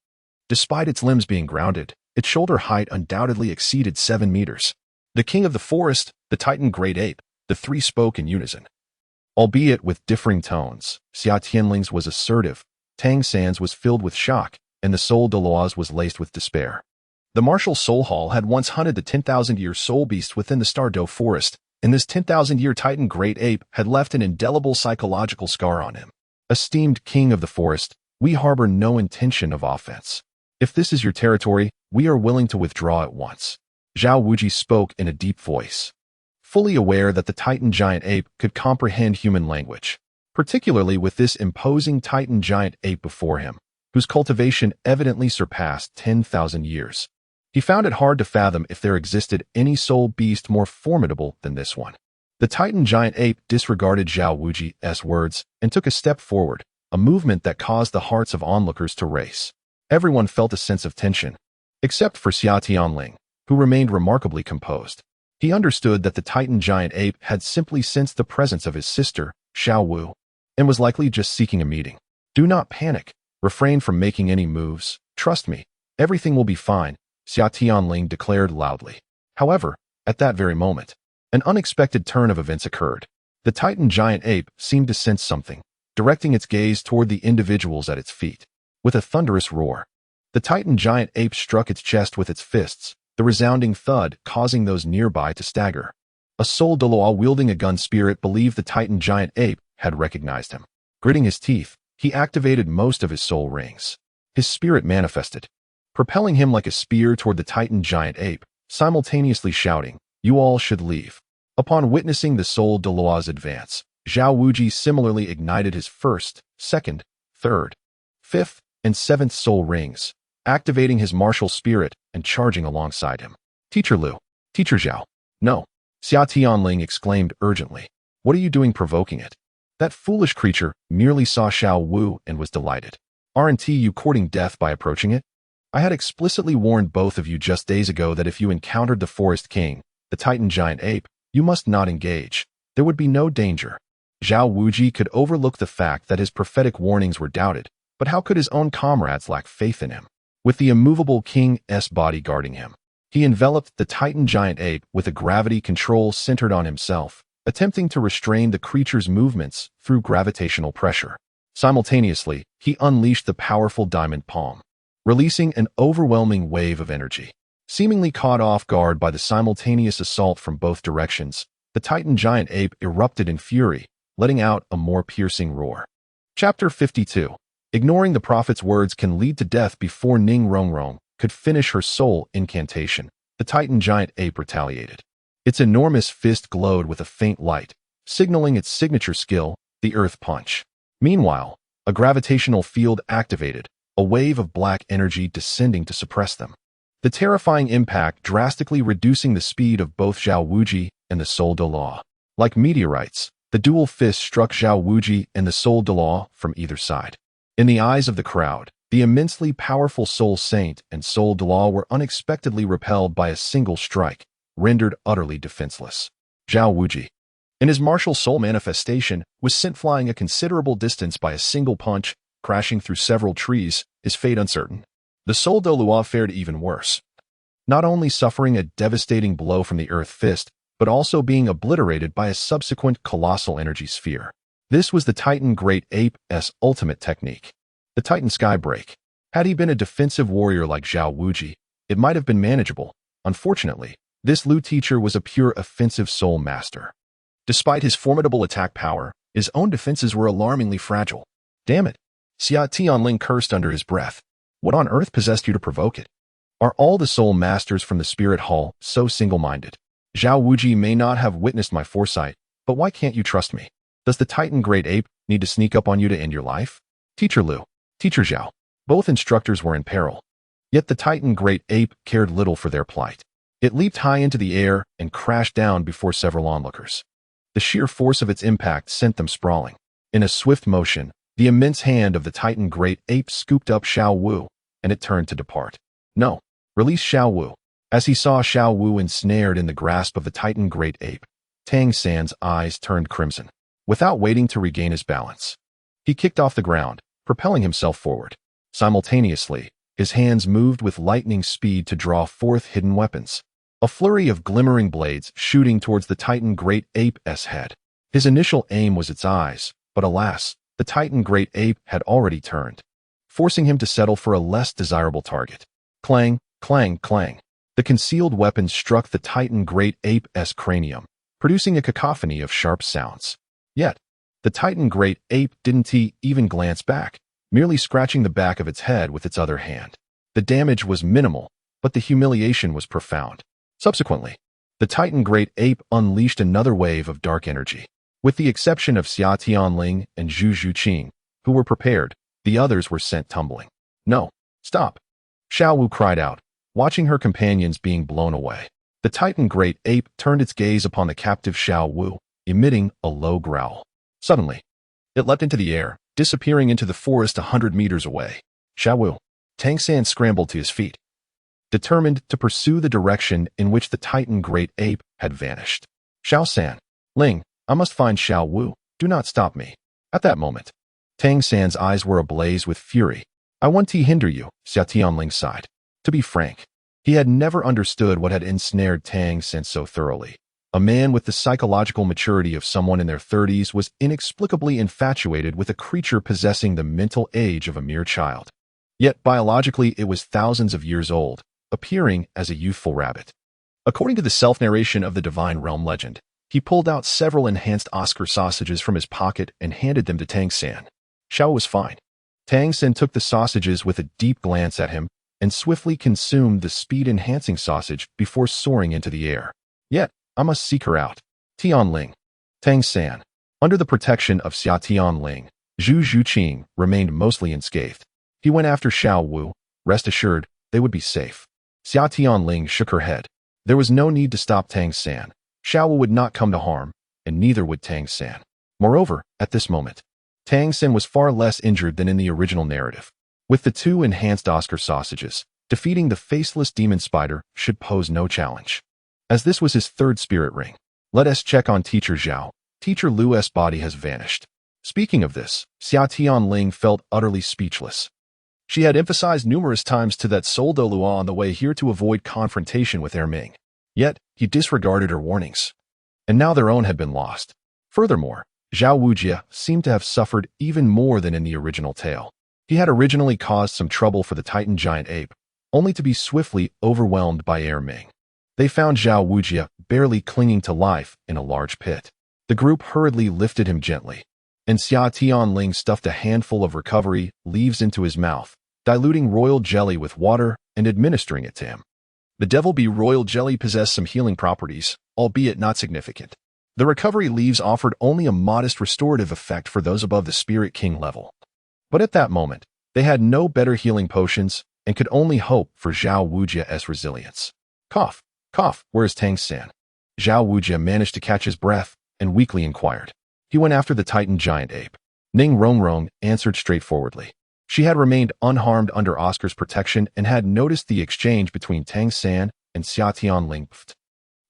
Despite its limbs being grounded, its shoulder height undoubtedly exceeded 7 meters. The king of the forest, the Titan Great Ape, the 3 spoke in unison. Albeit with differing tones, Xia Tianling's was assertive, Tang San's was filled with shock, and the soul Douluo's was laced with despair. The martial soul hall had once hunted the 10,000-year soul beast within the Stardo forest, and this 10,000-year Titan Great Ape had left an indelible psychological scar on him. Esteemed king of the forest, we harbor no intention of offense. If this is your territory, we are willing to withdraw at once. Zhao Wuji spoke in a deep voice, fully aware that the Titan giant ape could comprehend human language, particularly with this imposing Titan giant ape before him, whose cultivation evidently surpassed 10,000 years. He found it hard to fathom if there existed any soul beast more formidable than this one. The Titan giant ape disregarded Zhao Wuji's words and took a step forward, a movement that caused the hearts of onlookers to race. Everyone felt a sense of tension, except for Xia Tianling, who remained remarkably composed. He understood that the Titan giant ape had simply sensed the presence of his sister, Xiao Wu, and was likely just seeking a meeting. Do not panic. Refrain from making any moves. Trust me, everything will be fine, Xia Tianling declared loudly. However, at that very moment, an unexpected turn of events occurred. The Titan giant ape seemed to sense something, directing its gaze toward the individuals at its feet. With a thunderous roar, the Titan giant ape struck its chest with its fists, the resounding thud causing those nearby to stagger. A soul Douluo wielding a gun spirit believed the Titan giant ape had recognized him. Gritting his teeth, he activated most of his soul rings. His spirit manifested, propelling him like a spear toward the Titan giant ape, simultaneously shouting, "You all should leave." Upon witnessing the soul Douluo's advance, Zhao Wuji similarly ignited his first, second, third, fifth, and 7th soul rings, activating his martial spirit and charging alongside him. Teacher Liu, Teacher Zhao. No, Xia Tianling exclaimed urgently. What are you doing provoking it? That foolish creature merely saw Xiao Wu and was delighted. Aren't you courting death by approaching it? I had explicitly warned both of you just days ago that if you encountered the Forest King, the Titan giant ape, you must not engage. There would be no danger. Zhao Wuji could overlook the fact that his prophetic warnings were doubted, but how could his own comrades lack faith in him? With the immovable king's body guarding him, he enveloped the Titan giant ape with a gravity control centered on himself, attempting to restrain the creature's movements through gravitational pressure. Simultaneously, he unleashed the powerful diamond palm, releasing an overwhelming wave of energy. Seemingly caught off guard by the simultaneous assault from both directions, the Titan giant ape erupted in fury, letting out a more piercing roar. Chapter 52. Ignoring the prophet's words can lead to death before Ning Rongrong could finish her soul incantation. The Titan giant ape retaliated. Its enormous fist glowed with a faint light, signaling its signature skill, the Earth Punch. Meanwhile, a gravitational field activated, a wave of black energy descending to suppress them. The terrifying impact drastically reducing the speed of both Zhao Wuji and the soul Douluo. Like meteorites, the dual fists struck Zhao Wuji and the soul Douluo from either side. In the eyes of the crowd, the immensely powerful Soul Saint and Soul Douluo were unexpectedly repelled by a single strike, rendered utterly defenseless. Zhao Wuji, in his martial soul manifestation, was sent flying a considerable distance by a single punch, crashing through several trees, his fate uncertain. The Soul Douluo fared even worse, not only suffering a devastating blow from the Earth Fist, but also being obliterated by a subsequent colossal energy sphere. This was the Titan Great Ape's ultimate technique, the Titan Sky Break. Had he been a defensive warrior like Zhao Wuji, it might have been manageable. Unfortunately, This Lu teacher was a pure offensive soul master. Despite his formidable attack power, his own defenses were alarmingly fragile. Damn it! Xia Tianling cursed under his breath. What on earth possessed you to provoke it? Are all the soul masters from the spirit hall so single-minded? Zhao Wuji may not have witnessed my foresight, but why can't you trust me? Does the Titan Great Ape need to sneak up on you to end your life? Teacher Lu, Teacher Zhao, both instructors were in peril. Yet the Titan Great Ape cared little for their plight. It leaped high into the air and crashed down before several onlookers. The sheer force of its impact sent them sprawling. In a swift motion, the immense hand of the Titan Great Ape scooped up Xiao Wu, and it turned to depart. No, release Xiao Wu. As he saw Xiao Wu ensnared in the grasp of the Titan Great Ape, Tang San's eyes turned crimson. Without waiting to regain his balance, he kicked off the ground, propelling himself forward. Simultaneously, his hands moved with lightning speed to draw forth hidden weapons. A flurry of glimmering blades shooting towards the Titan Great Ape's head. His initial aim was its eyes, but alas, the Titan Great Ape had already turned, forcing him to settle for a less desirable target. Clang, clang, clang. The concealed weapon struck the Titan Great Ape's cranium, producing a cacophony of sharp sounds. Yet, the Titan Great Ape didn't even glance back, merely scratching the back of its head with its other hand. The damage was minimal, but the humiliation was profound. Subsequently, the Titan Great Ape unleashed another wave of dark energy. With the exception of Xia Tianling and Zhu Zhuqing, who were prepared, the others were sent tumbling. No, stop! Xiao Wu cried out, watching her companions being blown away. The Titan Great Ape turned its gaze upon the captive Xiao Wu, emitting a low growl. Suddenly, it leapt into the air, disappearing into the forest 100 meters away. Xiao Wu. Tang San scrambled to his feet, determined to pursue the direction in which the Titan Great Ape had vanished. Xiao San. Ling, I must find Xiao Wu. Do not stop me. At that moment, Tang San's eyes were ablaze with fury. I want to hinder you, Xia Tianling sighed. To be frank, he had never understood what had ensnared Tang San so thoroughly. A man with the psychological maturity of someone in their 30s was inexplicably infatuated with a creature possessing the mental age of a mere child. Yet biologically it was thousands of years old, appearing as a youthful rabbit. According to the self-narration of the Divine Realm legend, he pulled out several enhanced Oscar sausages from his pocket and handed them to Tang San. Xiao was fine. Tang San took the sausages with a deep glance at him and swiftly consumed the speed-enhancing sausage before soaring into the air. Yet, I must seek her out. Tianling. Tang San. Under the protection of Xia Tianling, Zhu Zhuqing remained mostly unscathed. He went after Xiao Wu. Rest assured, they would be safe. Xia Tianling shook her head. There was no need to stop Tang San. Xiao Wu would not come to harm, and neither would Tang San. Moreover, at this moment, Tang San was far less injured than in the original narrative. With the 2 enhanced Oscar sausages, defeating the faceless demon spider should pose no challenge. As this was his 3rd spirit ring, let us check on Teacher Zhao. Teacher Lu's body has vanished. Speaking of this, Xia Tianling felt utterly speechless. She had emphasized numerous times to that soul Douluo on the way here to avoid confrontation with Erming. Yet, he disregarded her warnings. And now their own had been lost. Furthermore, Zhao Wujia seemed to have suffered even more than in the original tale. He had originally caused some trouble for the Titan Giant Ape, only to be swiftly overwhelmed by Erming. They found Zhao Wujia barely clinging to life in a large pit. The group hurriedly lifted him gently, and Xia Tianling stuffed a handful of recovery leaves into his mouth, diluting royal jelly with water and administering it to him. The Devil Bee royal jelly possessed some healing properties, albeit not significant. The recovery leaves offered only a modest restorative effect for those above the Spirit King level. But at that moment, they had no better healing potions and could only hope for Zhao Wujia's resilience. Cough, cough, where is Tang San? Zhao Wujia managed to catch his breath and weakly inquired. He went after the Titan Giant Ape. Ning Rongrong answered straightforwardly. She had remained unharmed under Oscar's protection and had noticed the exchange between Tang San and Xia Tianling.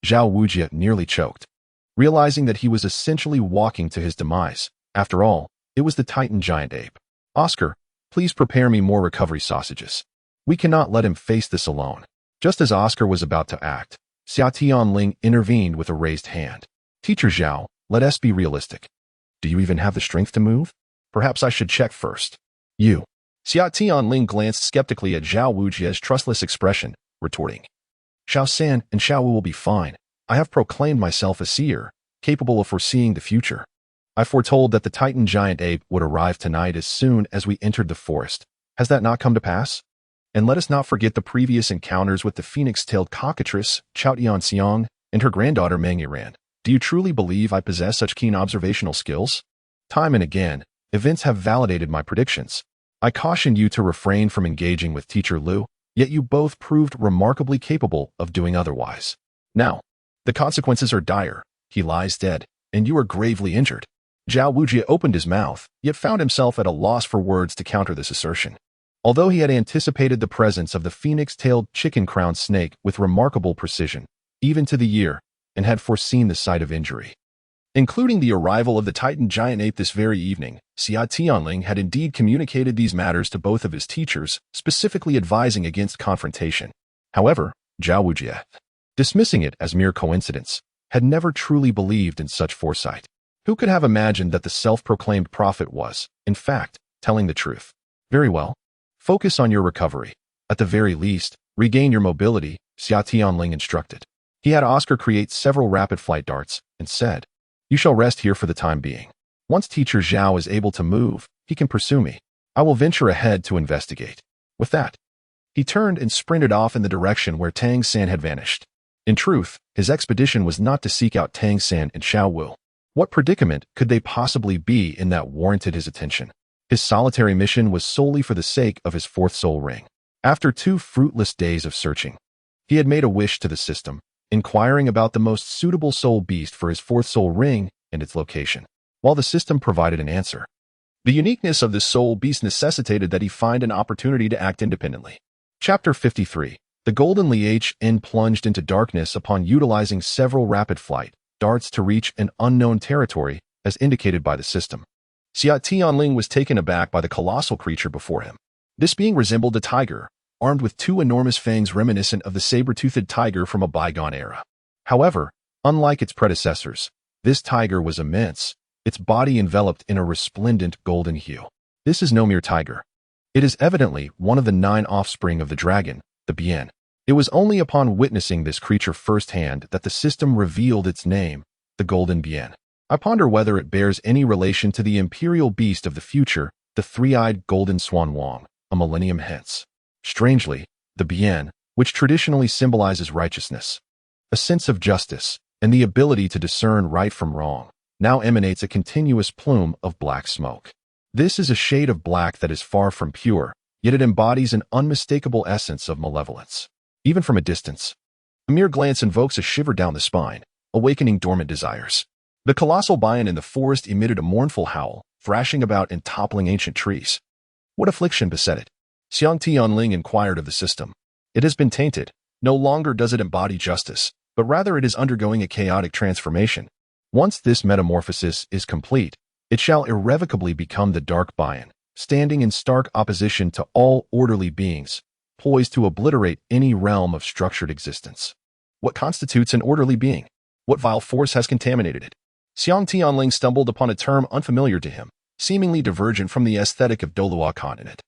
Zhao Wujia nearly choked, realizing that he was essentially walking to his demise. After all, it was the Titan Giant Ape. Oscar, please prepare me more recovery sausages. We cannot let him face this alone. Just as Oscar was about to act, Xia Tianling intervened with a raised hand. Teacher Zhao, let us be realistic. Do you even have the strength to move? Perhaps I should check first. You. Xia Tianling glanced skeptically at Zhao Wujia's trustless expression, retorting. Xiao San and Xiao Wu will be fine. I have proclaimed myself a seer, capable of foreseeing the future. I foretold that the Titan giant ape would arrive tonight as soon as we entered the forest. Has that not come to pass? And let us not forget the previous encounters with the phoenix-tailed cockatrice, Chao Tian, and her granddaughter Meng Yiran. Do you truly believe I possess such keen observational skills? Time and again, events have validated my predictions. I cautioned you to refrain from engaging with Teacher Liu, yet you both proved remarkably capable of doing otherwise. Now, the consequences are dire. He lies dead, and you are gravely injured. Zhao Wujie opened his mouth, yet found himself at a loss for words to counter this assertion. Although he had anticipated the presence of the phoenix-tailed chicken-crowned snake with remarkable precision, even to the year, and had foreseen the sight of injury. Including the arrival of the Titan giant ape this very evening, Xia Tianling had indeed communicated these matters to both of his teachers, specifically advising against confrontation. However, Zhao Wujie, dismissing it as mere coincidence, had never truly believed in such foresight. Who could have imagined that the self-proclaimed prophet was, in fact, telling the truth? Very well. Focus on your recovery. At the very least, regain your mobility, Xia Tianling instructed. He had Oscar create several rapid flight darts and said, "You shall rest here for the time being. Once Teacher Zhao is able to move, he can pursue me. I will venture ahead to investigate." With that, he turned and sprinted off in the direction where Tang San had vanished. In truth, his expedition was not to seek out Tang San and Xiao Wu. What predicament could they possibly be in that warranted his attention? His solitary mission was solely for the sake of his fourth soul ring. After 2 fruitless days of searching, he had made a wish to the system, inquiring about the most suitable soul beast for his fourth soul ring and its location, while the system provided an answer. The uniqueness of this soul beast necessitated that he find an opportunity to act independently. Chapter 53. The Golden Lian plunged into darkness upon utilizing several rapid flight darts to reach an unknown territory, as indicated by the system. Xia Tianling was taken aback by the colossal creature before him. This being resembled a tiger, armed with 2 enormous fangs reminiscent of the saber-toothed tiger from a bygone era. However, unlike its predecessors, this tiger was immense, its body enveloped in a resplendent golden hue. This is no mere tiger. It is evidently one of the 9 offspring of the dragon, the Bian. It was only upon witnessing this creature firsthand that the system revealed its name, the Golden Bian. I ponder whether it bears any relation to the imperial beast of the future, the 3-eyed golden swan Wang, a millennium hence. Strangely, the Bian, which traditionally symbolizes righteousness, a sense of justice, and the ability to discern right from wrong, now emanates a continuous plume of black smoke. This is a shade of black that is far from pure, yet it embodies an unmistakable essence of malevolence. Even from a distance, a mere glance invokes a shiver down the spine, awakening dormant desires. The colossal Bian in the forest emitted a mournful howl, thrashing about and toppling ancient trees. What affliction beset it? Xia Tianling inquired of the system. It has been tainted. No longer does it embody justice, but rather it is undergoing a chaotic transformation. Once this metamorphosis is complete, it shall irrevocably become the Dark Bian, standing in stark opposition to all orderly beings, poised to obliterate any realm of structured existence. What constitutes an orderly being? What vile force has contaminated it? Xia Tianling stumbled upon a term unfamiliar to him, seemingly divergent from the aesthetic of Douluo continent.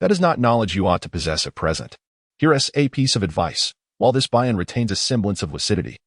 That is not knowledge you ought to possess at present. Here is a piece of advice. While this Bian retains a semblance of lucidity,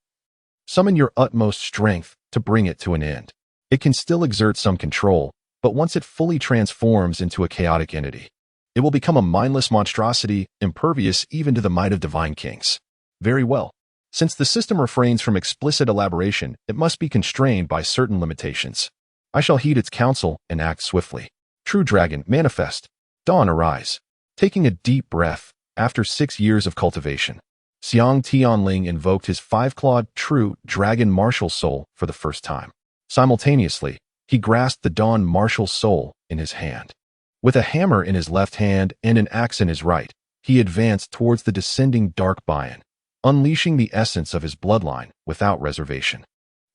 summon your utmost strength to bring it to an end. It can still exert some control, but once it fully transforms into a chaotic entity, it will become a mindless monstrosity, impervious even to the might of divine kings. Very well. Since the system refrains from explicit elaboration, it must be constrained by certain limitations. I shall heed its counsel and act swiftly. True Dragon, manifest. Dawn, arise. Taking a deep breath, after 6 years of cultivation, Xia Tianling invoked his 5-clawed True Dragon Martial Soul for the first time. Simultaneously, he grasped the Dawn Martial Soul in his hand. With a hammer in his left hand and an axe in his right, he advanced towards the descending Dark Bian, unleashing the essence of his bloodline without reservation.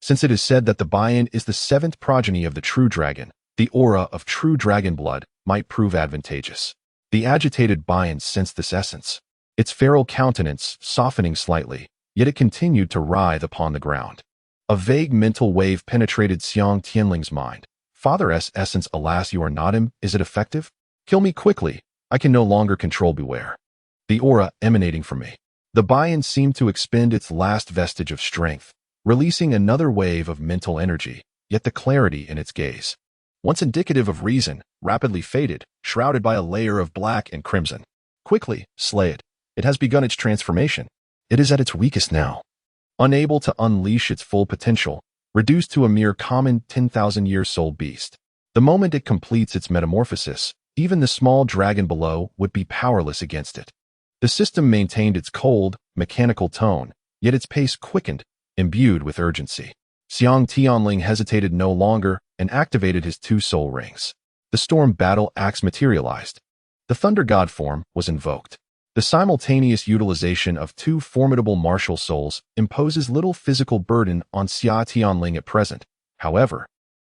Since it is said that the Bian is the 7th progeny of the True Dragon, the aura of True Dragon blood might prove advantageous. The agitated Bian sensed this essence, its feral countenance softening slightly, yet it continued to writhe upon the ground. A vague mental wave penetrated Xia Tianling's mind. Father's essence, alas, you are not him. Is it effective? Kill me quickly. I can no longer control beware. The aura emanating from me. The buy-in seemed to expend its last vestige of strength, releasing another wave of mental energy, yet the clarity in its gaze, once indicative of reason, rapidly faded, shrouded by a layer of black and crimson. Quickly, slay it. It has begun its transformation. It is at its weakest now. Unable to unleash its full potential, reduced to a mere common 10,000-year soul beast. The moment it completes its metamorphosis, even the small dragon below would be powerless against it. The system maintained its cold, mechanical tone, yet its pace quickened, imbued with urgency. Xia Tianling hesitated no longer and activated his 2 soul rings. The storm battle axe materialized. The thunder god form was invoked. The simultaneous utilization of 2 formidable martial souls imposes little physical burden on Xia Tianling at present. However,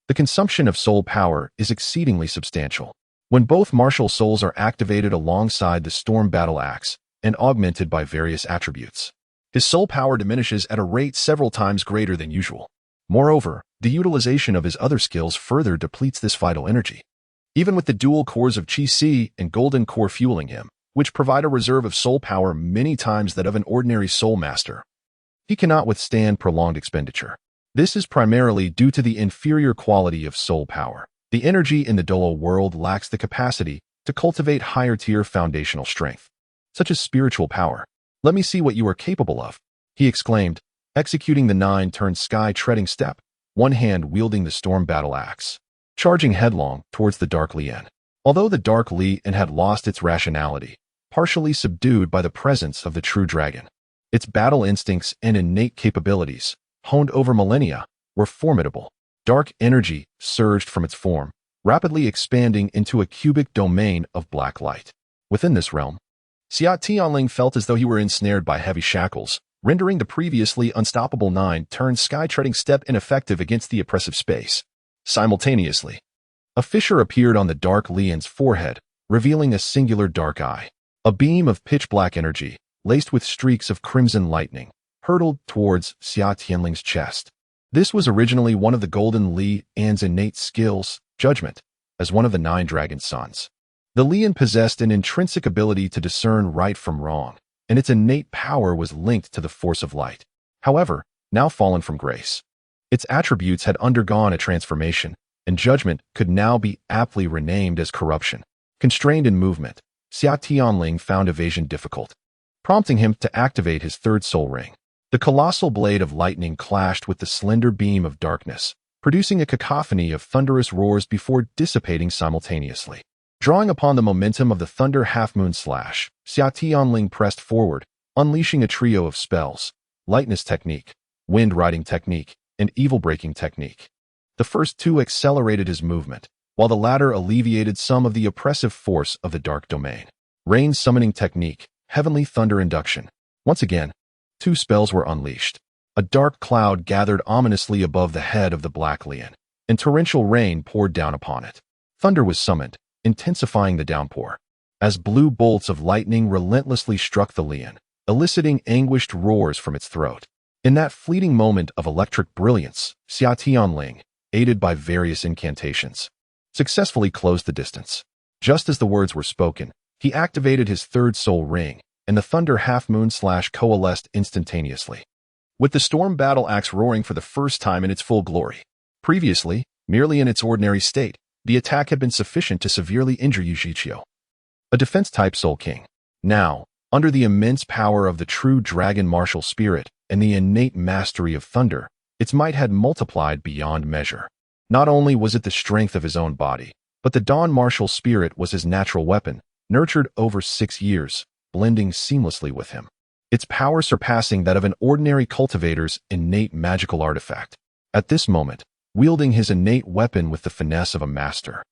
the consumption of soul power is exceedingly substantial. When both martial souls are activated alongside the storm battle axe and augmented by various attributes, his soul power diminishes at a rate several times greater than usual. Moreover, the utilization of his other skills further depletes this vital energy. Even with the dual cores of Qi Si and Golden Core fueling him, which provide a reserve of soul power many times that of an ordinary soul master, he cannot withstand prolonged expenditure. This is primarily due to the inferior quality of soul power. The energy in the Douluo world lacks the capacity to cultivate higher-tier foundational strength, such as spiritual power. "Let me see what you are capable of," he exclaimed, executing the 9-turn sky-treading step, one hand wielding the storm battle axe, charging headlong towards the Dark Lian. Although the Dark Lian had lost its rationality, partially subdued by the presence of the true dragon, its battle instincts and innate capabilities, honed over millennia, were formidable. Dark energy surged from its form, rapidly expanding into a cubic domain of black light. Within this realm, Xia Tianling felt as though he were ensnared by heavy shackles, rendering the previously unstoppable 9-turn sky-treading step ineffective against the oppressive space. Simultaneously, a fissure appeared on the Dark Lian's forehead, revealing a singular dark eye. A beam of pitch-black energy, laced with streaks of crimson lightning, hurtled towards Xia Tianling's chest. This was originally one of the Golden Lian's innate skills, judgment, as one of the 9 dragon sons. The Lian possessed an intrinsic ability to discern right from wrong, and its innate power was linked to the force of light. However, now fallen from grace, its attributes had undergone a transformation, and judgment could now be aptly renamed as corruption. Constrained in movement, Xia Tianling found evasion difficult, prompting him to activate his 3rd soul ring. The colossal blade of lightning clashed with the slender beam of darkness, producing a cacophony of thunderous roars before dissipating simultaneously. Drawing upon the momentum of the thunder half-moon slash, Xia Tianling pressed forward, unleashing a trio of spells: lightness technique, wind riding technique, and evil breaking technique. The first 2 accelerated his movement, while the latter alleviated some of the oppressive force of the dark domain. Rain summoning technique, heavenly thunder induction. Once again, 2 spells were unleashed. A dark cloud gathered ominously above the head of the Black Lian, and torrential rain poured down upon it. Thunder was summoned, intensifying the downpour, as blue bolts of lightning relentlessly struck the Lian, eliciting anguished roars from its throat. In that fleeting moment of electric brilliance, Xia Tianling, aided by various incantations, successfully closed the distance. Just as the words were spoken, he activated his 3rd soul ring, and the thunder half-moon slash coalesced instantaneously, with the storm battle axe roaring for the first time in its full glory. Previously, merely in its ordinary state, the attack had been sufficient to severely injure Yu Xiaogang, a defense-type soul king. Now, under the immense power of the true dragon martial spirit and the innate mastery of thunder, its might had multiplied beyond measure. Not only was it the strength of his own body, but the dawn martial spirit was his natural weapon, nurtured over 6 years, blending seamlessly with him, its power surpassing that of an ordinary cultivator's innate magical artifact. At this moment, wielding his innate weapon with the finesse of a master,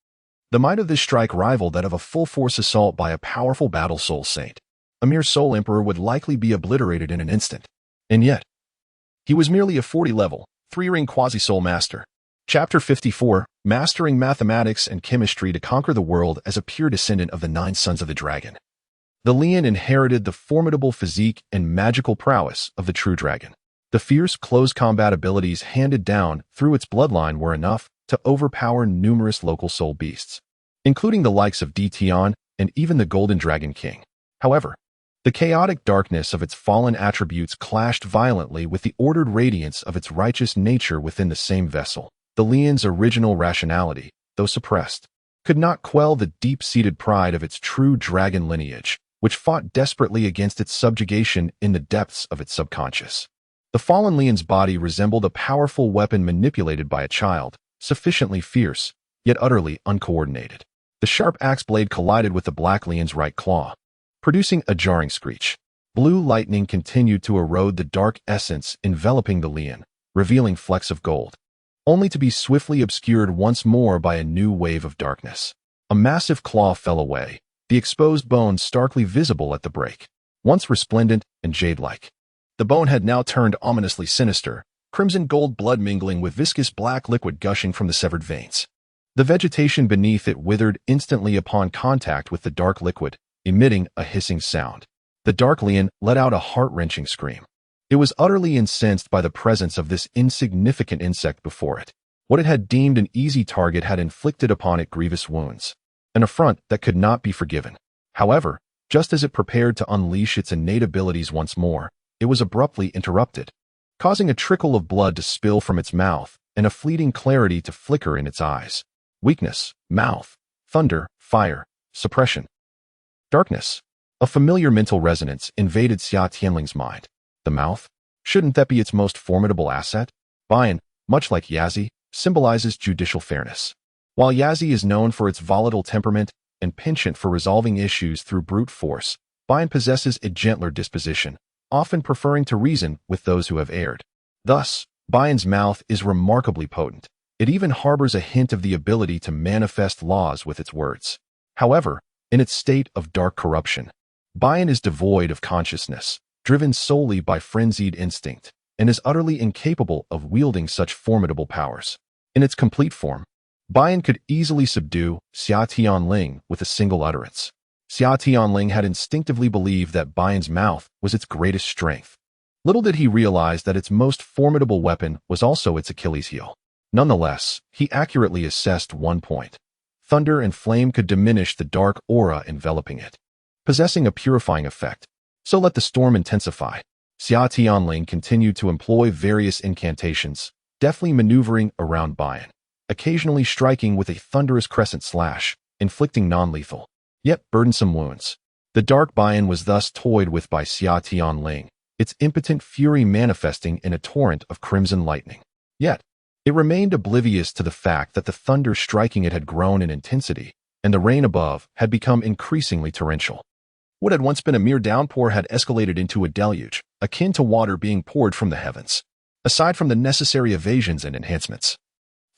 the might of this strike rivaled that of a full-force assault by a powerful battle soul saint. A mere soul emperor would likely be obliterated in an instant. And yet, he was merely a 40-level, 3-ring quasi-soul master. Chapter 54, Mastering Mathematics and Chemistry to Conquer the World as a Pure Descendant of the 9 Sons of the Dragon. The Lian inherited the formidable physique and magical prowess of the true dragon. The fierce close combat abilities handed down through its bloodline were enough to overpower numerous local soul beasts, including the likes of Tian and even the Golden Dragon King. However, The chaotic darkness of its fallen attributes clashed violently with the ordered radiance of its righteous nature within the same vessel. The Lian's original rationality, though suppressed, could not quell the deep-seated pride of its true dragon lineage, which fought desperately against its subjugation in the depths of its subconscious. The fallen Lian's body resembled a powerful weapon manipulated by a child, sufficiently fierce, yet utterly uncoordinated. The sharp axe blade collided with the Black Lian's right claw, producing a jarring screech. Blue lightning continued to erode the dark essence enveloping the Lian, revealing flecks of gold, only to be swiftly obscured once more by a new wave of darkness. A massive claw fell away, the exposed bone starkly visible at the break. Once resplendent and jade-like, the bone had now turned ominously sinister, crimson gold blood mingling with viscous black liquid gushing from the severed veins. The vegetation beneath it withered instantly upon contact with the dark liquid, emitting a hissing sound. The dark Lian let out a heart-wrenching scream. It was utterly incensed by the presence of this insignificant insect before it. What it had deemed an easy target had inflicted upon it grievous wounds, an affront that could not be forgiven. However, just as it prepared to unleash its innate abilities once more, it was abruptly interrupted, causing a trickle of blood to spill from its mouth and a fleeting clarity to flicker in its eyes. Weakness, mouth, thunder, fire, suppression. Darkness. A familiar mental resonance invaded Xia Tianling's mind. The mouth? Shouldn't that be its most formidable asset? Bian, much like Yazi, symbolizes judicial fairness. While Yazi is known for its volatile temperament and penchant for resolving issues through brute force, Bian possesses a gentler disposition, often preferring to reason with those who have erred. Thus, Bian's mouth is remarkably potent. It even harbors a hint of the ability to manifest laws with its words. However, in its state of dark corruption, Bian is devoid of consciousness, driven solely by frenzied instinct, and is utterly incapable of wielding such formidable powers. In its complete form, Bian could easily subdue Xia Tianling with a single utterance. Xia Tianling had instinctively believed that Bian's mouth was its greatest strength. Little did he realize that its most formidable weapon was also its Achilles heel. Nonetheless, he accurately assessed one point. Thunder and flame could diminish the dark aura enveloping it, possessing a purifying effect. So let the storm intensify. Xia Tianling continued to employ various incantations, deftly maneuvering around Bian, occasionally striking with a thunderous crescent slash, inflicting non-lethal, yet burdensome wounds. The dark Bian was thus toyed with by Xia Tianling, its impotent fury manifesting in a torrent of crimson lightning. Yet, it remained oblivious to the fact that the thunder striking it had grown in intensity, and the rain above had become increasingly torrential. What had once been a mere downpour had escalated into a deluge, akin to water being poured from the heavens. Aside from the necessary evasions and enhancements,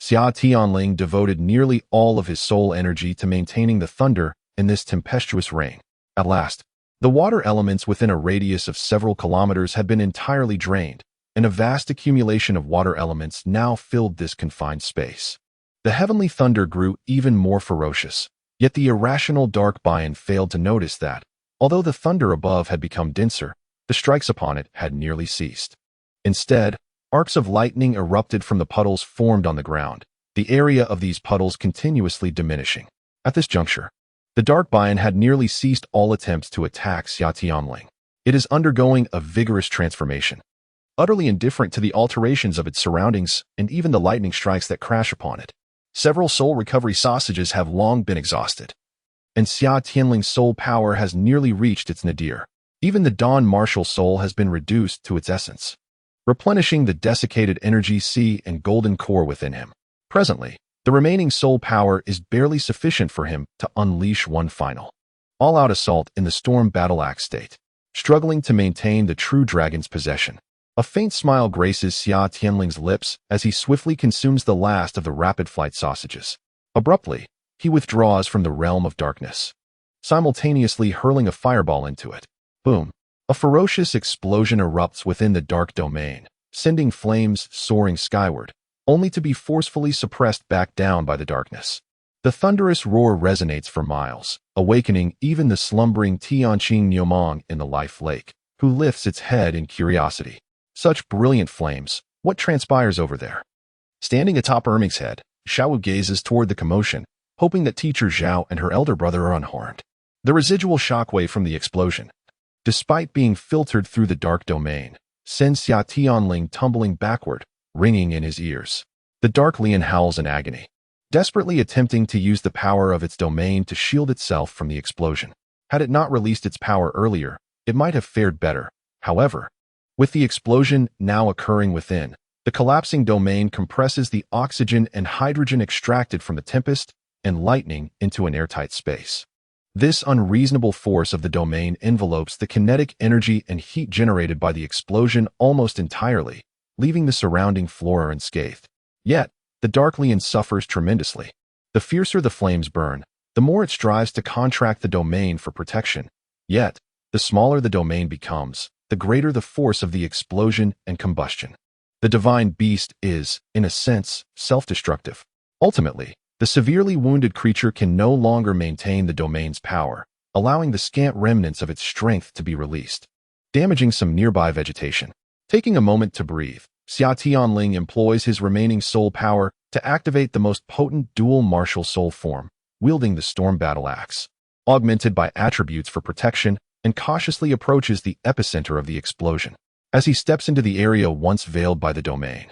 Xia Tianling devoted nearly all of his soul energy to maintaining the thunder in this tempestuous rain. At last, the water elements within a radius of several kilometers had been entirely drained, and a vast accumulation of water elements now filled this confined space. The heavenly thunder grew even more ferocious, yet the irrational dark Bian failed to notice that, although the thunder above had become denser, the strikes upon it had nearly ceased. Instead, arcs of lightning erupted from the puddles formed on the ground, the area of these puddles continuously diminishing. At this juncture, the dark Bian had nearly ceased all attempts to attack Xia Tianling. It is undergoing a vigorous transformation, utterly indifferent to the alterations of its surroundings and even the lightning strikes that crash upon it. Several soul recovery sausages have long been exhausted, and Xia Tianling's soul power has nearly reached its nadir. Even the dawn martial soul has been reduced to its essence, replenishing the desiccated energy sea and golden core within him. Presently, the remaining soul power is barely sufficient for him to unleash one final, all-out assault in the storm battle axe state, struggling to maintain the true dragon's possession. A faint smile graces Xia Tianling's lips as he swiftly consumes the last of the rapid-flight sausages. Abruptly, he withdraws from the realm of darkness, simultaneously hurling a fireball into it. Boom! A ferocious explosion erupts within the dark domain, sending flames soaring skyward, only to be forcefully suppressed back down by the darkness. The thunderous roar resonates for miles, awakening even the slumbering Tianqing Niumong in the life lake, who lifts its head in curiosity. Such brilliant flames, what transpires over there? Standing atop Erming's head, Xiao gazes toward the commotion, hoping that teacher Zhao and her elder brother are unharmed. The residual shockwave from the explosion, Despite being filtered through the dark domain, sends Xia Tianling tumbling backward, ringing in his ears. The dark Lian howls in agony, desperately attempting to use the power of its domain to shield itself from the explosion. Had it not released its power earlier, it might have fared better. However, with the explosion now occurring within, the collapsing domain compresses the oxygen and hydrogen extracted from the tempest and lightning into an airtight space. This unreasonable force of the domain envelopes the kinetic energy and heat generated by the explosion almost entirely, leaving the surrounding flora unscathed. Yet, the dark Lian suffers tremendously. The fiercer the flames burn, the more it strives to contract the domain for protection. Yet, the smaller the domain becomes, the greater the force of the explosion and combustion. The divine beast is, in a sense, self-destructive. Ultimately, the severely wounded creature can no longer maintain the domain's power, allowing the scant remnants of its strength to be released, damaging some nearby vegetation. Taking a moment to breathe, Xia Tianling employs his remaining soul power to activate the most potent dual martial soul form, wielding the storm battle axe, augmented by attributes for protection, and cautiously approaches the epicenter of the explosion. As he steps into the area once veiled by the domain,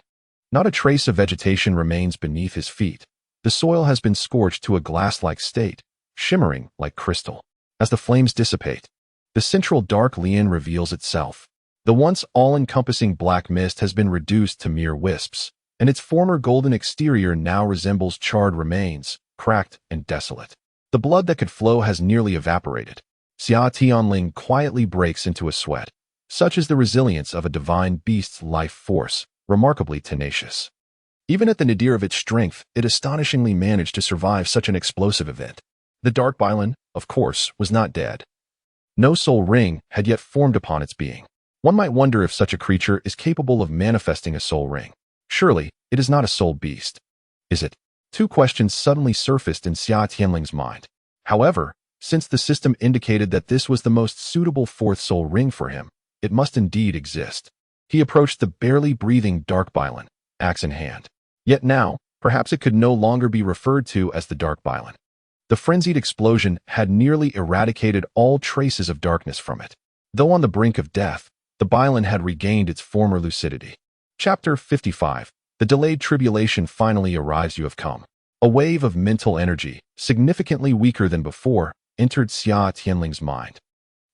not a trace of vegetation remains beneath his feet. The soil has been scorched to a glass-like state, shimmering like crystal. As the flames dissipate, the central dark Lian reveals itself. The once all-encompassing black mist has been reduced to mere wisps, and its former golden exterior now resembles charred remains, cracked and desolate. The blood that could flow has nearly evaporated. Xia Tianling quietly breaks into a sweat. Such is the resilience of a divine beast's life force, remarkably tenacious. Even at the nadir of its strength, it astonishingly managed to survive such an explosive event. The dark Bailan, of course, was not dead. No soul ring had yet formed upon its being. One might wonder if such a creature is capable of manifesting a soul ring. Surely, it is not a soul beast. Is it? Two questions suddenly surfaced in Xia Tianling's mind. However, since the system indicated that this was the most suitable fourth soul ring for him, it must indeed exist. He approached the barely breathing dark Bailan, axe in hand. Yet now, perhaps it could no longer be referred to as the dark Bailan. The frenzied explosion had nearly eradicated all traces of darkness from it. Though on the brink of death, the Bailan had regained its former lucidity. Chapter 55. The delayed tribulation finally arrives. You have come. A wave of mental energy, significantly weaker than before, entered Xia Tianling's mind.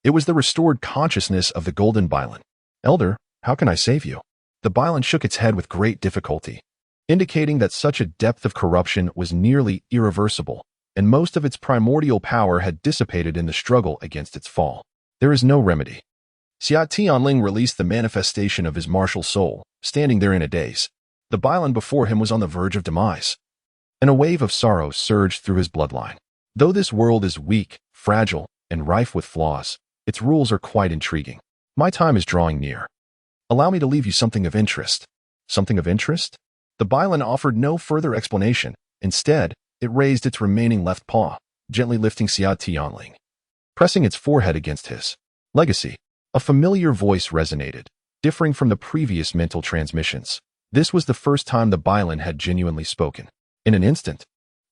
It was the restored consciousness of the golden Bailan. Elder, how can I save you? The Bailan shook its head with great difficulty, indicating that such a depth of corruption was nearly irreversible, and most of its primordial power had dissipated in the struggle against its fall. There is no remedy. Xia Tianling released the manifestation of his martial soul, standing there in a daze. The Bailan before him was on the verge of demise, and a wave of sorrow surged through his bloodline. Though this world is weak, fragile, and rife with flaws, its rules are quite intriguing. My time is drawing near. Allow me to leave you something of interest. Something of interest? The Bailan offered no further explanation. Instead, it raised its remaining left paw, gently lifting Xia Tianling, pressing its forehead against his. Legacy. A familiar voice resonated, differing from the previous mental transmissions. This was the first time the Bailan had genuinely spoken. In an instant,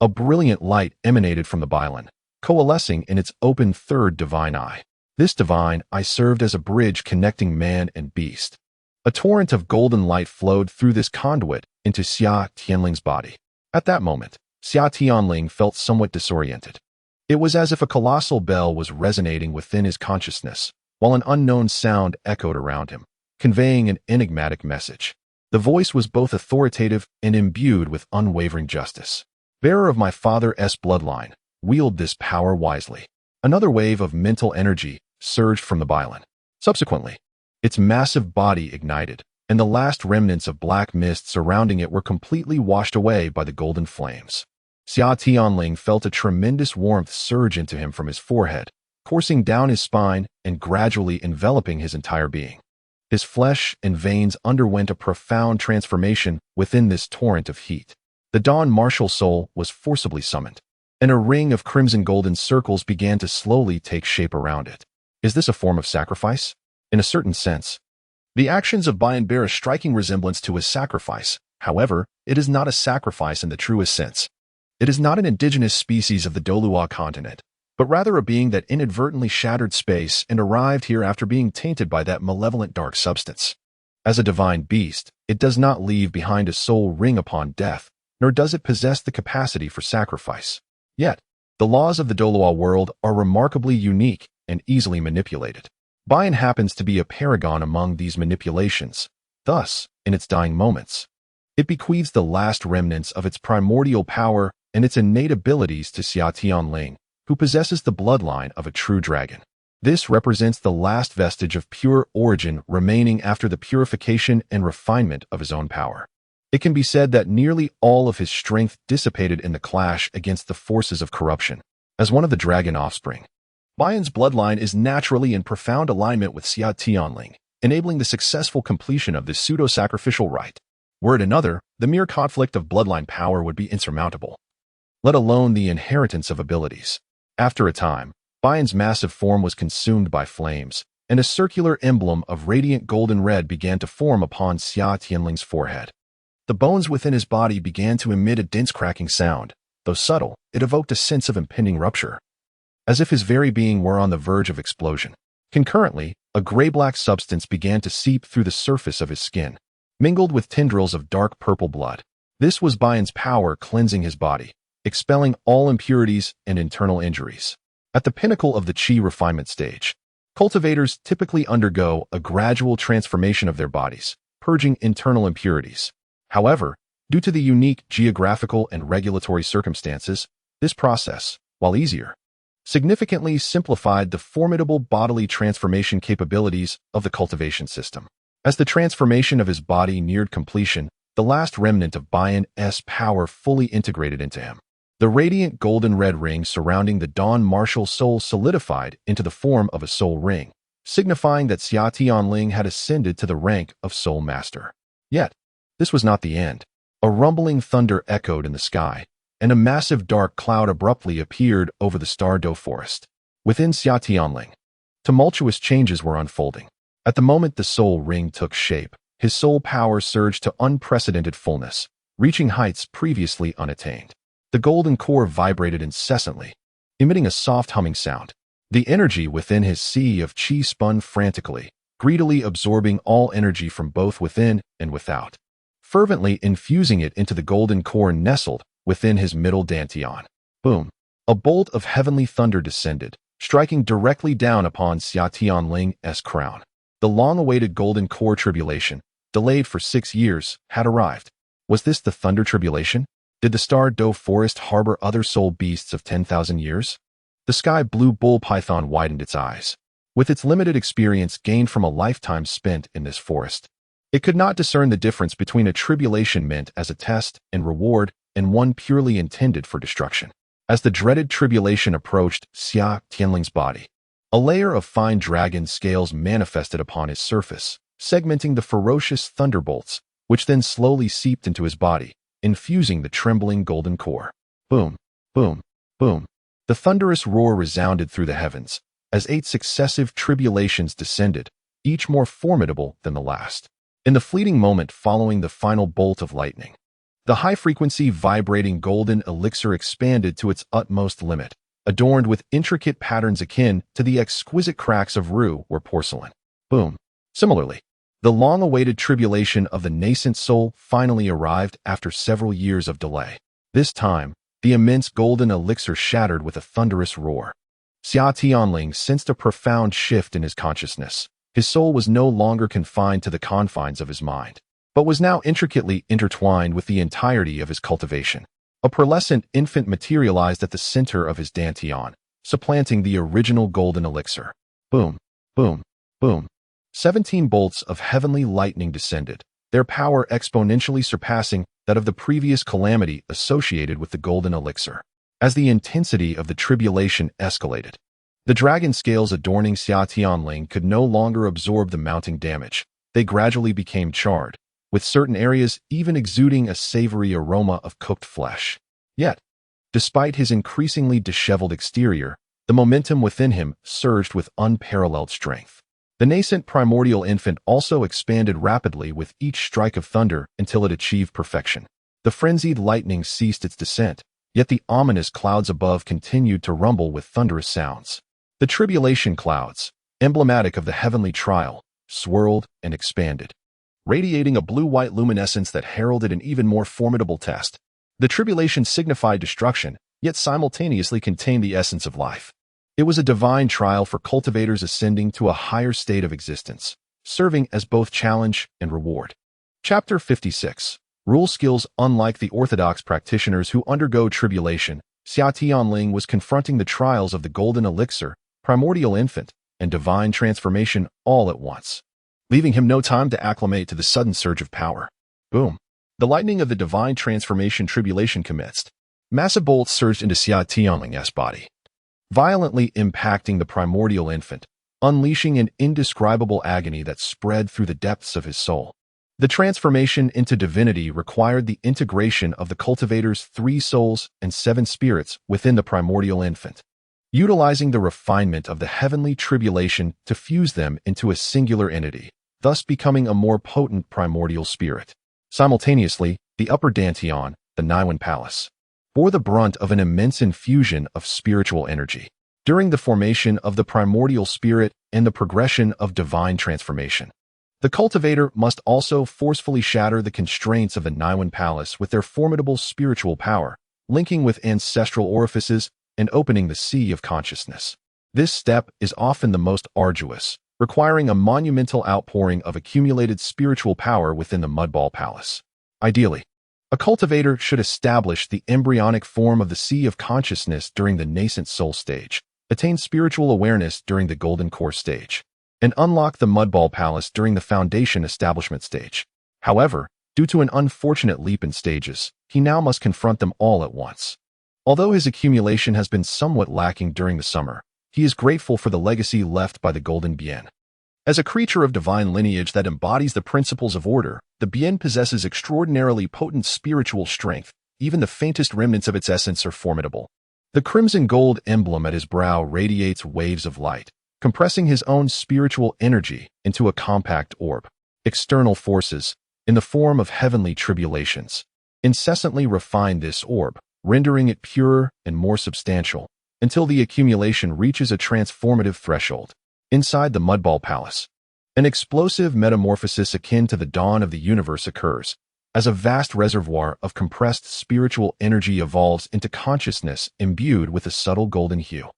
a brilliant light emanated from the Bailan, coalescing in its open third divine eye. This divine eye served as a bridge connecting man and beast. A torrent of golden light flowed through this conduit into Xia Tianling's body. At that moment, Xia Tianling felt somewhat disoriented. It was as if a colossal bell was resonating within his consciousness, while an unknown sound echoed around him, conveying an enigmatic message. The voice was both authoritative and imbued with unwavering justice. Bearer of my father's bloodline, wield this power wisely. Another wave of mental energy surged from the Bailan. Subsequently, its massive body ignited, and the last remnants of black mist surrounding it were completely washed away by the golden flames. Xia Tianling felt a tremendous warmth surge into him from his forehead, coursing down his spine and gradually enveloping his entire being. His flesh and veins underwent a profound transformation within this torrent of heat. The dawn martial soul was forcibly summoned, and a ring of crimson golden circles began to slowly take shape around it. Is this a form of sacrifice? In a certain sense, the actions of By bear a striking resemblance to a sacrifice. However, it is not a sacrifice in the truest sense. It is not an indigenous species of the Douluo continent, but rather a being that inadvertently shattered space and arrived here after being tainted by that malevolent dark substance. As a divine beast, it does not leave behind a soul ring upon death, nor does it possess the capacity for sacrifice. Yet, the laws of the Douluo world are remarkably unique and easily manipulated. By happens to be a paragon among these manipulations. Thus, in its dying moments, it bequeaths the last remnants of its primordial power and its innate abilities to Xia Tianling, who possesses the bloodline of a true dragon. This represents the last vestige of pure origin remaining after the purification and refinement of his own power. It can be said that nearly all of his strength dissipated in the clash against the forces of corruption. As one of the dragon offspring, By's bloodline is naturally in profound alignment with Xia Tianling, enabling the successful completion of this pseudo-sacrificial rite. Were it another, the mere conflict of bloodline power would be insurmountable, let alone the inheritance of abilities. After a time, By's massive form was consumed by flames, and a circular emblem of radiant golden red began to form upon Xia Tianling's forehead. The bones within his body began to emit a dense cracking sound. Though subtle, it evoked a sense of impending rupture, as if his very being were on the verge of explosion. Concurrently, a gray-black substance began to seep through the surface of his skin, mingled with tendrils of dark purple blood. This was By's power cleansing his body, expelling all impurities and internal injuries. At the pinnacle of the Qi refinement stage, cultivators typically undergo a gradual transformation of their bodies, purging internal impurities. However, due to the unique geographical and regulatory circumstances, this process, while easier, significantly simplified the formidable bodily transformation capabilities of the cultivation system. As the transformation of his body neared completion, the last remnant of By's power fully integrated into him. The radiant golden red ring surrounding the dawn martial soul solidified into the form of a soul ring, signifying that Xia Tianling had ascended to the rank of soul master. Yet, this was not the end. A rumbling thunder echoed in the sky, and a massive dark cloud abruptly appeared over the Star-Do forest. Within Xia Tianling, tumultuous changes were unfolding. At the moment the soul ring took shape, his soul power surged to unprecedented fullness, reaching heights previously unattained. The golden core vibrated incessantly, emitting a soft humming sound. The energy within his sea of qi spun frantically, greedily absorbing all energy from both within and without, fervently infusing it into the golden core nestled within his middle dantian. Boom! A bolt of heavenly thunder descended, striking directly down upon Xia Tianling's crown. The long-awaited golden core tribulation, delayed for 6 years, had arrived. Was this the thunder tribulation? Did the Star-Do forest harbor other soul beasts of 10,000 years? The sky-blue bull python widened its eyes. With its limited experience gained from a lifetime spent in this forest, it could not discern the difference between a tribulation meant as a test and reward and one purely intended for destruction. As the dreaded tribulation approached Xia Tianling's body, a layer of fine dragon scales manifested upon his surface, segmenting the ferocious thunderbolts, which then slowly seeped into his body, infusing the trembling golden core. Boom, boom, boom. The thunderous roar resounded through the heavens, as 8 successive tribulations descended, each more formidable than the last. In the fleeting moment following the final bolt of lightning, the high-frequency vibrating golden elixir expanded to its utmost limit, adorned with intricate patterns akin to the exquisite cracks of roux or porcelain. Boom. Similarly, the long-awaited tribulation of the nascent soul finally arrived after several years of delay. This time, the immense golden elixir shattered with a thunderous roar. Xia Tianling sensed a profound shift in his consciousness. His soul was no longer confined to the confines of his mind, but was now intricately intertwined with the entirety of his cultivation. A pearlescent infant materialized at the center of his dantian, supplanting the original golden elixir. Boom, boom, boom. 17 bolts of heavenly lightning descended, their power exponentially surpassing that of the previous calamity associated with the golden elixir. As the intensity of the tribulation escalated, the dragon scales adorning Xia Tianling could no longer absorb the mounting damage. They gradually became charred, with certain areas even exuding a savory aroma of cooked flesh. Yet, despite his increasingly disheveled exterior, the momentum within him surged with unparalleled strength. The nascent primordial infant also expanded rapidly with each strike of thunder until it achieved perfection. The frenzied lightning ceased its descent, Yet the ominous clouds above continued to rumble with thunderous sounds. The tribulation clouds, emblematic of the heavenly trial, swirled and expanded, radiating a blue-white luminescence that heralded an even more formidable test. The tribulation signified destruction, yet simultaneously contained the essence of life. It was a divine trial for cultivators ascending to a higher state of existence, serving as both challenge and reward. Chapter 56. Rule skills. Unlike the orthodox practitioners who undergo tribulation, Xia Tianling was confronting the trials of the golden elixir, primordial infant, and divine transformation all at once, leaving him no time to acclimate to the sudden surge of power. Boom! The lightning of the divine transformation tribulation commenced. Massive bolts surged into Xia Tianling's body, violently impacting the primordial infant, unleashing an indescribable agony that spread through the depths of his soul. The transformation into divinity required the integration of the cultivator's 3 souls and 7 spirits within the primordial infant, utilizing the refinement of the heavenly tribulation to fuse them into a singular entity, thus becoming a more potent primordial spirit. Simultaneously, the upper dantian, the Niwen Palace, bore the brunt of an immense infusion of spiritual energy during the formation of the primordial spirit and the progression of divine transformation. The cultivator must also forcefully shatter the constraints of the Niwen Palace with their formidable spiritual power, linking with ancestral orifices and opening the sea of consciousness. This step is often the most arduous, requiring a monumental outpouring of accumulated spiritual power within the Mudball Palace. Ideally, a cultivator should establish the embryonic form of the sea of consciousness during the nascent soul stage, attain spiritual awareness during the golden core stage, and unlock the Mudball Palace during the foundation establishment stage. However, due to an unfortunate leap in stages, he now must confront them all at once. Although his accumulation has been somewhat lacking during the summer, he is grateful for the legacy left by the Golden Bien. As a creature of divine lineage that embodies the principles of order, the Bien possesses extraordinarily potent spiritual strength. Even the faintest remnants of its essence are formidable. The crimson gold emblem at his brow radiates waves of light, compressing his own spiritual energy into a compact orb. External forces, in the form of heavenly tribulations, incessantly refine this orb, rendering it purer and more substantial, until the accumulation reaches a transformative threshold. Inside the Mudball Palace, an explosive metamorphosis akin to the dawn of the universe occurs, as a vast reservoir of compressed spiritual energy evolves into consciousness imbued with a subtle golden hue,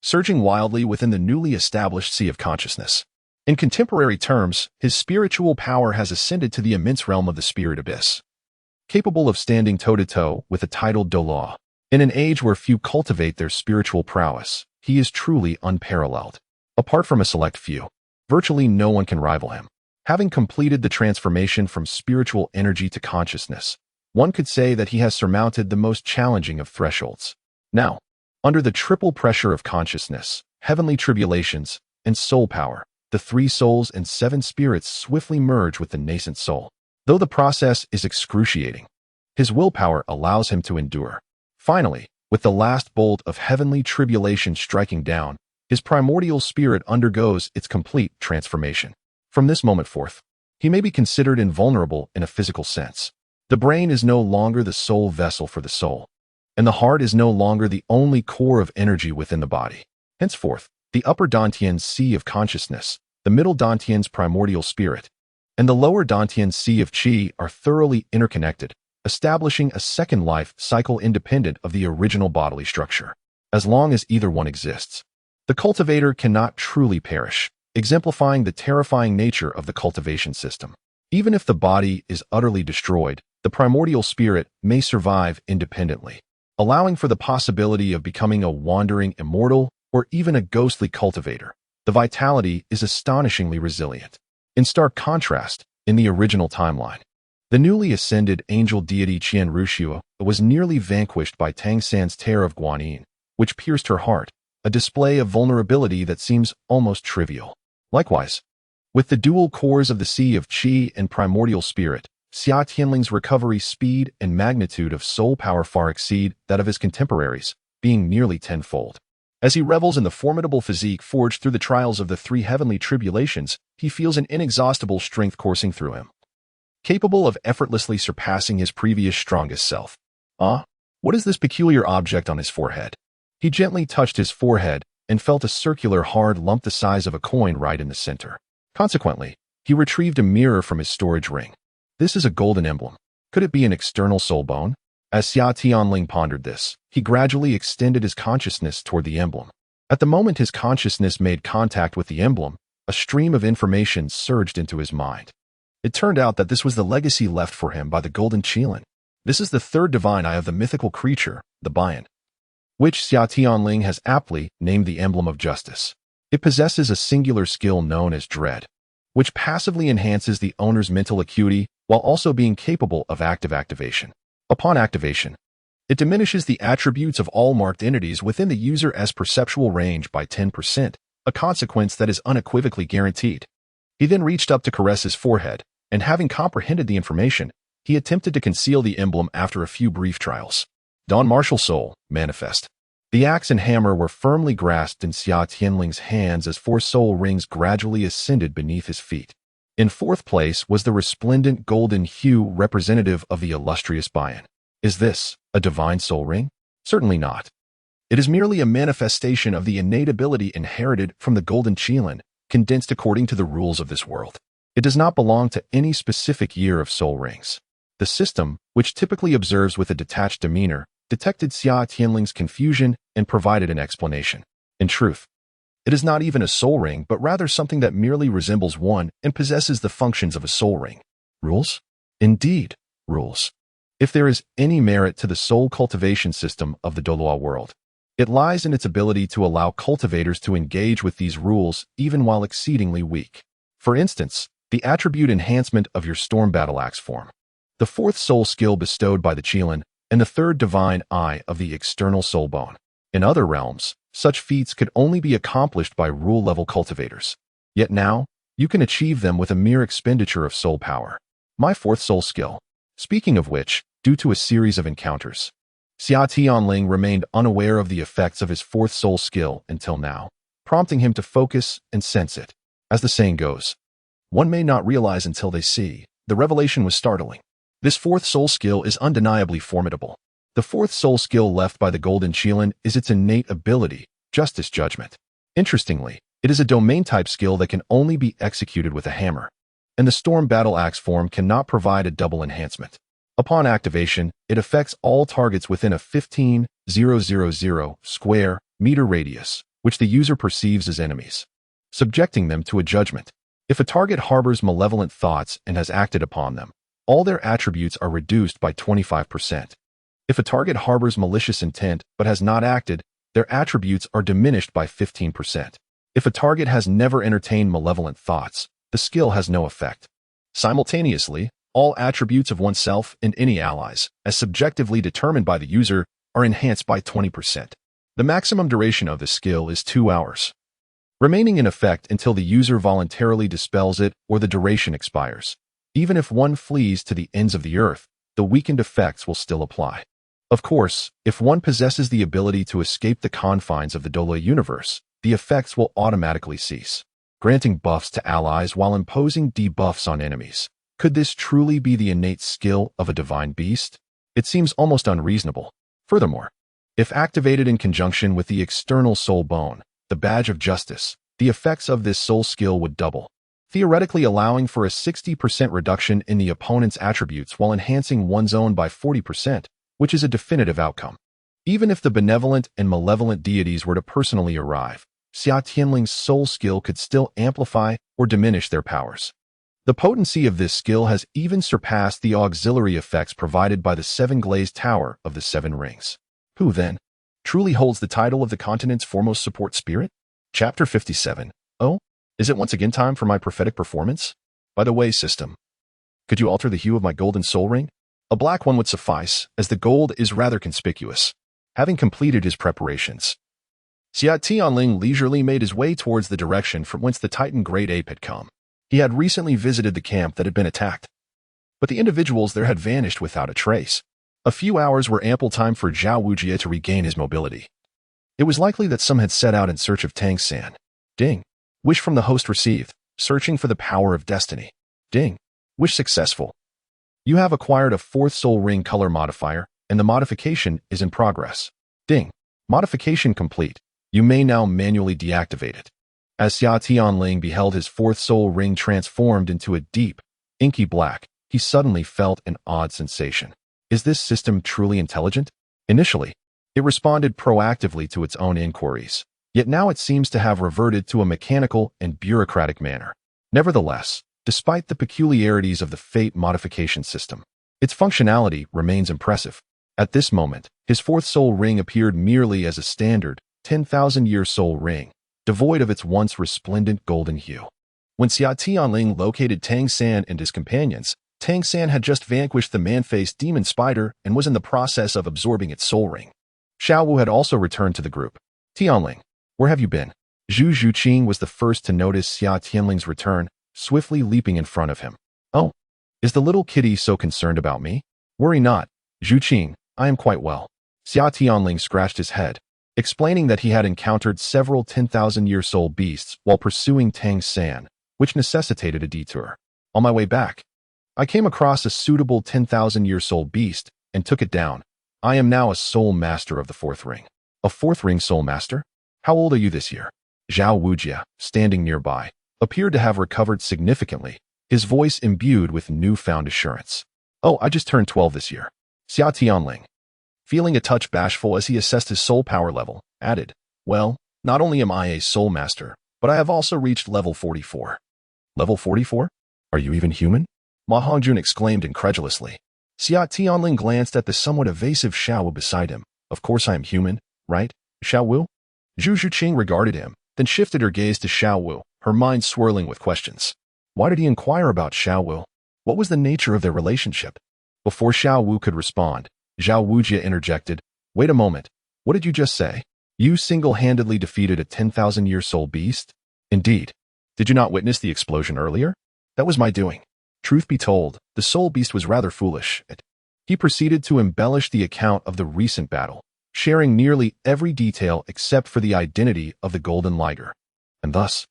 surging wildly within the newly established sea of consciousness. In contemporary terms, his spiritual power has ascended to the immense realm of the spirit abyss, capable of standing toe-to-toe with the titled Douluo. In an age where few cultivate their spiritual prowess, he is truly unparalleled. Apart from a select few, virtually no one can rival him. Having completed the transformation from spiritual energy to consciousness, one could say that he has surmounted the most challenging of thresholds. Now, under the triple pressure of consciousness, heavenly tribulations, and soul power, the 3 souls and 7 spirits swiftly merge with the nascent soul. Though the process is excruciating, his willpower allows him to endure. Finally, with the last bolt of heavenly tribulation striking down, his primordial spirit undergoes its complete transformation. From this moment forth, he may be considered invulnerable in a physical sense. The brain is no longer the sole vessel for the soul, and the heart is no longer the only core of energy within the body. Henceforth, the upper dantian's sea of consciousness, the middle dantian's primordial spirit, and the lower dantian's sea of qi are thoroughly interconnected, establishing a second life cycle independent of the original bodily structure. As long as either one exists, the cultivator cannot truly perish, exemplifying the terrifying nature of the cultivation system. Even if the body is utterly destroyed, the primordial spirit may survive independently, allowing for the possibility of becoming a wandering immortal or even a ghostly cultivator. The vitality is astonishingly resilient. In stark contrast, in the original timeline, the newly ascended angel deity Qian Daoliu was nearly vanquished by Tang San's tear of Guanyin, which pierced her heart, a display of vulnerability that seems almost trivial. Likewise, with the dual cores of the sea of qi and primordial spirit, Xia Tianling's recovery speed and magnitude of soul power far exceed that of his contemporaries, being nearly tenfold. As he revels in the formidable physique forged through the trials of the 3 heavenly tribulations, he feels an inexhaustible strength coursing through him, capable of effortlessly surpassing his previous strongest self. What is this peculiar object on his forehead? He gently touched his forehead and felt a circular hard lump the size of a coin right in the center. Consequently, he retrieved a mirror from his storage ring. This is a golden emblem. Could it be an external soul bone? As Xia Tianling pondered this, he gradually extended his consciousness toward the emblem. At the moment his consciousness made contact with the emblem, a stream of information surged into his mind. It turned out that this was the legacy left for him by the golden Qian. This is the third divine eye of the mythical creature, the Bian, which Xia Tianling has aptly named the emblem of justice. It possesses a singular skill known as dread, which passively enhances the owner's mental acuity while also being capable of active activation. Upon activation, it diminishes the attributes of all marked entities within the user's perceptual range by 10%, a consequence that is unequivocally guaranteed. He then reached up to caress his forehead, and having comprehended the information, he attempted to conceal the emblem after a few brief trials. Dawn martial soul, manifest. The axe and hammer were firmly grasped in Xia Tianling's hands as 4 soul rings gradually ascended beneath his feet. In fourth place was the resplendent golden hue representative of the illustrious Bian. Is this a divine soul ring? Certainly not. It is merely a manifestation of the innate ability inherited from the golden Qian, condensed according to the rules of this world. It does not belong to any specific year of soul rings. The system, which typically observes with a detached demeanor, detected Xia Tianling's confusion and provided an explanation. In truth, it is not even a soul ring, but rather something that merely resembles one and possesses the functions of a soul ring. Rules? Indeed, rules. If there is any merit to the soul cultivation system of the Douluo world, it lies in its ability to allow cultivators to engage with these rules even while exceedingly weak. For instance, the attribute enhancement of your storm battle axe form, the fourth soul skill bestowed by the Qian, and the third divine eye of the external soul bone. In other realms, such feats could only be accomplished by rule-level cultivators. Yet now, you can achieve them with a mere expenditure of soul power. My fourth soul skill. Speaking of which, due to a series of encounters, Xia Tianling remained unaware of the effects of his fourth soul skill until now, prompting him to focus and sense it. As the saying goes, one may not realize until they see. The revelation was startling. This fourth soul skill is undeniably formidable. The fourth soul skill left by the golden Qian is its innate ability, justice judgment. Interestingly, it is a domain-type skill that can only be executed with a hammer, and the storm battle axe form cannot provide a double enhancement. Upon activation, it affects all targets within a 15,000 square meter radius, which the user perceives as enemies, subjecting them to a judgment. If a target harbors malevolent thoughts and has acted upon them, all their attributes are reduced by 25%. If a target harbors malicious intent but has not acted, their attributes are diminished by 15%. If a target has never entertained malevolent thoughts, the skill has no effect. Simultaneously, all attributes of oneself and any allies, as subjectively determined by the user, are enhanced by 20%. The maximum duration of this skill is 2 hours, remaining in effect until the user voluntarily dispels it or the duration expires. Even if one flees to the ends of the earth, the weakened effects will still apply. Of course, if one possesses the ability to escape the confines of the Douluo universe, the effects will automatically cease, granting buffs to allies while imposing debuffs on enemies. Could this truly be the innate skill of a divine beast? It seems almost unreasonable. Furthermore, if activated in conjunction with the external soul bone, the badge of justice, the effects of this soul skill would double, theoretically allowing for a 60% reduction in the opponent's attributes while enhancing one's own by 40%, which is a definitive outcome. Even if the benevolent and malevolent deities were to personally arrive, Xia Tianling's soul skill could still amplify or diminish their powers. The potency of this skill has even surpassed the auxiliary effects provided by the 7 glazed tower of the 7 rings. Who, then, truly holds the title of the continent's foremost support spirit? Chapter 57. Oh, is it once again time for my prophetic performance? By the way, system, could you alter the hue of my golden soul ring? A black one would suffice, as the gold is rather conspicuous. Having completed his preparations, Xia Tianling leisurely made his way towards the direction from whence the Titan Great Ape had come. He had recently visited the camp that had been attacked, but the individuals there had vanished without a trace. A few hours were ample time for Xiangjia to regain his mobility. It was likely that some had set out in search of Tang San. Ding. Wish from the host received. Searching for the power of destiny. Ding. Wish successful. You have acquired a 4th soul ring color modifier, and the modification is in progress. Ding. Modification complete. You may now manually deactivate it. As Xia Tianling beheld his fourth soul ring transformed into a deep, inky black, he suddenly felt an odd sensation. Is this system truly intelligent? Initially, it responded proactively to its own inquiries, yet now it seems to have reverted to a mechanical and bureaucratic manner. Nevertheless, despite the peculiarities of the fate modification system, its functionality remains impressive. At this moment, his fourth soul ring appeared merely as a standard 10,000-year soul ring, devoid of its once resplendent golden hue. When Xia Tianling located Tang San and his companions, Tang San had just vanquished the man-faced demon spider and was in the process of absorbing its soul ring. Xiao Wu had also returned to the group. Tianling, where have you been? Zhu Zhuqing was the first to notice Xia Tianling's return, swiftly leaping in front of him. Oh, is the little kitty so concerned about me? Worry not, Zhuqing, I am quite well. Xia Tianling scratched his head, explaining that he had encountered several 10,000-year soul beasts while pursuing Tang San, which necessitated a detour. On my way back, I came across a suitable 10,000-year soul beast and took it down. I am now a soul master of the fourth ring. A fourth ring soul master? How old are you this year? Zhao Wujia, standing nearby, appeared to have recovered significantly, his voice imbued with newfound assurance. Oh, I just turned 12 this year. Xia Tianling, feeling a touch bashful as he assessed his soul power level, added, well, not only am I a soul master, but I have also reached level 44. Level 44? Are you even human? Ma Hongjun exclaimed incredulously. Xia Tianling glanced at the somewhat evasive Xiao Wu beside him. Of course I am human, right, Xiao Wu? Zhu Zhuqing regarded him, then shifted her gaze to Xiao Wu, her mind swirling with questions. Why did he inquire about Xiao Wu? What was the nature of their relationship? Before Xiao Wu could respond, Zhao Wujia interjected, wait a moment, what did you just say? You single-handedly defeated a 10,000-year soul beast? Indeed. Did you not witness the explosion earlier? That was my doing. Truth be told, the soul beast was rather foolish. He proceeded to embellish the account of the recent battle, sharing nearly every detail except for the identity of the golden liger. And thus,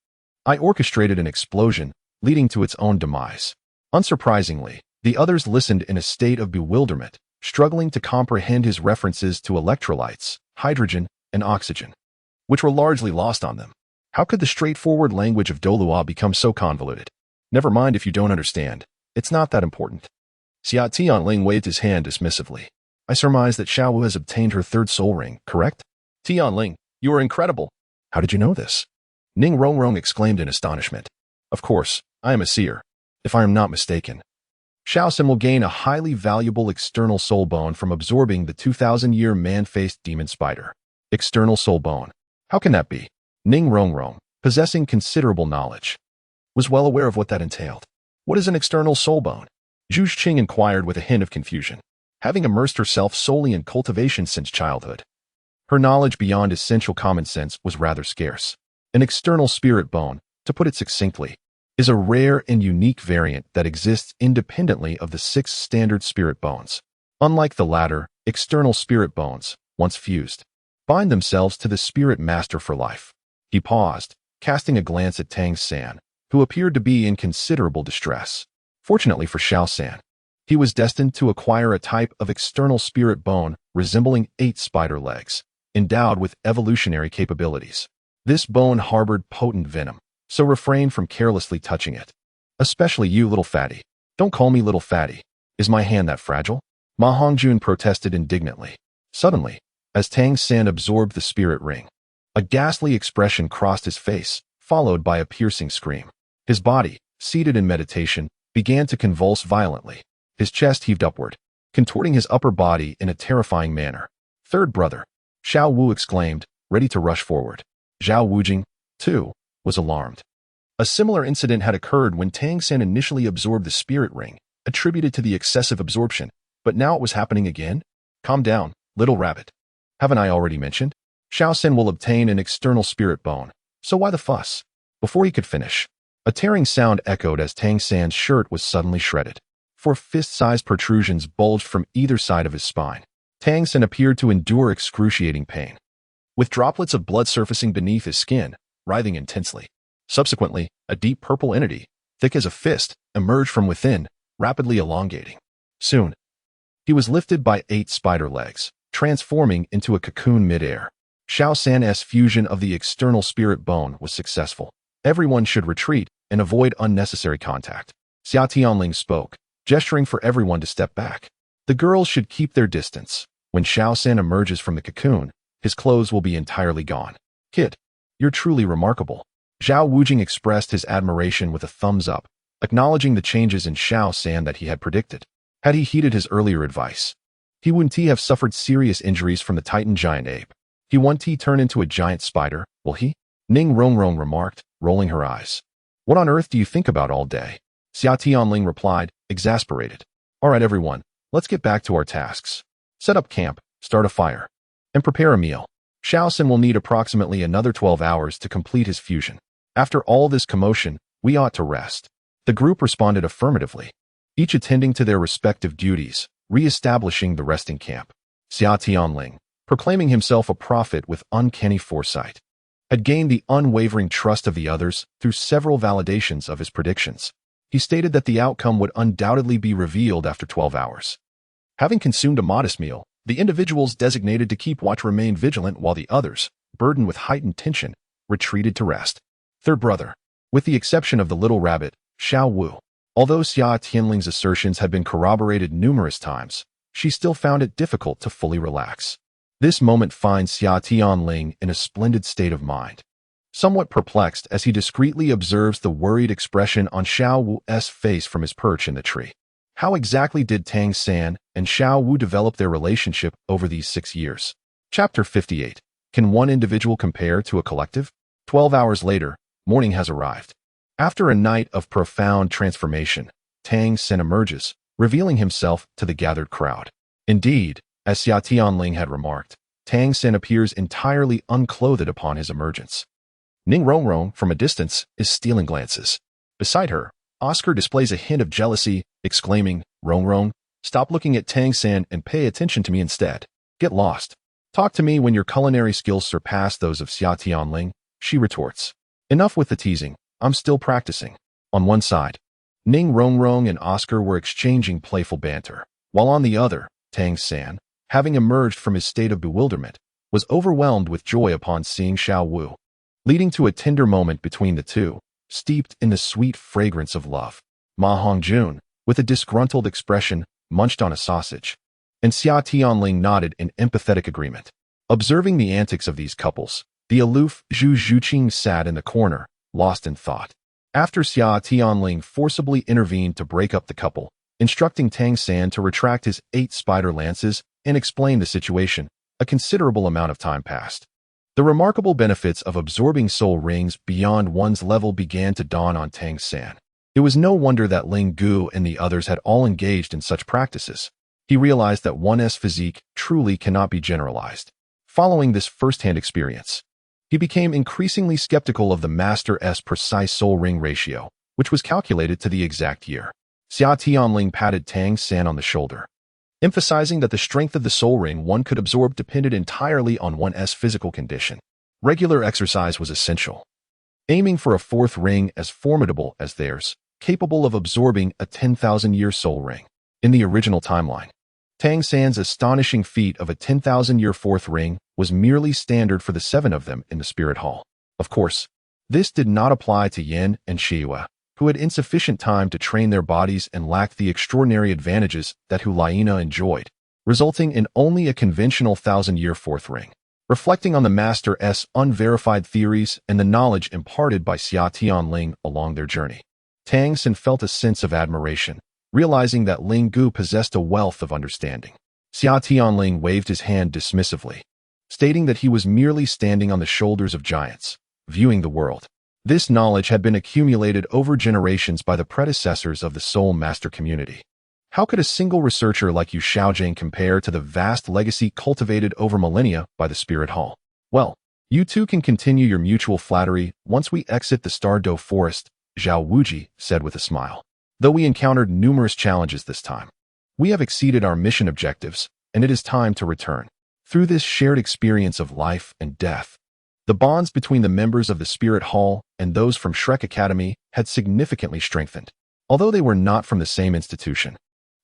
I orchestrated an explosion, leading to its own demise. Unsurprisingly, the others listened in a state of bewilderment, struggling to comprehend his references to electrolytes, hydrogen, and oxygen, which were largely lost on them. How could the straightforward language of Douluo become so convoluted? Never mind if you don't understand. It's not that important. Xia Tianling waved his hand dismissively. I surmise that Xiao Wu has obtained her third soul ring, correct? Tianling, you are incredible. How did you know this? Ning Rongrong exclaimed in astonishment. Of course, I am a seer, if I am not mistaken. Shaoxin will gain a highly valuable external soul bone from absorbing the 2,000-year man-faced demon spider. External soul bone. How can that be? Ning Rongrong, possessing considerable knowledge, was well aware of what that entailed. What is an external soul bone? Zhu Zhuqing inquired with a hint of confusion, having immersed herself solely in cultivation since childhood. Her knowledge beyond essential common sense was rather scarce. An external spirit bone, to put it succinctly, is a rare and unique variant that exists independently of the 6 standard spirit bones. Unlike the latter, external spirit bones, once fused, bind themselves to the spirit master for life. He paused, casting a glance at Tang San, who appeared to be in considerable distress. Fortunately for Xiao San, he was destined to acquire a type of external spirit bone resembling 8 spider legs, endowed with evolutionary capabilities. This bone harbored potent venom, so refrain from carelessly touching it. Especially you, little fatty. Don't call me little fatty. Is my hand that fragile? Ma Hongjun protested indignantly. Suddenly, as Tang San absorbed the spirit ring, a ghastly expression crossed his face, followed by a piercing scream. His body, seated in meditation, began to convulse violently. His chest heaved upward, contorting his upper body in a terrifying manner. Third brother, Xiao Wu exclaimed, ready to rush forward. Zhao Wujing, too, was alarmed. A similar incident had occurred when Tang San initially absorbed the spirit ring, attributed to the excessive absorption, but now it was happening again? Calm down, little rabbit. Haven't I already mentioned? Xiao San will obtain an external spirit bone, so why the fuss? Before he could finish, a tearing sound echoed as Tang San's shirt was suddenly shredded. 4 fist-sized protrusions bulged from either side of his spine. Tang San appeared to endure excruciating pain, with droplets of blood surfacing beneath his skin, writhing intensely. Subsequently, a deep purple entity, thick as a fist, emerged from within, rapidly elongating. Soon, He was lifted by 8 spider legs, transforming into a cocoon midair. Xiao San's fusion of the external spirit bone was successful. Everyone should retreat and avoid unnecessary contact. Xia Tianling spoke, gesturing for everyone to step back. The girls should keep their distance. When Xiao San emerges from the cocoon, his clothes will be entirely gone. Kid, you're truly remarkable. Zhao Wujing expressed his admiration with a thumbs up, acknowledging the changes in Xiao San that he had predicted. Had he heeded his earlier advice, he wouldn't have suffered serious injuries from the Titan giant ape. He won't turn into a giant spider, will he? Ning Rongrong remarked, rolling her eyes. What on earth do you think about all day? Xia Tianling replied, exasperated. All right, everyone, let's get back to our tasks. Set up camp, start a fire, and prepare a meal. Xiao San will need approximately another 12 hours to complete his fusion. After all this commotion, we ought to rest. The group responded affirmatively, each attending to their respective duties, re-establishing the resting camp. Xia Tianling, proclaiming himself a prophet with uncanny foresight, had gained the unwavering trust of the others through several validations of his predictions. He stated that the outcome would undoubtedly be revealed after 12 hours. Having consumed a modest meal, the individuals designated to keep watch remained vigilant while the others, burdened with heightened tension, retreated to rest. Third brother, with the exception of the little rabbit, Xiao Wu. Although Xia Tianling's assertions had been corroborated numerous times, she still found it difficult to fully relax. This moment finds Xia Tianling in a splendid state of mind. Somewhat perplexed as he discreetly observes the worried expression on Xiao Wu's face from his perch in the tree. How exactly did Tang San and Xiao Wu develop their relationship over these 6 years? Chapter 58. Can one individual compare to a collective? 12 hours later, morning has arrived. After a night of profound transformation, Tang San emerges, revealing himself to the gathered crowd. Indeed, as Xia Tianling had remarked, Tang San appears entirely unclothed upon his emergence. Ning Rongrong, from a distance, is stealing glances. Beside her, Oscar displays a hint of jealousy, exclaiming, Rongrong, stop looking at Tang San and pay attention to me instead. Get lost. Talk to me when your culinary skills surpass those of Xia Tianling, she retorts. Enough with the teasing, I'm still practicing. On one side, Ning Rongrong and Oscar were exchanging playful banter, while on the other, Tang San, having emerged from his state of bewilderment, was overwhelmed with joy upon seeing Xiao Wu, leading to a tender moment between the two, steeped in the sweet fragrance of love. Ma Hongjun, with a disgruntled expression, munched on a sausage, and Xia Tianling nodded in empathetic agreement. Observing the antics of these couples, the aloof Zhu Zhuqing sat in the corner, lost in thought. After Xia Tianling forcibly intervened to break up the couple, instructing Tang San to retract his 8 spider lances and explain the situation, a considerable amount of time passed. The remarkable benefits of absorbing soul rings beyond one's level began to dawn on Tang San. It was no wonder that Ling Gu and the others had all engaged in such practices. He realized that one's physique truly cannot be generalized. Following this first-hand experience, he became increasingly skeptical of the Master's precise soul ring ratio, which was calculated to the exact year. Xia Tianling patted Tang San on the shoulder, emphasizing that the strength of the soul ring one could absorb depended entirely on one's physical condition. Regular exercise was essential. Aiming for a 4th ring as formidable as theirs, capable of absorbing a 10,000-year soul ring. In the original timeline, Tang San's astonishing feat of a 10,000-year 4th ring was merely standard for the 7 of them in the Spirit Hall. Of course, this did not apply to Yin and Shihua, who had insufficient time to train their bodies and lacked the extraordinary advantages that Hulaina enjoyed, resulting in only a conventional 1,000-year 4th ring. Reflecting on the Master's unverified theories and the knowledge imparted by Xia Tianling along their journey, Tang San felt a sense of admiration, realizing that Ling Gu possessed a wealth of understanding. Xia Tianling waved his hand dismissively, stating that he was merely standing on the shoulders of giants, viewing the world. This knowledge had been accumulated over generations by the predecessors of the Soul Master community. How could a single researcher like Yu Xiaogang compare to the vast legacy cultivated over millennia by the Spirit Hall? Well, you two can continue your mutual flattery once we exit the Stardow Forest, Zhao Wuji said with a smile. Though we encountered numerous challenges this time, we have exceeded our mission objectives, and it is time to return. Through this shared experience of life and death, the bonds between the members of the Spirit Hall and those from Shrek Academy had significantly strengthened. Although they were not from the same institution,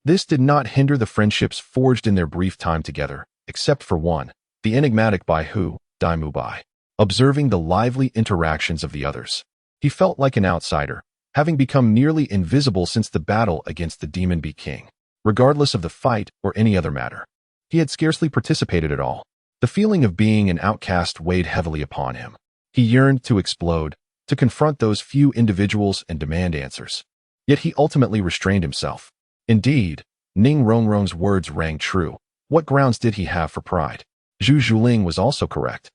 This did not hinder the friendships forged in their brief time together, except for one, the enigmatic By who, By. Observing the lively interactions of the others, he felt like an outsider, having become nearly invisible since the battle against the Demon Bee King. Regardless of the fight or any other matter, he had scarcely participated at all. The feeling of being an outcast weighed heavily upon him. He yearned to explode, to confront those few individuals and demand answers. Yet he ultimately restrained himself. Indeed, Ning Rongrong's words rang true. What grounds did he have for pride? Zhu Zhuling was also correct.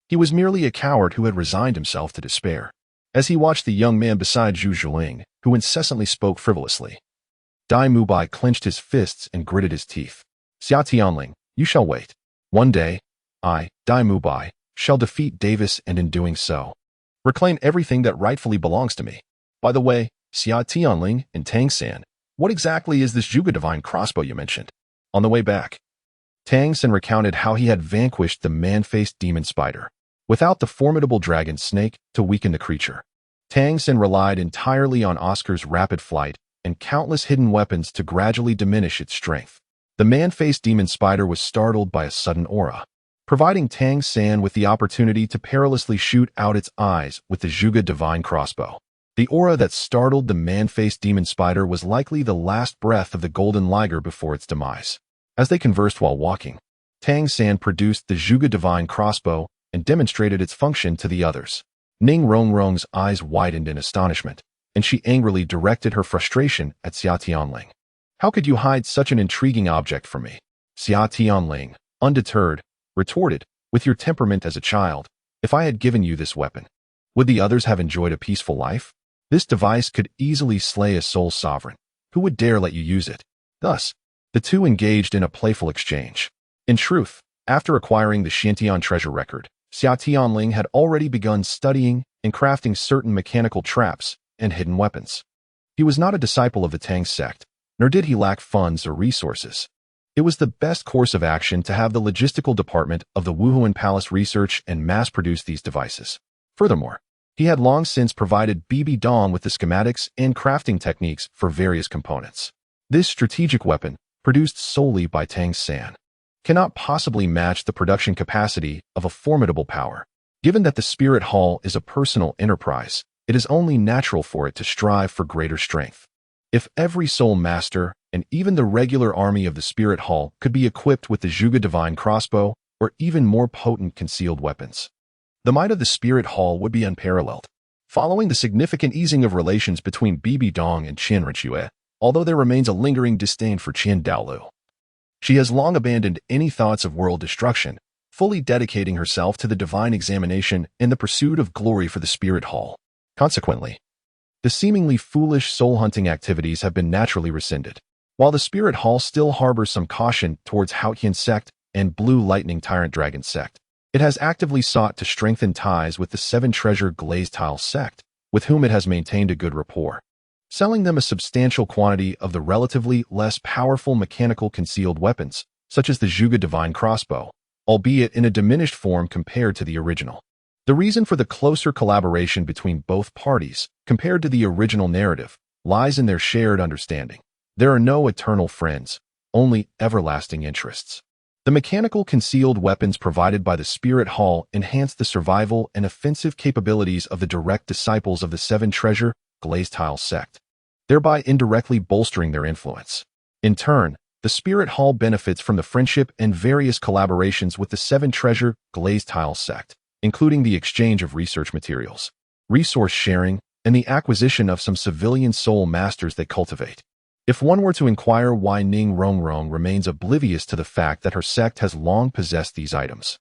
He was merely a coward who had resigned himself to despair. As he watched the young man beside Zhu Zhuling, who incessantly spoke frivolously, By clenched his fists and gritted his teeth. Xia Tianling, you shall wait. One day, I, By, shall defeat Davis and in doing so, reclaim everything that rightfully belongs to me. By the way, Xia Tianling and Tang San, what exactly is this Zhuge divine crossbow you mentioned? On the way back, Tang San recounted how he had vanquished the man-faced demon spider, without the formidable dragon snake to weaken the creature. Tang San relied entirely on Oscar's rapid flight and countless hidden weapons to gradually diminish its strength. The man-faced demon spider was startled by a sudden aura, providing Tang San with the opportunity to perilously shoot out its eyes with the Zhuge divine crossbow. The aura that startled the man-faced demon spider was likely the last breath of the golden liger before its demise. As they conversed while walking, Tang San produced the Zhuge divine crossbow and demonstrated its function to the others. Ning Rongrong's eyes widened in astonishment, and she angrily directed her frustration at Xia Tianling. How could you hide such an intriguing object from me? Xia Tianling, undeterred, retorted, with your temperament as a child, if I had given you this weapon, would the others have enjoyed a peaceful life? This device could easily slay a soul sovereign. Who would dare let you use it? Thus, the two engaged in a playful exchange. In truth, after acquiring the Xiantian treasure record, Xia Tianling had already begun studying and crafting certain mechanical traps and hidden weapons. He was not a disciple of the Tang sect, nor did he lack funds or resources. It was the best course of action to have the logistical department of the Wuhuan Palace research and mass-produce these devices. Furthermore, he had long since provided BBDong with the schematics and crafting techniques for various components. This strategic weapon, produced solely by Tang San, cannot possibly match the production capacity of a formidable power. Given that the Spirit Hall is a personal enterprise, it is only natural for it to strive for greater strength. If every soul master and even the regular army of the Spirit Hall could be equipped with the Zhuge divine crossbow or even more potent concealed weapons, the might of the Spirit Hall would be unparalleled. Following the significant easing of relations between BBDong and Qian, although there remains a lingering disdain for Qian Daoliu, she has long abandoned any thoughts of world destruction, fully dedicating herself to the divine examination and the pursuit of glory for the Spirit Hall. Consequently, the seemingly foolish soul-hunting activities have been naturally rescinded. While the Spirit Hall still harbors some caution towards Haotian sect and Blue Lightning Tyrant Dragon sect, it has actively sought to strengthen ties with the Seven Treasure Glazed Tile sect, with whom it has maintained a good rapport, selling them a substantial quantity of the relatively less powerful mechanical concealed weapons, such as the Zhuge divine crossbow, albeit in a diminished form compared to the original. The reason for the closer collaboration between both parties, compared to the original narrative, lies in their shared understanding. There are no eternal friends, only everlasting interests. The mechanical concealed weapons provided by the Spirit Hall enhance the survival and offensive capabilities of the direct disciples of the Seven Treasure Glazed Tile sect, thereby indirectly bolstering their influence. In turn, the Spirit Hall benefits from the friendship and various collaborations with the Seven Treasure Glazed Tile sect, including the exchange of research materials, resource sharing, and the acquisition of some civilian soul masters they cultivate. If one were to inquire why Ning Rongrong remains oblivious to the fact that her sect has long possessed these items,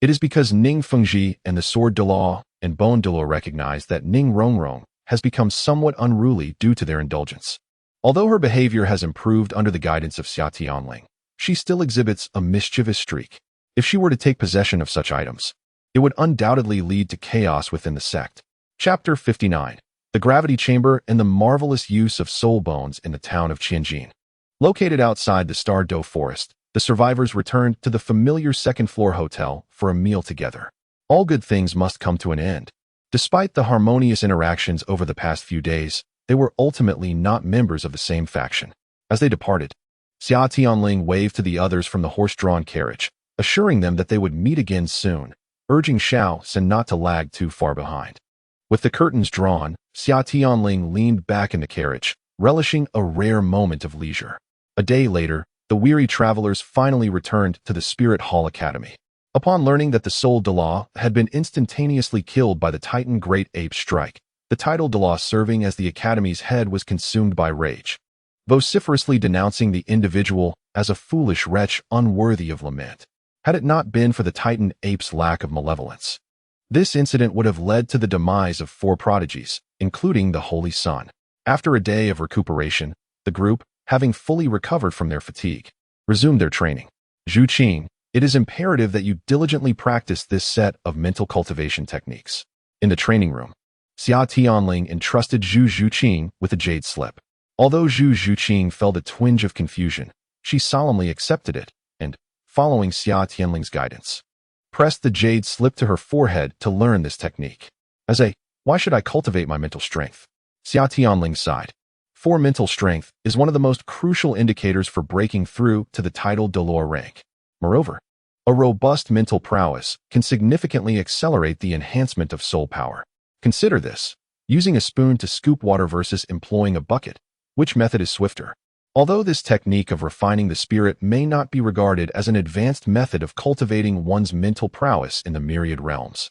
it is because Ning Fengji and the Sword Douluo and Bone Douluo recognize that Ning Rongrong has become somewhat unruly due to their indulgence. Although her behavior has improved under the guidance of Xia Tianling, she still exhibits a mischievous streak. If she were to take possession of such items, it would undoubtedly lead to chaos within the sect. Chapter 59. The Gravity Chamber and the Marvelous Use of Soul Bones in the town of Qianjin. Located outside the Star Doe Forest, the survivors returned to the familiar second-floor hotel for a meal together. All good things must come to an end. Despite the harmonious interactions over the past few days, they were ultimately not members of the same faction. As they departed, Xia Tianling waved to the others from the horse-drawn carriage, assuring them that they would meet again soon, urging Xiao San not to lag too far behind. With the curtains drawn, Xia Tianling leaned back in the carriage, relishing a rare moment of leisure. A day later, the weary travelers finally returned to the Spirit Hall Academy. Upon learning that the Soul Douluo had been instantaneously killed by the Titan Great Ape Strike, the title Douluo serving as the Academy's head was consumed by rage, vociferously denouncing the individual as a foolish wretch unworthy of lament. Had it not been for the Titan Ape's lack of malevolence, this incident would have led to the demise of 4 prodigies, including the Holy Sun. After a day of recuperation, the group, having fully recovered from their fatigue, resumed their training. Zhu Qing, it is imperative that you diligently practice this set of mental cultivation techniques. In the training room, Xia Tianling entrusted Zhu Qing with a jade slip. Although Zhu Qing felt a twinge of confusion, she solemnly accepted it and, following Xia Tianling's guidance, pressed the jade slip to her forehead to learn this technique. Why should I cultivate my mental strength? Xia Tianling sighed. For mental strength is one of the most crucial indicators for breaking through to the title Douluo rank. Moreover, a robust mental prowess can significantly accelerate the enhancement of soul power. Consider this: using a spoon to scoop water versus employing a bucket. Which method is swifter? Although this technique of refining the spirit may not be regarded as an advanced method of cultivating one's mental prowess in the myriad realms,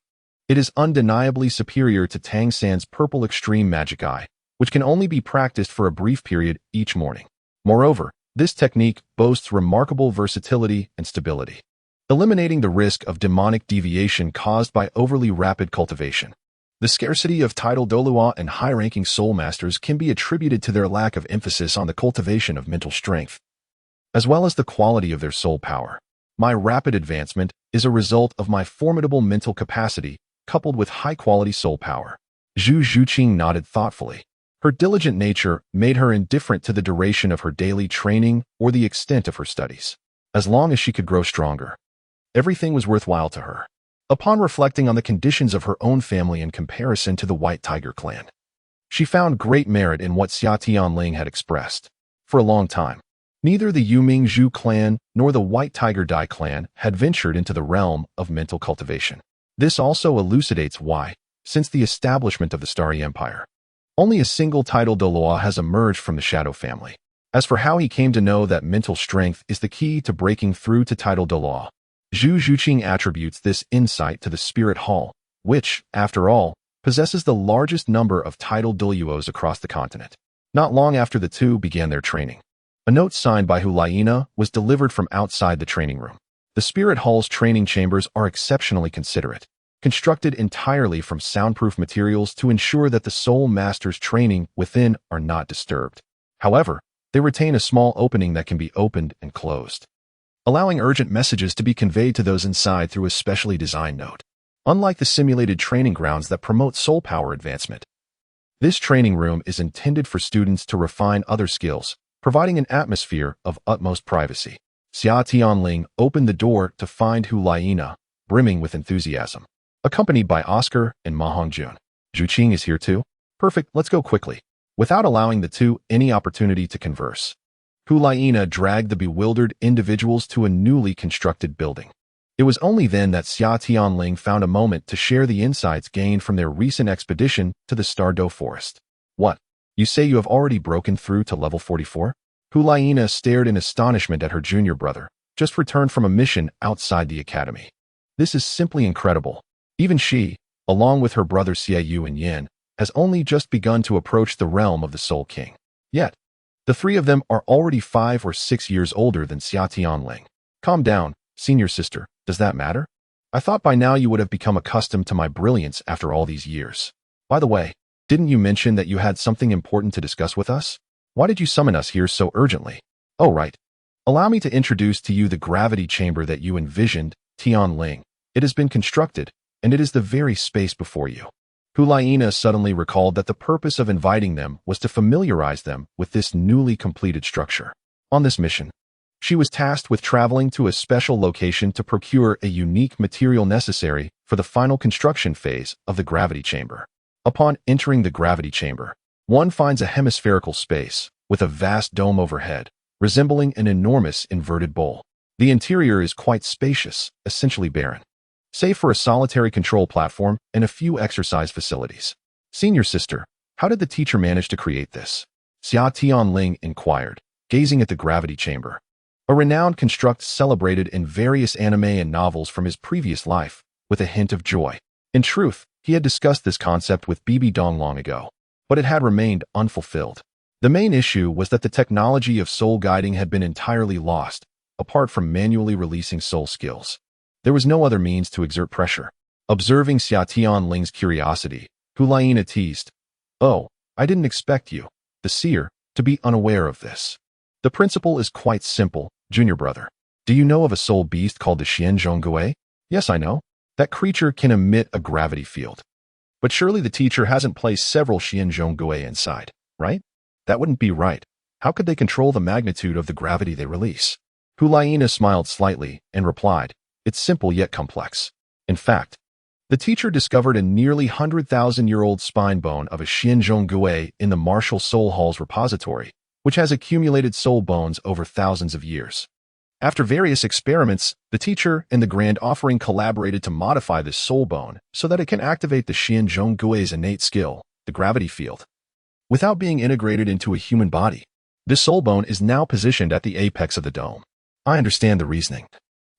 it is undeniably superior to Tang San's purple extreme magic eye, which can only be practiced for a brief period each morning. Moreover, this technique boasts remarkable versatility and stability, eliminating the risk of demonic deviation caused by overly rapid cultivation. The scarcity of title Douluo and high-ranking soul masters can be attributed to their lack of emphasis on the cultivation of mental strength, as well as the quality of their soul power. My rapid advancement is a result of my formidable mental capacity coupled with high-quality soul power. Zhu Qing nodded thoughtfully. Her diligent nature made her indifferent to the duration of her daily training or the extent of her studies. As long as she could grow stronger, everything was worthwhile to her. Upon reflecting on the conditions of her own family in comparison to the White Tiger clan, she found great merit in what Xia Tianling had expressed. For a long time, neither the Yuming Zhu clan nor the White Tiger Dai clan had ventured into the realm of mental cultivation. This also elucidates why, since the establishment of the Starry Empire, only a single title Douluo has emerged from the Shadow family. As for how he came to know that mental strength is the key to breaking through to title Douluo, Zhu Qing attributes this insight to the Spirit Hall, which, after all, possesses the largest number of title Douluos across the continent. Not long after the two began their training, a note signed by Hulaina was delivered from outside the training room. The Spirit Hall's training chambers are exceptionally considerate, constructed entirely from soundproof materials to ensure that the soul master's training within are not disturbed. However, they retain a small opening that can be opened and closed, allowing urgent messages to be conveyed to those inside through a specially designed note. Unlike the simulated training grounds that promote soul power advancement, this training room is intended for students to refine other skills, providing an atmosphere of utmost privacy. Xia Tianling opened the door to find Hulaina, brimming with enthusiasm, accompanied by Oscar and Ma Hongjun. Zhu Qing is here too? Perfect, let's go quickly. Without allowing the two any opportunity to converse, Hulaina dragged the bewildered individuals to a newly constructed building. It was only then that Xia Tianling found a moment to share the insights gained from their recent expedition to the Stardo Forest. What? You say you have already broken through to level 44? Hulaina stared in astonishment at her junior brother, just returned from a mission outside the academy. This is simply incredible. Even she, along with her brothers Xie Yu and Yin, has only just begun to approach the realm of the Soul King. Yet, the three of them are already 5 or 6 years older than Xia Tianling. Calm down, senior sister, does that matter? I thought by now you would have become accustomed to my brilliance after all these years. By the way, didn't you mention that you had something important to discuss with us? Why did you summon us here so urgently? Oh right. Allow me to introduce to you the gravity chamber that you envisioned, Tianling. It has been constructed, and it is the very space before you. Hulaina suddenly recalled that the purpose of inviting them was to familiarize them with this newly completed structure. On this mission, she was tasked with traveling to a special location to procure a unique material necessary for the final construction phase of the gravity chamber. Upon entering the gravity chamber, one finds a hemispherical space with a vast dome overhead, resembling an enormous inverted bowl. The interior is quite spacious, essentially barren, save for a solitary control platform and a few exercise facilities. Senior sister, how did the teacher manage to create this? Xia Tianling inquired, gazing at the gravity chamber. A renowned construct celebrated in various anime and novels from his previous life, with a hint of joy. In truth, he had discussed this concept with BBDong long ago, but it had remained unfulfilled. The main issue was that the technology of soul guiding had been entirely lost, apart from manually releasing soul skills. There was no other means to exert pressure. Observing Xia Tianling's curiosity, Hulaina teased, "Oh, I didn't expect you, the seer, to be unaware of this. The principle is quite simple, junior brother. Do you know of a soul beast called the Xiangjia? Yes, I know. That creature can emit a gravity field. But surely the teacher hasn't placed several Xiangjia inside, right? That wouldn't be right. How could they control the magnitude of the gravity they release?" Hulaina smiled slightly and replied, "It's simple yet complex. In fact, the teacher discovered a nearly 100,000-year-old spine bone of a Xiangjia in the Martial Soul Hall's repository, which has accumulated soul bones over thousands of years. After various experiments, the teacher and the Grand Offering collaborated to modify this soul bone so that it can activate the Xiangjia innate skill, the gravity field, without being integrated into a human body. This soul bone is now positioned at the apex of the dome. I understand the reasoning,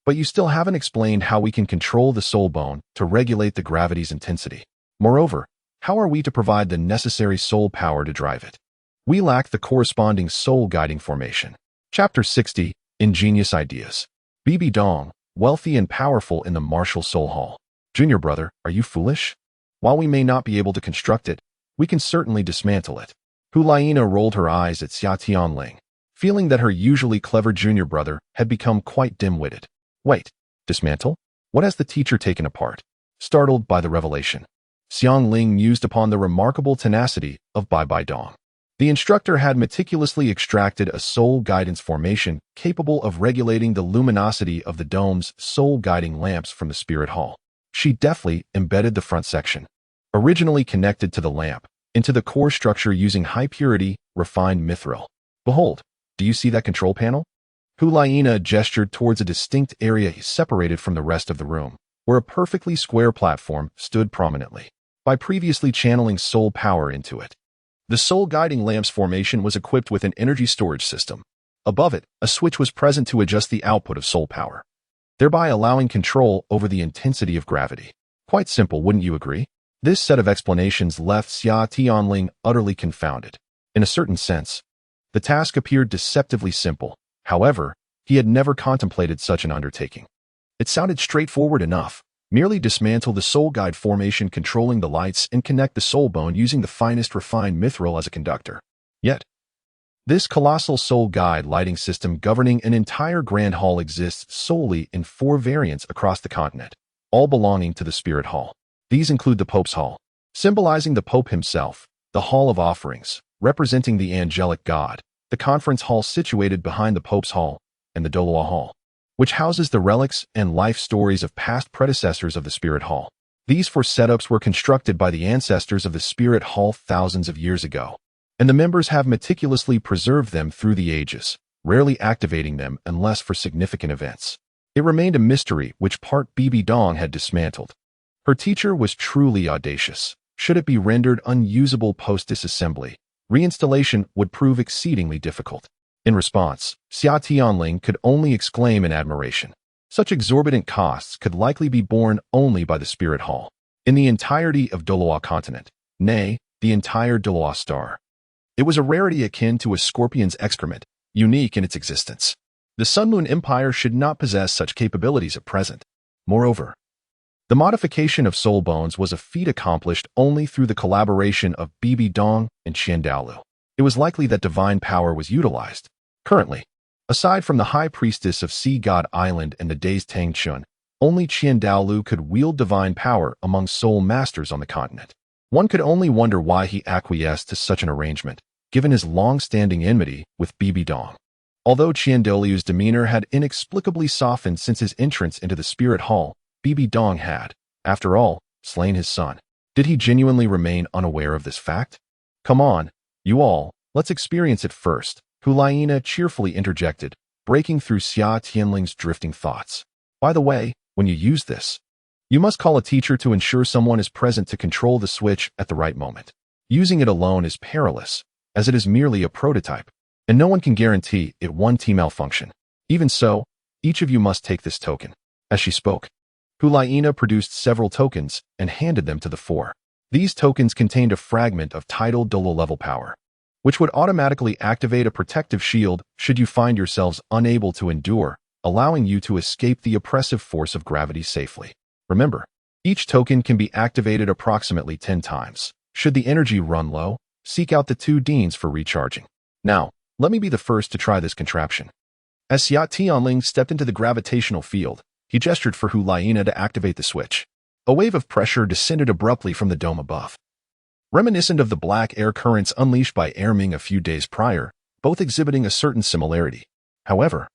but you still haven't explained how we can control the soul bone to regulate the gravity's intensity. Moreover, how are we to provide the necessary soul power to drive it? We lack the corresponding soul guiding formation." Chapter 60, Ingenious Ideas. BBDong, wealthy and powerful in the Martial Soul Hall. Junior brother, are you foolish? While we may not be able to construct it, we can certainly dismantle it. Hulaina rolled her eyes at Xia Tianling, feeling that her usually clever junior brother had become quite dim-witted. Wait, dismantle? What has the teacher taken apart? Startled by the revelation, Xianling mused upon the remarkable tenacity of BBDong. The instructor had meticulously extracted a soul guidance formation capable of regulating the luminosity of the dome's soul-guiding lamps from the spirit hall. She deftly embedded the front section, originally connected to the lamp, into the core structure using high-purity, refined mithril. Behold, do you see that control panel? Hulaina gestured towards a distinct area separated from the rest of the room, where a perfectly square platform stood prominently. By previously channeling soul power into it, the soul-guiding lamp's formation was equipped with an energy storage system. Above it, a switch was present to adjust the output of soul power, thereby allowing control over the intensity of gravity. Quite simple, wouldn't you agree? This set of explanations left Xia Tianling utterly confounded. In a certain sense, the task appeared deceptively simple. However, he had never contemplated such an undertaking. It sounded straightforward enough. Merely dismantle the soul guide formation controlling the lights and connect the soul bone using the finest refined mithril as a conductor. Yet, this colossal soul guide lighting system governing an entire grand hall exists solely in 4 variants across the continent, all belonging to the spirit hall. These include the Pope's Hall, symbolizing the Pope himself, the Hall of Offerings, representing the angelic god, the conference hall situated behind the Pope's Hall, and the Douluo Hall, which houses the relics and life stories of past predecessors of the Spirit Hall. These 4 setups were constructed by the ancestors of the Spirit Hall thousands of years ago, and the members have meticulously preserved them through the ages, rarely activating them unless for significant events. It remained a mystery which part BBDong had dismantled. Her teacher was truly audacious. Should it be rendered unusable post-disassembly, reinstallation would prove exceedingly difficult. In response, Xia Tianling could only exclaim in admiration. Such exorbitant costs could likely be borne only by the Spirit Hall, in the entirety of Douluo continent, nay, the entire Douluo star. It was a rarity akin to a scorpion's excrement, unique in its existence. The Sun Moon Empire should not possess such capabilities at present. Moreover, the modification of soul bones was a feat accomplished only through the collaboration of BBDong and Qian Daoliu. It was likely that divine power was utilized. Currently, aside from the High Priestess of Sea God Island and the dazed Tang Chun, only Qian Daoliu could wield divine power among soul masters on the continent. One could only wonder why he acquiesced to such an arrangement, given his long-standing enmity with BBDong. Although Qian Daoliu's demeanor had inexplicably softened since his entrance into the Spirit Hall, BBDong had, after all, slain his son. Did he genuinely remain unaware of this fact? Come on, you all, let's experience it first. Hulaina cheerfully interjected, breaking through Xia Tianling's drifting thoughts. By the way, when you use this, you must call a teacher to ensure someone is present to control the switch at the right moment. Using it alone is perilous, as it is merely a prototype, and no one can guarantee it won't malfunction. Even so, each of you must take this token. As she spoke, Hulaina produced several tokens and handed them to the four. These tokens contained a fragment of tidal Douluo level power, which would automatically activate a protective shield should you find yourselves unable to endure, allowing you to escape the oppressive force of gravity safely. Remember, each token can be activated approximately 10 times. Should the energy run low, seek out the 2 deans for recharging. Now, let me be the first to try this contraption. As Xia Tianling stepped into the gravitational field, he gestured for Hulaina to activate the switch. A wave of pressure descended abruptly from the dome above. Reminiscent of the black air currents unleashed by Erming a few days prior, both exhibiting a certain similarity. However,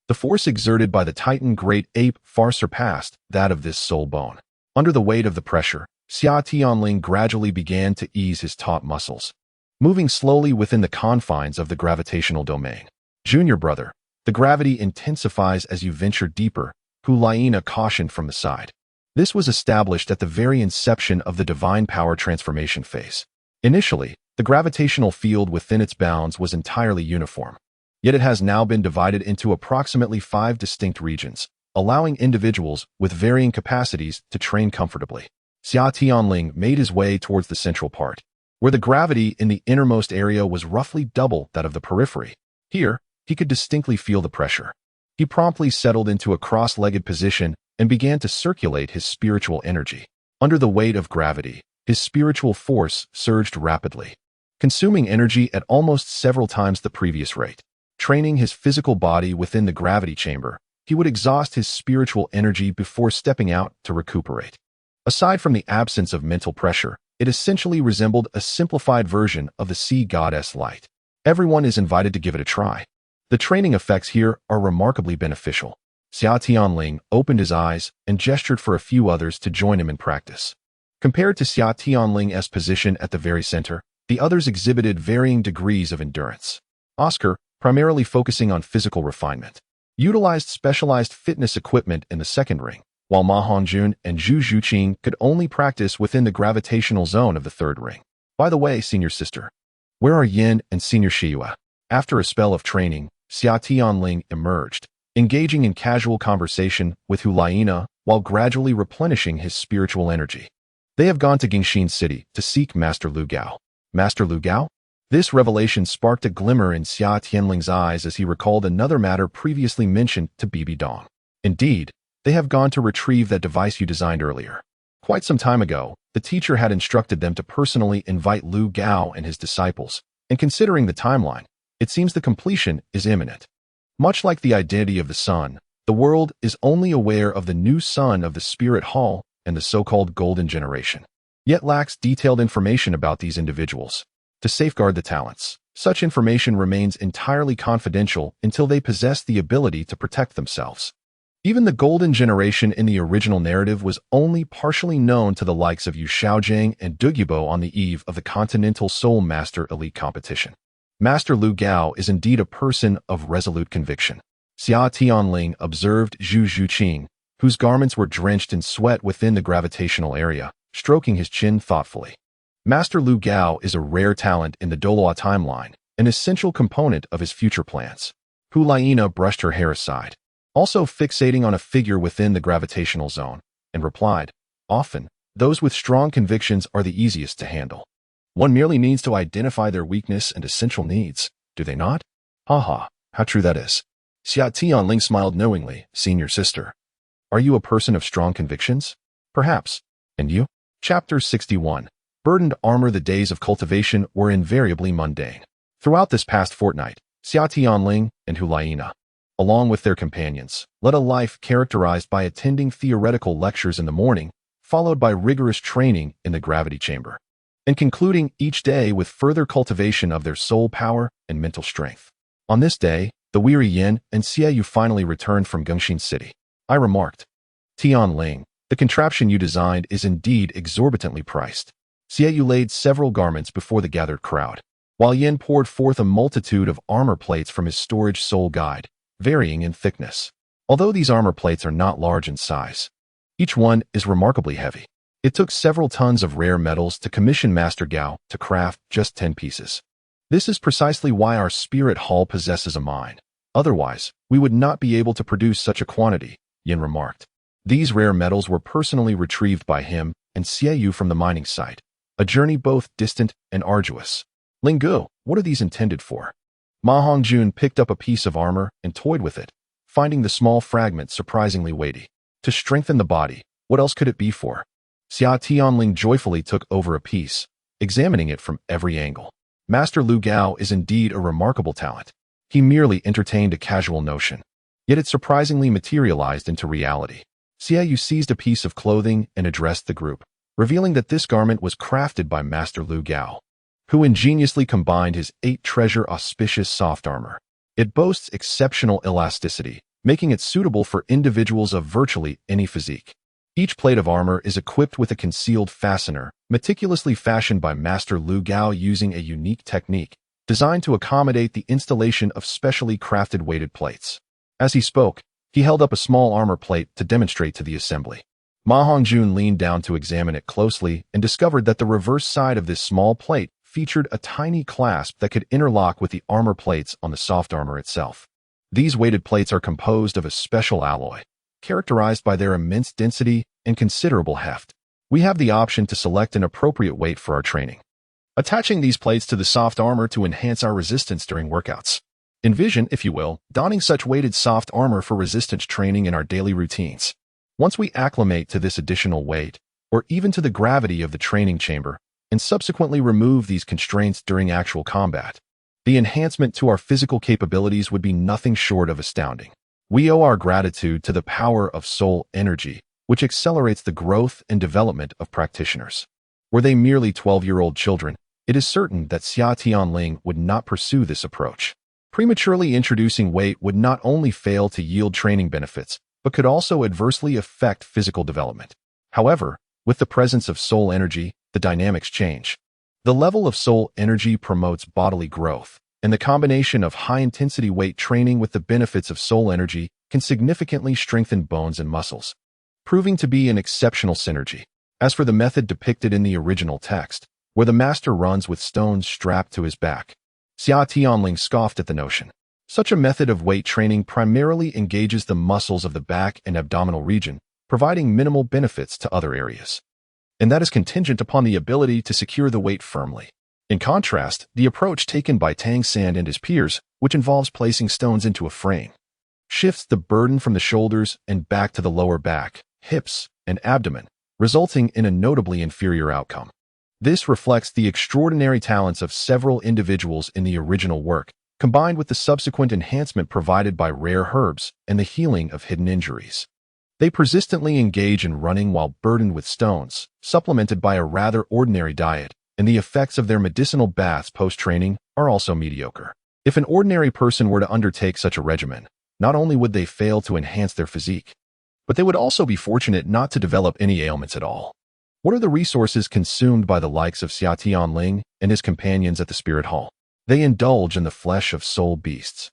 the force exerted by the Titan Great Ape far surpassed that of this soul bone. Under the weight of the pressure, Xia Tianling gradually began to ease his taut muscles, moving slowly within the confines of the gravitational domain. Junior brother, the gravity intensifies as you venture deeper, Hulaina cautioned from the side. This was established at the very inception of the divine power transformation phase. Initially, the gravitational field within its bounds was entirely uniform. Yet it has now been divided into approximately 5 distinct regions, allowing individuals with varying capacities to train comfortably. Xia Tianling made his way towards the central part, where the gravity in the innermost area was roughly double that of the periphery. Here, he could distinctly feel the pressure. He promptly settled into a cross-legged position and began to circulate his spiritual energy. Under the weight of gravity, his spiritual force surged rapidly, consuming energy at almost several times the previous rate. Training his physical body within the gravity chamber, he would exhaust his spiritual energy before stepping out to recuperate. Aside from the absence of mental pressure, it essentially resembled a simplified version of the sea goddess light. Everyone is invited to give it a try. The training effects here are remarkably beneficial. Xia Tianling opened his eyes and gestured for a few others to join him in practice. Compared to Xia Tianling's position at the very center, the others exhibited varying degrees of endurance. Oscar, primarily focusing on physical refinement, utilized specialized fitness equipment in the second ring, while Ma Hongjun and Zhu Zhuqing could only practice within the gravitational zone of the third ring. By the way, senior sister, where are Yin and senior Shiyue? After a spell of training, Xia Tianling emerged, engaging in casual conversation with Hulaina while gradually replenishing his spiritual energy. They have gone to Gingxin City to seek Master Lu Gao. Master Lu Gao? This revelation sparked a glimmer in Xia Tianling's eyes as he recalled another matter previously mentioned to BBDong. Indeed, they have gone to retrieve that device you designed earlier. Quite some time ago, the teacher had instructed them to personally invite Lu Gao and his disciples, and considering the timeline, it seems the completion is imminent. Much like the identity of the sun, the world is only aware of the new sun of the Spirit Hall and the so-called Golden Generation, yet lacks detailed information about these individuals. To safeguard the talents, such information remains entirely confidential until they possess the ability to protect themselves. Even the Golden Generation in the original narrative was only partially known to the likes of Yu Xiaogang and Dugu Bo on the eve of the Continental Soul Master Elite Competition. Master Lu Gao is indeed a person of resolute conviction. Xia Tianling observed Zhu Zhuqing, whose garments were drenched in sweat within the gravitational area, stroking his chin thoughtfully. Master Lu Gao is a rare talent in the Douluo timeline, an essential component of his future plans. Hulaina brushed her hair aside, also fixating on a figure within the gravitational zone, and replied, "Often, those with strong convictions are the easiest to handle. One merely needs to identify their weakness and essential needs, do they not?" Haha, how true that is. Xia Tianling smiled knowingly. Senior sister, are you a person of strong convictions? Perhaps. And you? Chapter 61. Burdened armor. The days of cultivation were invariably mundane. Throughout this past fortnight, Xia Tianling and Hulaina, along with their companions, led a life characterized by attending theoretical lectures in the morning, followed by rigorous training in the gravity chamber, and concluding each day with further cultivation of their soul power and mental strength. On this day, the weary Yin and Xia Yu finally returned from Gingxin City. I remarked, "Tianling, the contraption you designed is indeed exorbitantly priced." Xia Yu laid several garments before the gathered crowd. while Yin poured forth a multitude of armor plates from his storage soul guide, varying in thickness. Although these armor plates are not large in size, each one is remarkably heavy. It took several tons of rare metals to commission Master Gao to craft just 10 pieces. This is precisely why our spirit hall possesses a mine. Otherwise, we would not be able to produce such a quantity, Yin remarked. These rare metals were personally retrieved by him and Xia Yu from the mining site, a journey both distant and arduous. Lingu, what are these intended for? Ma Hongjun picked up a piece of armor and toyed with it, finding the small fragment surprisingly weighty. To strengthen the body, what else could it be for? Xia Tianling joyfully took over a piece, examining it from every angle. Master Lu Gao is indeed a remarkable talent. He merely entertained a casual notion, yet it surprisingly materialized into reality. Xia Yu seized a piece of clothing and addressed the group, revealing that this garment was crafted by Master Lu Gao, who ingeniously combined his 8-treasure auspicious soft armor. It boasts exceptional elasticity, making it suitable for individuals of virtually any physique. Each plate of armor is equipped with a concealed fastener, meticulously fashioned by Master Lu Gao using a unique technique, designed to accommodate the installation of specially crafted weighted plates. As he spoke, he held up a small armor plate to demonstrate to the assembly. Ma Hongjun leaned down to examine it closely and discovered that the reverse side of this small plate featured a tiny clasp that could interlock with the armor plates on the soft armor itself. These weighted plates are composed of a special alloy, characterized by their immense density and considerable heft. We have the option to select an appropriate weight for our training, attaching these plates to the soft armor to enhance our resistance during workouts. Envision, if you will, donning such weighted soft armor for resistance training in our daily routines. Once we acclimate to this additional weight, or even to the gravity of the training chamber, and subsequently remove these constraints during actual combat, the enhancement to our physical capabilities would be nothing short of astounding. We owe our gratitude to the power of soul energy, which accelerates the growth and development of practitioners. Were they merely 12-year-old children, it is certain that Xia Tianling would not pursue this approach. Prematurely introducing weight would not only fail to yield training benefits, but could also adversely affect physical development. However, with the presence of soul energy, the dynamics change. The level of soul energy promotes bodily growth, and the combination of high-intensity weight training with the benefits of soul energy can significantly strengthen bones and muscles, proving to be an exceptional synergy. As for the method depicted in the original text, where the master runs with stones strapped to his back, Xia Tianling scoffed at the notion. Such a method of weight training primarily engages the muscles of the back and abdominal region, providing minimal benefits to other areas. And that is contingent upon the ability to secure the weight firmly. In contrast, the approach taken by Tang San and his peers, which involves placing stones into a frame, shifts the burden from the shoulders and back to the lower back, hips, and abdomen, resulting in a notably inferior outcome. This reflects the extraordinary talents of several individuals in the original work, combined with the subsequent enhancement provided by rare herbs and the healing of hidden injuries. They persistently engage in running while burdened with stones, supplemented by a rather ordinary diet, and the effects of their medicinal baths post-training are also mediocre. If an ordinary person were to undertake such a regimen, not only would they fail to enhance their physique, but they would also be fortunate not to develop any ailments at all. What are the resources consumed by the likes of Xia Tianling and his companions at the Spirit Hall? They indulge in the flesh of soul beasts,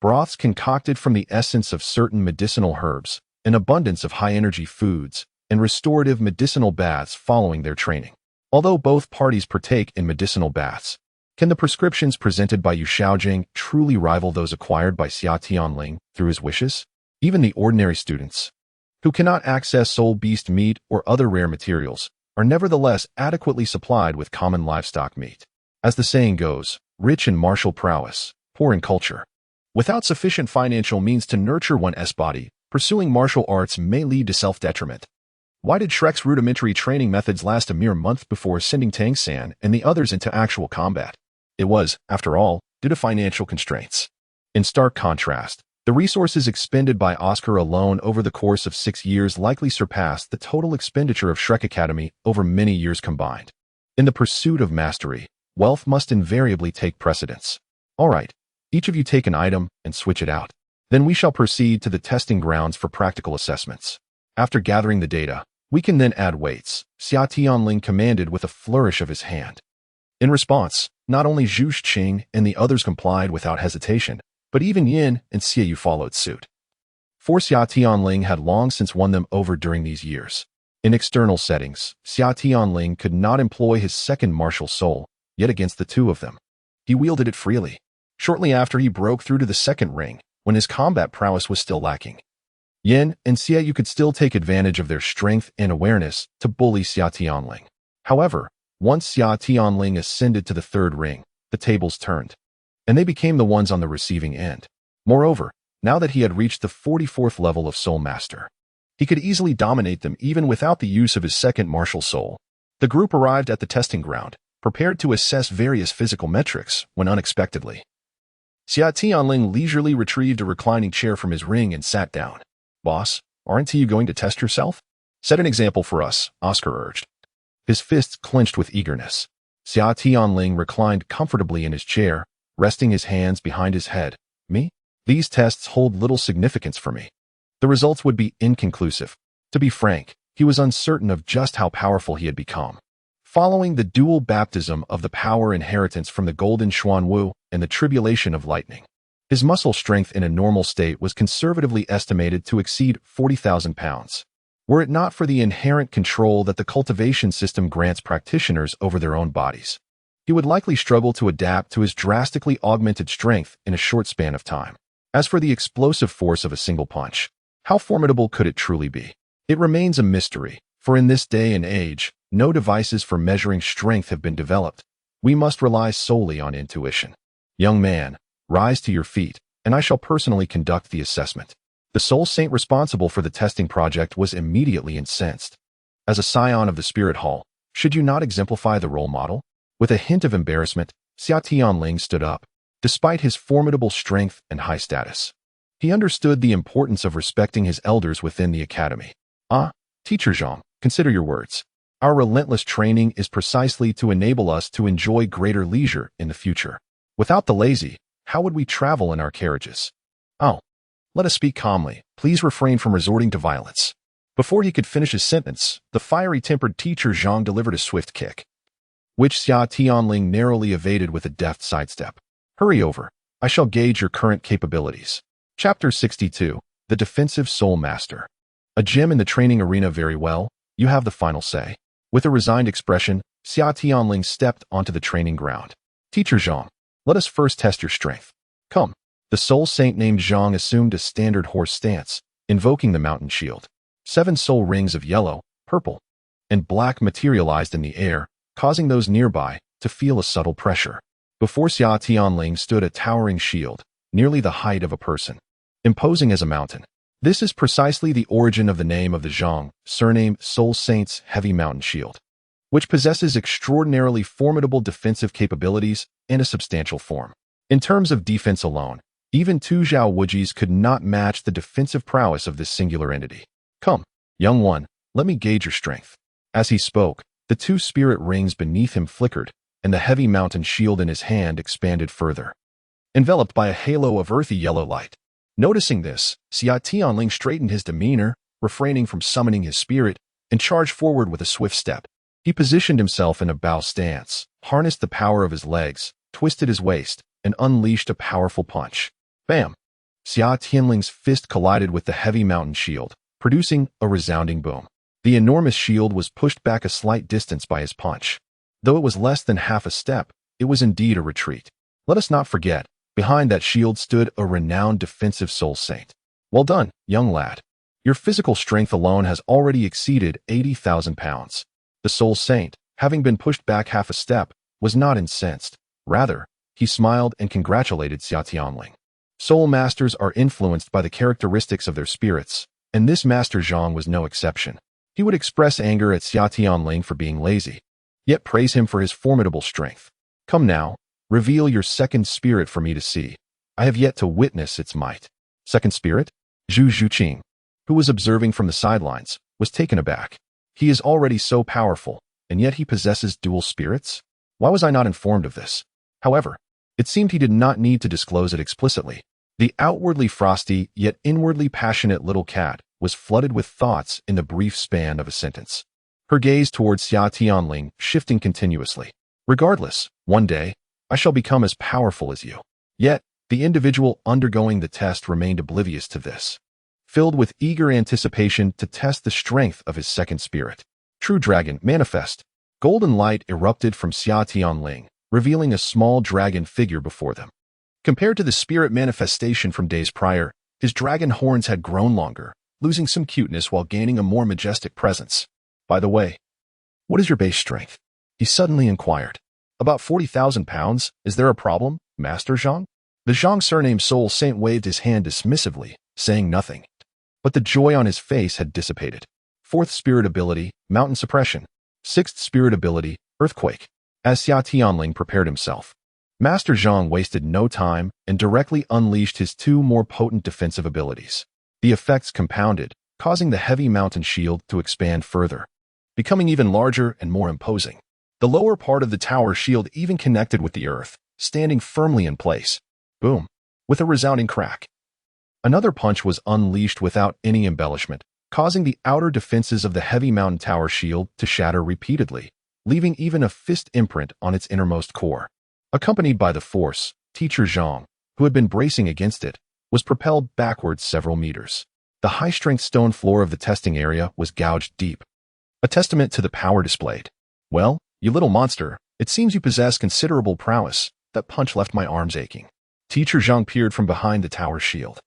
broths concocted from the essence of certain medicinal herbs, an abundance of high-energy foods, and restorative medicinal baths following their training. Although both parties partake in medicinal baths, can the prescriptions presented by Yu Xiaogang truly rival those acquired by Xia Tianling through his wishes? Even the ordinary students, who cannot access soul beast meat or other rare materials, are nevertheless adequately supplied with common livestock meat. As the saying goes, rich in martial prowess, poor in culture. Without sufficient financial means to nurture one's body, pursuing martial arts may lead to self-detriment. Why did Shrek's rudimentary training methods last a mere month before sending Tang San and the others into actual combat? It was, after all, due to financial constraints. In stark contrast, the resources expended by Oscar alone over the course of 6 years likely surpassed the total expenditure of Shrek Academy over many years combined. In the pursuit of mastery, wealth must invariably take precedence. All right, each of you take an item and switch it out. Then we shall proceed to the testing grounds for practical assessments. After gathering the data, we can then add weights, Xia Tianling commanded with a flourish of his hand. In response, not only Zhu Xing and the others complied without hesitation, but even Yin and Xia Yu followed suit. For Xia Tianling had long since won them over during these years. In external settings, Xia Tianling could not employ his second martial soul, yet against the two of them, he wielded it freely. Shortly after, he broke through to the second ring, when his combat prowess was still lacking. Yin and Xia Yu could still take advantage of their strength and awareness to bully Xia Tianling. However, once Xia Tianling ascended to the third ring, the tables turned, and they became the ones on the receiving end. Moreover, now that he had reached the 44th level of Soul Master, he could easily dominate them even without the use of his second martial soul. The group arrived at the testing ground, prepared to assess various physical metrics, when unexpectedly, Xia Tianling leisurely retrieved a reclining chair from his ring and sat down. "Boss, aren't you going to test yourself? Set an example for us," Oscar urged. His fists clenched with eagerness. Xia Tianling reclined comfortably in his chair, resting his hands behind his head. "Me? These tests hold little significance for me. The results would be inconclusive." To be frank, he was uncertain of just how powerful he had become. Following the dual baptism of the power inheritance from the golden Xuanwu and the tribulation of lightning, his muscle strength in a normal state was conservatively estimated to exceed 40,000 pounds. Were it not for the inherent control that the cultivation system grants practitioners over their own bodies, he would likely struggle to adapt to his drastically augmented strength in a short span of time. As for the explosive force of a single punch, how formidable could it truly be? It remains a mystery, for in this day and age, no devices for measuring strength have been developed. We must rely solely on intuition. "Young man, rise to your feet, and I shall personally conduct the assessment." The soul saint responsible for the testing project was immediately incensed. As a scion of the spirit hall, should you not exemplify the role model? With a hint of embarrassment, Xia Tianling stood up. Despite his formidable strength and high status, he understood the importance of respecting his elders within the academy. Teacher Zhang, consider your words. Our relentless training is precisely to enable us to enjoy greater leisure in the future. Without the lazy, how would we travel in our carriages? Let us speak calmly. Please refrain from resorting to violence." Before he could finish his sentence, the fiery-tempered teacher Zhang delivered a swift kick, which Xia Tianling narrowly evaded with a deft sidestep. "Hurry over. I shall gauge your current capabilities." Chapter 62. The Defensive Soul Master. A gem in the training arena. Very well. You have the final say. With a resigned expression, Xia Tianling stepped onto the training ground. "Teacher Zhang, let us first test your strength. Come." The soul saint named Zhang assumed a standard horse stance, invoking the mountain shield. 7 soul rings of yellow, purple, and black materialized in the air, causing those nearby to feel a subtle pressure. Before Xia Tianling stood a towering shield, nearly the height of a person, imposing as a mountain. This is precisely the origin of the name of the Zhang, surnamed Soul Saint's Heavy Mountain Shield, which possesses extraordinarily formidable defensive capabilities and a substantial form. In terms of defense alone, even 2 Zhao Wujis could not match the defensive prowess of this singular entity. "Come, young one, let me gauge your strength." As he spoke, the 2 spirit rings beneath him flickered, and the heavy mountain shield in his hand expanded further, enveloped by a halo of earthy yellow light. Noticing this, Xia Tianling straightened his demeanor, refraining from summoning his spirit, and charged forward with a swift step. He positioned himself in a bow stance, harnessed the power of his legs, twisted his waist, and unleashed a powerful punch. Bam! Xia Tianling's fist collided with the heavy mountain shield, producing a resounding boom. The enormous shield was pushed back a slight distance by his punch. Though it was less than half a step, it was indeed a retreat. Let us not forget, behind that shield stood a renowned defensive soul saint. "Well done, young lad. Your physical strength alone has already exceeded 80,000 pounds. The soul saint, having been pushed back half a step, was not incensed. Rather, he smiled and congratulated Xia Tianling. Soul masters are influenced by the characteristics of their spirits, and this Master Zhang was no exception. He would express anger at Xia Tianling for being lazy, yet praise him for his formidable strength. "Come now, reveal your second spirit for me to see. I have yet to witness its might." Second spirit? Zhu Zhuqing, who was observing from the sidelines, was taken aback. He is already so powerful, and yet he possesses dual spirits? Why was I not informed of this? However, it seemed he did not need to disclose it explicitly. The outwardly frosty, yet inwardly passionate little cat was flooded with thoughts in the brief span of a sentence. Her gaze towards Xia Tianling shifting continuously. Regardless, one day, I shall become as powerful as you. Yet, the individual undergoing the test remained oblivious to this, filled with eager anticipation to test the strength of his second spirit. True dragon, manifest. Golden light erupted from Xia Tianling, revealing a small dragon figure before them. Compared to the spirit manifestation from days prior, his dragon horns had grown longer, losing some cuteness while gaining a more majestic presence. By the way, what is your base strength? He suddenly inquired. About 40,000 pounds. Is there a problem, Master Zhang? The Zhang surname soul saint waved his hand dismissively, saying nothing. But the joy on his face had dissipated. Fourth spirit ability, mountain suppression. Sixth spirit ability, earthquake. As Xia Tianling prepared himself, Master Zhang wasted no time and directly unleashed his two more potent defensive abilities. The effects compounded, causing the heavy mountain shield to expand further, becoming even larger and more imposing. The lower part of the tower shield even connected with the earth, standing firmly in place. Boom! With a resounding crack. Another punch was unleashed without any embellishment, causing the outer defenses of the heavy mountain tower shield to shatter repeatedly, leaving even a fist imprint on its innermost core. Accompanied by the force, Teacher Zhang, who had been bracing against it, was propelled backwards several meters. The high-strength stone floor of the testing area was gouged deep, a testament to the power displayed. Well, you little monster, it seems you possess considerable prowess. That punch left my arms aching. Teacher Zhang peered from behind the tower shield.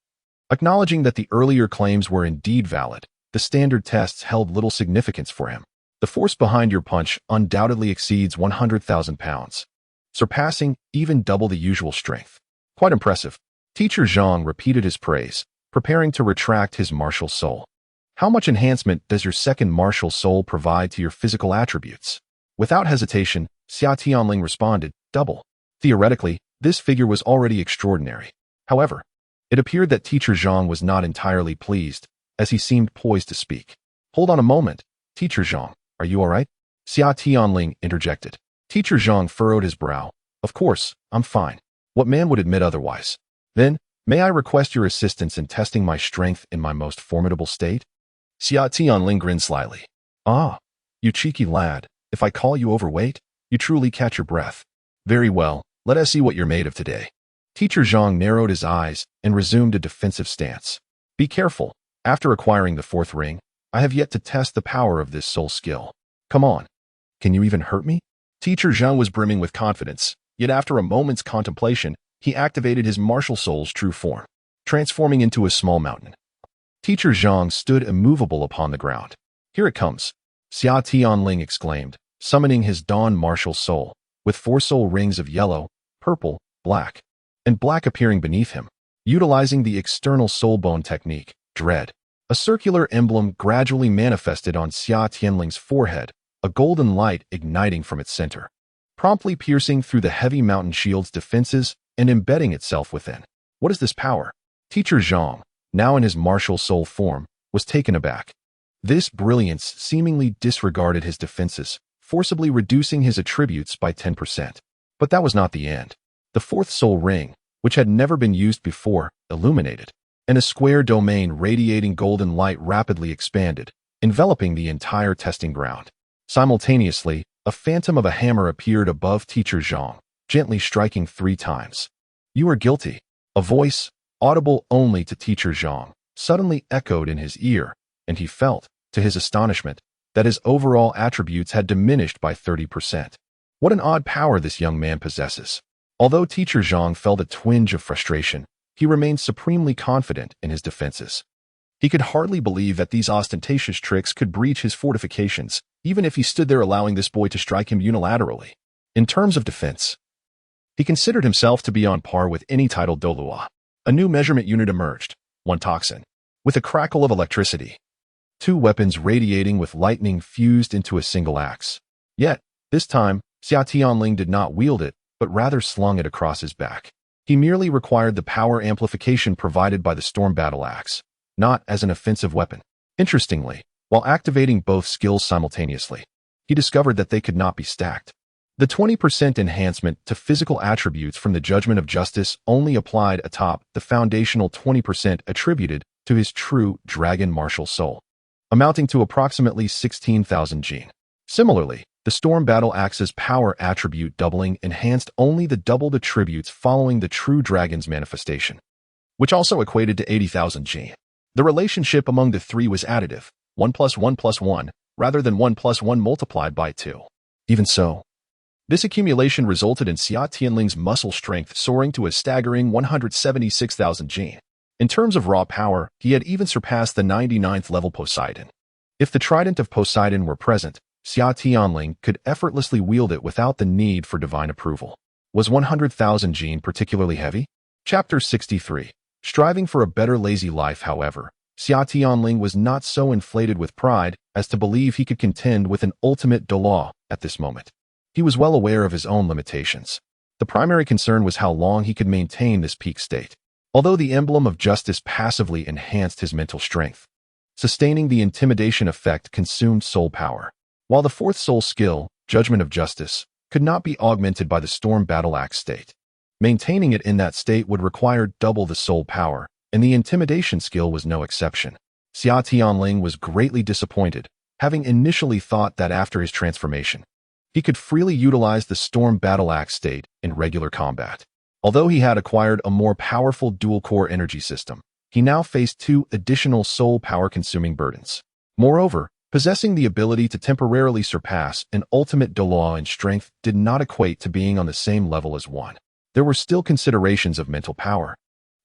Acknowledging that the earlier claims were indeed valid, the standard tests held little significance for him. The force behind your punch undoubtedly exceeds 100,000 pounds, surpassing even double the usual strength. Quite impressive. Teacher Zhang repeated his praise, preparing to retract his martial soul. How much enhancement does your second martial soul provide to your physical attributes? Without hesitation, Xia Tianling responded, double. Theoretically, this figure was already extraordinary. However, it appeared that Teacher Zhang was not entirely pleased, as he seemed poised to speak. Hold on a moment, Teacher Zhang, are you all right? Xia Tianling interjected. Teacher Zhang furrowed his brow. Of course, I'm fine. What man would admit otherwise? Then, may I request your assistance in testing my strength in my most formidable state? Xia Tianling grinned slyly. Ah, you cheeky lad, if I call you overweight, you truly catch your breath. Very well, let us see what you're made of today. Teacher Zhang narrowed his eyes and resumed a defensive stance. Be careful, after acquiring the fourth ring, I have yet to test the power of this soul skill. Come on. Can you even hurt me? Teacher Zhang was brimming with confidence, yet after a moment's contemplation, he activated his martial soul's true form, transforming into a small mountain. Teacher Zhang stood immovable upon the ground. Here it comes, Xia Tianling exclaimed, summoning his dawn martial soul, with 4 soul rings of yellow, purple, black, and black appearing beneath him. Utilizing the external soul bone technique, Dread, a circular emblem gradually manifested on Xia Tianling's forehead, a golden light igniting from its center, promptly piercing through the heavy mountain shield's defenses and embedding itself within. What is this power? Teacher Zhang, now in his martial soul form, was taken aback. This brilliance seemingly disregarded his defenses, forcibly reducing his attributes by 10%. But that was not the end. The fourth soul ring, which had never been used before, illuminated, and a square domain radiating golden light rapidly expanded, enveloping the entire testing ground. Simultaneously, a phantom of a hammer appeared above Teacher Zhang, gently striking 3 times. You are guilty. A voice, audible only to Teacher Zhang, suddenly echoed in his ear, and he felt, to his astonishment, that his overall attributes had diminished by 30%. What an odd power this young man possesses. Although Teacher Zhang felt a twinge of frustration, he remained supremely confident in his defenses. He could hardly believe that these ostentatious tricks could breach his fortifications, even if he stood there allowing this boy to strike him unilaterally. In terms of defense, he considered himself to be on par with any titled Douluo. A new measurement unit emerged, 1 toxin, with a crackle of electricity. 2 weapons radiating with lightning fused into a single axe. Yet, this time, Xia Tianling did not wield it, but rather slung it across his back. He merely required the power amplification provided by the storm battle axe, not as an offensive weapon. Interestingly, while activating both skills simultaneously, he discovered that they could not be stacked. The 20% enhancement to physical attributes from the Judgment of Justice only applied atop the foundational 20% attributed to his true dragon martial soul, amounting to approximately 16,000 gene. Similarly, The Storm Battle Axe's power attribute doubling enhanced only the doubled attributes following the True Dragon's manifestation, which also equated to 80,000 G. The relationship among the three was additive, 1 plus 1 plus 1, rather than 1 plus 1 multiplied by 2. Even so, this accumulation resulted in Xia Tianling's muscle strength soaring to a staggering 176,000 G. In terms of raw power, he had even surpassed the 99th level Poseidon. If the Trident of Poseidon were present, Xia Tianling could effortlessly wield it without the need for divine approval. Was 100,000 G particularly heavy? Chapter 63. Striving for a better lazy life, however, Xia Tianling was not so inflated with pride as to believe he could contend with an ultimate Douluo at this moment. He was well aware of his own limitations. The primary concern was how long he could maintain this peak state. Although the emblem of justice passively enhanced his mental strength, sustaining the intimidation effect consumed soul power. While the fourth soul skill, Judgment of Justice, could not be augmented by the Storm Battle Axe state, maintaining it in that state would require double the soul power, and the intimidation skill was no exception. Xia Tianling was greatly disappointed, having initially thought that after his transformation, he could freely utilize the Storm Battle Axe state in regular combat. Although he had acquired a more powerful dual-core energy system, he now faced 2 additional soul power-consuming burdens. Moreover, possessing the ability to temporarily surpass an ultimate Douluo in strength did not equate to being on the same level as one. There were still considerations of mental power,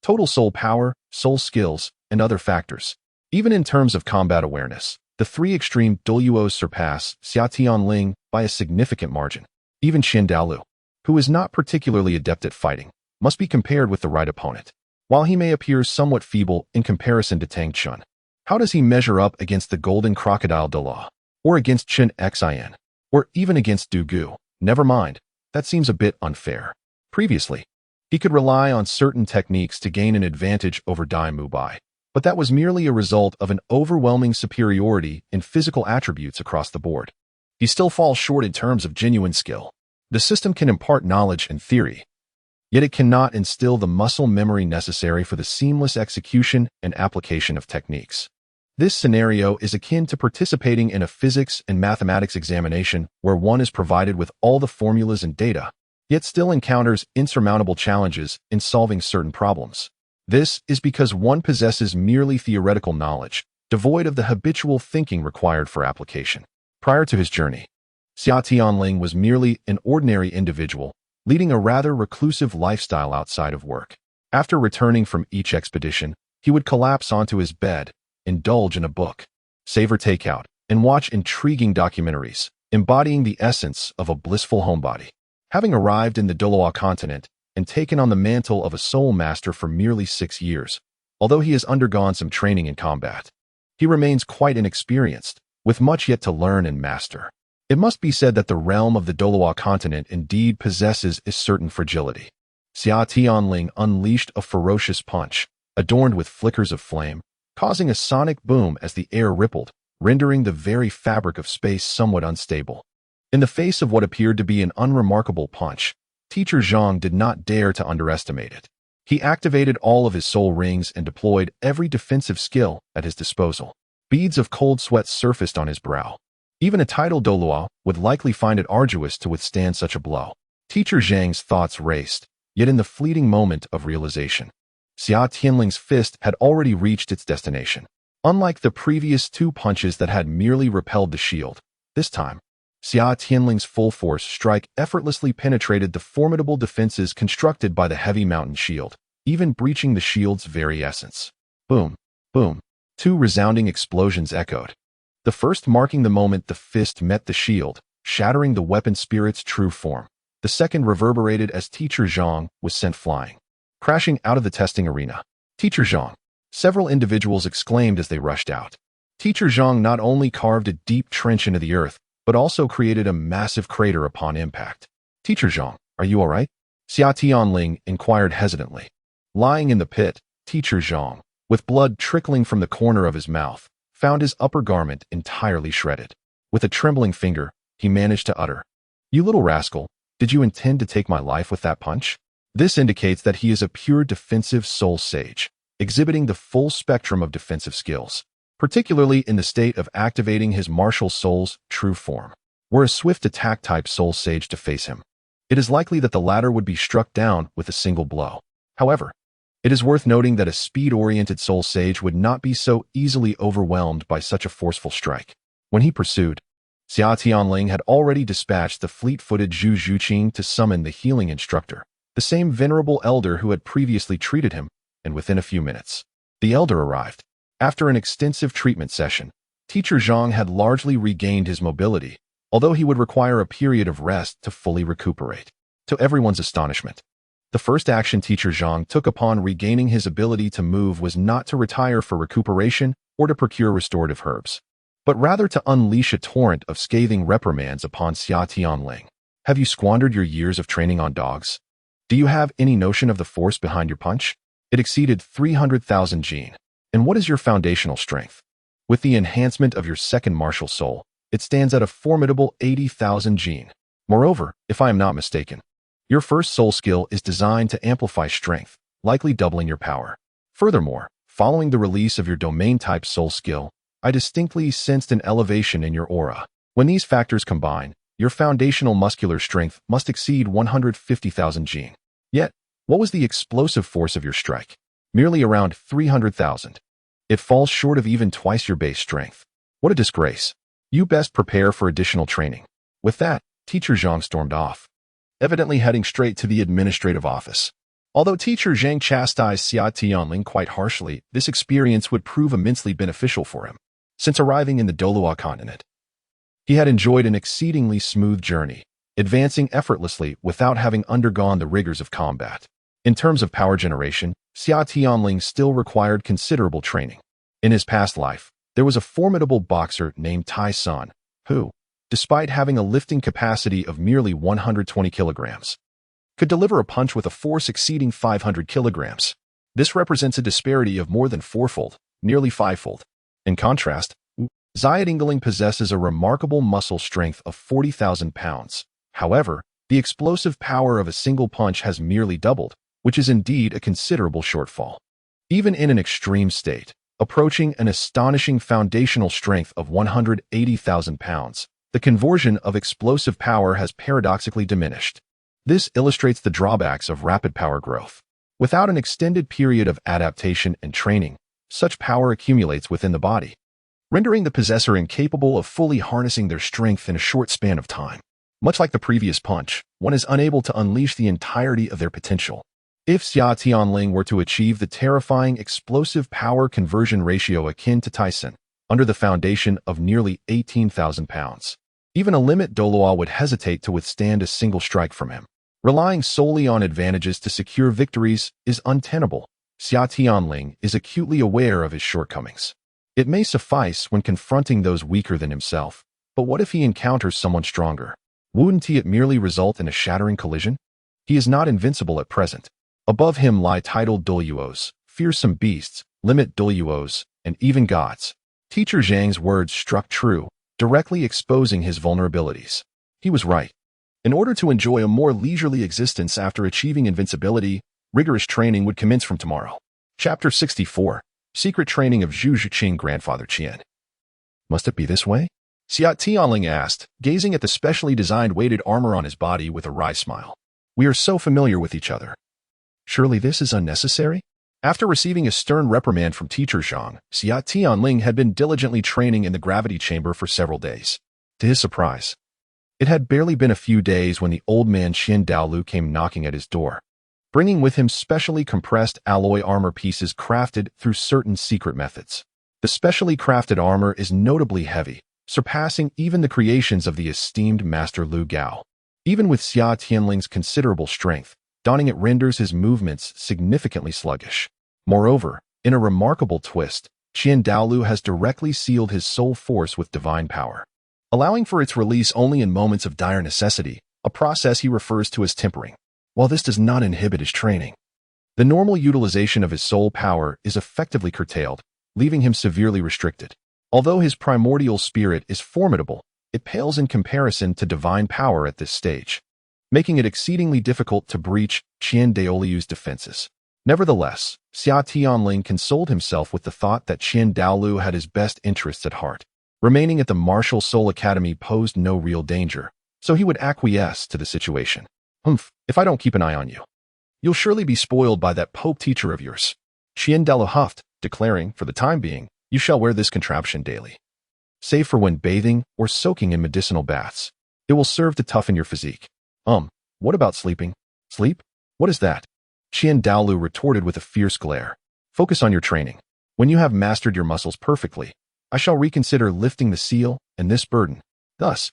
total soul power, soul skills, and other factors. Even in terms of combat awareness, the 3 extreme Douluos surpass Xia Tianling by a significant margin. Even Qian Daoliu, who is not particularly adept at fighting, must be compared with the right opponent. While he may appear somewhat feeble in comparison to Tang Chun, how does he measure up against the Golden Crocodile Douluo, or against Qian Xian, or even against Dugu? Never mind, that seems a bit unfair. Previously, he could rely on certain techniques to gain an advantage over By, but that was merely a result of an overwhelming superiority in physical attributes across the board. He still falls short in terms of genuine skill. The system can impart knowledge and theory, yet it cannot instill the muscle memory necessary for the seamless execution and application of techniques. This scenario is akin to participating in a physics and mathematics examination where one is provided with all the formulas and data, yet still encounters insurmountable challenges in solving certain problems. This is because one possesses merely theoretical knowledge, devoid of the habitual thinking required for application. Prior to his journey, Xia Tianling was merely an ordinary individual, leading a rather reclusive lifestyle outside of work. After returning from each expedition, he would collapse onto his bed, indulge in a book, savor takeout, and watch intriguing documentaries, embodying the essence of a blissful homebody. Having arrived in the Douluo continent and taken on the mantle of a soul master for merely 6 years, although he has undergone some training in combat, he remains quite inexperienced, with much yet to learn and master. It must be said that the realm of the Douluo continent indeed possesses a certain fragility. Xia Tianling unleashed a ferocious punch, adorned with flickers of flame, causing a sonic boom as the air rippled, rendering the very fabric of space somewhat unstable. In the face of what appeared to be an unremarkable punch, Teacher Zhang did not dare to underestimate it. He activated all of his soul rings and deployed every defensive skill at his disposal. Beads of cold sweat surfaced on his brow. Even a titled Douluo would likely find it arduous to withstand such a blow. Teacher Zhang's thoughts raced, yet in the fleeting moment of realization, Xia Tianling's fist had already reached its destination. Unlike the previous 2 punches that had merely repelled the shield, this time, Xia Tianling's full force strike effortlessly penetrated the formidable defenses constructed by the heavy mountain shield, even breaching the shield's very essence. Boom, boom. 2 resounding explosions echoed. The first marking the moment the fist met the shield, shattering the weapon spirit's true form. The second reverberated as Teacher Zhang was sent flying, crashing out of the testing arena. Teacher Zhang. Several individuals exclaimed as they rushed out. Teacher Zhang not only carved a deep trench into the earth, but also created a massive crater upon impact. Teacher Zhang, are you all right? Xia Tianling inquired hesitantly. Lying in the pit, Teacher Zhang, with blood trickling from the corner of his mouth, found his upper garment entirely shredded. With a trembling finger, he managed to utter, "You little rascal, did you intend to take my life with that punch?" This indicates that he is a pure defensive soul sage, exhibiting the full spectrum of defensive skills, particularly in the state of activating his martial soul's true form. were a swift attack-type soul sage to face him, it is likely that the latter would be struck down with a single blow. However, it is worth noting that a speed-oriented soul sage would not be so easily overwhelmed by such a forceful strike. When he pursued, Xia Tianling had already dispatched the fleet-footed Zhu Zhuqing to summon the healing instructor, the same venerable elder who had previously treated him, and within a few minutes, the elder arrived. After an extensive treatment session, Teacher Zhang had largely regained his mobility, although he would require a period of rest to fully recuperate. To everyone's astonishment, the first action Teacher Zhang took upon regaining his ability to move was not to retire for recuperation or to procure restorative herbs, but rather to unleash a torrent of scathing reprimands upon Xia Tianling. Have you squandered your years of training on dogs? Do you have any notion of the force behind your punch? It exceeded 300,000 jin. And what is your foundational strength? With the enhancement of your second martial soul, it stands at a formidable 80,000 jin. Moreover, if I am not mistaken, your first soul skill is designed to amplify strength, likely doubling your power. Furthermore, following the release of your domain-type soul skill, I distinctly sensed an elevation in your aura. When these factors combine, your foundational muscular strength must exceed 150,000 jin. Yet, what was the explosive force of your strike? Merely around 300,000. It falls short of even twice your base strength. What a disgrace. You best prepare for additional training. With that, Teacher Zhang stormed off, evidently heading straight to the administrative office. Although Teacher Zhang chastised Xia Tianling quite harshly, this experience would prove immensely beneficial for him. Since arriving in the Douluo continent, he had enjoyed an exceedingly smooth journey, advancing effortlessly without having undergone the rigors of combat. In terms of power generation, Xia Tianling still required considerable training. In his past life, there was a formidable boxer named Tai San, who, despite having a lifting capacity of merely 120 kilograms, could deliver a punch with a force exceeding 500 kilograms. This represents a disparity of more than fourfold, nearly fivefold. In contrast, Xia Tianling possesses a remarkable muscle strength of 40,000 pounds. However, the explosive power of a single punch has merely doubled, which is indeed a considerable shortfall. Even in an extreme state, approaching an astonishing foundational strength of 180,000 pounds, the conversion of explosive power has paradoxically diminished. This illustrates the drawbacks of rapid power growth. Without an extended period of adaptation and training, such power accumulates within the body, rendering the possessor incapable of fully harnessing their strength in a short span of time. Much like the previous punch, one is unable to unleash the entirety of their potential. If Xia Tianling were to achieve the terrifying explosive power conversion ratio akin to Tyson, under the foundation of nearly 18,000 pounds, even a limit Douluo would hesitate to withstand a single strike from him. Relying solely on advantages to secure victories is untenable. Xia Tianling is acutely aware of his shortcomings. It may suffice when confronting those weaker than himself, but what if he encounters someone stronger? Wouldn't it merely result in a shattering collision? He is not invincible at present. Above him lie titled Douluos, fearsome beasts, limit Douluos, and even gods. Teacher Zhang's words struck true, directly exposing his vulnerabilities. He was right. In order to enjoy a more leisurely existence after achieving invincibility, rigorous training would commence from tomorrow. Chapter 64. Secret Training of Zhu Zhuqing Grandfather Qian. Must it be this way? Xia Tianling asked, gazing at the specially designed weighted armor on his body with a wry smile. We are so familiar with each other. Surely this is unnecessary? After receiving a stern reprimand from Teacher Zhang, Xia Tianling had been diligently training in the gravity chamber for several days. To his surprise, it had barely been a few days when the old man Qian Daoliu came knocking at his door, bringing with him specially compressed alloy armor pieces crafted through certain secret methods. The specially crafted armor is notably heavy, surpassing even the creations of the esteemed Master Lu Gao. Even with Xia Tianling's considerable strength, donning it renders his movements significantly sluggish. Moreover, in a remarkable twist, Qian Daoliu has directly sealed his soul force with divine power, allowing for its release only in moments of dire necessity, a process he refers to as tempering. While this does not inhibit his training, the normal utilization of his soul power is effectively curtailed, leaving him severely restricted. Although his primordial spirit is formidable, it pales in comparison to divine power at this stage, making it exceedingly difficult to breach Qian Daoliu's defenses. Nevertheless, Xia Tianling consoled himself with the thought that Qian Daoliu had his best interests at heart. Remaining at the Martial Soul Academy posed no real danger, so he would acquiesce to the situation. If I don't keep an eye on you, you'll surely be spoiled by that Pope teacher of yours. Qian Daoliu huffed, declaring, for the time being, you shall wear this contraption daily. Save for when bathing or soaking in medicinal baths. It will serve to toughen your physique. What about sleeping? Sleep? What is that? Qian Daoliu retorted with a fierce glare. Focus on your training. When you have mastered your muscles perfectly, I shall reconsider lifting the seal and this burden. Thus,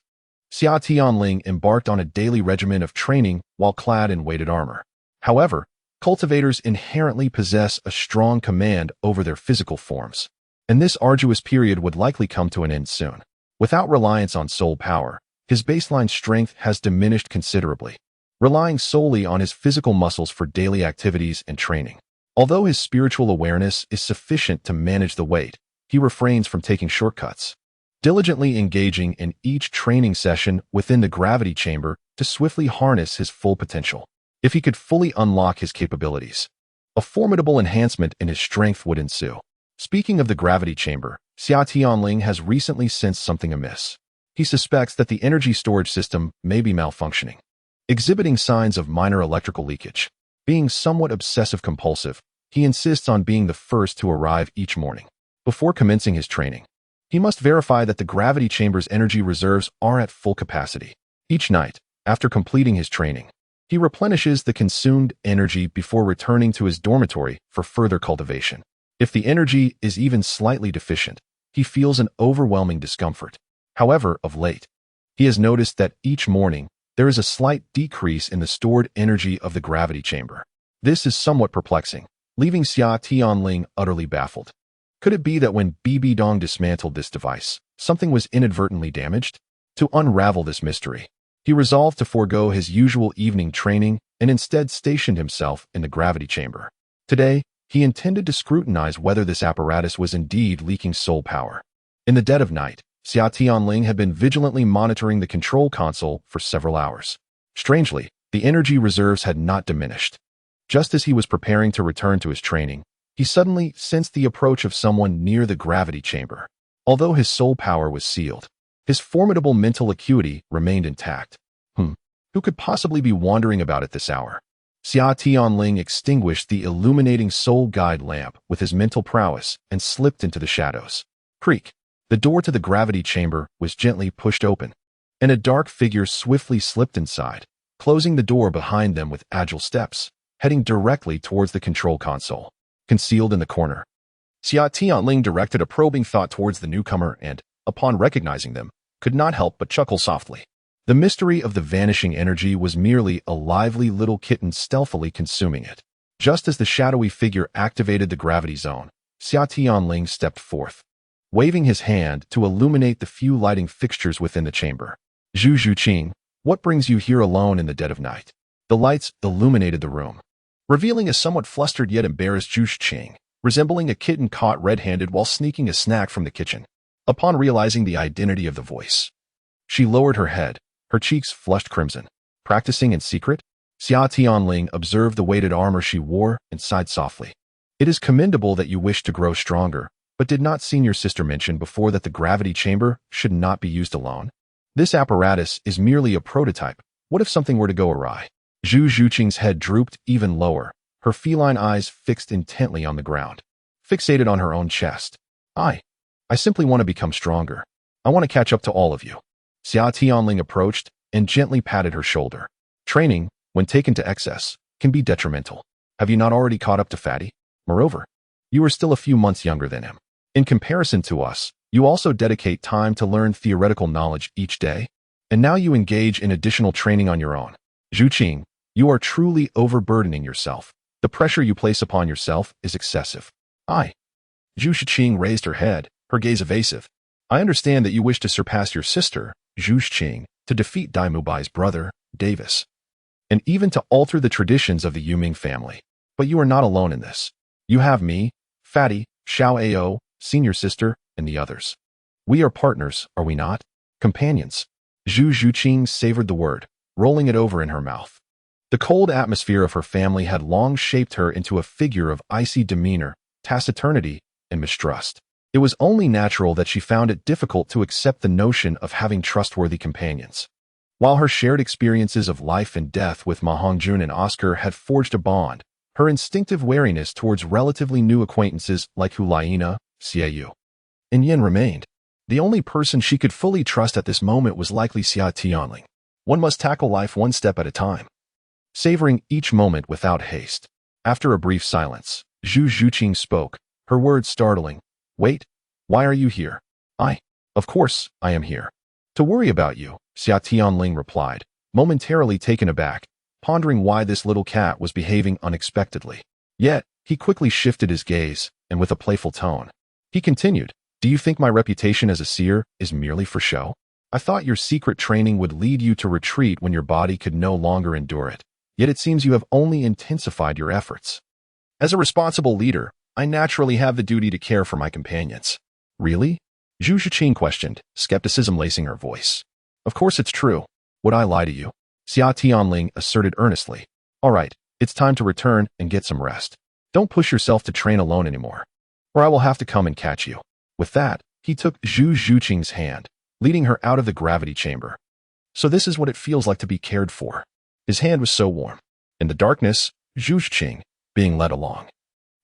Xia Tianling embarked on a daily regimen of training while clad in weighted armor. However, cultivators inherently possess a strong command over their physical forms, and this arduous period would likely come to an end soon. Without reliance on soul power, his baseline strength has diminished considerably, relying solely on his physical muscles for daily activities and training. Although his spiritual awareness is sufficient to manage the weight, he refrains from taking shortcuts, diligently engaging in each training session within the gravity chamber to swiftly harness his full potential. If he could fully unlock his capabilities, a formidable enhancement in his strength would ensue. Speaking of the gravity chamber, Xia Tianling has recently sensed something amiss. He suspects that the energy storage system may be malfunctioning, exhibiting signs of minor electrical leakage. Being somewhat obsessive-compulsive, he insists on being the first to arrive each morning. Before commencing his training, he must verify that the gravity chamber's energy reserves are at full capacity. Each night, after completing his training, he replenishes the consumed energy before returning to his dormitory for further cultivation. If the energy is even slightly deficient, he feels an overwhelming discomfort. However, of late, he has noticed that each morning there is a slight decrease in the stored energy of the gravity chamber. This is somewhat perplexing, leaving Xia Tianling utterly baffled. Could it be that when BBDong dismantled this device, something was inadvertently damaged? To unravel this mystery, he resolved to forego his usual evening training and instead stationed himself in the gravity chamber. Today, he intended to scrutinize whether this apparatus was indeed leaking soul power. In the dead of night, Xia Tianling had been vigilantly monitoring the control console for several hours. Strangely, the energy reserves had not diminished. Just as he was preparing to return to his training, he suddenly sensed the approach of someone near the gravity chamber. Although his soul power was sealed, his formidable mental acuity remained intact. Who could possibly be wandering about at this hour? Xia Tianling extinguished the illuminating soul guide lamp with his mental prowess and slipped into the shadows. Creak. The door to the gravity chamber was gently pushed open, and a dark figure swiftly slipped inside, closing the door behind them with agile steps, heading directly towards the control console. Concealed in the corner, Xia Tianling directed a probing thought towards the newcomer and, upon recognizing them, could not help but chuckle softly. The mystery of the vanishing energy was merely a lively little kitten stealthily consuming it. Just as the shadowy figure activated the gravity zone, Xia Tianling stepped forth, waving his hand to illuminate the few lighting fixtures within the chamber. Zhu Zhuqing, what brings you here alone in the dead of night? The lights illuminated the room, revealing a somewhat flustered yet embarrassed Zhu Zhuqing, resembling a kitten caught red-handed while sneaking a snack from the kitchen. Upon realizing the identity of the voice, she lowered her head, her cheeks flushed crimson. Practicing in secret, Xia Tianling observed the weighted armor she wore and sighed softly. It is commendable that you wish to grow stronger, but did not senior sister mention before that the gravity chamber should not be used alone? This apparatus is merely a prototype. What if something were to go awry? Zhu Zhuqing's head drooped even lower, her feline eyes fixed intently on the ground, fixated on her own chest. I simply want to become stronger. I want to catch up to all of you. Xia Tianling approached and gently patted her shoulder. Training, when taken to excess, can be detrimental. Have you not already caught up to Fatty? Moreover, you are still a few months younger than him. In comparison to us, you also dedicate time to learn theoretical knowledge each day, and now you engage in additional training on your own. Zhuqing, you are truly overburdening yourself. The pressure you place upon yourself is excessive. Zhu Zhuqing raised her head, her gaze evasive. I understand that you wish to surpass your sister, Zhu Zhuqing, to defeat Bai's brother, Davis, and even to alter the traditions of the Yuming family. But you are not alone in this. You have me, Fatty, Xiao Ao, senior sister, and the others. We are partners, are we not? Companions. Zhu Zhuqing savored the word, rolling it over in her mouth. The cold atmosphere of her family had long shaped her into a figure of icy demeanor, taciturnity, and mistrust. It was only natural that she found it difficult to accept the notion of having trustworthy companions. While her shared experiences of life and death with Ma Hongjun and Oscar had forged a bond, her instinctive wariness towards relatively new acquaintances like Hulaina, Xia and Yin remained. The only person she could fully trust at this moment was likely Xia Tianling. One must tackle life one step at a time, savoring each moment without haste. After a brief silence, Zhu Zhuqing spoke, her words startling. Wait, why are you here? Of course, I am here. To worry about you, Xia Tianling replied, momentarily taken aback, pondering why this little cat was behaving unexpectedly. Yet, he quickly shifted his gaze, and with a playful tone, he continued, do you think my reputation as a seer is merely for show? I thought your secret training would lead you to retreat when your body could no longer endure it, yet it seems you have only intensified your efforts. As a responsible leader, I naturally have the duty to care for my companions. Really? Zhu Zhuqing questioned, skepticism lacing her voice. Of course it's true. Would I lie to you? Xia Tianling asserted earnestly. All right, it's time to return and get some rest. Don't push yourself to train alone anymore, or I will have to come and catch you. With that, he took Zhu Zhuqing's hand, leading her out of the gravity chamber. So this is what it feels like to be cared for. His hand was so warm. In the darkness, Zhu Zhuqing, being led along,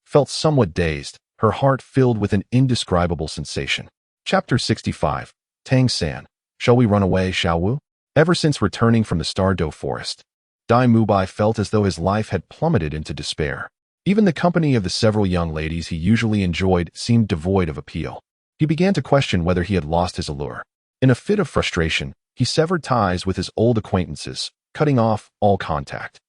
felt somewhat dazed, her heart filled with an indescribable sensation. Chapter 65, Tang San. Shall we run away, Xiaowu? Ever since returning from the Stardo forest, By felt as though his life had plummeted into despair. Even the company of the several young ladies he usually enjoyed seemed devoid of appeal. He began to question whether he had lost his allure. In a fit of frustration, he severed ties with his old acquaintances, cutting off all contact.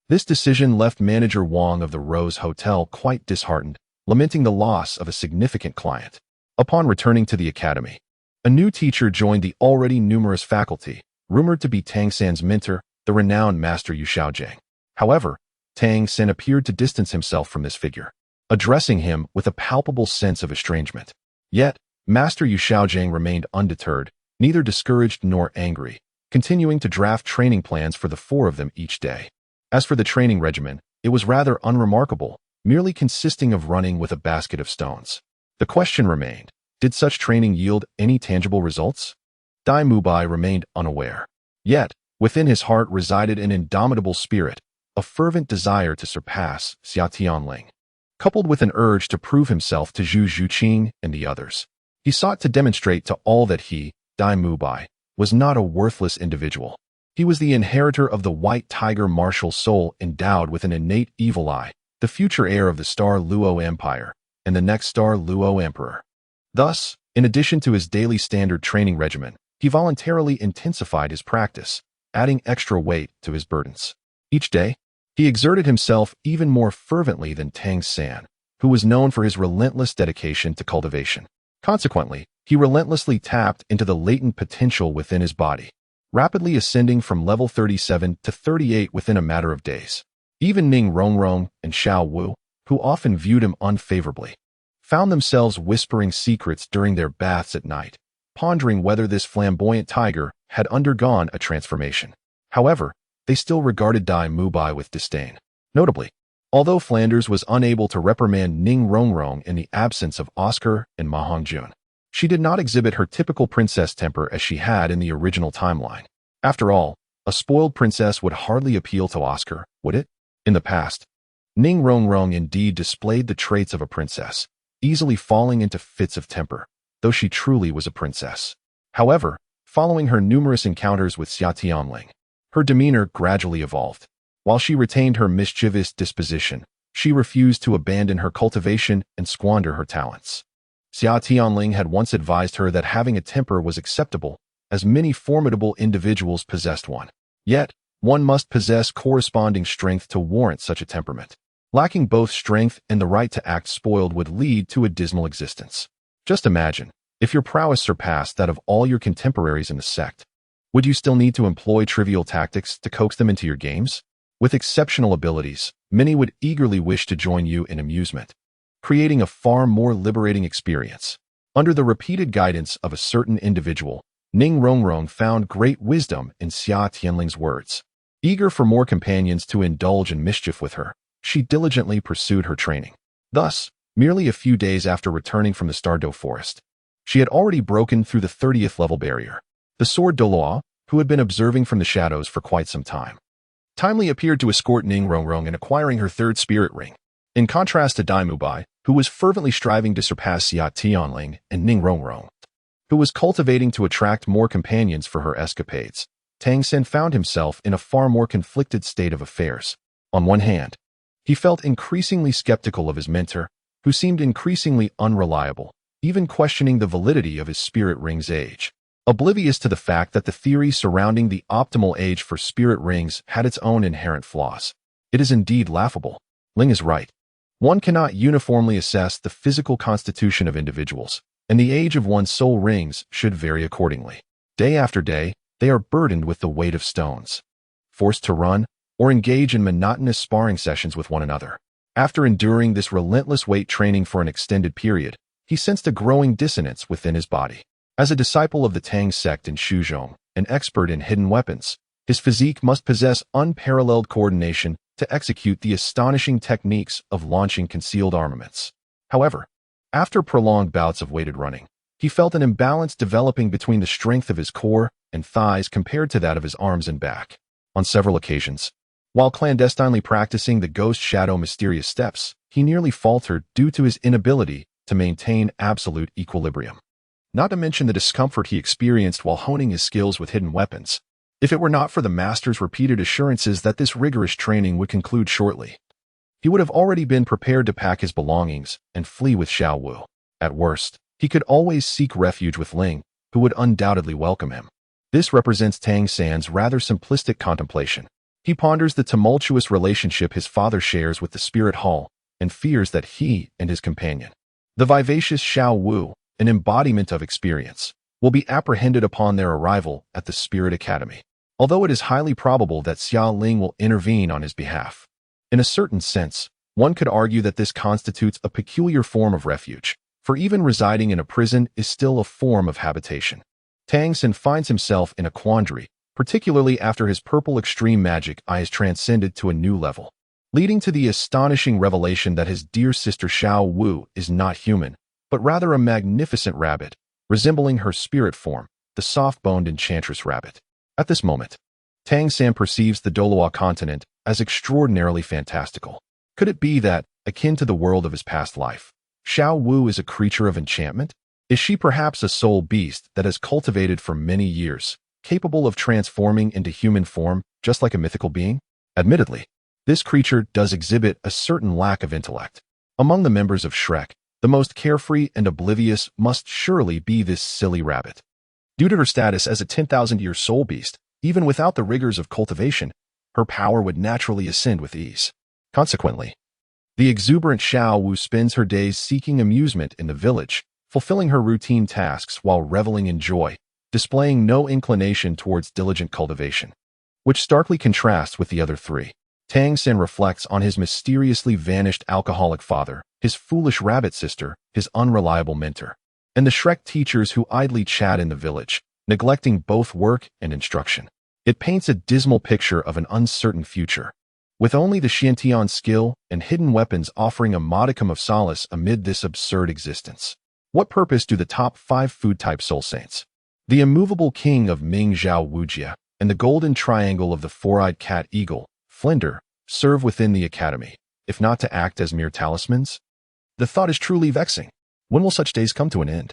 This decision left manager Wang of the Rose Hotel quite disheartened, lamenting the loss of a significant client. Upon returning to the academy, a new teacher joined the already numerous faculty, rumored to be Tang San's mentor, the renowned Master Yu Xiaogang. However, Tang San appeared to distance himself from this figure, addressing him with a palpable sense of estrangement. Yet, Master Yu Xiaogang remained undeterred, neither discouraged nor angry, continuing to draft training plans for the four of them each day. As for the training regimen, it was rather unremarkable, merely consisting of running with a basket of stones. The question remained, did such training yield any tangible results? By remained unaware. Yet, within his heart resided an indomitable spirit, a fervent desire to surpass Xia Tianling, coupled with an urge to prove himself to Zhu Zhuqing and the others. He sought to demonstrate to all that he, By, was not a worthless individual. He was the inheritor of the white tiger martial soul endowed with an innate evil eye, the future heir of the Star Luo Empire, and the next Star Luo Emperor. Thus, in addition to his daily standard training regimen, he voluntarily intensified his practice, adding extra weight to his burdens. Each day, he exerted himself even more fervently than Tang San, who was known for his relentless dedication to cultivation. Consequently, he relentlessly tapped into the latent potential within his body, rapidly ascending from level 37 to 38 within a matter of days. Even Ning Rongrong and Xiao Wu, who often viewed him unfavorably, found themselves whispering secrets during their baths at night, pondering whether this flamboyant tiger had undergone a transformation. However, they still regarded By with disdain. Notably, although Flanders was unable to reprimand Ning Rongrong in the absence of Oscar and Ma Hongjun, she did not exhibit her typical princess temper as she had in the original timeline. After all, a spoiled princess would hardly appeal to Oscar, would it? In the past, Ning Rongrong indeed displayed the traits of a princess, easily falling into fits of temper, though she truly was a princess. However, following her numerous encounters with Xia Tianling, her demeanor gradually evolved. While she retained her mischievous disposition, she refused to abandon her cultivation and squander her talents. Xia Tianling had once advised her that having a temper was acceptable, as many formidable individuals possessed one. Yet, one must possess corresponding strength to warrant such a temperament. Lacking both strength and the right to act spoiled would lead to a dismal existence. Just imagine, if your prowess surpassed that of all your contemporaries in the sect, would you still need to employ trivial tactics to coax them into your games? With exceptional abilities, many would eagerly wish to join you in amusement, creating a far more liberating experience. Under the repeated guidance of a certain individual, Ning Rongrong found great wisdom in Xia Tianling's words. Eager for more companions to indulge in mischief with her, she diligently pursued her training. Thus, Merely a few days after returning from the Stardo forest, she had already broken through the 30th level barrier. The sword Douluo, who had been observing from the shadows for quite some time, timely appeared to escort Ning Rongrong in acquiring her third spirit ring. In contrast to By, who was fervently striving to surpass Xia Tianling, and Ning Rongrong, who was cultivating to attract more companions for her escapades, Tang San found himself in a far more conflicted state of affairs. On one hand, he felt increasingly skeptical of his mentor, who seemed increasingly unreliable, even questioning the validity of his spirit ring's age. Oblivious to the fact that the theory surrounding the optimal age for spirit rings had its own inherent flaws. It is indeed laughable. Ling is right. One cannot uniformly assess the physical constitution of individuals, and the age of one's soul rings should vary accordingly. Day after day, they are burdened with the weight of stones, forced to run or engage in monotonous sparring sessions with one another. After enduring this relentless weight training for an extended period, he sensed a growing dissonance within his body. As a disciple of the Tang sect in Shuzhong, an expert in hidden weapons, his physique must possess unparalleled coordination to execute the astonishing techniques of launching concealed armaments. However, after prolonged bouts of weighted running, he felt an imbalance developing between the strength of his core and thighs compared to that of his arms and back. On several occasions, while clandestinely practicing the ghost shadow mysterious steps, he nearly faltered due to his inability to maintain absolute equilibrium. Not to mention the discomfort he experienced while honing his skills with hidden weapons. If it were not for the master's repeated assurances that this rigorous training would conclude shortly, he would have already been prepared to pack his belongings and flee with Xiao Wu. At worst, he could always seek refuge with Ling, who would undoubtedly welcome him. This represents Tang San's rather simplistic contemplation. He ponders the tumultuous relationship his father shares with the spirit hall and fears that he and his companion, the vivacious Xiao Wu, an embodiment of experience, will be apprehended upon their arrival at the Spirit Academy, although it is highly probable that Xia Ling will intervene on his behalf. In a certain sense, one could argue that this constitutes a peculiar form of refuge, for even residing in a prison is still a form of habitation. Tang San finds himself in a quandary, particularly after his purple extreme magic eye is transcended to a new level, leading to the astonishing revelation that his dear sister Xiao Wu is not human, but rather a magnificent rabbit, resembling her spirit form, the soft-boned enchantress rabbit. At this moment, Tang San perceives the Douluo continent as extraordinarily fantastical. Could it be that, akin to the world of his past life, Xiao Wu is a creature of enchantment? Is she perhaps a soul beast that has cultivated for many years, capable of transforming into human form just like a mythical being? Admittedly, this creature does exhibit a certain lack of intellect. Among the members of Shrek, the most carefree and oblivious must surely be this silly rabbit. Due to her status as a 10,000-year soul beast, even without the rigors of cultivation, her power would naturally ascend with ease. Consequently, the exuberant Xiao Wu spends her days seeking amusement in the village, fulfilling her routine tasks while reveling in joy, displaying no inclination towards diligent cultivation, which starkly contrasts with the other three. Tang San reflects on his mysteriously vanished alcoholic father, his foolish rabbit sister, his unreliable mentor, and the Shrek teachers who idly chat in the village, neglecting both work and instruction. It paints a dismal picture of an uncertain future, with only the Xia Tian skill and hidden weapons offering a modicum of solace amid this absurd existence. What purpose do the top 5 food-type soul saints, the immovable king of Ming Zhao Wujia, and the golden triangle of the four-eyed cat eagle, Flinder, serve within the academy, if not to act as mere talismans? The thought is truly vexing. When will such days come to an end?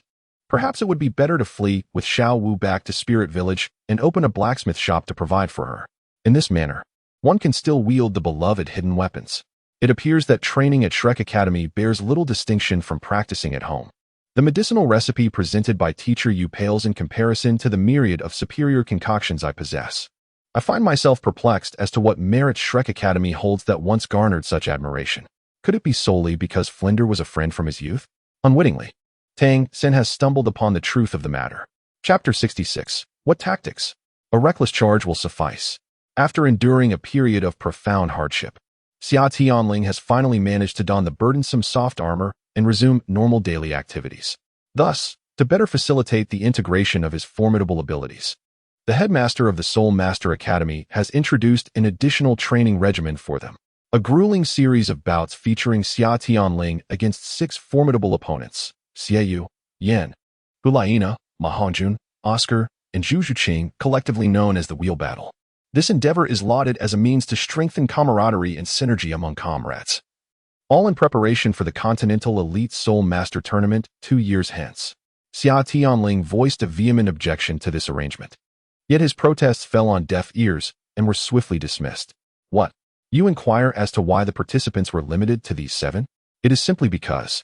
Perhaps it would be better to flee with Xiao Wu back to Spirit Village and open a blacksmith shop to provide for her. In this manner, one can still wield the beloved hidden weapons. It appears that training at Shrek Academy bears little distinction from practicing at home. The medicinal recipe presented by Teacher Yu pales in comparison to the myriad of superior concoctions I possess. I find myself perplexed as to what merit Shrek Academy holds that once garnered such admiration. Could it be solely because Flinder was a friend from his youth? Unwittingly, Tang San has stumbled upon the truth of the matter. Chapter 66. What tactics? A reckless charge will suffice. After enduring a period of profound hardship, Xia Tianling has finally managed to don the burdensome soft armor and resume normal daily activities. Thus, to better facilitate the integration of his formidable abilities, the headmaster of the Soul Master Academy has introduced an additional training regimen for them. A grueling series of bouts featuring Xia Tianling against 6 formidable opponents, Xie Yu, Yan, Hulaina, Ma Hongjun, Oscar, and Zhu Zhuqing, collectively known as the Wheel Battle. This endeavor is lauded as a means to strengthen camaraderie and synergy among comrades. All in preparation for the Continental Elite Soul Master Tournament 2 years hence. Xia Tianling voiced a vehement objection to this arrangement. Yet his protests fell on deaf ears and were swiftly dismissed. What? You inquire as to why the participants were limited to these 7? It is simply because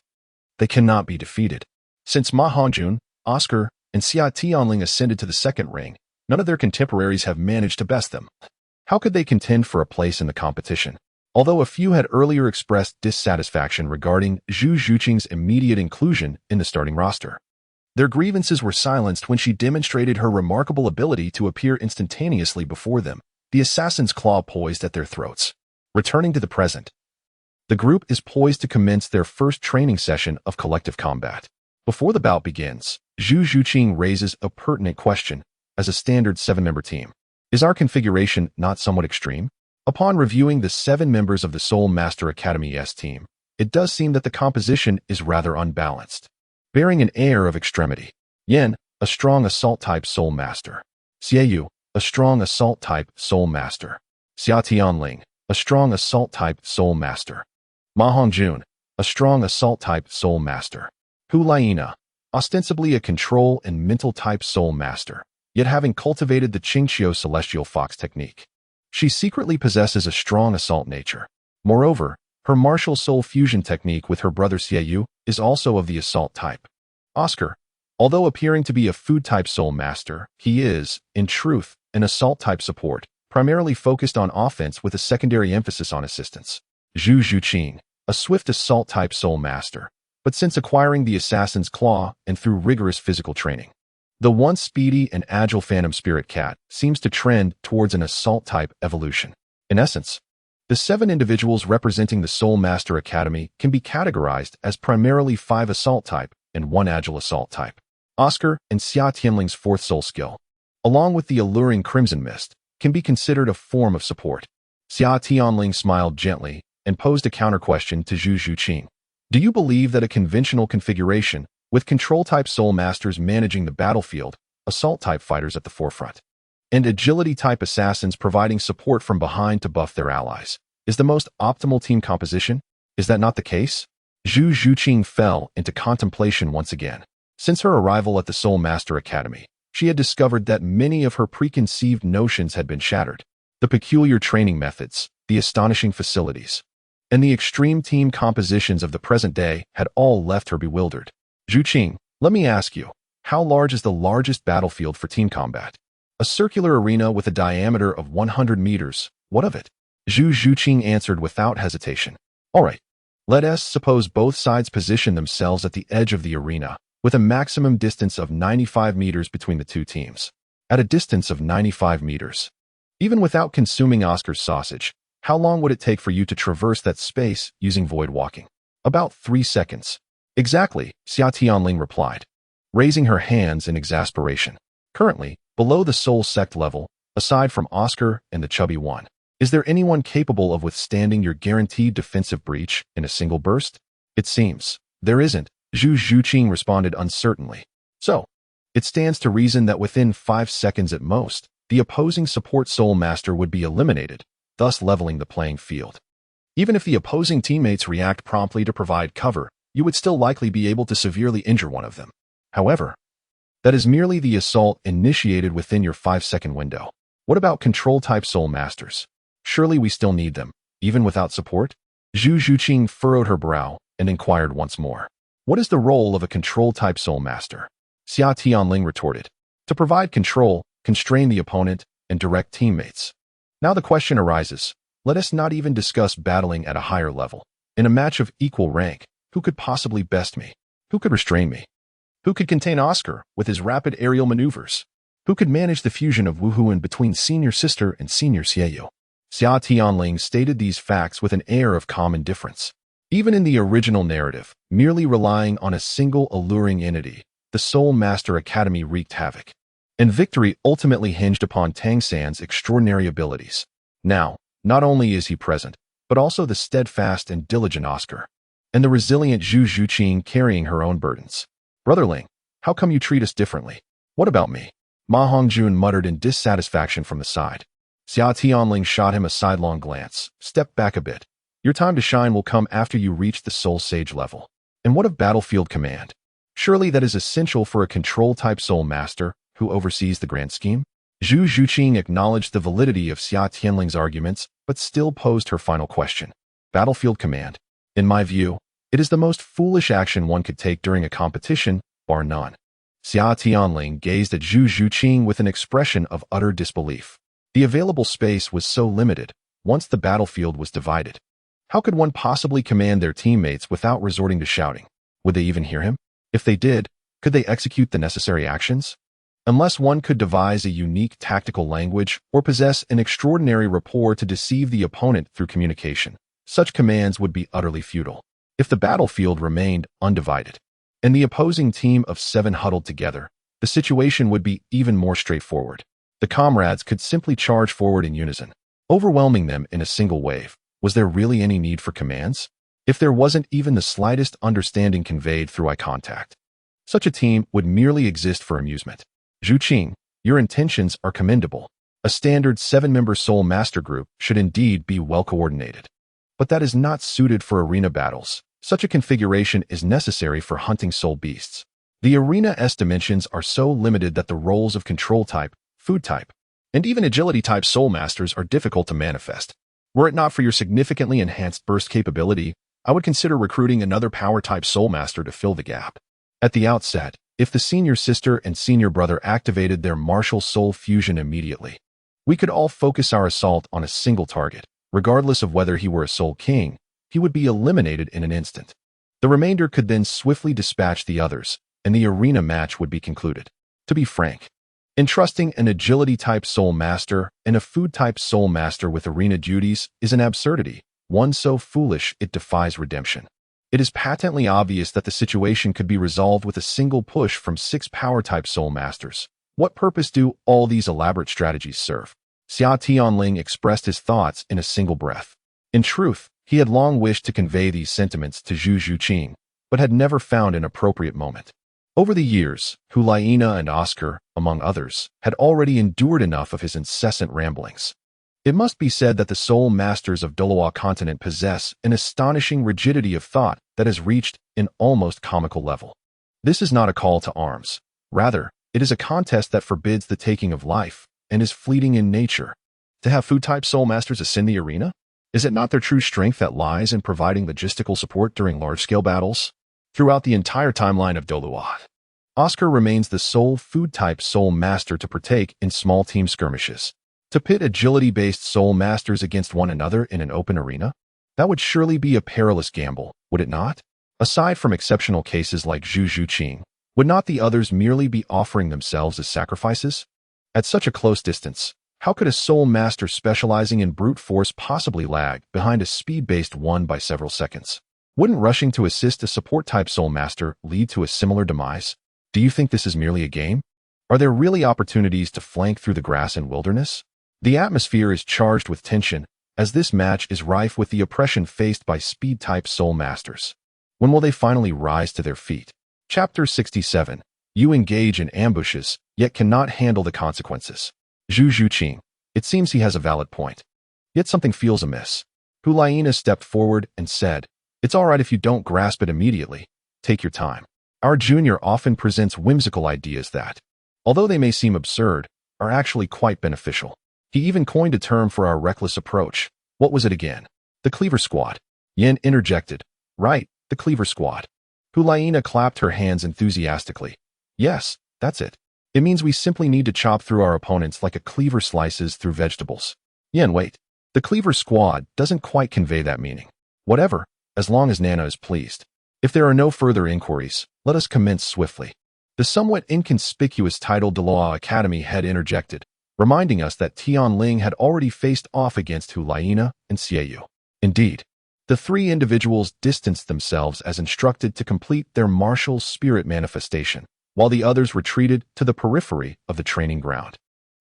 they cannot be defeated. Since Ma Hongjun, Oscar, and Xia Tianling ascended to the second ring, none of their contemporaries have managed to best them. How could they contend for a place in the competition? Although a few had earlier expressed dissatisfaction regarding Zhu Zhuqing's immediate inclusion in the starting roster, their grievances were silenced when she demonstrated her remarkable ability to appear instantaneously before them, the assassin's claw poised at their throats. Returning to the present, the group is poised to commence their first training session of collective combat. Before the bout begins, Zhu Zhuqing raises a pertinent question. As a standard 7-member team, is our configuration not somewhat extreme? Upon reviewing the 7 members of the Soul Master Academy's team, it does seem that the composition is rather unbalanced. Bearing an air of extremity, Yan, a strong assault-type Soul Master. Xie Yu, a strong assault-type Soul Master. Xia Tianling, a strong assault-type Soul Master. Ma Hongjun, a strong assault-type Soul Master. Hulaina, ostensibly a control and mental-type Soul Master, yet having cultivated the Qingqiu Celestial Fox technique. She secretly possesses a strong assault nature. Moreover, her martial soul fusion technique with her brother Xie Yu is also of the assault type. Oscar, although appearing to be a food-type Soul Master, he is, in truth, an assault-type support, primarily focused on offense with a secondary emphasis on assistance. Zhu Zhuqing, a swift assault-type Soul Master, but since acquiring the Assassin's Claw and through rigorous physical training, the once speedy and agile Phantom Spirit Cat seems to trend towards an assault-type evolution. In essence, the 7 individuals representing the Soul Master Academy can be categorized as primarily 5 assault-type and 1 agile assault-type. Oscar and Xia Tianling's 4th soul skill, along with the alluring Crimson Mist, can be considered a form of support. Xia Tianling smiled gently and posed a counter-question to Zhu Zhuqing. Do you believe that a conventional configuration, with control-type Soul Masters managing the battlefield, assault-type fighters at the forefront, and agility-type assassins providing support from behind to buff their allies, is the most optimal team composition? Is that not the case? Zhu Zhuqing fell into contemplation once again. Since her arrival at the Soul Master Academy, she had discovered that many of her preconceived notions had been shattered. The peculiar training methods, the astonishing facilities, and the extreme team compositions of the present day had all left her bewildered. Zhuqing, let me ask you, how large is the largest battlefield for team combat? A circular arena with a diameter of 100 meters. What of it? Zhu Zhuqing answered without hesitation. All right, let us suppose both sides position themselves at the edge of the arena, with a maximum distance of 95 meters between the 2 teams. At a distance of 95 meters, even without consuming Oscar's sausage, how long would it take for you to traverse that space using void walking? About 3 seconds. Exactly, Xia Tianling replied, raising her hands in exasperation. Currently, below the soul sect level, aside from Oscar and the chubby one, is there anyone capable of withstanding your guaranteed defensive breach in a single burst? It seems there isn't, Zhu Zhuqing responded uncertainly. So, it stands to reason that within 5 seconds at most, the opposing support Soul Master would be eliminated, thus leveling the playing field. Even if the opposing teammates react promptly to provide cover, you would still likely be able to severely injure one of them. However, that is merely the assault initiated within your 5-second window. What about control-type Soul Masters? Surely we still need them, even without support? Zhu Zhuqing furrowed her brow and inquired once more. What is the role of a control-type Soul Master? Xia Tianling retorted. To provide control, constrain the opponent, and direct teammates. Now the question arises, let us not even discuss battling at a higher level. In a match of equal rank, who could possibly best me? Who could restrain me? Who could contain Oscar with his rapid aerial maneuvers? Who could manage the fusion of Wuhuan between senior sister and senior Xie Yu? Xia Tianling stated these facts with an air of calm indifference. Even in the original narrative, merely relying on a single alluring entity, the Soul Master Academy wreaked havoc, and victory ultimately hinged upon Tang San's extraordinary abilities. Now, not only is he present, but also the steadfast and diligent Oscar, and the resilient Zhu Zhuqing carrying her own burdens. Brotherling, how come you treat us differently? What about me? Ma Hongjun muttered in dissatisfaction from the side. Xia Tianling shot him a sidelong glance. Step back a bit. Your time to shine will come after you reach the Soul Sage level. And what of battlefield command? Surely that is essential for a control-type Soul Master who oversees the grand scheme? Zhu Zhuqing acknowledged the validity of Xia Tianling's arguments, but still posed her final question. Battlefield command. In my view, it is the most foolish action one could take during a competition, bar none. Xia Tianling gazed at Zhu Zhuqing with an expression of utter disbelief. The available space was so limited, once the battlefield was divided. How could one possibly command their teammates without resorting to shouting? Would they even hear him? If they did, could they execute the necessary actions? Unless one could devise a unique tactical language or possess an extraordinary rapport to deceive the opponent through communication, such commands would be utterly futile. If the battlefield remained undivided, and the opposing team of 7 huddled together, the situation would be even more straightforward. The comrades could simply charge forward in unison, overwhelming them in a single wave. Was there really any need for commands? If there wasn't even the slightest understanding conveyed through eye contact, such a team would merely exist for amusement. Zhuqing, your intentions are commendable. A standard 7-member Soul Master group should indeed be well coordinated. But that is not suited for arena battles. Such a configuration is necessary for hunting soul beasts. The arena's dimensions are so limited that the roles of control type, food type, and even agility type Soul Masters are difficult to manifest. Were it not for your significantly enhanced burst capability, I would consider recruiting another power type Soul Master to fill the gap. At the outset, if the senior sister and senior brother activated their martial soul fusion immediately, we could all focus our assault on a single target. Regardless of whether he were a Soul King, he would be eliminated in an instant. The remainder could then swiftly dispatch the others, and the arena match would be concluded. To be frank, entrusting an agility-type Soul Master and a food-type Soul Master with arena duties is an absurdity, one so foolish it defies redemption. It is patently obvious that the situation could be resolved with a single push from 6 power-type Soul Masters. What purpose do all these elaborate strategies serve? Xia Tianling expressed his thoughts in a single breath. In truth, he had long wished to convey these sentiments to Zhu Zhuqing, but had never found an appropriate moment. Over the years, Hulaina and Oscar, among others, had already endured enough of his incessant ramblings. It must be said that the Soul Masters of Douluo continent possess an astonishing rigidity of thought that has reached an almost comical level. This is not a call to arms. Rather, it is a contest that forbids the taking of life and is fleeting in nature. To have food-type Soul Masters ascend the arena? Is it not their true strength that lies in providing logistical support during large-scale battles? Throughout the entire timeline of Douluo, Oscar remains the sole food-type Soul Master to partake in small team skirmishes. To pit agility-based Soul Masters against one another in an open arena? That would surely be a perilous gamble, would it not? Aside from exceptional cases like Zhu Zhuqing, would not the others merely be offering themselves as sacrifices? At such a close distance, how could a Soul Master specializing in brute force possibly lag behind a speed-based one by several seconds? Wouldn't rushing to assist a support-type Soul Master lead to a similar demise? Do you think this is merely a game? Are there really opportunities to flank through the grass and wilderness? The atmosphere is charged with tension, as this match is rife with the oppression faced by speed-type Soul Masters. When will they finally rise to their feet? Chapter 67. You engage in ambushes, yet cannot handle the consequences. Zhu Zhuqing. It seems he has a valid point. Yet something feels amiss. Hulaina stepped forward and said, "It's all right if you don't grasp it immediately. Take your time. Our junior often presents whimsical ideas that, although they may seem absurd, are actually quite beneficial. He even coined a term for our reckless approach. What was it again? The Cleaver Squad." Yin interjected. "Right, the Cleaver Squad." Hulaina clapped her hands enthusiastically. "Yes, that's it. It means we simply need to chop through our opponents like a cleaver slices through vegetables." Yin, wait. The Cleaver Squad doesn't quite convey that meaning. Whatever, as long as Nana is pleased. If there are no further inquiries, let us commence swiftly. The somewhat inconspicuous title Douluo Academy head interjected, reminding us that Tianling had already faced off against Hulaina and Xiaoyu. Indeed, the 3 individuals distanced themselves as instructed to complete their martial spirit manifestation, while the others retreated to the periphery of the training ground,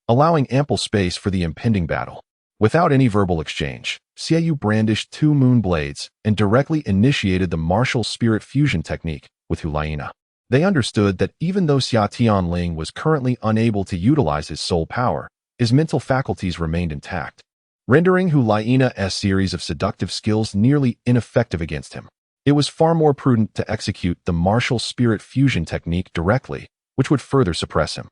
allowing ample space for the impending battle. Without any verbal exchange, Xiaoyu brandished 2 moon blades and directly initiated the martial spirit fusion technique with Hulaina. They understood that even though Xia Tianling was currently unable to utilize his soul power, his mental faculties remained intact, rendering Hulaina's series of seductive skills nearly ineffective against him. It was far more prudent to execute the martial spirit fusion technique directly, which would further suppress him.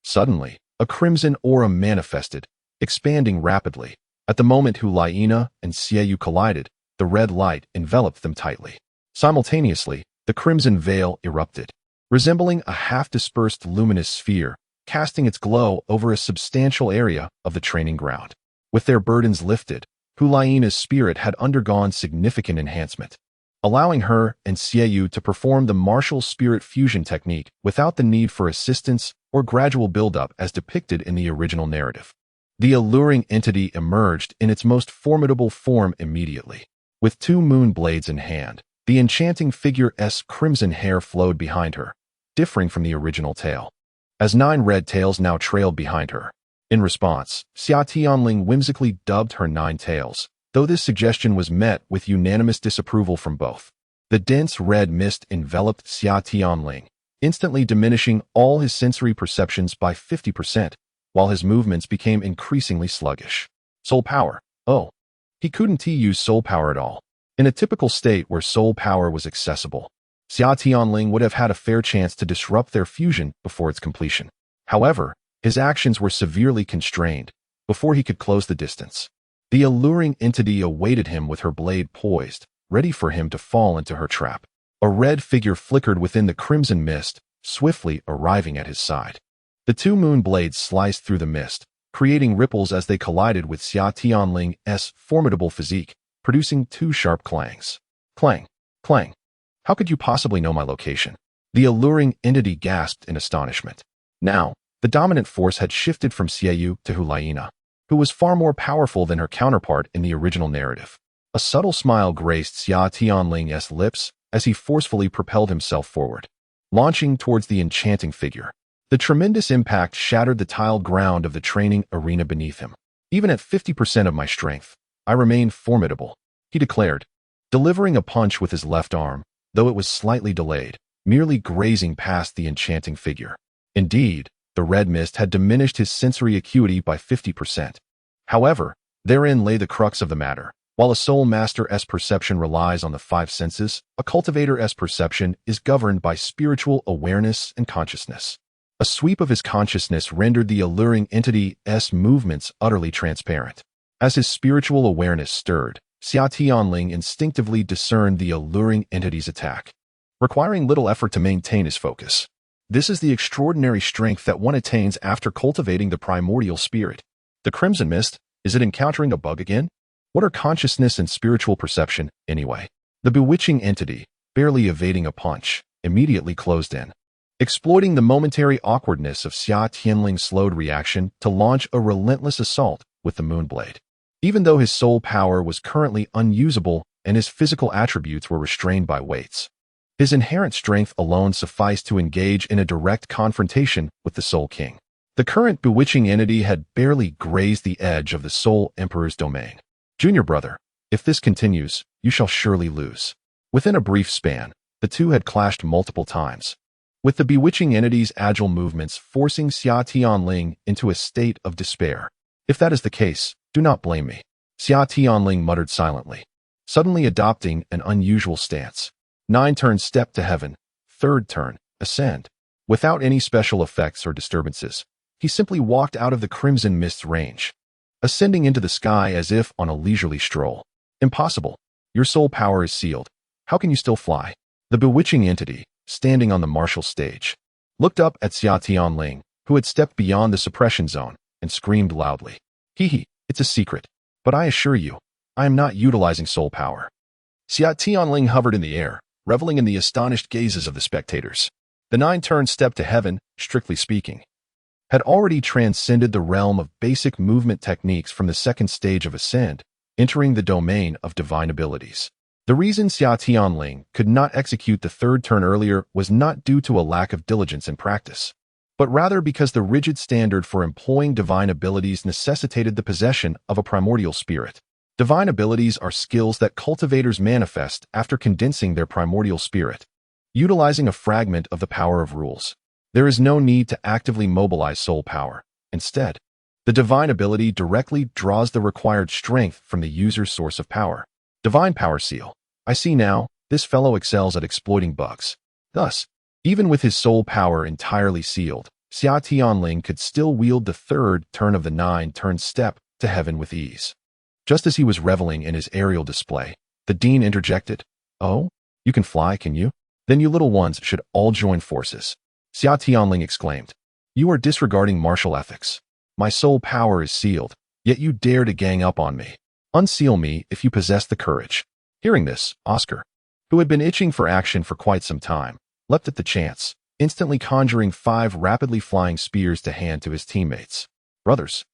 Suddenly, a crimson aura manifested, expanding rapidly. At the moment Hulaina and Xiaoyu collided, the red light enveloped them tightly. Simultaneously, the crimson veil erupted, resembling a half-dispersed luminous sphere, casting its glow over a substantial area of the training ground. With their burdens lifted, Hulaina's spirit had undergone significant enhancement, allowing her and Xiaoyu to perform the martial spirit fusion technique without the need for assistance or gradual buildup as depicted in the original narrative. The alluring entity emerged in its most formidable form immediately. With 2 moon blades in hand, the enchanting figure's crimson hair flowed behind her, differing from the original tail, as 9 red tails now trailed behind her. In response, Xia Tianling whimsically dubbed her 9 tails, though this suggestion was met with unanimous disapproval from both. The dense red mist enveloped Xia Tianling, instantly diminishing all his sensory perceptions by 50%, while his movements became increasingly sluggish. Soul power. Oh, he couldn't use soul power at all. In a typical state where soul power was accessible, Xia Tianling would have had a fair chance to disrupt their fusion before its completion. However, his actions were severely constrained before he could close the distance. The alluring entity awaited him with her blade poised, ready for him to fall into her trap. A red figure flickered within the crimson mist, swiftly arriving at his side. The 2 moon blades sliced through the mist, creating ripples as they collided with Xia Tianling's formidable physique, producing 2 sharp clangs. Clang, clang. How could you possibly know my location? The alluring entity gasped in astonishment. Now, the dominant force had shifted from Xiaoyu to Hulaina, who was far more powerful than her counterpart in the original narrative. A subtle smile graced Xia Tianling's lips as he forcefully propelled himself forward, launching towards the enchanting figure. The tremendous impact shattered the tiled ground of the training arena beneath him. Even at 50% of my strength, I remain formidable, he declared, delivering a punch with his left arm, though it was slightly delayed, merely grazing past the enchanting figure. Indeed, the red mist had diminished his sensory acuity by 50%. However, therein lay the crux of the matter. While a soul master's perception relies on the 5 senses, a cultivator's perception is governed by spiritual awareness and consciousness. A sweep of his consciousness rendered the alluring entity's movements utterly transparent. As his spiritual awareness stirred, Xia Tianling instinctively discerned the alluring entity's attack, requiring little effort to maintain his focus. This is the extraordinary strength that one attains after cultivating the primordial spirit. The crimson mist, is it encountering a bug again? What are consciousness and spiritual perception, anyway? The bewitching entity, barely evading a punch, immediately closed in, exploiting the momentary awkwardness of Xia Tianling's slowed reaction to launch a relentless assault with the moonblade. Even though his soul power was currently unusable and his physical attributes were restrained by weights, his inherent strength alone sufficed to engage in a direct confrontation with the Soul King. The current bewitching entity had barely grazed the edge of the Soul Emperor's domain. Junior brother, if this continues, you shall surely lose. Within a brief span, the two had clashed multiple times, with the bewitching entity's agile movements forcing Xia Tianling into a state of despair. If that is the case, do not blame me, Xia Tianling muttered silently, suddenly adopting an unusual stance. 9 turn step to heaven, 3rd turn, ascend. Without any special effects or disturbances, he simply walked out of the crimson mist's range, ascending into the sky as if on a leisurely stroll. Impossible. Your soul power is sealed. How can you still fly? The bewitching entity, standing on the martial stage, looked up at Xia Tianling, who had stepped beyond the suppression zone, and screamed loudly. Hee, it's a secret, but I assure you, I am not utilizing soul power. Xia Tianling hovered in the air, reveling in the astonished gazes of the spectators. The 9 turn step to heaven, strictly speaking, had already transcended the realm of basic movement techniques from the 2nd stage of ascend, entering the domain of divine abilities. The reason Xia Tianling could not execute the 3rd turn earlier was not due to a lack of diligence and practice, but rather because the rigid standard for employing divine abilities necessitated the possession of a primordial spirit. Divine abilities are skills that cultivators manifest after condensing their primordial spirit, utilizing a fragment of the power of rules. There is no need to actively mobilize soul power. Instead, the divine ability directly draws the required strength from the user's source of power. Divine Power Seal. I see now, this fellow excels at exploiting bugs. Thus, even with his soul power entirely sealed, Xia Tianling could still wield the third turn of the 9-turn step to heaven with ease. Just as he was reveling in his aerial display, the dean interjected, "Oh, you can fly, can you? Then you little ones should all join forces." Xia Tianling exclaimed, "You are disregarding martial ethics. My soul power is sealed, yet you dare to gang up on me. Unseal me if you possess the courage." Hearing this, Oscar, who had been itching for action for quite some time, leapt at the chance, instantly conjuring 5 rapidly flying spears to hand to his teammates. "Brothers,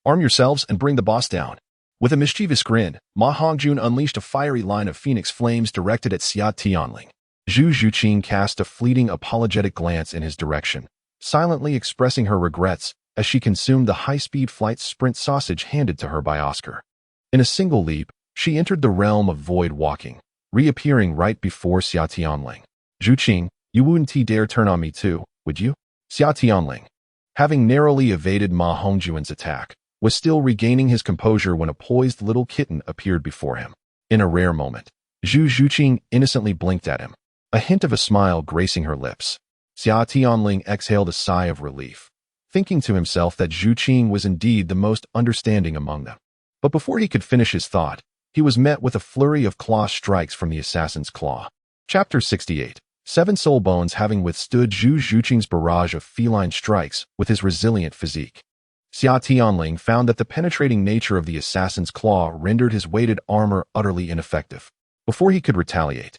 arm yourselves and bring the boss down." With a mischievous grin, Ma Hongjun unleashed a fiery line of phoenix flames directed at Xia Tianling. Zhu Zhuqing cast a fleeting apologetic glance in his direction, silently expressing her regrets as she consumed the high-speed flight sprint sausage handed to her by Oscar. In a single leap, she entered the realm of void walking, reappearing right before Xia Tianling. "Zhuqing, you wouldn't dare turn on me too, would you?" Xia Tianling, having narrowly evaded Ma Hongjun's attack, was still regaining his composure when a poised little kitten appeared before him. In a rare moment, Zhu Zhuqing innocently blinked at him, a hint of a smile gracing her lips. Xia Tianling exhaled a sigh of relief, thinking to himself that Zhuqing was indeed the most understanding among them. But before he could finish his thought, he was met with a flurry of claw strikes from the assassin's claw. Chapter 68. 7 soul bones. Having withstood Zhu Zhuqing's barrage of feline strikes with his resilient physique, Xia Tianling found that the penetrating nature of the assassin's claw rendered his weighted armor utterly ineffective. Before he could retaliate,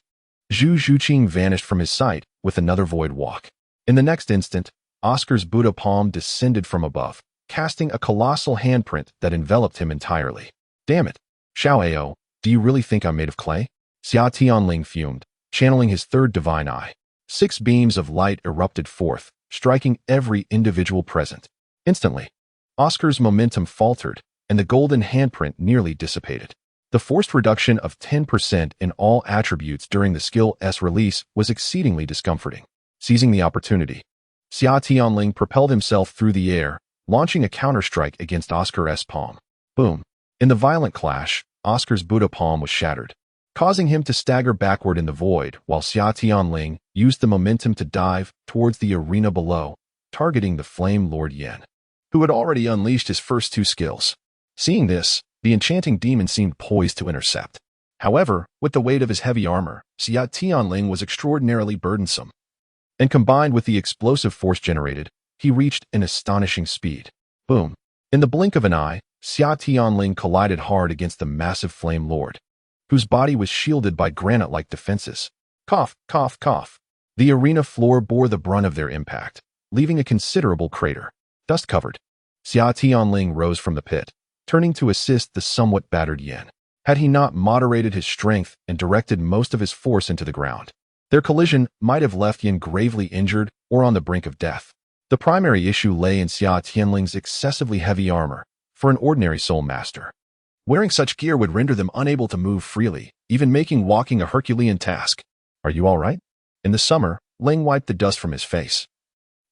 Zhu Zhuqing vanished from his sight with another void walk. In the next instant, Oscar's Buddha palm descended from above, casting a colossal handprint that enveloped him entirely. "Damn it, Xiao, do you really think I'm made of clay?" Xia Tianling fumed, channeling his third divine eye. 6 beams of light erupted forth, striking every individual present. Instantly, Oscar's momentum faltered, and the golden handprint nearly dissipated. The forced reduction of 10% in all attributes during the skill's release was exceedingly discomforting. Seizing the opportunity, Xia Tianling propelled himself through the air, launching a counterstrike against Oscar's palm. Boom! In the violent clash, Oscar's Buddha palm was shattered, causing him to stagger backward in the void, while Xia Tianling used the momentum to dive towards the arena below, targeting the Flame Lord Yan, who had already unleashed his first 2 skills. Seeing this, the enchanting demon seemed poised to intercept. However, with the weight of his heavy armor, Xia Tianling was extraordinarily burdensome, and combined with the explosive force generated, he reached an astonishing speed. Boom! In the blink of an eye, Xia Tianling collided hard against the massive Flame Lord, whose body was shielded by granite-like defenses. Cough, cough, cough. The arena floor bore the brunt of their impact, leaving a considerable crater. Dust-covered, Xia Tianling rose from the pit, turning to assist the somewhat battered Yan. Had he not moderated his strength and directed most of his force into the ground, their collision might have left Yan gravely injured or on the brink of death. The primary issue lay in Xia Tianling's excessively heavy armor for an ordinary soul master. Wearing such gear would render them unable to move freely, even making walking a Herculean task. "Are you all right?" In the summer, Ling wiped the dust from his face,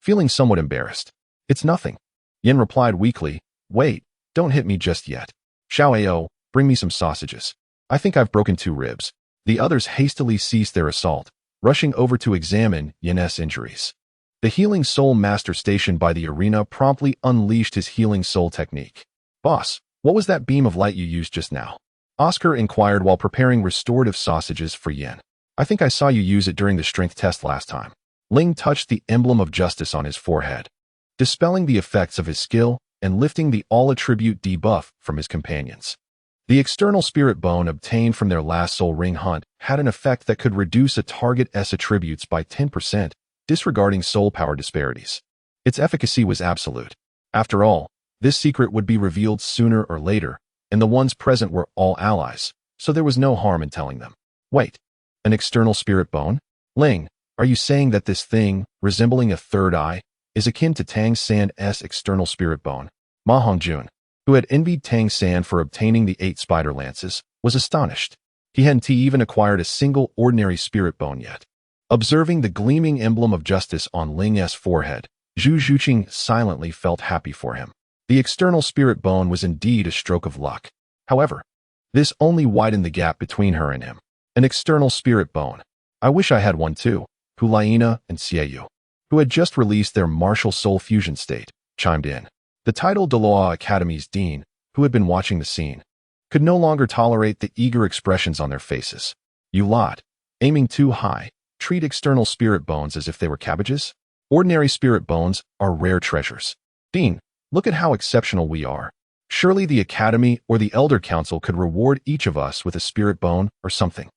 feeling somewhat embarrassed. "It's nothing," Yin replied weakly. "Wait, don't hit me just yet. Xiao, bring me some sausages. I think I've broken 2 ribs. The others hastily ceased their assault, rushing over to examine Yin's injuries. The healing soul master stationed by the arena promptly unleashed his healing soul technique. "Boss, what was that beam of light you used just now?" Oscar inquired while preparing restorative sausages for Yin. "I think I saw you use it during the strength test last time." Ling touched the emblem of justice on his forehead, dispelling the effects of his skill and lifting the all-attribute debuff from his companions. The external spirit bone obtained from their last soul ring hunt had an effect that could reduce a target's attributes by 10%, disregarding soul power disparities. Its efficacy was absolute. After all, this secret would be revealed sooner or later, and the ones present were all allies, so there was no harm in telling them. "Wait, an external spirit bone? Ling, are you saying that this thing, resembling a third eye, is akin to Tang San's external spirit bone?" Ma Hongjun, who had envied Tang San for obtaining the 8 spider lances, was astonished. He hadn't even acquired a single ordinary spirit bone yet. Observing the gleaming emblem of justice on Ling's forehead, Zhu Zhuqing silently felt happy for him. The external spirit bone was indeed a stroke of luck. However, this only widened the gap between her and him. An external spirit bone. I wish I had one too. Hulaina and Xiaoyu, who had just released their martial soul fusion state, chimed in. The title Douluo Academy's dean, who had been watching the scene, could no longer tolerate the eager expressions on their faces. You lot, aiming too high, treat external spirit bones as if they were cabbages? Ordinary spirit bones are rare treasures. Dean, look at how exceptional we are. Surely the Academy or the Elder Council could reward each of us with a spirit bone or something.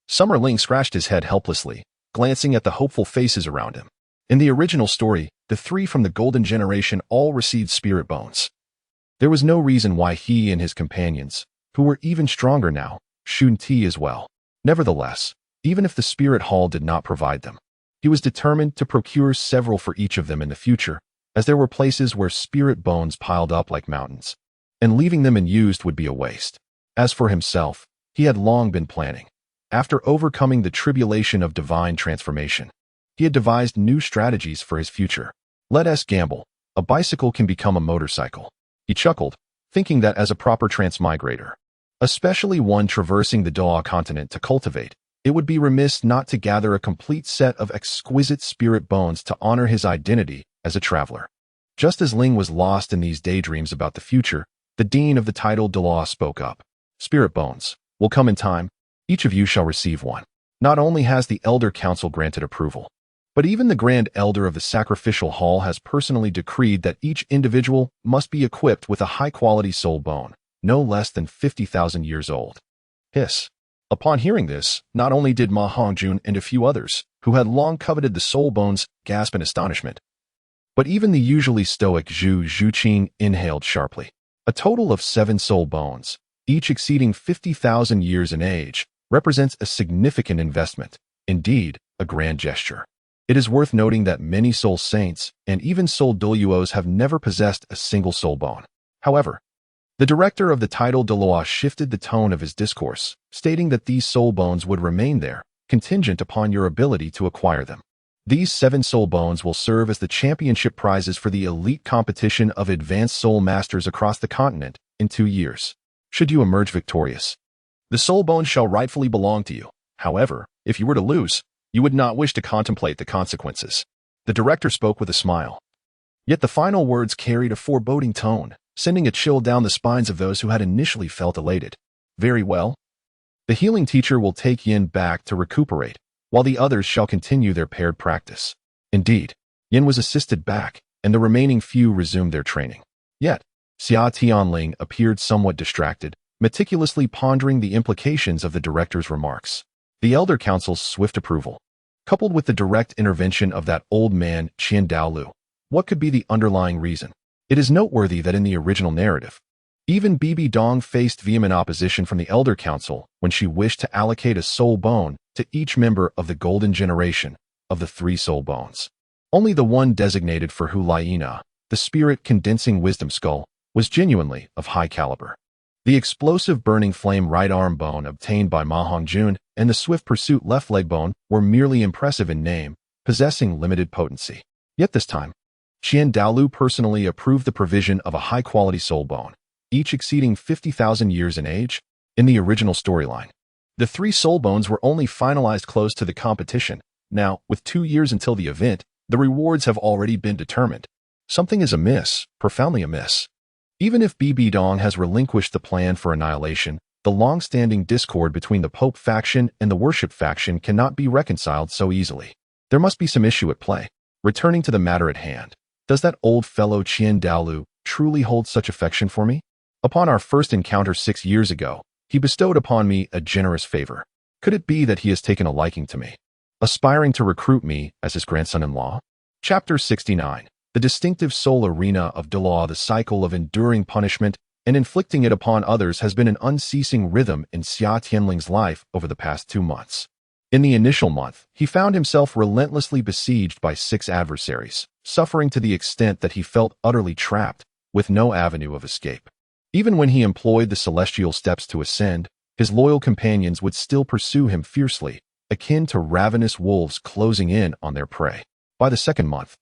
Summerling scratched his head helplessly, glancing at the hopeful faces around him. In the original story, the 3 from the Golden Generation all received spirit bones. There was no reason why he and his companions, who were even stronger now, shouldn't as well. Nevertheless, even if the Spirit Hall did not provide them, he was determined to procure several for each of them in the future, as there were places where spirit bones piled up like mountains, and leaving them unused would be a waste. As for himself, he had long been planning. After overcoming the tribulation of divine transformation, he had devised new strategies for his future. Let us gamble. A bicycle can become a motorcycle. He chuckled, thinking that as a proper transmigrator, especially one traversing the Douluo continent to cultivate, it would be remiss not to gather a complete set of exquisite spirit bones to honor his identity as a traveler. Just as Ling was lost in these daydreams about the future, the dean of the title Douluo spoke up. Spirit bones will come in time. Each of you shall receive one. Not only has the Elder Council granted approval, but even the Grand Elder of the Sacrificial Hall has personally decreed that each individual must be equipped with a high-quality soul bone, no less than 50,000 years old. Hiss. Upon hearing this, not only did Ma Hongjun and a few others, who had long coveted the soul bones, gasp in astonishment, but even the usually stoic Zhu Zhuqing inhaled sharply. A total of 7 soul bones, each exceeding 50,000 years in age, represents a significant investment, indeed, a grand gesture. It is worth noting that many soul saints and even soul Douluos have never possessed a single soul bone. However, the director of the title Douluo shifted the tone of his discourse, stating that these soul bones would remain there, contingent upon your ability to acquire them. These 7 soul bones will serve as the championship prizes for the elite competition of advanced soul masters across the continent in 2 years. Should you emerge victorious, the soul bones shall rightfully belong to you. However, if you were to lose, you would not wish to contemplate the consequences. The director spoke with a smile. Yet the final words carried a foreboding tone, sending a chill down the spines of those who had initially felt elated. Very well. The healing teacher will take Yin back to recuperate, while the others shall continue their paired practice. Indeed, Yin was assisted back, and the remaining few resumed their training. Yet, Xia Tianling appeared somewhat distracted, meticulously pondering the implications of the director's remarks. The Elder Council's swift approval, coupled with the direct intervention of that old man, Qian Daoliu, what could be the underlying reason? It is noteworthy that in the original narrative, even BBDong faced vehement opposition from the Elder Council when she wished to allocate a soul bone to each member of the Golden Generation of the 3 soul bones. Only the one designated for Hulaina, the spirit-condensing wisdom skull, was genuinely of high caliber. The explosive burning flame right arm bone obtained by Ma Hongjun and the swift pursuit left leg bone were merely impressive in name, possessing limited potency. Yet this time, Qian Daoliu personally approved the provision of a high-quality soul bone, each exceeding 50,000 years in age. In the original storyline, the 3 soul bones were only finalized close to the competition. Now, with 2 years until the event, the rewards have already been determined. Something is amiss, profoundly amiss. Even if BBDong has relinquished the plan for annihilation, the long-standing discord between the Pope faction and the Worship faction cannot be reconciled so easily. There must be some issue at play. Returning to the matter at hand, does that old fellow Qian Daoliu truly hold such affection for me? Upon our first encounter 6 years ago, he bestowed upon me a generous favor. Could it be that he has taken a liking to me, aspiring to recruit me as his grandson-in-law? Chapter 69. The distinctive soul arena of Douluo. The cycle of enduring punishment and inflicting it upon others has been an unceasing rhythm in Xia Tianling's life over the past 2 months. In the initial month, he found himself relentlessly besieged by 6 adversaries, suffering to the extent that he felt utterly trapped, with no avenue of escape. Even when he employed the celestial steps to ascend, his loyal companions would still pursue him fiercely, akin to ravenous wolves closing in on their prey. By the second month,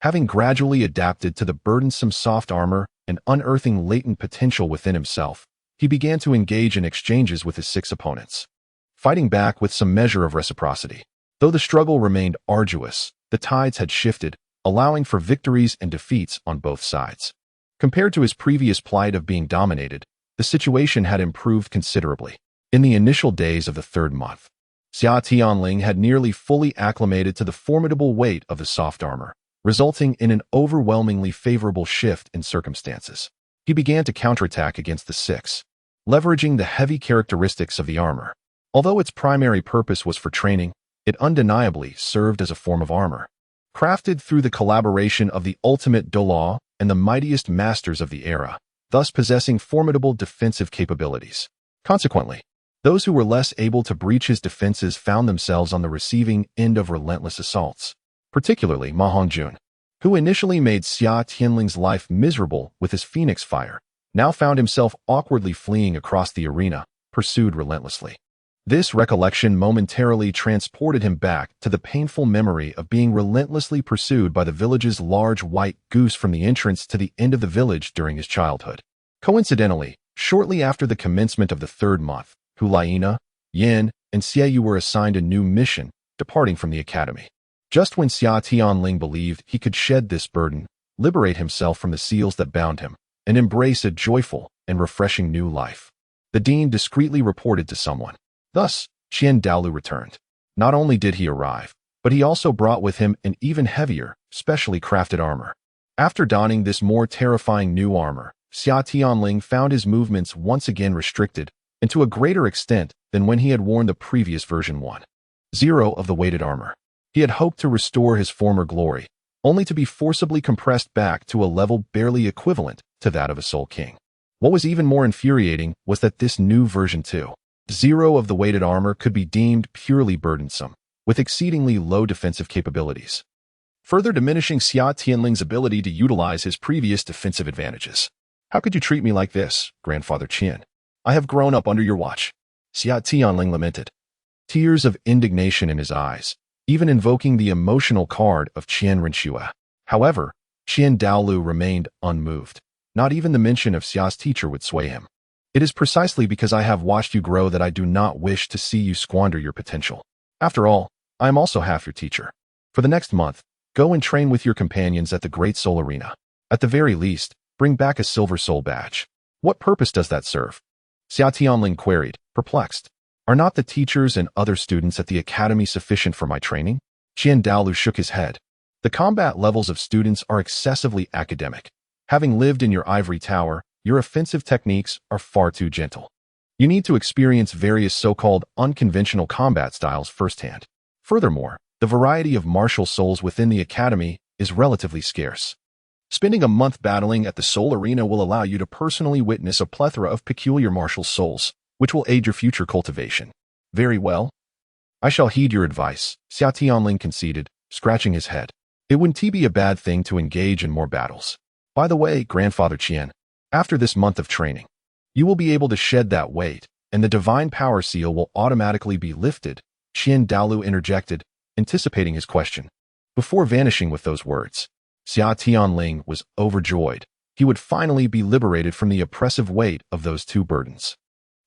having gradually adapted to the burdensome soft armor and unearthing latent potential within himself, he began to engage in exchanges with his 6 opponents, fighting back with some measure of reciprocity. Though the struggle remained arduous, the tides had shifted, allowing for victories and defeats on both sides. Compared to his previous plight of being dominated, the situation had improved considerably. In the initial days of the 3rd month, Xia Tianling had nearly fully acclimated to the formidable weight of the soft armor, resulting in an overwhelmingly favorable shift in circumstances. He began to counterattack against the 6, leveraging the heavy characteristics of the armor. Although its primary purpose was for training, it undeniably served as a form of armor, crafted through the collaboration of the ultimate Douluo and the mightiest masters of the era, thus possessing formidable defensive capabilities. Consequently, those who were less able to breach his defenses found themselves on the receiving end of relentless assaults, particularly Ma Hongjun, who initially made Xia Tianling's life miserable with his phoenix fire, now found himself awkwardly fleeing across the arena, pursued relentlessly. This recollection momentarily transported him back to the painful memory of being relentlessly pursued by the village's large white goose from the entrance to the end of the village during his childhood. Coincidentally, shortly after the commencement of the 3rd month, Hulaina, Yin, and Xie Yu were assigned a new mission, departing from the academy. Just when Xia Tianling believed he could shed this burden, liberate himself from the seals that bound him, and embrace a joyful and refreshing new life, the dean discreetly reported to someone. Thus, Qian Daoliu returned. Not only did he arrive, but he also brought with him an even heavier, specially crafted armor. After donning this more terrifying new armor, Xia Tianling found his movements once again restricted, and to a greater extent than when he had worn the previous version 1.0 of the weighted armor. He had hoped to restore his former glory, only to be forcibly compressed back to a level barely equivalent to that of a Soul King. What was even more infuriating was that this new version 2.0 of the weighted armor could be deemed purely burdensome, with exceedingly low defensive capabilities, further diminishing Xia Tianling's ability to utilize his previous defensive advantages. "How could you treat me like this, Grandfather Qian? I have grown up under your watch," Xia Tianling lamented, tears of indignation in his eyes, even invoking the emotional card of Qian Renxue. However, Qian Daoliu remained unmoved. Not even the mention of Xia's teacher would sway him. "It is precisely because I have watched you grow that I do not wish to see you squander your potential. After all, I am also half your teacher. For the next month, go and train with your companions at the Great Soul Arena. At the very least, bring back a Silver Soul badge." "What purpose does that serve?" Xia Tianling queried, perplexed. "Are not the teachers and other students at the academy sufficient for my training?" Qian Daoliu shook his head. "The combat levels of students are excessively academic. Having lived in your ivory tower, your offensive techniques are far too gentle. You need to experience various so-called unconventional combat styles firsthand. Furthermore, the variety of martial souls within the academy is relatively scarce. Spending a month battling at the Soul Arena will allow you to personally witness a plethora of peculiar martial souls, which will aid your future cultivation." "Very well. I shall heed your advice," Xia Tianling conceded, scratching his head. "It wouldn't be a bad thing to engage in more battles. By the way, Grandfather Qian, after this month of training, you will be able to shed that weight, and the divine power seal will automatically be lifted," Qian Daoliu interjected, anticipating his question. Before vanishing with those words, Xia Tianling was overjoyed. He would finally be liberated from the oppressive weight of those 2 burdens.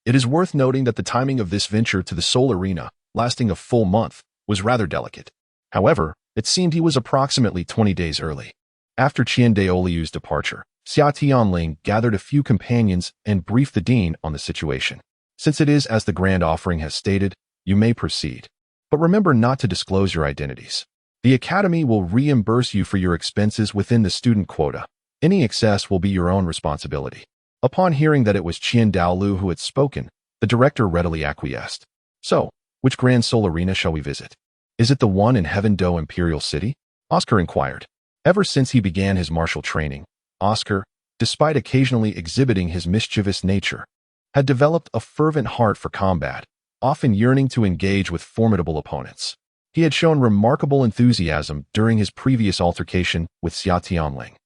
It is worth noting that the timing of this venture to the Soul Arena, lasting a full month, was rather delicate. However, it seemed he was approximately 20 days early. After Qian Daoliu's departure, Xia Tianling gathered a few companions and briefed the dean on the situation. "Since it is as the grand offering has stated, you may proceed. But remember not to disclose your identities. The academy will reimburse you for your expenses within the student quota. Any excess will be your own responsibility." Upon hearing that it was Qian Daoliu who had spoken, the director readily acquiesced. "So, which Grand Soul Arena shall we visit? Is it the one in Heaven Do Imperial City?" Oscar inquired. Ever since he began his martial training, Oscar, despite occasionally exhibiting his mischievous nature, had developed a fervent heart for combat, often yearning to engage with formidable opponents. He had shown remarkable enthusiasm during his previous altercation with Xia Tianling.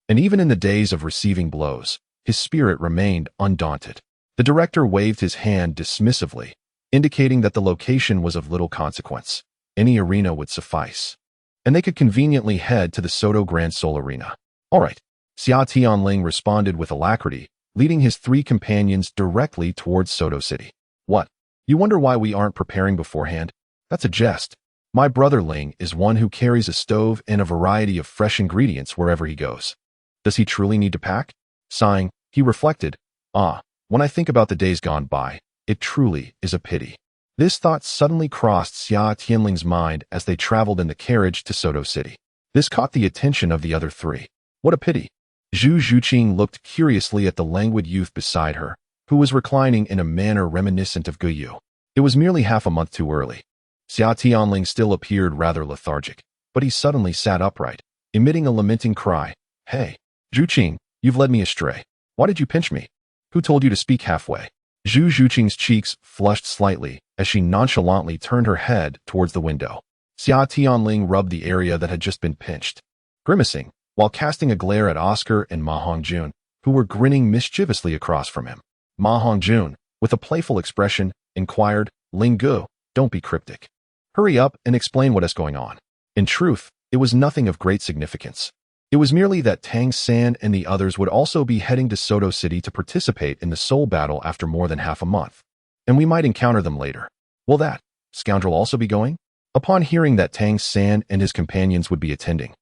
And even in the days of receiving blows, his spirit remained undaunted. The director waved his hand dismissively, indicating that the location was of little consequence. Any arena would suffice, and they could conveniently head to the Soto Grand Sol Arena. All right, Xia Tianling responded with alacrity, leading his 3 companions directly towards Soto City. What? You wonder why we aren't preparing beforehand? That's a jest. My brother Ling is one who carries a stove and a variety of fresh ingredients wherever he goes. Does he truly need to pack? Sighing, he reflected, when I think about the days gone by, it truly is a pity. This thought suddenly crossed Xia Tianling's mind as they traveled in the carriage to Soto City. This caught the attention of the other 3. What a pity. Zhu Zhuqing looked curiously at the languid youth beside her, who was reclining in a manner reminiscent of Guyu. It was merely half a month too early. Xia Tianling still appeared rather lethargic, but he suddenly sat upright, emitting a lamenting cry. Hey, Zhuqing, you've led me astray. Why did you pinch me? Who told you to speak halfway? Zhu Zhuqing's cheeks flushed slightly as she nonchalantly turned her head towards the window. Xia Tianling rubbed the area that had just been pinched, grimacing, while casting a glare at Oscar and Ma Hongjun, who were grinning mischievously across from him. Ma Hongjun, with a playful expression, inquired, Ling Gu, don't be cryptic. Hurry up and explain what is going on. In truth, it was nothing of great significance. It was merely that Tang San and the others would also be heading to Soto City to participate in the soul battle after more than half a month, and we might encounter them later. Will that scoundrel also be going? Upon hearing that Tang San and his companions would be attending,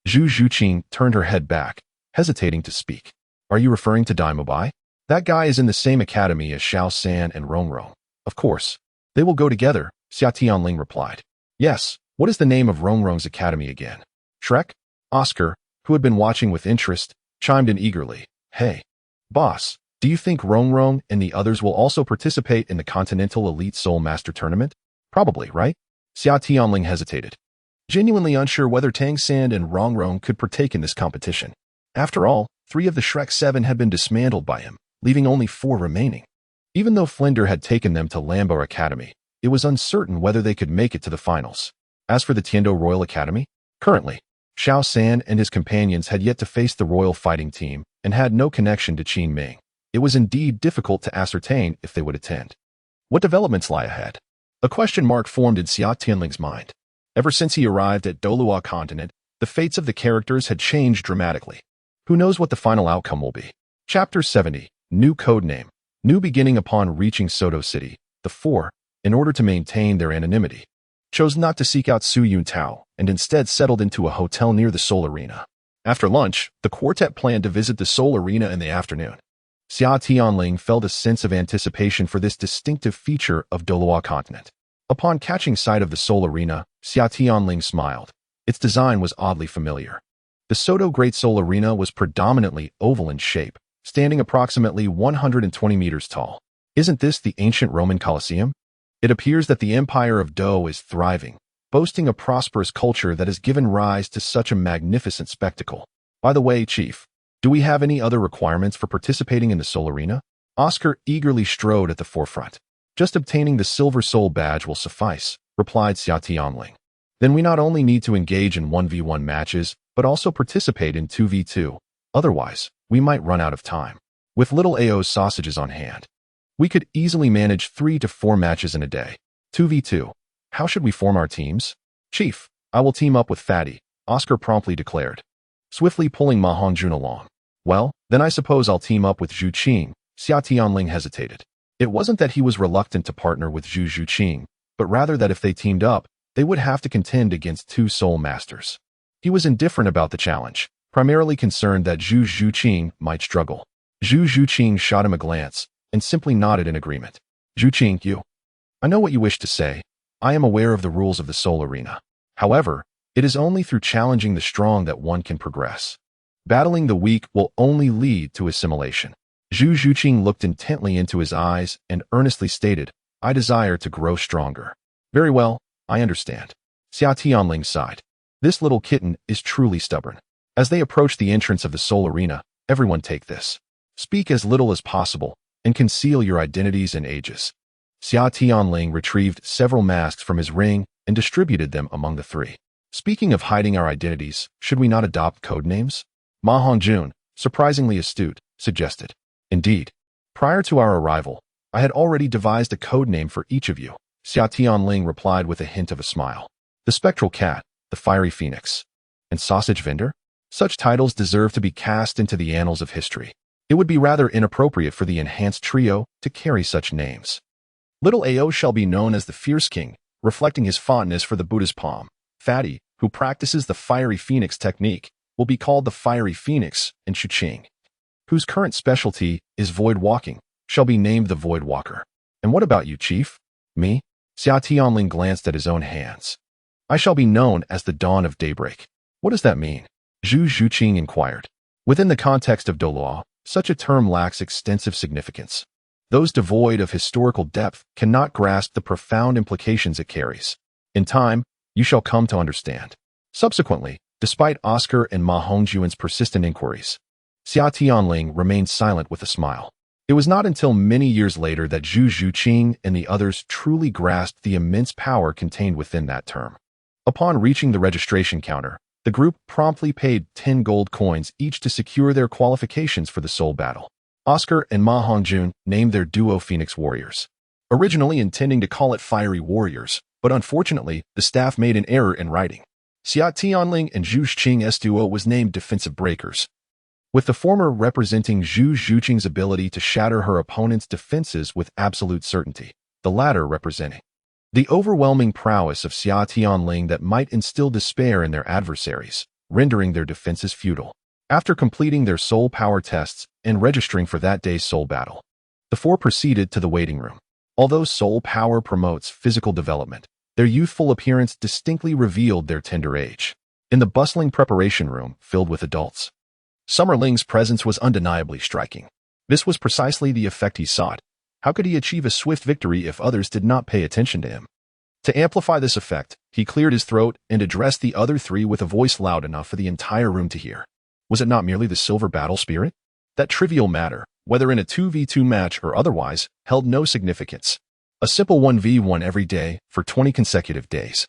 Zhu Zhuqing turned her head back, hesitating to speak. Are you referring to By? That guy is in the same academy as Xiao San and Rongrong. Of course. They will go together, Xia Tianling replied. Yes, what is the name of Rongrong's academy again? Shrek? Oscar, who had been watching with interest, chimed in eagerly. Hey, boss, do you think Rongrong and the others will also participate in the Continental Elite Soul Master Tournament? Probably, right? Xia Tianling hesitated, genuinely unsure whether Tang San and Rongrong could partake in this competition. After all, 3 of the Shrek 7 had been dismantled by him, leaving only 4 remaining. Even though Flinder had taken them to Lambo Academy, it was uncertain whether they could make it to the finals. As for the Tiando Royal Academy, currently, Xiao San and his companions had yet to face the royal fighting team and had no connection to Qin Ming. It was indeed difficult to ascertain if they would attend. What developments lie ahead? A question mark formed in Xia Tianling's mind. Ever since he arrived at Douluo continent, the fates of the characters had changed dramatically. Who knows what the final outcome will be? Chapter 70, New Codename. New beginning. Upon reaching Soto City, the 4, in order to maintain their anonymity, chose not to seek out Su Yun Tao and instead settled into a hotel near the Soul Arena. After lunch, the quartet planned to visit the Soul Arena in the afternoon. Xia Tianling felt a sense of anticipation for this distinctive feature of Douluo continent. Upon catching sight of the Soul Arena, Xia Tianling smiled. Its design was oddly familiar. The Soto Great Soul Arena was predominantly oval in shape, standing approximately 120 meters tall. Isn't this the ancient Roman Colosseum? It appears that the Empire of Do is thriving, boasting a prosperous culture that has given rise to such a magnificent spectacle. By the way, Chief, do we have any other requirements for participating in the Soul Arena? Oscar eagerly strode at the forefront. Just obtaining the Silver Soul badge will suffice, replied Xia Tianling. Then we not only need to engage in 1v1 matches, but also participate in 2v2. Otherwise, we might run out of time. With little AO's sausages on hand, we could easily manage 3 to 4 matches in a day. 2v2. How should we form our teams? Chief, I will team up with Fatty, Oscar promptly declared, swiftly pulling Ma Hongjun along. Well, then I suppose I'll team up with Zhu Qing. Xia Tianling hesitated. It wasn't that he was reluctant to partner with Zhu Zhuqing, but rather that if they teamed up, they would have to contend against 2 soul masters. He was indifferent about the challenge, primarily concerned that Zhu Zhuqing might struggle. Zhu Zhuqing shot him a glance and simply nodded in agreement. Zhuqing, I know what you wish to say. I am aware of the rules of the Soul Arena. However, it is only through challenging the strong that one can progress. Battling the weak will only lead to assimilation. Zhu Zhuqing looked intently into his eyes and earnestly stated, I desire to grow stronger. Very well, I understand. Xia Tianling sighed. This little kitten is truly stubborn. As they approached the entrance of the Soul Arena, everyone take this. Speak as little as possible and conceal your identities and ages. Xia Tianling retrieved several masks from his ring and distributed them among the 3. Speaking of hiding our identities, should we not adopt code names? Ma Hongjun, surprisingly astute, suggested. Indeed, prior to our arrival, I had already devised a code name for each of you, Xia Tianling replied with a hint of a smile. The spectral cat, the fiery phoenix, and sausage vendor? Such titles deserve to be cast into the annals of history. It would be rather inappropriate for the enhanced trio to carry such names. Little Ao shall be known as the Fierce King, reflecting his fondness for the Buddha's palm. Fatty, who practices the fiery phoenix technique, will be called the Fiery Phoenix, and Chuching, whose current specialty is void walking, shall be named the Void Walker. And what about you, Chief? Me? Xia Tianling glanced at his own hands. I shall be known as the Dawn of Daybreak. What does that mean? Zhu Zhuqing inquired. Within the context of Douluo, such a term lacks extensive significance. Those devoid of historical depth cannot grasp the profound implications it carries. In time, you shall come to understand. Subsequently, despite Oscar and Ma Hongjuan's persistent inquiries, Xia Tianling remained silent with a smile. It was not until many years later that Zhu Zhuqing and the others truly grasped the immense power contained within that term. Upon reaching the registration counter, the group promptly paid 10 gold coins each to secure their qualifications for the soul battle. Oscar and Ma Hongjun named their duo Phoenix Warriors, originally intending to call it Fiery Warriors, but unfortunately, the staff made an error in writing. Xia Tianling and Zhu Zhuqing's duo was named Defensive Breakers, with the former representing Zhu Zhuqing's ability to shatter her opponent's defenses with absolute certainty, the latter representing the overwhelming prowess of Xia Tianling that might instill despair in their adversaries, rendering their defenses futile. After completing their soul power tests and registering for that day's soul battle, the four proceeded to the waiting room. Although soul power promotes physical development, their youthful appearance distinctly revealed their tender age. In the bustling preparation room filled with adults, Summerling's presence was undeniably striking. This was precisely the effect he sought. How could he achieve a swift victory if others did not pay attention to him? To amplify this effect, he cleared his throat and addressed the other three with a voice loud enough for the entire room to hear. Was it not merely the silver battle spirit? That trivial matter, whether in a 2v2 match or otherwise, held no significance. A simple 1v1 every day for 20 consecutive days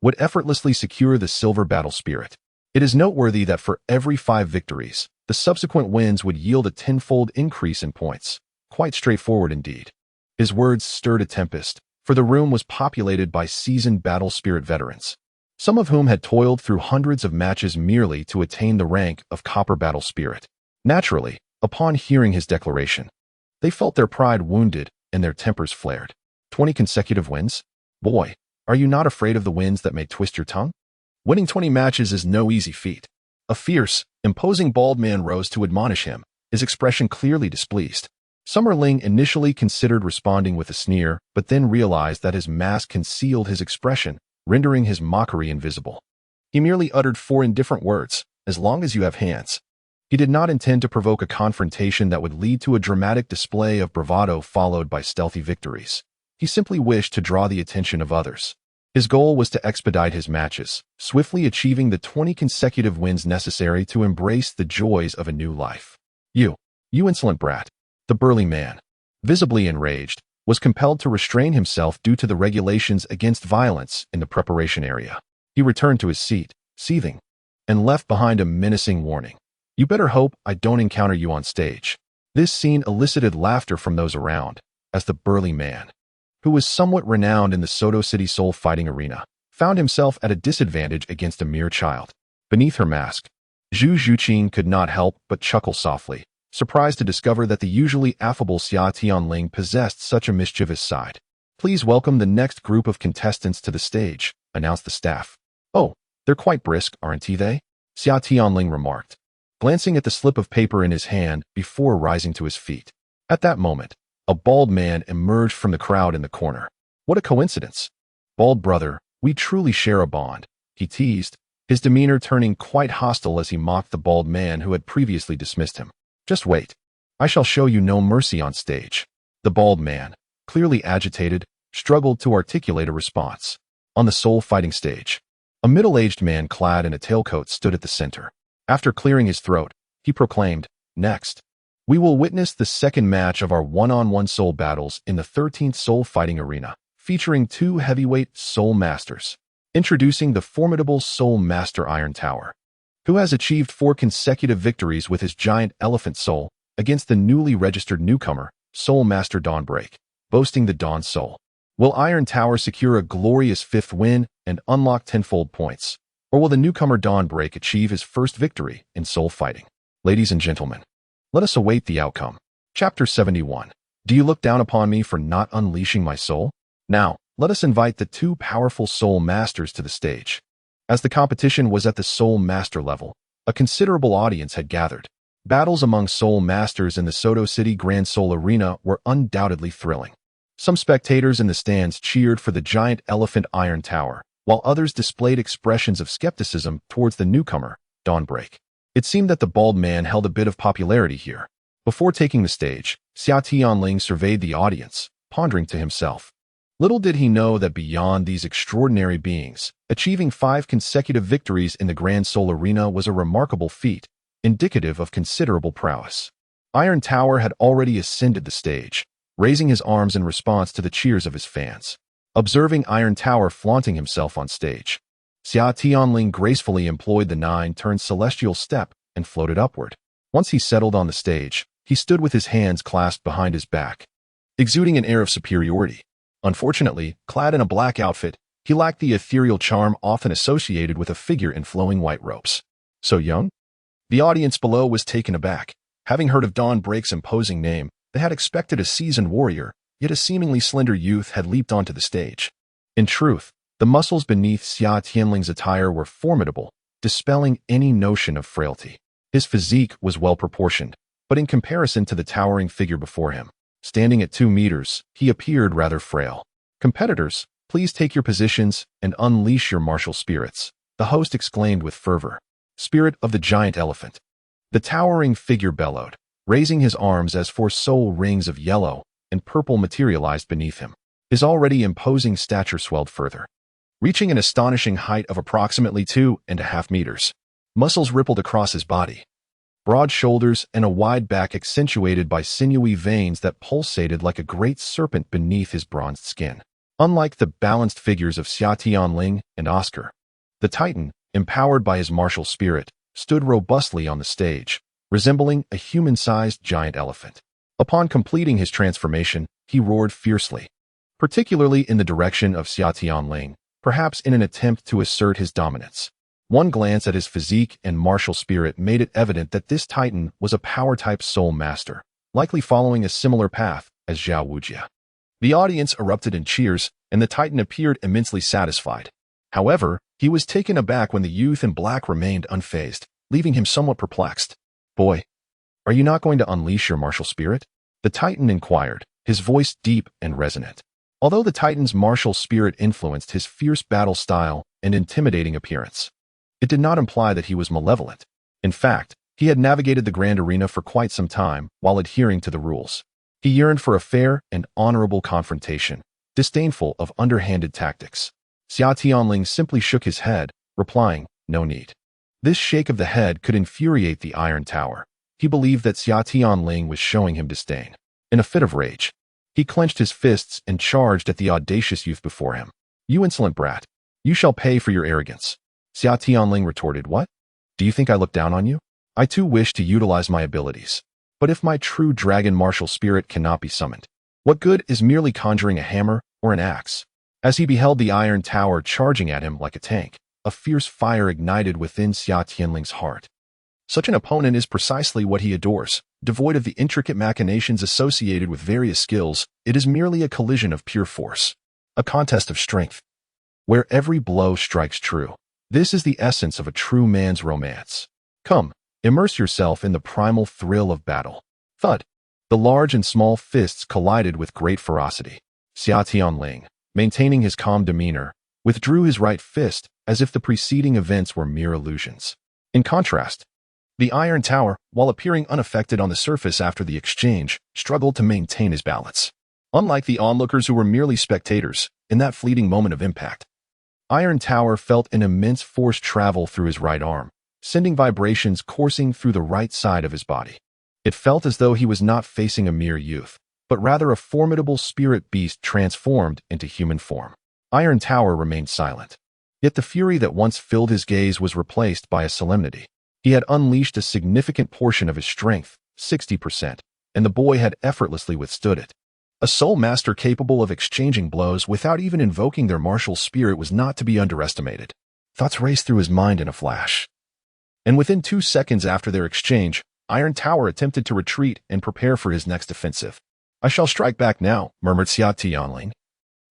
would effortlessly secure the silver battle spirit. It is noteworthy that for every 5 victories, the subsequent wins would yield a 10-fold increase in points. Quite straightforward indeed. His words stirred a tempest, for the room was populated by seasoned battle spirit veterans, some of whom had toiled through hundreds of matches merely to attain the rank of Copper Battle Spirit. Naturally, upon hearing his declaration, they felt their pride wounded and their tempers flared. 20 consecutive wins? Boy, are you not afraid of the winds that may twist your tongue? Winning 20 matches is no easy feat. A fierce, imposing bald man rose to admonish him, his expression clearly displeased. Summerling initially considered responding with a sneer, but then realized that his mask concealed his expression, rendering his mockery invisible. He merely uttered 4 indifferent words, as long as you have hands. He did not intend to provoke a confrontation that would lead to a dramatic display of bravado followed by stealthy victories. He simply wished to draw the attention of others. His goal was to expedite his matches, swiftly achieving the 20 consecutive wins necessary to embrace the joys of a new life. You insolent brat. The burly man, visibly enraged, was compelled to restrain himself due to the regulations against violence in the preparation area. He returned to his seat, seething, and left behind a menacing warning. You better hope I don't encounter you on stage. This scene elicited laughter from those around, as the burly man, who was somewhat renowned in the Soto City soul fighting arena, found himself at a disadvantage against a mere child. Beneath her mask, Zhu Zhuqing could not help but chuckle softly, surprised to discover that the usually affable Xia Tianling possessed such a mischievous side. Please welcome the next group of contestants to the stage, announced the staff. Oh, they're quite brisk, aren't they? Xia Tianling remarked, glancing at the slip of paper in his hand before rising to his feet. At that moment, a bald man emerged from the crowd in the corner. What a coincidence. Bald brother, we truly share a bond, he teased, his demeanor turning quite hostile as he mocked the bald man who had previously dismissed him. Just wait. I shall show you no mercy on stage. The bald man, clearly agitated, struggled to articulate a response. On the soul fighting stage, a middle-aged man clad in a tailcoat stood at the center. After clearing his throat, he proclaimed, "Next, we will witness the second match of our one-on-one soul battles in the 13th soul fighting arena, featuring 2 heavyweight soul masters. Introducing the formidable soul master Iron Tower, who has achieved 4 consecutive victories with his giant elephant soul, against the newly registered newcomer, Soul Master Dawnbreak, boasting the Dawn Soul. Will Iron Tower secure a glorious 5th win and unlock tenfold points? Or will the newcomer Dawnbreak achieve his first victory in soul fighting? Ladies and gentlemen, let us await the outcome. Chapter 71. Do you look down upon me for not unleashing my soul? Now, let us invite the 2 powerful soul masters to the stage. As the competition was at the soul master level, a considerable audience had gathered. Battles among soul masters in the Soto City Grand Soul Arena were undoubtedly thrilling. Some spectators in the stands cheered for the giant elephant Iron Tower, while others displayed expressions of skepticism towards the newcomer, Dawnbreak. It seemed that the bald man held a bit of popularity here. Before taking the stage, Xia Tianling surveyed the audience, pondering to himself. Little did he know that beyond these extraordinary beings, achieving 5 consecutive victories in the Grand Soul Arena was a remarkable feat, indicative of considerable prowess. Iron Tower had already ascended the stage, raising his arms in response to the cheers of his fans. Observing Iron Tower flaunting himself on stage, Xia Tianling gracefully employed the 9-turn celestial step and floated upward. Once he settled on the stage, he stood with his hands clasped behind his back, exuding an air of superiority. Unfortunately, clad in a black outfit, he lacked the ethereal charm often associated with a figure in flowing white robes. So young? The audience below was taken aback. Having heard of Dawnbreak's imposing name, they had expected a seasoned warrior, yet a seemingly slender youth had leaped onto the stage. In truth, the muscles beneath Xia Tianling's attire were formidable, dispelling any notion of frailty. His physique was well-proportioned, but in comparison to the towering figure before him, standing at 2 meters, he appeared rather frail. Competitors, please take your positions and unleash your martial spirits, the host exclaimed with fervor. Spirit of the giant elephant. The towering figure bellowed, raising his arms as 4 soul rings of yellow and purple materialized beneath him. His already imposing stature swelled further, reaching an astonishing height of approximately 2.5 meters. Muscles rippled across his body. Broad shoulders and a wide back accentuated by sinewy veins that pulsated like a great serpent beneath his bronzed skin. Unlike the balanced figures of Xia Tianling and Oscar, the Titan, empowered by his martial spirit, stood robustly on the stage, resembling a human-sized giant elephant. Upon completing his transformation, he roared fiercely, particularly in the direction of Xia Tianling, perhaps in an attempt to assert his dominance. One glance at his physique and martial spirit made it evident that this Titan was a power-type soul master, likely following a similar path as Yang Wudi. The audience erupted in cheers, and the Titan appeared immensely satisfied. However, he was taken aback when the youth in black remained unfazed, leaving him somewhat perplexed. Boy, are you not going to unleash your martial spirit? The Titan inquired, his voice deep and resonant. Although the Titan's martial spirit influenced his fierce battle style and intimidating appearance, it did not imply that he was malevolent. In fact, he had navigated the grand arena for quite some time while adhering to the rules. He yearned for a fair and honorable confrontation, disdainful of underhanded tactics. Xia Tianling simply shook his head, replying, "No need." This shake of the head could infuriate the Iron Tower. He believed that Xia Tianling was showing him disdain. In a fit of rage, he clenched his fists and charged at the audacious youth before him. "You insolent brat! You shall pay for your arrogance." Xia Tianling retorted, "What? Do you think I look down on you? I too wish to utilize my abilities. But if my true dragon martial spirit cannot be summoned, what good is merely conjuring a hammer or an axe?" As he beheld the Iron Tower charging at him like a tank, a fierce fire ignited within Xia Tianling's heart. Such an opponent is precisely what he adores. Devoid of the intricate machinations associated with various skills, it is merely a collision of pure force, a contest of strength, where every blow strikes true. This is the essence of a true man's romance. Come, immerse yourself in the primal thrill of battle. Thud! The large and small fists collided with great ferocity. Xia Tianling, maintaining his calm demeanor, withdrew his right fist as if the preceding events were mere illusions. In contrast, the Iron Tower, while appearing unaffected on the surface after the exchange, struggled to maintain his balance. Unlike the onlookers who were merely spectators, in that fleeting moment of impact, Iron Tower felt an immense force travel through his right arm, sending vibrations coursing through the right side of his body. It felt as though he was not facing a mere youth, but rather a formidable spirit beast transformed into human form. Iron Tower remained silent. Yet the fury that once filled his gaze was replaced by a solemnity. He had unleashed a significant portion of his strength, 60%, and the boy had effortlessly withstood it. A soul master capable of exchanging blows without even invoking their martial spirit was not to be underestimated. Thoughts raced through his mind in a flash. And within 2 seconds after their exchange, Iron Tower attempted to retreat and prepare for his next offensive. "I shall strike back now," murmured Xia Tianling,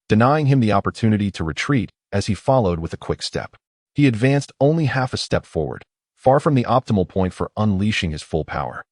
denying him the opportunity to retreat as he followed with a quick step. He advanced only half a step forward, far from the optimal point for unleashing his full power.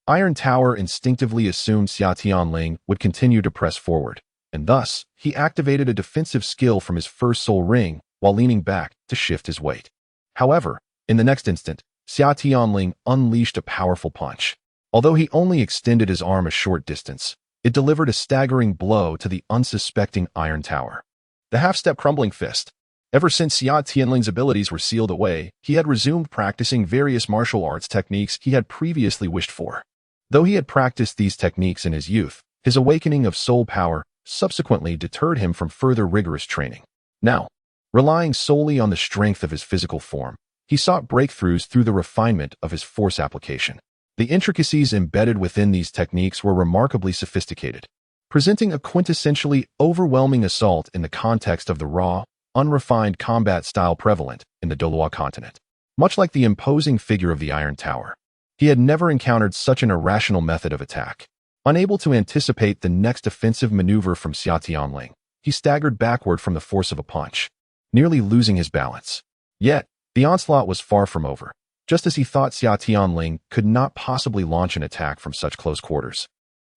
Iron Tower instinctively assumed Xia Tianling would continue to press forward, and thus, he activated a defensive skill from his first soul ring while leaning back to shift his weight. However, in the next instant, Xia Tianling unleashed a powerful punch. Although he only extended his arm a short distance, it delivered a staggering blow to the unsuspecting Iron Tower. The half-step crumbling fist. Ever since Xia Tianling's abilities were sealed away, he had resumed practicing various martial arts techniques he had previously wished for. Though he had practiced these techniques in his youth, his awakening of soul power subsequently deterred him from further rigorous training. Now, relying solely on the strength of his physical form, he sought breakthroughs through the refinement of his force application. The intricacies embedded within these techniques were remarkably sophisticated, presenting a quintessentially overwhelming assault in the context of the raw, unrefined combat style prevalent in the Douluo continent. Much like the imposing figure of the Iron Tower, he had never encountered such an irrational method of attack. Unable to anticipate the next offensive maneuver from Xia Tianling, he staggered backward from the force of a punch, nearly losing his balance. Yet, the onslaught was far from over, just as he thought Xia Tianling could not possibly launch an attack from such close quarters.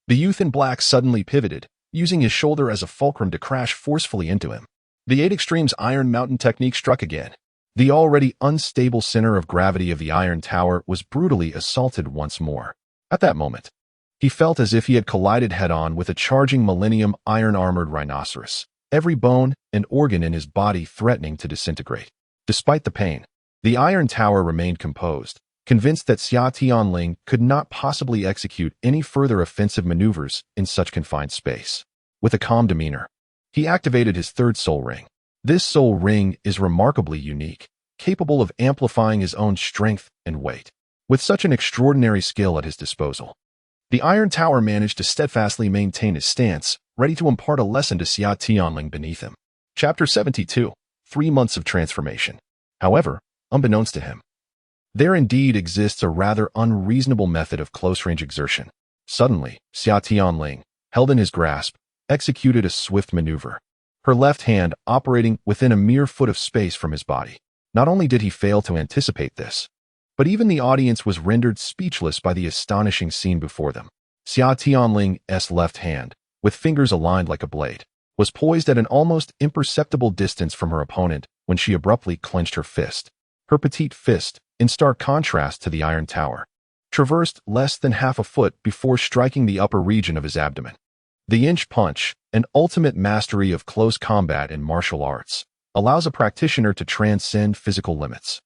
The youth in black suddenly pivoted, using his shoulder as a fulcrum to crash forcefully into him. The 8 Extremes Iron Mountain technique struck again. The already unstable center of gravity of the Iron Tower was brutally assaulted once more. At that moment, he felt as if he had collided head-on with a charging millennium iron-armored rhinoceros, every bone and organ in his body threatening to disintegrate. Despite the pain, the Iron Tower remained composed, convinced that Xia Tianling could not possibly execute any further offensive maneuvers in such confined space. With a calm demeanor, he activated his third soul ring. This soul ring is remarkably unique, capable of amplifying his own strength and weight. With such an extraordinary skill at his disposal, the Iron Tower managed to steadfastly maintain his stance, ready to impart a lesson to Xia Tianling beneath him. Chapter 72. 3 months of transformation. However, unbeknownst to him, there indeed exists a rather unreasonable method of close-range exertion. Suddenly, Xia Tianling, held in his grasp, executed a swift maneuver, her left hand operating within a mere foot of space from his body. Not only did he fail to anticipate this, but even the audience was rendered speechless by the astonishing scene before them. Xia Tianling's left hand, with fingers aligned like a blade, was poised at an almost imperceptible distance from her opponent when she abruptly clenched her fist. Her petite fist, in stark contrast to the Iron Tower, traversed less than half a foot before striking the upper region of his abdomen. The inch punch, an ultimate mastery of close combat in martial arts, allows a practitioner to transcend physical limits,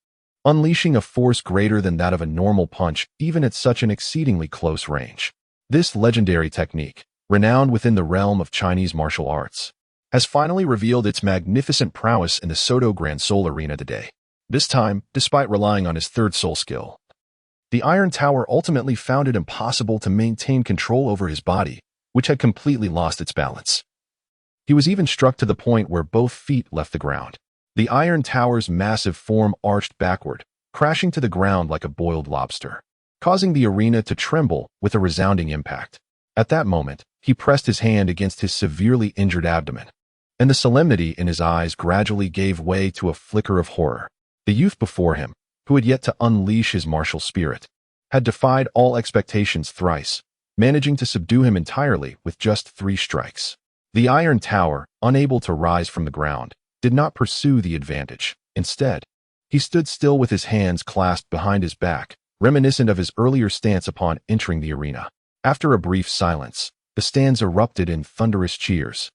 unleashing a force greater than that of a normal punch even at such an exceedingly close range. This legendary technique, renowned within the realm of Chinese martial arts, has finally revealed its magnificent prowess in the Soto Grand Soul arena today. This time, despite relying on his third soul skill, the Iron Tower ultimately found it impossible to maintain control over his body, which had completely lost its balance. He was even struck to the point where both feet left the ground. The Iron Tower's massive form arched backward, crashing to the ground like a boiled lobster, causing the arena to tremble with a resounding impact. At that moment, he pressed his hand against his severely injured abdomen, and the solemnity in his eyes gradually gave way to a flicker of horror. The youth before him, who had yet to unleash his martial spirit, had defied all expectations thrice, managing to subdue him entirely with just 3 strikes. The Iron Tower, unable to rise from the ground, did not pursue the advantage. Instead, he stood still with his hands clasped behind his back, reminiscent of his earlier stance upon entering the arena. After a brief silence, the stands erupted in thunderous cheers,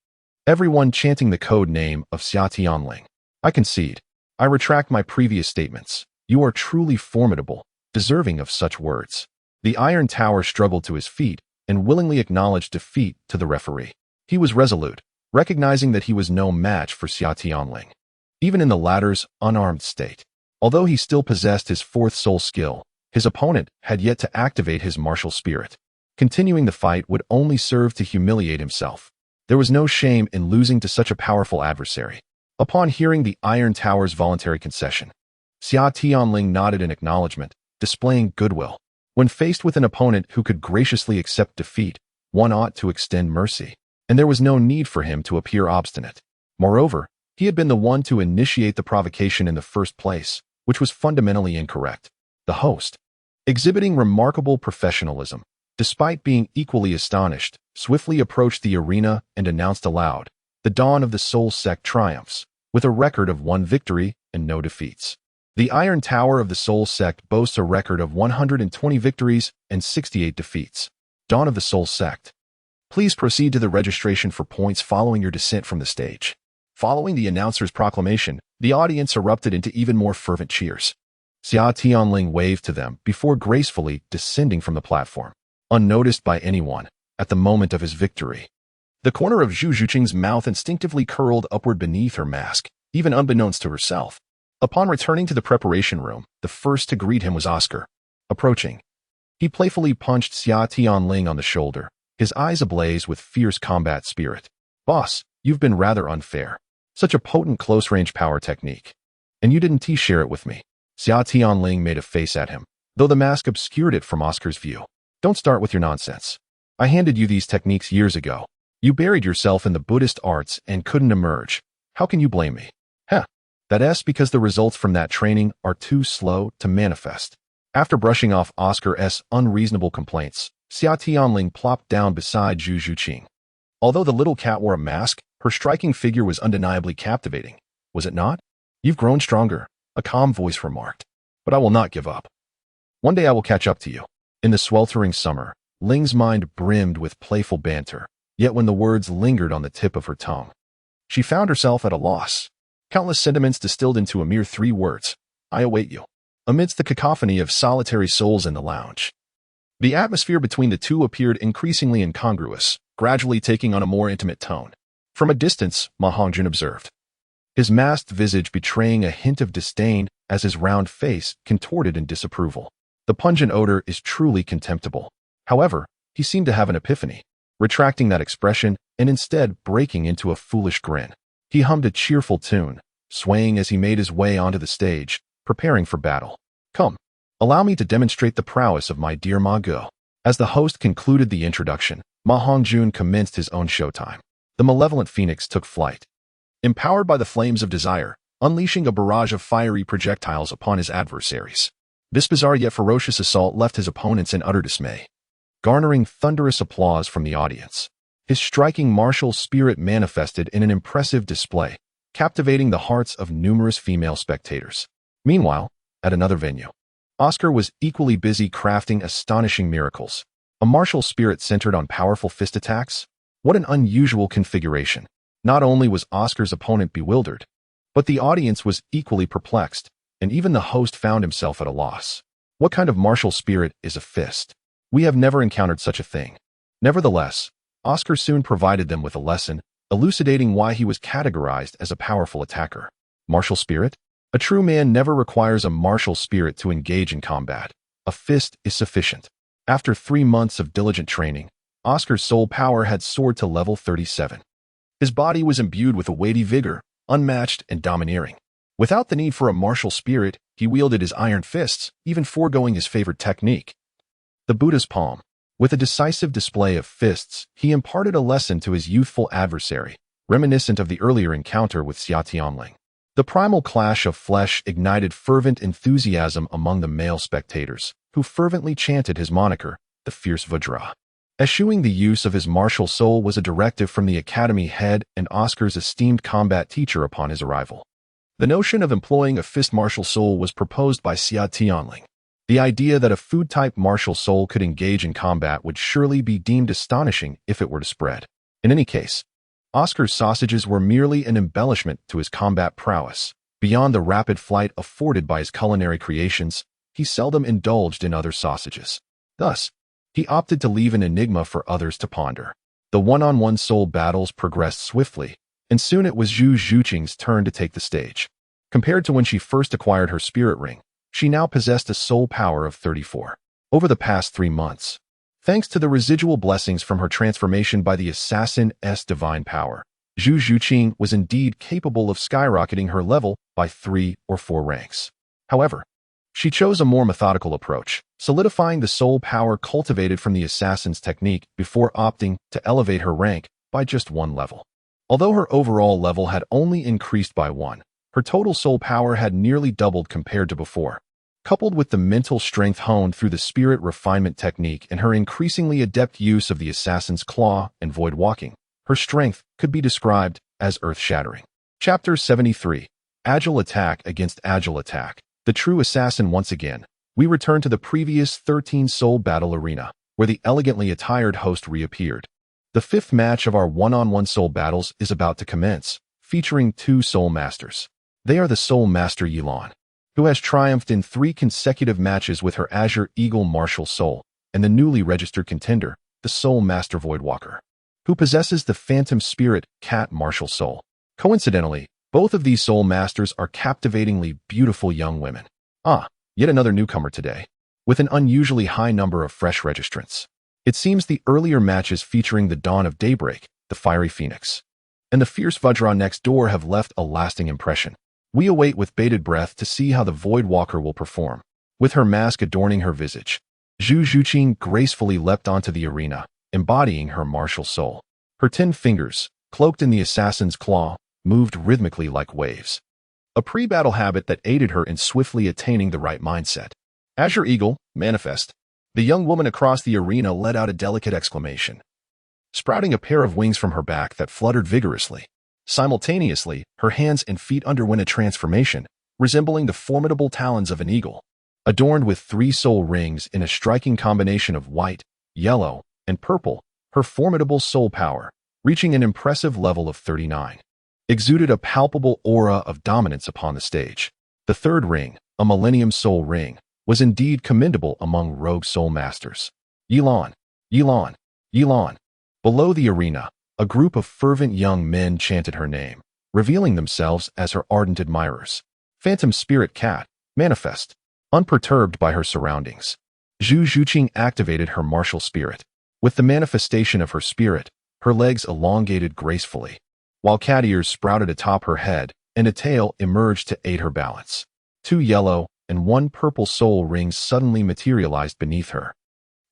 everyone chanting the code name of Xia Tianling. "I concede. I retract my previous statements. You are truly formidable, deserving of such words." The Iron Tower struggled to his feet and willingly acknowledged defeat to the referee. He was resolute, recognizing that he was no match for Xia Tianling, even in the latter's unarmed state. Although he still possessed his fourth soul skill, His opponent had yet to activate his martial spirit. Continuing the fight would only serve to humiliate himself. There was no shame in losing to such a powerful adversary. Upon hearing the Iron Tower's voluntary concession, Xia Tianling nodded in acknowledgement, displaying goodwill. When faced with an opponent who could graciously accept defeat, one ought to extend mercy, and there was no need for him to appear obstinate. Moreover, he had been the one to initiate the provocation in the first place, which was fundamentally incorrect. The host, exhibiting remarkable professionalism, despite being equally astonished, swiftly approached the arena and announced aloud, "The dawn of the Soul Sect triumphs, with a record of 1 victory and no defeats." The Iron Tower of the Soul Sect boasts a record of 120 victories and 68 defeats. Dawn of the Soul Sect. Please proceed to the registration for points following your descent from the stage. Following the announcer's proclamation, the audience erupted into even more fervent cheers. Xia Tianling waved to them before gracefully descending from the platform, unnoticed by anyone, at the moment of his victory. The corner of Zhu Zhuqing's mouth instinctively curled upward beneath her mask, even unbeknownst to herself. Upon returning to the preparation room, the first to greet him was Oscar. Approaching, he playfully punched Xia Tianling on the shoulder, his eyes ablaze with fierce combat spirit. "Boss, you've been rather unfair. Such a potent close-range power technique. And you didn't share it with me." Xia Tianling made a face at him, though the mask obscured it from Oscar's view. "Don't start with your nonsense. I handed you these techniques years ago. You buried yourself in the Buddhist arts and couldn't emerge. How can you blame me?" "Heh. That's because the results from that training are too slow to manifest." After brushing off Oscar's unreasonable complaints, Xia Tianling plopped down beside Zhu Zhuqing. Although the little cat wore a mask, her striking figure was undeniably captivating. Was it not? "You've grown stronger," a calm voice remarked. "But I will not give up. One day I will catch up to you." In the sweltering summer, Ling's mind brimmed with playful banter, yet when the words lingered on the tip of her tongue, she found herself at a loss. Countless sentiments distilled into a mere 3 words: "I await you." Amidst the cacophony of solitary souls in the lounge, the atmosphere between the two appeared increasingly incongruous, gradually taking on a more intimate tone. From a distance, Ma Hongjun observed, his masked visage betraying a hint of disdain as his round face contorted in disapproval. "The pungent odor is truly contemptible." However, he seemed to have an epiphany, retracting that expression and instead breaking into a foolish grin. He hummed a cheerful tune, swaying as he made his way onto the stage, preparing for battle. "Come, allow me to demonstrate the prowess of my dear Ma Ge." As the host concluded the introduction, Ma Hongjun commenced his own showtime. The malevolent phoenix took flight, empowered by the flames of desire, unleashing a barrage of fiery projectiles upon his adversaries. This bizarre yet ferocious assault left his opponents in utter dismay, garnering thunderous applause from the audience. His striking martial spirit manifested in an impressive display, captivating the hearts of numerous female spectators. Meanwhile, at another venue, Oscar was equally busy crafting astonishing miracles. A martial spirit centered on powerful fist attacks? What an unusual configuration. Not only was Oscar's opponent bewildered, but the audience was equally perplexed, and even the host found himself at a loss. What kind of martial spirit is a fist? We have never encountered such a thing. Nevertheless, Oscar soon provided them with a lesson, elucidating why he was categorized as a powerful attacker. Martial spirit? A true man never requires a martial spirit to engage in combat. A fist is sufficient. After 3 months of diligent training, Oscar's soul power had soared to level 37. His body was imbued with a weighty vigor, unmatched and domineering. Without the need for a martial spirit, he wielded his iron fists, even foregoing his favorite technique, the Buddha's palm. With a decisive display of fists, he imparted a lesson to his youthful adversary, reminiscent of the earlier encounter with Xia Tianling. The primal clash of flesh ignited fervent enthusiasm among the male spectators, who fervently chanted his moniker, the Fierce Vajra. Eschewing the use of his martial soul was a directive from the academy head and Oscar's esteemed combat teacher upon his arrival. The notion of employing a fist martial soul was proposed by Xia Tianling. The idea that a food-type martial soul could engage in combat would surely be deemed astonishing if it were to spread. In any case, Oscar's sausages were merely an embellishment to his combat prowess. Beyond the rapid flight afforded by his culinary creations, he seldom indulged in other sausages. Thus, he opted to leave an enigma for others to ponder. The one-on-one soul battles progressed swiftly, and soon it was Zhu Zhuqing's turn to take the stage. Compared to when she first acquired her spirit ring, She now possessed a soul power of 34. Over the past 3 months, thanks to the residual blessings from her transformation by the assassin's divine power, Zhu Zhuqing was indeed capable of skyrocketing her level by 3 or 4 ranks. However, she chose a more methodical approach, solidifying the soul power cultivated from the assassin's technique before opting to elevate her rank by just 1 level. Although her overall level had only increased by 1, her total soul power had nearly doubled compared to before. Coupled with the mental strength honed through the spirit refinement technique and her increasingly adept use of the assassin's claw and void walking, her strength could be described as earth-shattering. Chapter 73. Agile Attack Against Agile Attack. The True Assassin. Once again, we return to the previous 13-soul battle arena, where the elegantly attired host reappeared. The 5th match of our one-on-one soul battles is about to commence, featuring 2 soul masters. They are the soul master Yilan, who has triumphed in 3 consecutive matches with her Azure Eagle martial soul, and the newly registered contender, the soul master Voidwalker, who possesses the phantom spirit cat martial soul. Coincidentally, both of these soul masters are captivatingly beautiful young women. Yet another newcomer today, with an unusually high number of fresh registrants. It seems the earlier matches featuring the Dawn of Daybreak, the Fiery Phoenix, and the Fierce Vajra next door have left a lasting impression. We await with bated breath to see how the Voidwalker will perform. With her mask adorning her visage, Zhu Zhuqing gracefully leapt onto the arena, embodying her martial soul. Her 10 fingers, cloaked in the assassin's claw, moved rhythmically like waves, a pre-battle habit that aided her in swiftly attaining the right mindset. Azure Eagle, manifest. The young woman across the arena let out a delicate exclamation, sprouting a pair of wings from her back that fluttered vigorously. Simultaneously, her hands and feet underwent a transformation, resembling the formidable talons of an eagle. Adorned with 3 soul rings in a striking combination of white, yellow, and purple, her formidable soul power, reaching an impressive level of 39, exuded a palpable aura of dominance upon the stage. The 3rd ring, a Millennium Soul Ring, was indeed commendable among rogue soul masters. Yilan, Yilan, Yilan. Below the arena, a group of fervent young men chanted her name, revealing themselves as her ardent admirers. Phantom Spirit Cat, manifest. Unperturbed by her surroundings, Zhu Zhuqing activated her martial spirit. With the manifestation of her spirit, her legs elongated gracefully, while cat ears sprouted atop her head and a tail emerged to aid her balance. 2 yellow and 1 purple soul rings suddenly materialized beneath her,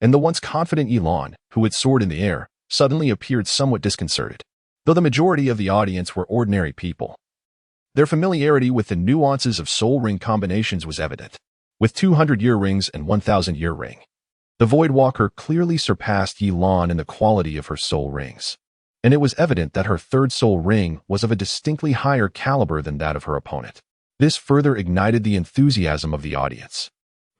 and the once confident Yilan, who had soared in the air, suddenly appeared somewhat disconcerted. Though the majority of the audience were ordinary people, their familiarity with the nuances of soul ring combinations was evident. With 200-year rings and 1,000-year ring, the Voidwalker clearly surpassed Yilan in the quality of her soul rings, and it was evident that her 3rd soul ring was of a distinctly higher caliber than that of her opponent. This further ignited the enthusiasm of the audience,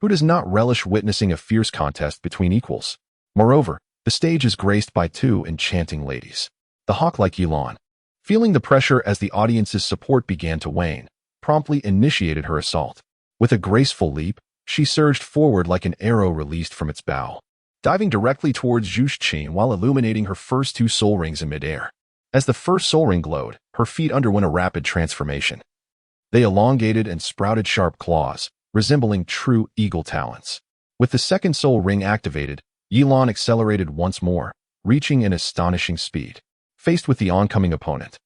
who does not relish witnessing a fierce contest between equals. Moreover, the stage is graced by 2 enchanting ladies. The hawk-like Yilan, feeling the pressure as the audience's support began to wane, promptly initiated her assault. With a graceful leap, she surged forward like an arrow released from its bow, diving directly towards Zhu Zhuqing while illuminating her first 2 soul rings in midair. As the 1st soul ring glowed, her feet underwent a rapid transformation. They elongated and sprouted sharp claws, resembling true eagle talons. With the 2nd soul ring activated, Yilan accelerated once more, reaching an astonishing speed. Faced with the oncoming opponent,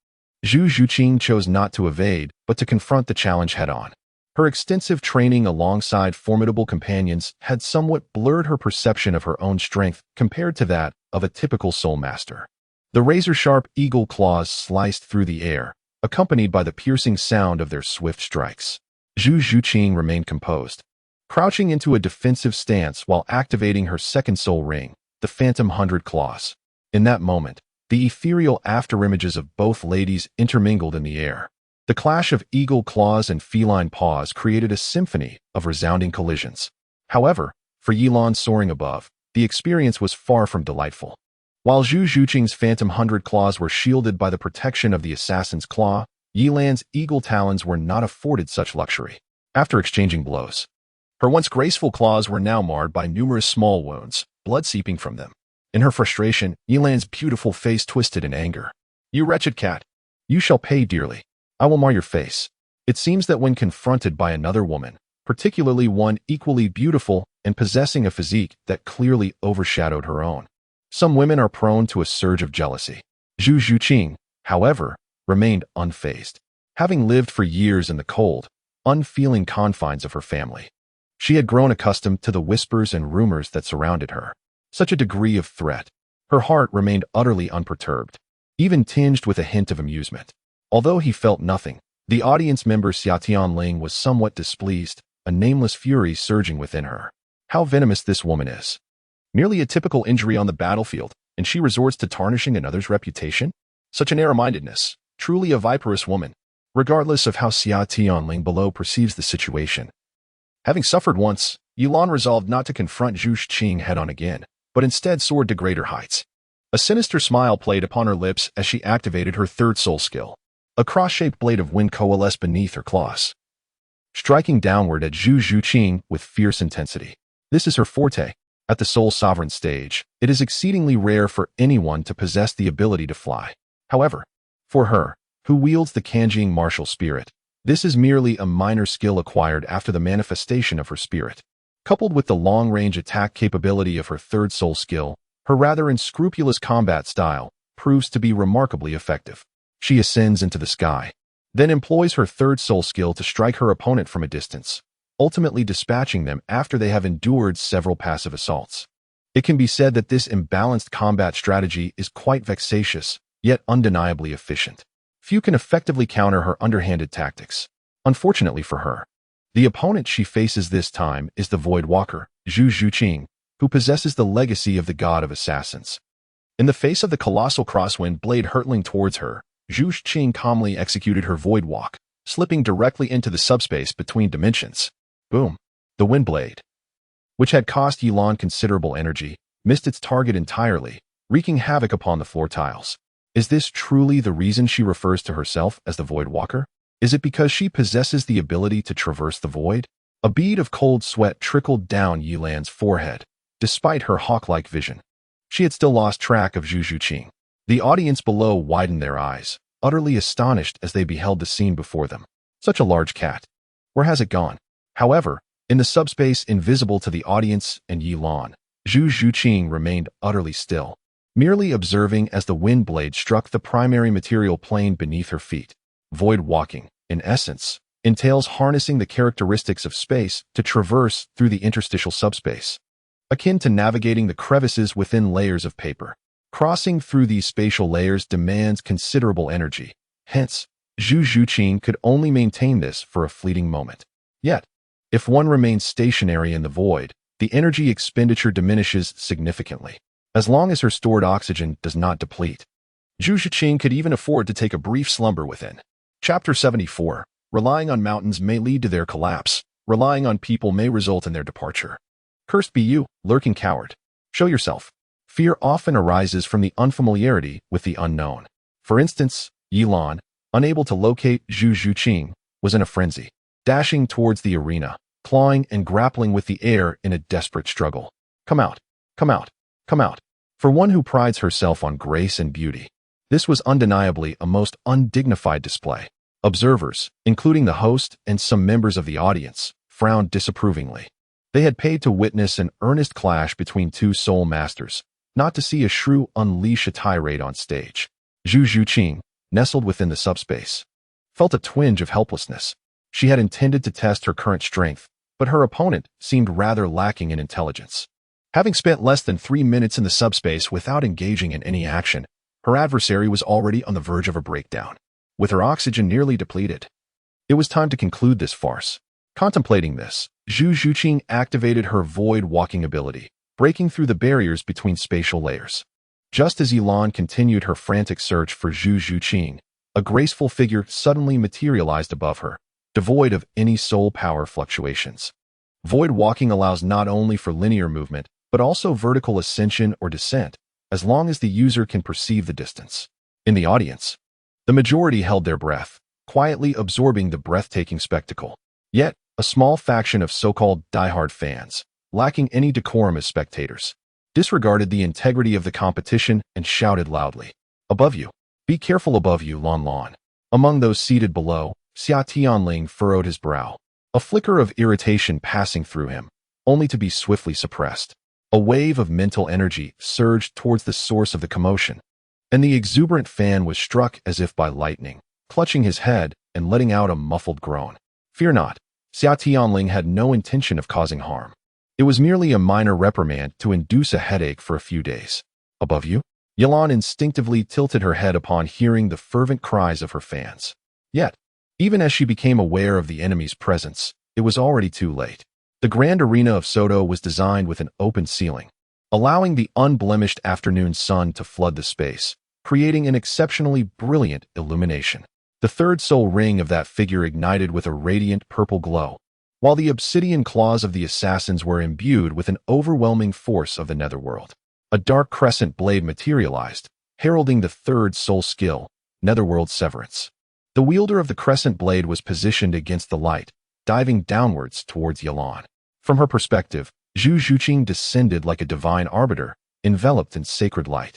Zhu Zhuqing chose not to evade, but to confront the challenge head-on. Her extensive training alongside formidable companions had somewhat blurred her perception of her own strength compared to that of a typical soul master. The razor-sharp eagle claws sliced through the air, accompanied by the piercing sound of their swift strikes. Zhu Zhuqing remained composed, crouching into a defensive stance while activating her 2nd soul ring, the Phantom 100 Claws. In that moment, the ethereal afterimages of both ladies intermingled in the air. The clash of eagle claws and feline paws created a symphony of resounding collisions. However, for Yilan soaring above, the experience was far from delightful. While Zhu Zhuqing's Phantom 100 Claws were shielded by the protection of the assassin's claw, Yilan's eagle talons were not afforded such luxury. After exchanging blows, her once graceful claws were now marred by numerous small wounds, blood seeping from them. In her frustration, Yilan's beautiful face twisted in anger. "You wretched cat! You shall pay dearly. I will mar your face." It seems that when confronted by another woman, particularly one equally beautiful and possessing a physique that clearly overshadowed her own. Some women are prone to a surge of jealousy. Zhu Zhuqing, however, remained unfazed, having lived for years in the cold, unfeeling confines of her family. She had grown accustomed to the whispers and rumors that surrounded her. Such a degree of threat. Her heart remained utterly unperturbed, even tinged with a hint of amusement. Although he felt nothing, the audience member Xia Tianling was somewhat displeased, a nameless fury surging within her. How venomous this woman is. Merely a typical injury on the battlefield, and she resorts to tarnishing another's reputation? Such an narrow-mindedness, truly a viperous woman, regardless of how Xia Tianling below perceives the situation. Having suffered once, Yilan resolved not to confront Zhu Zhuqing head-on again, but instead soared to greater heights. A sinister smile played upon her lips as she activated her third soul skill. A cross-shaped blade of wind coalesced beneath her claws, striking downward at Zhu Zhuqing with fierce intensity. This is her forte. At the Soul Sovereign stage, it is exceedingly rare for anyone to possess the ability to fly. However, for her, who wields the Qiangjia martial spirit, this is merely a minor skill acquired after the manifestation of her spirit. Coupled with the long-range attack capability of her third soul skill, her rather unscrupulous combat style proves to be remarkably effective. She ascends into the sky, then employs her third soul skill to strike her opponent from a distance, ultimately dispatching them after they have endured several passive assaults. It can be said that this imbalanced combat strategy is quite vexatious, yet undeniably efficient. Few can effectively counter her underhanded tactics. Unfortunately for her, the opponent she faces this time is the Void Walker, Zhu Zhuqing, who possesses the legacy of the god of assassins. In the face of the colossal crosswind blade hurtling towards her, Zhu Zhuqing calmly executed her Void Walk, slipping directly into the subspace between dimensions. Boom. The wind blade, which had cost Yilan considerable energy, missed its target entirely, wreaking havoc upon the floor tiles. Is this truly the reason she refers to herself as the Void Walker? Is it because she possesses the ability to traverse the void? A bead of cold sweat trickled down Yilan's forehead, despite her hawk-like vision. She had still lost track of Zhu Zhuqing. The audience below widened their eyes, utterly astonished as they beheld the scene before them. Such a large cat. Where has it gone? However, in the subspace invisible to the audience and Yilan, Zhu Zhuqing remained utterly still, merely observing as the wind blade struck the primary material plane beneath her feet. Void walking, in essence, entails harnessing the characteristics of space to traverse through the interstitial subspace, akin to navigating the crevices within layers of paper. Crossing through these spatial layers demands considerable energy. Hence, Zhu Zhuqing could only maintain this for a fleeting moment. Yet, if one remains stationary in the void, the energy expenditure diminishes significantly, as long as her stored oxygen does not deplete. Zhu Zhuqing could even afford to take a brief slumber within. Chapter 74. Relying on mountains may lead to their collapse. Relying on people may result in their departure. Cursed be you, lurking coward. Show yourself. Fear often arises from the unfamiliarity with the unknown. For instance, Yilan, unable to locate Zhu Zhuqing, was in a frenzy, dashing towards the arena, clawing and grappling with the air in a desperate struggle. Come out, come out, come out. For one who prides herself on grace and beauty, this was undeniably a most undignified display. Observers, including the host and some members of the audience, frowned disapprovingly. They had paid to witness an earnest clash between two soul masters, not to see a shrew unleash a tirade on stage. Zhu Zhuqing, nestled within the subspace, felt a twinge of helplessness. She had intended to test her current strength, but her opponent seemed rather lacking in intelligence. Having spent less than 3 minutes in the subspace without engaging in any action, her adversary was already on the verge of a breakdown, with her oxygen nearly depleted. It was time to conclude this farce. Contemplating this, Zhu Zhuqing activated her void walking ability, breaking through the barriers between spatial layers. Just as Yilan continued her frantic search for Zhu Zhuqing, a graceful figure suddenly materialized above her, devoid of any soul power fluctuations. Void walking allows not only for linear movement, but also vertical ascension or descent, as long as the user can perceive the distance. In the audience, the majority held their breath, quietly absorbing the breathtaking spectacle. Yet, a small faction of so-called diehard fans, lacking any decorum as spectators, disregarded the integrity of the competition and shouted loudly, "Above you! Be careful above you, Lon Lon!" Among those seated below, Xia Tianling furrowed his brow. a flicker of irritation passing through him, only to be swiftly suppressed. A wave of mental energy surged towards the source of the commotion, and the exuberant fan was struck as if by lightning, clutching his head and letting out a muffled groan. Fear not, Xia Tianling had no intention of causing harm. It was merely a minor reprimand to induce a headache for a few days. Above you? Yilan instinctively tilted her head upon hearing the fervent cries of her fans. Yet, even as she became aware of the enemy's presence, it was already too late. The grand arena of Soto was designed with an open ceiling, allowing the unblemished afternoon sun to flood the space, creating an exceptionally brilliant illumination. The third soul ring of that figure ignited with a radiant purple glow, while the obsidian claws of the assassins were imbued with an overwhelming force of the netherworld. A dark crescent blade materialized, heralding the third soul skill, netherworld severance. The wielder of the crescent blade was positioned against the light, diving downwards towards Yilan. From her perspective, Zhu Zhuqing descended like a divine arbiter, enveloped in sacred light.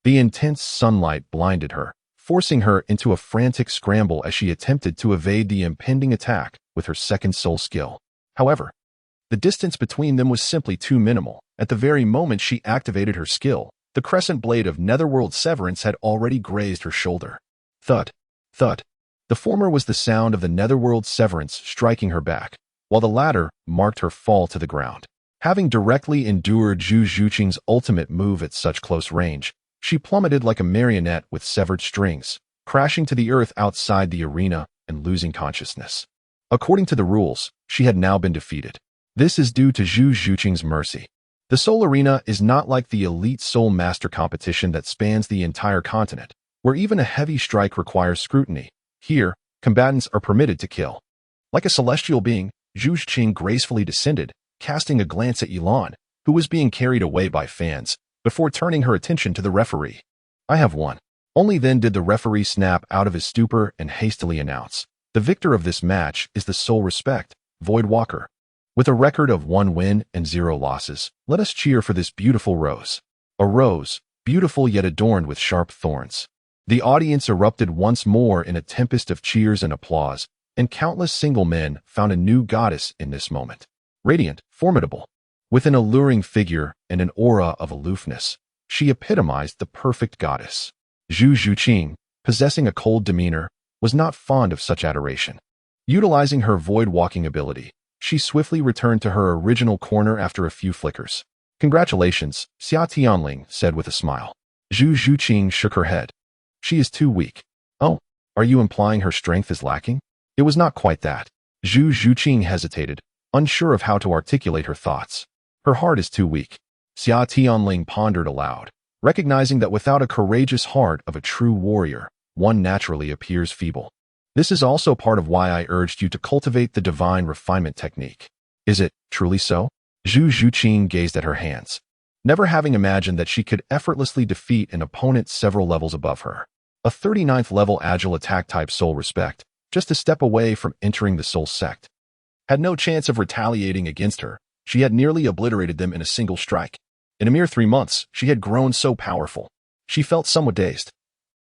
The intense sunlight blinded her, forcing her into a frantic scramble as she attempted to evade the impending attack with her second soul skill. However, the distance between them was simply too minimal. At the very moment she activated her skill, the crescent blade of netherworld severance had already grazed her shoulder. Thud, thud. The former was the sound of the netherworld severance striking her back, while the latter marked her fall to the ground. Having directly endured Zhu Zhuqing's ultimate move at such close range, she plummeted like a marionette with severed strings, crashing to the earth outside the arena and losing consciousness. According to the rules, she had now been defeated. This is due to Zhu Zhuqing's mercy. The Soul Arena is not like the elite Soul Master competition that spans the entire continent, where even a heavy strike requires scrutiny. Here, combatants are permitted to kill. Like a celestial being, Zhu Zhuqing gracefully descended, casting a glance at Yilan, who was being carried away by fans, before turning her attention to the referee. I have won. Only then did the referee snap out of his stupor and hastily announce, the victor of this match is the Soul Respect, Void Walker. With a record of 1 win and 0 losses, let us cheer for this beautiful rose. A rose, beautiful yet adorned with sharp thorns. The audience erupted once more in a tempest of cheers and applause, and countless single men found a new goddess in this moment. Radiant, formidable, with an alluring figure and an aura of aloofness, she epitomized the perfect goddess. Zhu Zhuqing, possessing a cold demeanor, was not fond of such adoration. Utilizing her void-walking ability, she swiftly returned to her original corner after a few flickers. Congratulations, Xia Tianling said with a smile. Zhu Zhuqing shook her head. She is too weak. Oh, are you implying her strength is lacking? It was not quite that. Zhu Zhuqing hesitated, unsure of how to articulate her thoughts. Her heart is too weak. Xia Tianling pondered aloud, recognizing that without a courageous heart of a true warrior, one naturally appears feeble. This is also part of why I urged you to cultivate the divine refinement technique. Is it truly so? Zhu Zhuqing gazed at her hands, never having imagined that she could effortlessly defeat an opponent several levels above her. A 39th level agile attack type Soul Respect, just a step away from entering the Soul Sect. Had no chance of retaliating against her, she had nearly obliterated them in a single strike. In a mere 3 months, she had grown so powerful. She felt somewhat dazed.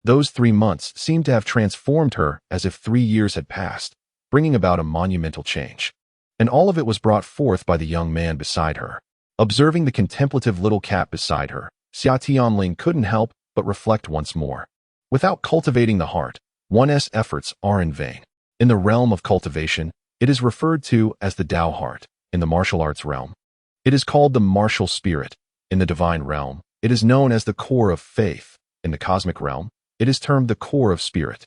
Those 3 months seemed to have transformed her as if 3 years had passed, bringing about a monumental change. And all of it was brought forth by the young man beside her. Observing the contemplative little cat beside her, Xia Tianling couldn't help but reflect once more. Without cultivating the heart, one's efforts are in vain. In the realm of cultivation, it is referred to as the Tao heart. In the martial arts realm, it is called the martial spirit. In the divine realm, it is known as the core of faith. In the cosmic realm, it is termed the core of spirit.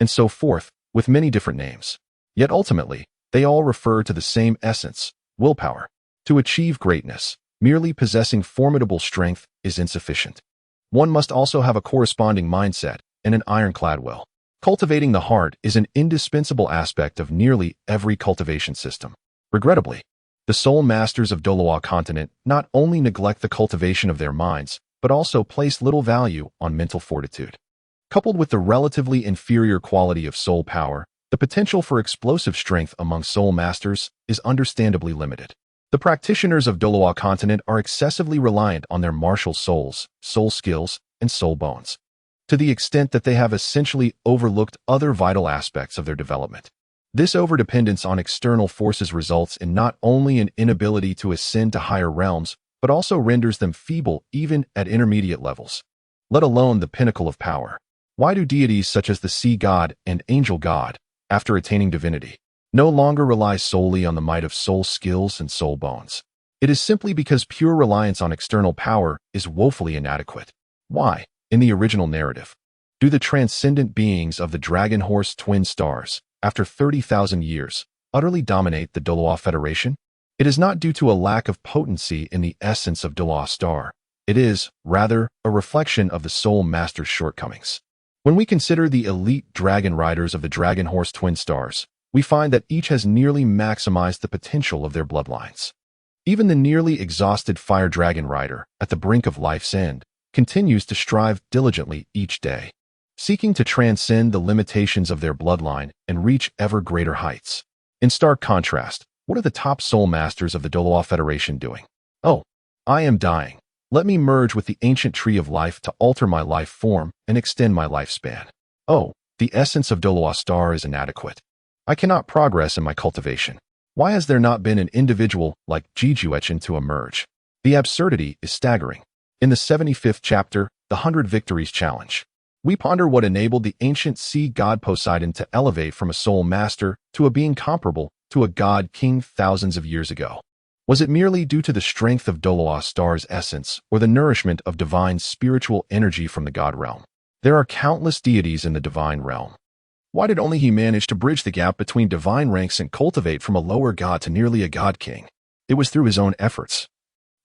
And so forth, with many different names. Yet ultimately, they all refer to the same essence, willpower. To achieve greatness, merely possessing formidable strength is insufficient. One must also have a corresponding mindset and an ironclad will. Cultivating the heart is an indispensable aspect of nearly every cultivation system. Regrettably, the soul masters of Douluo continent not only neglect the cultivation of their minds, but also place little value on mental fortitude. Coupled with the relatively inferior quality of soul power, the potential for explosive strength among soul masters is understandably limited. The practitioners of Douluo continent are excessively reliant on their martial souls, soul skills, and soul bones, to the extent that they have essentially overlooked other vital aspects of their development. This overdependence on external forces results in not only an inability to ascend to higher realms, but also renders them feeble even at intermediate levels, let alone the pinnacle of power. Why do deities such as the sea god and angel god, after attaining divinity, no longer rely solely on the might of soul skills and soul bones? It is simply because pure reliance on external power is woefully inadequate. Why, in the original narrative, do the transcendent beings of the Dragon Horse twin stars, after 30,000 years, utterly dominate the Douluo Federation? It is not due to a lack of potency in the essence of Douluo star. It is, rather, a reflection of the Soul Master's shortcomings. When we consider the elite dragon riders of the Dragon Horse twin stars, we find that each has nearly maximized the potential of their bloodlines. Even the nearly exhausted Fire Dragon rider, at the brink of life's end, continues to strive diligently each day, seeking to transcend the limitations of their bloodline and reach ever greater heights. In stark contrast, what are the top soul masters of the Douluo Federation doing? Oh, I am dying. Let me merge with the ancient tree of life to alter my life form and extend my lifespan. Oh, the essence of Douluo star is inadequate. I cannot progress in my cultivation. Why has there not been an individual like Jijuechen to emerge? The absurdity is staggering. In the 75th chapter, the 100 Victories Challenge, we ponder what enabled the ancient sea god Poseidon to elevate from a soul master to a being comparable to a god king thousands of years ago. Was it merely due to the strength of Douluo star's essence or the nourishment of divine spiritual energy from the god realm? There are countless deities in the divine realm. Why did only he manage to bridge the gap between divine ranks and cultivate from a lower god to nearly a god king? It was through his own efforts,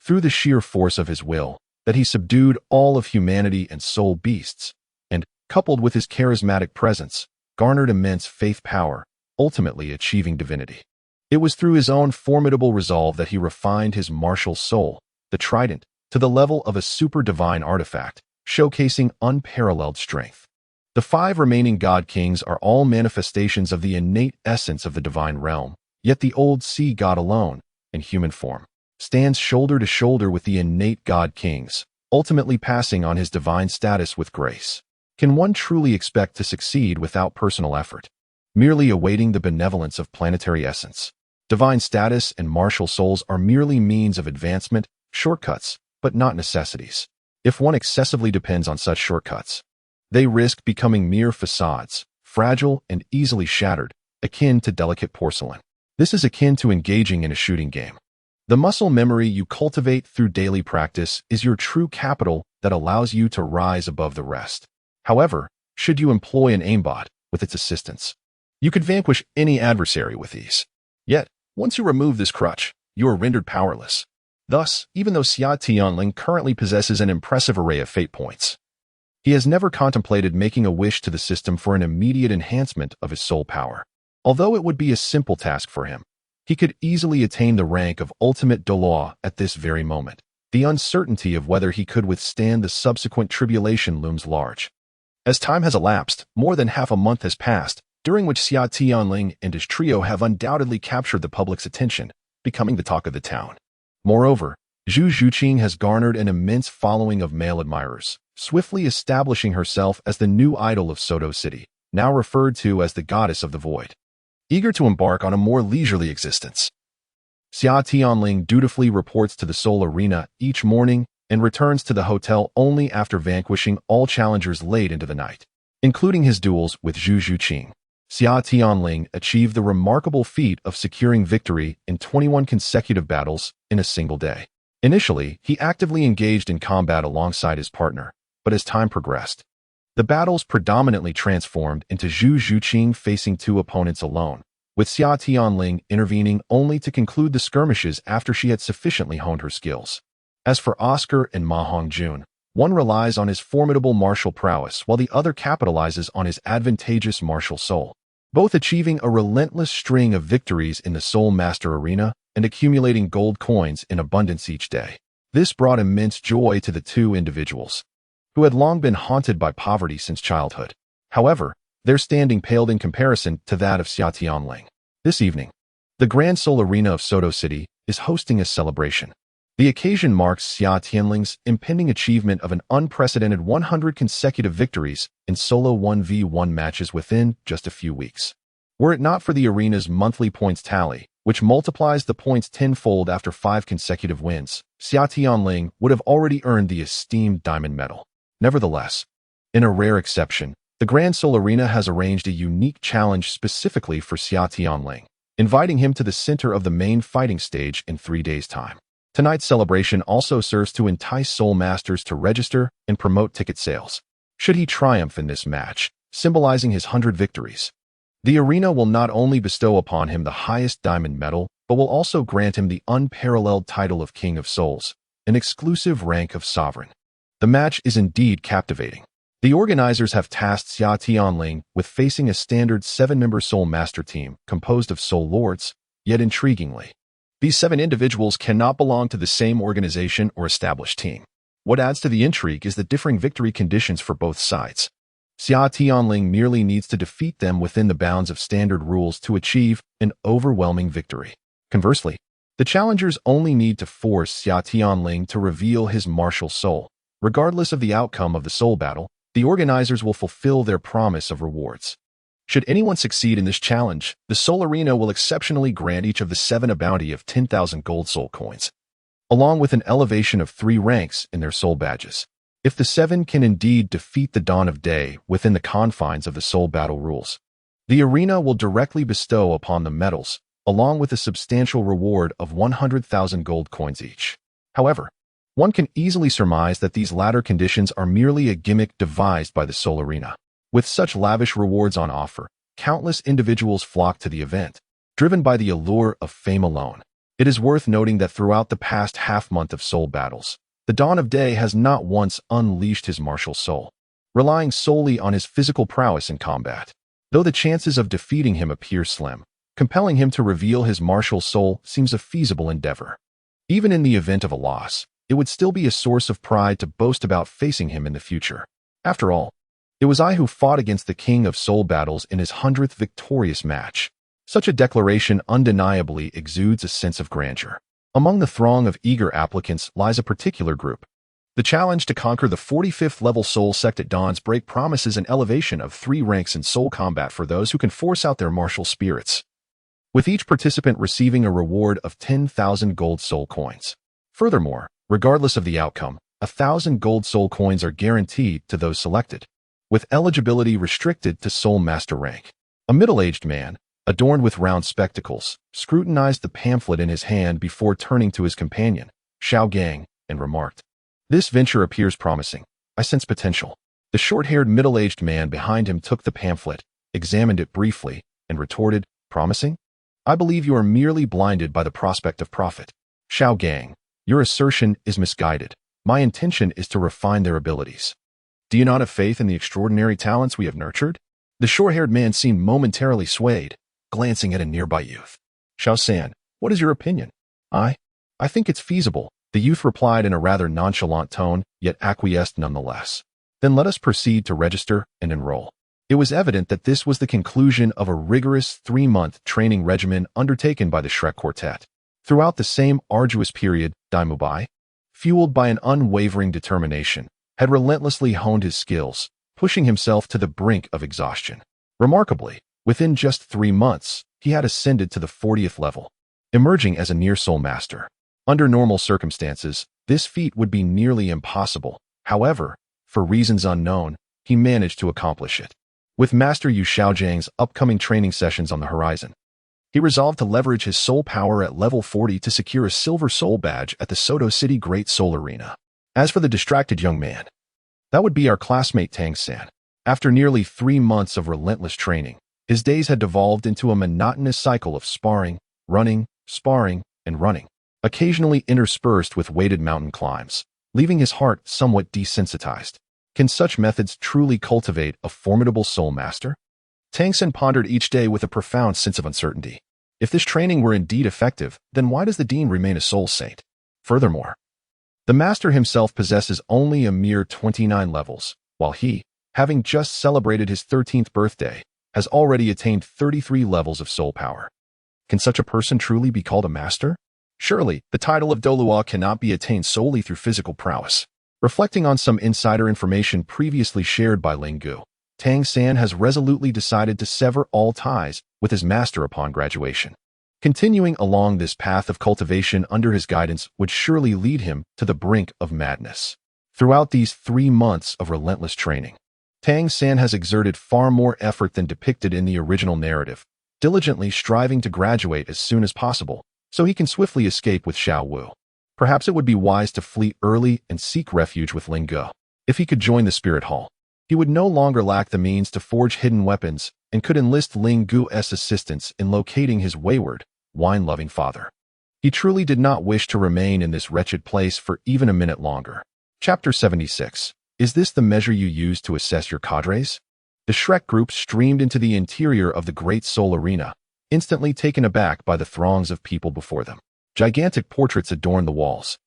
through the sheer force of his will, that he subdued all of humanity and soul beasts, and, coupled with his charismatic presence, garnered immense faith power, ultimately achieving divinity. It was through his own formidable resolve that he refined his martial soul, the trident, to the level of a super-divine artifact, showcasing unparalleled strength. The 5 remaining god kings are all manifestations of the innate essence of the divine realm, yet the old sea god alone, in human form, stands shoulder to shoulder with the innate god kings, ultimately passing on his divine status with grace. Can one truly expect to succeed without personal effort, merely awaiting the benevolence of planetary essence? Divine status and martial souls are merely means of advancement, shortcuts, but not necessities. If one excessively depends on such shortcuts, they risk becoming mere facades, fragile and easily shattered, akin to delicate porcelain. This is akin to engaging in a shooting game. The muscle memory you cultivate through daily practice is your true capital that allows you to rise above the rest. However, should you employ an aimbot with its assistance, you could vanquish any adversary with ease. Yet, once you remove this crutch, you are rendered powerless. Thus, even though Xia Tianling currently possesses an impressive array of fate points, he has never contemplated making a wish to the system for an immediate enhancement of his soul power. Although it would be a simple task for him, he could easily attain the rank of ultimate Douluo at this very moment. The uncertainty of whether he could withstand the subsequent tribulation looms large. As time has elapsed, more than half a month has passed, during which Xia Tianling and his trio have undoubtedly captured the public's attention, becoming the talk of the town. Moreover, Zhu Zhuqing has garnered an immense following of male admirers, swiftly establishing herself as the new idol of Soto City, now referred to as the Goddess of the Void. Eager to embark on a more leisurely existence, Xia Tianling dutifully reports to the Soul Arena each morning and returns to the hotel only after vanquishing all challengers late into the night, including his duels with Zhu Zhuqing. Xia Tianling achieved the remarkable feat of securing victory in 21 consecutive battles in a single day. Initially, he actively engaged in combat alongside his partner, but as time progressed, the battles predominantly transformed into Zhu Zhuqing facing 2 opponents alone, with Xia Tianling intervening only to conclude the skirmishes after she had sufficiently honed her skills. As for Oscar and Ma Hongjun, one relies on his formidable martial prowess while the other capitalizes on his advantageous martial soul, both achieving a relentless string of victories in the Soul Master arena and accumulating gold coins in abundance each day. This brought immense joy to the 2 individuals, who had long been haunted by poverty since childhood. However, their standing paled in comparison to that of Xia Tianling. This evening, the Grand Soul Arena of Soto City is hosting a celebration. The occasion marks Xia Tianling's impending achievement of an unprecedented 100 consecutive victories in solo 1v1 matches within just a few weeks. Were it not for the arena's monthly points tally, which multiplies the points tenfold after 5 consecutive wins, Xia Tianling would have already earned the esteemed diamond medal. Nevertheless, in a rare exception, the Grand Seoul Arena has arranged a unique challenge specifically for Xia Tianling, inviting him to the center of the main fighting stage in 3 days' time. Tonight's celebration also serves to entice Soul Masters to register and promote ticket sales. Should he triumph in this match, symbolizing his 100 victories, the arena will not only bestow upon him the highest diamond medal, but will also grant him the unparalleled title of King of Souls, an exclusive rank of sovereign. The match is indeed captivating. The organizers have tasked Xia Tianling with facing a standard 7-member Soul Master team composed of Soul Lords, yet intriguingly, these 7 individuals cannot belong to the same organization or established team. What adds to the intrigue is the differing victory conditions for both sides. Xia Tianling merely needs to defeat them within the bounds of standard rules to achieve an overwhelming victory. Conversely, the challengers only need to force Xia Tianling to reveal his martial soul. Regardless of the outcome of the soul battle, the organizers will fulfill their promise of rewards. Should anyone succeed in this challenge, the Soul Arena will exceptionally grant each of the 7 a bounty of 10,000 gold soul coins, along with an elevation of 3 ranks in their soul badges. If the 7 can indeed defeat the dawn of day within the confines of the soul battle rules, the arena will directly bestow upon the medals, along with a substantial reward of 100,000 gold coins each. However, one can easily surmise that these latter conditions are merely a gimmick devised by the Soul Arena. With such lavish rewards on offer, countless individuals flock to the event, driven by the allure of fame alone. It is worth noting that throughout the past half-month of soul battles, the Dawn of Day has not once unleashed his martial soul, relying solely on his physical prowess in combat. Though the chances of defeating him appear slim, compelling him to reveal his martial soul seems a feasible endeavor. Even in the event of a loss, it would still be a source of pride to boast about facing him in the future. After all, it was I who fought against the King of Soul battles in his 100th victorious match. Such a declaration undeniably exudes a sense of grandeur. Among the throng of eager applicants lies a particular group. The challenge to conquer the 45th level Soul Sect at Dawn's Break promises an elevation of 3 ranks in soul combat for those who can force out their martial spirits, with each participant receiving a reward of 10,000 gold soul coins. Furthermore, regardless of the outcome, 1,000 gold soul coins are guaranteed to those selected, with eligibility restricted to Soul Master rank. A middle-aged man, adorned with round spectacles, scrutinized the pamphlet in his hand before turning to his companion, Xiaogang, and remarked, "This venture appears promising. I sense potential." The short-haired middle-aged man behind him took the pamphlet, examined it briefly, and retorted, "Promising? I believe you are merely blinded by the prospect of profit. Xiaogang, your assertion is misguided. My intention is to refine their abilities. Do you not have faith in the extraordinary talents we have nurtured?" The short-haired man seemed momentarily swayed, glancing at a nearby youth. "Xiao San, what is your opinion?" I think it's feasible," the youth replied in a rather nonchalant tone, yet acquiesced nonetheless. "Then let us proceed to register and enroll." It was evident that this was the conclusion of a rigorous 3-month training regimen undertaken by the Shrek Quartet. Throughout the same arduous period, By, fueled by an unwavering determination, had relentlessly honed his skills, pushing himself to the brink of exhaustion. Remarkably, within just 3 months, he had ascended to the 40th level, emerging as a near soul master. Under normal circumstances, this feat would be nearly impossible. However, for reasons unknown, he managed to accomplish it. With Master Yu Xiaogang's upcoming training sessions on the horizon, he resolved to leverage his soul power at level 40 to secure a silver soul badge at the Soto City Great Soul Arena. As for the distracted young man, that would be our classmate Tang San. After nearly 3 months of relentless training, his days had devolved into a monotonous cycle of sparring, and running, occasionally interspersed with weighted mountain climbs, leaving his heart somewhat desensitized. Can such methods truly cultivate a formidable soul master? Tang San pondered each day with a profound sense of uncertainty. If this training were indeed effective, then why does the dean remain a soul saint? Furthermore, the master himself possesses only a mere 29 levels, while he, having just celebrated his 13th birthday, has already attained 33 levels of soul power. Can such a person truly be called a master? Surely, the title of Douluo cannot be attained solely through physical prowess. Reflecting on some insider information previously shared by Ling Gu, Tang San has resolutely decided to sever all ties with his master upon graduation. Continuing along this path of cultivation under his guidance would surely lead him to the brink of madness. Throughout these 3 months of relentless training, Tang San has exerted far more effort than depicted in the original narrative, diligently striving to graduate as soon as possible so he can swiftly escape with Xiao Wu. Perhaps it would be wise to flee early and seek refuge with Ling Ge. If he could join the Spirit Hall, he would no longer lack the means to forge hidden weapons and could enlist Ling Gu's assistance in locating his wayward, wine-loving father. He truly did not wish to remain in this wretched place for even a minute longer. Chapter 76. Is this the measure you use to assess your cadres? The Shrek group streamed into the interior of the Great Soul Arena, instantly taken aback by the throngs of people before them. Gigantic portraits adorned the walls,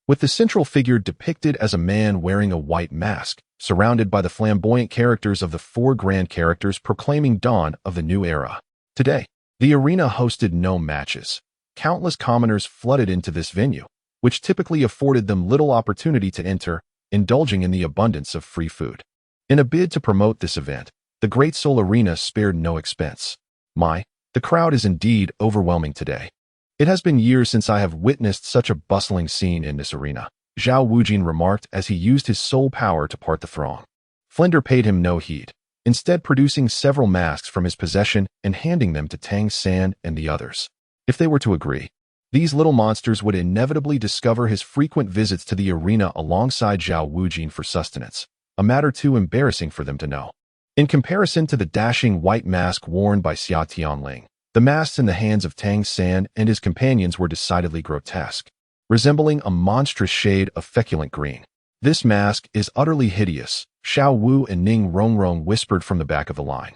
with the central figure depicted as a man wearing a white mask, surrounded by the flamboyant characters of the 4 grand characters proclaiming dawn of the new era. Today, the arena hosted no matches. Countless commoners flooded into this venue, which typically afforded them little opportunity to enter, indulging in the abundance of free food. In a bid to promote this event, the Great Soul Arena spared no expense. The crowd is indeed overwhelming today. It has been years since I have witnessed such a bustling scene in this arena, Zhao Wujin remarked as he used his soul power to part the throng. Flender paid him no heed, instead producing several masks from his possession and handing them to Tang San and the others. If they were to agree, these little monsters would inevitably discover his frequent visits to the arena alongside Zhao Wujin for sustenance, a matter too embarrassing for them to know. In comparison to the dashing white mask worn by Xia Tianling, the masks in the hands of Tang San and his companions were decidedly grotesque, resembling a monstrous shade of feculent green. This mask is utterly hideous, Xiao Wu and Ning Rongrong whispered from the back of the line,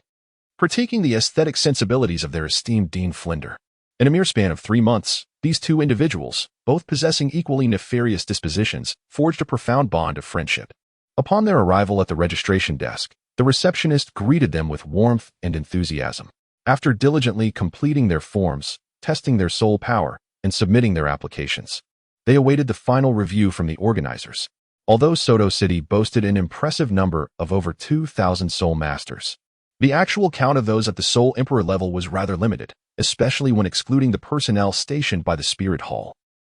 critiquing the aesthetic sensibilities of their esteemed Dean Flender. In a mere span of 3 months, these 2 individuals, both possessing equally nefarious dispositions, forged a profound bond of friendship. Upon their arrival at the registration desk, the receptionist greeted them with warmth and enthusiasm. After diligently completing their forms, testing their soul power, and submitting their applications, they awaited the final review from the organizers. Although Soto City boasted an impressive number of over 2,000 soul masters, the actual count of those at the Soul Emperor level was rather limited, especially when excluding the personnel stationed by the Spirit Hall.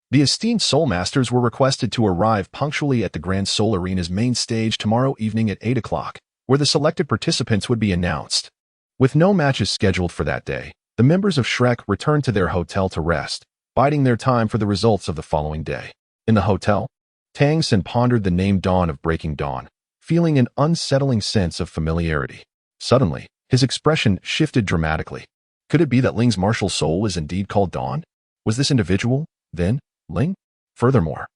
The esteemed soul masters were requested to arrive punctually at the Grand Soul Arena's main stage tomorrow evening at 8 o'clock, where the selected participants would be announced. With no matches scheduled for that day, the members of Shrek returned to their hotel to rest, biding their time for the results of the following day. In the hotel, Tang San pondered the name Dawn of Breaking Dawn, feeling an unsettling sense of familiarity. Suddenly, his expression shifted dramatically. Could it be that Ling's martial soul is indeed called Dawn? Was this individual, then, Ling? Furthermore,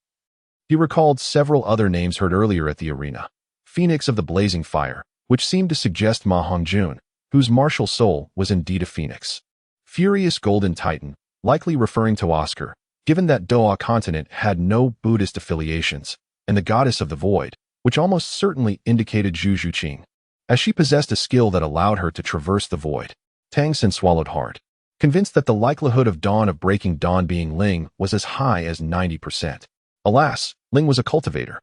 he recalled several other names heard earlier at the arena. Phoenix of the Blazing Fire, which seemed to suggest Ma Hongjun, whose martial soul was indeed a phoenix. Furious Golden Titan, likely referring to Oscar, given that Doa continent had no Buddhist affiliations, and the Goddess of the Void, which almost certainly indicated Zhu Zhuqing, as she possessed a skill that allowed her to traverse the void. Tang San swallowed hard, convinced that the likelihood of Dawn of Breaking Dawn being Ling was as high as 90%. Alas, Ling was a cultivator.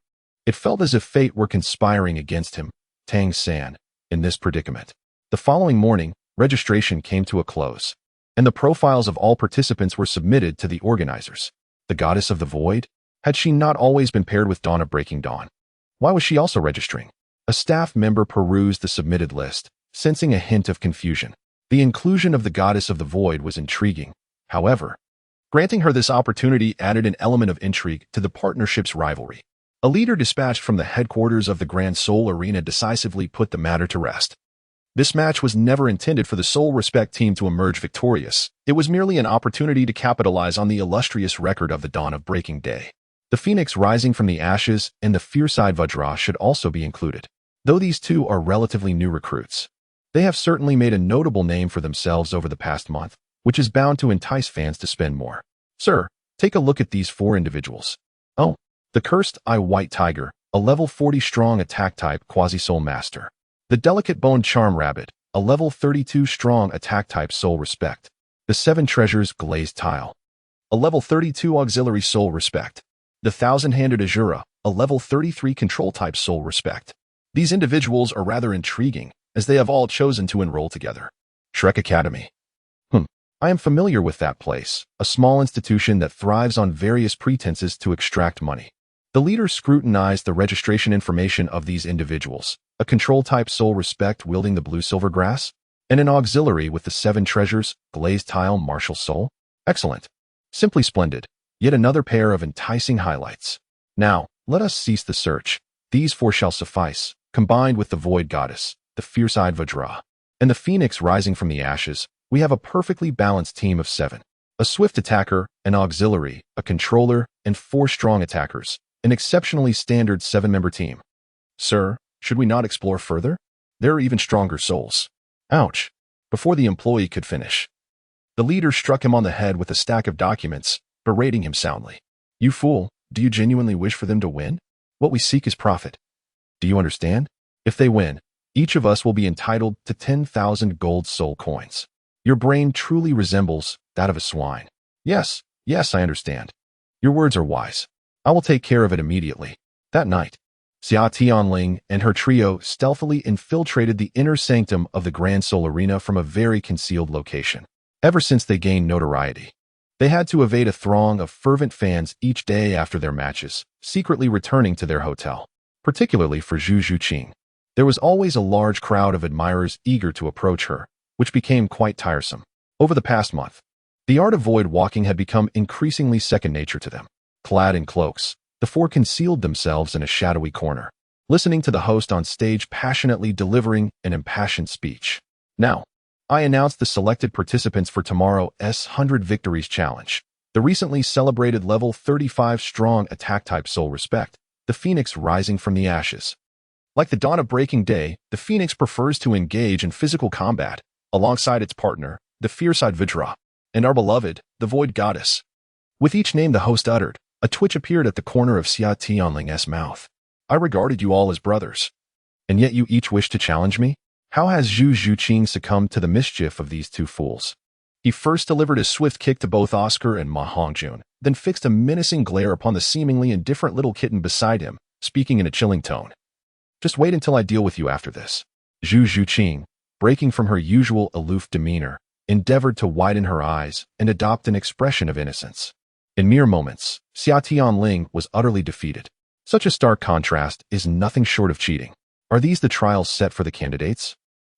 It felt as if fate were conspiring against him, Tang San, in this predicament. The following morning, registration came to a close, and the profiles of all participants were submitted to the organizers. The Goddess of the Void? Had she not always been paired with Dawn of Breaking Dawn? Why was she also registering? A staff member perused the submitted list, sensing a hint of confusion. The inclusion of the Goddess of the Void was intriguing. However, granting her this opportunity added an element of intrigue to the partnership's rivalry. A leader dispatched from the headquarters of the Grand Soul Arena decisively put the matter to rest. This match was never intended for the Soul Respect team to emerge victorious. It was merely an opportunity to capitalize on the illustrious record of the Dawn of Breaking Day. The Phoenix rising from the ashes and the Fierce-eyed Vajra should also be included. Though these two are relatively new recruits, they have certainly made a notable name for themselves over the past month, which is bound to entice fans to spend more. Sir, take a look at these 4 individuals. Oh, the Cursed Eye White Tiger, a level 40 strong attack type Quasi-Soul Master. The Delicate Boned Charm Rabbit, a level 32 strong attack type Soul Respect. The 7 Treasures Glazed Tile, a level 32 auxiliary Soul Respect. The Thousand-Handed Azura, a level 33 control type Soul Respect. These individuals are rather intriguing, as they have all chosen to enroll together. Shrek Academy. I am familiar with that place, a small institution that thrives on various pretenses to extract money. The leaders scrutinized the registration information of these individuals, a control-type soul respect wielding the blue-silver grass, and an auxiliary with the 7 treasures, glazed tile martial soul. Excellent. Simply splendid. Yet another pair of enticing highlights. Now, let us cease the search. These 4 shall suffice, combined with the void goddess, the fierce-eyed Vajra, and the phoenix rising from the ashes. We have a perfectly balanced team of 7. A swift attacker, an auxiliary, a controller, and 4 strong attackers. An exceptionally standard 7-member team. Sir, should we not explore further? There are even stronger souls. Ouch. Before the employee could finish, the leader struck him on the head with a stack of documents, berating him soundly. You fool, do you genuinely wish for them to win? What we seek is profit. Do you understand? If they win, each of us will be entitled to 10,000 gold soul coins. Your brain truly resembles that of a swine. Yes, I understand. Your words are wise. I will take care of it immediately. That night, Xia Tianling and her trio stealthily infiltrated the inner sanctum of the Grand Soul Arena from a very concealed location. Ever since they gained notoriety, they had to evade a throng of fervent fans each day after their matches, secretly returning to their hotel. Particularly for Zhu Zhuqing, there was always a large crowd of admirers eager to approach her, which became quite tiresome. Over the past month, the art of void walking had become increasingly second nature to them. Clad in cloaks, the 4 concealed themselves in a shadowy corner, listening to the host on stage passionately delivering an impassioned speech. Now, I announce the selected participants for tomorrow's 100 Victories Challenge. The recently celebrated level 35 strong attack-type soul respect, the phoenix rising from the ashes. Like the dawn of breaking day, the phoenix prefers to engage in physical combat, alongside its partner, the fierce-eyed Vajra, and our beloved, the void goddess. With each name the host uttered, a twitch appeared at the corner of Xia Tianling's mouth. I regarded you all as brothers. And yet you each wish to challenge me? How has Zhu Zhuqing succumbed to the mischief of these 2 fools? He first delivered a swift kick to both Oscar and Ma Hongjun, then fixed a menacing glare upon the seemingly indifferent little kitten beside him, speaking in a chilling tone. Just wait until I deal with you after this. Zhu Zhuqing, breaking from her usual aloof demeanor, endeavored to widen her eyes and adopt an expression of innocence. In mere moments, Xia Tianling was utterly defeated. Such a stark contrast is nothing short of cheating. Are these the trials set for the candidates?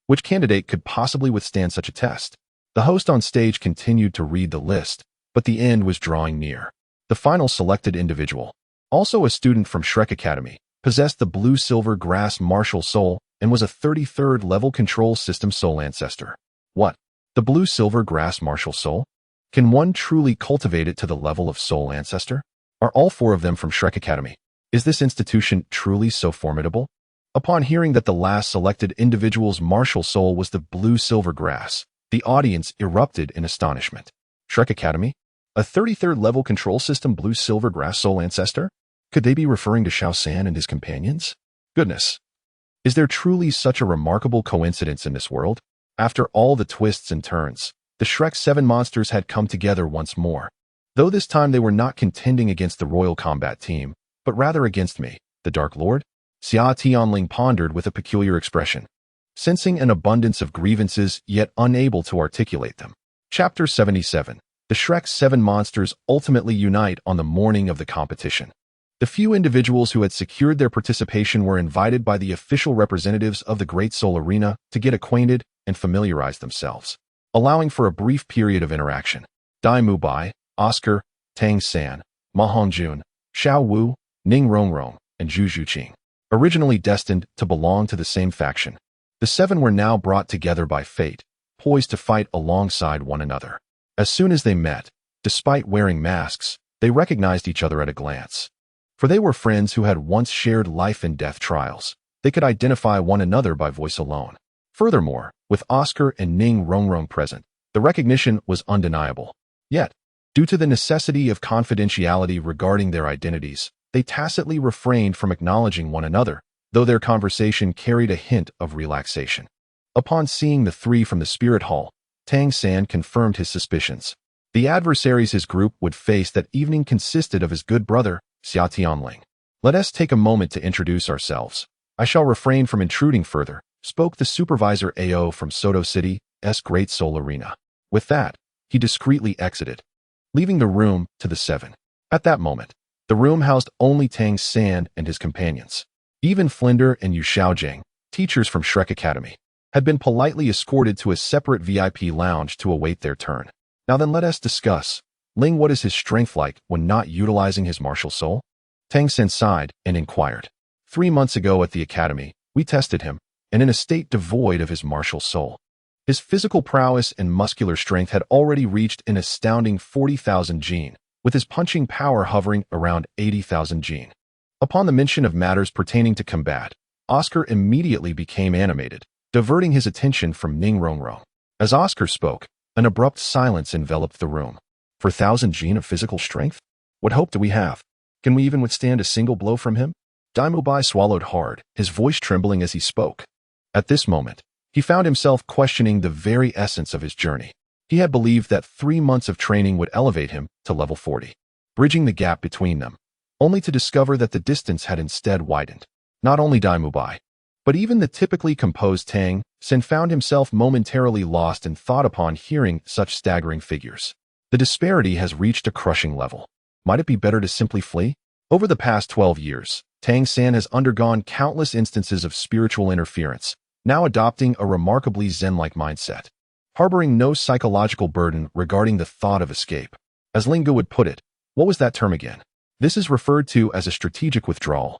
Which candidate could possibly withstand such a test? The host on stage continued to read the list, but the end was drawing near. The final selected individual, also a student from Shrek Academy, possessed the blue-silver grass martial soul and was a 33rd level control system soul ancestor. What? The blue-silver grass martial soul? Can one truly cultivate it to the level of soul ancestor? Are all 4 of them from Shrek Academy? Is this institution truly so formidable? Upon hearing that the last selected individual's martial soul was the blue-silver grass, the audience erupted in astonishment. Shrek Academy? A 33rd level control system blue-silver grass soul ancestor? Could they be referring to Xiao San and his companions? Goodness. Is there truly such a remarkable coincidence in this world? After all the twists and turns, the Shrek 7 monsters had come together once more. Though this time they were not contending against the Royal Combat Team, but rather against me, the Dark Lord? Xia Tianling pondered with a peculiar expression, sensing an abundance of grievances yet unable to articulate them. Chapter 77. The Shrek 7 monsters ultimately unite on the morning of the competition. The few individuals who had secured their participation were invited by the official representatives of the Great Soul Arena to get acquainted and familiarize themselves, allowing for a brief period of interaction. By, Oscar, Tang San, Ma Hongjun, Xiao Wu, Ning Rongrong, and Zhu Zhuqing. Originally destined to belong to the same faction, the 7 were now brought together by fate, poised to fight alongside one another. As soon as they met, despite wearing masks, they recognized each other at a glance. For they were friends who had once shared life and death trials. They could identify one another by voice alone. Furthermore, with Oscar and Ning Rongrong present, the recognition was undeniable. Yet, due to the necessity of confidentiality regarding their identities, they tacitly refrained from acknowledging one another, though their conversation carried a hint of relaxation. Upon seeing the 3 from the Spirit Hall, Tang San confirmed his suspicions. The adversaries his group would face that evening consisted of his good brother, Xia Tianling. Let us take a moment to introduce ourselves. I shall refrain from intruding further, spoke the supervisor AO from Soto City's Great Soul Arena. With that, he discreetly exited, leaving the room to the seven. At that moment, the room housed only Tang San and his companions. Even Flinder and Yu Xiaogang, teachers from Shrek Academy, had been politely escorted to a separate VIP lounge to await their turn. Now then, let us discuss. Ling, what is his strength like when not utilizing his martial soul? Tang San sighed and inquired. 3 months ago at the academy, we tested him, and in a state devoid of his martial soul. His physical prowess and muscular strength had already reached an astounding 40,000 jin, with his punching power hovering around 80,000 jin. Upon the mention of matters pertaining to combat, Oscar immediately became animated, diverting his attention from Ning Rongrong. As Oscar spoke, an abrupt silence enveloped the room. For 1,000 jin of physical strength? What hope do we have? Can we even withstand a single blow from him? By swallowed hard, his voice trembling as he spoke. At this moment, he found himself questioning the very essence of his journey. He had believed that 3 months of training would elevate him to level 40, bridging the gap between them, only to discover that the distance had instead widened. Not only By, but even the typically composed Tang San found himself momentarily lost in thought upon hearing such staggering figures. The disparity has reached a crushing level. Might it be better to simply flee? Over the past 12 years, Tang San has undergone countless instances of spiritual interference, now adopting a remarkably Zen-like mindset, harboring no psychological burden regarding the thought of escape. As Lingo would put it, what was that term again? This is referred to as a strategic withdrawal,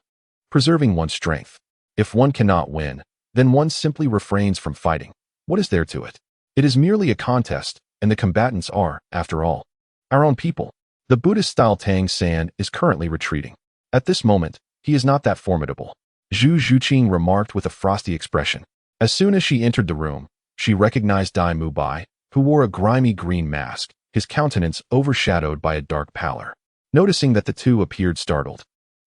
preserving one's strength. If one cannot win, then one simply refrains from fighting. What is there to it? It is merely a contest, and the combatants are, after all, our own people. The Buddhist-style Tang San is currently retreating. At this moment, he is not that formidable, Zhu Zhuqing remarked with a frosty expression. As soon as she entered the room, she recognized By, who wore a grimy green mask, his countenance overshadowed by a dark pallor. Noticing that the two appeared startled,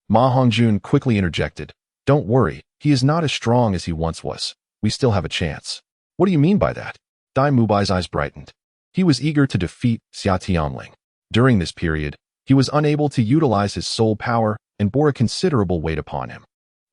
Ma Hongjun quickly interjected, "Don't worry, he is not as strong as he once was. We still have a chance." "What do you mean by that?" Bai's eyes brightened. He was eager to defeat Xia Tianling. During this period, he was unable to utilize his soul power and bore a considerable weight upon him.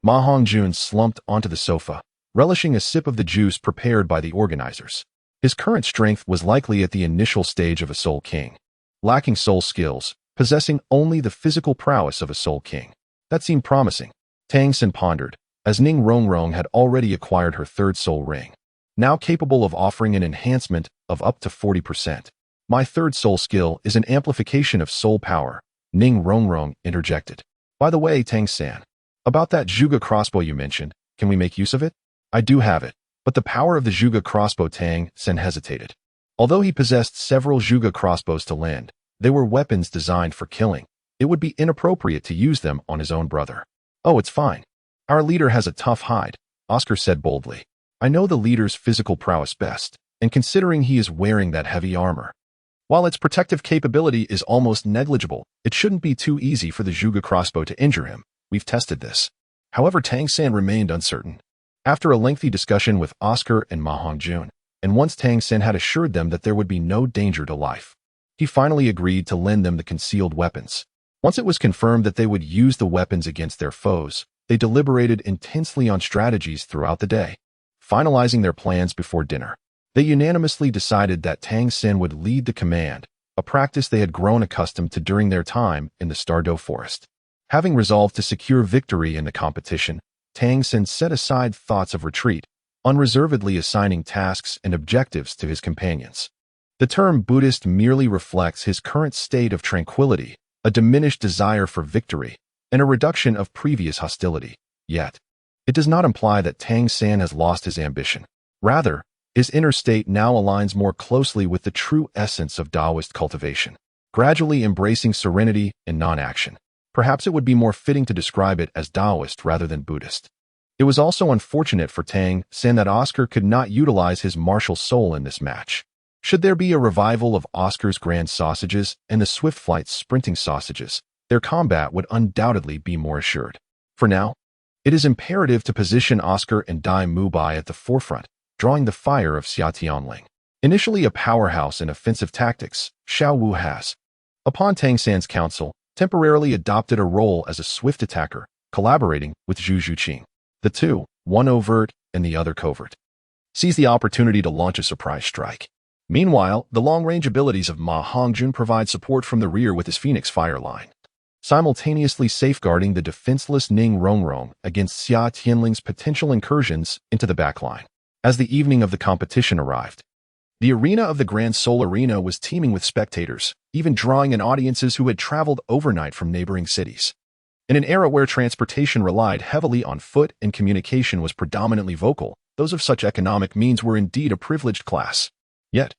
Ma Hongjun slumped onto the sofa, relishing a sip of the juice prepared by the organizers. His current strength was likely at the initial stage of a soul king, lacking soul skills, possessing only the physical prowess of a soul king. That seemed promising. Tang San pondered, as Ning Rongrong had already acquired her third soul ring, now capable of offering an enhancement of up to 40%. "My third soul skill is an amplification of soul power," Ning Rongrong interjected. "By the way, Tang San, about that Zhuge crossbow you mentioned, can we make use of it?" "I do have it, but the power of the Zhuge crossbow." Tang San hesitated. Although he possessed several Zhuge crossbows to lend, they were weapons designed for killing. It would be inappropriate to use them on his own brother. "Oh, it's fine. Our leader has a tough hide," Oscar said boldly. "I know the leader's physical prowess best, and considering he is wearing that heavy armor, while its protective capability is almost negligible, it shouldn't be too easy for the Zhuge crossbow to injure him. We've tested this." However, Tang San remained uncertain. After a lengthy discussion with Oscar and Ma Hongjun, and once Tang San had assured them that there would be no danger to life, he finally agreed to lend them the concealed weapons. Once it was confirmed that they would use the weapons against their foes, they deliberated intensely on strategies throughout the day. Finalizing their plans before dinner, they unanimously decided that Tang San would lead the command, a practice they had grown accustomed to during their time in the Stardow Forest. Having resolved to secure victory in the competition, Tang San set aside thoughts of retreat, unreservedly assigning tasks and objectives to his companions. The term Buddhist merely reflects his current state of tranquility, a diminished desire for victory, and a reduction of previous hostility. Yet, it does not imply that Tang San has lost his ambition. Rather, his inner state now aligns more closely with the true essence of Taoist cultivation, gradually embracing serenity and non-action. Perhaps it would be more fitting to describe it as Taoist rather than Buddhist. It was also unfortunate for Tang San that Oscar could not utilize his martial soul in this match. Should there be a revival of Oscar's grand sausages and the Swift Flight's sprinting sausages, their combat would undoubtedly be more assured. For now, it is imperative to position Oscar and By at the forefront, drawing the fire of Xia Tianling. Initially a powerhouse in offensive tactics, Xiao Wu has, upon Tang San's counsel, temporarily adopted a role as a swift attacker, collaborating with Zhu Zhuqing. The two, one overt, and the other covert, seized the opportunity to launch a surprise strike. Meanwhile, the long-range abilities of Ma Hongjun provide support from the rear with his Phoenix fire line, simultaneously safeguarding the defenseless Ning Rongrong against Xia Tianling's potential incursions into the backline. As the evening of the competition arrived, the arena of the Grand Seoul Arena was teeming with spectators, even drawing in audiences who had traveled overnight from neighboring cities. In an era where transportation relied heavily on foot and communication was predominantly vocal, those of such economic means were indeed a privileged class. Yet,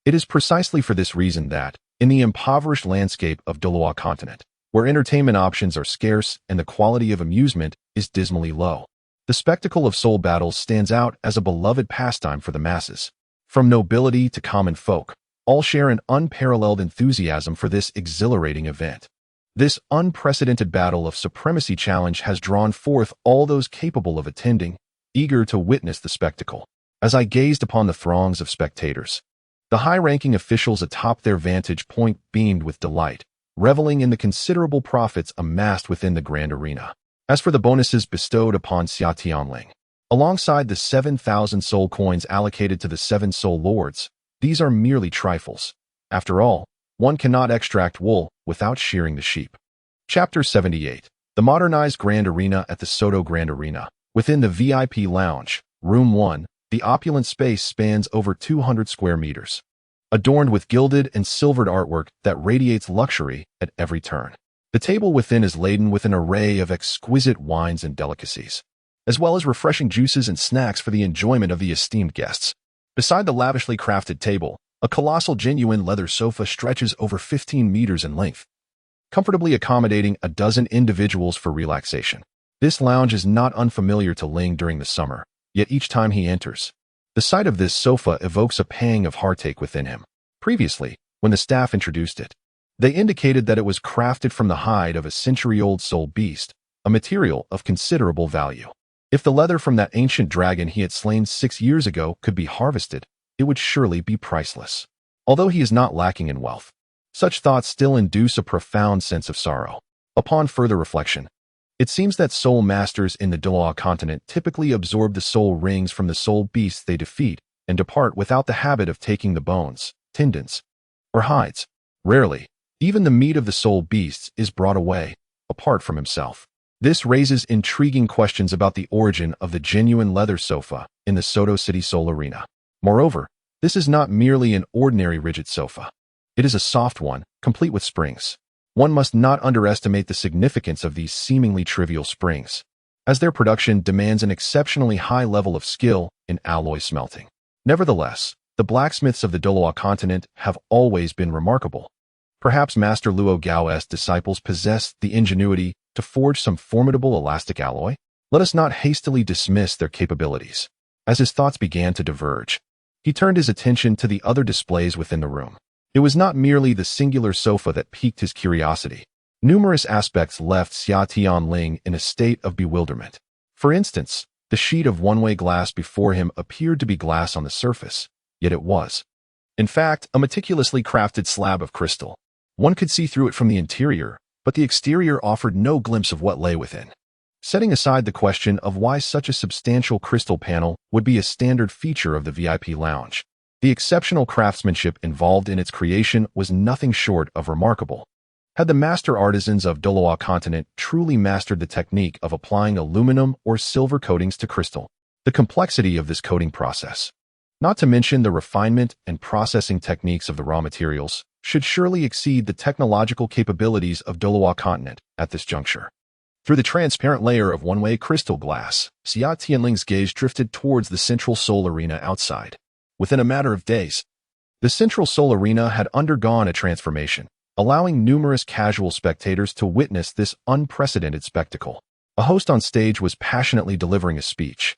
it is precisely for this reason that, in the impoverished landscape of Douluo continent, where entertainment options are scarce and the quality of amusement is dismally low, the spectacle of soul battles stands out as a beloved pastime for the masses. From nobility to common folk, all share an unparalleled enthusiasm for this exhilarating event. This unprecedented battle of supremacy challenge has drawn forth all those capable of attending, eager to witness the spectacle. As I gazed upon the throngs of spectators, the high-ranking officials atop their vantage point beamed with delight, reveling in the considerable profits amassed within the grand arena. As for the bonuses bestowed upon Xia Tianling, alongside the 7,000 soul coins allocated to the 7 soul lords, these are merely trifles. After all, one cannot extract wool without shearing the sheep. Chapter 78. The modernized Grand Arena at the Soto Grand Arena. Within the VIP Lounge, Room 1, the opulent space spans over 200 square meters, adorned with gilded and silvered artwork that radiates luxury at every turn. The table within is laden with an array of exquisite wines and delicacies, as well as refreshing juices and snacks for the enjoyment of the esteemed guests. Beside the lavishly crafted table, a colossal genuine leather sofa stretches over 15 meters in length, comfortably accommodating a dozen individuals for relaxation. This lounge is not unfamiliar to Ling during the summer, yet each time he enters, the sight of this sofa evokes a pang of heartache within him. Previously, when the staff introduced it, they indicated that it was crafted from the hide of a century-old soul beast, a material of considerable value. If the leather from that ancient dragon he had slain 6 years ago could be harvested, it would surely be priceless. Although he is not lacking in wealth, such thoughts still induce a profound sense of sorrow. Upon further reflection, it seems that soul masters in the Douluo continent typically absorb the soul rings from the soul beasts they defeat and depart without the habit of taking the bones, tendons, or hides. Rarely, even the meat of the soul beasts is brought away, apart from himself. This raises intriguing questions about the origin of the genuine leather sofa in the Soto City Soul Arena. Moreover, this is not merely an ordinary rigid sofa. It is a soft one, complete with springs. One must not underestimate the significance of these seemingly trivial springs, as their production demands an exceptionally high level of skill in alloy smelting. Nevertheless, the blacksmiths of the Douluo continent have always been remarkable. Perhaps Master Luo Gao's disciples possessed the ingenuity to forge some formidable elastic alloy? Let us not hastily dismiss their capabilities. As his thoughts began to diverge, he turned his attention to the other displays within the room. It was not merely the singular sofa that piqued his curiosity. Numerous aspects left Xia Tianling in a state of bewilderment. For instance, the sheet of one-way glass before him appeared to be glass on the surface, yet it was, in fact, a meticulously crafted slab of crystal. One could see through it from the interior, but the exterior offered no glimpse of what lay within. Setting aside the question of why such a substantial crystal panel would be a standard feature of the VIP lounge, the exceptional craftsmanship involved in its creation was nothing short of remarkable. Had the master artisans of Douluo continent truly mastered the technique of applying aluminum or silver coatings to crystal, the complexity of this coating process, not to mention the refinement and processing techniques of the raw materials, should surely exceed the technological capabilities of Douluo continent at this juncture. Through the transparent layer of one-way crystal glass, Xia Tianling's gaze drifted towards the central soul arena outside. Within a matter of days, the central soul arena had undergone a transformation, allowing numerous casual spectators to witness this unprecedented spectacle. A host on stage was passionately delivering a speech,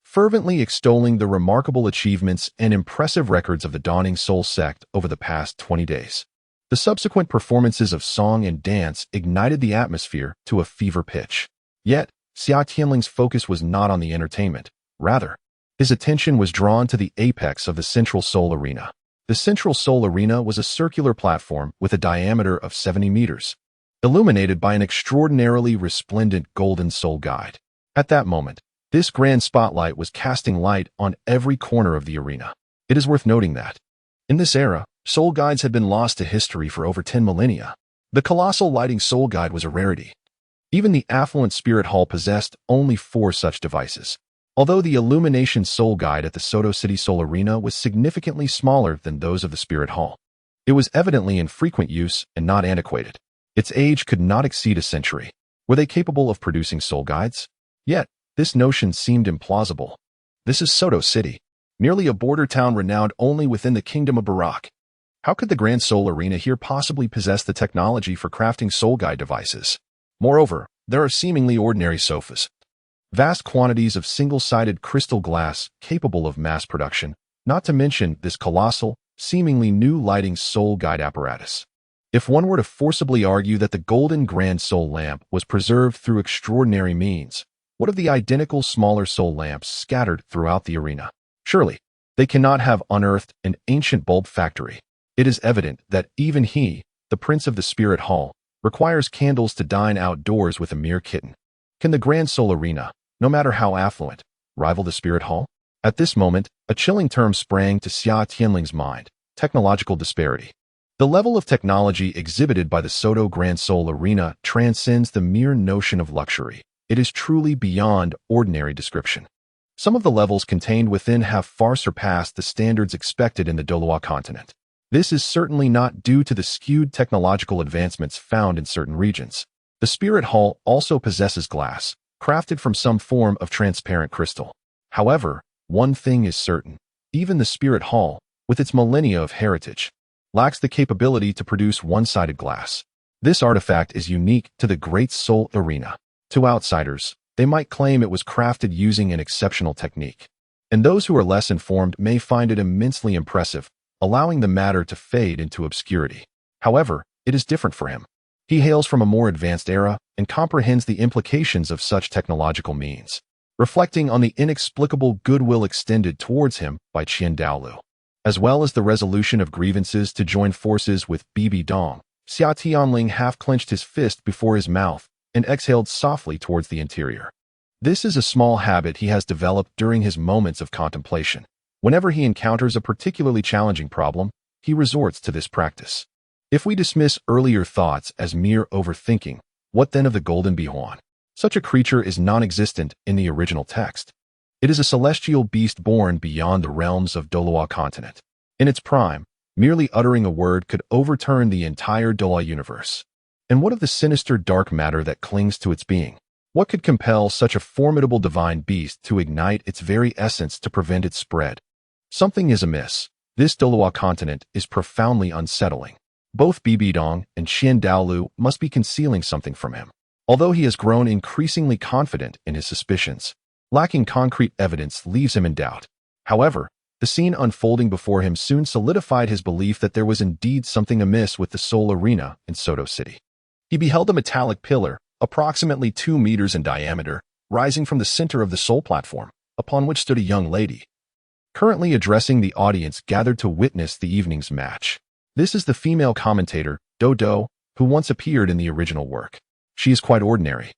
fervently extolling the remarkable achievements and impressive records of the dawning soul sect over the past 20 days. The subsequent performances of song and dance ignited the atmosphere to a fever pitch. Yet, Xia Tianling's focus was not on the entertainment. Rather, his attention was drawn to the apex of the central soul arena. The central soul arena was a circular platform with a diameter of 70 meters, illuminated by an extraordinarily resplendent golden soul guide. At that moment, This grand spotlight was casting light on every corner of the arena. It is worth noting that, in this era, soul guides had been lost to history for over 10 millennia. The colossal lighting soul guide was a rarity. Even the affluent Spirit Hall possessed only 4 such devices. Although the illumination soul guide at the Soto City Soul Arena was significantly smaller than those of the Spirit Hall, it was evidently in frequent use and not antiquated. Its age could not exceed a century. Were they capable of producing soul guides? Yet, this notion seemed implausible. This is Soto City, merely a border town renowned only within the Kingdom of Barak. How could the Grand Soul Arena here possibly possess the technology for crafting soul guide devices? Moreover, there are seemingly ordinary sofas. Vast quantities of single-sided crystal glass capable of mass production, not to mention this colossal, seemingly new lighting soul guide apparatus. If one were to forcibly argue that the golden Grand Soul lamp was preserved through extraordinary means, what of the identical smaller soul lamps scattered throughout the arena? Surely, they cannot have unearthed an ancient bulb factory. It is evident that even he, the Prince of the Spirit Hall, requires candles to dine outdoors with a mere kitten. Can the Grand Soul Arena, no matter how affluent, rival the Spirit Hall? At this moment, a chilling term sprang to Xia Tianling's mind: technological disparity. The level of technology exhibited by the Soto Grand Soul Arena transcends the mere notion of luxury. It is truly beyond ordinary description. Some of the levels contained within have far surpassed the standards expected in the Douluo continent. This is certainly not due to the skewed technological advancements found in certain regions. The Spirit Hall also possesses glass, crafted from some form of transparent crystal. However, one thing is certain: even the Spirit Hall, with its millennia of heritage, lacks the capability to produce one-sided glass. This artifact is unique to the Great Soul Arena. To outsiders, they might claim it was crafted using an exceptional technique, and those who are less informed may find it immensely impressive, allowing the matter to fade into obscurity. However, it is different for him. He hails from a more advanced era and comprehends the implications of such technological means. Reflecting on the inexplicable goodwill extended towards him by Qian Daoliu, as well as the resolution of grievances to join forces with BBDong, Xia Tianling half-clenched his fist before his mouth and exhaled softly towards the interior. This is a small habit he has developed during his moments of contemplation. Whenever he encounters a particularly challenging problem, he resorts to this practice. If we dismiss earlier thoughts as mere overthinking, what then of the Golden Bihuan? Such a creature is non-existent in the original text. It is a celestial beast born beyond the realms of Douluo continent. In its prime, merely uttering a word could overturn the entire Douluo universe. And what of the sinister dark matter that clings to its being? What could compel such a formidable divine beast to ignite its very essence to prevent its spread? Something is amiss. This Douluo continent is profoundly unsettling. Both BBDong and Qian Daoliu must be concealing something from him. Although he has grown increasingly confident in his suspicions, lacking concrete evidence leaves him in doubt. However, the scene unfolding before him soon solidified his belief that there was indeed something amiss with the Soul Arena in Soto City. He beheld a metallic pillar, approximately 2 meters in diameter, rising from the center of the Soul platform, upon which stood a young lady, currently addressing the audience gathered to witness the evening's match. This is the female commentator, Dugu, who once appeared in the original work. She is quite ordinary,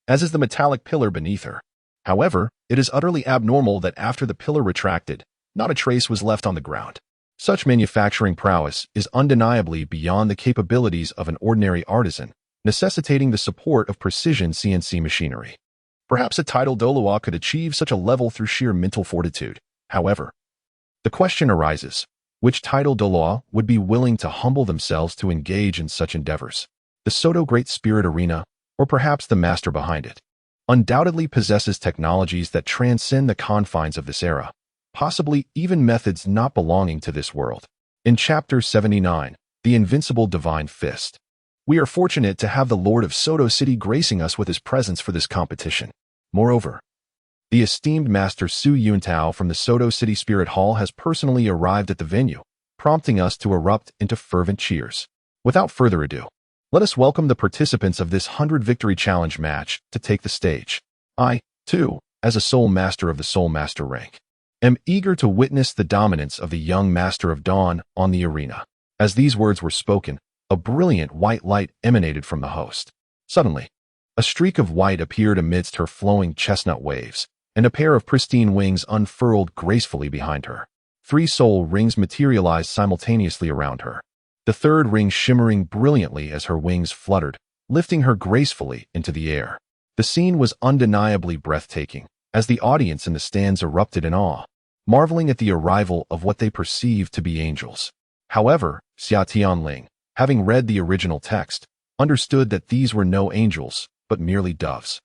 as is the metallic pillar beneath her. However, it is utterly abnormal that after the pillar retracted, not a trace was left on the ground. Such manufacturing prowess is undeniably beyond the capabilities of an ordinary artisan, necessitating the support of precision CNC machinery. Perhaps a titled Douluo could achieve such a level through sheer mental fortitude. However, the question arises: which titled Douluo would be willing to humble themselves to engage in such endeavors? The Soto Great Spirit Arena, or perhaps the master behind it, undoubtedly possesses technologies that transcend the confines of this era, possibly even methods not belonging to this world. In Chapter 79, The Invincible Divine Fist, we are fortunate to have the Lord of Soto City gracing us with his presence for this competition. Moreover, the esteemed Master Su Yuntao from the Soto City Spirit Hall has personally arrived at the venue, prompting us to erupt into fervent cheers. Without further ado, let us welcome the participants of this 100 Victory Challenge match to take the stage. I, too, as a Soul Master of the Soul Master rank, am eager to witness the dominance of the young Master of Dawn on the arena. As these words were spoken, a brilliant white light emanated from the host. Suddenly, a streak of white appeared amidst her flowing chestnut waves, and a pair of pristine wings unfurled gracefully behind her. 3 soul rings materialized simultaneously around her, the third ring shimmering brilliantly as her wings fluttered, lifting her gracefully into the air. The scene was undeniably breathtaking, as the audience in the stands erupted in awe, marveling at the arrival of what they perceived to be angels. However, Xia Tianling, having read the original text, understood that these were no angels, but merely doves.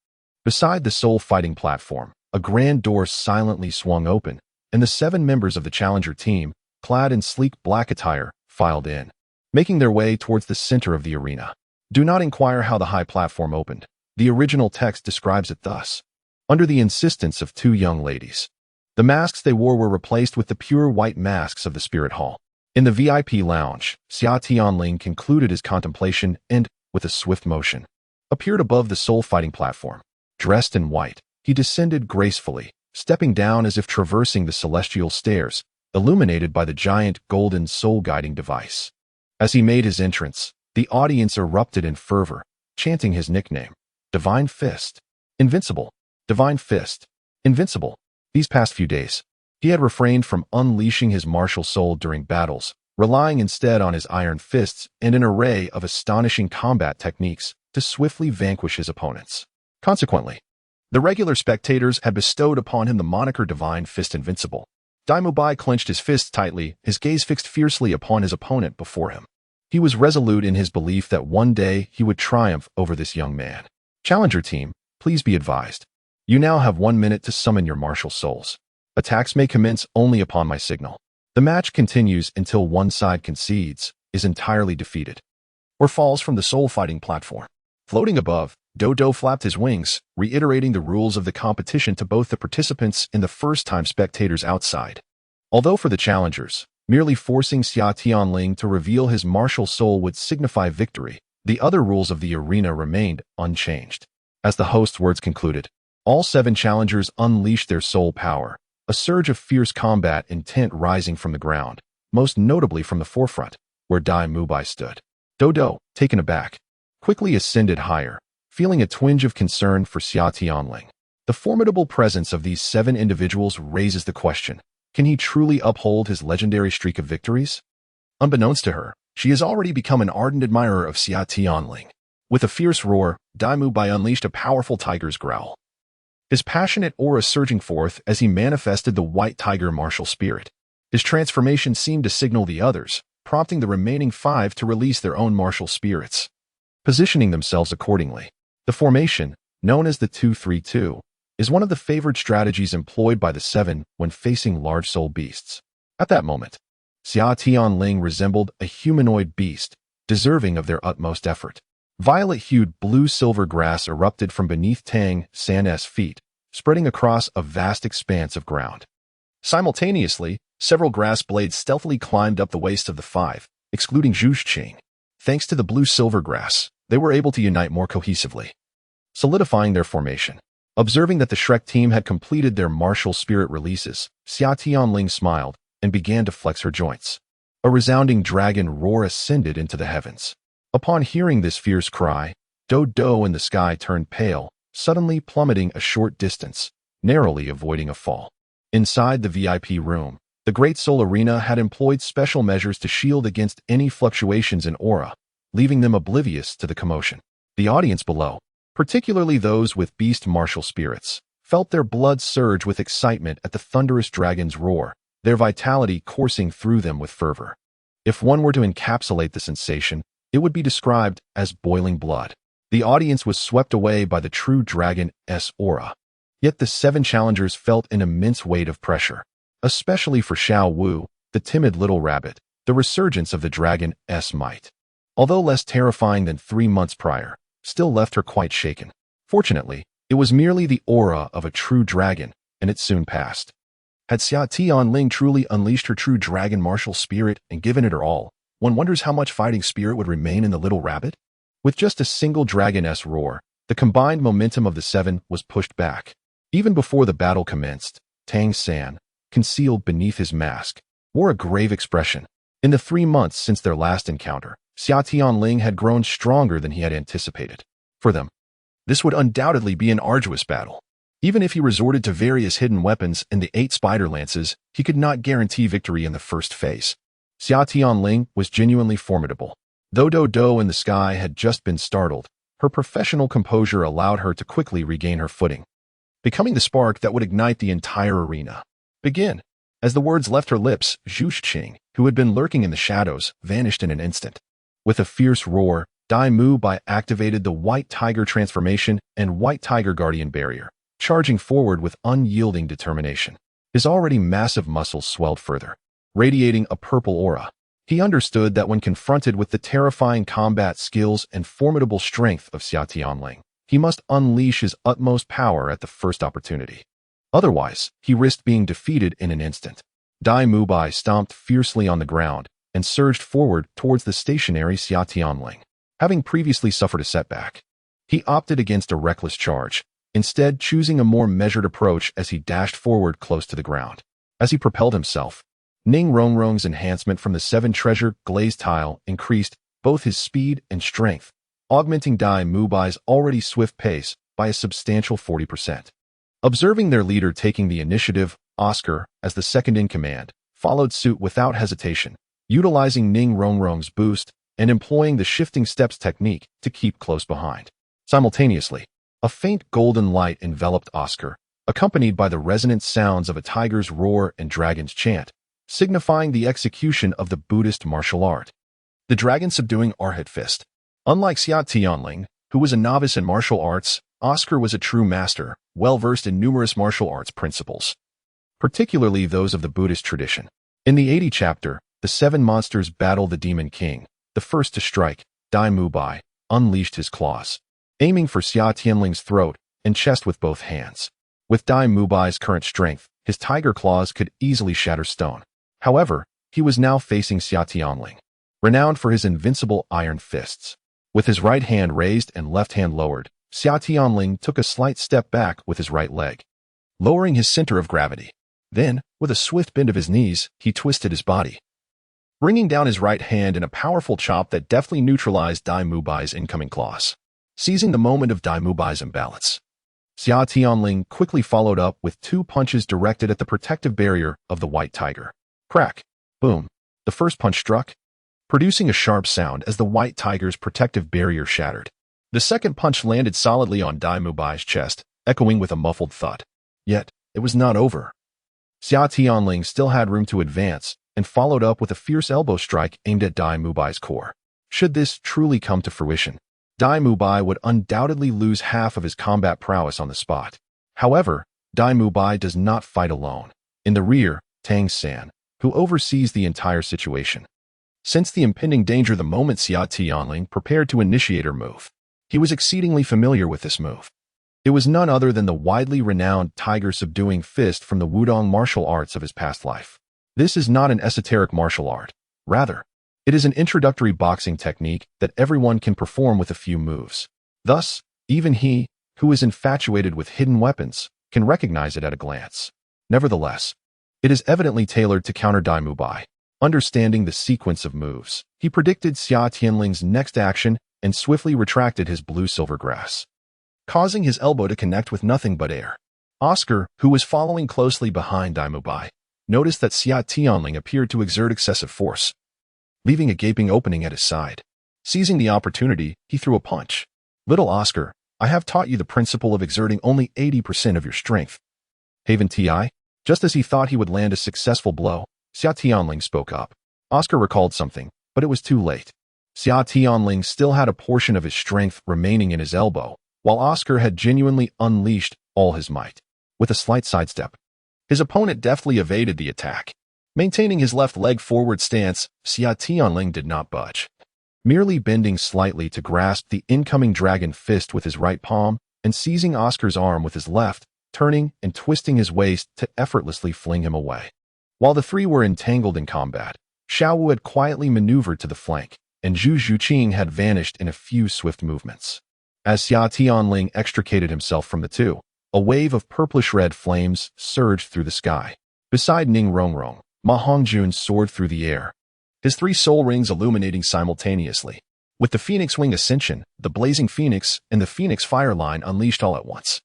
Beside the soul-fighting platform, a grand door silently swung open, and the 7 members of the challenger team, clad in sleek black attire, filed in, making their way towards the center of the arena. Do not inquire how the high platform opened. The original text describes it thus. Under the insistence of 2 young ladies, the masks they wore were replaced with the pure white masks of the Spirit Hall. In the VIP lounge, Xia Tianling concluded his contemplation and, with a swift motion, appeared above the soul-fighting platform. Dressed in white, he descended gracefully, stepping down as if traversing the celestial stairs, illuminated by the giant golden soul-guiding device. As he made his entrance, the audience erupted in fervor, chanting his nickname, Divine Fist. Invincible. Divine Fist. Invincible. These past few days, he had refrained from unleashing his martial soul during battles, relying instead on his iron fists and an array of astonishing combat techniques to swiftly vanquish his opponents. Consequently, the regular spectators had bestowed upon him the moniker Divine Fist Invincible. By clenched his fists tightly, his gaze fixed fiercely upon his opponent before him. He was resolute in his belief that one day he would triumph over this young man. Challenger team, please be advised. You now have 1 minute to summon your martial souls. Attacks may commence only upon my signal. The match continues until one side concedes, is entirely defeated, or falls from the soul-fighting platform. Floating above, Douluo flapped his wings, reiterating the rules of the competition to both the participants and the first-time spectators outside. Although for the challengers, merely forcing Xia Tianling to reveal his martial soul would signify victory, the other rules of the arena remained unchanged. As the host's words concluded, all 7 challengers unleashed their soul power, a surge of fierce combat intent rising from the ground, most notably from the forefront, where By stood. Douluo, taken aback, quickly ascended higher, feeling a twinge of concern for Xia Tianling. The formidable presence of these 7 individuals raises the question, can he truly uphold his legendary streak of victories? Unbeknownst to her, she has already become an ardent admirer of Xia Tianling. With a fierce roar, By unleashed a powerful tiger's growl, his passionate aura surging forth as he manifested the white tiger martial spirit. His transformation seemed to signal the others, prompting the remaining 5 to release their own martial spirits, positioning themselves accordingly. The formation, known as the 2-3-2, is one of the favored strategies employed by the 7 when facing large soul beasts. At that moment, Xia Tianling resembled a humanoid beast, deserving of their utmost effort. Violet-hued blue-silver grass erupted from beneath Tang San's feet, spreading across a vast expanse of ground. Simultaneously, several grass blades stealthily climbed up the waist of the 5, excluding Zhu Xing. Thanks to the blue-silver grass, they were able to unite more cohesively, solidifying their formation. Observing that the Shrek team had completed their martial spirit releases, Xia Tianling smiled and began to flex her joints. A resounding dragon roar ascended into the heavens. Upon hearing this fierce cry, Douluo in the sky turned pale, suddenly plummeting a short distance, narrowly avoiding a fall. Inside the VIP room, the Great Soul Arena had employed special measures to shield against any fluctuations in aura, leaving them oblivious to the commotion. The audience below, particularly those with beast martial spirits, felt their blood surge with excitement at the thunderous dragon's roar, their vitality coursing through them with fervor. If one were to encapsulate the sensation, it would be described as boiling blood. The audience was swept away by the true dragon's aura. Yet the 7 challengers felt an immense weight of pressure, especially for Xiao Wu, the timid little rabbit. The resurgence of the dragon's might, although less terrifying than 3 months prior, still left her quite shaken. Fortunately, it was merely the aura of a true dragon, and it soon passed. Had Xia Tianling truly unleashed her true dragon martial spirit and given it her all, one wonders how much fighting spirit would remain in the little rabbit? With just a single dragon's roar, the combined momentum of the 7 was pushed back. Even before the battle commenced, Tang San, concealed beneath his mask, wore a grave expression. In the 3 months since their last encounter, Xia Tianling had grown stronger than he had anticipated. For them, this would undoubtedly be an arduous battle. Even if he resorted to various hidden weapons and the 8 spider lances, he could not guarantee victory in the first phase. Xia Tianling was genuinely formidable. Though Do in the sky had just been startled, her professional composure allowed her to quickly regain her footing, becoming the spark that would ignite the entire arena. Begin. As the words left her lips, Zhu Xing, who had been lurking in the shadows, vanished in an instant. With a fierce roar, By activated the White Tiger transformation and White Tiger Guardian barrier, charging forward with unyielding determination. His already massive muscles swelled further, radiating a purple aura. He understood that when confronted with the terrifying combat skills and formidable strength of Xia Tianling, he must unleash his utmost power at the first opportunity. Otherwise, he risked being defeated in an instant. By stomped fiercely on the ground and surged forward towards the stationary Xia Tianling. Having previously suffered a setback, he opted against a reckless charge, instead choosing a more measured approach as he dashed forward close to the ground. As he propelled himself, Ning Rongrong's enhancement from the 7 treasure glazed tile increased both his speed and strength, augmenting By's already swift pace by a substantial 40%. Observing their leader taking the initiative, Oscar, as the second-in-command, followed suit without hesitation, utilizing Ning Rongrong's boost and employing the shifting steps technique to keep close behind. Simultaneously, a faint golden light enveloped Oscar, accompanied by the resonant sounds of a tiger's roar and dragon's chant, signifying the execution of the Buddhist martial art. The dragon-subduing Arhat fist. Unlike Xia Tianling, who was a novice in martial arts, Oscar was a true master, well-versed in numerous martial arts principles, particularly those of the Buddhist tradition. In the 80th chapter, the 7 monsters battle the Demon King. The first to strike, By, unleashed his claws, aiming for Xia Tianling's throat and chest with both hands. With By's current strength, his tiger claws could easily shatter stone. However, he was now facing Xia Tianling, renowned for his invincible iron fists. With his right hand raised and left hand lowered, Xia Tianling took a slight step back with his right leg, lowering his center of gravity. Then, with a swift bend of his knees, he twisted his body, bringing down his right hand in a powerful chop that deftly neutralized By's incoming claws. Seizing the moment of By's imbalance, Xia Tianling quickly followed up with 2 punches directed at the protective barrier of the White Tiger. Crack! Boom! The first punch struck, producing a sharp sound as the White Tiger's protective barrier shattered. The second punch landed solidly on By's chest, echoing with a muffled thud. Yet, it was not over. Xia Tianling still had room to advance and followed up with a fierce elbow strike aimed at By's core. Should this truly come to fruition, By would undoubtedly lose half of his combat prowess on the spot. However, By does not fight alone. In the rear, Tang San, who oversees the entire situation, sensed the impending danger the moment Xia Tianling prepared to initiate her move. He was exceedingly familiar with this move. It was none other than the widely renowned tiger-subduing fist from the Wudong martial arts of his past life. This is not an esoteric martial art. Rather, it is an introductory boxing technique that everyone can perform with a few moves. Thus, even he, who is infatuated with hidden weapons, can recognize it at a glance. Nevertheless, it is evidently tailored to counter By. Understanding the sequence of moves, he predicted Xia Tianling's next action and swiftly retracted his blue-silver grass, causing his elbow to connect with nothing but air. Oscar, who was following closely behind By, noticed that Xia Tianling appeared to exert excessive force, leaving a gaping opening at his side. Seizing the opportunity, he threw a punch. Little Oscar, I have taught you the principle of exerting only 80% of your strength. Haven Ti? Just as he thought he would land a successful blow, Xia Tianling spoke up. Oscar recalled something, but it was too late. Xia Tianling still had a portion of his strength remaining in his elbow, while Oscar had genuinely unleashed all his might. With a slight sidestep, his opponent deftly evaded the attack. Maintaining his left leg forward stance, Xia Tianling did not budge, merely bending slightly to grasp the incoming dragon fist with his right palm and seizing Oscar's arm with his left, turning and twisting his waist to effortlessly fling him away. While the three were entangled in combat, Xiaowu had quietly maneuvered to the flank, and Zhu Zhuqing had vanished in a few swift movements. As Xia Tianling extricated himself from the two, a wave of purplish-red flames surged through the sky. Beside Ning Rongrong, Ma Hongjun soared through the air, his 3 soul rings illuminating simultaneously. With the Phoenix Wing Ascension, the Blazing Phoenix, and the Phoenix Fire Line unleashed all at once,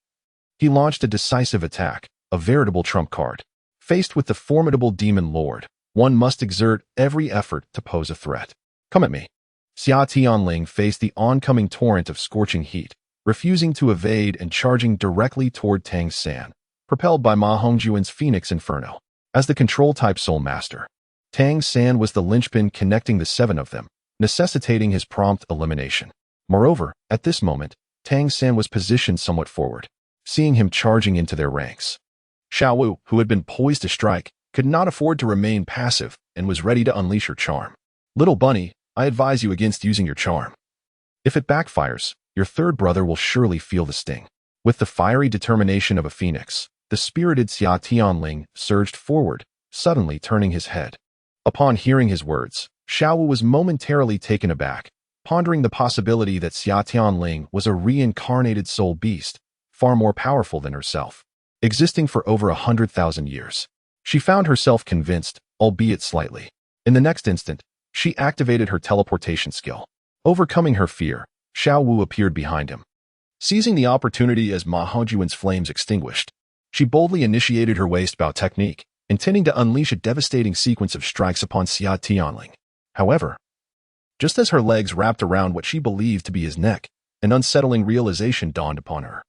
He launched a decisive attack, a veritable trump card. Faced with the formidable demon lord, one must exert every effort to pose a threat. Come at me. Xia Tianling faced the oncoming torrent of scorching heat, refusing to evade and charging directly toward Tang San, propelled by Ma Hongjuan's Phoenix Inferno. As the control-type Soul Master, Tang San was the linchpin connecting the seven of them, necessitating his prompt elimination. Moreover, at this moment, Tang San was positioned somewhat forward, seeing him charging into their ranks. Xiao Wu, who had been poised to strike, could not afford to remain passive and was ready to unleash her charm. Little bunny, I advise you against using your charm. If it backfires, your third brother will surely feel the sting. With the fiery determination of a phoenix, the spirited Xia Tianling surged forward, suddenly turning his head. Upon hearing his words, Xiao Wu was momentarily taken aback, pondering the possibility that Xia Tianling was a reincarnated soul beast, far more powerful than herself, existing for over 100,000 years. She found herself convinced, albeit slightly. In the next instant, she activated her teleportation skill. Overcoming her fear, Xiao Wu appeared behind him. Seizing the opportunity as Ma Hongjuan's flames extinguished, she boldly initiated her waist bow technique, intending to unleash a devastating sequence of strikes upon Xia Tianling. However, just as her legs wrapped around what she believed to be his neck, an unsettling realization dawned upon her.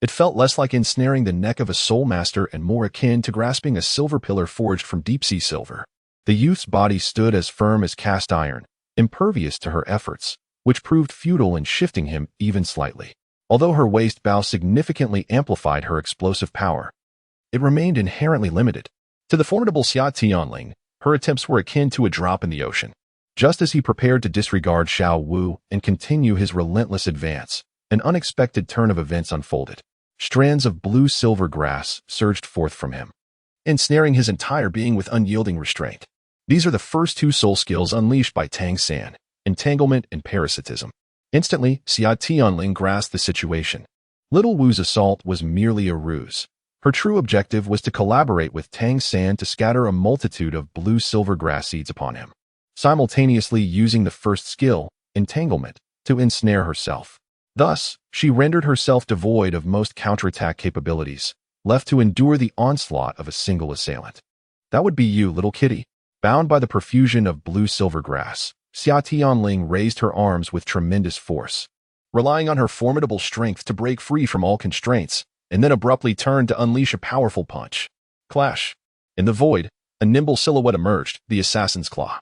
It felt less like ensnaring the neck of a soul master and more akin to grasping a silver pillar forged from deep-sea silver. The youth's body stood as firm as cast iron, impervious to her efforts, which proved futile in shifting him even slightly. Although her waist bow significantly amplified her explosive power, it remained inherently limited. To the formidable Xia Tianling, her attempts were akin to a drop in the ocean. Just as he prepared to disregard Xiao Wu and continue his relentless advance, an unexpected turn of events unfolded. Strands of blue-silver grass surged forth from him, ensnaring his entire being with unyielding restraint. These are the first two soul skills unleashed by Tang San, entanglement and parasitism. Instantly, Xia Tianling grasped the situation. Little Wu's assault was merely a ruse. Her true objective was to collaborate with Tang San to scatter a multitude of blue-silver grass seeds upon him, simultaneously using the first skill, entanglement, to ensnare herself. Thus, she rendered herself devoid of most counterattack capabilities, left to endure the onslaught of a single assailant. That would be you, little kitty. Bound by the profusion of blue-silver grass, Xia Tianling raised her arms with tremendous force, relying on her formidable strength to break free from all constraints, and then abruptly turned to unleash a powerful punch. Clash. In the void, a nimble silhouette emerged, the assassin's claw.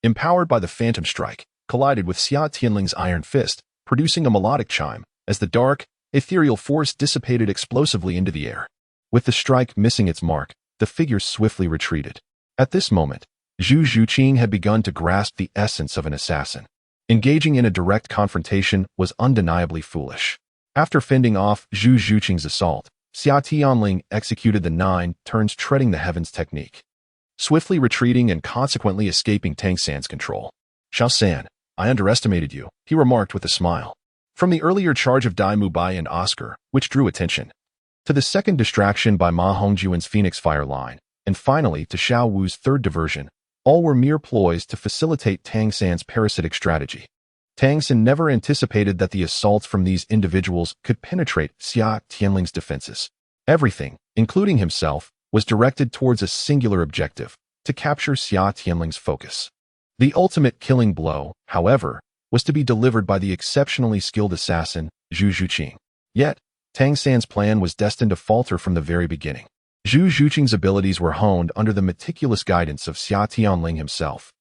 Empowered by the phantom strike, collided with Xia Tianling's iron fist, producing a melodic chime, as the dark, ethereal force dissipated explosively into the air. With the strike missing its mark, the figure swiftly retreated. At this moment, Zhu Zhuqing had begun to grasp the essence of an assassin. Engaging in a direct confrontation was undeniably foolish. After fending off Zhu Zhuqing's assault, Xia Tianling executed the 9 turns treading the heavens technique, swiftly retreating and consequently escaping Tang San's control. Xiao San, I underestimated you, he remarked with a smile. From the earlier charge of By and Oscar, which drew attention, to the second distraction by Ma Hongjuan's Phoenix Fire line, and finally to Xiao Wu's third diversion, all were mere ploys to facilitate Tang San's parasitic strategy. Tang San never anticipated that the assaults from these individuals could penetrate Xia Tianling's defenses. Everything, including himself, was directed towards a singular objective, to capture Xia Tianling's focus. The ultimate killing blow, however, was to be delivered by the exceptionally skilled assassin, Zhu Zhuqing. Yet, Tang San's plan was destined to falter from the very beginning. Zhu Zhuqing's abilities were honed under the meticulous guidance of Xia Tianling himself.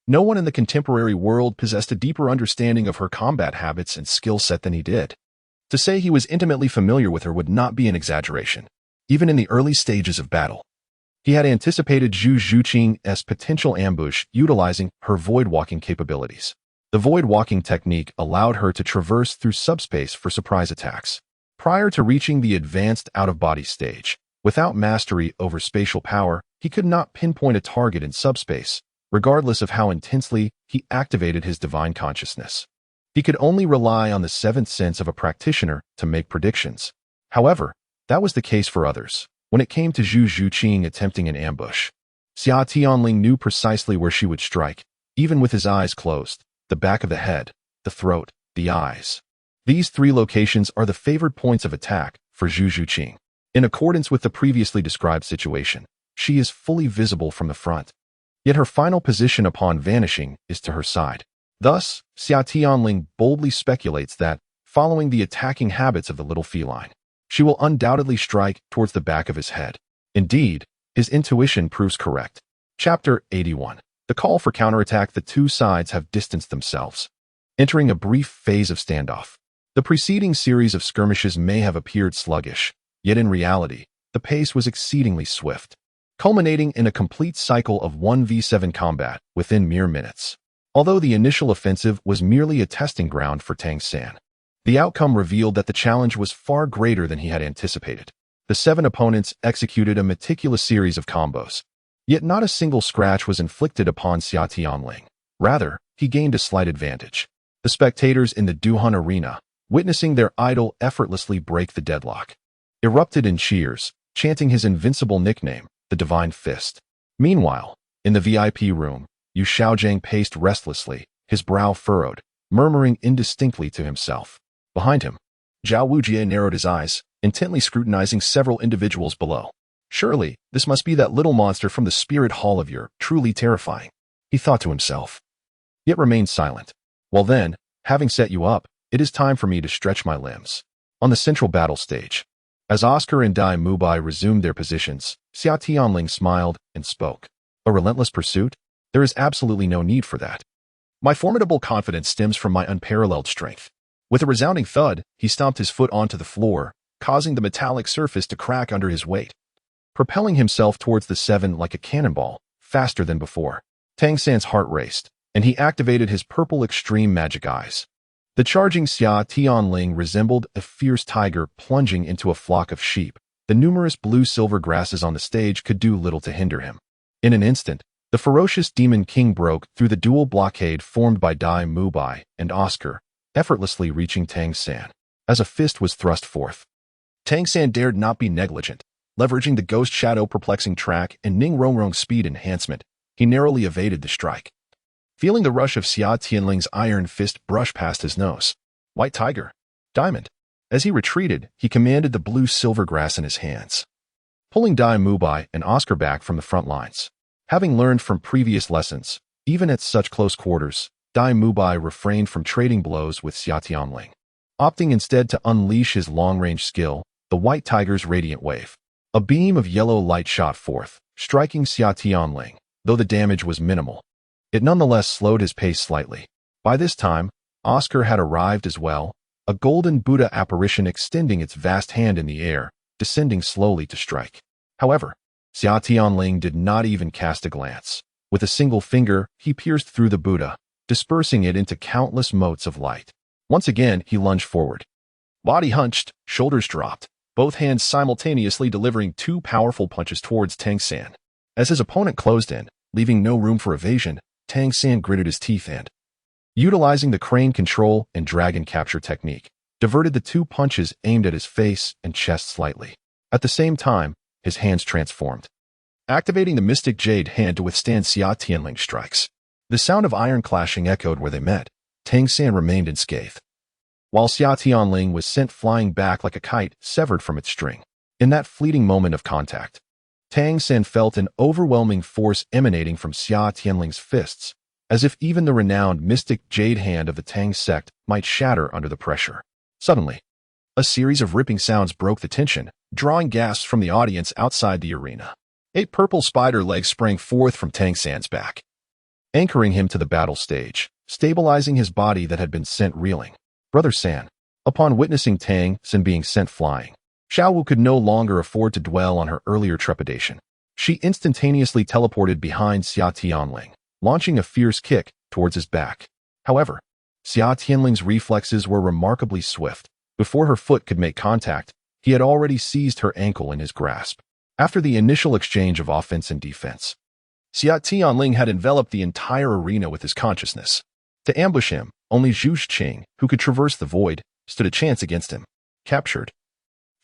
No one in the contemporary world possessed a deeper understanding of her combat habits and skill set than he did. To say he was intimately familiar with her would not be an exaggeration. Even in the early stages of battle, he had anticipated Zhu Zhuqing's potential ambush utilizing her void-walking capabilities. The void-walking technique allowed her to traverse through subspace for surprise attacks. Prior to reaching the advanced out-of-body stage, without mastery over spatial power, he could not pinpoint a target in subspace, regardless of how intensely he activated his divine consciousness. He could only rely on the seventh sense of a practitioner to make predictions. However, that was the case for others. When it came to Zhu Zhuqing attempting an ambush, Xia Tianling knew precisely where she would strike, even with his eyes closed: the back of the head, the throat, the eyes. These 3 locations are the favored points of attack for for Zhu Zhuqing. In accordance with the previously described situation, she is fully visible from the front. Yet her final position upon vanishing is to her side. Thus, Xia Tianling boldly speculates that, following the attacking habits of the little feline, she will undoubtedly strike towards the back of his head. Indeed, his intuition proves correct. Chapter 81. The call for counterattack. The two sides have distanced themselves, entering a brief phase of standoff. The preceding series of skirmishes may have appeared sluggish, yet in reality, the pace was exceedingly swift, culminating in a complete cycle of 1v7 combat within mere minutes. Although the initial offensive was merely a testing ground for Tang San, the outcome revealed that the challenge was far greater than he had anticipated. The 7 opponents executed a meticulous series of combos, yet not a single scratch was inflicted upon Xia Tianling. Rather, he gained a slight advantage. The spectators in the Duhun arena, witnessing their idol effortlessly break the deadlock, erupted in cheers, chanting his invincible nickname, the Divine Fist. Meanwhile, in the VIP room, Yu Xiaogang paced restlessly, his brow furrowed, murmuring indistinctly to himself. Behind him, Zhao Wujie narrowed his eyes, intently scrutinizing several individuals below. Surely, this must be that little monster from the spirit hall of Ur, truly terrifying, he thought to himself, yet remained silent. Well then, having set you up, it is time for me to stretch my limbs. On the central battle stage, as Oscar and By resumed their positions, Xia Tianling smiled and spoke. A relentless pursuit? There is absolutely no need for that. My formidable confidence stems from my unparalleled strength. With a resounding thud, he stomped his foot onto the floor, causing the metallic surface to crack under his weight, propelling himself towards the 7 like a cannonball, faster than before. Tang San's heart raced, and he activated his purple extreme magic eyes. The charging Xia Tianling resembled a fierce tiger plunging into a flock of sheep. The numerous blue-silver grasses on the stage could do little to hinder him. In an instant, the ferocious Demon King broke through the dual blockade formed by By and Oscar, effortlessly reaching Tang San. As a fist was thrust forth, Tang San dared not be negligent. Leveraging the Ghost Shadow perplexing track and Ning Rongrong's speed enhancement, he narrowly evaded the strike. Feeling the rush of Xia Tianling's iron fist brush past his nose, White Tiger, Diamond. As he retreated, he commanded the blue-silver grass in his hands, pulling By and Oscar back from the front lines. Having learned from previous lessons, even at such close quarters, By refrained from trading blows with Xia Tianling, opting instead to unleash his long-range skill, the White Tiger's Radiant Wave. A beam of yellow light shot forth, striking Xia Tianling. Though the damage was minimal, it nonetheless slowed his pace slightly. By this time, Oscar had arrived as well, a golden Buddha apparition extending its vast hand in the air, descending slowly to strike. However, Xia Tianling did not even cast a glance. With a single finger, he pierced through the Buddha, dispersing it into countless motes of light. Once again, he lunged forward. Body hunched, shoulders dropped, both hands simultaneously delivering 2 powerful punches towards Tang San. As his opponent closed in, leaving no room for evasion, Tang San gritted his teeth and, utilizing the crane control and dragon capture technique, diverted the 2 punches aimed at his face and chest slightly. At the same time, his hands transformed, activating the Mystic Jade hand to withstand Xia Tianling's strikes. The sound of iron clashing echoed where they met. Tang San remained unscathed, while Xia Tianling was sent flying back like a kite severed from its string. In that fleeting moment of contact, Tang San felt an overwhelming force emanating from Xia Tianling's fists, as if even the renowned mystic jade hand of the Tang sect might shatter under the pressure. Suddenly, a series of ripping sounds broke the tension, drawing gasps from the audience outside the arena. 8 purple spider legs sprang forth from Tang San's back, anchoring him to the battle stage, stabilizing his body that had been sent reeling. Brother San. Upon witnessing Tang San being sent flying, Xiaowu could no longer afford to dwell on her earlier trepidation. She instantaneously teleported behind Xia Tianling, launching a fierce kick towards his back. However, Xia Tianling's reflexes were remarkably swift. Before her foot could make contact, he had already seized her ankle in his grasp. After the initial exchange of offense and defense, Xia Tianling had enveloped the entire arena with his consciousness. To ambush him, only Zhu Zhuqing, who could traverse the void, stood a chance against him. Captured,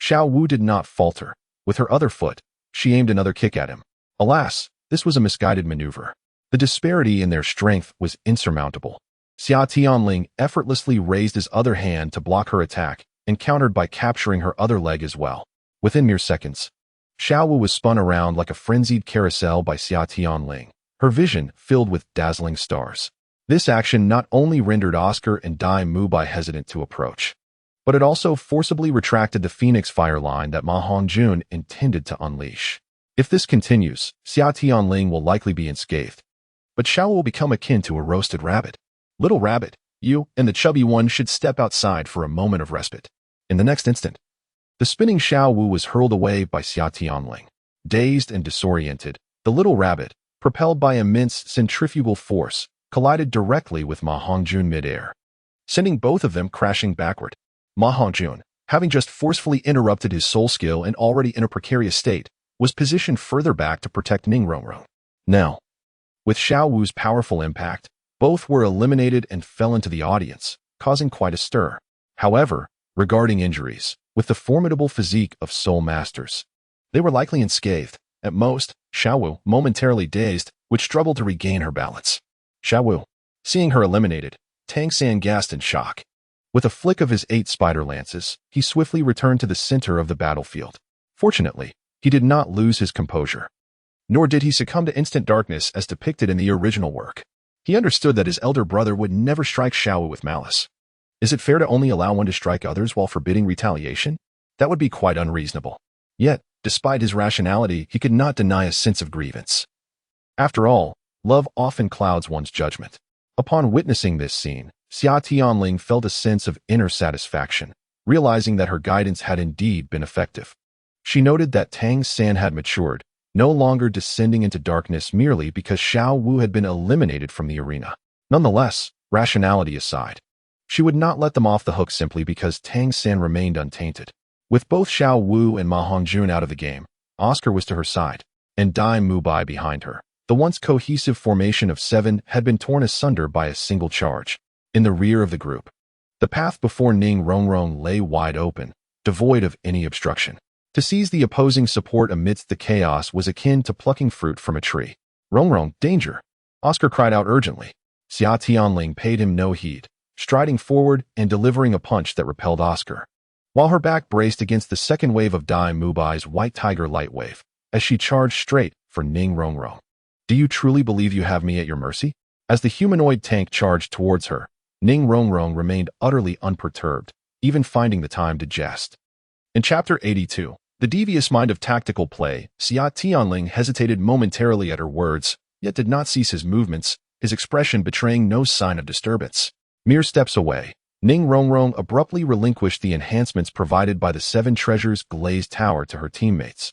Xiao Wu did not falter. With her other foot, she aimed another kick at him. Alas, this was a misguided maneuver. The disparity in their strength was insurmountable. Xia Tianling effortlessly raised his other hand to block her attack, and countered by capturing her other leg as well. Within mere seconds, Xiao Wu was spun around like a frenzied carousel by Xia Tianling, her vision filled with dazzling stars. This action not only rendered Oscar and Dai Mubai hesitant to approach, but it also forcibly retracted the Phoenix fire line that Ma Hongjun intended to unleash. If this continues, Xia Tianling will likely be unscathed, but Xiao will become akin to a roasted rabbit. Little rabbit, you and the chubby one should step outside for a moment of respite. In the next instant, the spinning Xiao Wu was hurled away by Xia Tianling. Dazed and disoriented, the little rabbit, propelled by immense centrifugal force, collided directly with Ma Hongjun midair, sending both of them crashing backward. Ma Hongjun, having just forcefully interrupted his soul skill and already in a precarious state, was positioned further back to protect Ning Rongrong. Now, with Xiao Wu's powerful impact, both were eliminated and fell into the audience, causing quite a stir. However, regarding injuries, with the formidable physique of soul masters, they were likely unscathed. At most, Xiao Wu, momentarily dazed, would struggle to regain her balance. Xiao Wu, seeing her eliminated, Tang San gasped in shock. With a flick of his 8 spider lances, he swiftly returned to the center of the battlefield. Fortunately, he did not lose his composure, nor did he succumb to instant darkness as depicted in the original work. He understood that his elder brother would never strike Xiao Wu with malice. Is it fair to only allow one to strike others while forbidding retaliation? That would be quite unreasonable. Yet, despite his rationality, he could not deny a sense of grievance. After all, love often clouds one's judgment. Upon witnessing this scene, Xia Tianling felt a sense of inner satisfaction, realizing that her guidance had indeed been effective. She noted that Tang San had matured, no longer descending into darkness merely because Xiao Wu had been eliminated from the arena. Nonetheless, rationality aside, she would not let them off the hook simply because Tang San remained untainted. With both Xiao Wu and Ma Hongjun out of the game, Oscar was to her side, and Dai Mubai behind her. The once cohesive formation of 7 had been torn asunder by a single charge. In the rear of the group, the path before Ning Rongrong lay wide open, devoid of any obstruction. To seize the opposing support amidst the chaos was akin to plucking fruit from a tree. Rongrong, danger! Oscar cried out urgently. Xia Tianling paid him no heed, striding forward and delivering a punch that repelled Oscar, while her back braced against the second wave of Dai Mubai's White Tiger light wave, as she charged straight for Ning Rongrong. Do you truly believe you have me at your mercy? As the humanoid tank charged towards her, Ning Rongrong remained utterly unperturbed, even finding the time to jest. In Chapter 82, The Devious Mind of Tactical Play, Xia Tianling hesitated momentarily at her words, yet did not cease his movements, his expression betraying no sign of disturbance. Mere steps away, Ning Rongrong abruptly relinquished the enhancements provided by the 7 Treasures glazed tower to her teammates,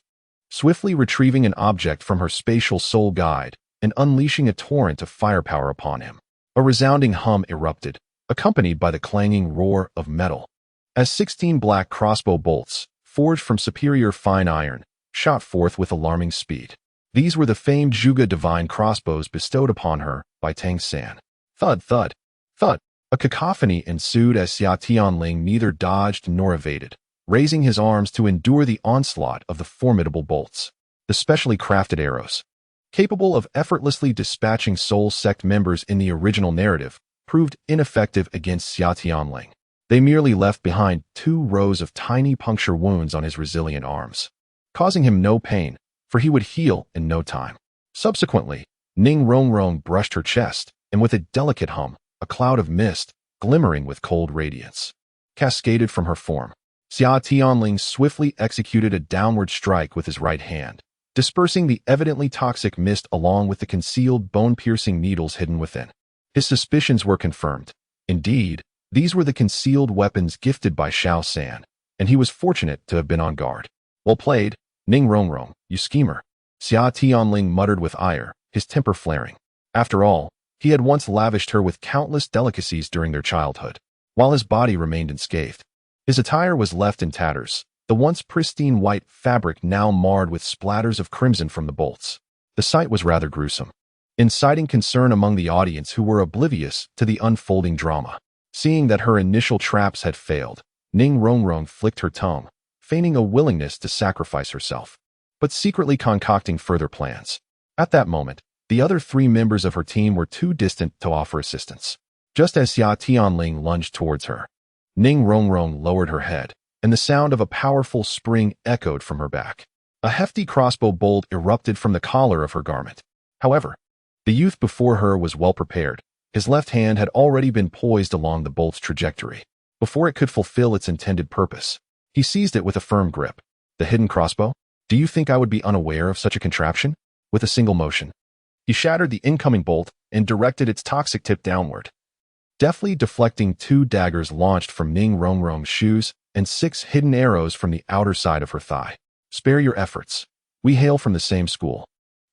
swiftly retrieving an object from her spatial soul guide and unleashing a torrent of firepower upon him. A resounding hum erupted, accompanied by the clanging roar of metal, as 16 black crossbow bolts, forged from superior fine iron, shot forth with alarming speed. These were the famed Zhuge divine crossbows bestowed upon her by Tang San. Thud, thud, thud. A cacophony ensued as Xia Tianling neither dodged nor evaded, raising his arms to endure the onslaught of the formidable bolts. The specially crafted arrows, capable of effortlessly dispatching Soul Sect members in the original narrative, proved ineffective against Xia Tianling. They merely left behind 2 rows of tiny puncture wounds on his resilient arms, causing him no pain, for he would heal in no time. Subsequently, Ning Rongrong brushed her chest, and with a delicate hum, a cloud of mist, glimmering with cold radiance, cascaded from her form. Xia Tianling swiftly executed a downward strike with his right hand, dispersing the evidently toxic mist along with the concealed bone-piercing needles hidden within. His suspicions were confirmed. Indeed, these were the concealed weapons gifted by Xiao San, and he was fortunate to have been on guard. Well played, Ning Rongrong, you schemer. Xia Tianling muttered with ire, his temper flaring. After all, he had once lavished her with countless delicacies during their childhood, while his body remained unscathed. His attire was left in tatters, the once pristine white fabric now marred with splatters of crimson from the bolts. The sight was rather gruesome, inciting concern among the audience who were oblivious to the unfolding drama. Seeing that her initial traps had failed, Ning Rongrong flicked her tongue, feigning a willingness to sacrifice herself, but secretly concocting further plans. At that moment, the other 3 members of her team were too distant to offer assistance. Just as Xia Tianling lunged towards her, Ning Rongrong lowered her head, and the sound of a powerful spring echoed from her back. A hefty crossbow bolt erupted from the collar of her garment. However, the youth before her was well prepared. His left hand had already been poised along the bolt's trajectory. Before it could fulfill its intended purpose, he seized it with a firm grip. The hidden crossbow? Do you think I would be unaware of such a contraption? With a single motion, he shattered the incoming bolt and directed its toxic tip downward, deftly deflecting 2 daggers launched from Ning Rongrong's shoes and 6 hidden arrows from the outer side of her thigh. Spare your efforts. We hail from the same school,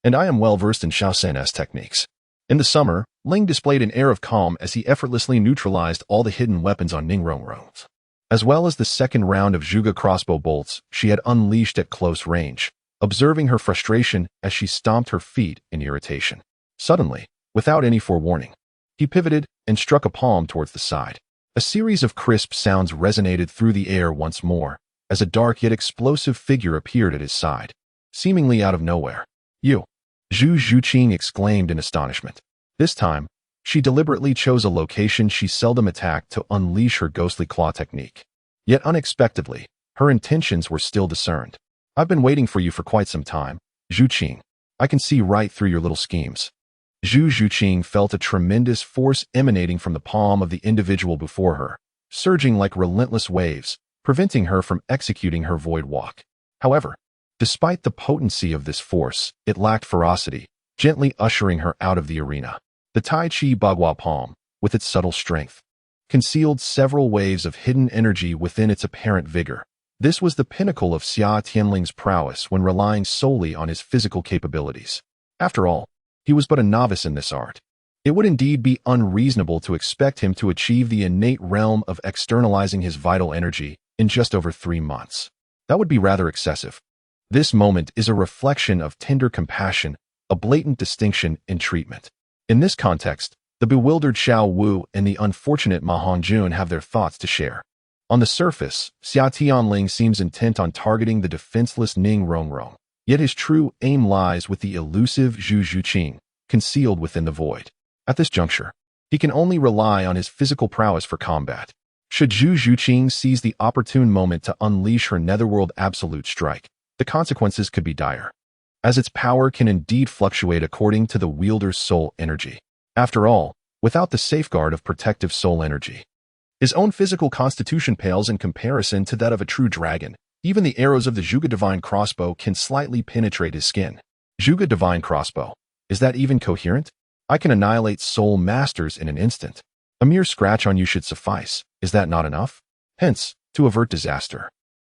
and I am well versed in Xiao San's techniques. In the summer, Ling displayed an air of calm as he effortlessly neutralized all the hidden weapons on Ning Rongrong, as well as the second round of Zhuge crossbow bolts she had unleashed at close range, observing her frustration as she stomped her feet in irritation. Suddenly, without any forewarning, he pivoted and struck a palm towards the side. A series of crisp sounds resonated through the air once more, as a dark yet explosive figure appeared at his side, seemingly out of nowhere. "You!" Zhu Zhuqing exclaimed in astonishment. This time, she deliberately chose a location she seldom attacked to unleash her ghostly claw technique. Yet unexpectedly, her intentions were still discerned. "I've been waiting for you for quite some time, Zhuqing. I can see right through your little schemes." Zhu Zhuqing felt a tremendous force emanating from the palm of the individual before her, surging like relentless waves, preventing her from executing her void walk. However, despite the potency of this force, it lacked ferocity, gently ushering her out of the arena. The Tai Chi Bagua palm, with its subtle strength, concealed several waves of hidden energy within its apparent vigor. This was the pinnacle of Xia Tianling's prowess when relying solely on his physical capabilities. After all, he was but a novice in this art. It would indeed be unreasonable to expect him to achieve the innate realm of externalizing his vital energy in just over 3 months. That would be rather excessive. This moment is a reflection of tender compassion, a blatant distinction in treatment. In this context, the bewildered Xiao Wu and the unfortunate Ma Hongjun have their thoughts to share. On the surface, Xia Tianling seems intent on targeting the defenseless Ning Rongrong, yet his true aim lies with the elusive Zhu Zhuqing, concealed within the void. At this juncture, he can only rely on his physical prowess for combat. Should Zhu Zhuqing seize the opportune moment to unleash her netherworld absolute strike, the consequences could be dire, as its power can indeed fluctuate according to the wielder's soul energy. After all, without the safeguard of protective soul energy, his own physical constitution pales in comparison to that of a true dragon. Even the arrows of the Zhuge Divine Crossbow can slightly penetrate his skin. Zhuge Divine Crossbow. Is that even coherent? I can annihilate soul masters in an instant. A mere scratch on you should suffice. Is that not enough? Hence, to avert disaster,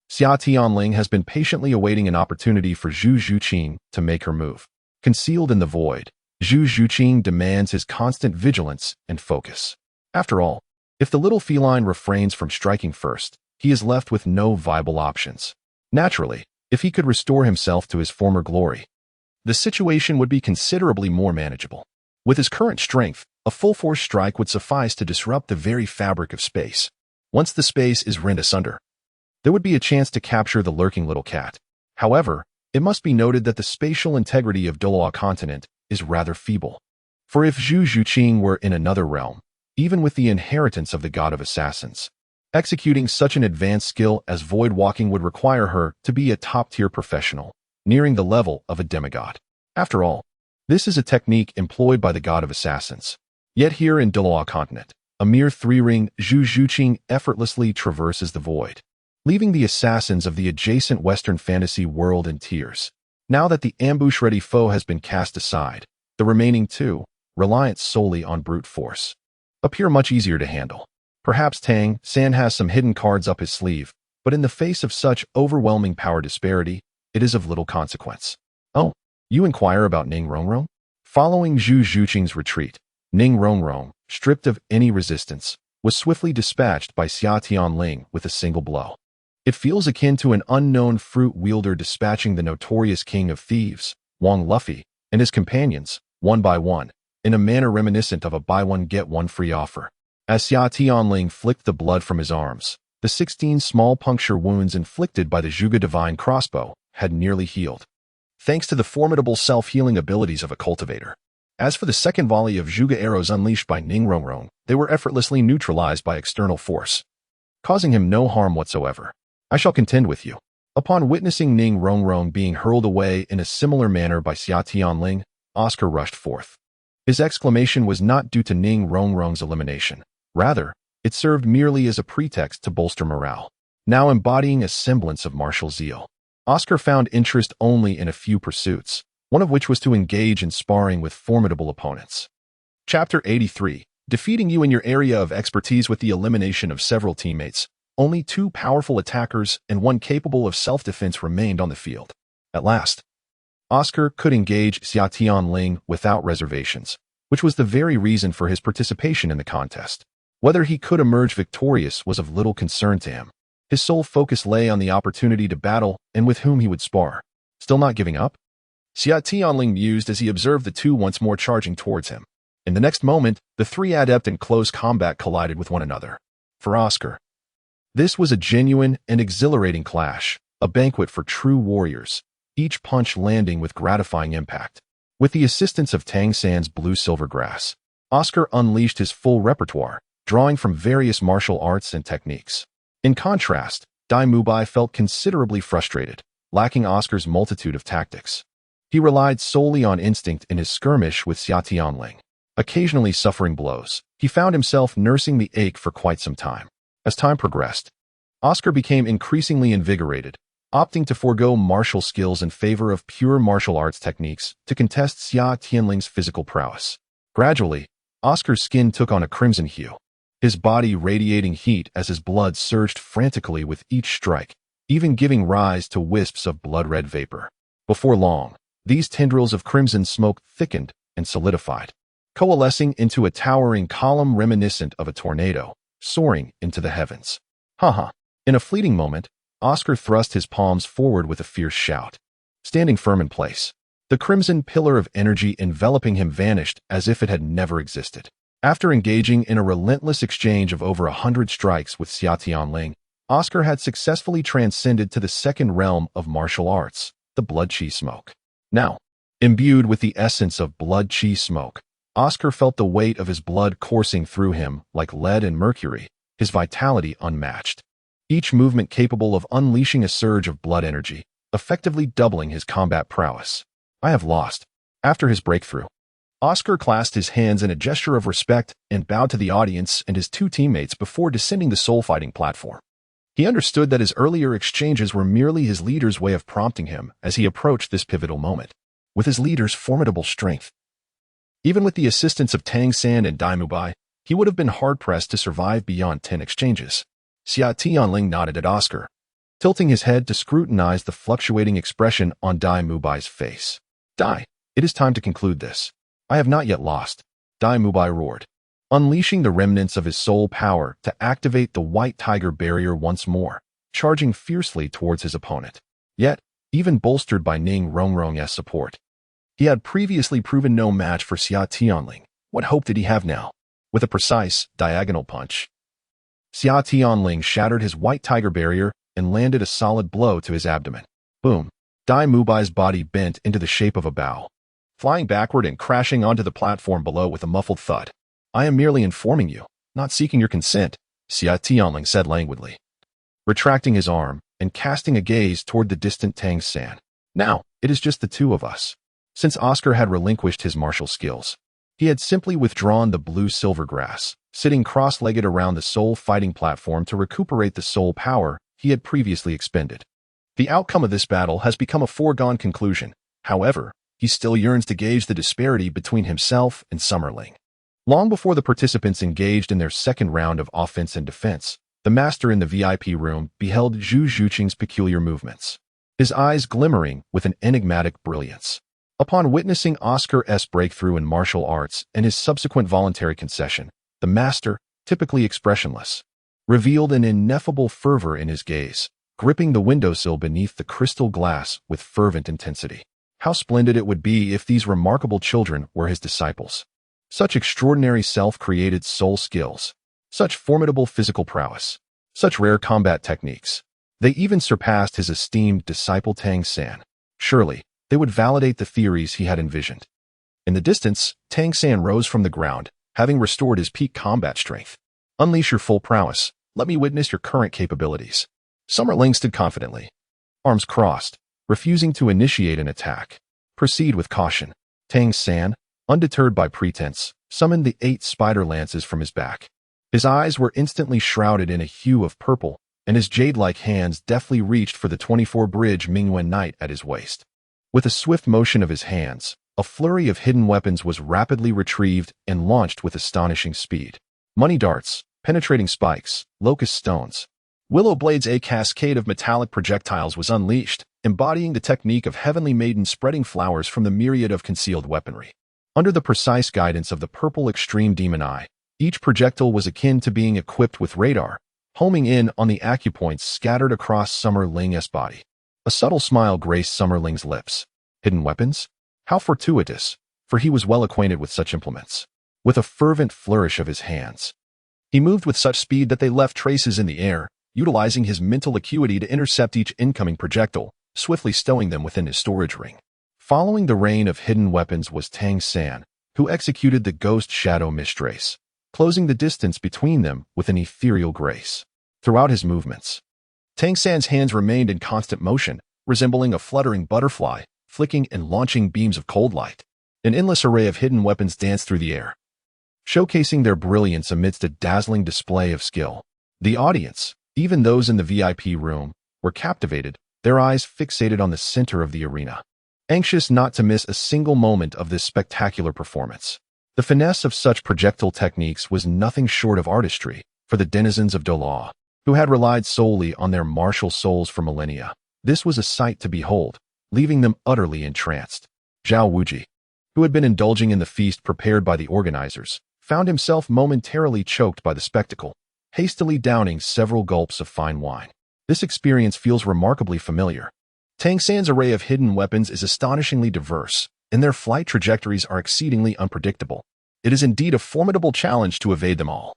Xia Tianling has been patiently awaiting an opportunity for Zhu Zhuqing to make her move. Concealed in the void, Zhu Zhuqing demands his constant vigilance and focus. After all, if the little feline refrains from striking first, he is left with no viable options. Naturally, if he could restore himself to his former glory, the situation would be considerably more manageable. With his current strength, a full-force strike would suffice to disrupt the very fabric of space. Once the space is rent asunder, there would be a chance to capture the lurking little cat. However, it must be noted that the spatial integrity of Douluo continent is rather feeble. For if Zhu Zhuqing were in another realm, even with the inheritance of the god of assassins, executing such an advanced skill as void walking would require her to be a top-tier professional, nearing the level of a demigod. After all, this is a technique employed by the god of assassins. Yet here in Douluo continent, a mere 3-ring Zhu Zhuqing effortlessly traverses the void, leaving the assassins of the adjacent Western fantasy world in tears. Now that the ambush-ready foe has been cast aside, the remaining 2, reliant solely on brute force, appear much easier to handle. Perhaps Tang San has some hidden cards up his sleeve, but in the face of such overwhelming power disparity, it is of little consequence. Oh, you inquire about Ning Rongrong? Following Zhu Zhuqing's retreat, Ning Rongrong, stripped of any resistance, was swiftly dispatched by Xia Tianling with a single blow. It feels akin to an unknown fruit wielder dispatching the notorious king of thieves, Wang Luffy, and his companions, one by one, in a manner reminiscent of a buy-one-get-one-free offer. As Xia Tianling flicked the blood from his arms, the 16 small puncture wounds inflicted by the Zhuge Divine Crossbow had nearly healed, thanks to the formidable self-healing abilities of a cultivator. As for the second volley of Zhuge arrows unleashed by Ning Rongrong, they were effortlessly neutralized by external force. causing him no harm whatsoever. I shall contend with you. Upon witnessing Ning Rongrong being hurled away in a similar manner by Xia Tianling, Oscar rushed forth. His exclamation was not due to Ning Rongrong's elimination. Rather, it served merely as a pretext to bolster morale. Now embodying a semblance of martial zeal, Oscar found interest only in a few pursuits, one of which was to engage in sparring with formidable opponents. Chapter 83. Defeating you in your area of expertise with the elimination of several teammates, only 2 powerful attackers and 1 capable of self-defense remained on the field. At last, Oscar could engage Xia Tianling without reservations, which was the very reason for his participation in the contest. Whether he could emerge victorious was of little concern to him. His sole focus lay on the opportunity to battle and with whom he would spar. Still not giving up? Xia Tianling mused as he observed the 2 once more charging towards him. In the next moment, the 3 adept in close combat collided with one another. For Oscar, this was a genuine and exhilarating clash, a banquet for true warriors, each punch landing with gratifying impact. With the assistance of Tang San's blue-silver grass, Oscar unleashed his full repertoire, drawing from various martial arts and techniques. In contrast, By felt considerably frustrated, lacking Oscar's multitude of tactics. He relied solely on instinct in his skirmish with Xia Tianling. Occasionally suffering blows, he found himself nursing the ache for quite some time. As time progressed, Oscar became increasingly invigorated, opting to forego martial skills in favor of pure martial arts techniques to contest Xia Tianling's physical prowess. Gradually, Oscar's skin took on a crimson hue, his body radiating heat as his blood surged frantically with each strike, even giving rise to wisps of blood-red vapor. Before long, these tendrils of crimson smoke thickened and solidified, coalescing into a towering column reminiscent of a tornado, soaring into the heavens. In a fleeting moment, Oscar thrust his palms forward with a fierce shout. Standing firm in place, the crimson pillar of energy enveloping him vanished as if it had never existed. After engaging in a relentless exchange of over 100 strikes with Xia Tianling, Oscar had successfully transcended to the second realm of martial arts, the blood qi smoke. Now, imbued with the essence of blood qi smoke, Oscar felt the weight of his blood coursing through him like lead and mercury, his vitality unmatched. Each movement capable of unleashing a surge of blood energy, effectively doubling his combat prowess. I have lost. After his breakthrough, Oscar clasped his hands in a gesture of respect and bowed to the audience and his 2 teammates before descending the soul-fighting platform. He understood that his earlier exchanges were merely his leader's way of prompting him as he approached this pivotal moment. With his leader's formidable strength, even with the assistance of Tang San and By, he would have been hard-pressed to survive beyond 10 exchanges. Xia Tianling nodded at Oscar, tilting his head to scrutinize the fluctuating expression on By's face. It is time to conclude this. I have not yet lost, By roared, unleashing the remnants of his soul power to activate the white tiger barrier once more, charging fiercely towards his opponent. Yet, even bolstered by Ning Rongrong's support, he had previously proven no match for Xia Tianling. What hope did he have now? With a precise, diagonal punch, Xia Tianling shattered his white tiger barrier and landed a solid blow to his abdomen. Boom! By's body bent into the shape of a bow, flying backward and crashing onto the platform below with a muffled thud. I am merely informing you, not seeking your consent, Xia Tianling said languidly, retracting his arm and casting a gaze toward the distant Tang San. Now, it is just the 2 of us. Since Oscar had relinquished his martial skills, he had simply withdrawn the blue-silver grass, sitting cross-legged around the soul-fighting platform to recuperate the soul power he had previously expended. The outcome of this battle has become a foregone conclusion. However, he still yearns to gauge the disparity between himself and Summerling. Long before the participants engaged in their second round of offense and defense, the master in the VIP room beheld Zhu Zhuqing's peculiar movements, his eyes glimmering with an enigmatic brilliance. Upon witnessing Oscar's breakthrough in martial arts and his subsequent voluntary concession, the master, typically expressionless, revealed an ineffable fervor in his gaze, gripping the windowsill beneath the crystal glass with fervent intensity. How splendid it would be if these remarkable children were his disciples. Such extraordinary self-created soul skills, such formidable physical prowess, such rare combat techniques. They even surpassed his esteemed disciple Tang San. Surely, they would validate the theories he had envisioned. In the distance, Tang San rose from the ground, having restored his peak combat strength. Unleash your full prowess, Let me witness your current capabilities. Summerling stood confidently, arms crossed, refusing to initiate an attack. Proceed with caution. Tang San, undeterred by pretense, summoned the 8 spider lances from his back. His eyes were instantly shrouded in a hue of purple, and his jade-like hands deftly reached for the 24-bridge Mingyuan knight at his waist. With a swift motion of his hands, a flurry of hidden weapons was rapidly retrieved and launched with astonishing speed. Money darts, penetrating spikes, locust stones. Willow blades. A cascade of metallic projectiles was unleashed, embodying the technique of heavenly maiden spreading flowers from the myriad of concealed weaponry. Under the precise guidance of the purple extreme demon eye, each projectile was akin to being equipped with radar, homing in on the acupoints scattered across Summerling's body. A subtle smile graced Summerling's lips. Hidden weapons? How fortuitous, for he was well acquainted with such implements. With a fervent flourish of his hands, he moved with such speed that they left traces in the air, utilizing his mental acuity to intercept each incoming projectile, swiftly stowing them within his storage ring. Following the rain of hidden weapons was Tang San, who executed the Ghost Shadow Mistrace, closing the distance between them with an ethereal grace. Throughout his movements, Tang San's hands remained in constant motion, resembling a fluttering butterfly, flicking and launching beams of cold light. An endless array of hidden weapons danced through the air, showcasing their brilliance amidst a dazzling display of skill. The audience, even those in the VIP room, were captivated, their eyes fixated on the center of the arena, anxious not to miss a single moment of this spectacular performance. The finesse of such projectile techniques was nothing short of artistry for the denizens of Douluo, who had relied solely on their martial souls for millennia. This was a sight to behold, leaving them utterly entranced. Xiao Wudi, who had been indulging in the feast prepared by the organizers, found himself momentarily choked by the spectacle, hastily downing several gulps of fine wine. This experience feels remarkably familiar. Tang San's array of hidden weapons is astonishingly diverse, and their flight trajectories are exceedingly unpredictable. It is indeed a formidable challenge to evade them all,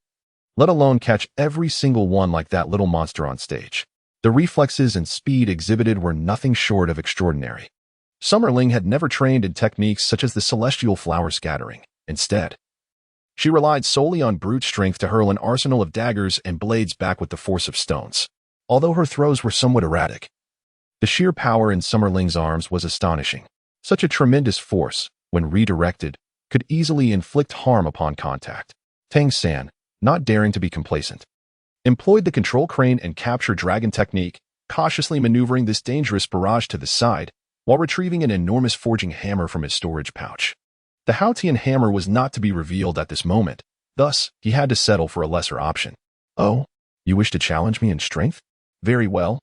let alone catch every single one like that little monster on stage. The reflexes and speed exhibited were nothing short of extraordinary. Summerling had never trained in techniques such as the celestial flower scattering. Instead, she relied solely on brute strength to hurl an arsenal of daggers and blades back with the force of stones. Although her throws were somewhat erratic, the sheer power in Summerling's arms was astonishing. Such a tremendous force, when redirected, could easily inflict harm upon contact. Tang San, not daring to be complacent, employed the control crane and capture dragon technique, cautiously maneuvering this dangerous barrage to the side, while retrieving an enormous forging hammer from his storage pouch. The Xia Tian hammer was not to be revealed at this moment, thus, he had to settle for a lesser option. Oh, you wish to challenge me in strength? Very well.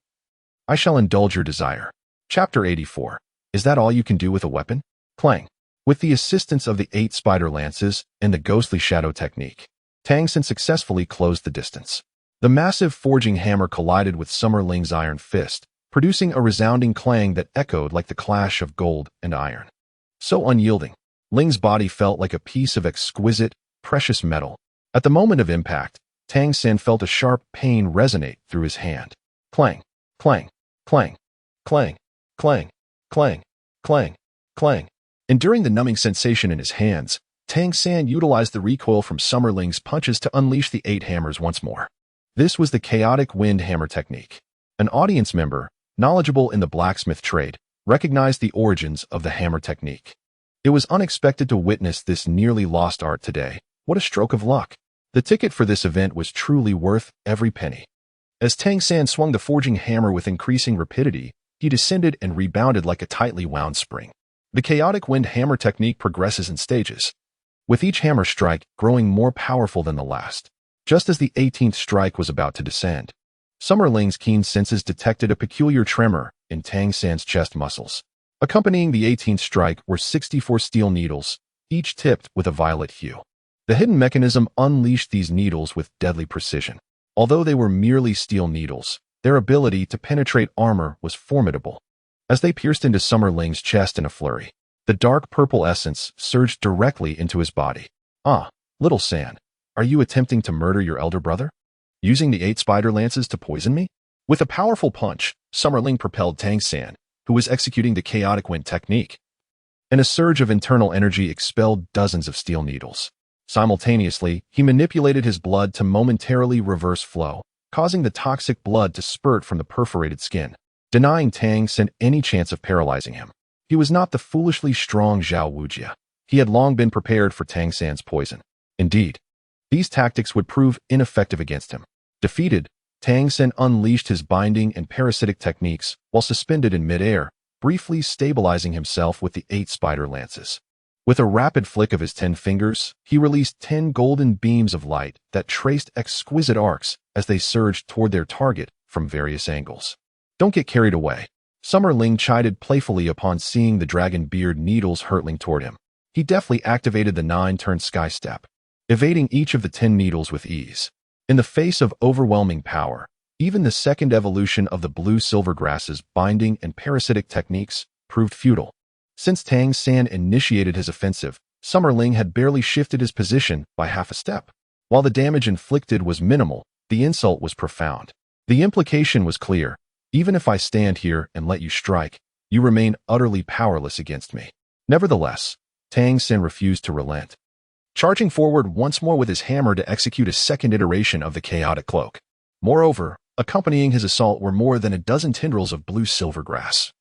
I shall indulge your desire. Chapter 84. Is that all you can do with a weapon? Clang. With the assistance of the 8 spider lances and the ghostly shadow technique, Tang San successfully closed the distance. The massive forging hammer collided with Summerling's iron fist, producing a resounding clang that echoed like the clash of gold and iron. So unyielding, Ling's body felt like a piece of exquisite, precious metal. At the moment of impact, Tang San felt a sharp pain resonate through his hand. Clang, clang, clang, clang, clang, clang, clang, clang. Enduring the numbing sensation in his hands, Tang San utilized the recoil from Summerling's punches to unleash the 8 hammers once more. This was the chaotic wind hammer technique. An audience member, knowledgeable in the blacksmith trade, recognized the origins of the hammer technique. It was unexpected to witness this nearly lost art today. What a stroke of luck. The ticket for this event was truly worth every penny. As Tang San swung the forging hammer with increasing rapidity, he descended and rebounded like a tightly wound spring. The chaotic wind hammer technique progresses in stages, with each hammer strike growing more powerful than the last. Just as the 18th strike was about to descend, Summerling's keen senses detected a peculiar tremor in Tang San's chest muscles. Accompanying the 18th strike were 64 steel needles, each tipped with a violet hue. The hidden mechanism unleashed these needles with deadly precision. Although they were merely steel needles, their ability to penetrate armor was formidable. As they pierced into Summerling's chest in a flurry, the dark purple essence surged directly into his body. Ah, little San, are you attempting to murder your elder brother? Using the 8 spider lances to poison me? With a powerful punch, Summerling propelled Tang San, who was executing the chaotic wind technique, and a surge of internal energy expelled dozens of steel needles. Simultaneously, he manipulated his blood to momentarily reverse flow, causing the toxic blood to spurt from the perforated skin, denying Tang San any chance of paralyzing him. He was not the foolishly strong Xiao Wujia. He had long been prepared for Tang San's poison. Indeed, these tactics would prove ineffective against him. Defeated, Tang San unleashed his binding and parasitic techniques while suspended in midair, briefly stabilizing himself with the 8 spider lances. With a rapid flick of his 10 fingers, he released 10 golden beams of light that traced exquisite arcs as they surged toward their target from various angles. Don't get carried away. Summer Ling chided playfully upon seeing the dragon beard needles hurtling toward him. He deftly activated the 9-turn sky step, evading each of the 10 needles with ease. In the face of overwhelming power, even the second evolution of the blue silvergrass's binding and parasitic techniques proved futile. Since Tang San initiated his offensive, Summer Ling had barely shifted his position by half a step. While the damage inflicted was minimal, the insult was profound. The implication was clear. Even if I stand here and let you strike, you remain utterly powerless against me. Nevertheless, Tang San refused to relent, charging forward once more with his hammer to execute a second iteration of the chaotic cloak. Moreover, accompanying his assault were more than a dozen tendrils of blue silvergrass,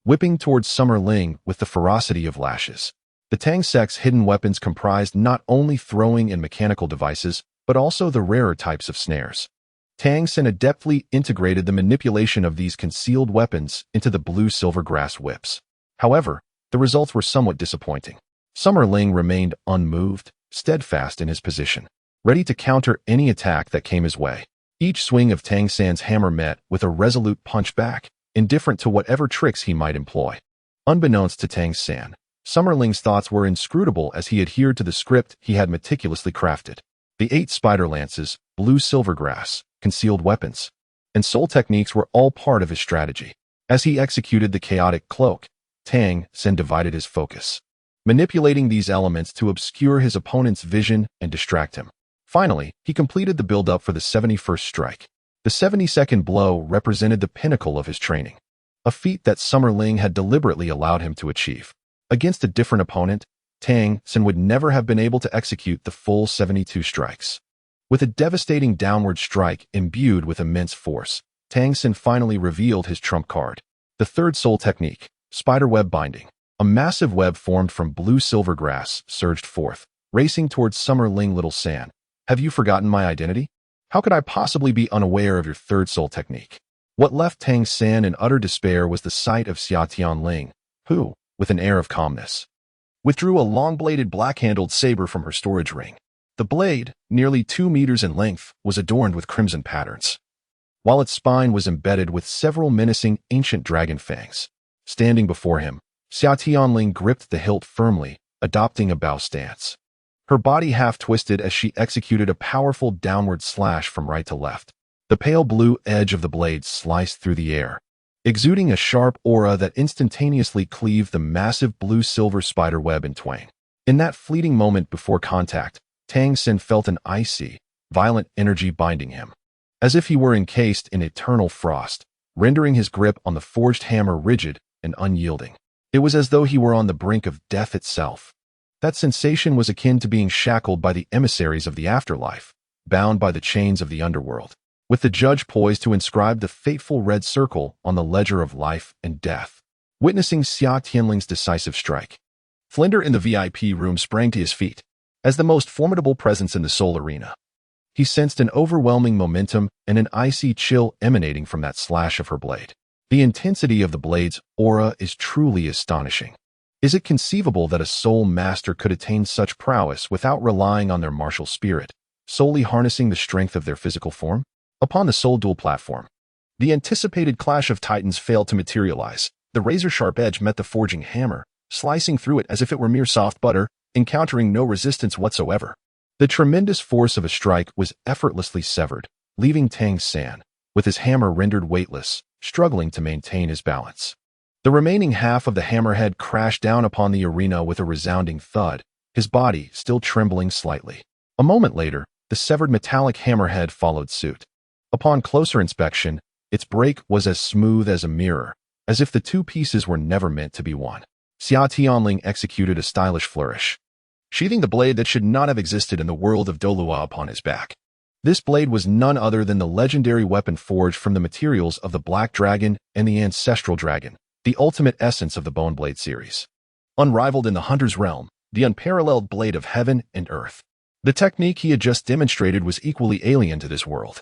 whipping towards Summer Ling with the ferocity of lashes. The Tang sect's hidden weapons comprised not only throwing and mechanical devices, but also the rarer types of snares. Tang San adeptly integrated the manipulation of these concealed weapons into the blue silvergrass whips. However, the results were somewhat disappointing. Summer Ling remained unmoved, steadfast in his position, ready to counter any attack that came his way. Each swing of Tang San's hammer met with a resolute punch back, indifferent to whatever tricks he might employ. Unbeknownst to Tang San, Summer Ling's thoughts were inscrutable as he adhered to the script he had meticulously crafted. The 8 spider lances, blue silvergrass, concealed weapons, and soul techniques were all part of his strategy. As he executed the chaotic cloak, Tang San divided his focus, manipulating these elements to obscure his opponent's vision and distract him. Finally, he completed the build-up for the 71st strike. The 72nd blow represented the pinnacle of his training, a feat that Summer Ling had deliberately allowed him to achieve. Against a different opponent, Tang San would never have been able to execute the full 72 strikes. With a devastating downward strike imbued with immense force, Tang San finally revealed his trump card. The third soul technique, spiderweb binding. A massive web formed from blue silvergrass surged forth, racing towards Summer Ling. Little San, have you forgotten my identity? How could I possibly be unaware of your third soul technique? What left Tang San in utter despair was the sight of Xia Tianling, who, with an air of calmness, withdrew a long-bladed black-handled saber from her storage ring. The blade, nearly 2 meters in length, was adorned with crimson patterns, while its spine was embedded with several menacing ancient dragon fangs. Standing before him, Xia Tianling gripped the hilt firmly, adopting a bow stance. Her body half-twisted as she executed a powerful downward slash from right to left. The pale blue edge of the blade sliced through the air, exuding a sharp aura that instantaneously cleaved the massive blue-silver spiderweb in twain. In that fleeting moment before contact, Tang San felt an icy, violent energy binding him, as if he were encased in eternal frost, rendering his grip on the forged hammer rigid and unyielding. It was as though he were on the brink of death itself. That sensation was akin to being shackled by the emissaries of the afterlife, bound by the chains of the underworld, with the judge poised to inscribe the fateful red circle on the ledger of life and death. Witnessing Xia Tianling's decisive strike, Flinder in the VIP room sprang to his feet. As the most formidable presence in the soul arena, he sensed an overwhelming momentum and an icy chill emanating from that slash of her blade. The intensity of the blade's aura is truly astonishing. Is it conceivable that a soul master could attain such prowess without relying on their martial spirit, solely harnessing the strength of their physical form? Upon the soul duel platform, the anticipated clash of titans failed to materialize. The razor-sharp edge met the forging hammer, slicing through it as if it were mere soft butter, encountering no resistance whatsoever. The tremendous force of a strike was effortlessly severed, leaving Tang San, with his hammer rendered weightless, struggling to maintain his balance. The remaining half of the hammerhead crashed down upon the arena with a resounding thud, his body still trembling slightly. A moment later, the severed metallic hammerhead followed suit. Upon closer inspection, its break was as smooth as a mirror, as if the two pieces were never meant to be one. Xia Tianling executed a stylish flourish, sheathing the blade that should not have existed in the world of Douluo upon his back. This blade was none other than the legendary weapon forged from the materials of the Black Dragon and the Ancestral Dragon, the ultimate essence of the Bone Blade series. Unrivaled in the hunter's realm, the unparalleled blade of heaven and earth. The technique he had just demonstrated was equally alien to this world.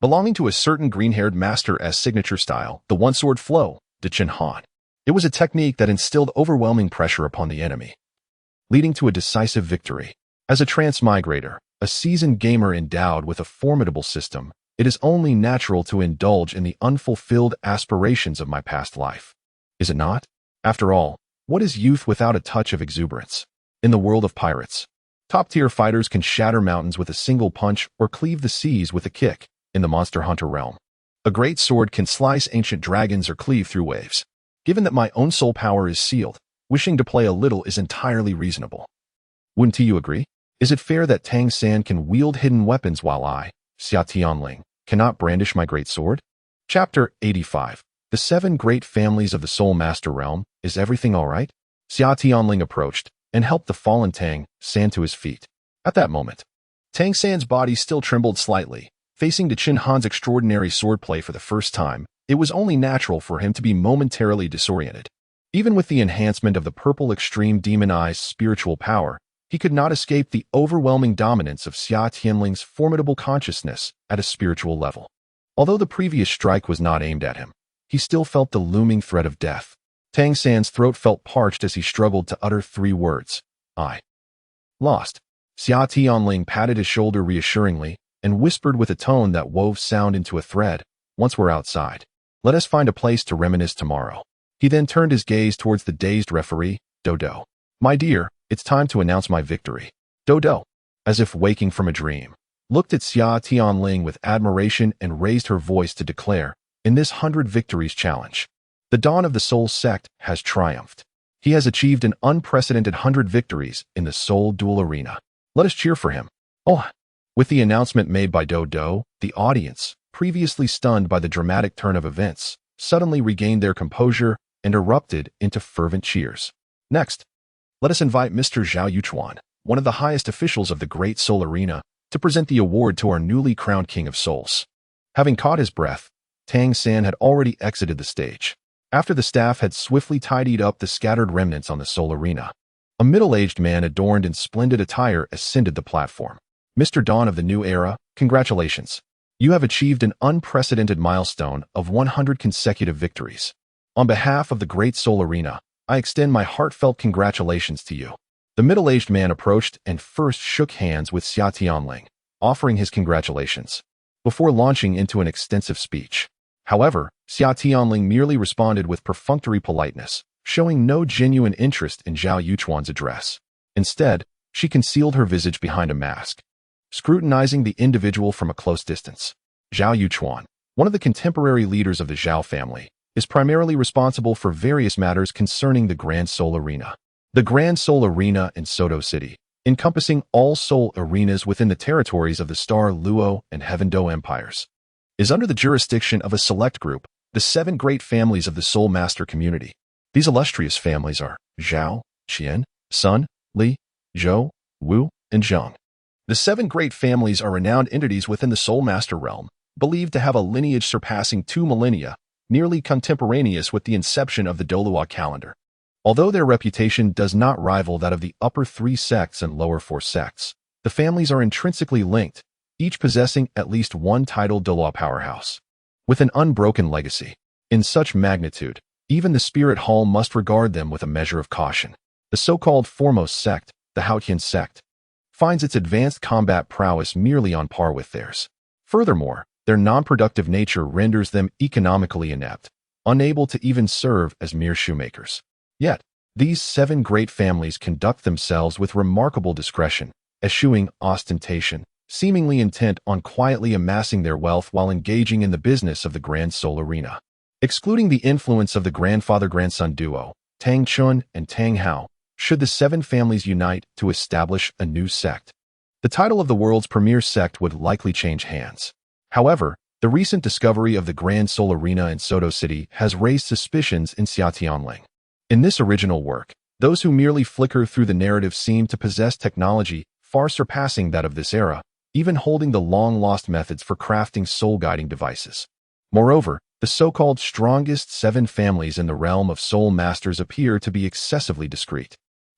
Belonging to a certain green-haired master as signature style, the one-sword flow, de Chen Han. It was a technique that instilled overwhelming pressure upon the enemy, leading to a decisive victory. As a transmigrator, a seasoned gamer endowed with a formidable system, it is only natural to indulge in the unfulfilled aspirations of my past life. Is it not? After all, what is youth without a touch of exuberance? In the world of pirates, top-tier fighters can shatter mountains with a single punch or cleave the seas with a kick. In the Monster Hunter realm, a great sword can slice ancient dragons or cleave through waves. Given that my own soul power is sealed, wishing to play a little is entirely reasonable. Wouldn't you agree? Is it fair that Tang San can wield hidden weapons while I, Xia Tianling, cannot brandish my great sword? Chapter 85. The 7 Great Families of the Soul Master Realm. Is everything all right? Xia Tianling approached and helped the fallen Tang San to his feet. At that moment, Tang San's body still trembled slightly. Facing de Chen Han's extraordinary swordplay for the first time, it was only natural for him to be momentarily disoriented. Even with the enhancement of the purple extreme demonized spiritual power, he could not escape the overwhelming dominance of Xia Tianling's formidable consciousness at a spiritual level. Although the previous strike was not aimed at him, he still felt the looming threat of death. Tang San's throat felt parched as he struggled to utter 3 words. I lost. Xia Tianling patted his shoulder reassuringly and whispered with a tone that wove sound into a thread. Once we're outside, let us find a place to reminisce tomorrow. He then turned his gaze towards the dazed referee, Douluo. My dear, it's time to announce my victory. Douluo, as if waking from a dream, looked at Xia Tianling with admiration and raised her voice to declare, in this 100 victories challenge, the dawn of the Soul sect has triumphed. He has achieved an unprecedented 100 victories in the Soul duel arena. Let us cheer for him. Oh! With the announcement made by Douluo, the audience, previously stunned by the dramatic turn of events, suddenly regained their composure and erupted into fervent cheers. Next, let us invite Mr. Zhao Yuchuan, one of the highest officials of the Great Soul Arena, to present the award to our newly crowned King of Souls. Having caught his breath, Tang San had already exited the stage. After the staff had swiftly tidied up the scattered remnants on the Soul Arena, a middle-aged man adorned in splendid attire ascended the platform. Mr. Dawn of the New Era, congratulations. You have achieved an unprecedented milestone of 100 consecutive victories. On behalf of the Great Soul Arena, I extend my heartfelt congratulations to you. The middle-aged man approached and first shook hands with Xia Tianling, offering his congratulations, before launching into an extensive speech. However, Xia Tianling merely responded with perfunctory politeness, showing no genuine interest in Zhao Yuchuan's address. Instead, she concealed her visage behind a mask, scrutinizing the individual from a close distance. Zhao Yuchuan, one of the contemporary leaders of the Zhao family, is primarily responsible for various matters concerning the Grand Soul Arena. The Grand Soul Arena in Soto City, encompassing all soul arenas within the territories of the Star Luo and Heaven Do empires, is under the jurisdiction of a select group, the 7 Great Families of the Soul Master community. These illustrious families are Zhao, Qian, Sun, Li, Zhou, Wu, and Zhang. The 7 Great Families are renowned entities within the Soul Master realm, believed to have a lineage surpassing 2 millennia, nearly contemporaneous with the inception of the Douluo calendar. Although their reputation does not rival that of the upper 3 sects and lower 4 sects, the families are intrinsically linked, each possessing at least one titled Douluo powerhouse, with an unbroken legacy. In such magnitude, even the Spirit Hall must regard them with a measure of caution. The so-called foremost sect, the Haotian sect, finds its advanced combat prowess merely on par with theirs. Furthermore, their non-productive nature renders them economically inept, unable to even serve as mere shoemakers. Yet, these 7 great families conduct themselves with remarkable discretion, eschewing ostentation, seemingly intent on quietly amassing their wealth while engaging in the business of the Grand Soul Arena. Excluding the influence of the grandfather-grandson duo, Tang Chun and Tang Hao, should the 7 families unite to establish a new sect, the title of the world's premier sect would likely change hands. However, the recent discovery of the Grand Soul Arena in Soto City has raised suspicions in Xia Tianling. In this original work, those who merely flicker through the narrative seem to possess technology far surpassing that of this era, even holding the long-lost methods for crafting soul-guiding devices. Moreover, the so-called strongest 7 families in the realm of soul masters appear to be excessively discreet.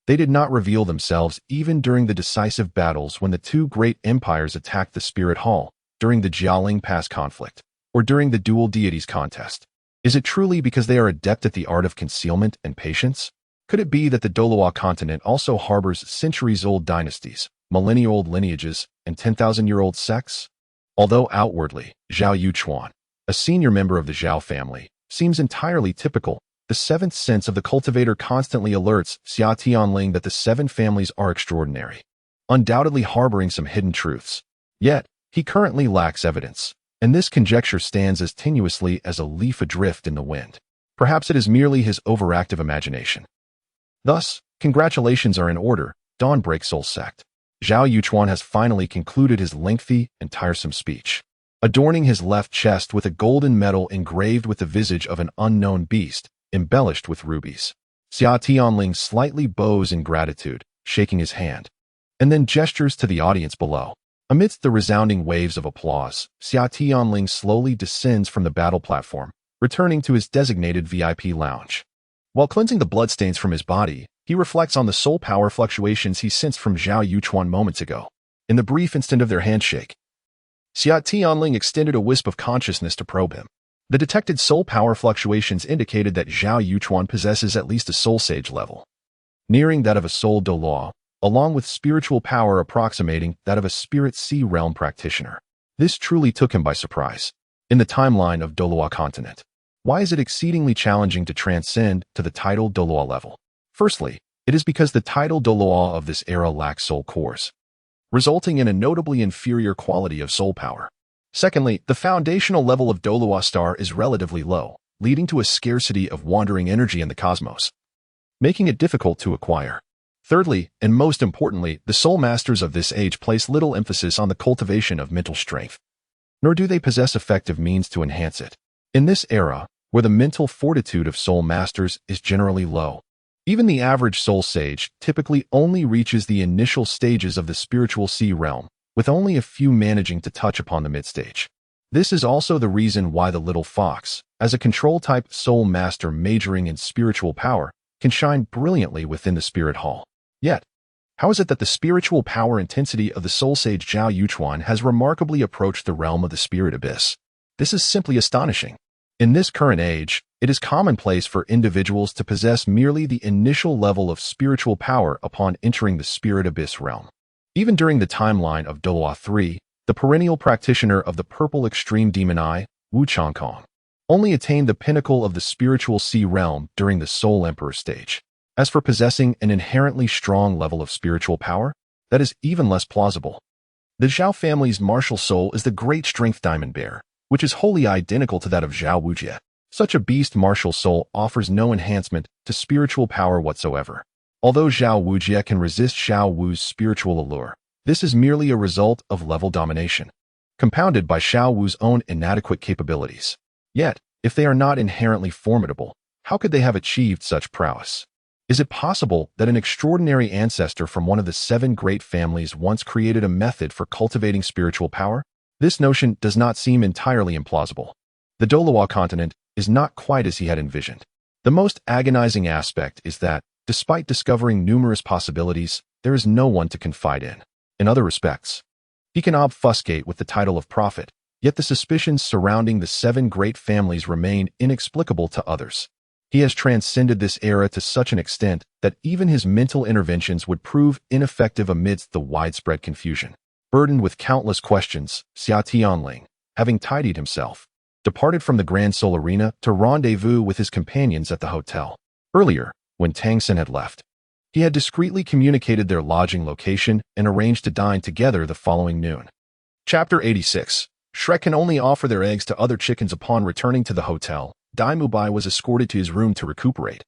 They did not reveal themselves even during the decisive battles when the 2 great empires attacked the Spirit Hall, during the Jialing Pass conflict, or during the dual deities contest. Is it truly because they are adept at the art of concealment and patience? Could it be that the Douluo continent also harbors centuries-old dynasties, millennia-old lineages, and 10,000-year-old sects? Although outwardly, Zhao Yuchuan, a senior member of the Zhao family, seems entirely typical, the 7th sense of the cultivator constantly alerts Xia Tianling that the 7 families are extraordinary, undoubtedly harboring some hidden truths. Yet, he currently lacks evidence, and this conjecture stands as tenuously as a leaf adrift in the wind. Perhaps it is merely his overactive imagination. Thus, congratulations are in order, Dawnbreak Soul Sect. Zhao Yuchuan has finally concluded his lengthy and tiresome speech. Adorning his left chest with a golden medal engraved with the visage of an unknown beast, embellished with rubies, Xia Tianling slightly bows in gratitude, shaking his hand, and then gestures to the audience below. Amidst the resounding waves of applause, Xia Tianling slowly descends from the battle platform, returning to his designated VIP lounge. While cleansing the bloodstains from his body, he reflects on the soul power fluctuations he sensed from Zhao Yuchuan moments ago. In the brief instant of their handshake, Xia Tianling extended a wisp of consciousness to probe him. The detected soul power fluctuations indicated that Zhao Yuchuan possesses at least a soul sage level, nearing that of a soul Douluo, along with spiritual power approximating that of a spirit sea realm practitioner. This truly took him by surprise. In the timeline of Douluo continent, why is it exceedingly challenging to transcend to the title Douluo level? Firstly, it is because the title Douluo of this era lacks soul cores, resulting in a notably inferior quality of soul power. Secondly, the foundational level of Douluo star is relatively low, leading to a scarcity of wandering energy in the cosmos, making it difficult to acquire. Thirdly, and most importantly, the soul masters of this age place little emphasis on the cultivation of mental strength, nor do they possess effective means to enhance it. In this era, where the mental fortitude of soul masters is generally low, even the average soul sage typically only reaches the initial stages of the spiritual sea realm, with only a few managing to touch upon the mid-stage. This is also the reason why the little fox, as a control-type soul master majoring in spiritual power, can shine brilliantly within the Spirit Hall. Yet, how is it that the spiritual power intensity of the soul sage Zhao Yuchuan has remarkably approached the realm of the spirit abyss? This is simply astonishing. In this current age, it is commonplace for individuals to possess merely the initial level of spiritual power upon entering the spirit abyss realm. Even during the timeline of Douluo III, the perennial practitioner of the purple extreme demon eye, Wu Changkong, only attained the pinnacle of the spiritual sea realm during the Soul Emperor stage. As for possessing an inherently strong level of spiritual power, that is even less plausible. The Zhao family's martial soul is the great strength diamond bear, which is wholly identical to that of Zhao Wujie. Such a beast martial soul offers no enhancement to spiritual power whatsoever. Although Zhao Wujie can resist Xiao Wu's spiritual allure, this is merely a result of level domination, compounded by Xiao Wu's own inadequate capabilities. Yet, if they are not inherently formidable, how could they have achieved such prowess? Is it possible that an extraordinary ancestor from one of the 7 great families once created a method for cultivating spiritual power? This notion does not seem entirely implausible. The Douluo continent is not quite as he had envisioned. The most agonizing aspect is that, despite discovering numerous possibilities, there is no one to confide in. In other respects, he can obfuscate with the title of prophet, yet the suspicions surrounding the 7 great families remain inexplicable to others. He has transcended this era to such an extent that even his mental interventions would prove ineffective amidst the widespread confusion. Burdened with countless questions, Xia Tianling, having tidied himself, departed from the Grand Soul Arena to rendezvous with his companions at the hotel. Earlier, when Tang San had left, he had discreetly communicated their lodging location and arranged to dine together the following noon. Chapter 86. Shrek can only offer their eggs to other chickens. Upon returning to the hotel, By was escorted to his room to recuperate,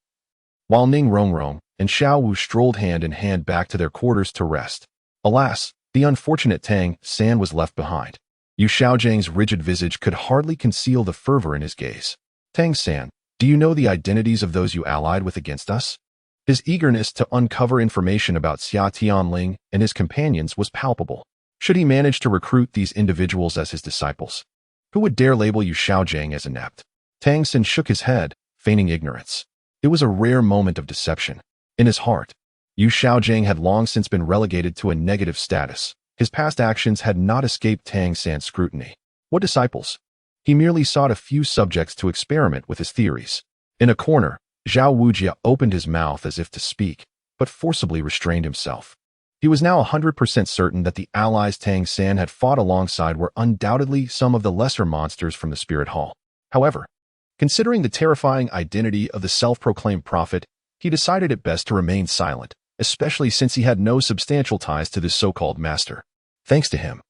while Ning Rongrong and Xiao Wu strolled hand in hand back to their quarters to rest. Alas, the unfortunate Tang San was left behind. Yu Xiaogang's rigid visage could hardly conceal the fervor in his gaze. Tang San, do you know the identities of those you allied with against us? His eagerness to uncover information about Xia Tianling and his companions was palpable. should he manage to recruit these individuals as his disciples? Who would dare label Yu Xiaogang as inept? Tang San shook his head, feigning ignorance. It was a rare moment of deception. In his heart, Yu Xiaogang had long since been relegated to a negative status. His past actions had not escaped Tang San's scrutiny. What disciples? He merely sought a few subjects to experiment with his theories. In a corner, Xiao opened his mouth as if to speak, but forcibly restrained himself. He was now 100% certain that the allies Tang San had fought alongside were undoubtedly some of the lesser monsters from the Spirit Hall. However, considering the terrifying identity of the self-proclaimed prophet, he decided it best to remain silent, especially since he had no substantial ties to this so-called master. Thanks to him,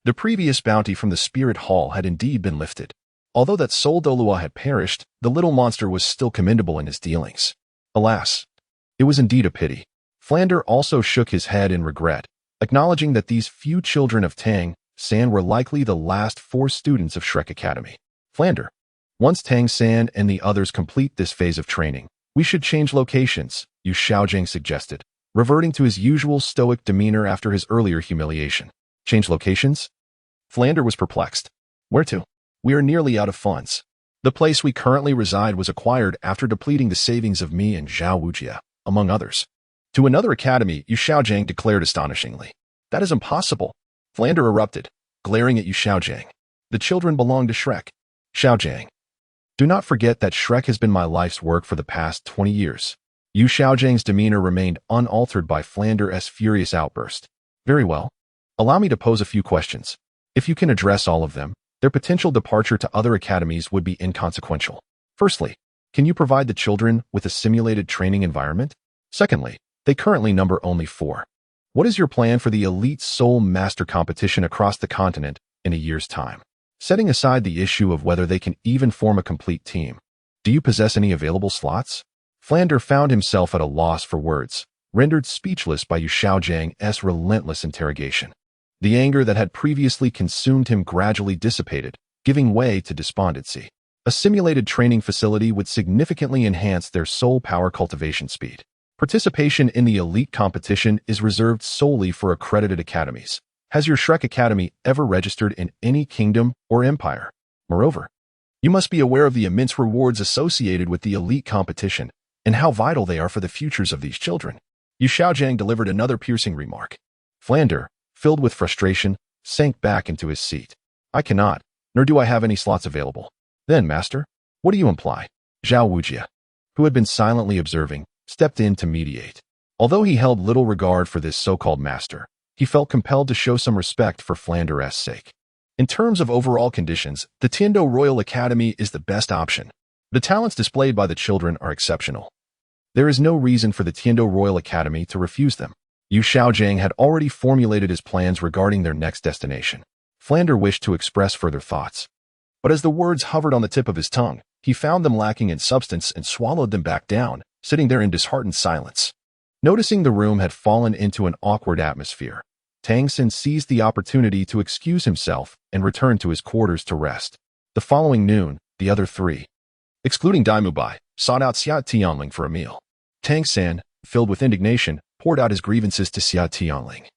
the previous bounty from the Spirit Hall had indeed been lifted. Although that soul Douluo had perished, the little monster was still commendable in his dealings. Alas, it was indeed a pity. Flander also shook his head in regret, acknowledging that these few children of Tang San were likely the last 4 students of Shrek Academy. Flander, once Tang San and the others complete this phase of training, we should change locations, Yu Xiaogang suggested, reverting to his usual stoic demeanor after his earlier humiliation. Change locations? Flander was perplexed. Where to? We are nearly out of funds. The place we currently reside was acquired after depleting the savings of me and Xiao Wujia, among others. To another academy, Yu Xiaogang declared astonishingly. That is impossible. Flander erupted, glaring at Yu Xiaogang. The children belong to Shrek. Xiaogang. Do not forget that Shrek has been my life's work for the past 20 years. Yu Xiaogang's demeanor remained unaltered by Flander's furious outburst. Very well. Allow me to pose a few questions. If you can address all of them, their potential departure to other academies would be inconsequential. Firstly, can you provide the children with a simulated training environment? Secondly, they currently number only 4. What is your plan for the elite soul master competition across the continent in a year's time? Setting aside the issue of whether they can even form a complete team, do you possess any available slots? Flander found himself at a loss for words, rendered speechless by Yu Xiaogang's relentless interrogation. The anger that had previously consumed him gradually dissipated, giving way to despondency. A simulated training facility would significantly enhance their soul power cultivation speed. Participation in the elite competition is reserved solely for accredited academies. Has your Shrek Academy ever registered in any kingdom or empire? Moreover, you must be aware of the immense rewards associated with the elite competition and how vital they are for the futures of these children. Yu Xiaogang delivered another piercing remark. Flander, filled with frustration, sank back into his seat. I cannot, nor do I have any slots available. Then, master, what do you imply? Xiao Wujia, who had been silently observing, stepped in to mediate. Although he held little regard for this so-called master, he felt compelled to show some respect for Flander's sake. In terms of overall conditions, the Tiando Royal Academy is the best option. The talents displayed by the children are exceptional. There is no reason for the Tiando Royal Academy to refuse them. Yu Xiaogang had already formulated his plans regarding their next destination. Flander wished to express further thoughts, but as the words hovered on the tip of his tongue, he found them lacking in substance and swallowed them back down, sitting there in disheartened silence. Noticing the room had fallen into an awkward atmosphere, Tang San seized the opportunity to excuse himself and return to his quarters to rest. The following noon, the other 3, excluding By, sought out Xia Tianling for a meal. Tang San, filled with indignation, poured out his grievances to Xia Tianling,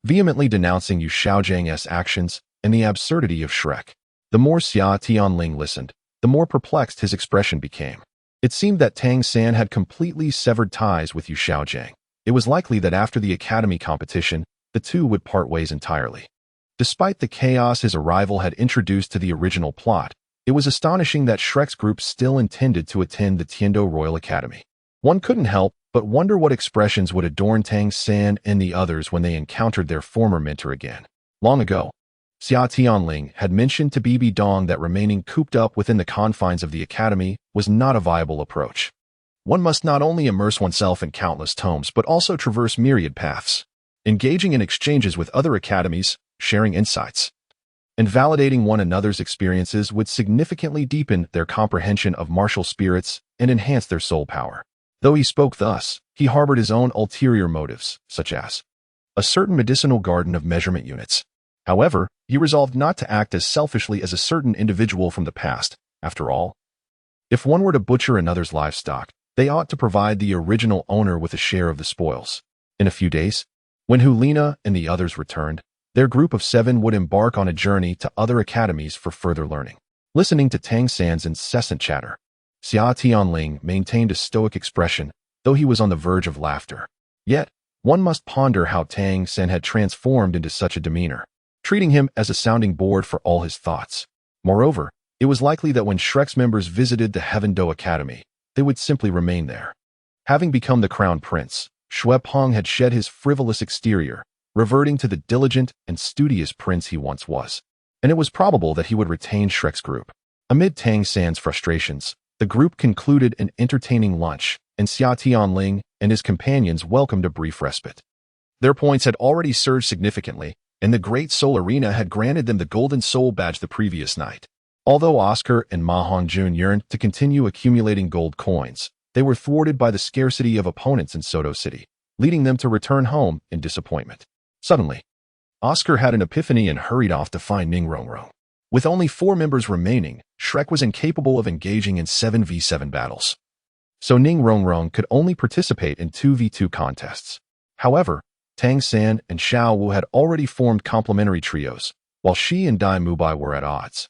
vehemently denouncing Yu Xiaogang's actions and the absurdity of Shrek. The more Xia Tianling listened, the more perplexed his expression became. It seemed that Tang San had completely severed ties with Yu Xiaogang. It was likely that after the academy competition, the two would part ways entirely. Despite the chaos his arrival had introduced to the original plot, it was astonishing that Shrek's group still intended to attend the Tiando Royal Academy. One couldn't help but wonder what expressions would adorn Tang San and the others when they encountered their former mentor again. Long ago, Xia Tianling had mentioned to BBDong that remaining cooped up within the confines of the academy was not a viable approach. One must not only immerse oneself in countless tomes but also traverse myriad paths, engaging in exchanges with other academies, sharing insights, and validating one another's experiences would significantly deepen their comprehension of martial spirits and enhance their soul power. Though he spoke thus, he harbored his own ulterior motives, such as a certain medicinal garden of measurement units. However, he resolved not to act as selfishly as a certain individual from the past. After all, if one were to butcher another's livestock, they ought to provide the original owner with a share of the spoils. In a few days, when Hulina and the others returned, Their group of 7 would embark on a journey to other academies for further learning. Listening to Tang San's incessant chatter, Xia Tianling maintained a stoic expression, though he was on the verge of laughter. Yet, one must ponder how Tang San had transformed into such a demeanor, treating him as a sounding board for all his thoughts. Moreover, it was likely that when Shrek's members visited the Heaven Do Academy, they would simply remain there. Having become the crown prince, Xue Peng had shed his frivolous exterior, reverting to the diligent and studious prince he once was. And it was probable that he would retain Shrek's group. Amid Tang San's frustrations, the group concluded an entertaining lunch, and Xia Tianling and his companions welcomed a brief respite. Their points had already surged significantly, and the Great Soul Arena had granted them the Golden Soul Badge the previous night. Although Oscar and Ma Hongjun yearned to continue accumulating gold coins, they were thwarted by the scarcity of opponents in Soto City, leading them to return home in disappointment. Suddenly, Oscar had an epiphany and hurried off to find Ning Rongrong. With only 4 members remaining, Shrek was incapable of engaging in 7v7 battles. So Ning Rongrong could only participate in 2v2 contests. However, Tang San and Xiao Wu had already formed complementary trios, while Shi and Dai Mubai were at odds.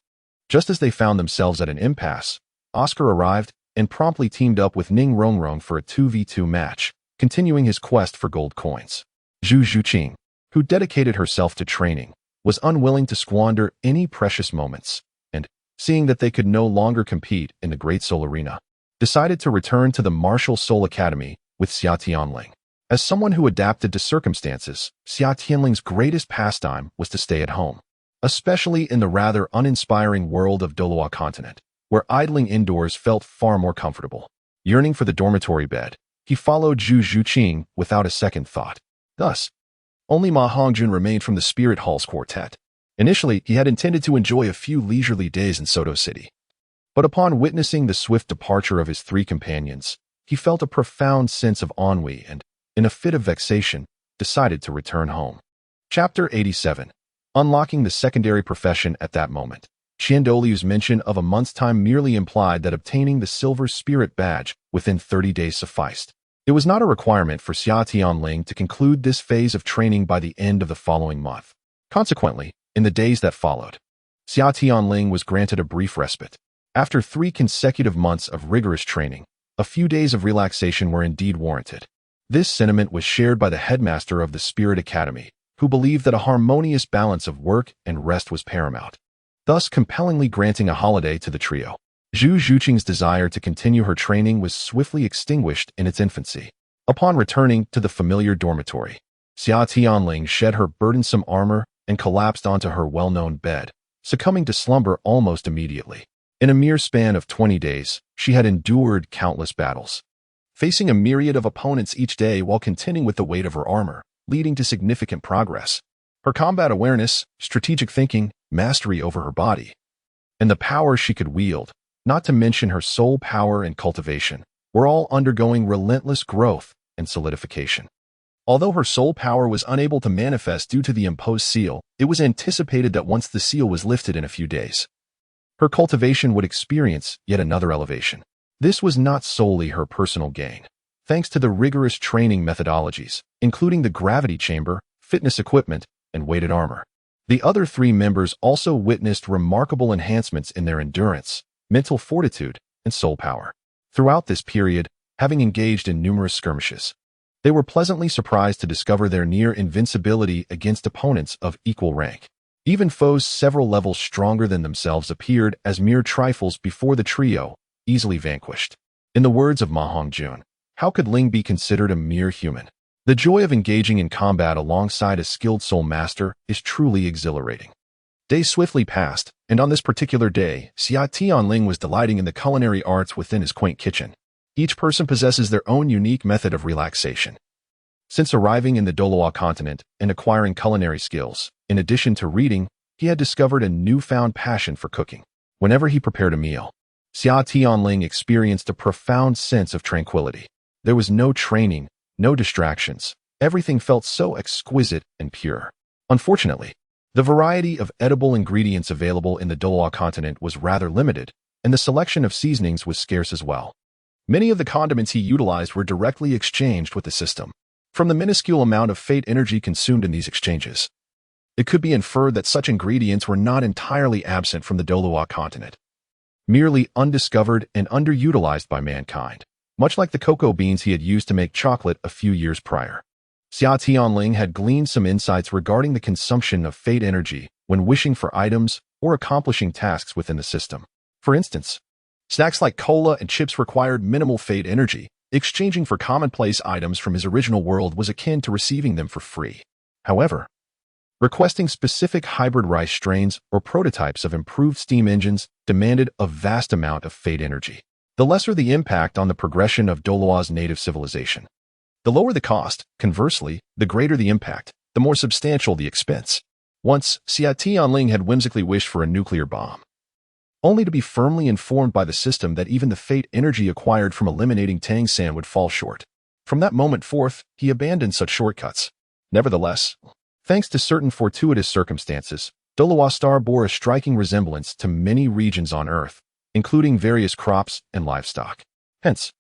Just as they found themselves at an impasse, Oscar arrived and promptly teamed up with Ning Rongrong for a 2v2 match, continuing his quest for gold coins. Zhu Zhuqing, who dedicated herself to training, was unwilling to squander any precious moments, and, seeing that they could no longer compete in the Great Soul Arena, decided to return to the Martial Soul Academy with Xia Tianling. As someone who adapted to circumstances, Xia Tianling's greatest pastime was to stay at home, especially in the rather uninspiring world of Douluo continent, where idling indoors felt far more comfortable. Yearning for the dormitory bed, he followed Zhu Zhuqing without a second thought. Thus, only Ma Hongjun remained from the Spirit Hall's quartet. Initially, he had intended to enjoy a few leisurely days in Soto City. But upon witnessing the swift departure of his 3 companions, he felt a profound sense of ennui and, in a fit of vexation, decided to return home. Chapter 87. Unlocking the secondary profession at that moment. Qian Daoliu's mention of a month's time merely implied that obtaining the Silver Spirit Badge within 30 days sufficed. It was not a requirement for Xia Tianling to conclude this phase of training by the end of the following month. Consequently, in the days that followed, Xia Tianling was granted a brief respite. After 3 consecutive months of rigorous training, a few days of relaxation were indeed warranted. This sentiment was shared by the headmaster of the Spirit Academy, who believed that a harmonious balance of work and rest was paramount, thus compellingly granting a holiday to the trio. Zhu Zhuqing's desire to continue her training was swiftly extinguished in its infancy. Upon returning to the familiar dormitory, Xia Tianling shed her burdensome armor and collapsed onto her well-known bed, succumbing to slumber almost immediately. In a mere span of 20 days, she had endured countless battles, facing a myriad of opponents each day while contending with the weight of her armor, leading to significant progress. Her combat awareness, strategic thinking, mastery over her body, and the power she could wield, not to mention her soul power and cultivation, were all undergoing relentless growth and solidification. Although her soul power was unable to manifest due to the imposed seal, it was anticipated that once the seal was lifted in a few days, her cultivation would experience yet another elevation. This was not solely her personal gain. Thanks to the rigorous training methodologies, including the gravity chamber, fitness equipment, and weighted armor, the other 3 members also witnessed remarkable enhancements in their endurance, mental fortitude, and soul power. Throughout this period, having engaged in numerous skirmishes, they were pleasantly surprised to discover their near invincibility against opponents of equal rank. Even foes several levels stronger than themselves appeared as mere trifles before the trio, easily vanquished. In the words of Ma Hongjun, how could Ling be considered a mere human? The joy of engaging in combat alongside a skilled soul master is truly exhilarating. Days swiftly passed, and on this particular day, Xia Tianling was delighting in the culinary arts within his quaint kitchen. Each person possesses their own unique method of relaxation. Since arriving in the Douluo continent and acquiring culinary skills, in addition to reading, he had discovered a newfound passion for cooking. Whenever he prepared a meal, Xia Tianling experienced a profound sense of tranquility. There was no training, no distractions. Everything felt so exquisite and pure. Unfortunately, the variety of edible ingredients available in the Douluo continent was rather limited, and the selection of seasonings was scarce as well. Many of the condiments he utilized were directly exchanged with the system. From the minuscule amount of fate energy consumed in these exchanges, it could be inferred that such ingredients were not entirely absent from the Douluo continent, merely undiscovered and underutilized by mankind, much like the cocoa beans he had used to make chocolate a few years prior. Xia Tianling had gleaned some insights regarding the consumption of fate energy when wishing for items or accomplishing tasks within the system. For instance, snacks like cola and chips required minimal fate energy. Exchanging for commonplace items from his original world was akin to receiving them for free. However, requesting specific hybrid rice strains or prototypes of improved steam engines demanded a vast amount of fate energy. The lesser the impact on the progression of Douluo's native civilization, the lower the cost. Conversely, the greater the impact, the more substantial the expense. Once, Xia Tianling had whimsically wished for a nuclear bomb, only to be firmly informed by the system that even the fate energy acquired from eliminating Tang San would fall short. From that moment forth, he abandoned such shortcuts. Nevertheless, thanks to certain fortuitous circumstances, Douluo Star bore a striking resemblance to many regions on Earth, including various crops and livestock. Hence,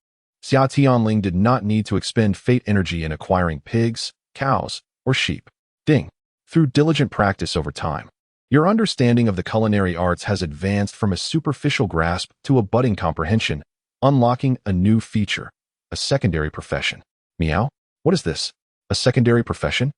Xia Tianling did not need to expend fate energy in acquiring pigs, cows, or sheep. Ding. Through diligent practice over time, your understanding of the culinary arts has advanced from a superficial grasp to a budding comprehension, unlocking a new feature, a secondary profession. Meow? What is this? A secondary profession?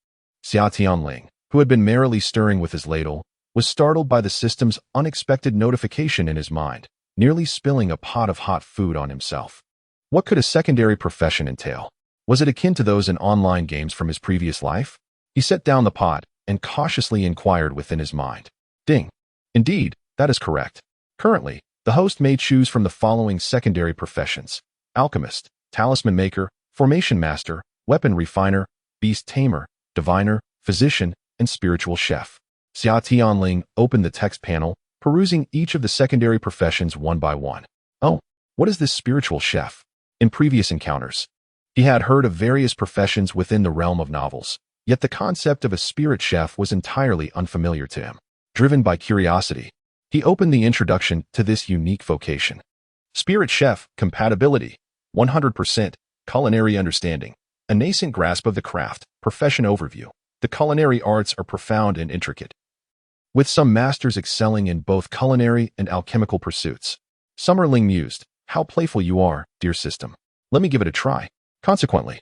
Xia Tianling, who had been merrily stirring with his ladle, was startled by the system's unexpected notification in his mind, nearly spilling a pot of hot food on himself. What could a secondary profession entail? Was it akin to those in online games from his previous life? He set down the pot and cautiously inquired within his mind. Ding. Indeed, that is correct. Currently, the host may choose from the following secondary professions: alchemist, talisman maker, formation master, weapon refiner, beast tamer, diviner, physician, and spiritual chef. Xia Tianling opened the text panel, perusing each of the secondary professions one by one. Oh, what is this spiritual chef? In previous encounters, he had heard of various professions within the realm of novels, yet the concept of a spirit chef was entirely unfamiliar to him. Driven by curiosity, he opened the introduction to this unique vocation. Spirit chef, compatibility, 100%, culinary understanding, a nascent grasp of the craft, profession overview. The culinary arts are profound and intricate, with some masters excelling in both culinary and alchemical pursuits. Summerling mused, "How playful you are, dear system. Let me give it a try." Consequently,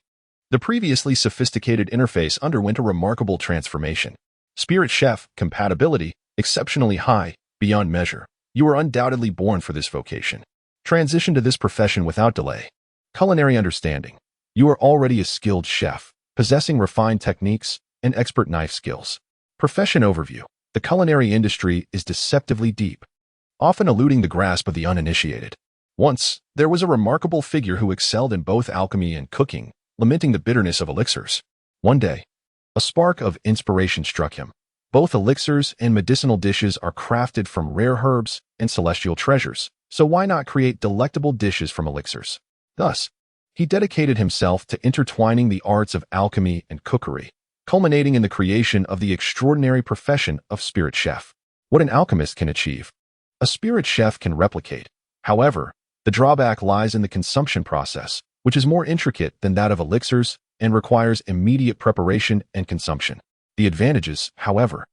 the previously sophisticated interface underwent a remarkable transformation. Spirit chef, compatibility, exceptionally high, beyond measure. You are undoubtedly born for this vocation. Transition to this profession without delay. Culinary understanding. You are already a skilled chef, possessing refined techniques and expert knife skills. Profession overview. The culinary industry is deceptively deep, often eluding the grasp of the uninitiated. Once, there was a remarkable figure who excelled in both alchemy and cooking, lamenting the bitterness of elixirs. One day, a spark of inspiration struck him. Both elixirs and medicinal dishes are crafted from rare herbs and celestial treasures, so why not create delectable dishes from elixirs? Thus, he dedicated himself to intertwining the arts of alchemy and cookery, culminating in the creation of the extraordinary profession of spirit chef. What an alchemist can achieve, a spirit chef can replicate. However, the drawback lies in the consumption process, which is more intricate than that of elixirs and requires immediate preparation and consumption. The advantages, however,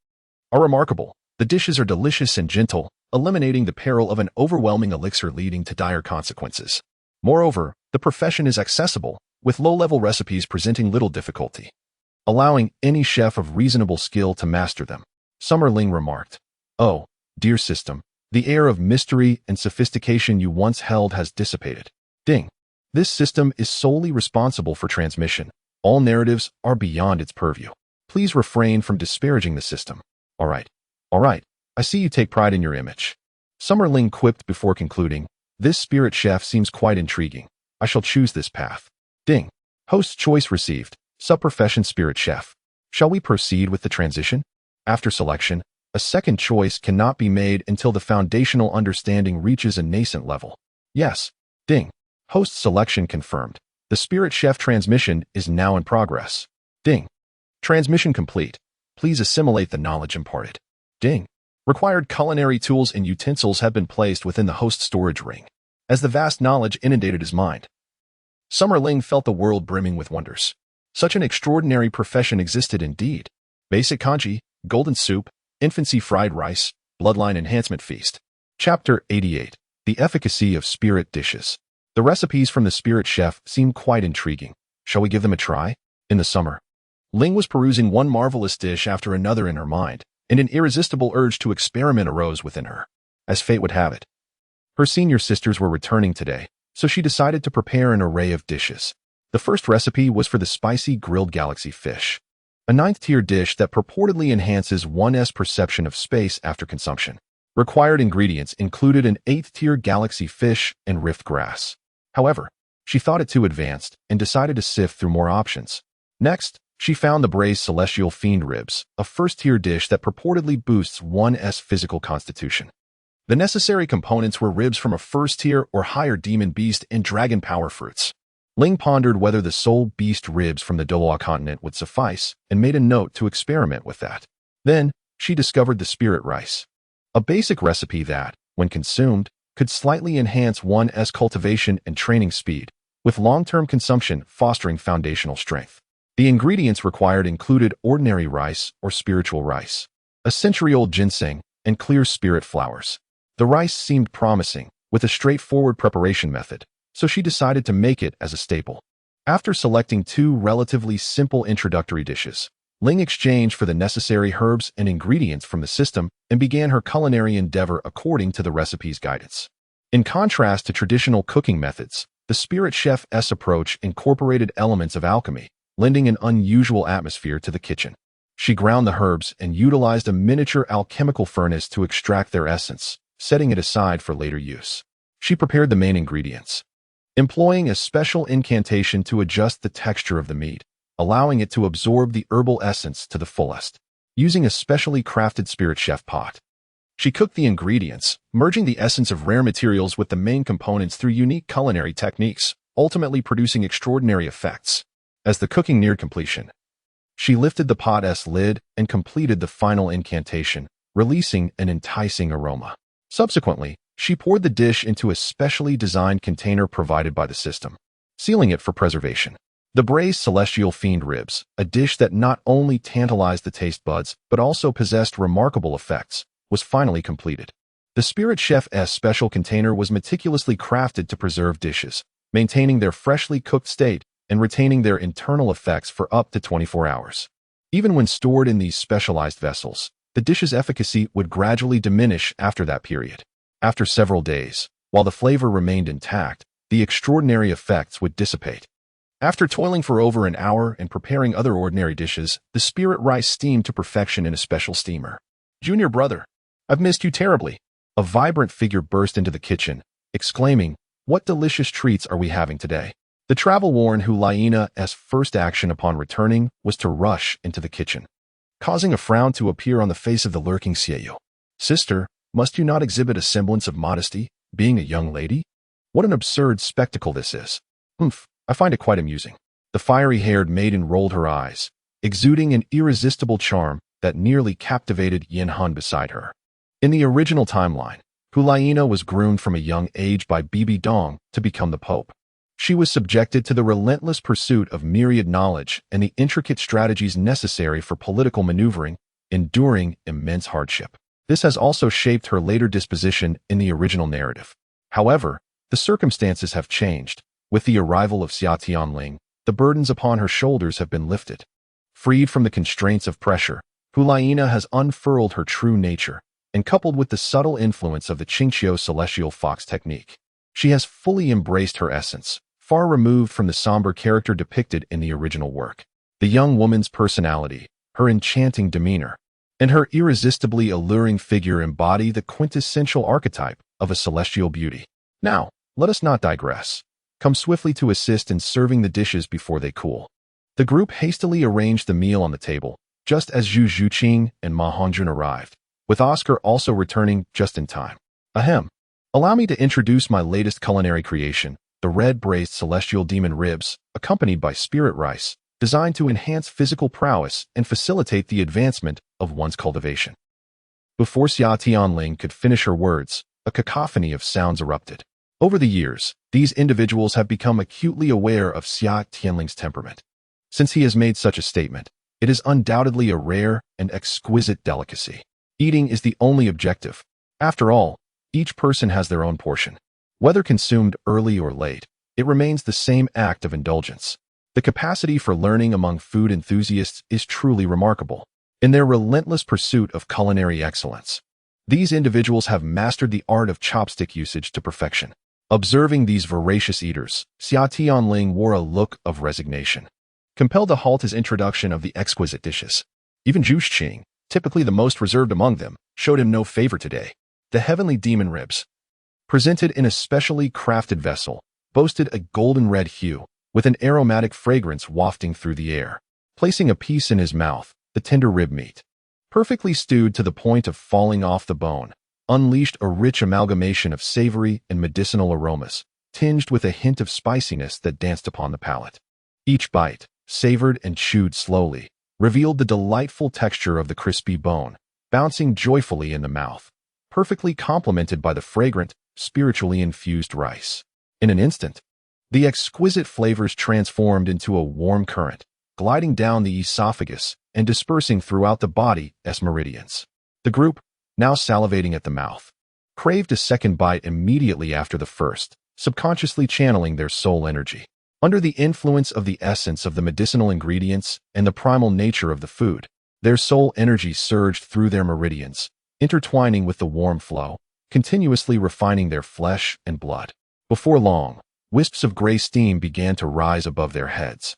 are remarkable. The dishes are delicious and gentle, eliminating the peril of an overwhelming elixir leading to dire consequences. Moreover, the profession is accessible, with low-level recipes presenting little difficulty, allowing any chef of reasonable skill to master them. Summerling remarked, "Oh, dear system, the air of mystery and sophistication you once held has dissipated." Ding. This system is solely responsible for transmission. All narratives are beyond its purview. Please refrain from disparaging the system. All right. I see you take pride in your image. Summerling quipped before concluding, "This spirit chef seems quite intriguing. I shall choose this path." Ding. Host's choice received. Subprofession spirit chef. Shall we proceed with the transition? After selection, a second choice cannot be made until the foundational understanding reaches a nascent level. Yes. Ding. Host selection confirmed. The spirit chef transmission is now in progress. Ding. Transmission complete. Please assimilate the knowledge imparted. Ding. Required culinary tools and utensils have been placed within the host storage ring. As the vast knowledge inundated his mind, Summerling felt the world brimming with wonders. Such an extraordinary profession existed indeed. Basic kanji, Golden Soup, Infancy Fried Rice, Bloodline Enhancement Feast. Chapter 88. The Efficacy of Spirit Dishes. The recipes from the Spirit Chef seem quite intriguing. Shall we give them a try? In the summer, Ling was perusing one marvelous dish after another in her mind, and an irresistible urge to experiment arose within her. As fate would have it, her senior sisters were returning today, so she decided to prepare an array of dishes. The first recipe was for the spicy grilled galaxy fish, a 9th-tier dish that purportedly enhances one's perception of space after consumption. Required ingredients included an 8th-tier galaxy fish and rift grass. However, she thought it too advanced and decided to sift through more options. Next, she found the braised celestial fiend ribs, a 1st-tier dish that purportedly boosts one's physical constitution. The necessary components were ribs from a 1st-tier or higher demon beast and dragon power fruits. Ling pondered whether the soul beast ribs from the Douluo continent would suffice and made a note to experiment with that. Then, she discovered the spirit rice, a basic recipe that, when consumed, could slightly enhance one's cultivation and training speed, with long-term consumption fostering foundational strength. The ingredients required included ordinary rice or spiritual rice, a century-old ginseng, and clear spirit flowers. The rice seemed promising, with a straightforward preparation method, so she decided to make it as a staple. After selecting 2 relatively simple introductory dishes, Ling exchanged for the necessary herbs and ingredients from the system and began her culinary endeavor according to the recipe's guidance. In contrast to traditional cooking methods, the Spirit Chef's approach incorporated elements of alchemy, lending an unusual atmosphere to the kitchen. She ground the herbs and utilized a miniature alchemical furnace to extract their essence, setting it aside for later use. She prepared the main ingredients, employing a special incantation to adjust the texture of the meat, allowing it to absorb the herbal essence to the fullest. Using a specially crafted Spirit Chef pot, she cooked the ingredients, merging the essence of rare materials with the main components through unique culinary techniques, ultimately producing extraordinary effects. As the cooking neared completion, she lifted the pot's lid and completed the final incantation, releasing an enticing aroma. Subsequently, she poured the dish into a specially designed container provided by the system, sealing it for preservation. The braised celestial fiend ribs, a dish that not only tantalized the taste buds but also possessed remarkable effects, was finally completed. The Spirit Chef's special container was meticulously crafted to preserve dishes, maintaining their freshly cooked state and retaining their internal effects for up to 24 hours. Even when stored in these specialized vessels, the dish's efficacy would gradually diminish after that period. After several days, while the flavor remained intact, the extraordinary effects would dissipate. After toiling for over an hour and preparing other ordinary dishes, the spirit rice steamed to perfection in a special steamer. "Junior brother, I've missed you terribly." A vibrant figure burst into the kitchen, exclaiming, "What delicious treats are we having today?" The travel-worn Huliana's first action upon returning was to rush into the kitchen, causing a frown to appear on the face of the lurking Xiaoyu. "Sister, must you not exhibit a semblance of modesty, being a young lady? What an absurd spectacle this is." I find it quite amusing." The fiery-haired maiden rolled her eyes, exuding an irresistible charm that nearly captivated Yin Han beside her. In the original timeline, Huliana was groomed from a young age by BBDong to become the Pope. She was subjected to the relentless pursuit of myriad knowledge and the intricate strategies necessary for political maneuvering, enduring immense hardship. This has also shaped her later disposition in the original narrative. However, the circumstances have changed. With the arrival of Xia Tianling, the burdens upon her shoulders have been lifted. Freed from the constraints of pressure, Huliana has unfurled her true nature, and coupled with the subtle influence of the Qingqiu celestial fox technique, she has fully embraced her essence, far removed from the somber character depicted in the original work. The young woman's personality, her enchanting demeanor, and her irresistibly alluring figure embody the quintessential archetype of a celestial beauty. Now, let us not digress. Come swiftly to assist in serving the dishes before they cool. The group hastily arranged the meal on the table, just as Zhu Zhuqing and Ma Hongjun arrived, with Oscar also returning just in time. Ahem. Allow me to introduce my latest culinary creation, the red braised celestial demon ribs, accompanied by spirit rice, designed to enhance physical prowess and facilitate the advancement of one's cultivation. Before Xia Tianling could finish her words, a cacophony of sounds erupted. Over the years, these individuals have become acutely aware of Xia Tianling's temperament. Since he has made such a statement, It is undoubtedly a rare and exquisite delicacy. Eating is the only objective. After all, each person has their own portion. Whether consumed early or late, it remains the same act of indulgence. The capacity for learning among food enthusiasts is truly remarkable. In their relentless pursuit of culinary excellence, these individuals have mastered the art of chopstick usage to perfection. Observing these voracious eaters, Xia Tianling wore a look of resignation, compelled to halt his introduction of the exquisite dishes. Even Zhu Xing, typically the most reserved among them, showed him no favor today. The heavenly demon ribs, presented in a specially crafted vessel, boasted a golden red hue, with an aromatic fragrance wafting through the air. Placing a piece in his mouth, the tender rib meat, perfectly stewed to the point of falling off the bone, unleashed a rich amalgamation of savory and medicinal aromas, tinged with a hint of spiciness that danced upon the palate. Each bite, savored and chewed slowly, revealed the delightful texture of the crispy bone, bouncing joyfully in the mouth, perfectly complemented by the fragrant, spiritually infused rice. In an instant, the exquisite flavors transformed into a warm current, gliding down the esophagus and dispersing throughout the body as meridians. The group, now salivating at the mouth, craved a second bite immediately after the first, subconsciously channeling their soul energy. Under the influence of the essence of the medicinal ingredients and the primal nature of the food, their soul energy surged through their meridians, intertwining with the warm flow, continuously refining their flesh and blood. Before long, wisps of gray steam began to rise above their heads,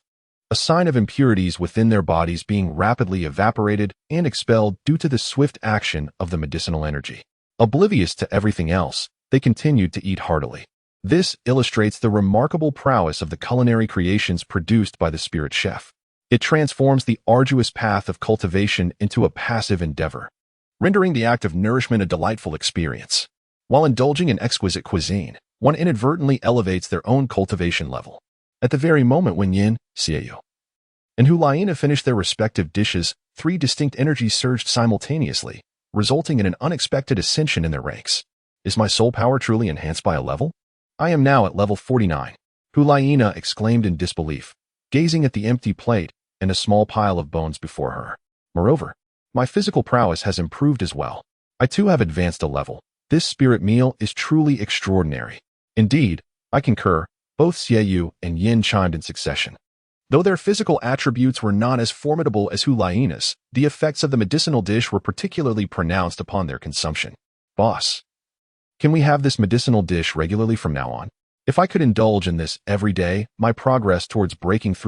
a sign of impurities within their bodies being rapidly evaporated and expelled due to the swift action of the medicinal energy. Oblivious to everything else, they continued to eat heartily. This illustrates the remarkable prowess of the culinary creations produced by the spirit chef. It transforms the arduous path of cultivation into a passive endeavor, rendering the act of nourishment a delightful experience. While indulging in exquisite cuisine, one inadvertently elevates their own cultivation level. At the very moment when Yin, Xiaoyu, and Hulaina finished their respective dishes, three distinct energies surged simultaneously, resulting in an unexpected ascension in their ranks. Is my soul power truly enhanced by a level? I am now at level 49. Hulaina exclaimed in disbelief, gazing at the empty plate and a small pile of bones before her. Moreover, my physical prowess has improved as well. I too have advanced a level. This spirit meal is truly extraordinary. Indeed, I concur. Both Xiaoyu and Yin chimed in succession. Though their physical attributes were not as formidable as Hulaina's, the effects of the medicinal dish were particularly pronounced upon their consumption. Boss, can we have this medicinal dish regularly from now on? If I could indulge in this every day, my progress towards breaking through